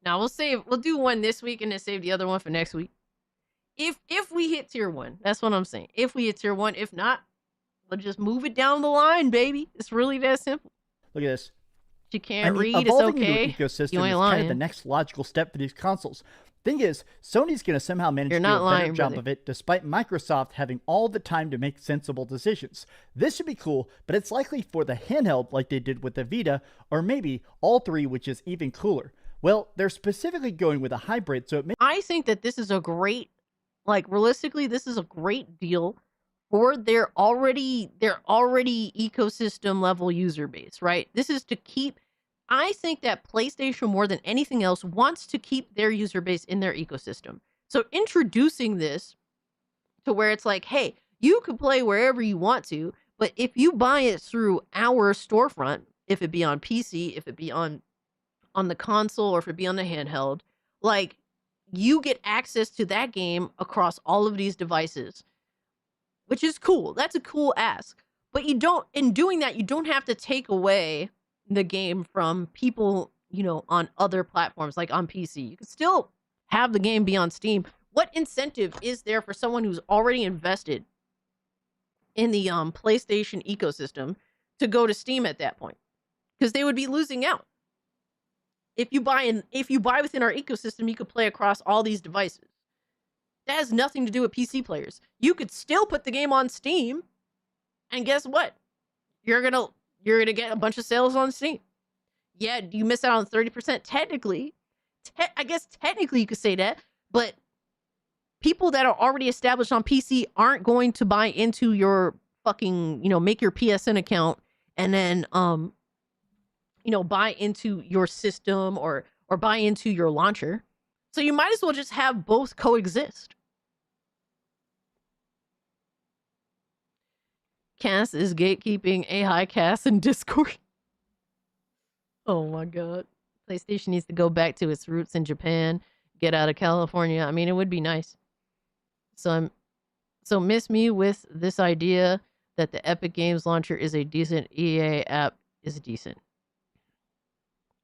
E: Now we'll do one this week and then save the other one for next week. If we hit tier 1, that's what I'm saying. If we hit tier 1, if not, we'll just move it down the line, baby. It's really that simple.
Q: Look at this.
E: You can't read, it's
Q: evolving
E: okay.
Q: into an ecosystem
E: You ain't
Q: is
E: lying.
Q: kind of the next logical step for these consoles. Thing is, Sony's going to somehow manage
E: You're
Q: to do
E: not
Q: a better
E: lying,
Q: job
E: brother.
Q: of it, despite Microsoft having all the time to make sensible decisions. This should be cool, but it's likely for the handheld like they did with the Vita, or maybe all three, which is even cooler. Well, they're specifically going with a hybrid, so it may...
E: I think that this is a great, like, realistically, this is a great deal for their already ecosystem level user base, right? This is to keep... I think that PlayStation, more than anything else, wants to keep their user base in their ecosystem. So introducing this to where it's like, hey, you can play wherever you want to, but if you buy it through our storefront, if it be on PC, if it be on the console, or if it be on the handheld, like, you get access to that game across all of these devices, which is cool. That's a cool ask. But you don't, in doing that, you don't have to take away the game from people, you know, on other platforms, like on PC. You can still have the game be on Steam. What incentive is there for someone who's already invested in the PlayStation ecosystem to go to Steam at that point? Because they would be losing out. If you buy within our ecosystem, you could play across all these devices. That has nothing to do with PC players. You could still put the game on Steam, and guess what? You're gonna get a bunch of sales on Steam. Yeah, you miss out on 30% technically. I guess technically you could say that, but people that are already established on PC aren't going to buy into your fucking, you know, make your PSN account and then you know, buy into your system or buy into your launcher. So you might as well just have both coexist. Cass is gatekeeping a high Cass in Discord. Oh my god. PlayStation needs to go back to its roots in Japan, get out of California. I mean, it would be nice. So miss me with this idea that the Epic Games launcher is a decent. EA app is decent.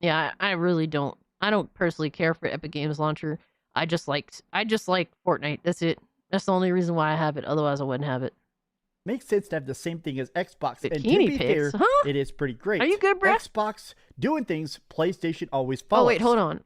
E: Yeah, I really don't. I don't personally care for Epic Games launcher. I just like Fortnite. That's it. That's the only reason why I have it. Otherwise, I wouldn't have it.
Q: Makes sense to have the same thing as Xbox. And to
E: Bikini
Q: be
E: pics,
Q: fair,
E: huh?
Q: it is pretty great.
E: Are you good, bruh?
Q: Xbox doing things PlayStation always follows.
E: Oh, wait, hold on.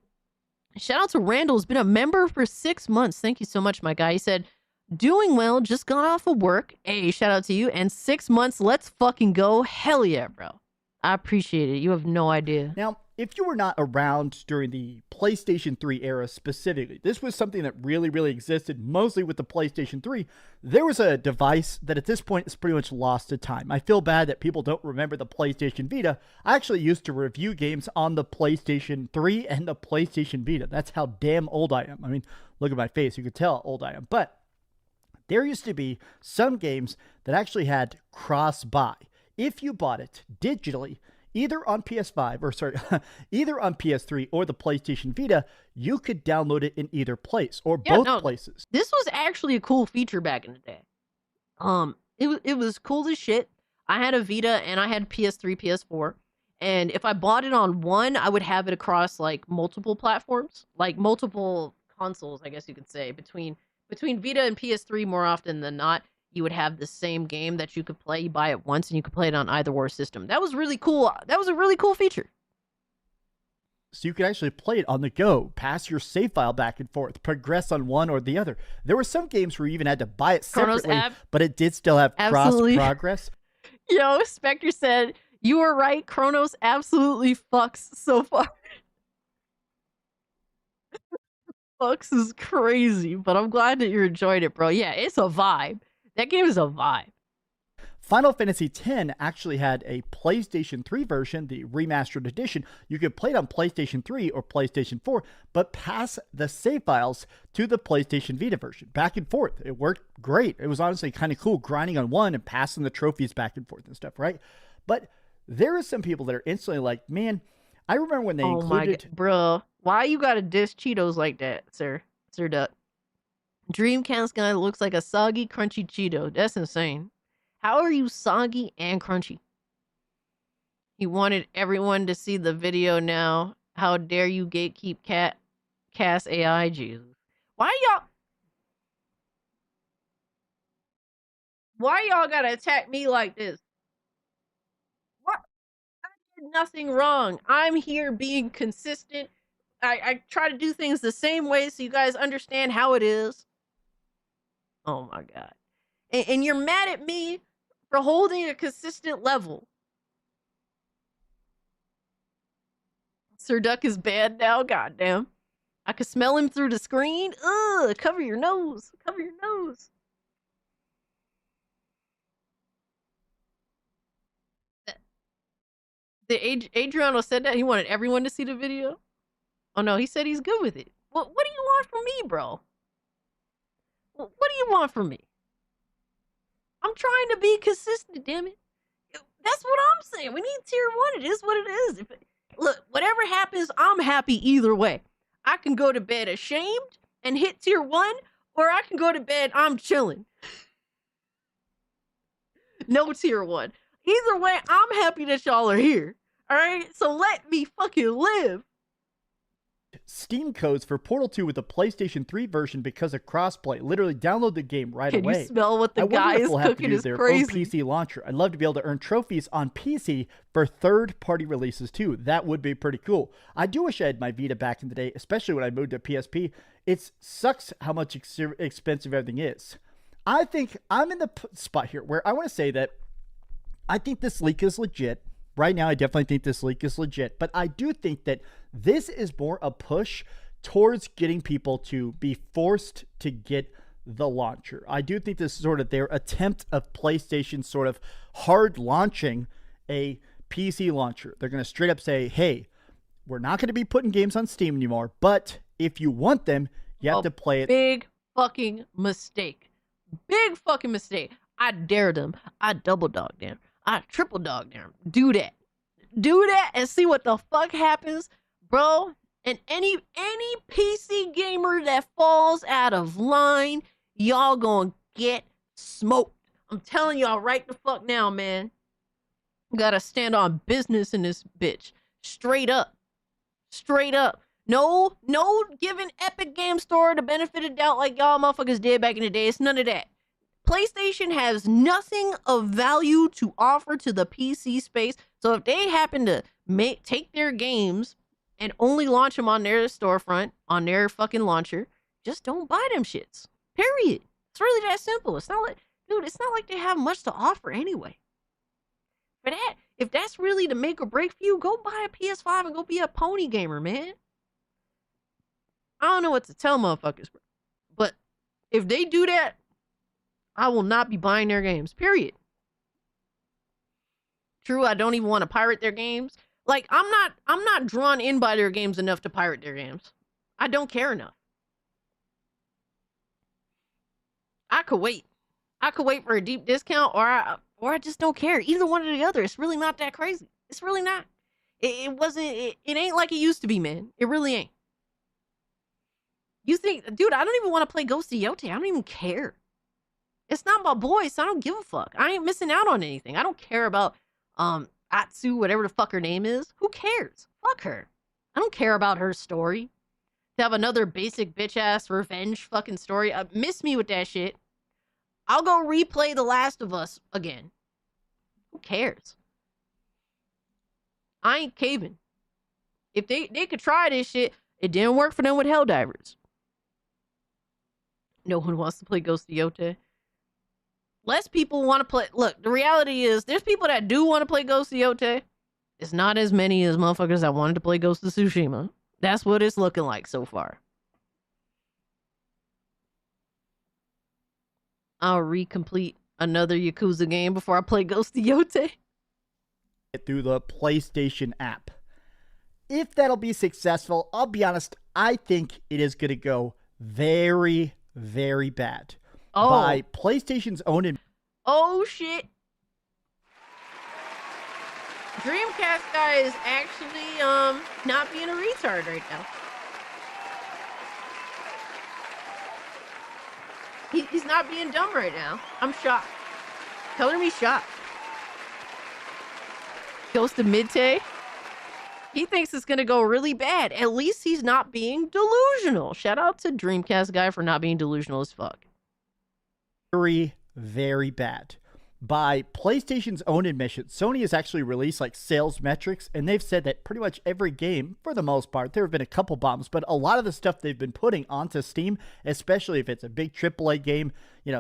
E: Shout out to Randall, who's been a member for 6 months. Thank you so much, my guy. He said, doing well, just got off of work. Hey, shout out to you. And 6 months, let's fucking go. Hell yeah, bro. I appreciate it. You have no idea.
Q: Now, if you were not around during the PlayStation 3 era specifically, this was something that really, really existed mostly with the PlayStation 3. There was a device that at this point is pretty much lost to time. I feel bad that people don't remember the PlayStation Vita. I actually used to review games on the PlayStation 3 and the PlayStation Vita. That's how damn old I am. I mean, look at my face. You can tell how old I am. But there used to be some games that actually had cross-buy. If you bought it digitally, either on PS5 or either on PS3 or the PlayStation Vita, you could download it in either place or both places.
E: This was actually a cool feature back in the day. It was cool as shit. I had a Vita and I had PS3, PS4, and if I bought it on one, I would have it across like multiple platforms, like multiple consoles, I guess you could say. Between Vita and PS3, more often than not, you would have the same game that you could play. You buy it once and you could play it on either or system. That was really cool. That was a really cool feature.
Q: So you could actually play it on the go, pass your save file back and forth, progress on one or the other. There were some games where you even had to buy it separately, but it did still have cross progress.
E: Yo, Spectre said, you were right. Chronos absolutely fucks so far. Fucks is crazy, but I'm glad that you enjoyed it, bro. Yeah, it's a vibe. That game is a vibe.
Q: Final Fantasy X actually had a PlayStation 3 version, the remastered edition. You could play it on PlayStation 3 or PlayStation 4, but pass the save files to the PlayStation Vita version. Back and forth. It worked great. It was honestly kind of cool grinding on one and passing the trophies back and forth and stuff, right? But there are some people that are instantly like, man, I remember when they included...
E: my God, bro. Why you gotta diss Cheetos like that, sir? Sir Duck. Dreamcast guy looks like a soggy, crunchy Cheeto. That's insane. How are you soggy and crunchy? He wanted everyone to see the video now. How dare you gatekeep cat? Cast AI, Jesus. Why y'all gotta attack me like this? What? I did nothing wrong. I'm here being consistent. I try to do things the same way so you guys understand how it is. Oh my god. And you're mad at me for holding a consistent level. Sir Duck is bad now, goddamn. I could smell him through the screen. Ugh, cover your nose. Cover your nose. Adriano said that he wanted everyone to see the video. Oh no, he said he's good with it. What do you want from me, bro? What do you want from me? I'm trying to be consistent, damn it. That's what I'm saying. We need tier 1. It is what it is. Look, whatever happens, I'm happy either way. I can go to bed ashamed and hit tier 1, or I can go to bed, I'm chilling. No tier 1. Either way, I'm happy that y'all are here. All right? So let me fucking live.
Q: Steam codes for Portal 2 with the PlayStation 3 version because of crossplay. Literally download the game right away.
E: Can you smell what the guy is cooking is crazy.
Q: PC launcher. I'd love to be able to earn trophies on PC for third-party releases too. That would be pretty cool. I do wish I had my Vita back in the day, especially when I moved to PSP. It sucks how much expensive everything is. I think I'm in the spot here where I want to say that I think this leak is legit. Right now, I definitely think this leak is legit, but I do think that this is more a push towards getting people to be forced to get the launcher. I do think this is sort of their attempt of PlayStation sort of hard launching a PC launcher. They're going to straight up say, hey, we're not going to be putting games on Steam anymore, but if you want them, you have to play it.
E: Big fucking mistake. Big fucking mistake. I dare them. I double dog them. I triple dog them. Do that. Do that and see what the fuck happens, bro. And any PC gamer that falls out of line, y'all gonna get smoked. I'm telling y'all right the fuck now, man. Gotta stand on business in this bitch. Straight up. Straight up. No giving Epic Game Store the benefit of doubt like y'all motherfuckers did back in the day. It's none of that. PlayStation has nothing of value to offer to the PC space. So if they happen to take their games and only launch them on their storefront, on their fucking launcher, just don't buy them shits. Period. It's really that simple. It's not like, dude, it's not like they have much to offer anyway. For that, if that's really the make or break for you, go buy a PS5 and go be a pony gamer, man. I don't know what to tell motherfuckers, but if they do that, I will not be buying their games, period. True, I don't even want to pirate their games. Like, I'm not drawn in by their games enough to pirate their games. I don't care enough. I could wait. I could wait for a deep discount, or I just don't care. Either one or the other. It's really not that crazy. It's really not. It ain't like it used to be, man. It really ain't. You think, dude, I don't even want to play Ghost of Yote. I don't even care. It's not my boy, so I don't give a fuck. I ain't missing out on anything. I don't care about Atsu, whatever the fuck her name is. Who cares? Fuck her. I don't care about her story. To have another basic bitch ass revenge fucking story. Miss me with that shit. I'll go replay The Last of Us again. Who cares? I ain't caving. If they could try this shit, it didn't work for them with Helldivers. No one wants to play Ghost of Yote. Less people want to play. Look, the reality is there's people that do want to play Ghost of Yote. It's not as many as motherfuckers that wanted to play Ghost of Tsushima. That's what it's looking like so far. I'll recomplete another Yakuza game before I play Ghost of Yote.
Q: Through the PlayStation app. If that'll be successful, I'll be honest, I think it is going to go very, very bad.
E: Oh.
Q: By PlayStation's own...
E: Oh, shit. Dreamcast guy is actually, not being a retard right now. He's not being dumb right now. I'm shocked. Color me shocked. Ghost of Midday? He thinks it's gonna go really bad. At least he's not being delusional. Shout out to Dreamcast guy for not being delusional as fuck.
Q: Very, very bad. By PlayStation's own admission, Sony has actually released like sales metrics, and they've said that pretty much every game, for the most part, there have been a couple bombs, but a lot of the stuff they've been putting onto Steam, especially if it's a big AAA game,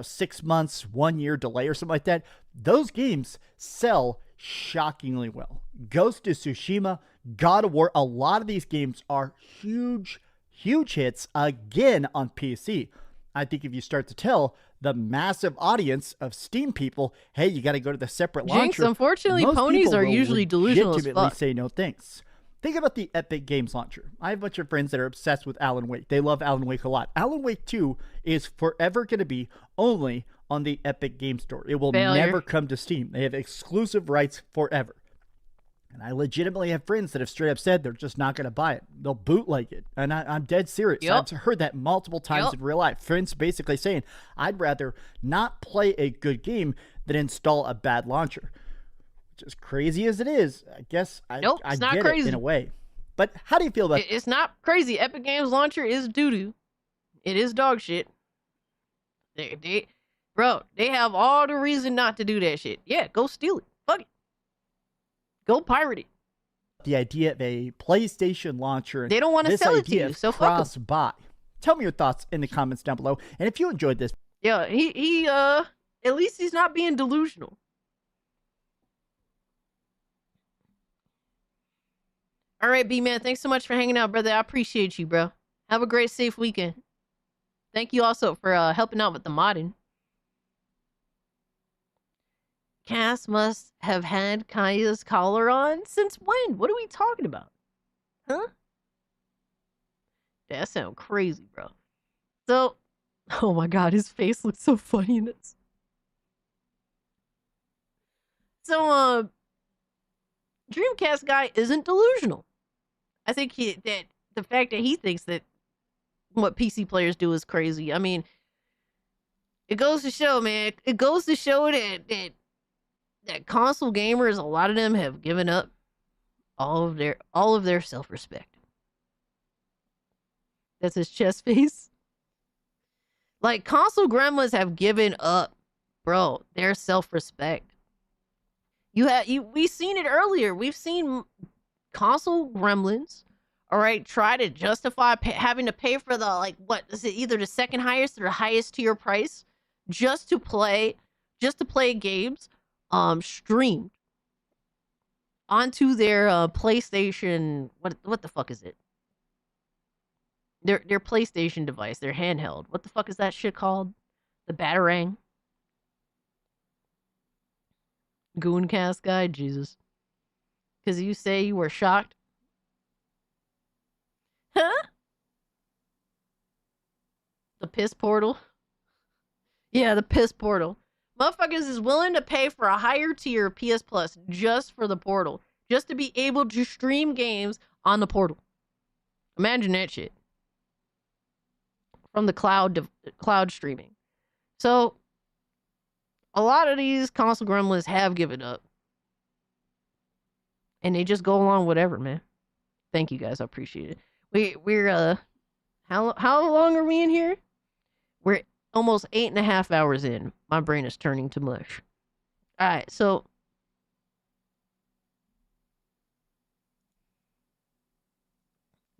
Q: 6 months, 1 year delay or something like that, those games sell shockingly well. Ghost of Tsushima, God of War, a lot of these games are huge, huge hits again on PC. I think if you start to tell the massive audience of Steam people, hey, you got to go to the separate
E: Jinx,
Q: launcher.
E: unfortunately,
Q: most
E: ponies
Q: people
E: are
Q: will
E: usually delusional as
Q: legitimately
E: fuck.
Q: say no thanks. Think about the Epic Games launcher. I have a bunch of friends that are obsessed with Alan Wake. They love Alan Wake a lot. Alan Wake 2 is forever going to be only on the Epic Game Store. It will never come to Steam. They have exclusive rights forever. And I legitimately have friends that have straight up said they're just not going to buy it. They'll bootleg it. And I'm dead serious.
E: Yep.
Q: I've heard that multiple times in real life. Friends basically saying, I'd rather not play a good game than install a bad launcher. Which, as crazy as it is, I guess I
E: it's not
Q: get
E: crazy.
Q: it in a way. But how do you feel about it?
E: It's not crazy. Epic Games launcher is doo-doo. It is dog shit. Bro, they have all the reason not to do that shit. Yeah, go steal it. Fuck it. Go pirate it.
Q: The idea of a PlayStation launcher.
E: They don't want to
Q: this
E: sell it to
Q: idea
E: you,
Q: of
E: so fuck 'em.
Q: cross-buy. Tell me your thoughts in the comments down below. And if you enjoyed this,
E: Yeah, he at least he's not being delusional. All right, B-Man, thanks so much for hanging out, brother. I appreciate you, bro. Have a great, safe weekend. Thank you also for helping out with the modding. Cass must have had Kaya's collar on since when? What are we talking about? Huh? That sounds crazy, bro. So, oh my god, his face looks so funny in this. So, Dreamcast guy isn't delusional. I think that the fact that he thinks that what PC players do is crazy. I mean, it goes to show, man. It goes to show that console gamers, a lot of them have given up all of their self-respect. That's his chest face. Like, console gremlins have given up, bro, their self-respect. We've seen it earlier. We've seen console gremlins, all right, try to justify having to pay for the, like, what is it, either the second highest or the highest tier price just to play games streamed onto their PlayStation. What the fuck is it? Their PlayStation device, their handheld. What the fuck is that shit called? The Batarang. Gooncast guy, Jesus. Because you say you were shocked. Huh? The piss portal. Yeah, the piss portal. Motherfuckers is willing to pay for a higher tier PS Plus just for the portal. Just to be able to stream games on the portal. Imagine that shit. From the cloud streaming. So, a lot of these console gremlins have given up. And they just go along whatever, man. Thank you guys, I appreciate it. We're how long are we in here? We're almost 8.5 hours in. My brain is turning to mush. All right, so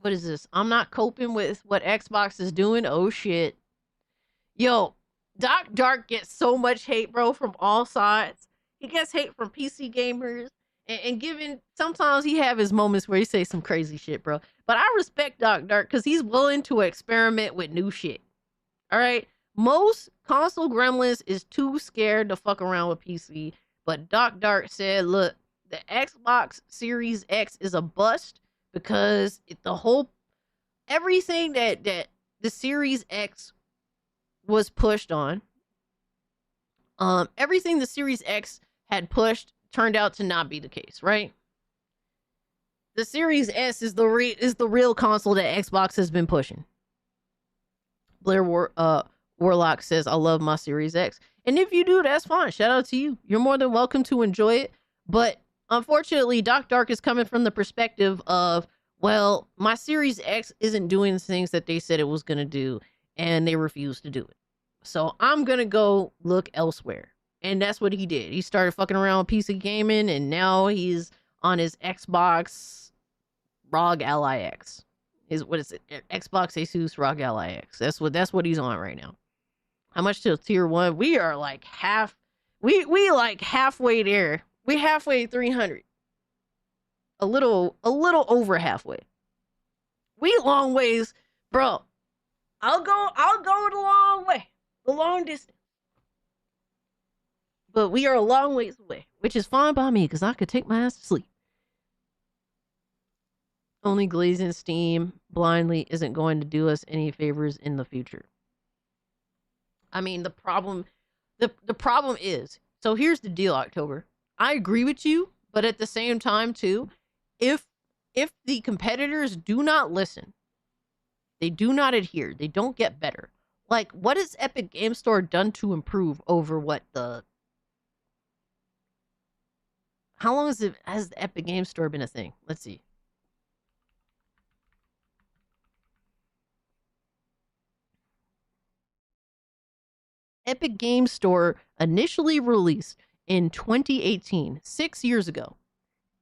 E: what is this? I'm not coping with what Xbox is doing. Oh shit. Yo, Doc Dark gets so much hate, bro, from all sides. He gets hate from PC gamers. And given, sometimes he have his moments where he say some crazy shit, bro. But I respect Doc Dark because he's willing to experiment with new shit. All right? Most console gremlins is too scared to fuck around with PC. But Doc Dark said, look, the Xbox Series X is a bust because everything that the Series X was pushed on, everything the Series X had pushed turned out to not be the case, right? The Series S is the real console that Xbox has been pushing. Blair Warlock says, I love my Series X. And if you do, that's fine. Shout out to you. You're more than welcome to enjoy it. But Unfortunately, Doc Dark is coming from the perspective of, well, my Series X isn't doing the things that they said it was going to do, and they refused to do it. So I'm going to go look elsewhere. And that's what he did. He started fucking around with PC gaming, and now he's on his Xbox ROG Ally X. What is it? Xbox Asus ROG Ally X. That's what he's on right now. How much to tier 1? We are like we like halfway there. We halfway 300. A little over halfway. We long ways, bro. I'll go the long way. The long distance. But we are a long ways away, which is fine by me because I could take my ass to sleep. Only glazing Steam blindly isn't going to do us any favors in the future. I mean, the problem is, so here's the deal, October. I agree with you, but at the same time too, if the competitors do not listen, they do not adhere, they don't get better. Like, what has Epic Game Store done to improve over how long has the Epic Game Store been a thing? Let's see. Epic Game Store initially released in 2018, 6 years ago.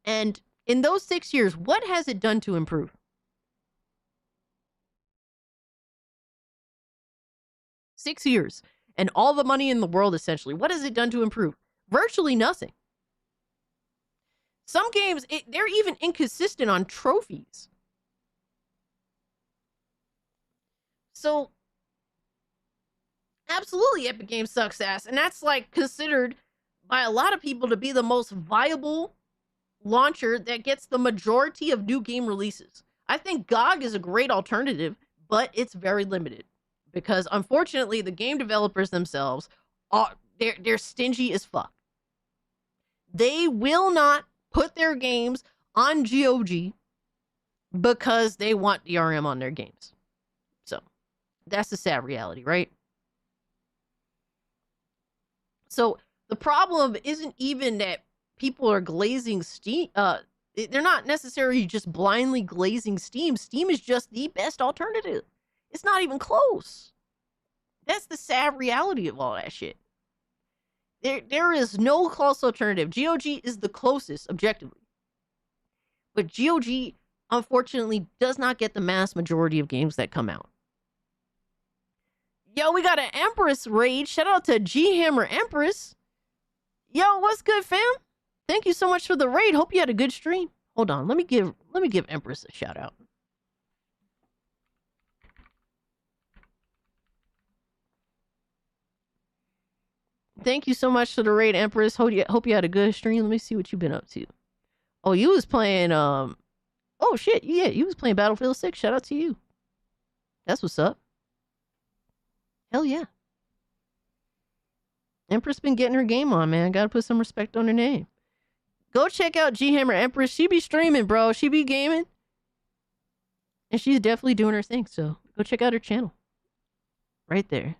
E: And in those 6 years, what has it done to improve? 6 years. And all the money in the world, essentially. What has it done to improve? Virtually nothing. Some games, they're even inconsistent on trophies. So, absolutely, Epic Games sucks ass. And that's like considered by a lot of people to be the most viable launcher that gets the majority of new game releases. I think GOG is a great alternative, but it's very limited. Because unfortunately, the game developers themselves they're stingy as fuck. They will not put their games on GOG because they want DRM on their games. So that's the sad reality, right? So the problem isn't even that people are glazing Steam. They're not necessarily just blindly glazing Steam. Steam is just the best alternative. It's not even close. That's the sad reality of all that shit. There is no close alternative. GOG is the closest, objectively. But GOG, unfortunately, does not get the mass majority of games that come out. Yo, we got an Empress raid. Shout out to G-Hammer Empress. Yo, what's good, fam? Thank you so much for the raid. Hope you had a good stream. Hold on, let me give Empress a shout out. Thank you so much for the raid, Empress. Hope you had a good stream. Let me see what you've been up to. Oh, you was playing oh shit, yeah, you was playing Battlefield 6. Shout out to you. That's what's up. Hell yeah. Empress been getting her game on, man. Gotta put some respect on her name. Go check out G-Hammer Empress. She be streaming, bro. She be gaming. And she's definitely doing her thing, so go check out her channel. Right there.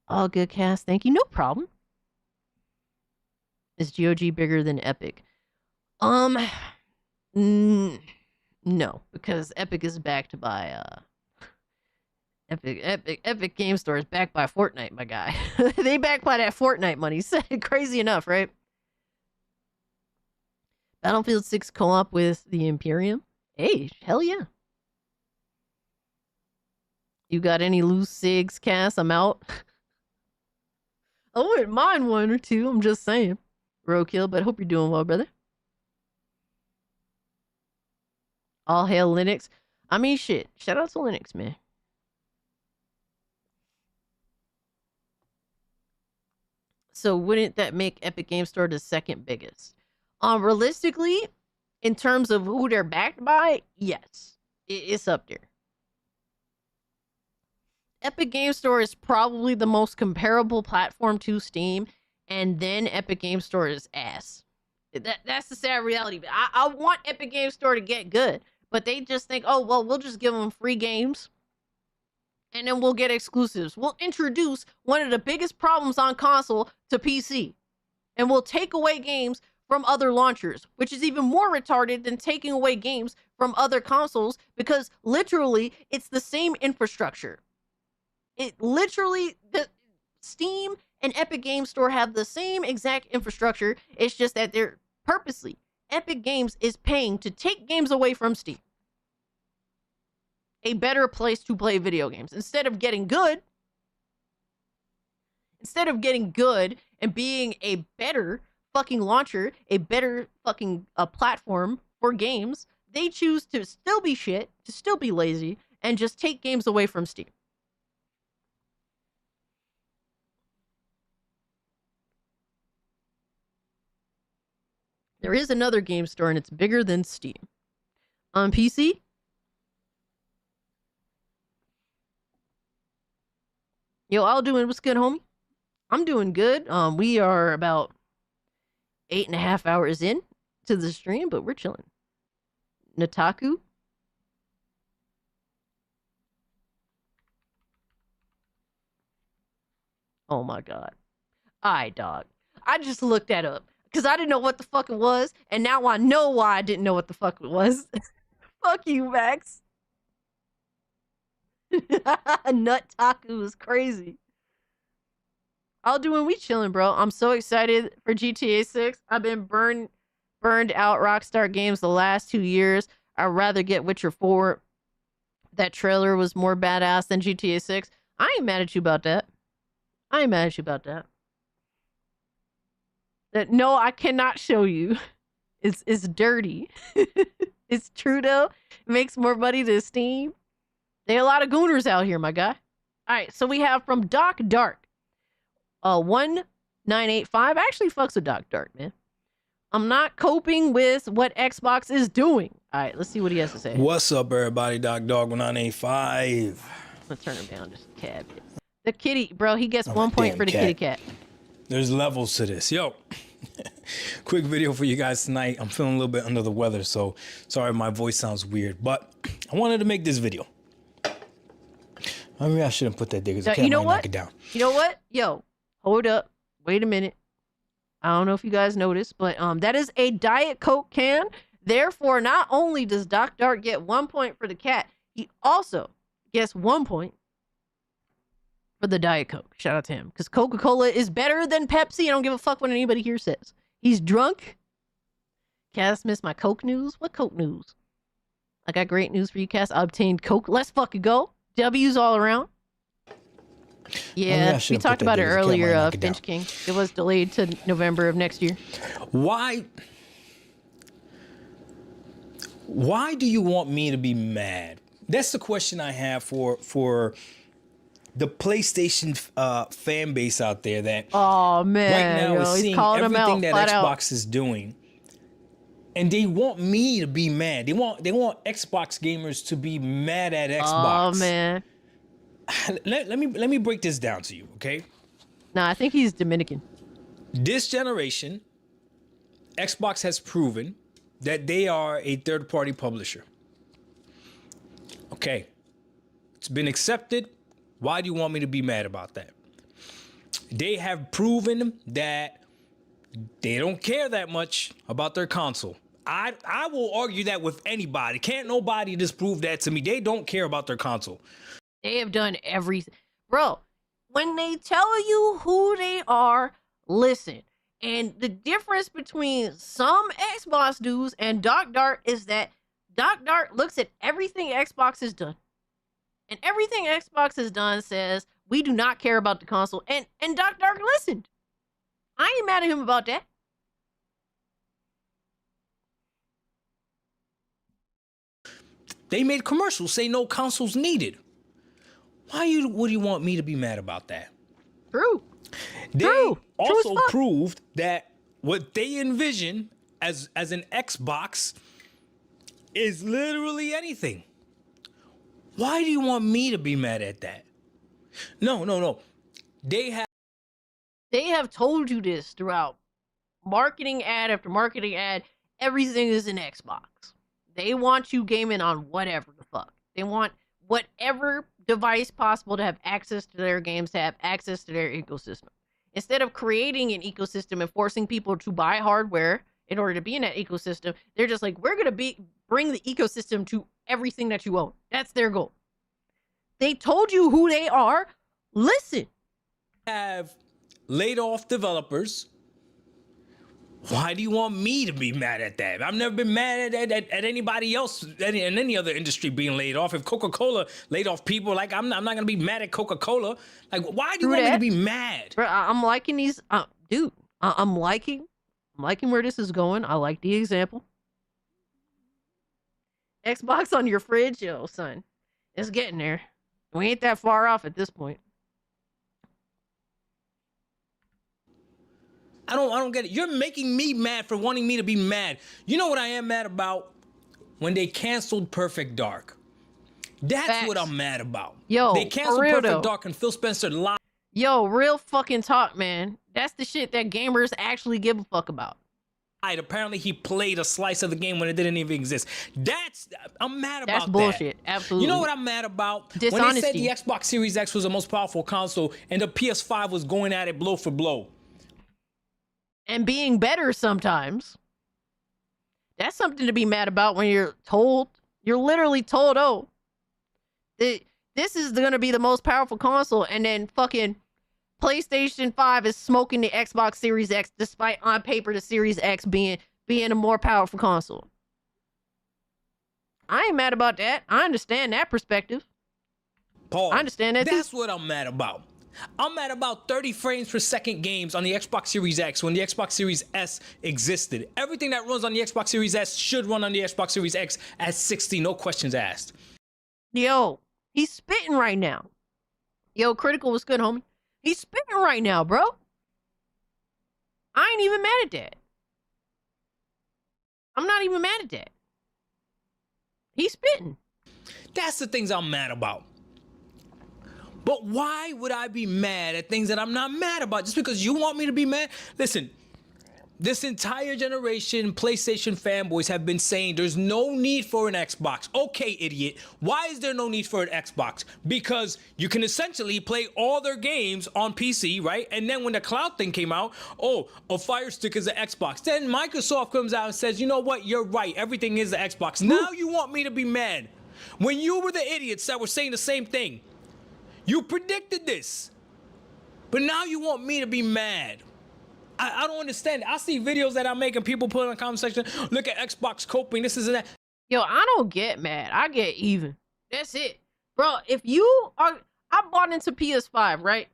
E: All good, Cass. Thank you. No problem. Is GOG bigger than Epic? No, because Epic is backed by Epic Game Store is backed by Fortnite, my guy. They backed by that Fortnite money. Crazy enough, right? Battlefield 6 co-op with the Imperium? Hey, hell yeah. You got any loose SIGs, Cass? I'm out. I wouldn't mind one or two. I'm just saying. Roadkill, but hope you're doing well, brother. All hail Linux. I mean, shit. Shout out to Linux, man. So wouldn't that make Epic Game Store the second biggest? Realistically, in terms of who they're backed by, yes. It's up there. Epic Game Store is probably the most comparable platform to Steam, and then Epic Game Store is ass. That's the sad reality. I want Epic Game Store to get good, but they just think, oh, well, we'll just give them free games, and then we'll get exclusives. We'll introduce one of the biggest problems on console to PC, and we'll take away games from other launchers, which is even more retarded than taking away games from other consoles, because literally it's the same infrastructure. It literally, the Steam and Epic Games Store have the same exact infrastructure. It's just that they're purposely, Epic Games is paying to take games away from Steam. A better place to play video games. Instead of getting good and being a better fucking launcher, a better fucking platform for games, they choose to still be shit, to still be lazy, and just take games away from Steam. There is another game store, and it's bigger than Steam. On PC, yo, I'll doing what's good, homie? I'm doing good. We are about 8.5 hours in to the stream, but we're chilling. Nataku. Oh my god. Alright, dog. I just looked that up because I didn't know what the fuck it was, and now I know why I didn't know what the fuck it was. Fuck you, Max. Nut-taku is crazy. I'll do when we chilling, bro. I'm so excited for GTA 6. I've been burned out Rockstar games the last 2 years. I'd rather get Witcher 4. That trailer was more badass than GTA 6. I ain't mad at you about that. No, I cannot show you. It's dirty. It's true though. It makes more money than Steam. There are a lot of gooners out here, my guy. All right, so we have from Doc Dark. 1985. I actually fucks with Doc Dark, man. I'm not coping with what Xbox is doing. All right, let's see what he has to say.
R: What's up, everybody? Doc Dog 1985.
E: Let's turn him down just a tad bit. The kitty, bro, he gets 1 point for the kitty cat.
R: There's levels to this. Yo, quick video for you guys tonight. I'm feeling a little bit under the weather, so sorry my voice sounds weird, but I wanted to make this video. Maybe I shouldn't put that there because I can't knock it down.
E: You know what? Yo, hold up. Wait a minute. I don't know if you guys noticed, but that is a Diet Coke can. Therefore, not only does Doc Dark get 1 point for the cat, he also gets 1 point for the Diet Coke. Shout out to him. Because Coca-Cola is better than Pepsi. I don't give a fuck what anybody here says. He's drunk. Cass missed my Coke news. What Coke news? I got great news for you, Cass. I obtained Coke. Let's fucking go. W's all around. Yeah, we talked about it earlier, Finch King. It was delayed to November of next year.
R: Why do you want me to be mad? That's the question I have for the PlayStation fan base out there that
E: man,
R: right now is seeing everything that Xbox is doing. And they want me to be mad. They want Xbox gamers to be mad at Xbox.
E: Oh man.
R: Let me break this down to you, okay?
E: Nah, I think he's Dominican.
R: This generation, Xbox has proven that they are a third-party publisher. Okay. It's been accepted. Why do you want me to be mad about that? They have proven that they don't care that much about their console. I will argue that with anybody. Can't nobody disprove that to me. They don't care about their console.
E: They have done everything. Bro, when they tell you who they are, listen. And the difference between some Xbox dudes and Doc Dart is that Doc Dart looks at everything Xbox has done. And everything Xbox has done says, we do not care about the console. And Doc Dart listened. I ain't mad at him about that.
R: They made commercials say no consoles needed. Would you want me to be mad about that?
E: True.
R: They also proved that what they envision as an Xbox is literally anything. Why do you want me to be mad at that? No. They have
E: told you this throughout marketing ad after marketing ad. Everything is an Xbox. They want you gaming on whatever the fuck. They want whatever device possible to have access to their games, to have access to their ecosystem. Instead of creating an ecosystem and forcing people to buy hardware in order to be in that ecosystem. They're just like, we're gonna bring the ecosystem to everything that you own. That's their goal. They told you who they are. Listen.
R: Have laid off developers. Why do you want me to be mad at that? I've never been mad at anybody else in any other industry being laid off. If Coca-Cola laid off people, like I'm not gonna be mad at Coca-Cola. Like, why do you want me to be mad?
E: Bro, I'm liking these, dude. I'm liking where this is going. I like the example. Xbox on your fridge, yo, son. It's getting there. We ain't that far off at this point.
R: I don't get it. You're making me mad for wanting me to be mad. You know what I am mad about? When they canceled Perfect Dark. That's what I'm mad about.
E: Yo,
R: they canceled
E: for real,
R: Perfect
E: though.
R: Dark and Phil Spencer lied.
E: Yo, real fucking talk, man. That's the shit that gamers actually give a fuck about.
R: Apparently he played a slice of the game when it didn't even exist. I'm mad about
E: That's
R: that.
E: bullshit. Absolutely.
R: You know what I'm mad about?
E: Dishonesty.
R: When they said the Xbox Series X was the most powerful console and the PS5 was going at it blow for blow.
E: And being better sometimes. That's something to be mad about when you're literally told, oh, this is going to be the most powerful console, and then fucking PlayStation 5 is smoking the Xbox Series X, despite on paper the Series X being a more powerful console. I ain't mad about that. I understand that perspective.
R: Paul,
E: I understand that.
R: That's what I'm mad about. I'm at about 30 frames per second games on the Xbox Series X when the Xbox Series S existed. Everything that runs on the Xbox Series S should run on the Xbox Series X at 60, no questions asked.
E: Yo, he's spitting right now. Yo, Critical was good, homie. He's spitting right now, bro. I ain't even mad at that. I'm not even mad at that. He's spitting.
R: That's the things I'm mad about. But why would I be mad at things that I'm not mad about? Just because you want me to be mad? Listen, this entire generation, PlayStation fanboys have been saying there's no need for an Xbox. Okay, idiot. Why is there no need for an Xbox? Because you can essentially play all their games on PC, right? And then when the cloud thing came out, oh, a Fire Stick is an Xbox. Then Microsoft comes out and says, you know what? You're right. Everything is an Xbox. Now you want me to be mad. When you were the idiots that were saying the same thing. You predicted this, but now you want me to be mad. I don't understand. I see videos that I make and people put in the comment section, look at Xbox coping, this is that.
E: Yo, I don't get mad. I get even. That's it. Bro, I bought into PS5, right?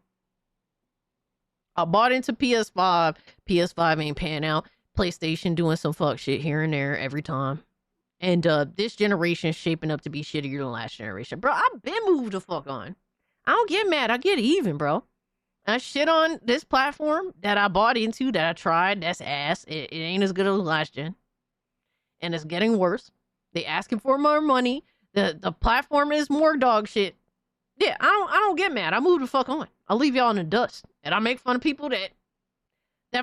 E: I bought into PS5. PS5 ain't pan out. PlayStation doing some fuck shit here and there every time. And this generation is shaping up to be shittier than last generation. Bro, I've been moved the fuck on. I don't get mad. I get even, bro. I shit on this platform that I bought into, that I tried. That's ass. It ain't as good as last gen. And it's getting worse. They asking for more money. The platform is more dog shit. Yeah, I don't get mad. I move the fuck on. I'll leave y'all in the dust. And I make fun of people that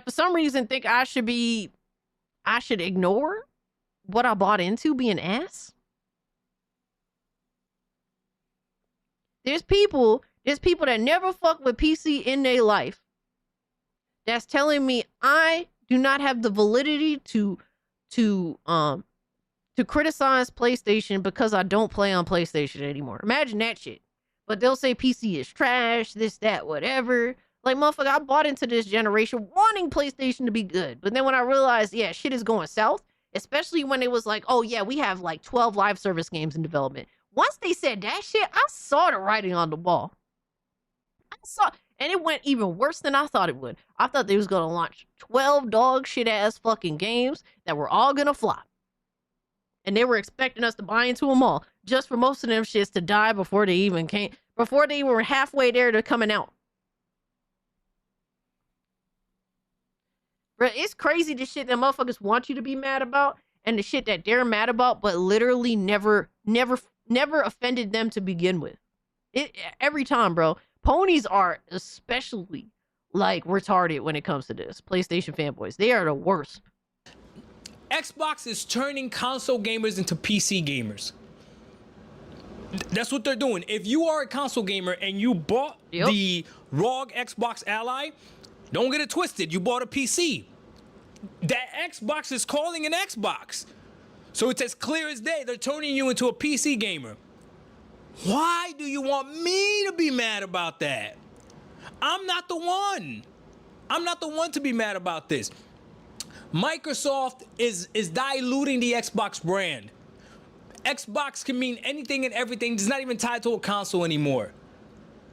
E: for some reason think I should ignore what I bought into being ass. There's people that never fuck with PC in their life that's telling me I do not have the validity to criticize PlayStation because I don't play on PlayStation anymore. Imagine that shit. But they'll say PC is trash, this, that, whatever. Like, motherfucker, I bought into this generation wanting PlayStation to be good. But then when I realized, yeah, shit is going south, especially when it was like, oh yeah, we have like 12 live service games in development. Once they said that shit, I saw the writing on the wall. And it went even worse than I thought it would. I thought they was gonna launch 12 dog shit ass fucking games that were all gonna flop. And they were expecting us to buy into them all, just for most of them shits to die before they were halfway there to coming out. Bro, it's crazy the shit that motherfuckers want you to be mad about, and the shit that they're mad about, but literally never offended them to begin with. Every time, bro. Ponies are especially like retarded when it comes to this. PlayStation fanboys, they are the worst.
R: Xbox is turning console gamers into PC gamers. That's what they're doing. If you are a console gamer and you bought the ROG Xbox Ally, don't get it twisted. You bought a PC. that Xbox is calling an Xbox. So it's as clear as day. They're turning you into a PC gamer. Why do you want me to be mad about that? I'm not the one. I'm not the one to be mad about this. Microsoft is diluting the Xbox brand. Xbox can mean anything and everything. It's not even tied to a console anymore.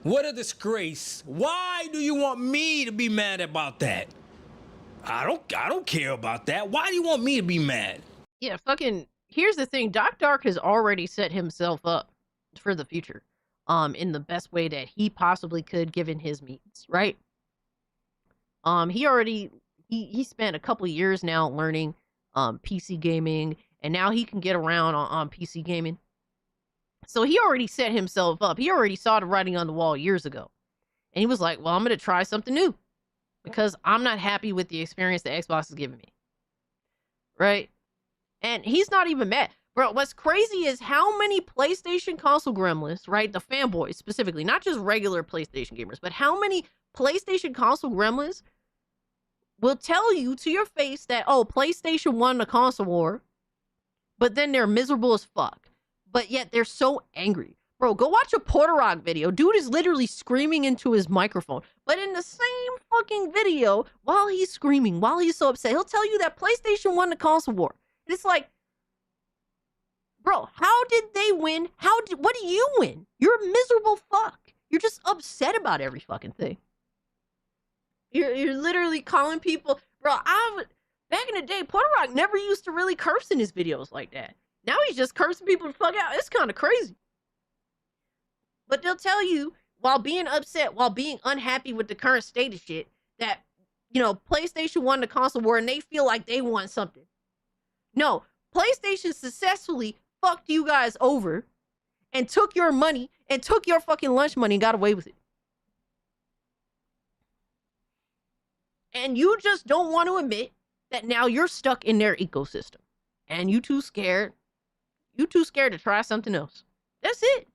R: What a disgrace. Why do you want me to be mad about that? I don't care about that. Why do you want me to be mad?
E: Yeah, fucking, here's the thing. Doc Dark has already set himself up for the future in the best way that he possibly could given his means, right? He spent a couple of years now learning PC gaming, and now he can get around on PC gaming. So he already set himself up. He already saw the writing on the wall years ago. And he was like, well, I'm going to try something new because I'm not happy with the experience that Xbox is giving me. Right? And he's not even mad. Bro, what's crazy is how many PlayStation console gremlins, right? The fanboys specifically, not just regular PlayStation gamers, but how many PlayStation console gremlins will tell you to your face that, oh, PlayStation won the console war, but then they're miserable as fuck. But yet they're so angry. Bro, go watch a Porter Rock video. Dude is literally screaming into his microphone. But in the same fucking video, while he's screaming, while he's so upset, he'll tell you that PlayStation won the console war. And it's like, bro, how did they win? What do you win? You're a miserable fuck. You're just upset about every fucking thing. You're literally calling people, bro. Back in the day, Porter Rock never used to really curse in his videos like that. Now he's just cursing people the fuck out. It's kind of crazy. But they'll tell you, while being upset, while being unhappy with the current state of shit, that, you know, PlayStation won the console war and they feel like they won something. No, PlayStation successfully fucked you guys over and took your money and took your fucking lunch money and got away with it. And you just don't want to admit that now you're stuck in their ecosystem. And you too scared. You too scared to try something else. That's it.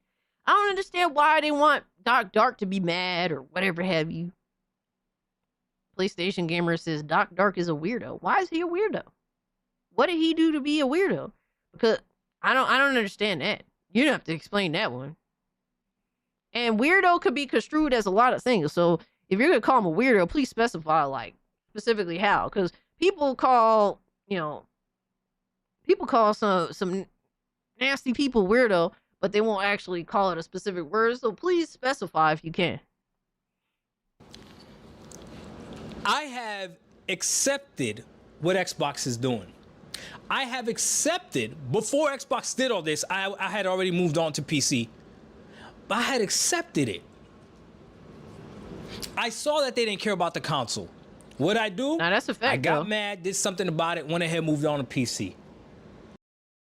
E: I don't understand why they want Doc Dark to be mad or whatever have you. PlayStation Gamer says Doc Dark is a weirdo. Why is he a weirdo? What did he do to be a weirdo? Because I don't understand that. You don't have to explain that one. And weirdo could be construed as a lot of things. So if you're gonna call him a weirdo, please specify like specifically how. Because people call, some nasty people weirdo, but they won't actually call it a specific word. So please specify if you can.
R: I have accepted what Xbox is doing. I have accepted, before Xbox did all this, I had already moved on to PC, but I had accepted it. I saw that they didn't care about the console. What'd I do?
E: Now that's a fact,
R: I got
E: though.
R: mad, did something about it, went ahead, moved on to PC.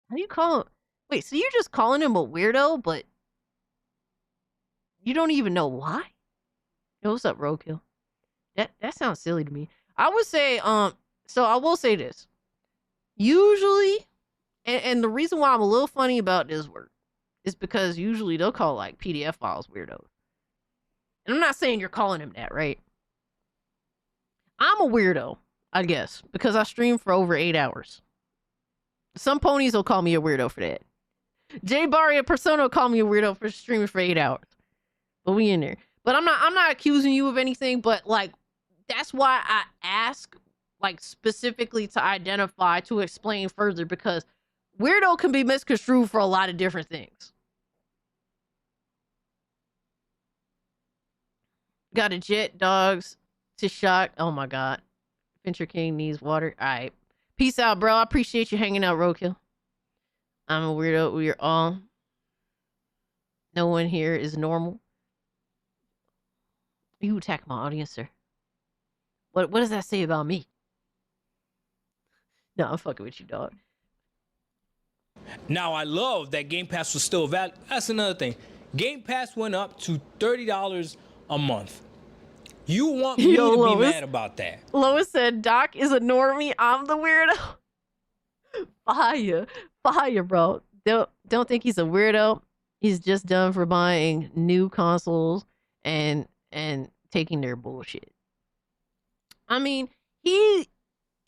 E: How do you call him? Wait, so you're just calling him a weirdo, but you don't even know why? Yo, what's up, Roadkill? That sounds silly to me. I would say, so I will say this. Usually, and the reason why I'm a little funny about this word is because usually they'll call like PDF files weirdos. And I'm not saying you're calling him that, right? I'm a weirdo, I guess, because I stream for over 8 hours. Some ponies will call me a weirdo for that. Jay Barry, a persona, will call me a weirdo for streaming for 8 hours. But we in there. But I'm not accusing you of anything, but like, that's why I ask, like, specifically to identify, to explain further, because weirdo can be misconstrued for a lot of different things. Got a jet, dogs to shock. Oh my god. Venture King needs water. Alright. Peace out, bro. I appreciate you hanging out, Roadkill. I'm a weirdo. We're all. No one here is normal. You attack my audience, sir. What does that say about me? No, I'm fucking with you, dog.
R: Now, I love that Game Pass was still valid. That's another thing. Game Pass went up to $30 a month. You want me to be mad about that?
E: Lois said, Doc is a normie. I'm the weirdo. Fire, bro. Don't think he's a weirdo. He's just done for buying new consoles and taking their bullshit. I mean, he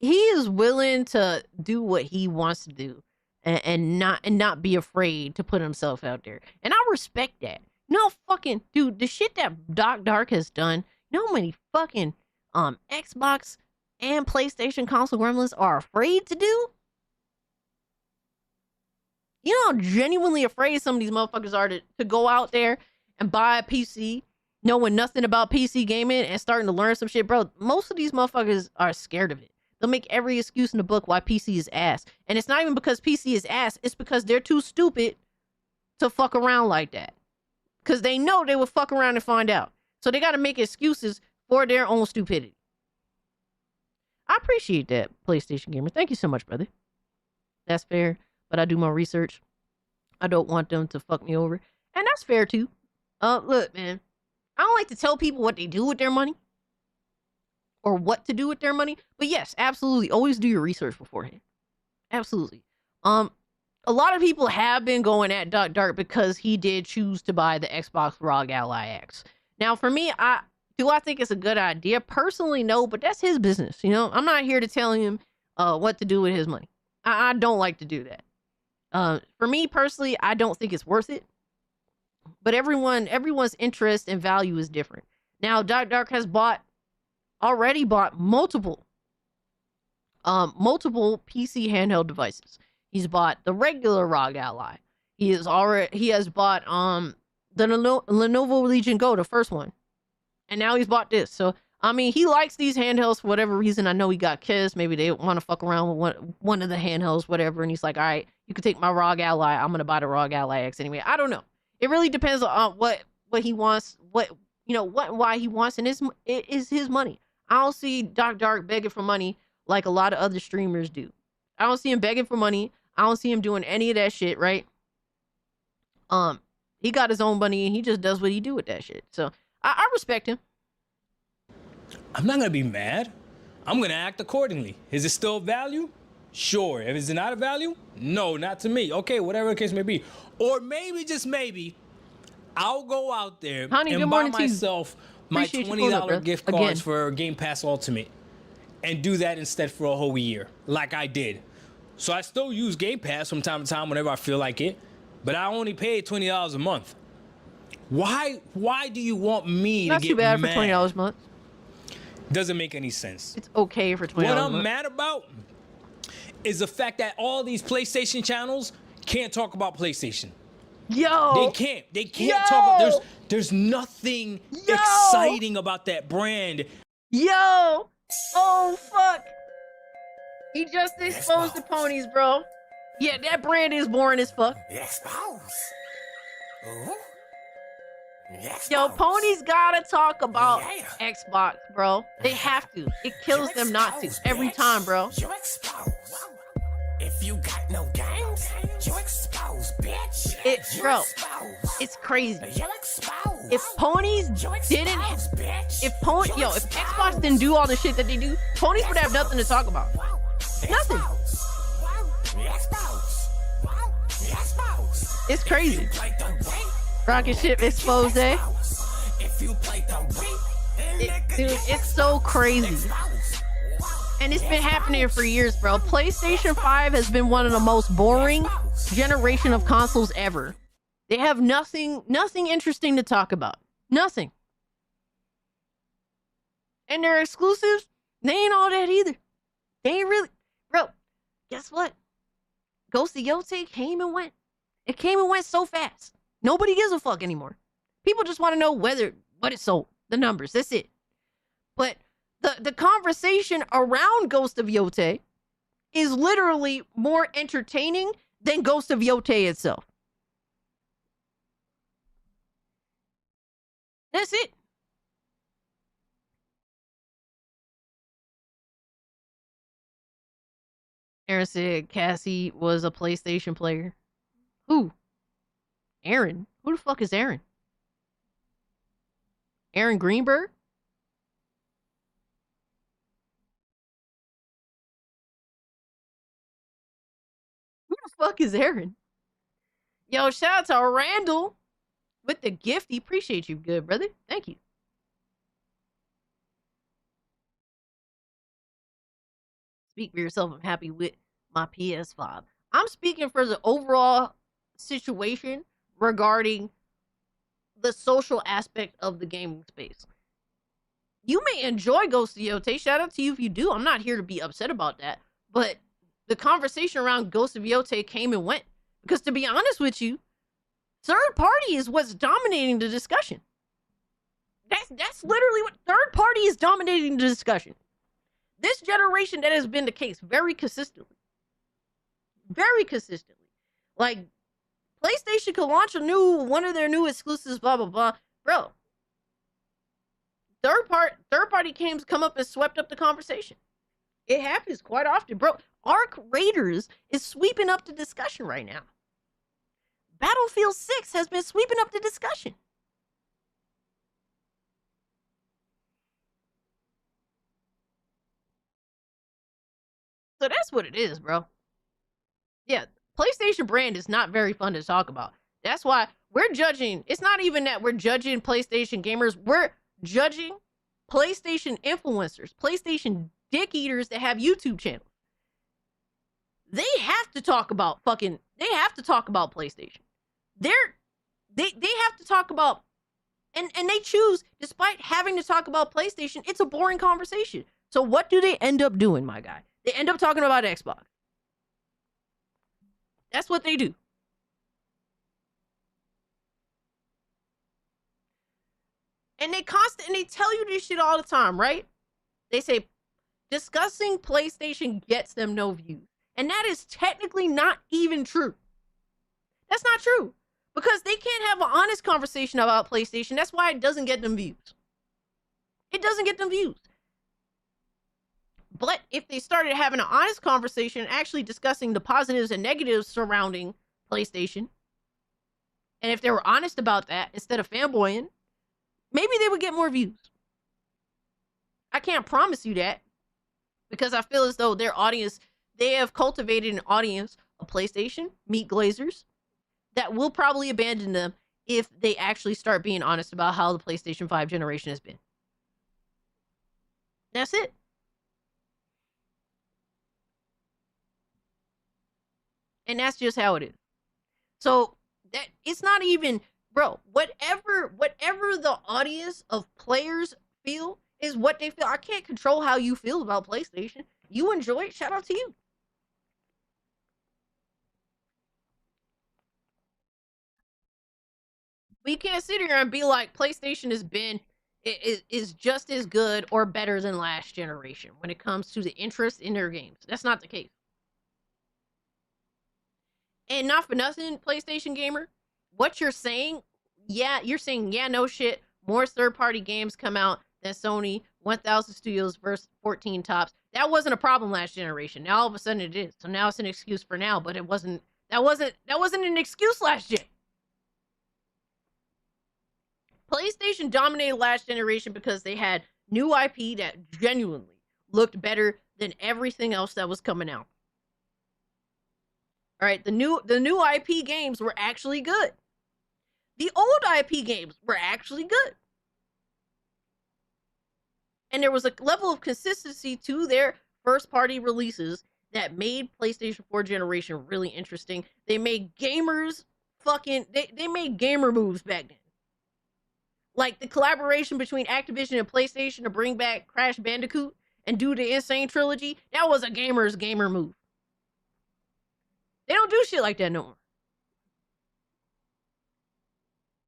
E: is just willing to do what he wants to do and not be afraid to put himself out there. And I respect that. No fucking dude, the shit that Doc Dark has done, you know how many fucking Xbox and PlayStation console gremlins are afraid to do? You know how genuinely afraid some of these motherfuckers are to go out there and buy a PC, knowing nothing about PC gaming and starting to learn some shit. Bro, most of these motherfuckers are scared of it. They'll make every excuse in the book why PC is ass. And it's not even because PC is ass. It's because they're too stupid to fuck around like that. Because they know they would fuck around and find out. So they got to make excuses for their own stupidity. I appreciate that, PlayStation Gamer. Thank you so much, brother. That's fair. But I do my research. I don't want them to fuck me over. And that's fair, too. Look, man. I don't like to tell people what they do with their money. Or what to do with their money. But yes, absolutely. Always do your research beforehand. Absolutely. A lot of people have been going at Doc Dark because he did choose to buy the Xbox ROG Ally X. Now, for me, I think it's a good idea? Personally, no, but that's his business. You know, I'm not here to tell him what to do with his money. I don't like to do that. For me personally, I don't think it's worth it. But everyone's interest and value is different. Now, Doc Dark has already bought multiple PC handheld devices. He's bought the regular ROG Ally. He has bought the Lenovo Legion Go, the first one. And now he's bought this. So, I mean, he likes these handhelds for whatever reason. I know he got kids. Maybe they want to fuck around with one of the handhelds, whatever. And he's like, all right, you can take my ROG Ally. I'm going to buy the ROG Ally X anyway. I don't know. It really depends on what he wants, why he wants, and it is his money. I don't see Doc Dark begging for money like a lot of other streamers do. I don't see him begging for money. I don't see him doing any of that shit, right? He got his own money and he just does what he do with that shit. So I respect him.
R: I'm not gonna be mad. I'm gonna act accordingly. Is it still of value? Sure. If it's not of value, no, not to me. Okay, whatever the case may be. Or maybe, just maybe, I'll go out there and buy myself my $20 gift cards for Game Pass Ultimate and do that instead for a whole year, like I did. So I still use Game Pass from time to time whenever I feel like it, but I only paid $20 a month. Why do you want me to get mad?
E: Not too bad for $20 a month.
R: Doesn't make any sense.
E: It's okay for $20 a month.
R: What I'm mad about is the fact that all these PlayStation channels can't talk about PlayStation.
E: Yo!
R: They can't talk. There's nothing exciting about that brand.
E: Yo! Oh, fuck. He just exposed the ponies, bro. Yeah, that brand is boring as fuck. Yo, ponies gotta talk about Xbox, bro. They have to. It kills them not to. Every time, bro.
B: If you got no games, you expose, bitch.
E: Bro, it's crazy. If ponies didn't, if Xbox didn't do all the shit that they do, ponies would have nothing to talk about. Nothing. It's crazy. Rocket ship expose. Dude, it's so crazy. And it's been happening for years, bro. PlayStation 5 has been one of the most boring generation of consoles ever. They have nothing interesting to talk about. Nothing. And their exclusives, they ain't all that either. They ain't really. Bro, guess what? Ghost of Yotei came and went. It came and went so fast. Nobody gives a fuck anymore. People just want to know what it sold. The numbers, that's it. But the conversation around Ghost of Yotei is literally more entertaining than Ghost of Yotei itself. That's it. Aaron said Cassie was a PlayStation player. Who? Aaron? Who the fuck is Aaron? Aaron Greenberg? Who the fuck is Aaron? Yo, shout out to Randall with the gift. He appreciate you, good brother. Thank you. speak for yourself. I'm happy with my PS5. I'm speaking for the overall situation regarding the social aspect of the gaming space. You may enjoy Ghost of Yotei. Shout out to you if you do. I'm not here to be upset about that. But the conversation around Ghost of Yotei came and went. Because to be honest with you, third party is what's dominating the discussion. That's literally what third party is dominating the discussion. This generation, that has been the case very consistently. Very consistently. Like, PlayStation could launch one of their new exclusives, blah, blah, blah. Bro, third party games come up and swept up the conversation. It happens quite often, bro. Arc Raiders is sweeping up the discussion right now. Battlefield 6 has been sweeping up the discussion. So that's what it is, bro. Yeah, PlayStation brand is not very fun to talk about. That's why we're judging. It's not even that we're judging PlayStation gamers. We're judging PlayStation influencers, PlayStation dick eaters that have YouTube channels. They have to talk about they have to talk about PlayStation. They have to talk about, and they choose, despite having to talk about PlayStation, it's a boring conversation. So what do they end up doing, my guy? They end up talking about Xbox. That's what they do. And they tell you this shit all the time, right? They say discussing PlayStation gets them no views. And that is technically not even true. That's not true. Because they can't have an honest conversation about PlayStation. That's why it doesn't get them views. It doesn't get them views. But if they started having an honest conversation, actually discussing the positives and negatives surrounding PlayStation, and if they were honest about that instead of fanboying, maybe they would get more views. I can't promise you that, because I feel as though their audience, they have cultivated an audience of PlayStation meat glazers that will probably abandon them if they actually start being honest about how the PlayStation 5 generation has been. That's it. And that's just how it is. So that it's not even, bro, whatever the audience of players feel is what they feel. I can't control how you feel about PlayStation. You enjoy it, shout out to you. But you can't sit here and be like PlayStation is just as good or better than last generation when it comes to the interest in their games. That's not the case. And not for nothing, PlayStation gamer, what you're saying, you're saying, no shit, more third-party games come out than Sony, 1,000 studios versus 14 tops. That wasn't a problem last generation. Now all of a sudden it is. So now it's an excuse for now, but that wasn't an excuse last gen. PlayStation dominated last generation because they had new IP that genuinely looked better than everything else that was coming out. All right, the new IP games were actually good. The old IP games were actually good. And there was a level of consistency to their first-party releases that made PlayStation 4 generation really interesting. They made gamers they made gamer moves back then. Like the collaboration between Activision and PlayStation to bring back Crash Bandicoot and do the Insane Trilogy, that was a gamer move. They don't do shit like that no more.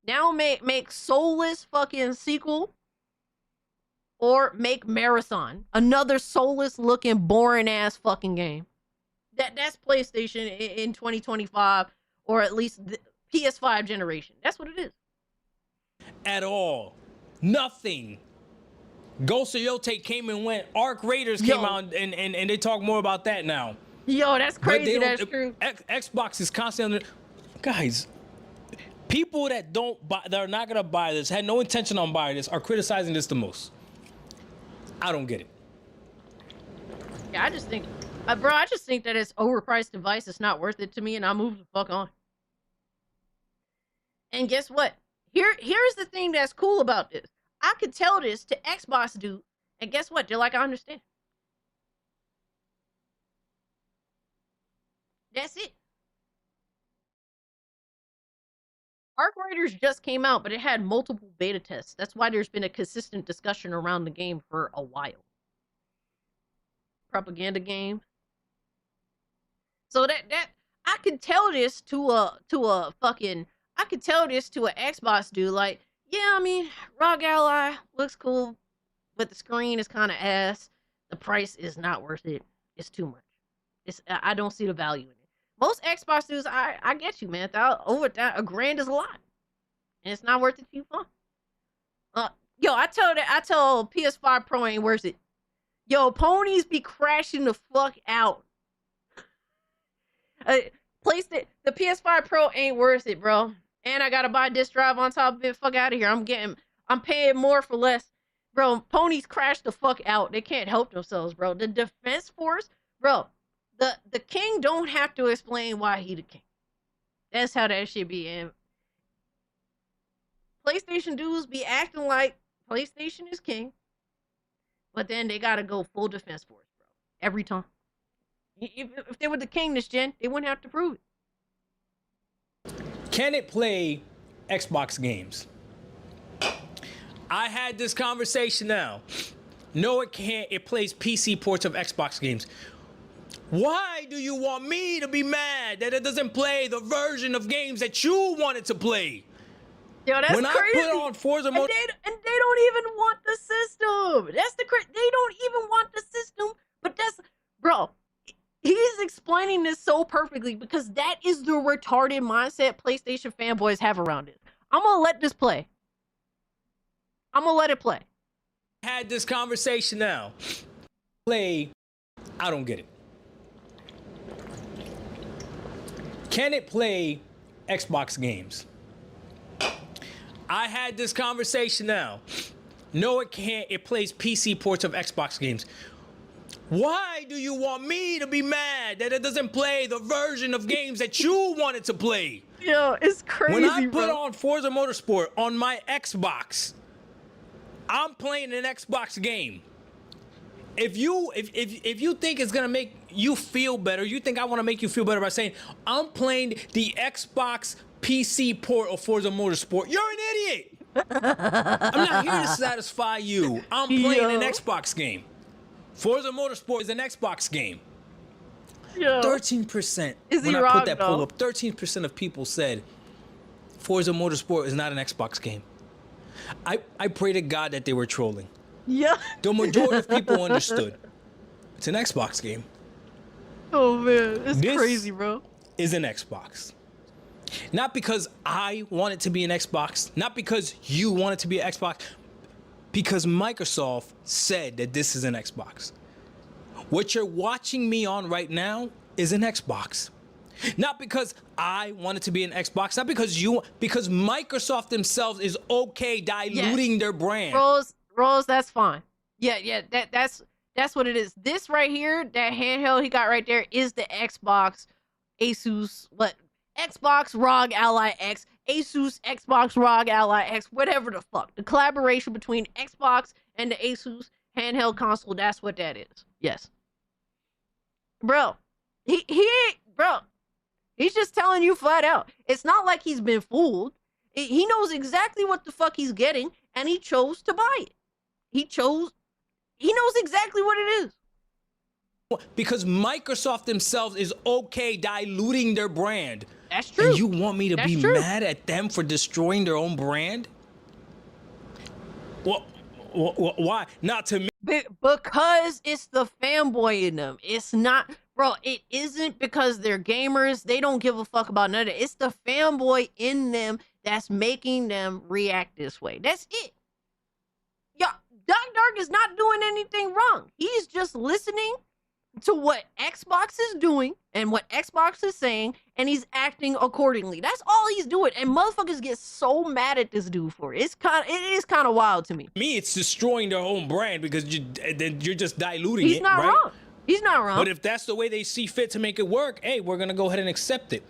E: Now make soulless fucking sequel, or make Marathon, another soulless looking boring ass fucking game. That's PlayStation in 2025, or at least the PS5 generation. That's what it is.
R: At all. Nothing. Ghost of Yotei came and went. Arc Raiders came out and they talk more about that now.
E: Yo, that's crazy. That's true.
R: Xbox is constantly guys. People that are not gonna buy this, had no intention on buying this, are criticizing this the most. I don't get it.
E: Yeah, I just think, bro, I just think that it's overpriced device. It's not worth it to me, and I'll move the fuck on. And guess what? Here's the thing that's cool about this. I could tell this to Xbox dude, and guess what? They're like, I understand. That's it. Arc Raiders just came out, but it had multiple beta tests. That's why there's been a consistent discussion around the game for a while. Propaganda game. So that I could tell this to a fucking I could tell this to an Xbox dude like, yeah, I mean, ROG Ally looks cool, but the screen is kind of ass. The price is not worth it. It's too much. I don't see the value in it. Most Xbox dudes, I get you, man. Over that, $1,000 is a lot, and it's not worth it to you, fun. Yo, I tell PS5 Pro ain't worth it. Yo, ponies be crashing the fuck out. The PS5 Pro ain't worth it, bro. And I gotta buy a disc drive on top of it. Fuck out of here. I'm paying more for less. Bro, ponies crash the fuck out. They can't help themselves, bro. The Defense Force, bro, the king don't have to explain why he the king. That's how that shit be. And PlayStation dudes be acting like PlayStation is king, but then they gotta go full Defense Force, bro. Every time. If they were the king this gen, they wouldn't have to prove it.
R: Can it play Xbox games? I had this conversation now. No, it can't. It plays PC ports of Xbox games. Why do you want me to be mad that it doesn't play the version of games that you want it to play?
E: Yo, that's
R: when
E: crazy.
R: I put on Forza
E: and they don't even want the system. That's the they don't even want the system. But that's, bro, he's explaining this so perfectly because that is the retarded mindset PlayStation fanboys have around it. I'm gonna let this play. I'm gonna let it play.
R: Had this conversation now. Play, I don't get it. Can it play Xbox games? I had this conversation now. No, it can't. It plays PC ports of Xbox games. Why do you want me to be mad that it doesn't play the version of games that you want it to play?
E: Yo, it's crazy,
R: when I put
E: bro.
R: on Forza Motorsport on my Xbox, I'm playing an Xbox game. If you think it's gonna make you feel better, you think I want to make you feel better by saying I'm playing the Xbox PC port of Forza Motorsport, you're an idiot. I'm not here to satisfy you. I'm playing an Xbox game. Forza Motorsport is an Xbox game. 13%.
E: Is he
R: when I
E: wrong,
R: put that poll
E: though?
R: up, 13% of people said Forza Motorsport is not an Xbox game. I pray to God that they were trolling.
E: Yeah.
R: The majority of people understood. It's an Xbox game.
E: Oh man, it's
R: This
E: crazy, bro.
R: Is an Xbox. Not because I want it to be an Xbox, not because you want it to be an Xbox, because Microsoft said that this is an Xbox. What you're watching me on right now is an Xbox. Not because I want it to be an Xbox, not because because Microsoft themselves is okay diluting their brand.
E: Rose, that's fine. Yeah, that's what it is. This right here, that handheld he got right there is the Xbox Asus, Xbox ROG Ally X, Asus Xbox ROG Ally X, whatever the fuck. The collaboration between Xbox and the Asus handheld console, that's what that is. Yes. Bro, he's just telling you flat out. It's not like he's been fooled. He knows exactly what the fuck he's getting, and he chose to buy it. He knows exactly what it is.
R: Because Microsoft themselves is okay diluting their brand.
E: That's true.
R: And you want me to
E: That's
R: be
E: true.
R: mad at them for destroying their own brand? Well, why? Not to me.
E: Because it's the fanboy in them. It's not, bro, it isn't because they're gamers. They don't give a fuck about none of it. It's the fanboy in them that's making them react this way. That's it. Yeah, Dark is not doing anything wrong. He's just listening to what Xbox is doing and what Xbox is saying, and he's acting accordingly. That's all he's doing. And motherfuckers get so mad at this dude for it. It is kind of wild to me.
R: Me, it's destroying their own brand because you're just diluting it.
E: He's not
R: right?
E: wrong. He's not wrong.
R: But if that's the way they see fit to make it work, hey, we're gonna go ahead and accept it.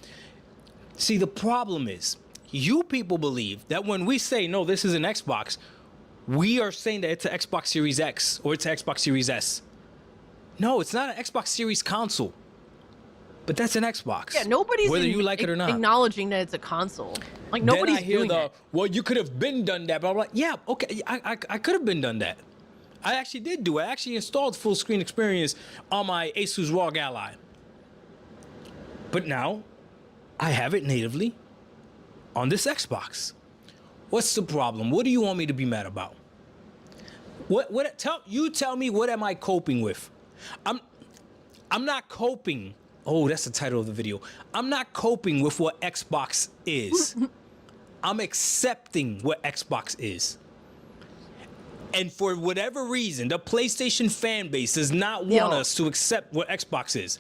R: See, the problem is, you people believe that when we say no, this is an Xbox, we are saying that it's an Xbox Series X or it's an Xbox Series S. No, it's not an Xbox Series console. but that's an Xbox.
E: Yeah, nobody's
R: whether you like it or not.
E: acknowledging that it's a console. Like
R: Then
E: nobody's
R: I hear
E: doing that.
R: well, you could have been done that, but I'm like, yeah, okay, I could have been done that. I actually did do it. I actually installed full screen experience on my Asus ROG Ally. But now, I have it natively on this Xbox. What's the problem? What do you want me to be mad about? Tell me, what am I coping with? I'm not coping. Oh, that's the title of the video. I'm not coping with what Xbox is. I'm accepting what Xbox is. And for whatever reason, the PlayStation fan base does not want us to accept what Xbox is.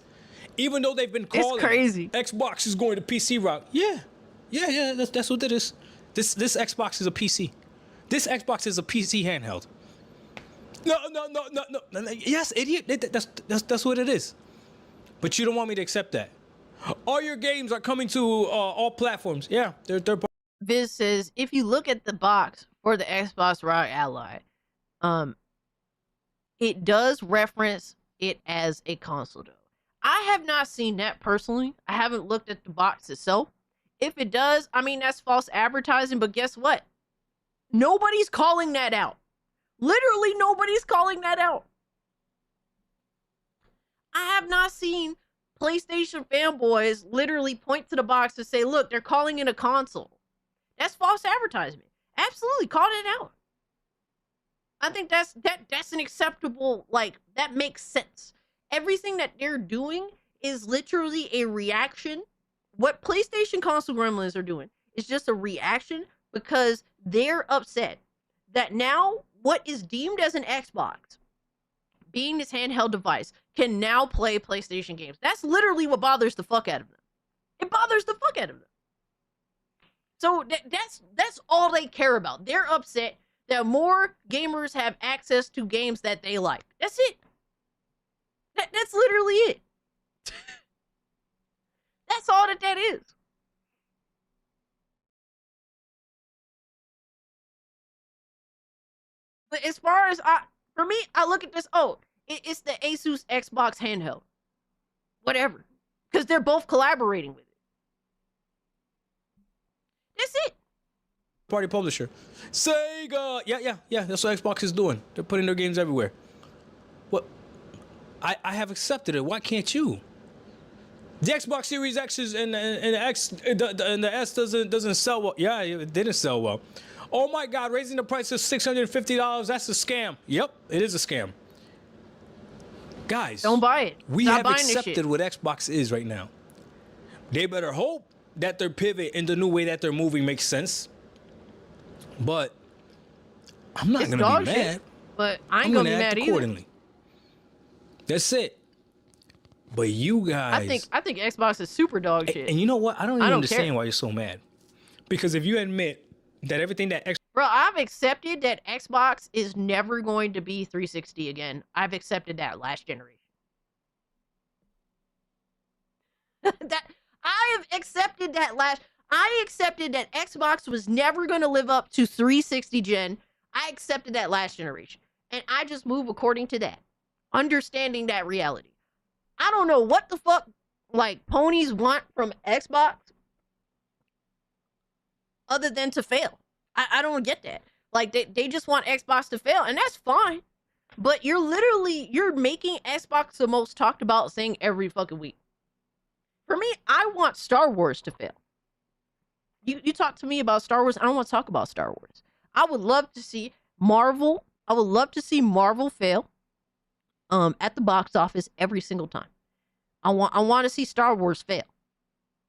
R: Even though they've been calling
E: it's crazy.
R: Xbox is going to PC route. Yeah, that's what it is. This Xbox is a PC. This Xbox is a PC handheld. No. Yes, idiot. That's what it is. But you don't want me to accept that. All your games are coming to all platforms. Yeah, they're.
E: Viz says, if you look at the box for the Xbox ROG Ally, it does reference it as a console though. I have not seen that personally. I haven't looked at the box itself. If it does, I mean, that's false advertising, but guess what? Nobody's calling that out. Literally nobody's calling that out. I have not seen PlayStation fanboys literally point to the box and say, look, they're calling it a console. That's false advertisement. Absolutely, call it out. I think that's an acceptable, like, that makes sense. Everything that they're doing is literally a reaction. What PlayStation console gremlins are doing is just a reaction because they're upset that now what is deemed as an Xbox, being this handheld device, can now play PlayStation games. That's literally what bothers the fuck out of them. It bothers the fuck out of them. So that's all they care about. They're upset that more gamers have access to games that they like. That's it. That's literally it. That's all that is. But as far as for me, I look at this, it's the Asus Xbox handheld. Whatever. Because they're both collaborating with it. That's it.
R: Party publisher. Sega! Yeah, that's what Xbox is doing. They're putting their games everywhere. What? I have accepted it. Why can't you? The Xbox Series X and the S doesn't sell well. Yeah, it didn't sell well. Oh my God, raising the price to $650, that's a scam. Yep, it is a scam. Guys,
E: don't buy it.
R: We have accepted what Xbox is right now. They better hope that their pivot in the new way that they're moving makes sense. But I'm not gonna be mad.
E: Shit, but I ain't gonna be mad
R: accordingly. That's it. But you guys,
E: I think Xbox is super dog shit.
R: And you know what? I don't even understand
E: care.
R: why you're so mad. Because if you admit that everything that
E: Bro, I've accepted that Xbox is never going to be 360 again. I've accepted that last generation. I accepted that Xbox was never going to live up to 360 gen. I accepted that last generation. And I just move according to that. Understanding that reality. I don't know what the fuck, like, ponies want from Xbox other than to fail. I don't get that. Like, they just want Xbox to fail, and that's fine. But you're making Xbox the most talked about thing every fucking week. For me, I want Star Wars to fail. You talk to me about Star Wars, I don't want to talk about Star Wars. I would love to see Marvel. I would love to see Marvel fail at the box office every single time. I want to see Star Wars fail.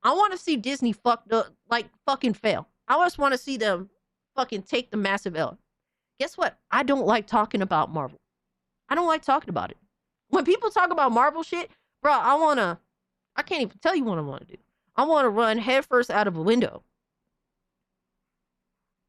E: I want to see Disney fucking fail. I just want to see them fucking take the massive L. Guess what? I don't like talking about Marvel. I don't like talking about it. When people talk about Marvel shit, bro, I can't even tell you what I want to do. I want to run headfirst out of a window.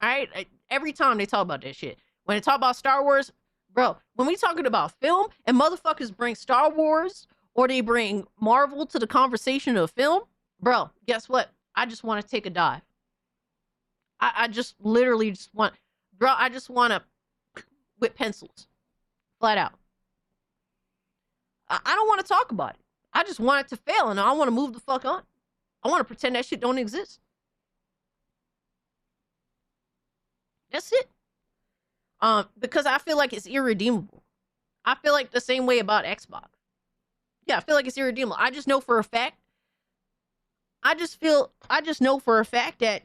E: All right? Every time they talk about that shit. When they talk about Star Wars, bro, when we talking about film and motherfuckers bring Star Wars or they bring Marvel to the conversation of film, bro, guess what? I just want to take a dive. I just literally just want, bro, I just want to with pencils. Flat out. I don't want to talk about it. I just want it to fail, and I want to move the fuck on. I want to pretend that shit don't exist. That's it. Because I feel like it's irredeemable. I feel like the same way about Xbox. Yeah, I feel like it's irredeemable. I just know for a fact. I just know for a fact that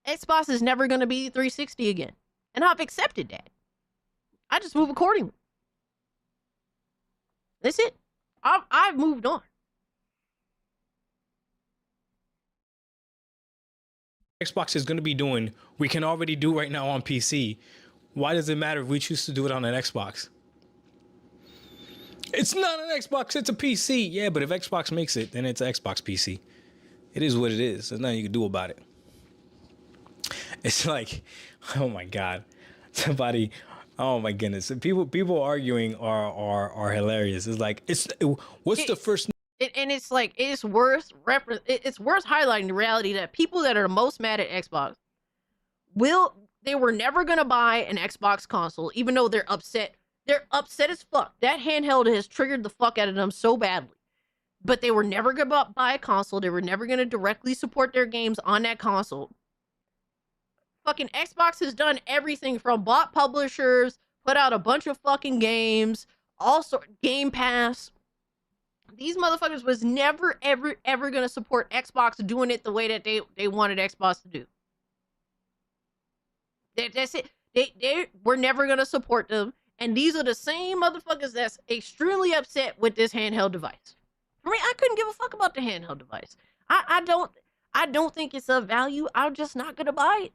E: Xbox is never going to be 360 again. And I've accepted that. I just move accordingly. That's it. I've moved on.
R: Xbox is going to be doing, we can already do right now on PC. Why does it matter if we choose to do it on an Xbox? It's not an Xbox, it's a PC. Yeah, but if Xbox makes it, then it's an Xbox PC. It is what it is. There's nothing you can do about it. It's like, oh my God. Somebody, oh my goodness. People arguing are hilarious. It's like, what's the first...
E: And it's like, it's worth highlighting the reality that people that are most mad at Xbox they were never gonna buy an Xbox console, even though they're upset. They're upset as fuck. That handheld has triggered the fuck out of them so badly. But they were never gonna buy a console. They were never gonna directly support their games on that console. Fucking Xbox has done everything from bought publishers, put out a bunch of fucking games, also Game Pass. These motherfuckers was never, ever gonna support Xbox doing it the way that they wanted Xbox to do. That's it. They were never gonna support them, and these are the same motherfuckers that's extremely upset with this handheld device. I mean, I couldn't give a fuck about the handheld device. I don't think it's of value. I'm just not gonna buy it.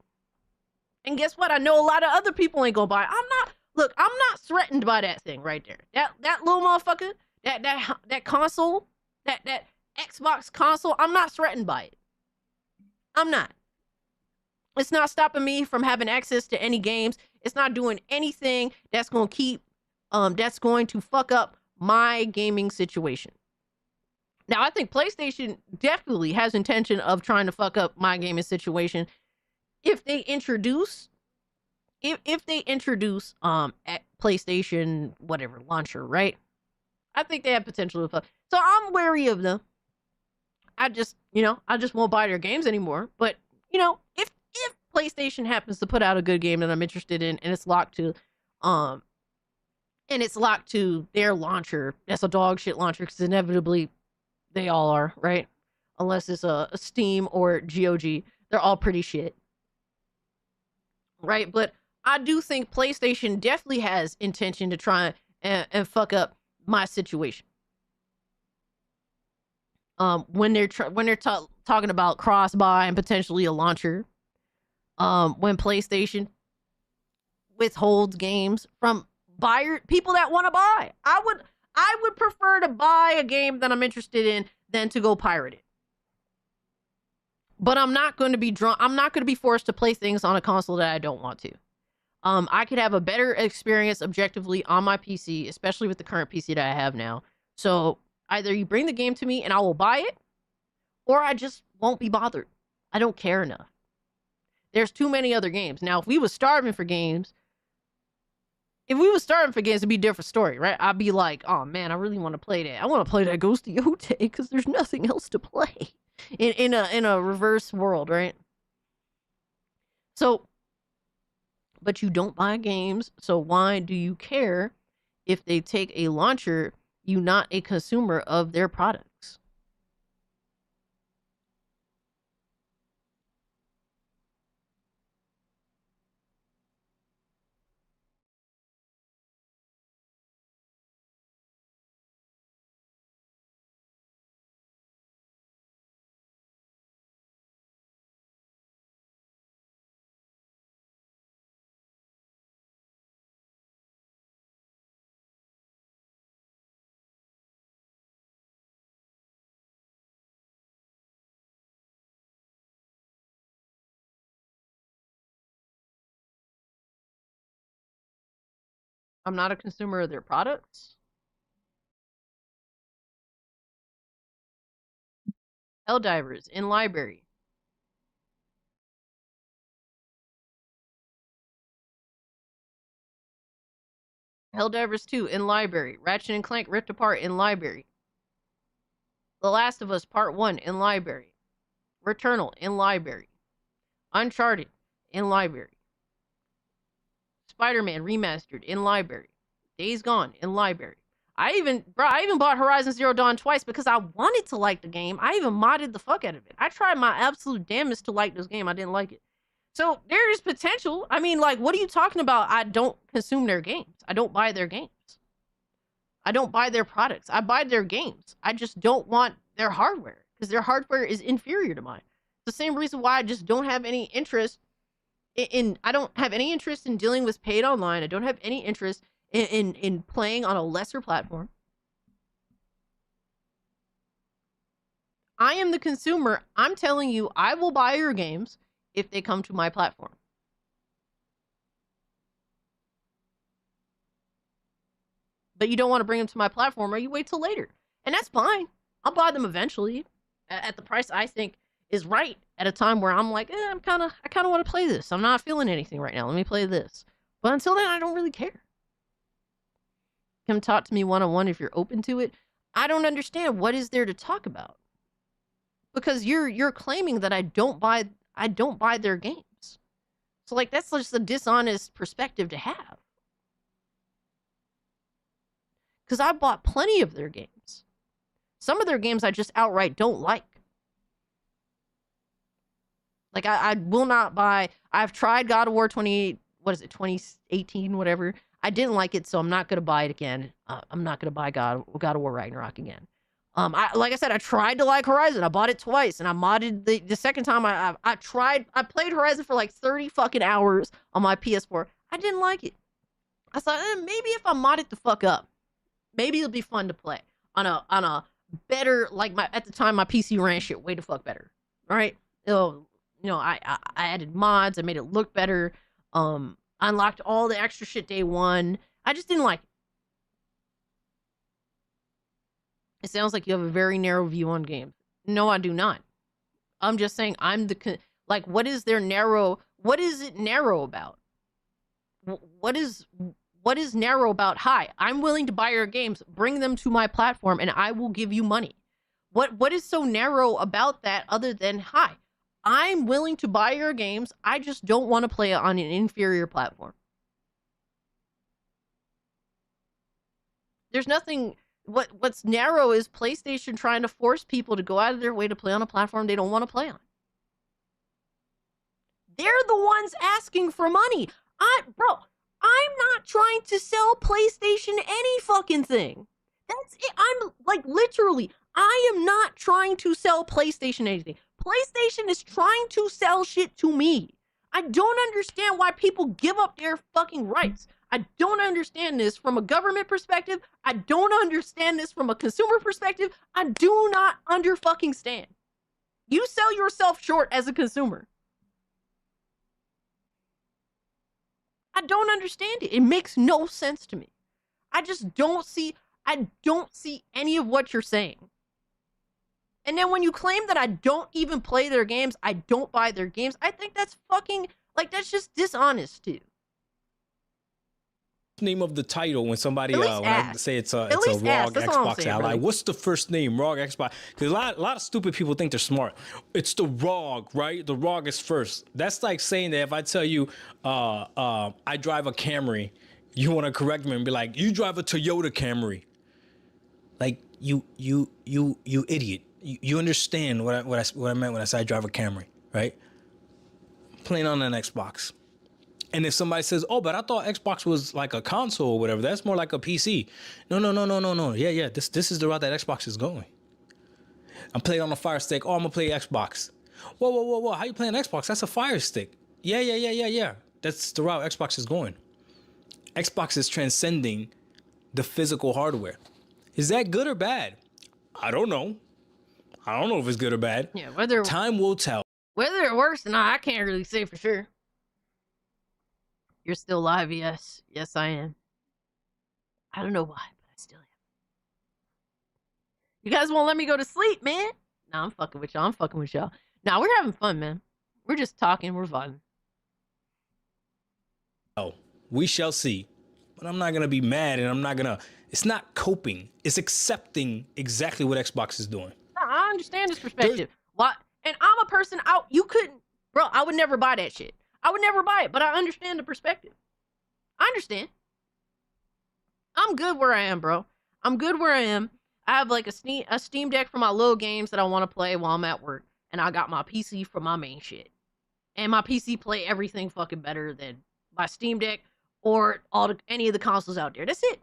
E: And guess what? I know a lot of other people ain't gonna buy it. I'm not threatened by that thing right there. That little motherfucker. That console, that Xbox console, I'm not threatened by it. I'm not. It's not stopping me from having access to any games. It's not doing anything that's going to fuck up my gaming situation. Now, I think PlayStation definitely has intention of trying to fuck up my gaming situation if they introduce at PlayStation whatever launcher, right? I think they have potential to fuck. So I'm wary of them. I just won't buy their games anymore. But, if PlayStation happens to put out a good game that I'm interested in and it's locked to their launcher, that's a dog shit launcher because inevitably they all are, right? Unless it's a Steam or GOG. They're all pretty shit. Right? But I do think PlayStation definitely has intention to try and fuck up my situation. When they're talking about cross-buy and potentially a launcher, when PlayStation withholds games from people that want to buy, I would prefer to buy a game that I'm interested in than to go pirate it. But I'm not going to be forced to play things on a console that I don't want to. I could have a better experience objectively on my PC, especially with the current PC that I have now. So either you bring the game to me and I will buy it, or I just won't be bothered. I don't care enough. There's too many other games. Now, if we was starving for games, it'd be a different story, right? I'd be like, oh man, I really want to play that. I want to play that Ghost of Yotei because there's nothing else to play in a reverse world, right? So, but you don't buy games, so why do you care if they take a launcher? You're not a consumer of their products. I'm not a consumer of their products. Helldivers in library. Helldivers 2 in library. Ratchet and Clank Rift Apart in library. The Last of Us Part 1 in library. Returnal in library. Uncharted in library. Spider-Man Remastered in library. Days Gone in library. I even bought Horizon Zero Dawn twice because I wanted to like the game. I even modded the fuck out of it. I tried my absolute damnedest to like this game. I didn't like it. So there is potential. I mean, like, what are you talking about? I don't consume their games. I don't buy their games. I don't buy their products. I buy their games. I just don't want their hardware because their hardware is inferior to mine. It's the same reason why I just don't have any interest I don't have any interest in dealing with paid online. I don't have any interest in playing on a lesser platform. I am the consumer. I'm telling you, I will buy your games if they come to my platform. But you don't want to bring them to my platform, or you wait till later. And that's fine. I'll buy them eventually at the price I think is right at a time where I'm like, I kind of want to play this. I'm not feeling anything right now. Let me play this. But until then, I don't really care. Come talk to me one-on-one if you're open to it. I don't understand what is there to talk about. Because you're claiming that I don't buy their games. So like that's just a dishonest perspective to have. Because I bought plenty of their games. Some of their games I just outright don't like. Like I will not buy. I've tried God of War 2018, whatever. I didn't like it, so I'm not gonna buy it again. I'm not gonna buy God of War Ragnarok again. Like I said, I tried to like Horizon. I bought it twice, and I modded the second time I played Horizon for like 30 fucking hours on my PS4. I didn't like it. I thought maybe if I mod it the fuck up, maybe it'll be fun to play on a better, like at the time my PC ran shit way the fuck better. All right, I added mods. I made it look better. Unlocked all the extra shit day one. I just didn't like it. It sounds like you have a very narrow view on games. No, I do not. I'm just saying what is it narrow about? What is narrow about? Hi, I'm willing to buy your games, bring them to my platform, and I will give you money. What is so narrow about that other than, hi, I'm willing to buy your games, I just don't want to play it on an inferior platform. There's nothing. What's narrow is PlayStation trying to force people to go out of their way to play on a platform they don't want to play on. They're the ones asking for money. I'm not trying to sell PlayStation any fucking thing. That's it. I'm like, literally, I am not trying to sell PlayStation anything. PlayStation is trying to sell shit to me. I don't understand why people give up their fucking rights. I don't understand this from a government perspective. I don't understand this from a consumer perspective. I do not stand. You sell yourself short as a consumer. I don't understand it. It makes no sense to me. I don't see any of what you're saying. And then when you claim that I don't even play their games, I don't buy their games, I think that's fucking, like, that's just dishonest too.
R: Name of the title when somebody when I say it's a ROG Xbox ally. Really. What's the first name? ROG Xbox. Because a lot of stupid people think they're smart. It's the ROG, right? The ROG is first. That's like saying that if I tell you I drive a Camry, you want to correct me and be like, you drive a Toyota Camry. Like you idiot. You understand what I meant when I said I drive a Camry, right? Playing on an Xbox. And if somebody says, oh, but I thought Xbox was like a console or whatever, that's more like a PC. No. Yeah. This is the route that Xbox is going. I'm playing on a Fire Stick. Oh, I'm going to play Xbox. Whoa. How you playing Xbox? That's a Fire Stick. Yeah. That's the route Xbox is going. Xbox is transcending the physical hardware. Is that good or bad? I don't know. I don't know if it's good or bad.
E: Yeah,
R: time will tell.
E: Whether it works or not, I can't really say for sure. You're still live, yes. Yes, I am. I don't know why, but I still am. You guys won't let me go to sleep, man. Nah, I'm fucking with y'all. Nah, we're having fun, man. We're just talking. We're vibing.
R: Oh, we shall see. But I'm not going to be mad, and it's not coping. It's accepting exactly what Xbox is doing.
E: understand this perspective. Why? And I'm a person out. You couldn't, bro. I would never buy that shit. I would never buy it, but I understand the perspective. I understand. I'm good where I am, bro. I'm good where I am. I have like a Steam Deck for my little games that I want to play while I'm at work, and I got my PC for my main shit. And my PC play everything fucking better than my Steam Deck or any of the consoles out there. That's it.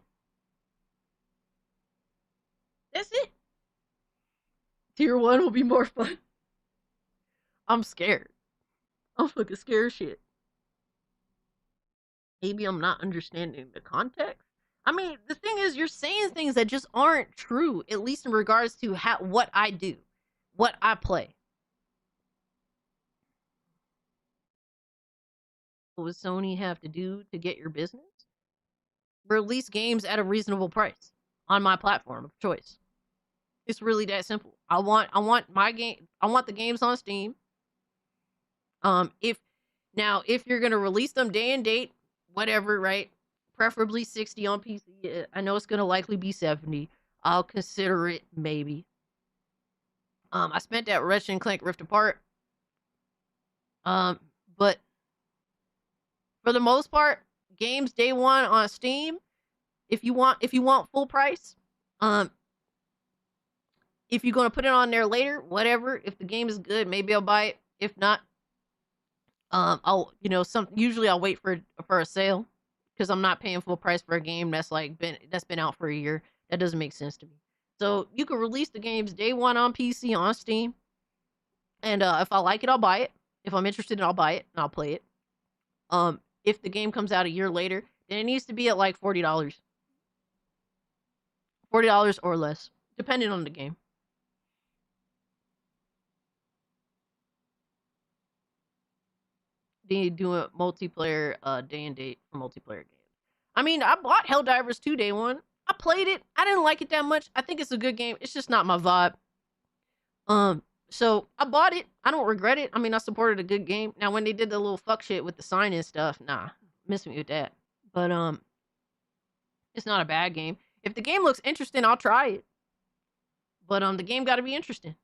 E: That's it. Tier 1 will be more fun. I'm scared. I'm fucking scared shit. Maybe I'm not understanding the context. I mean, the thing is, you're saying things that just aren't true, at least in regards to what I do, what I play. What does Sony have to do to get your business? Release games at a reasonable price on my platform of choice. It's really that simple. I want my game. I want the games on Steam. If you're gonna release them day and date, whatever, right? Preferably 60 on PC. I know it's gonna likely be 70. I'll consider it maybe. I spent that Ratchet and Clank Rift Apart. But for the most part, games day one on Steam. If you want full price, if you're gonna put it on there later, whatever. If the game is good, maybe I'll buy it. If not, usually I'll wait for a sale because I'm not paying full price for a game that's been out for a year. That doesn't make sense to me. So you can release the games day one on PC on Steam, and if I like it, I'll buy it. If I'm interested, I'll buy it and I'll play it. If the game comes out a year later, then it needs to be at like $40, $40 or less, depending on the game. They do a multiplayer day and date for multiplayer games. I mean, I bought Helldivers 2 day one. I played it. I didn't like it that much. I think it's a good game. It's just not my vibe. So I bought it. I don't regret it. I mean, I supported a good game. Now, when they did the little fuck shit with the sign and stuff, nah, miss me with that. But it's not a bad game. If the game looks interesting, I'll try it. But the game got to be interesting.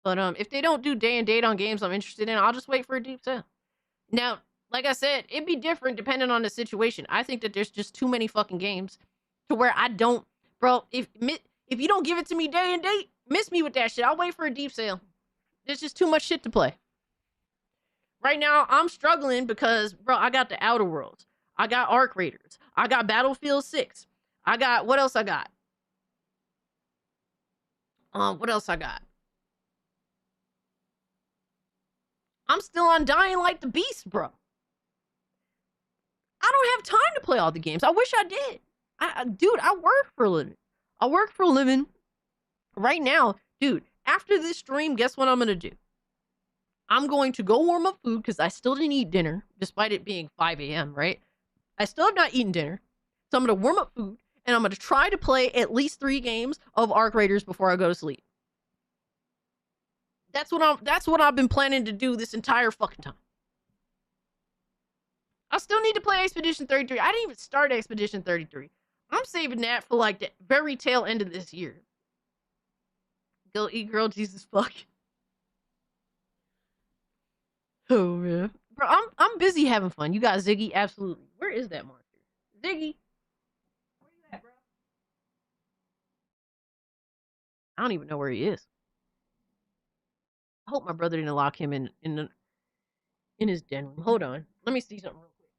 E: But if they don't do day and date on games I'm interested in, I'll just wait for a deep sale. Now, like I said, it'd be different depending on the situation. I think that there's just too many fucking games to where I don't, bro. If you don't give it to me day and date, miss me with that shit. I'll wait for a deep sale. There's just too much shit to play. Right now, I'm struggling because, bro, I got the Outer Worlds, I got Arc Raiders, I got Battlefield 6, I got what else I got? What else I got? I'm still on Dying Like the Beast, bro. I don't have time to play all the games. I wish I did. Dude, I work for a living. I work for a living. Right now, dude, after this stream, guess what I'm going to do? I'm going to go warm up food because I still didn't eat dinner, despite it being 5 a.m., right? I still have not eaten dinner. So I'm going to warm up food, and I'm going to try to play at least 3 games of Arc Raiders before I go to sleep. That's what I've been planning to do this entire fucking time. I still need to play Expedition 33. I didn't even start Expedition 33. I'm saving that for like the very tail end of this year. Go eat girl, Jesus fuck. Oh man. Bro, I'm busy having fun. You got Ziggy? Absolutely. Where is that monster? Ziggy? Where you at, bro? I don't even know where he is. I hope my brother didn't lock him in his den room. Hold on. Let me see something real quick.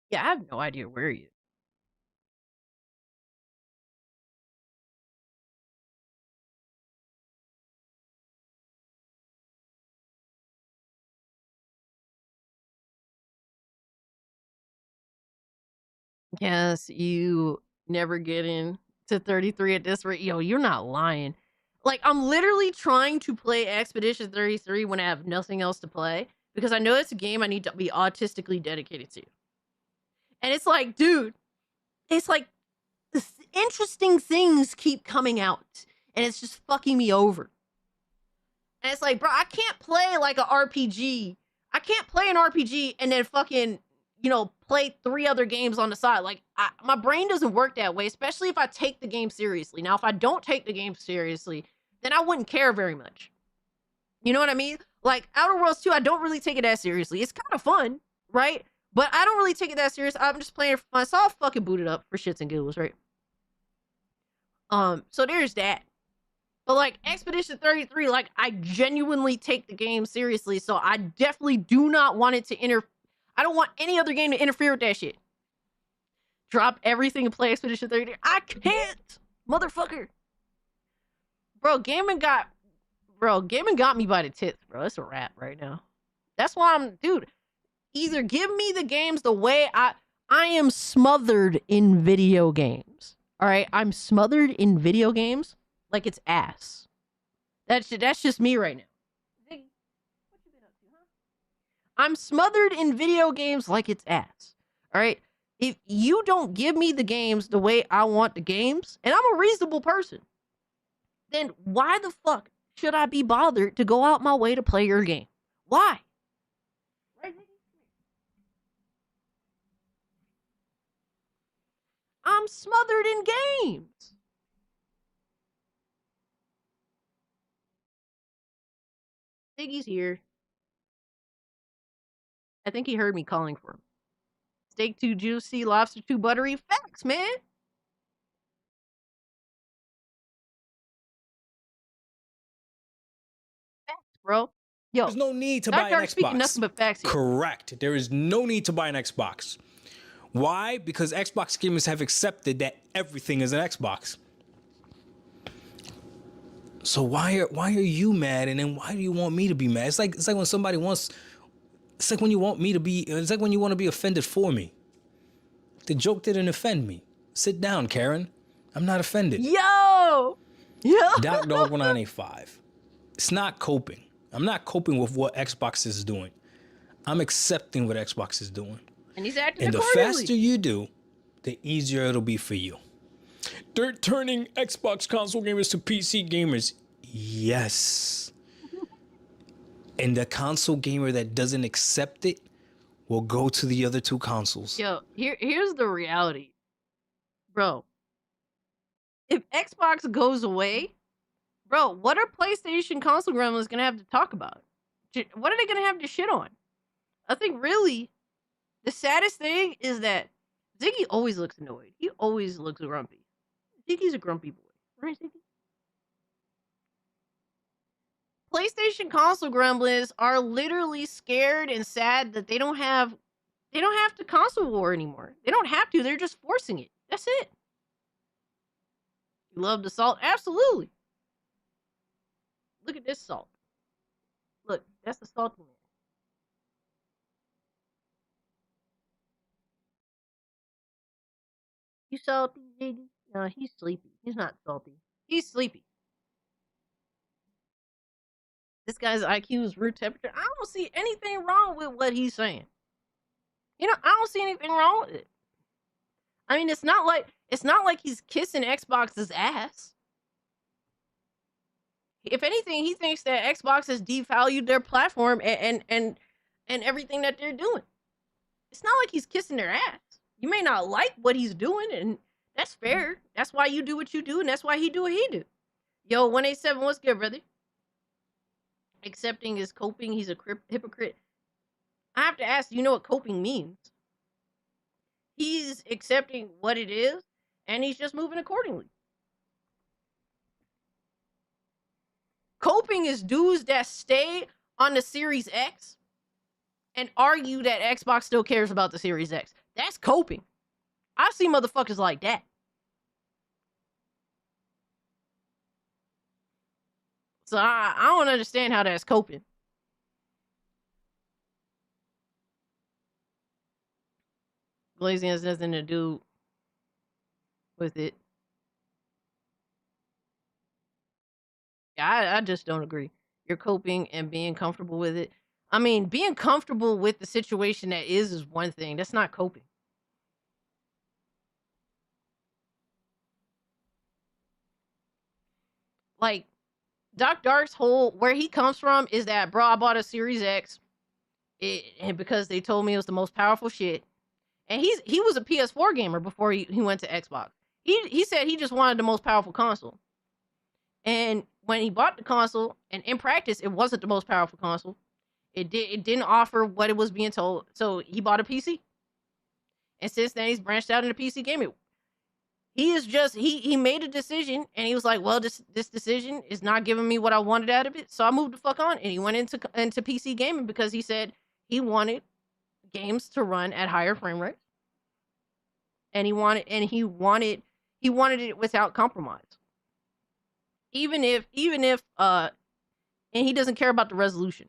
E: Yeah, I have no idea where he is. Yes, you never get in to 33 at this rate. Yo, you're not lying. Like, I'm literally trying to play Expedition 33 when I have nothing else to play because I know it's a game I need to be autistically dedicated to. And it's like, dude, it's like interesting things keep coming out and it's just fucking me over. And it's like, bro, I can't play like an RPG. I can't play an RPG and then fucking, you know, play 3 other games on the side. Like, my brain doesn't work that way, especially if I take the game seriously. Now, if I don't take the game seriously, then I wouldn't care very much. You know what I mean? Like, Outer Worlds 2, I don't really take it that seriously. It's kind of fun, right? But I don't really take it that serious. I'm just playing it for fun. So I'll fucking boot it up for shits and giggles, right? So there's that. But like Expedition 33, like I genuinely take the game seriously, so I definitely do not want it to I don't want any other game to interfere with that shit. Drop everything and play Expedition 33. I can't, motherfucker. Bro, gaming got me by the tits, bro. It's a wrap right now. That's why dude, either give me the games the way I am smothered in video games. All right, I'm smothered in video games like it's ass. That's just me right now. Ziggy, what you been up to, huh? I'm smothered in video games like it's ass. All right, if you don't give me the games the way I want the games, and I'm a reasonable person, then why the fuck should I be bothered to go out my way to play your game? Why? I'm smothered in games. Ziggy's here. I think he heard me calling for him. Steak too juicy, lobster too buttery. Facts, man. Facts, bro. Yo,
R: There's no need to buy an Xbox.
E: Speaking nothing but facts here.
R: Correct. There is no need to buy an Xbox. Why? Because Xbox gamers have accepted that everything is an Xbox. So why are you mad, and then why do you want me to be mad? It's like when somebody wants. It's like when you want me to be. It's like when you want to be offended for me. The joke didn't offend me. Sit down, Karen. I'm not offended.
E: Yo.
R: Doc Dog 1985. It's not coping. I'm not coping with what Xbox is doing. I'm accepting what Xbox is doing.
E: And he's acting
R: And the
E: accordingly.
R: faster you do, the easier it'll be for you. They're turning Xbox console gamers to PC gamers. Yes. And the console gamer that doesn't accept it will go to the other 2 consoles.
E: Yo, here's the reality. Bro, if Xbox goes away, bro, what are PlayStation console gremlins gonna have to talk about? What are they gonna have to shit on? I think really the saddest thing is that Ziggy always looks annoyed. He always looks grumpy. Ziggy's a grumpy boy. Right, Ziggy? PlayStation console gremlins are literally scared and sad that they don't have to console war anymore. They don't have to. They're just forcing it. That's it. You love the salt? Absolutely. Look at this salt. Look, that's the salty man. You salty, Ziggy? No, he's sleepy. He's not salty. He's sleepy. This guy's IQ is room temperature. I don't see anything wrong with what he's saying. You know, I don't see anything wrong with it. I mean, it's not like he's kissing Xbox's ass. If anything, he thinks that Xbox has devalued their platform and everything that they're doing. It's not like he's kissing their ass. You may not like what he's doing, and that's fair. That's why you do what you do, and that's why he do what he do. Yo, 187, what's good, brother? Accepting is coping. He's a hypocrite. I have to ask, do you know what coping means? He's accepting what it is, and he's just moving accordingly. Coping is dudes that stay on the Series X and argue that Xbox still cares about the Series X. That's coping. I see motherfuckers like that. So I don't understand how that's coping. Glazing has nothing to do with it. Yeah, I just don't agree. You're coping and being comfortable with it. I mean, being comfortable with the situation that is one thing. That's not coping. Like, Doc Dark's whole where he comes from is that, bro, I bought a Series X, and because they told me it was the most powerful shit. And he was a PS4 gamer before he went to Xbox. He said he just wanted the most powerful console. And when he bought the console, and in practice, it wasn't the most powerful console. It didn't offer what it was being told. So he bought a PC. And since then, he's branched out into PC gaming. He is just he made a decision, and he was like, well, this decision is not giving me what I wanted out of it, so I moved the fuck on. And he went into PC gaming because he said he wanted games to run at higher frame rates, and he wanted it without compromise. Even if and he doesn't care about the resolution.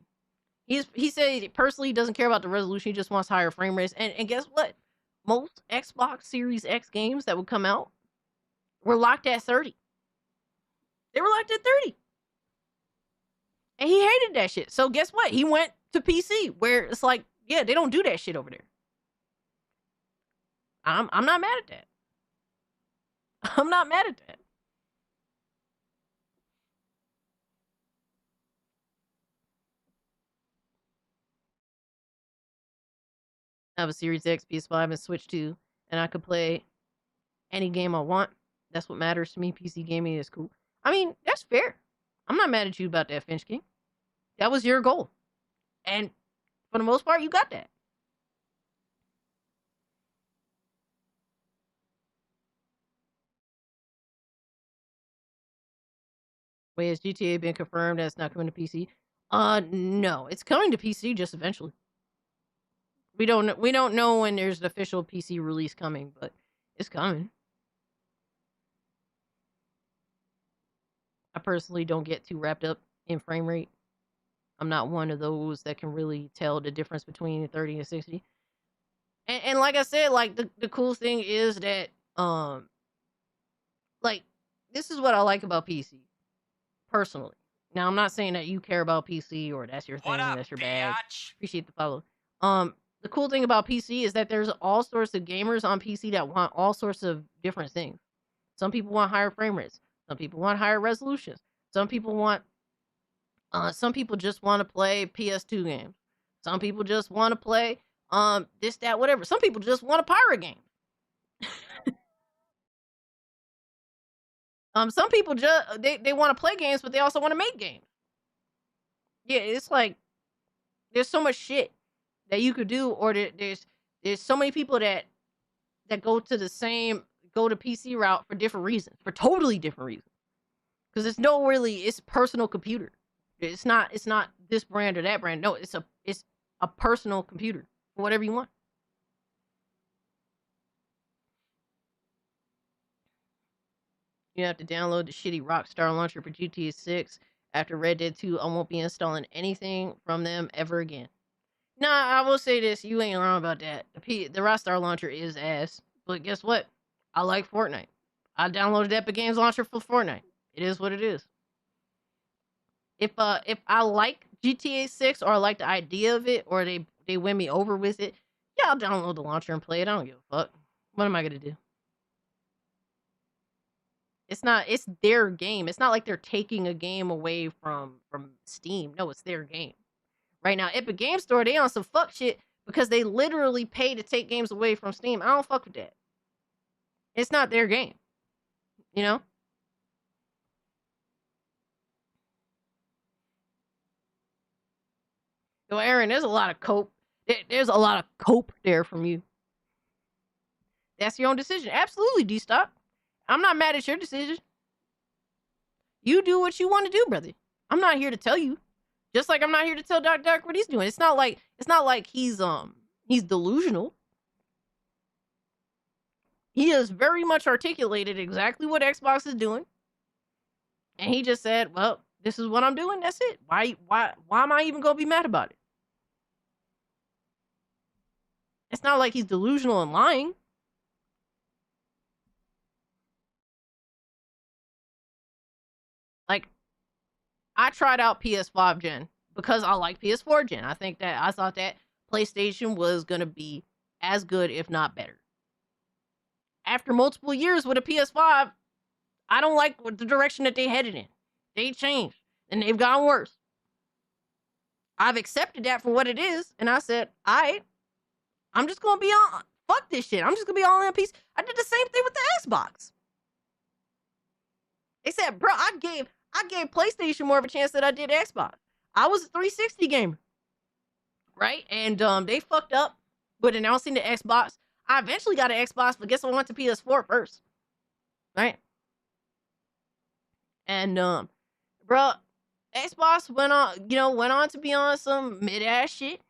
E: He said personally he doesn't care about the resolution. He just wants higher frame rates. And guess what? Most Xbox Series X games that would come out were locked at 30. They were locked at 30. And he hated that shit. So guess what? He went to PC where it's like, yeah, they don't do that shit over there. I'm not mad at that. I'm not mad at that. I have a Series X, PS5, and Switch 2, and I could play any game I want. That's what matters to me. PC gaming is cool. I mean, that's fair. I'm not mad at you about that, Finch King. That was your goal. And for the most part, you got that. Wait, has GTA been confirmed that it's not coming to PC? No. It's coming to PC just eventually. We don't know when there's an official PC release coming, but it's coming. I personally don't get too wrapped up in frame rate. I'm not one of those that can really tell the difference between 30 and 60. And like I said, like the cool thing is that like this is what I like about PC personally. Now I'm not saying that you care about PC or that's your thing, that's your bag. Appreciate the follow. The cool thing about PC is that there's all sorts of gamers on PC that want all sorts of different things. Some people want higher frame rates. Some people want higher resolutions. Some people just want to play PS2 games. Some people just want to play this, that, whatever. Some people just want to pirate games. Some people just they want to play games, but they also want to make games. Yeah, it's like there's so much shit that you could do, or there's so many people that go to PC route for different reasons, for totally different reasons. Because it's personal computer. It's not this brand or that brand. No, it's a personal computer for whatever you want. You have to download the shitty Rockstar launcher for GTA6. After Red Dead 2, I won't be installing anything from them ever again. Nah, I will say this. You ain't wrong about that. The Rockstar launcher is ass. But guess what? I like Fortnite. I downloaded Epic Games Launcher for Fortnite. It is what it is. If I like GTA 6 or I like the idea of it or they win me over with it, yeah, I'll download the launcher and play it. I don't give a fuck. What am I gonna do? It's their game. It's not like they're taking a game away from Steam. No, it's their game. Right now, Epic Game Store, they on some fuck shit because they literally pay to take games away from Steam. I don't fuck with that. It's not their game. You know? So, Aaron, there's a lot of cope. There's a lot of cope there from you. That's your own decision. Absolutely, D-Stop. I'm not mad at your decision. You do what you want to do, brother. I'm not here to tell you. Just like I'm not here to tell Doc Dark what he's doing. It's not like he's delusional. He has very much articulated exactly what Xbox is doing. And he just said, well, this is what I'm doing. That's it. Why am I even going to be mad about it? It's not like he's delusional and lying. Like, I tried out PS5 gen because I like PS4 gen. I thought that PlayStation was gonna be as good, if not better. After multiple years with a PS5, I don't like the direction that they headed in. They changed and they've gotten worse. I've accepted that for what it is, and I said, I'm just gonna be on. Fuck this shit. I'm just gonna be all in a piece. I did the same thing with the Xbox. They said, bro, I gave PlayStation more of a chance than I did Xbox. I was a 360 gamer, right? And they fucked up with announcing the Xbox. I eventually got an Xbox, but guess what? I went to PS4 first, right? And bro, Xbox went on to be on some mid-ass shit.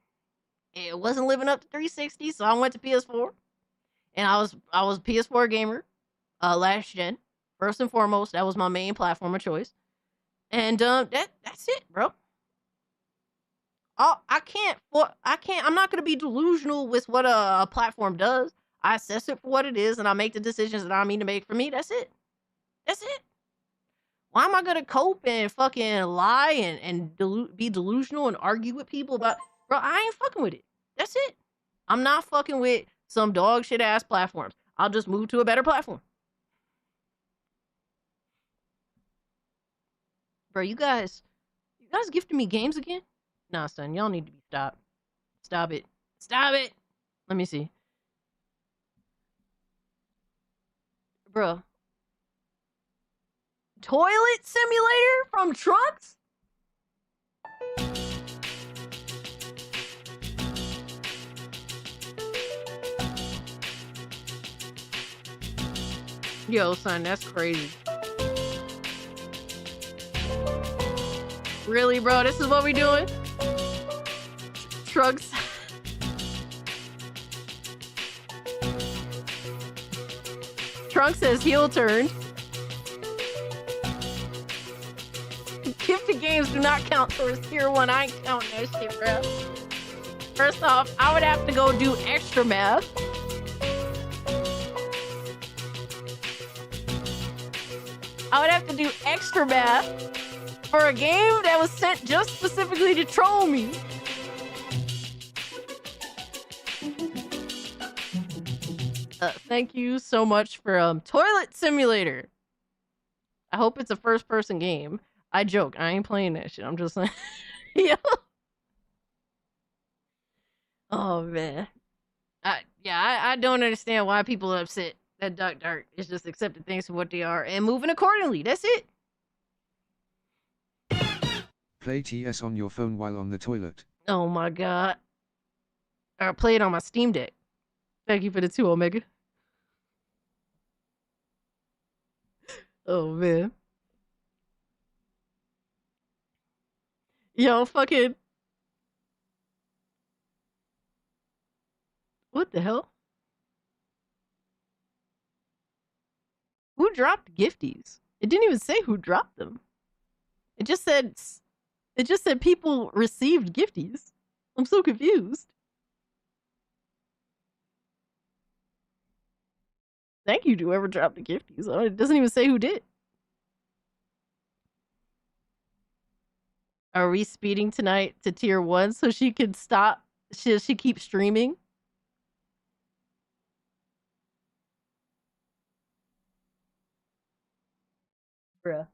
E: It wasn't living up to 360, so I went to PS4, and I was a PS4 gamer, last gen. First and foremost, that was my main platform of choice, and that's it, bro. I'm not gonna be delusional with what a platform does. I assess it for what it is, and I make the decisions that I mean to make for me. That's it. That's it. Why am I gonna cope and fucking lie and be delusional and argue with people about, bro? I ain't fucking with it. That's it. I'm not fucking with some dog shit ass platforms. I'll just move to a better platform. Bro, you guys gifted me games again? Nah, son, y'all need to be stopped. Stop it. Stop it. Let me see. Bro. Toilet simulator from Trunks? Yo, son, that's crazy. Really, bro? This is what we doing? Trunks. Trunks says heel turned. Gifted games do not count towards tier 1. I ain't counting that shit, bro. First off, I would have to go do extra math. I would have to do extra math for a game that was sent just specifically to troll me. Thank you so much for Toilet Simulator. I hope it's a first-person game. I joke. I ain't playing that shit. I'm just saying. Yeah. Oh man. I don't understand why people are upset that Duck Dart is just accepting things for what they are and moving accordingly. That's it.
K: Play TS on your phone while on the toilet.
E: Oh my god. Or play it on my Steam Deck. Thank you for the 2, Omega. Oh man. Yo, fucking. What the hell? Who dropped gifties? It didn't even say who dropped them. It just said people received gifties. I'm so confused. Thank you to whoever dropped the gifties. It doesn't even say who did. Are we speeding tonight to tier 1 so she can stop? She keeps streaming? Bruh.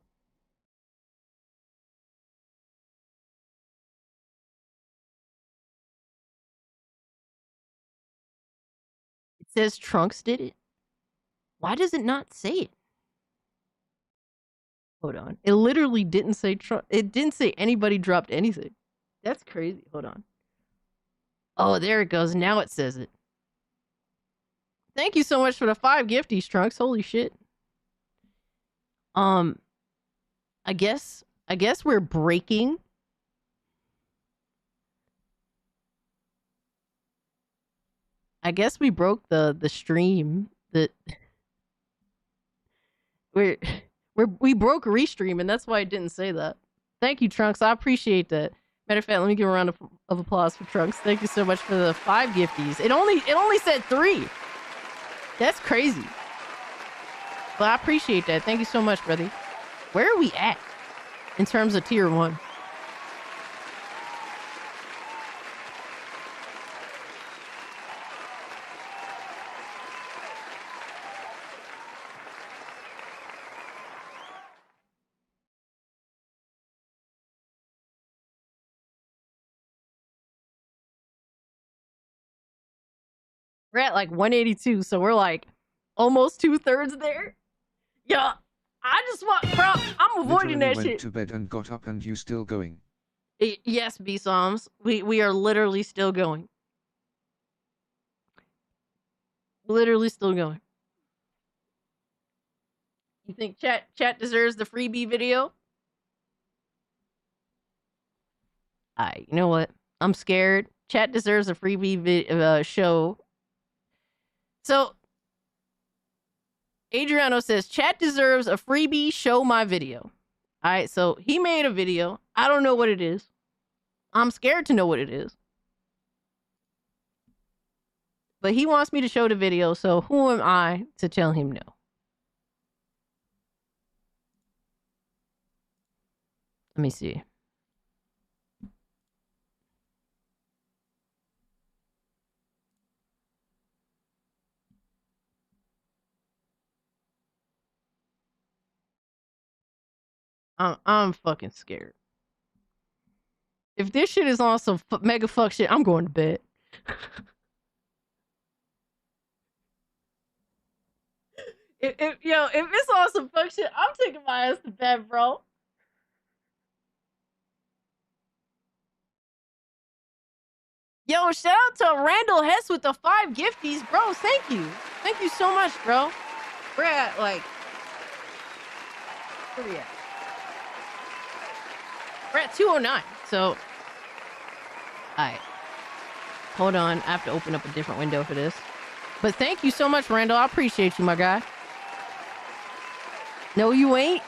E: It says Trunks did it. Why does it not say it? Hold on. It literally didn't say Trunks. It didn't say anybody dropped anything. That's crazy. Hold on. Oh, there it goes. Now it says it. Thank you so much for the 5 gifties, Trunks. Holy shit. I guess we're breaking. I guess we broke the stream that we broke restream, and that's why I didn't say that. Thank you, Trunks. I appreciate that. Matter of fact, let me give a round of applause for Trunks. Thank you so much for the 5 gifties. It only said 3. That's crazy. Well, I appreciate that. Thank you so much, brother. Where are we at in terms of tier 1? We're at like 182, so we're like almost 2/3 there. Yeah, I just want, bro. I'm avoiding
K: Literally
E: that
K: went
E: shit.
K: to bed and got up and you still going.
E: Yes, B Psalms. We are literally still going. Literally still going. You think chat deserves the freebie video? You know what? I'm scared. Chat deserves a freebie show. So Adriano says chat deserves a freebie show my video. All right, so he made a video. I don't know what it is. I'm scared to know what it is. But he wants me to show the video, so who am I to tell him no? Let me see. I'm fucking scared. If this shit is on some mega fuck shit, I'm going to bed. if it's on some fuck shit, I'm taking my ass to bed, bro. Yo, shout out to Randall Hess with the 5 gifties, bro. Thank you. Thank you so much, bro. We're at like, where we at? We're at 209. So, alright. Hold on. I have to open up a different window for this. But thank you so much, Randall. I appreciate you, my guy. No, you ain't.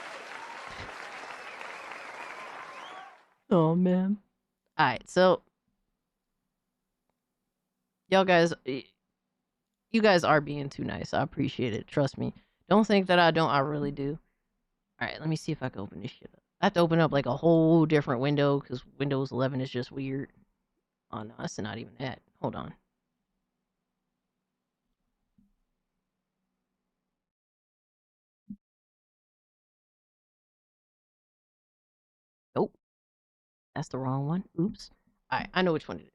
E: Oh, man. Alright, so y'all guys, you guys are being too nice. I appreciate it. Trust me. Don't think that I don't. I really do. Alright, let me see if I can open this shit up. I have to open up like a whole different window because Windows 11 is just weird. Oh, no, that's not even that. Hold on. Nope. That's the wrong one. Oops. Alright, I know which one it is.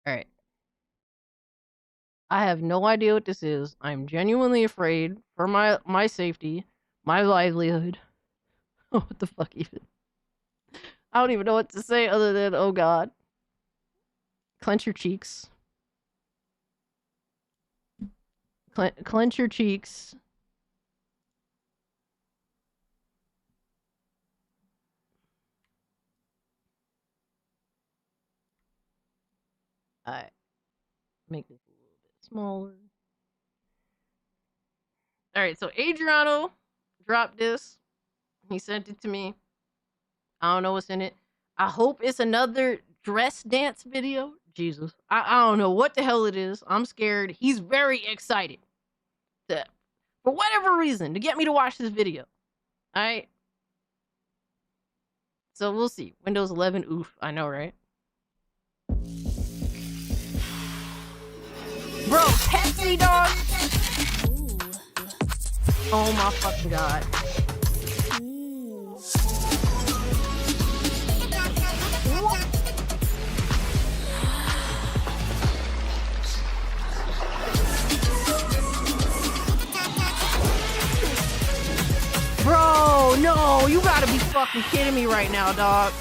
E: Alright. I have no idea what this is. I'm genuinely afraid for my safety, my livelihood. What the fuck even? I don't even know what to say other than, oh god. Clench your cheeks. Clench your cheeks. Alright. Make this a little bit smaller. Alright, so Adriano dropped this. He sent it to me. I don't know what's in it. I hope it's another dress dance video. Jesus. I don't know what the hell it is. I'm scared. He's very excited. For whatever reason, to get me to watch this video. Alright? So we'll see. Windows 11, oof. I know, right? Bro, Pepsi, dog! Oh my fucking god. Bro, no, you gotta be fucking kidding me right now, dog.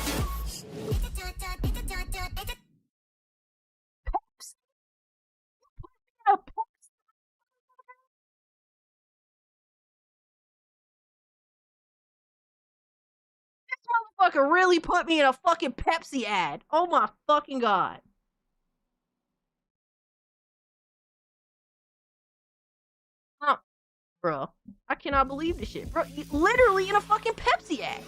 E: This motherfucker really put me in a fucking Pepsi ad. Oh my fucking god. Bro, I cannot believe this shit. Bro, literally in a fucking Pepsi ad.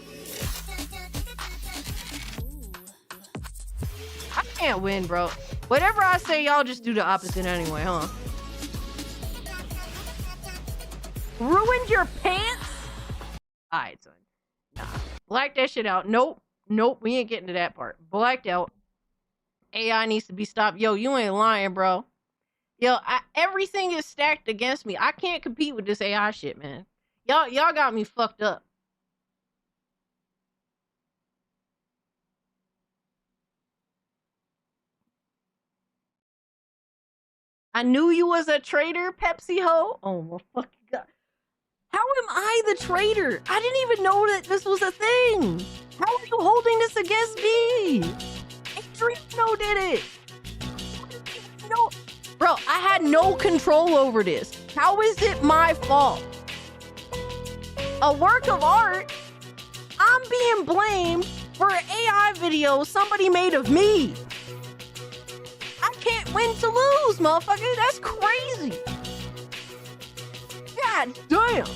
E: I can't win, bro. Whatever I say, y'all just do the opposite anyway, huh? Ruined your pants? Alright, son. Nah. Black that shit out. Nope. Nope. We ain't getting to that part. Blacked out. AI needs to be stopped. Yo, you ain't lying, bro. Yo, everything is stacked against me. I can't compete with this AI shit, man. Y'all got me fucked up. I knew you was a traitor, Pepsi ho. Oh my fucking god. How am I the traitor? I didn't even know that this was a thing. How are you holding this against me? Adriano did it. No, bro, I had no control over this. How is it my fault? A work of art? I'm being blamed for an AI video somebody made of me. I can't win to lose, motherfucker. That's crazy. God damn.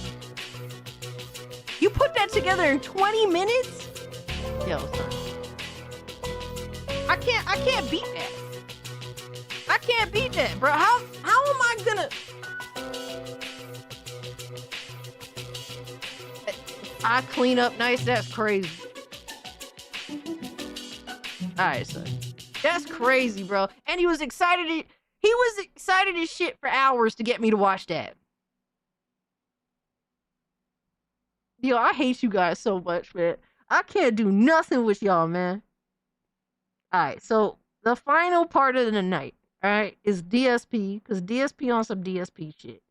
E: You put that together in 20 minutes? Yo, son. I can't beat that. I can't beat that, bro. How am I gonna... I clean up nice? That's crazy. Alright, son. That's crazy, bro. And he was excited. He was excited as shit for hours to get me to watch that. Yo, I hate you guys so much, man. I can't do nothing with y'all, man. Alright, so the final part of the night, alright, is DSP, because DSP on some DSP shit.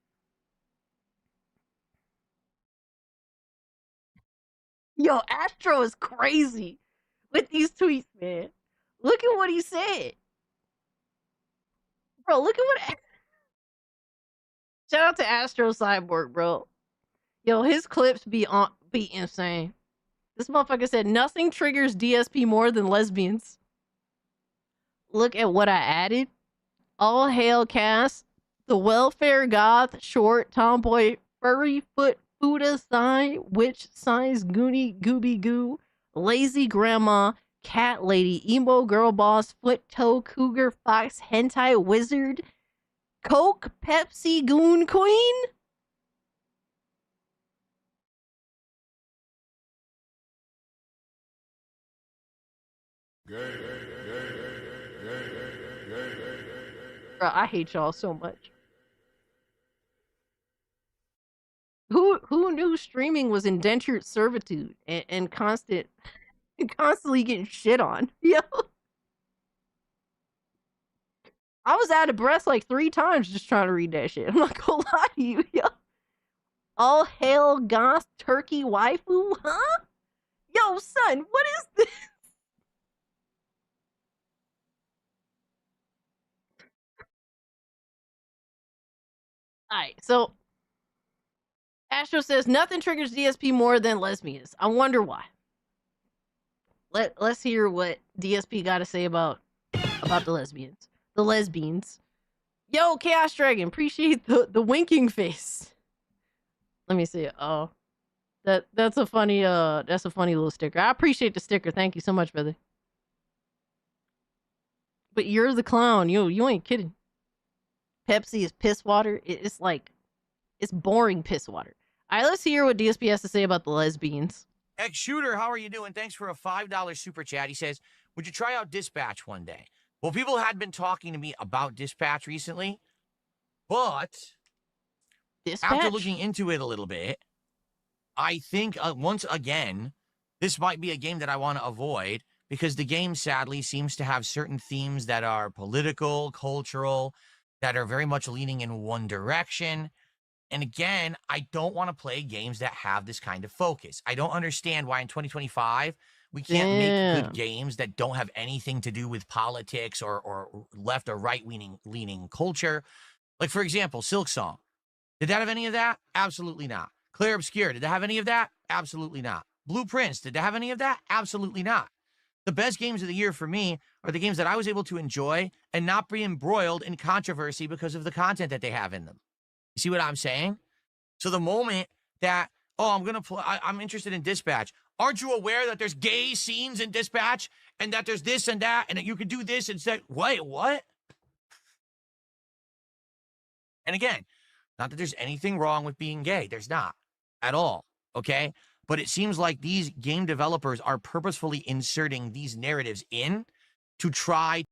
E: Yo, Astro is crazy with these tweets, man. Look at what he said. Bro, look at what... Shout out to Astro Cyborg, bro. Yo, his clips be insane. This motherfucker said, nothing triggers DSP more than lesbians. Look at what I added. All hail Cass, the welfare goth, short, tomboy, furry foot, Buddha sign, witch size, goonie, gooby goo, lazy grandma, cat lady, emo girl boss, foot toe, cougar, fox, hentai wizard, Coke, Pepsi, goon queen? Bro, I hate y'all so much. Who knew streaming was indentured servitude and constantly getting shit on? Yo. I was out of breath like 3 times just trying to read that shit. I'm not gonna lie to you, yo. All hail goth turkey waifu, huh? Yo, son, what is this? Alright, so Astro says nothing triggers DSP more than lesbians. I wonder why. Let's hear what DSP got to say about the lesbians. The lesbians. Yo, Chaos Dragon, appreciate the winking face. Let me see. Oh, that's a funny little sticker. I appreciate the sticker. Thank you so much, brother. But you're the clown. You ain't kidding. Pepsi is piss water. It's boring piss water. All right, let's hear what DSP has to say about the lesbians.
I: X Shooter, how are you doing? Thanks for a $5 super chat. He says, would you try out Dispatch one day? Well, people had been talking to me about Dispatch recently, but after looking into it a little bit, I think once again, this might be a game that I want to avoid because the game sadly seems to have certain themes that are political, cultural, that are very much leaning in one direction. And again, I don't want to play games that have this kind of focus. I don't understand why in 2025 we can't make good games that don't have anything to do with politics or left or right leaning culture. Like, for example, Silk Song. Did that have any of that? Absolutely not. Claire Obscure, did that have any of that? Absolutely not. Blue Prince, did that have any of that? Absolutely not. The best games of the year for me are the games that I was able to enjoy and not be embroiled in controversy because of the content that they have in them. You see what I'm saying? So the moment that, oh, I'm interested in Dispatch. Aren't you aware that there's gay scenes in Dispatch and that there's this and that and that you could do this instead? Wait, what? And again, not that there's anything wrong with being gay. There's not at all, okay? But it seems like these game developers are purposefully inserting these narratives in to try.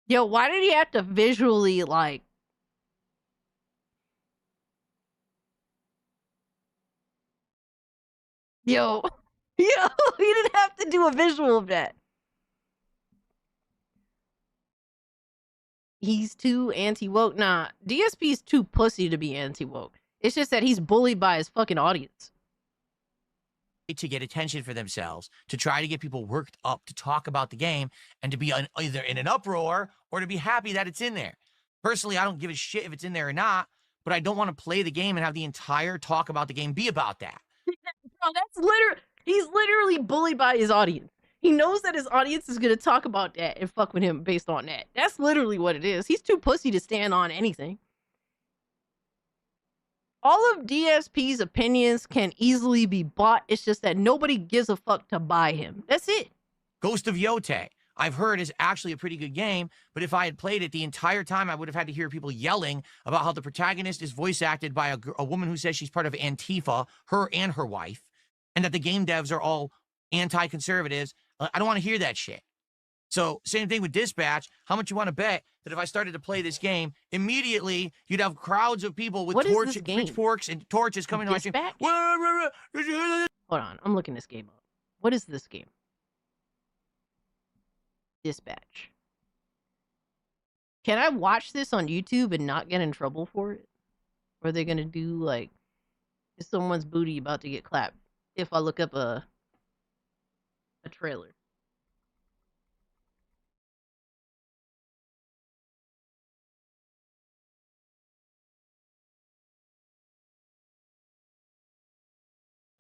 E: Yo, why did he have to visually, like... Yo, he didn't have to do a visual of that. He's too anti-woke. Nah, DSP's too pussy to be anti-woke. It's just that he's bullied by his fucking audience.
I: To get attention for themselves, to try to get people worked up to talk about the game and to be either in an uproar or to be happy that it's in there. Personally, I don't give a shit if it's in there or not, but I don't want to play the game and have the entire talk about the game be about that.
E: Bro, he's literally bullied by his audience. He knows that his audience is going to talk about that and fuck with him based on that. That's literally what it is. He's too pussy to stand on anything. All of DSP's opinions can easily be bought. It's just that nobody gives a fuck to buy him. That's it.
I: Ghost of Yote, I've heard is actually a pretty good game, but if I had played it the entire time, I would have had to hear people yelling about how the protagonist is voice acted by a woman who says she's part of Antifa, her and her wife, and that the game devs are all anti-conservatives. I don't want to hear that shit. So same thing with Dispatch. How much you want to bet that if I started to play this game, immediately you'd have crowds of people with pitchforks and torches coming to my stream.
E: Hold on, I'm looking this game up. What is this game? Dispatch. Can I watch this on YouTube and not get in trouble for it? Or are they gonna do like, is someone's booty about to get clapped if I look up a trailer?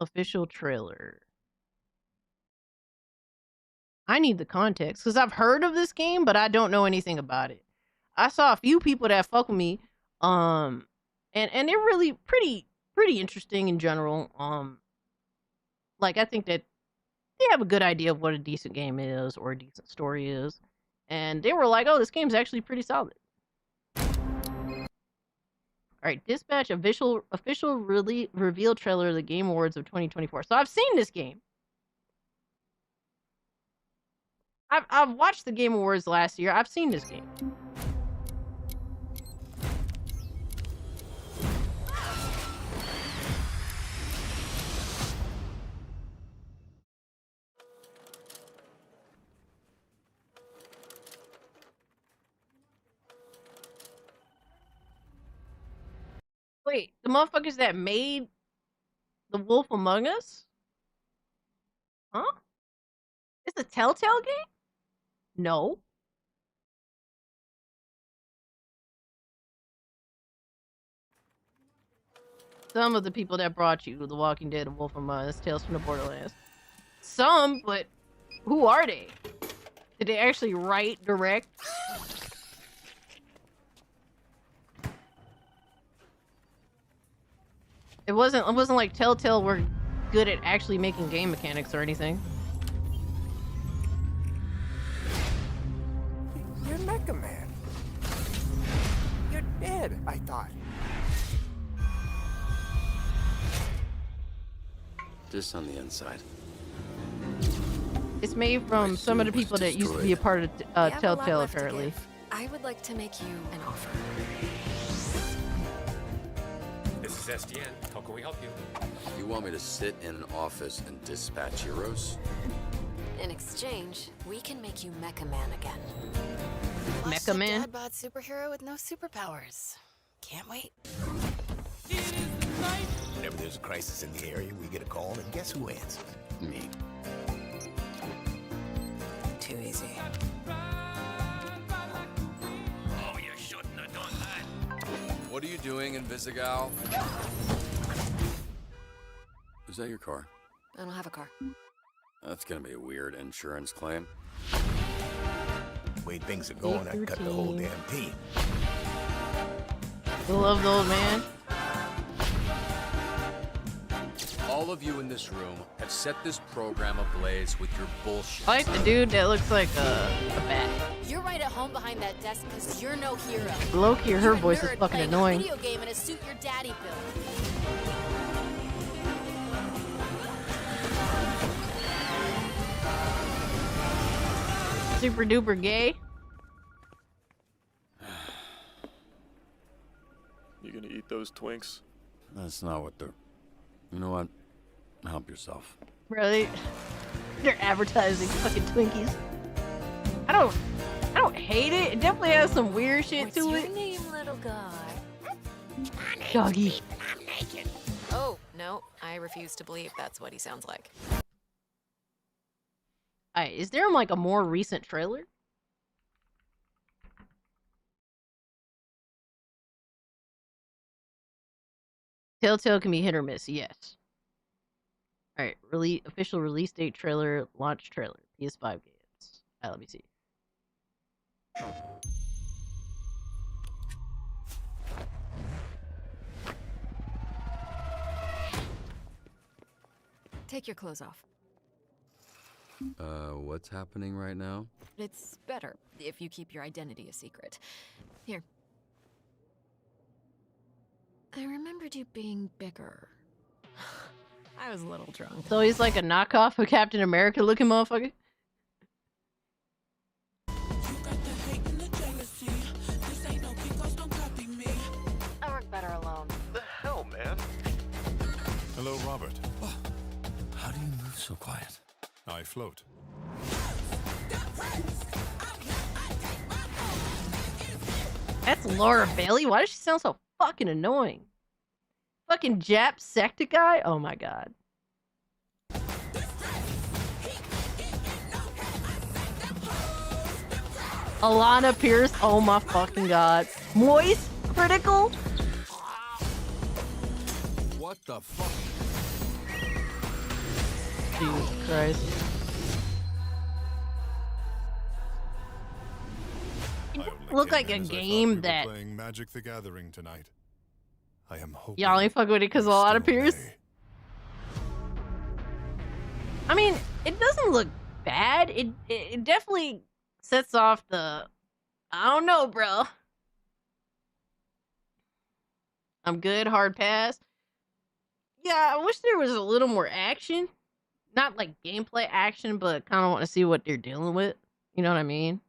E: Official trailer. I need the context because I've heard of this game, but I don't know anything about it. I saw a few people that fuck with me, and they're really pretty interesting in general. Like I think that they have a good idea of what a decent game is or a decent story is, and they were like, "Oh, this game's actually pretty solid." All right, Dispatch official reveal trailer of the Game Awards of 2024. So I've seen this game. I've watched the Game Awards last year. I've seen this game. Wait, the motherfuckers that made The Wolf Among Us? Huh? It's a Telltale game? No. Some of the people that brought you The Walking Dead, The Wolf Among Us, Tales from the Borderlands. Some, but who are they? Did they actually write, direct? It wasn't like Telltale were good at actually making game mechanics or anything.
C: You're Mecha Man. You're dead, I thought.
S: This on the inside.
E: It's made from some of the people that used to be a part of Telltale, apparently.
T: I would like to make you an offer.
S: This is SDN. How can we help you? You want me to sit in an office and dispatch heroes?
T: In exchange, we can make you Mecha Man again.
E: Mecha Man?
T: Dad bod superhero with no superpowers. Can't wait.
U: Whenever there's a crisis in the area, we get a call, and guess who answers?
S: Me.
T: Too easy.
S: Oh, you shouldn't have done that. What are you doing in Visigal? Is that your car?
T: I don't have a car.
S: That's gonna be a weird insurance claim.
U: The way things are going, I cut the whole damn team.
E: I love the old man.
S: all of you in this room have set this program ablaze with your bullshit.
E: I like the dude that looks like a bat.
T: You're right at home behind that desk because you're no hero.
E: Low-key, her
T: You're a
E: voice is
T: nerd
E: fucking
T: playing
E: annoying.
T: A video game in a suit your daddy built.
E: Super duper gay.
D: You gonna eat those Twinks?
S: That's not what they're... You know what? Help yourself.
E: Really? They're advertising fucking Twinkies. I don't hate it. It definitely has some weird shit
T: What's
E: to
T: your
E: it.
T: name, little guy?
E: Doggy.
T: Oh, no. I refuse to believe that's what he sounds like.
E: Alright, is there like a more recent trailer? Telltale can be hit or miss, yes. Alright, official release date trailer, launch trailer, PS5 games. Alright, let me see.
T: Take your clothes off.
S: What's happening right now?
T: It's better if you keep your identity a secret. Here. I remembered you being bigger. I was a little drunk.
E: So he's like a knockoff of Captain America looking motherfucker?
T: I work better alone.
C: The hell, man?
A: Hello, Robert.
S: How do you move so quiet?
A: I float.
E: That's Laura Bailey? Why does she sound so fucking annoying? Fucking Jacksepticeye? Oh my god. Alana Pierce? Oh my fucking god. Moist? Critical?
S: What the fuck?
E: Jesus Christ. Look like a game that
A: playing Magic the Gathering tonight. I am hoping
E: y'all ain't fucking with it because of Alana Pierce. I mean, it doesn't look bad. It definitely sets off the I don't know, bro. I'm good, hard pass. Yeah, I wish there was a little more action. Not like gameplay action, but kind of want to see what they're dealing with. You know what I mean?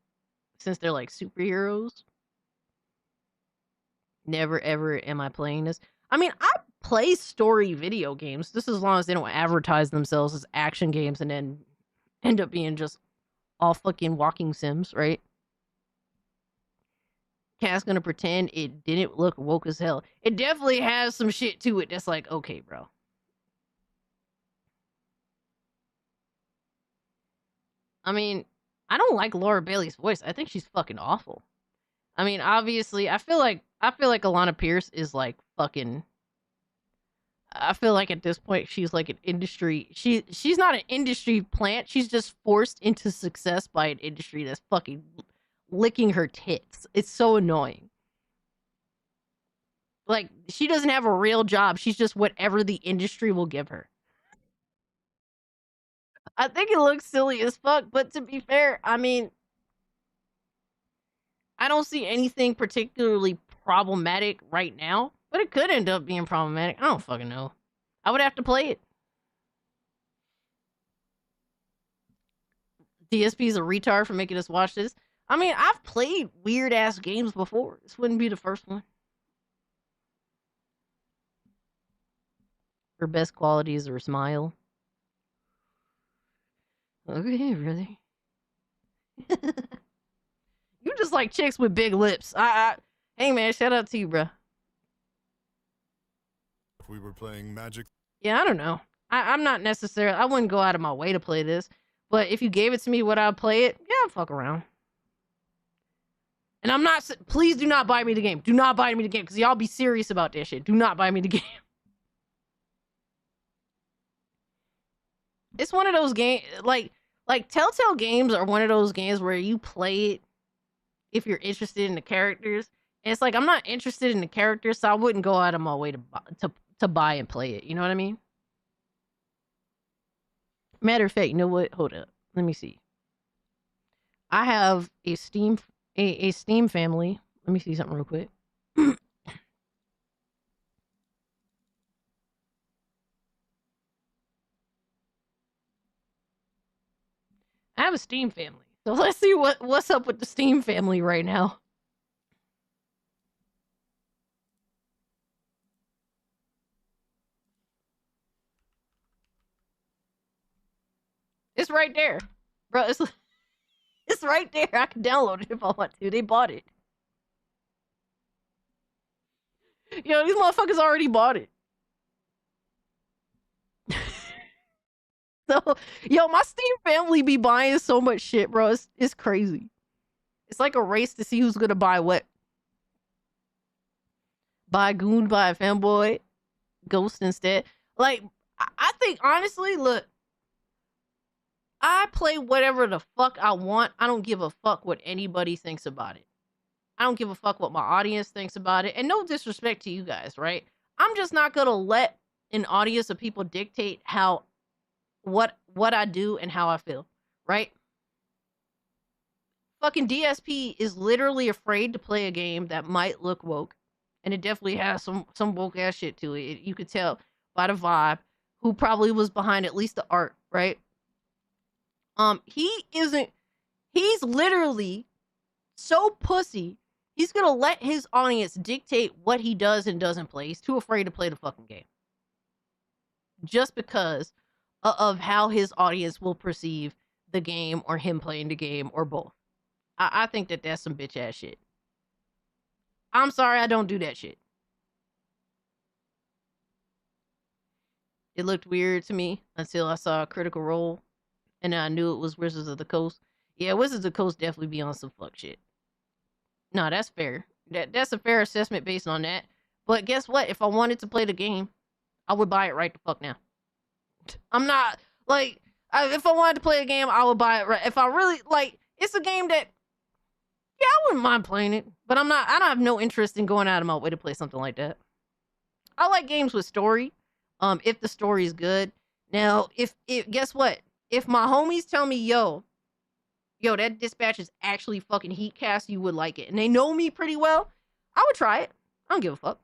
E: Since they're like superheroes. Never ever am I playing this. I mean, I play story video games just as long as they don't advertise themselves as action games and then end up being just all fucking walking sims, right? Cat's gonna pretend it didn't look woke as hell. It definitely has some shit to it that's like, okay, bro. I mean, I don't like Laura Bailey's voice. I think she's fucking awful. I mean, obviously, I feel like Alana Pierce is like fucking. I feel like at this point she's like an industry. She's not an industry plant. She's just forced into success by an industry that's fucking licking her tits. It's so annoying. Like, she doesn't have a real job. She's just whatever the industry will give her. I think it looks silly as fuck, but to be fair, I mean, I don't see anything particularly problematic right now, but it could end up being problematic. I don't fucking know. I would have to play it. DSP's a retard for making us watch this. I mean, I've played weird ass games before. This wouldn't be the first one. Her best quality is her smile. Okay, really? You just like chicks with big lips. Hey man, shout out to you, bro.
A: If we were playing Magic.
E: Yeah, I don't know. I'm not necessarily. I wouldn't go out of my way to play this, but if you gave it to me, would I play it? Yeah, I'd fuck around. And I'm not. Please do not buy me the game. Do not buy me the game because y'all be serious about this shit. Do not buy me the game. It's one of those games, like Telltale games are one of those games where you play it if you're interested in the characters. And it's like, I'm not interested in the characters, so I wouldn't go out of my way to buy and play it. You know what I mean? Matter of fact, you know what? Hold up. Let me see. I have a Steam family. Let me see something real quick. I have a Steam family. So let's see what's up with the Steam family right now. It's right there. Bro, it's right there. I can download it if I want to. They bought it. Yo, these motherfuckers already bought it. So, yo, my Steam family be buying so much shit, bro. It's crazy. It's like a race to see who's gonna buy what. Buy Goon, buy Fanboy, Ghost instead. Like, I think, honestly, look, I play whatever the fuck I want. I don't give a fuck what anybody thinks about it. I don't give a fuck what my audience thinks about it. And no disrespect to you guys, right? I'm just not gonna let an audience of people dictate how what I do and how I feel, right? Fucking DSP is literally afraid to play a game that might look woke. And it definitely has some woke ass shit to it. You could tell by the vibe who probably was behind at least the art, right? He's literally so pussy. He's gonna let his audience dictate what he does and doesn't play. He's too afraid to play the fucking game. Just because of how his audience will perceive the game or him playing the game or both. I think that's some bitch ass shit. I'm sorry, I don't do that shit. It looked weird to me until I saw Critical Role and I knew it was Wizards of the Coast. Yeah, Wizards of the Coast definitely be on some fuck shit. No, that's fair. That's a fair assessment based on that. But guess what? If I wanted to play the game, I would buy it right the fuck now. I'm not, like, if I wanted to play a game, I would buy it right. If I really, like, it's a game that, yeah, I wouldn't mind playing it. But I don't have no interest in going out of my way to play something like that. I like games with story, if the story is good. Now, guess what? If my homies tell me, yo, that dispatch is actually fucking heat cast, you would like it. And they know me pretty well, I would try it. I don't give a fuck.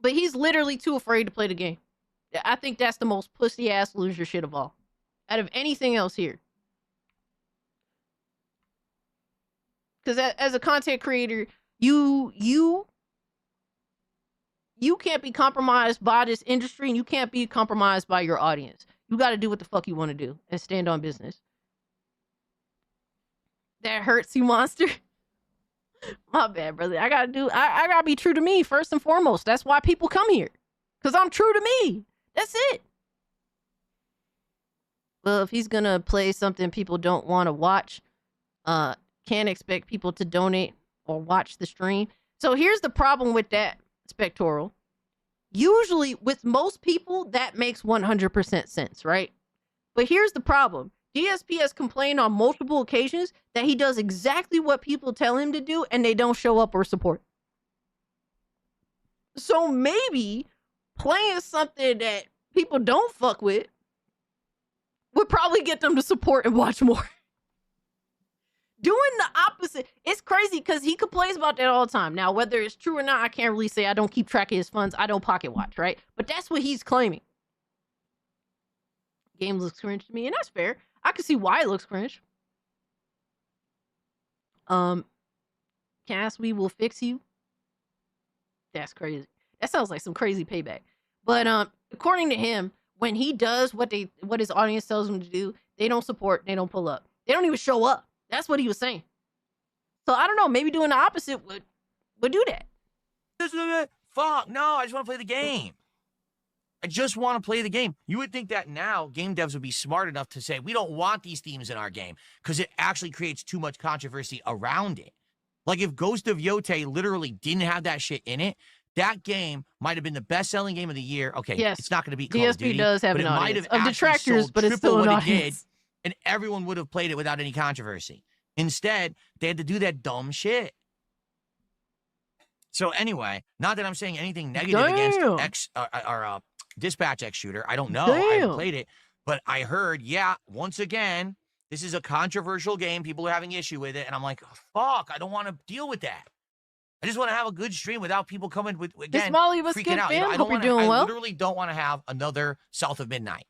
E: But he's literally too afraid to play the game. I think that's the most pussy-ass loser shit of all. Out of anything else here. Because as a content creator, you can't be compromised by this industry, and you can't be compromised by your audience. You got to do what the fuck you want to do and stand on business. That hurts you, monster. My bad, brother. I gotta be true to me first and foremost. That's why people come here. Because I'm true to me. That's it. Well, if he's gonna play something people don't want to watch, can't expect people to donate or watch the stream. So here's the problem with that, Spectoral. Usually, with most people, that makes 100% sense, right? But here's the problem. DSP has complained on multiple occasions that he does exactly what people tell him to do and they don't show up or support. So maybe playing something that people don't fuck with would probably get them to support and watch more. Doing the opposite. It's crazy because he complains about that all the time. Now, whether it's true or not, I can't really say. I don't keep track of his funds. I don't pocket watch, right? But that's what he's claiming. Game looks cringe to me, and that's fair. I can see why it looks cringe. Cass, we will fix you. That's crazy. That sounds like some crazy payback. But according to him, when he does what his audience tells him to do, they don't support, they don't pull up. They don't even show up. That's what he was saying. So I don't know, maybe doing the opposite would do that.
I: Fuck, no, I just want to play the game. I just want to play the game. You would think that now game devs would be smart enough to say, we don't want these themes in our game because it actually creates too much controversy around it. Like if Ghost of Yote literally didn't have that shit in it, that game might have been the best-selling game of the year. Okay,
E: yes,
I: it's not going to be Call of Duty,
E: DSP does have
I: but
E: an
I: it might
E: audience
I: have
E: of detractors, but it's still an audience.
I: And everyone would have played it without any controversy. Instead, they had to do that dumb shit. So anyway, not that I'm saying anything negative against Dispatch X shooter. I don't know. I haven't
E: Damn.
I: played it, but I heard, yeah, once again, this is a controversial game. People are having issue with it, and I'm like, oh, fuck, I don't want to deal with that. I just want to have a good stream without people coming with again
E: Molly, what's
I: freaking
E: good,
I: out.
E: fam?
I: I
E: Hope you're
I: wanna,
E: doing
I: I
E: well.
I: literally don't want to have another South of Midnight.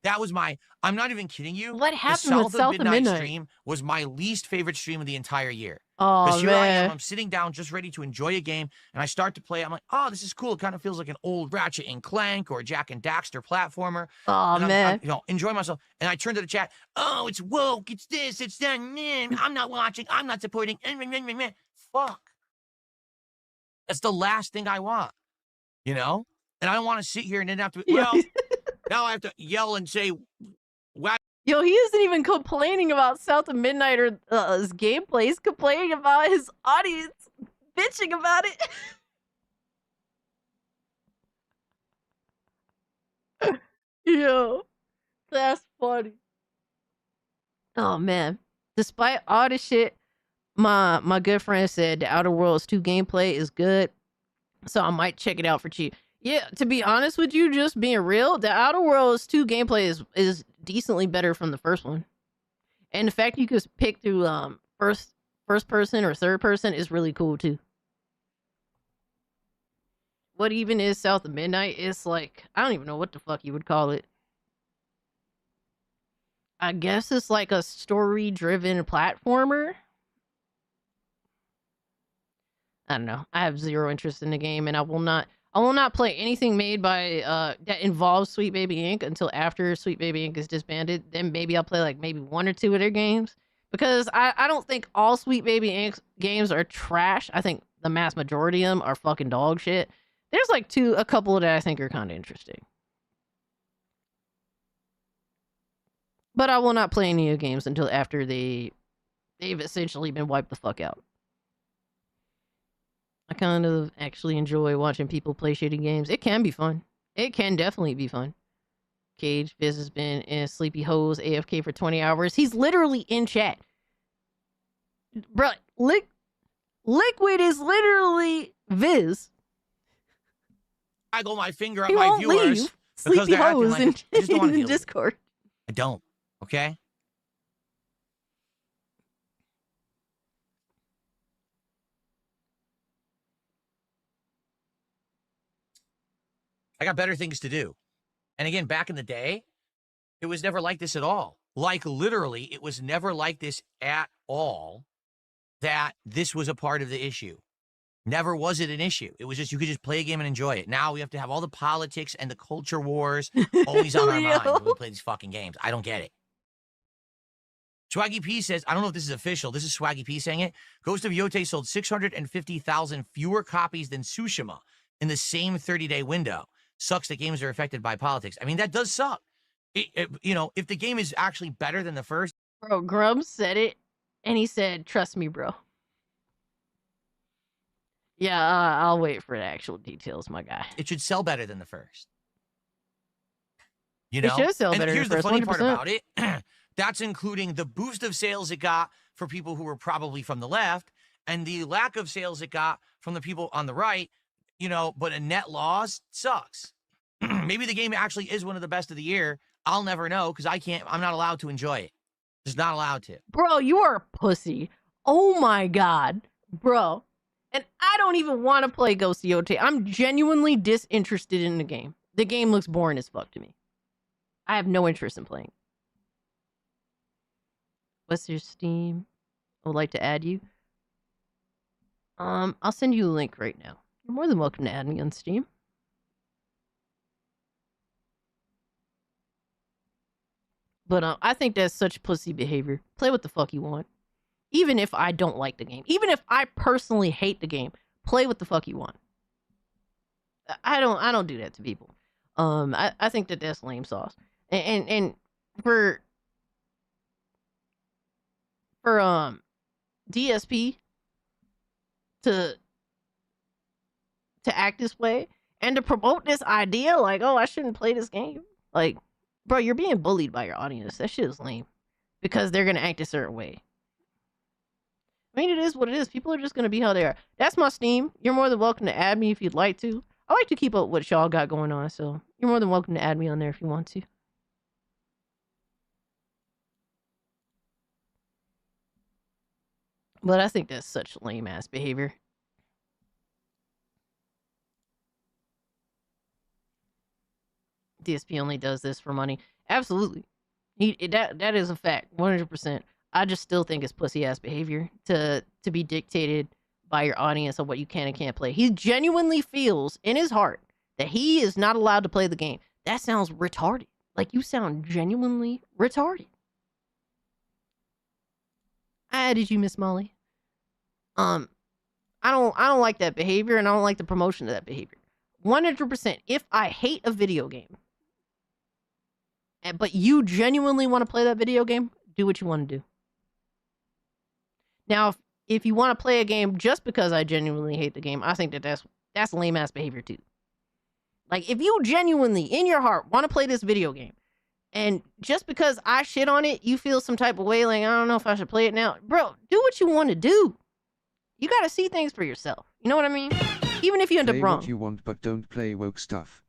I: That was my. I'm not even kidding you.
E: What happened
I: the
E: with South of Midnight?
I: stream was my least favorite stream of the entire year.
E: Oh,
I: Because here I am,
E: man.
I: I'm sitting down just ready to enjoy a game, and I start to play. I'm like, oh, this is cool. It kind of feels like an old Ratchet and Clank or Jack and Daxter platformer.
E: Oh,
I: and
E: man.
I: I'm enjoying myself. And I turn to the chat. Oh, it's woke. It's this. It's that. I'm not watching. I'm not supporting. Fuck. That's the last thing I want. You know? And I don't want to sit here and then have to. Well, now I have to yell and say, "Wow."
E: Yo, he isn't even complaining about South of Midnight or his gameplay. He's complaining about his audience bitching about it. Yo, that's funny. Oh, man. Despite all this shit, my good friend said the Outer Worlds 2 gameplay is good, so I might check it out for cheap. Yeah, to be honest with you, just being real, the Outer Worlds 2 gameplay is decently better from the first one. And the fact you could pick through first person or third person is really cool too. What even is South of Midnight? It's like, I don't even know what the fuck you would call it. I guess it's like a story-driven platformer. I don't know. I have zero interest in the game, and I will not play anything made by that involves Sweet Baby Inc. until after Sweet Baby Inc. is disbanded. Then maybe I'll play like maybe 1 or 2 of their games, because I don't think all Sweet Baby Inc. games are trash. I think the mass majority of them are fucking dog shit. There's like a couple that I think are kind of interesting, but I will not play any of the games until after they've essentially been wiped the fuck out. I kind of actually enjoy watching people play shitty games. It can be fun. It can definitely be fun. Cage, Viz has been in Sleepy Hoes AFK for 20 hours. He's literally in chat. Bruh, Liquid is literally Viz.
I: I go my finger at
E: He
I: my
E: won't
I: viewers
E: leave
I: because
E: Sleepy
I: they're acting
E: Hoes
I: like
E: in,
I: it. I just don't want to
E: in
I: deal with it.
E: Discord.
I: I don't. Okay? I got better things to do. And again, back in the day, it was never like this at all. Like literally, it was never like this at all that this was a part of the issue. Never was it an issue. It was just, you could just play a game and enjoy it. Now we have to have all the politics and the culture wars always on our mind when we play these fucking games. I don't get it. Swaggy P says, I don't know if this is official. This is Swaggy P saying it. Ghost of Yote sold 650,000 fewer copies than Tsushima in the same 30-day window. Sucks that games are affected by politics. I mean, that does suck. You know, if the game is actually better than the first.
E: Bro, Grumps said it, and he said, trust me, bro. Yeah, I'll wait for the actual details, my guy.
I: It should sell better than the first. You know?
E: It should sell better than
I: here's
E: the
I: the
E: first,
I: funny part
E: 100%.
I: about it. That's including the boost of sales it got for people who were probably from the left, and the lack of sales it got from the people on the right, you know, but a net loss sucks. Maybe the game actually is one of the best of the year. I'll never know because I'm not allowed to enjoy it. Just not allowed to.
E: Bro, you are a pussy. Oh my god. Bro. And I don't even want to play Ghost of Yote. I'm genuinely disinterested in the game. The game looks boring as fuck to me. I have no interest in playing. What's your Steam? I would like to add you. I'll send you a link right now. You're more than welcome to add me on Steam. But I think that's such pussy behavior. Play what the fuck you want. Even if I don't like the game. Even if I personally hate the game. Play what the fuck you want. I don't do that to people. I think that that's lame sauce. And for DSP to act this way and to promote this idea like, oh, I shouldn't play this game. Like, bro, you're being bullied by your audience. That shit is lame. Because they're gonna act a certain way. I mean, it is what it is. People are just gonna be how they are. That's my Steam. You're more than welcome to add me if you'd like to. I like to keep up what y'all got going on, so you're more than welcome to add me on there if you want to. But I think that's such lame ass behavior. DSP only does this for money. Absolutely. That is a fact. 100%. I just still think it's pussy ass behavior to be dictated by your audience on what you can and can't play. He genuinely feels in his heart that he is not allowed to play the game. That sounds retarded. Like, you sound genuinely retarded. I added you, Miss Molly. I don't like that behavior, and I don't like the promotion of that behavior. 100%. If I hate a video game, but you genuinely want to play that video game, do what you want to do. Now, if you want to play a game just because I genuinely hate the game, I think that's lame ass behavior too. Like, if you genuinely, in your heart, want to play this video game, and just because I shit on it, you feel some type of way, like, I don't know if I should play it now. Bro, do what you want to do. You got to see things for yourself. You know what I mean? Even if you end up wrong.
K: Play what you want, but don't play woke stuff.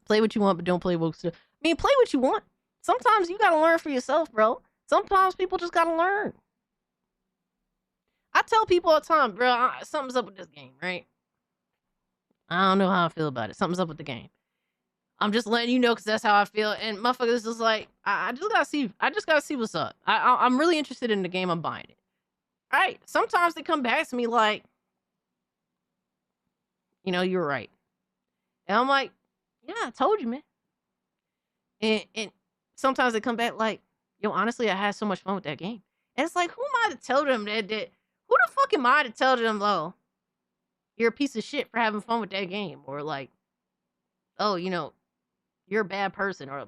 E: Play what you want, but don't play woke stuff. I mean, play what you want. Sometimes you got to learn for yourself, bro. Sometimes people just got to learn. I tell people all the time, bro, something's up with this game, right? I don't know how I feel about it. Something's up with the game. I'm just letting you know because that's how I feel. And motherfuckers just like, I just gotta see what's up. I'm really interested in the game. I'm buying it. All right. Sometimes they come back to me like, you know, you're right. And I'm like, yeah, I told you, man. And sometimes they come back like, yo, honestly, I had so much fun with that game. And it's like, who am I to tell them that who the fuck am I to tell them, oh, you're a piece of shit for having fun with that game? Or like, oh, you know, you're a bad person. Or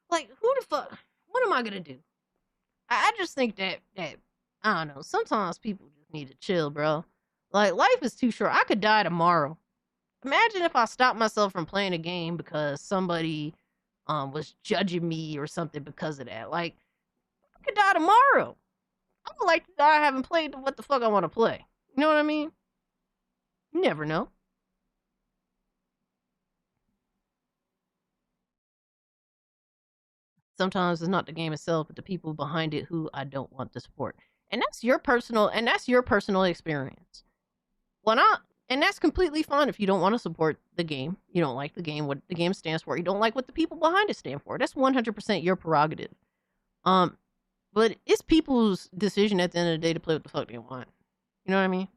E: like, who the fuck? What am I gonna do? I just think that I don't know. Sometimes people just need to chill, bro. Like, life is too short. I could die tomorrow. Imagine if I stopped myself from playing a game because somebody was judging me or something because of that. Like, I could die tomorrow. I would like to die having played what the fuck I want to play. You know what I mean? You never know. Sometimes it's not the game itself, but the people behind it who I don't want to support. And that's your personal experience. And that's completely fine if you don't want to support the game. You don't like the game, what the game stands for. You don't like what the people behind it stand for. That's 100% your prerogative. But it's people's decision at the end of the day to play what the fuck they want. You know what I mean?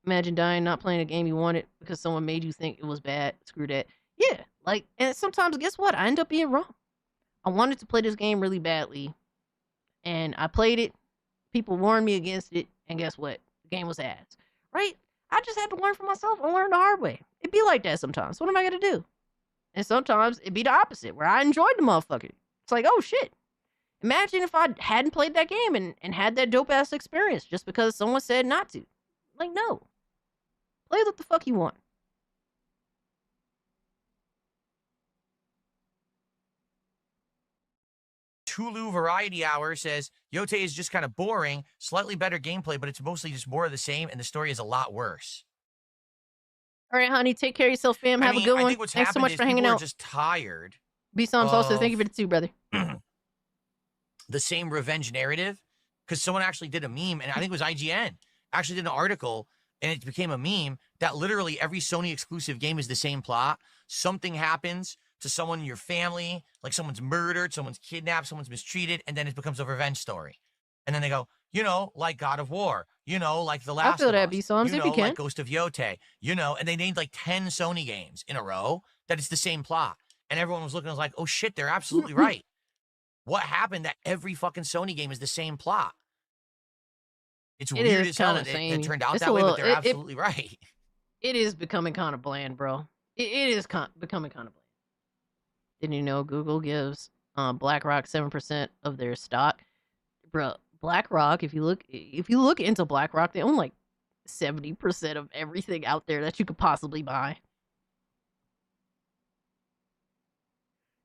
E: Imagine dying not playing a game you wanted because someone made you think it was bad. Screw that. Yeah, like, and sometimes, guess what? I end up being wrong. I wanted to play this game really badly, and I played it. People warned me against it, and guess what? The game was ass. Right? I just had to learn for myself and learn the hard way. It'd be like that sometimes. What am I going to do? And sometimes it'd be the opposite, where I enjoyed the motherfucker. It's like, oh, shit. Imagine if I hadn't played that game and had that dope-ass experience just because someone said not to. Like, no. Play what the fuck you want.
I: Hulu Variety Hour says, Yote is just kind of boring, slightly better gameplay, but it's mostly just more of the same, and the story is a lot worse.
E: All right, honey, take care of yourself, fam. Have a good one. Thanks so much for hanging out.
I: People are just tired.
E: B-Psalms also, thank you for the 2, brother.
I: The same revenge narrative, because someone actually did a meme, and I think it was IGN, actually did an article, and it became a meme, that literally every Sony exclusive game is the same plot. Something happens to someone in your family, like someone's murdered, someone's kidnapped, someone's mistreated, and then it becomes a revenge story. And then they go, you know, like God of War, you know, like The Last of Us,
E: B-Psalms,
I: you
E: if
I: know,
E: you can.
I: like Ghost of Yote, you know, and they named like 10 Sony games in a row that it's the same plot. And everyone was looking, like, oh shit, they're absolutely right. What happened that every fucking Sony game is the same plot? It's weird as hell that it turned out that way, but they're absolutely right.
E: It is becoming kind of bland, bro. It is becoming kind of bland. Didn't you know Google gives BlackRock 7% of their stock? Bro, BlackRock, if you look into BlackRock, they own like 70% of everything out there that you could possibly buy.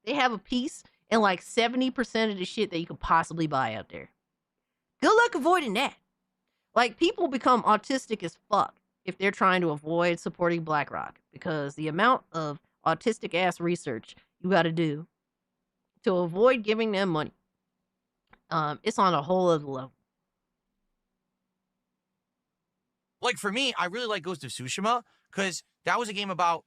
E: They have a piece in like 70% of the shit that you could possibly buy out there. Good luck avoiding that. Like, people become autistic as fuck if they're trying to avoid supporting BlackRock, because the amount of autistic ass research you got to do to avoid giving them money, it's on a whole other level.
I: Like, for me, I really like Ghost of Tsushima because that was a game about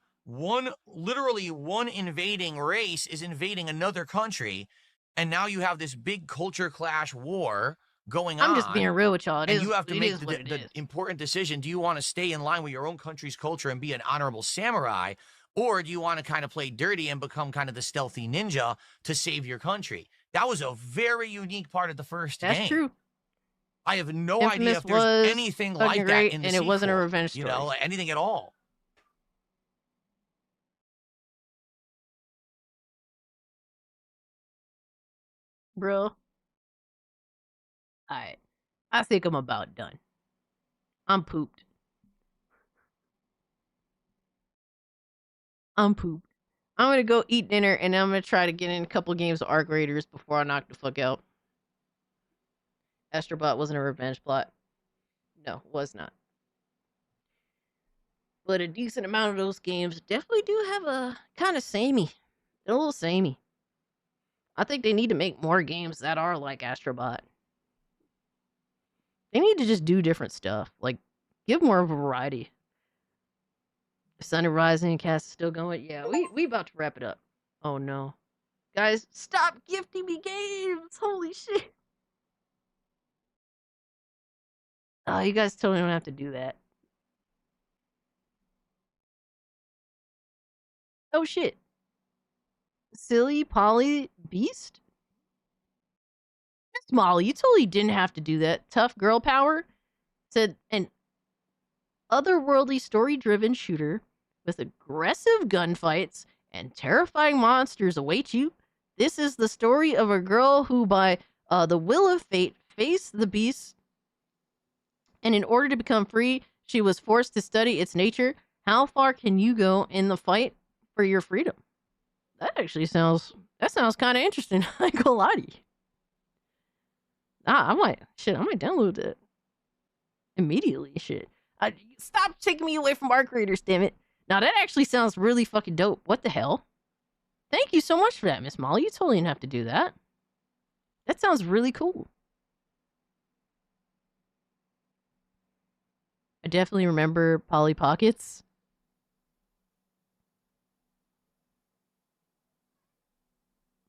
I: literally one invading race is invading another country, and now you have this big culture clash war going on.
E: I'm just being real with y'all.
I: And you have to make the important decision. Do you want to stay in line with your own country's culture and be an honorable samurai, or do you want to kind of play dirty and become kind of the stealthy ninja to save your country? That was a very unique part of the first game.
E: That's true.
I: I have no
E: Infamous
I: idea if there's anything like
E: fucking
I: that
E: great,
I: in the
E: and
I: sequel.
E: it wasn't a revenge
I: You
E: story.
I: know, like anything at all.
E: Bro. Alright. I think I'm about done. I'm pooped. I'm pooped. I'm gonna go eat dinner, and I'm gonna try to get in a couple games of Arc Raiders before I knock the fuck out. Astrobot wasn't a revenge plot. No, was not. But a decent amount of those games definitely do have a kind of samey. They're a little samey. I think they need to make more games that are like Astrobot. They need to just do different stuff. Like, give more of a variety. Sun and Rising cast is still going. Yeah, we about to wrap it up. Oh no. Guys, stop gifting me games! Holy shit. Oh, you guys totally don't have to do that. Oh shit. Silly Polly Beast? Miss Molly, you totally didn't have to do that. Tough Girl Power said an otherworldly story-driven shooter with aggressive gunfights and terrifying monsters await you. This is the story of a girl who, by the will of fate, faced the beast, and in order to become free, she was forced to study its nature. How far can you go in the fight for your freedom? That actually sounds kind of interesting. I ain't gonna lie to you. I might download that immediately. Shit. Stop taking me away from Arc Raiders, damn it. Now that actually sounds really fucking dope. What the hell? Thank you so much for that, Miss Molly. You totally didn't have to do that. That sounds really cool. I definitely remember Polly Pockets.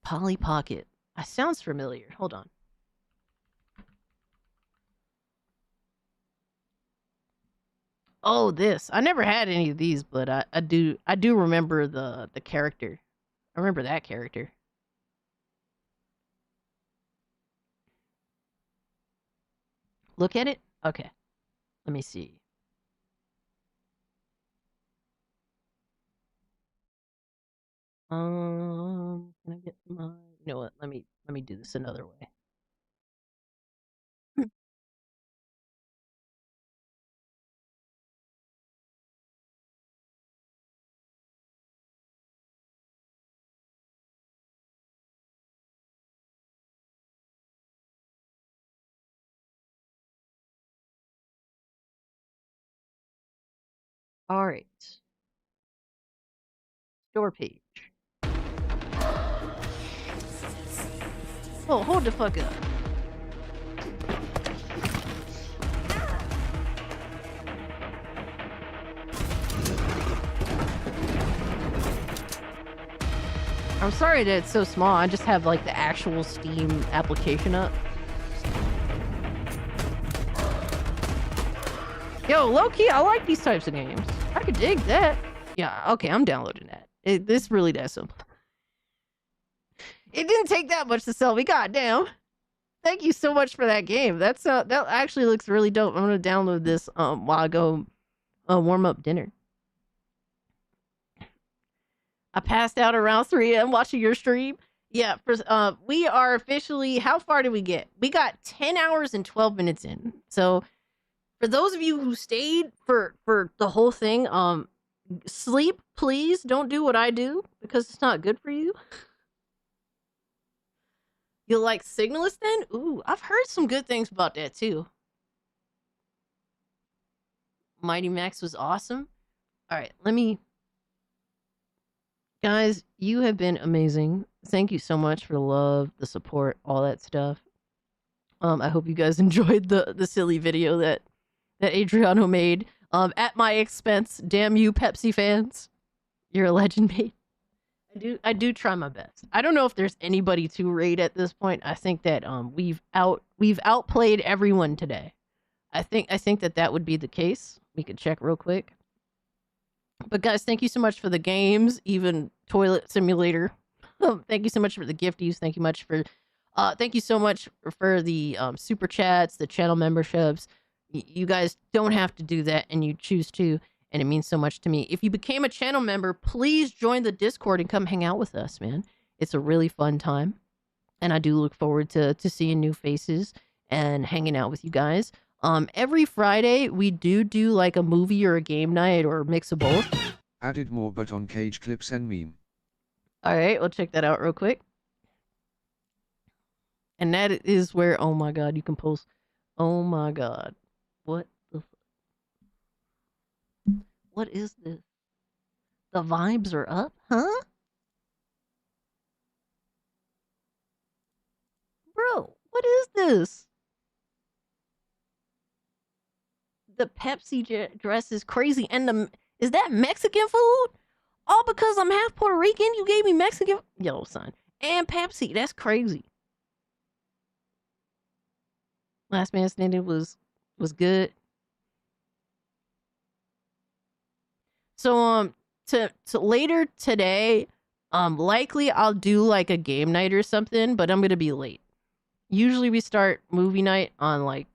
E: Polly Pocket. That sounds familiar. Hold on. Oh, this. I never had any of these, but I do remember the character. I remember that character. Look at it? Okay. Let me see. Can I get my... You know what? Let me do this another way. All right. Store page. Oh, hold the fuck up. I'm sorry that it's so small. I just have like the actual Steam application up. Yo, low-key, I like these types of games. I could dig that. Yeah, okay, I'm downloading that. This really does simple. It didn't take that much to sell me, goddamn. Thank you so much for that game. That actually looks really dope. I'm gonna download this while I go warm up dinner. I passed out around 3 a.m. watching your stream. Yeah, we are officially, how far did we get? We got 10 hours and 12 minutes in. So for those of you who stayed for the whole thing, sleep, please. Don't do what I do because it's not good for you. You'll like Signalist then? Ooh, I've heard some good things about that too. Mighty Max was awesome. All right, guys, you have been amazing. Thank you so much for the love, the support, all that stuff. I hope you guys enjoyed the silly video that Adriano made at my expense. Damn you, Pepsi fans. You're a legend, mate. I do try my best. I don't know if there's anybody to rate at this point. I think that we've outplayed everyone today. I think that would be the case. We could check real quick. But guys, thank you so much for the games, even Toilet Simulator. Thank you so much for the gifties. Thank you so much for the super chats, the channel memberships. You guys don't have to do that, and you choose to, and it means so much to me. If you became a channel member, please join the Discord and come hang out with us, man. It's a really fun time, and I do look forward to seeing new faces and hanging out with you guys. Every Friday, we do like a movie or a game night or a mix of both.
K: Added more but on cage clips and meme.
E: All right, we'll check that out real quick. And that is where, oh my god, you can post. Oh my god. What is this? The vibes are up, huh? Bro, what is this? The Pepsi dress is crazy. And is that Mexican food? All because I'm half Puerto Rican, you gave me Mexican? Yo, son. And Pepsi, that's crazy. Last Man Standing was good. So to later today, likely I'll do like a game night or something, but I'm gonna be late. Usually we start movie night on like,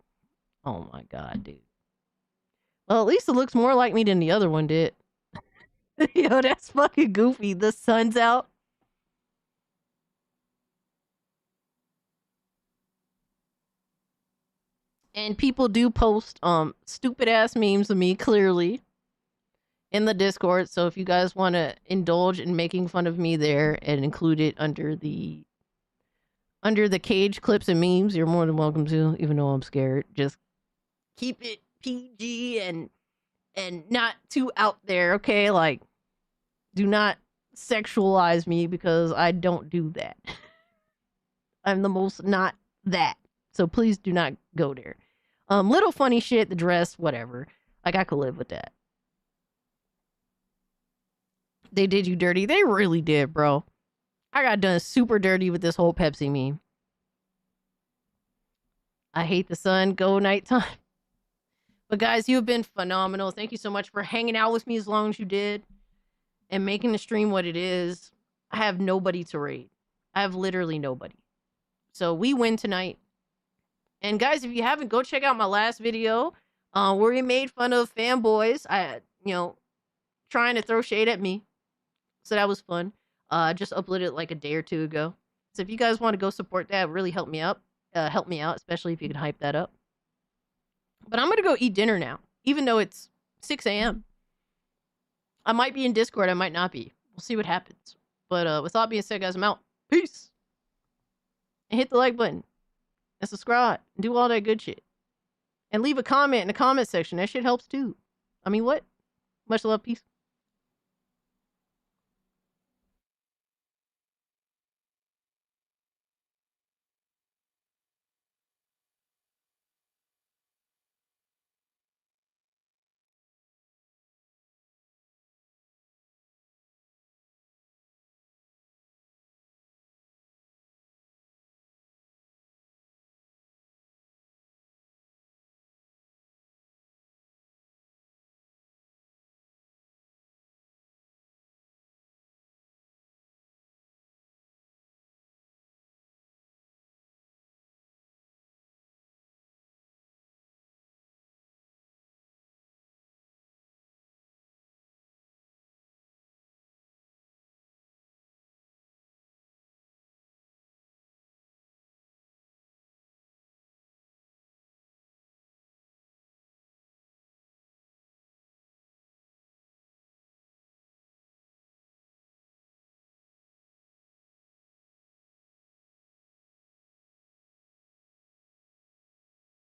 E: oh my god, dude. Well, at least it looks more like me than the other one did. Yo, that's fucking goofy. The sun's out. And people do post stupid ass memes of me clearly in the Discord. So if you guys want to indulge in making fun of me there and include it under the cage clips and memes, you're more than welcome to, even though I'm scared. Just keep it PG and not too out there, okay? Like, do not sexualize me because I don't do that. I'm the most not that. So please do not go there. Little funny shit, the dress, whatever. Like, I could live with that. They did you dirty. They really did, bro. I got done super dirty with this whole Pepsi meme. I hate the sun. Go nighttime. But guys, you've been phenomenal. Thank you so much for hanging out with me as long as you did and making the stream what it is. I have nobody to rate. I have literally nobody. So we win tonight. And guys, if you haven't, go check out my last video where we made fun of fanboys. Trying to throw shade at me. So that was fun. Just uploaded it like a day or two ago. So if you guys want to go support that, really help me out, especially if you can hype that up. But I'm going to go eat dinner now, even though it's 6 a.m. I might be in Discord. I might not be. We'll see what happens. But with all being said, guys, I'm out. Peace. And hit the like button. And subscribe. And do all that good shit. And leave a comment in the comment section. That shit helps too. I mean, what? Much love. Peace.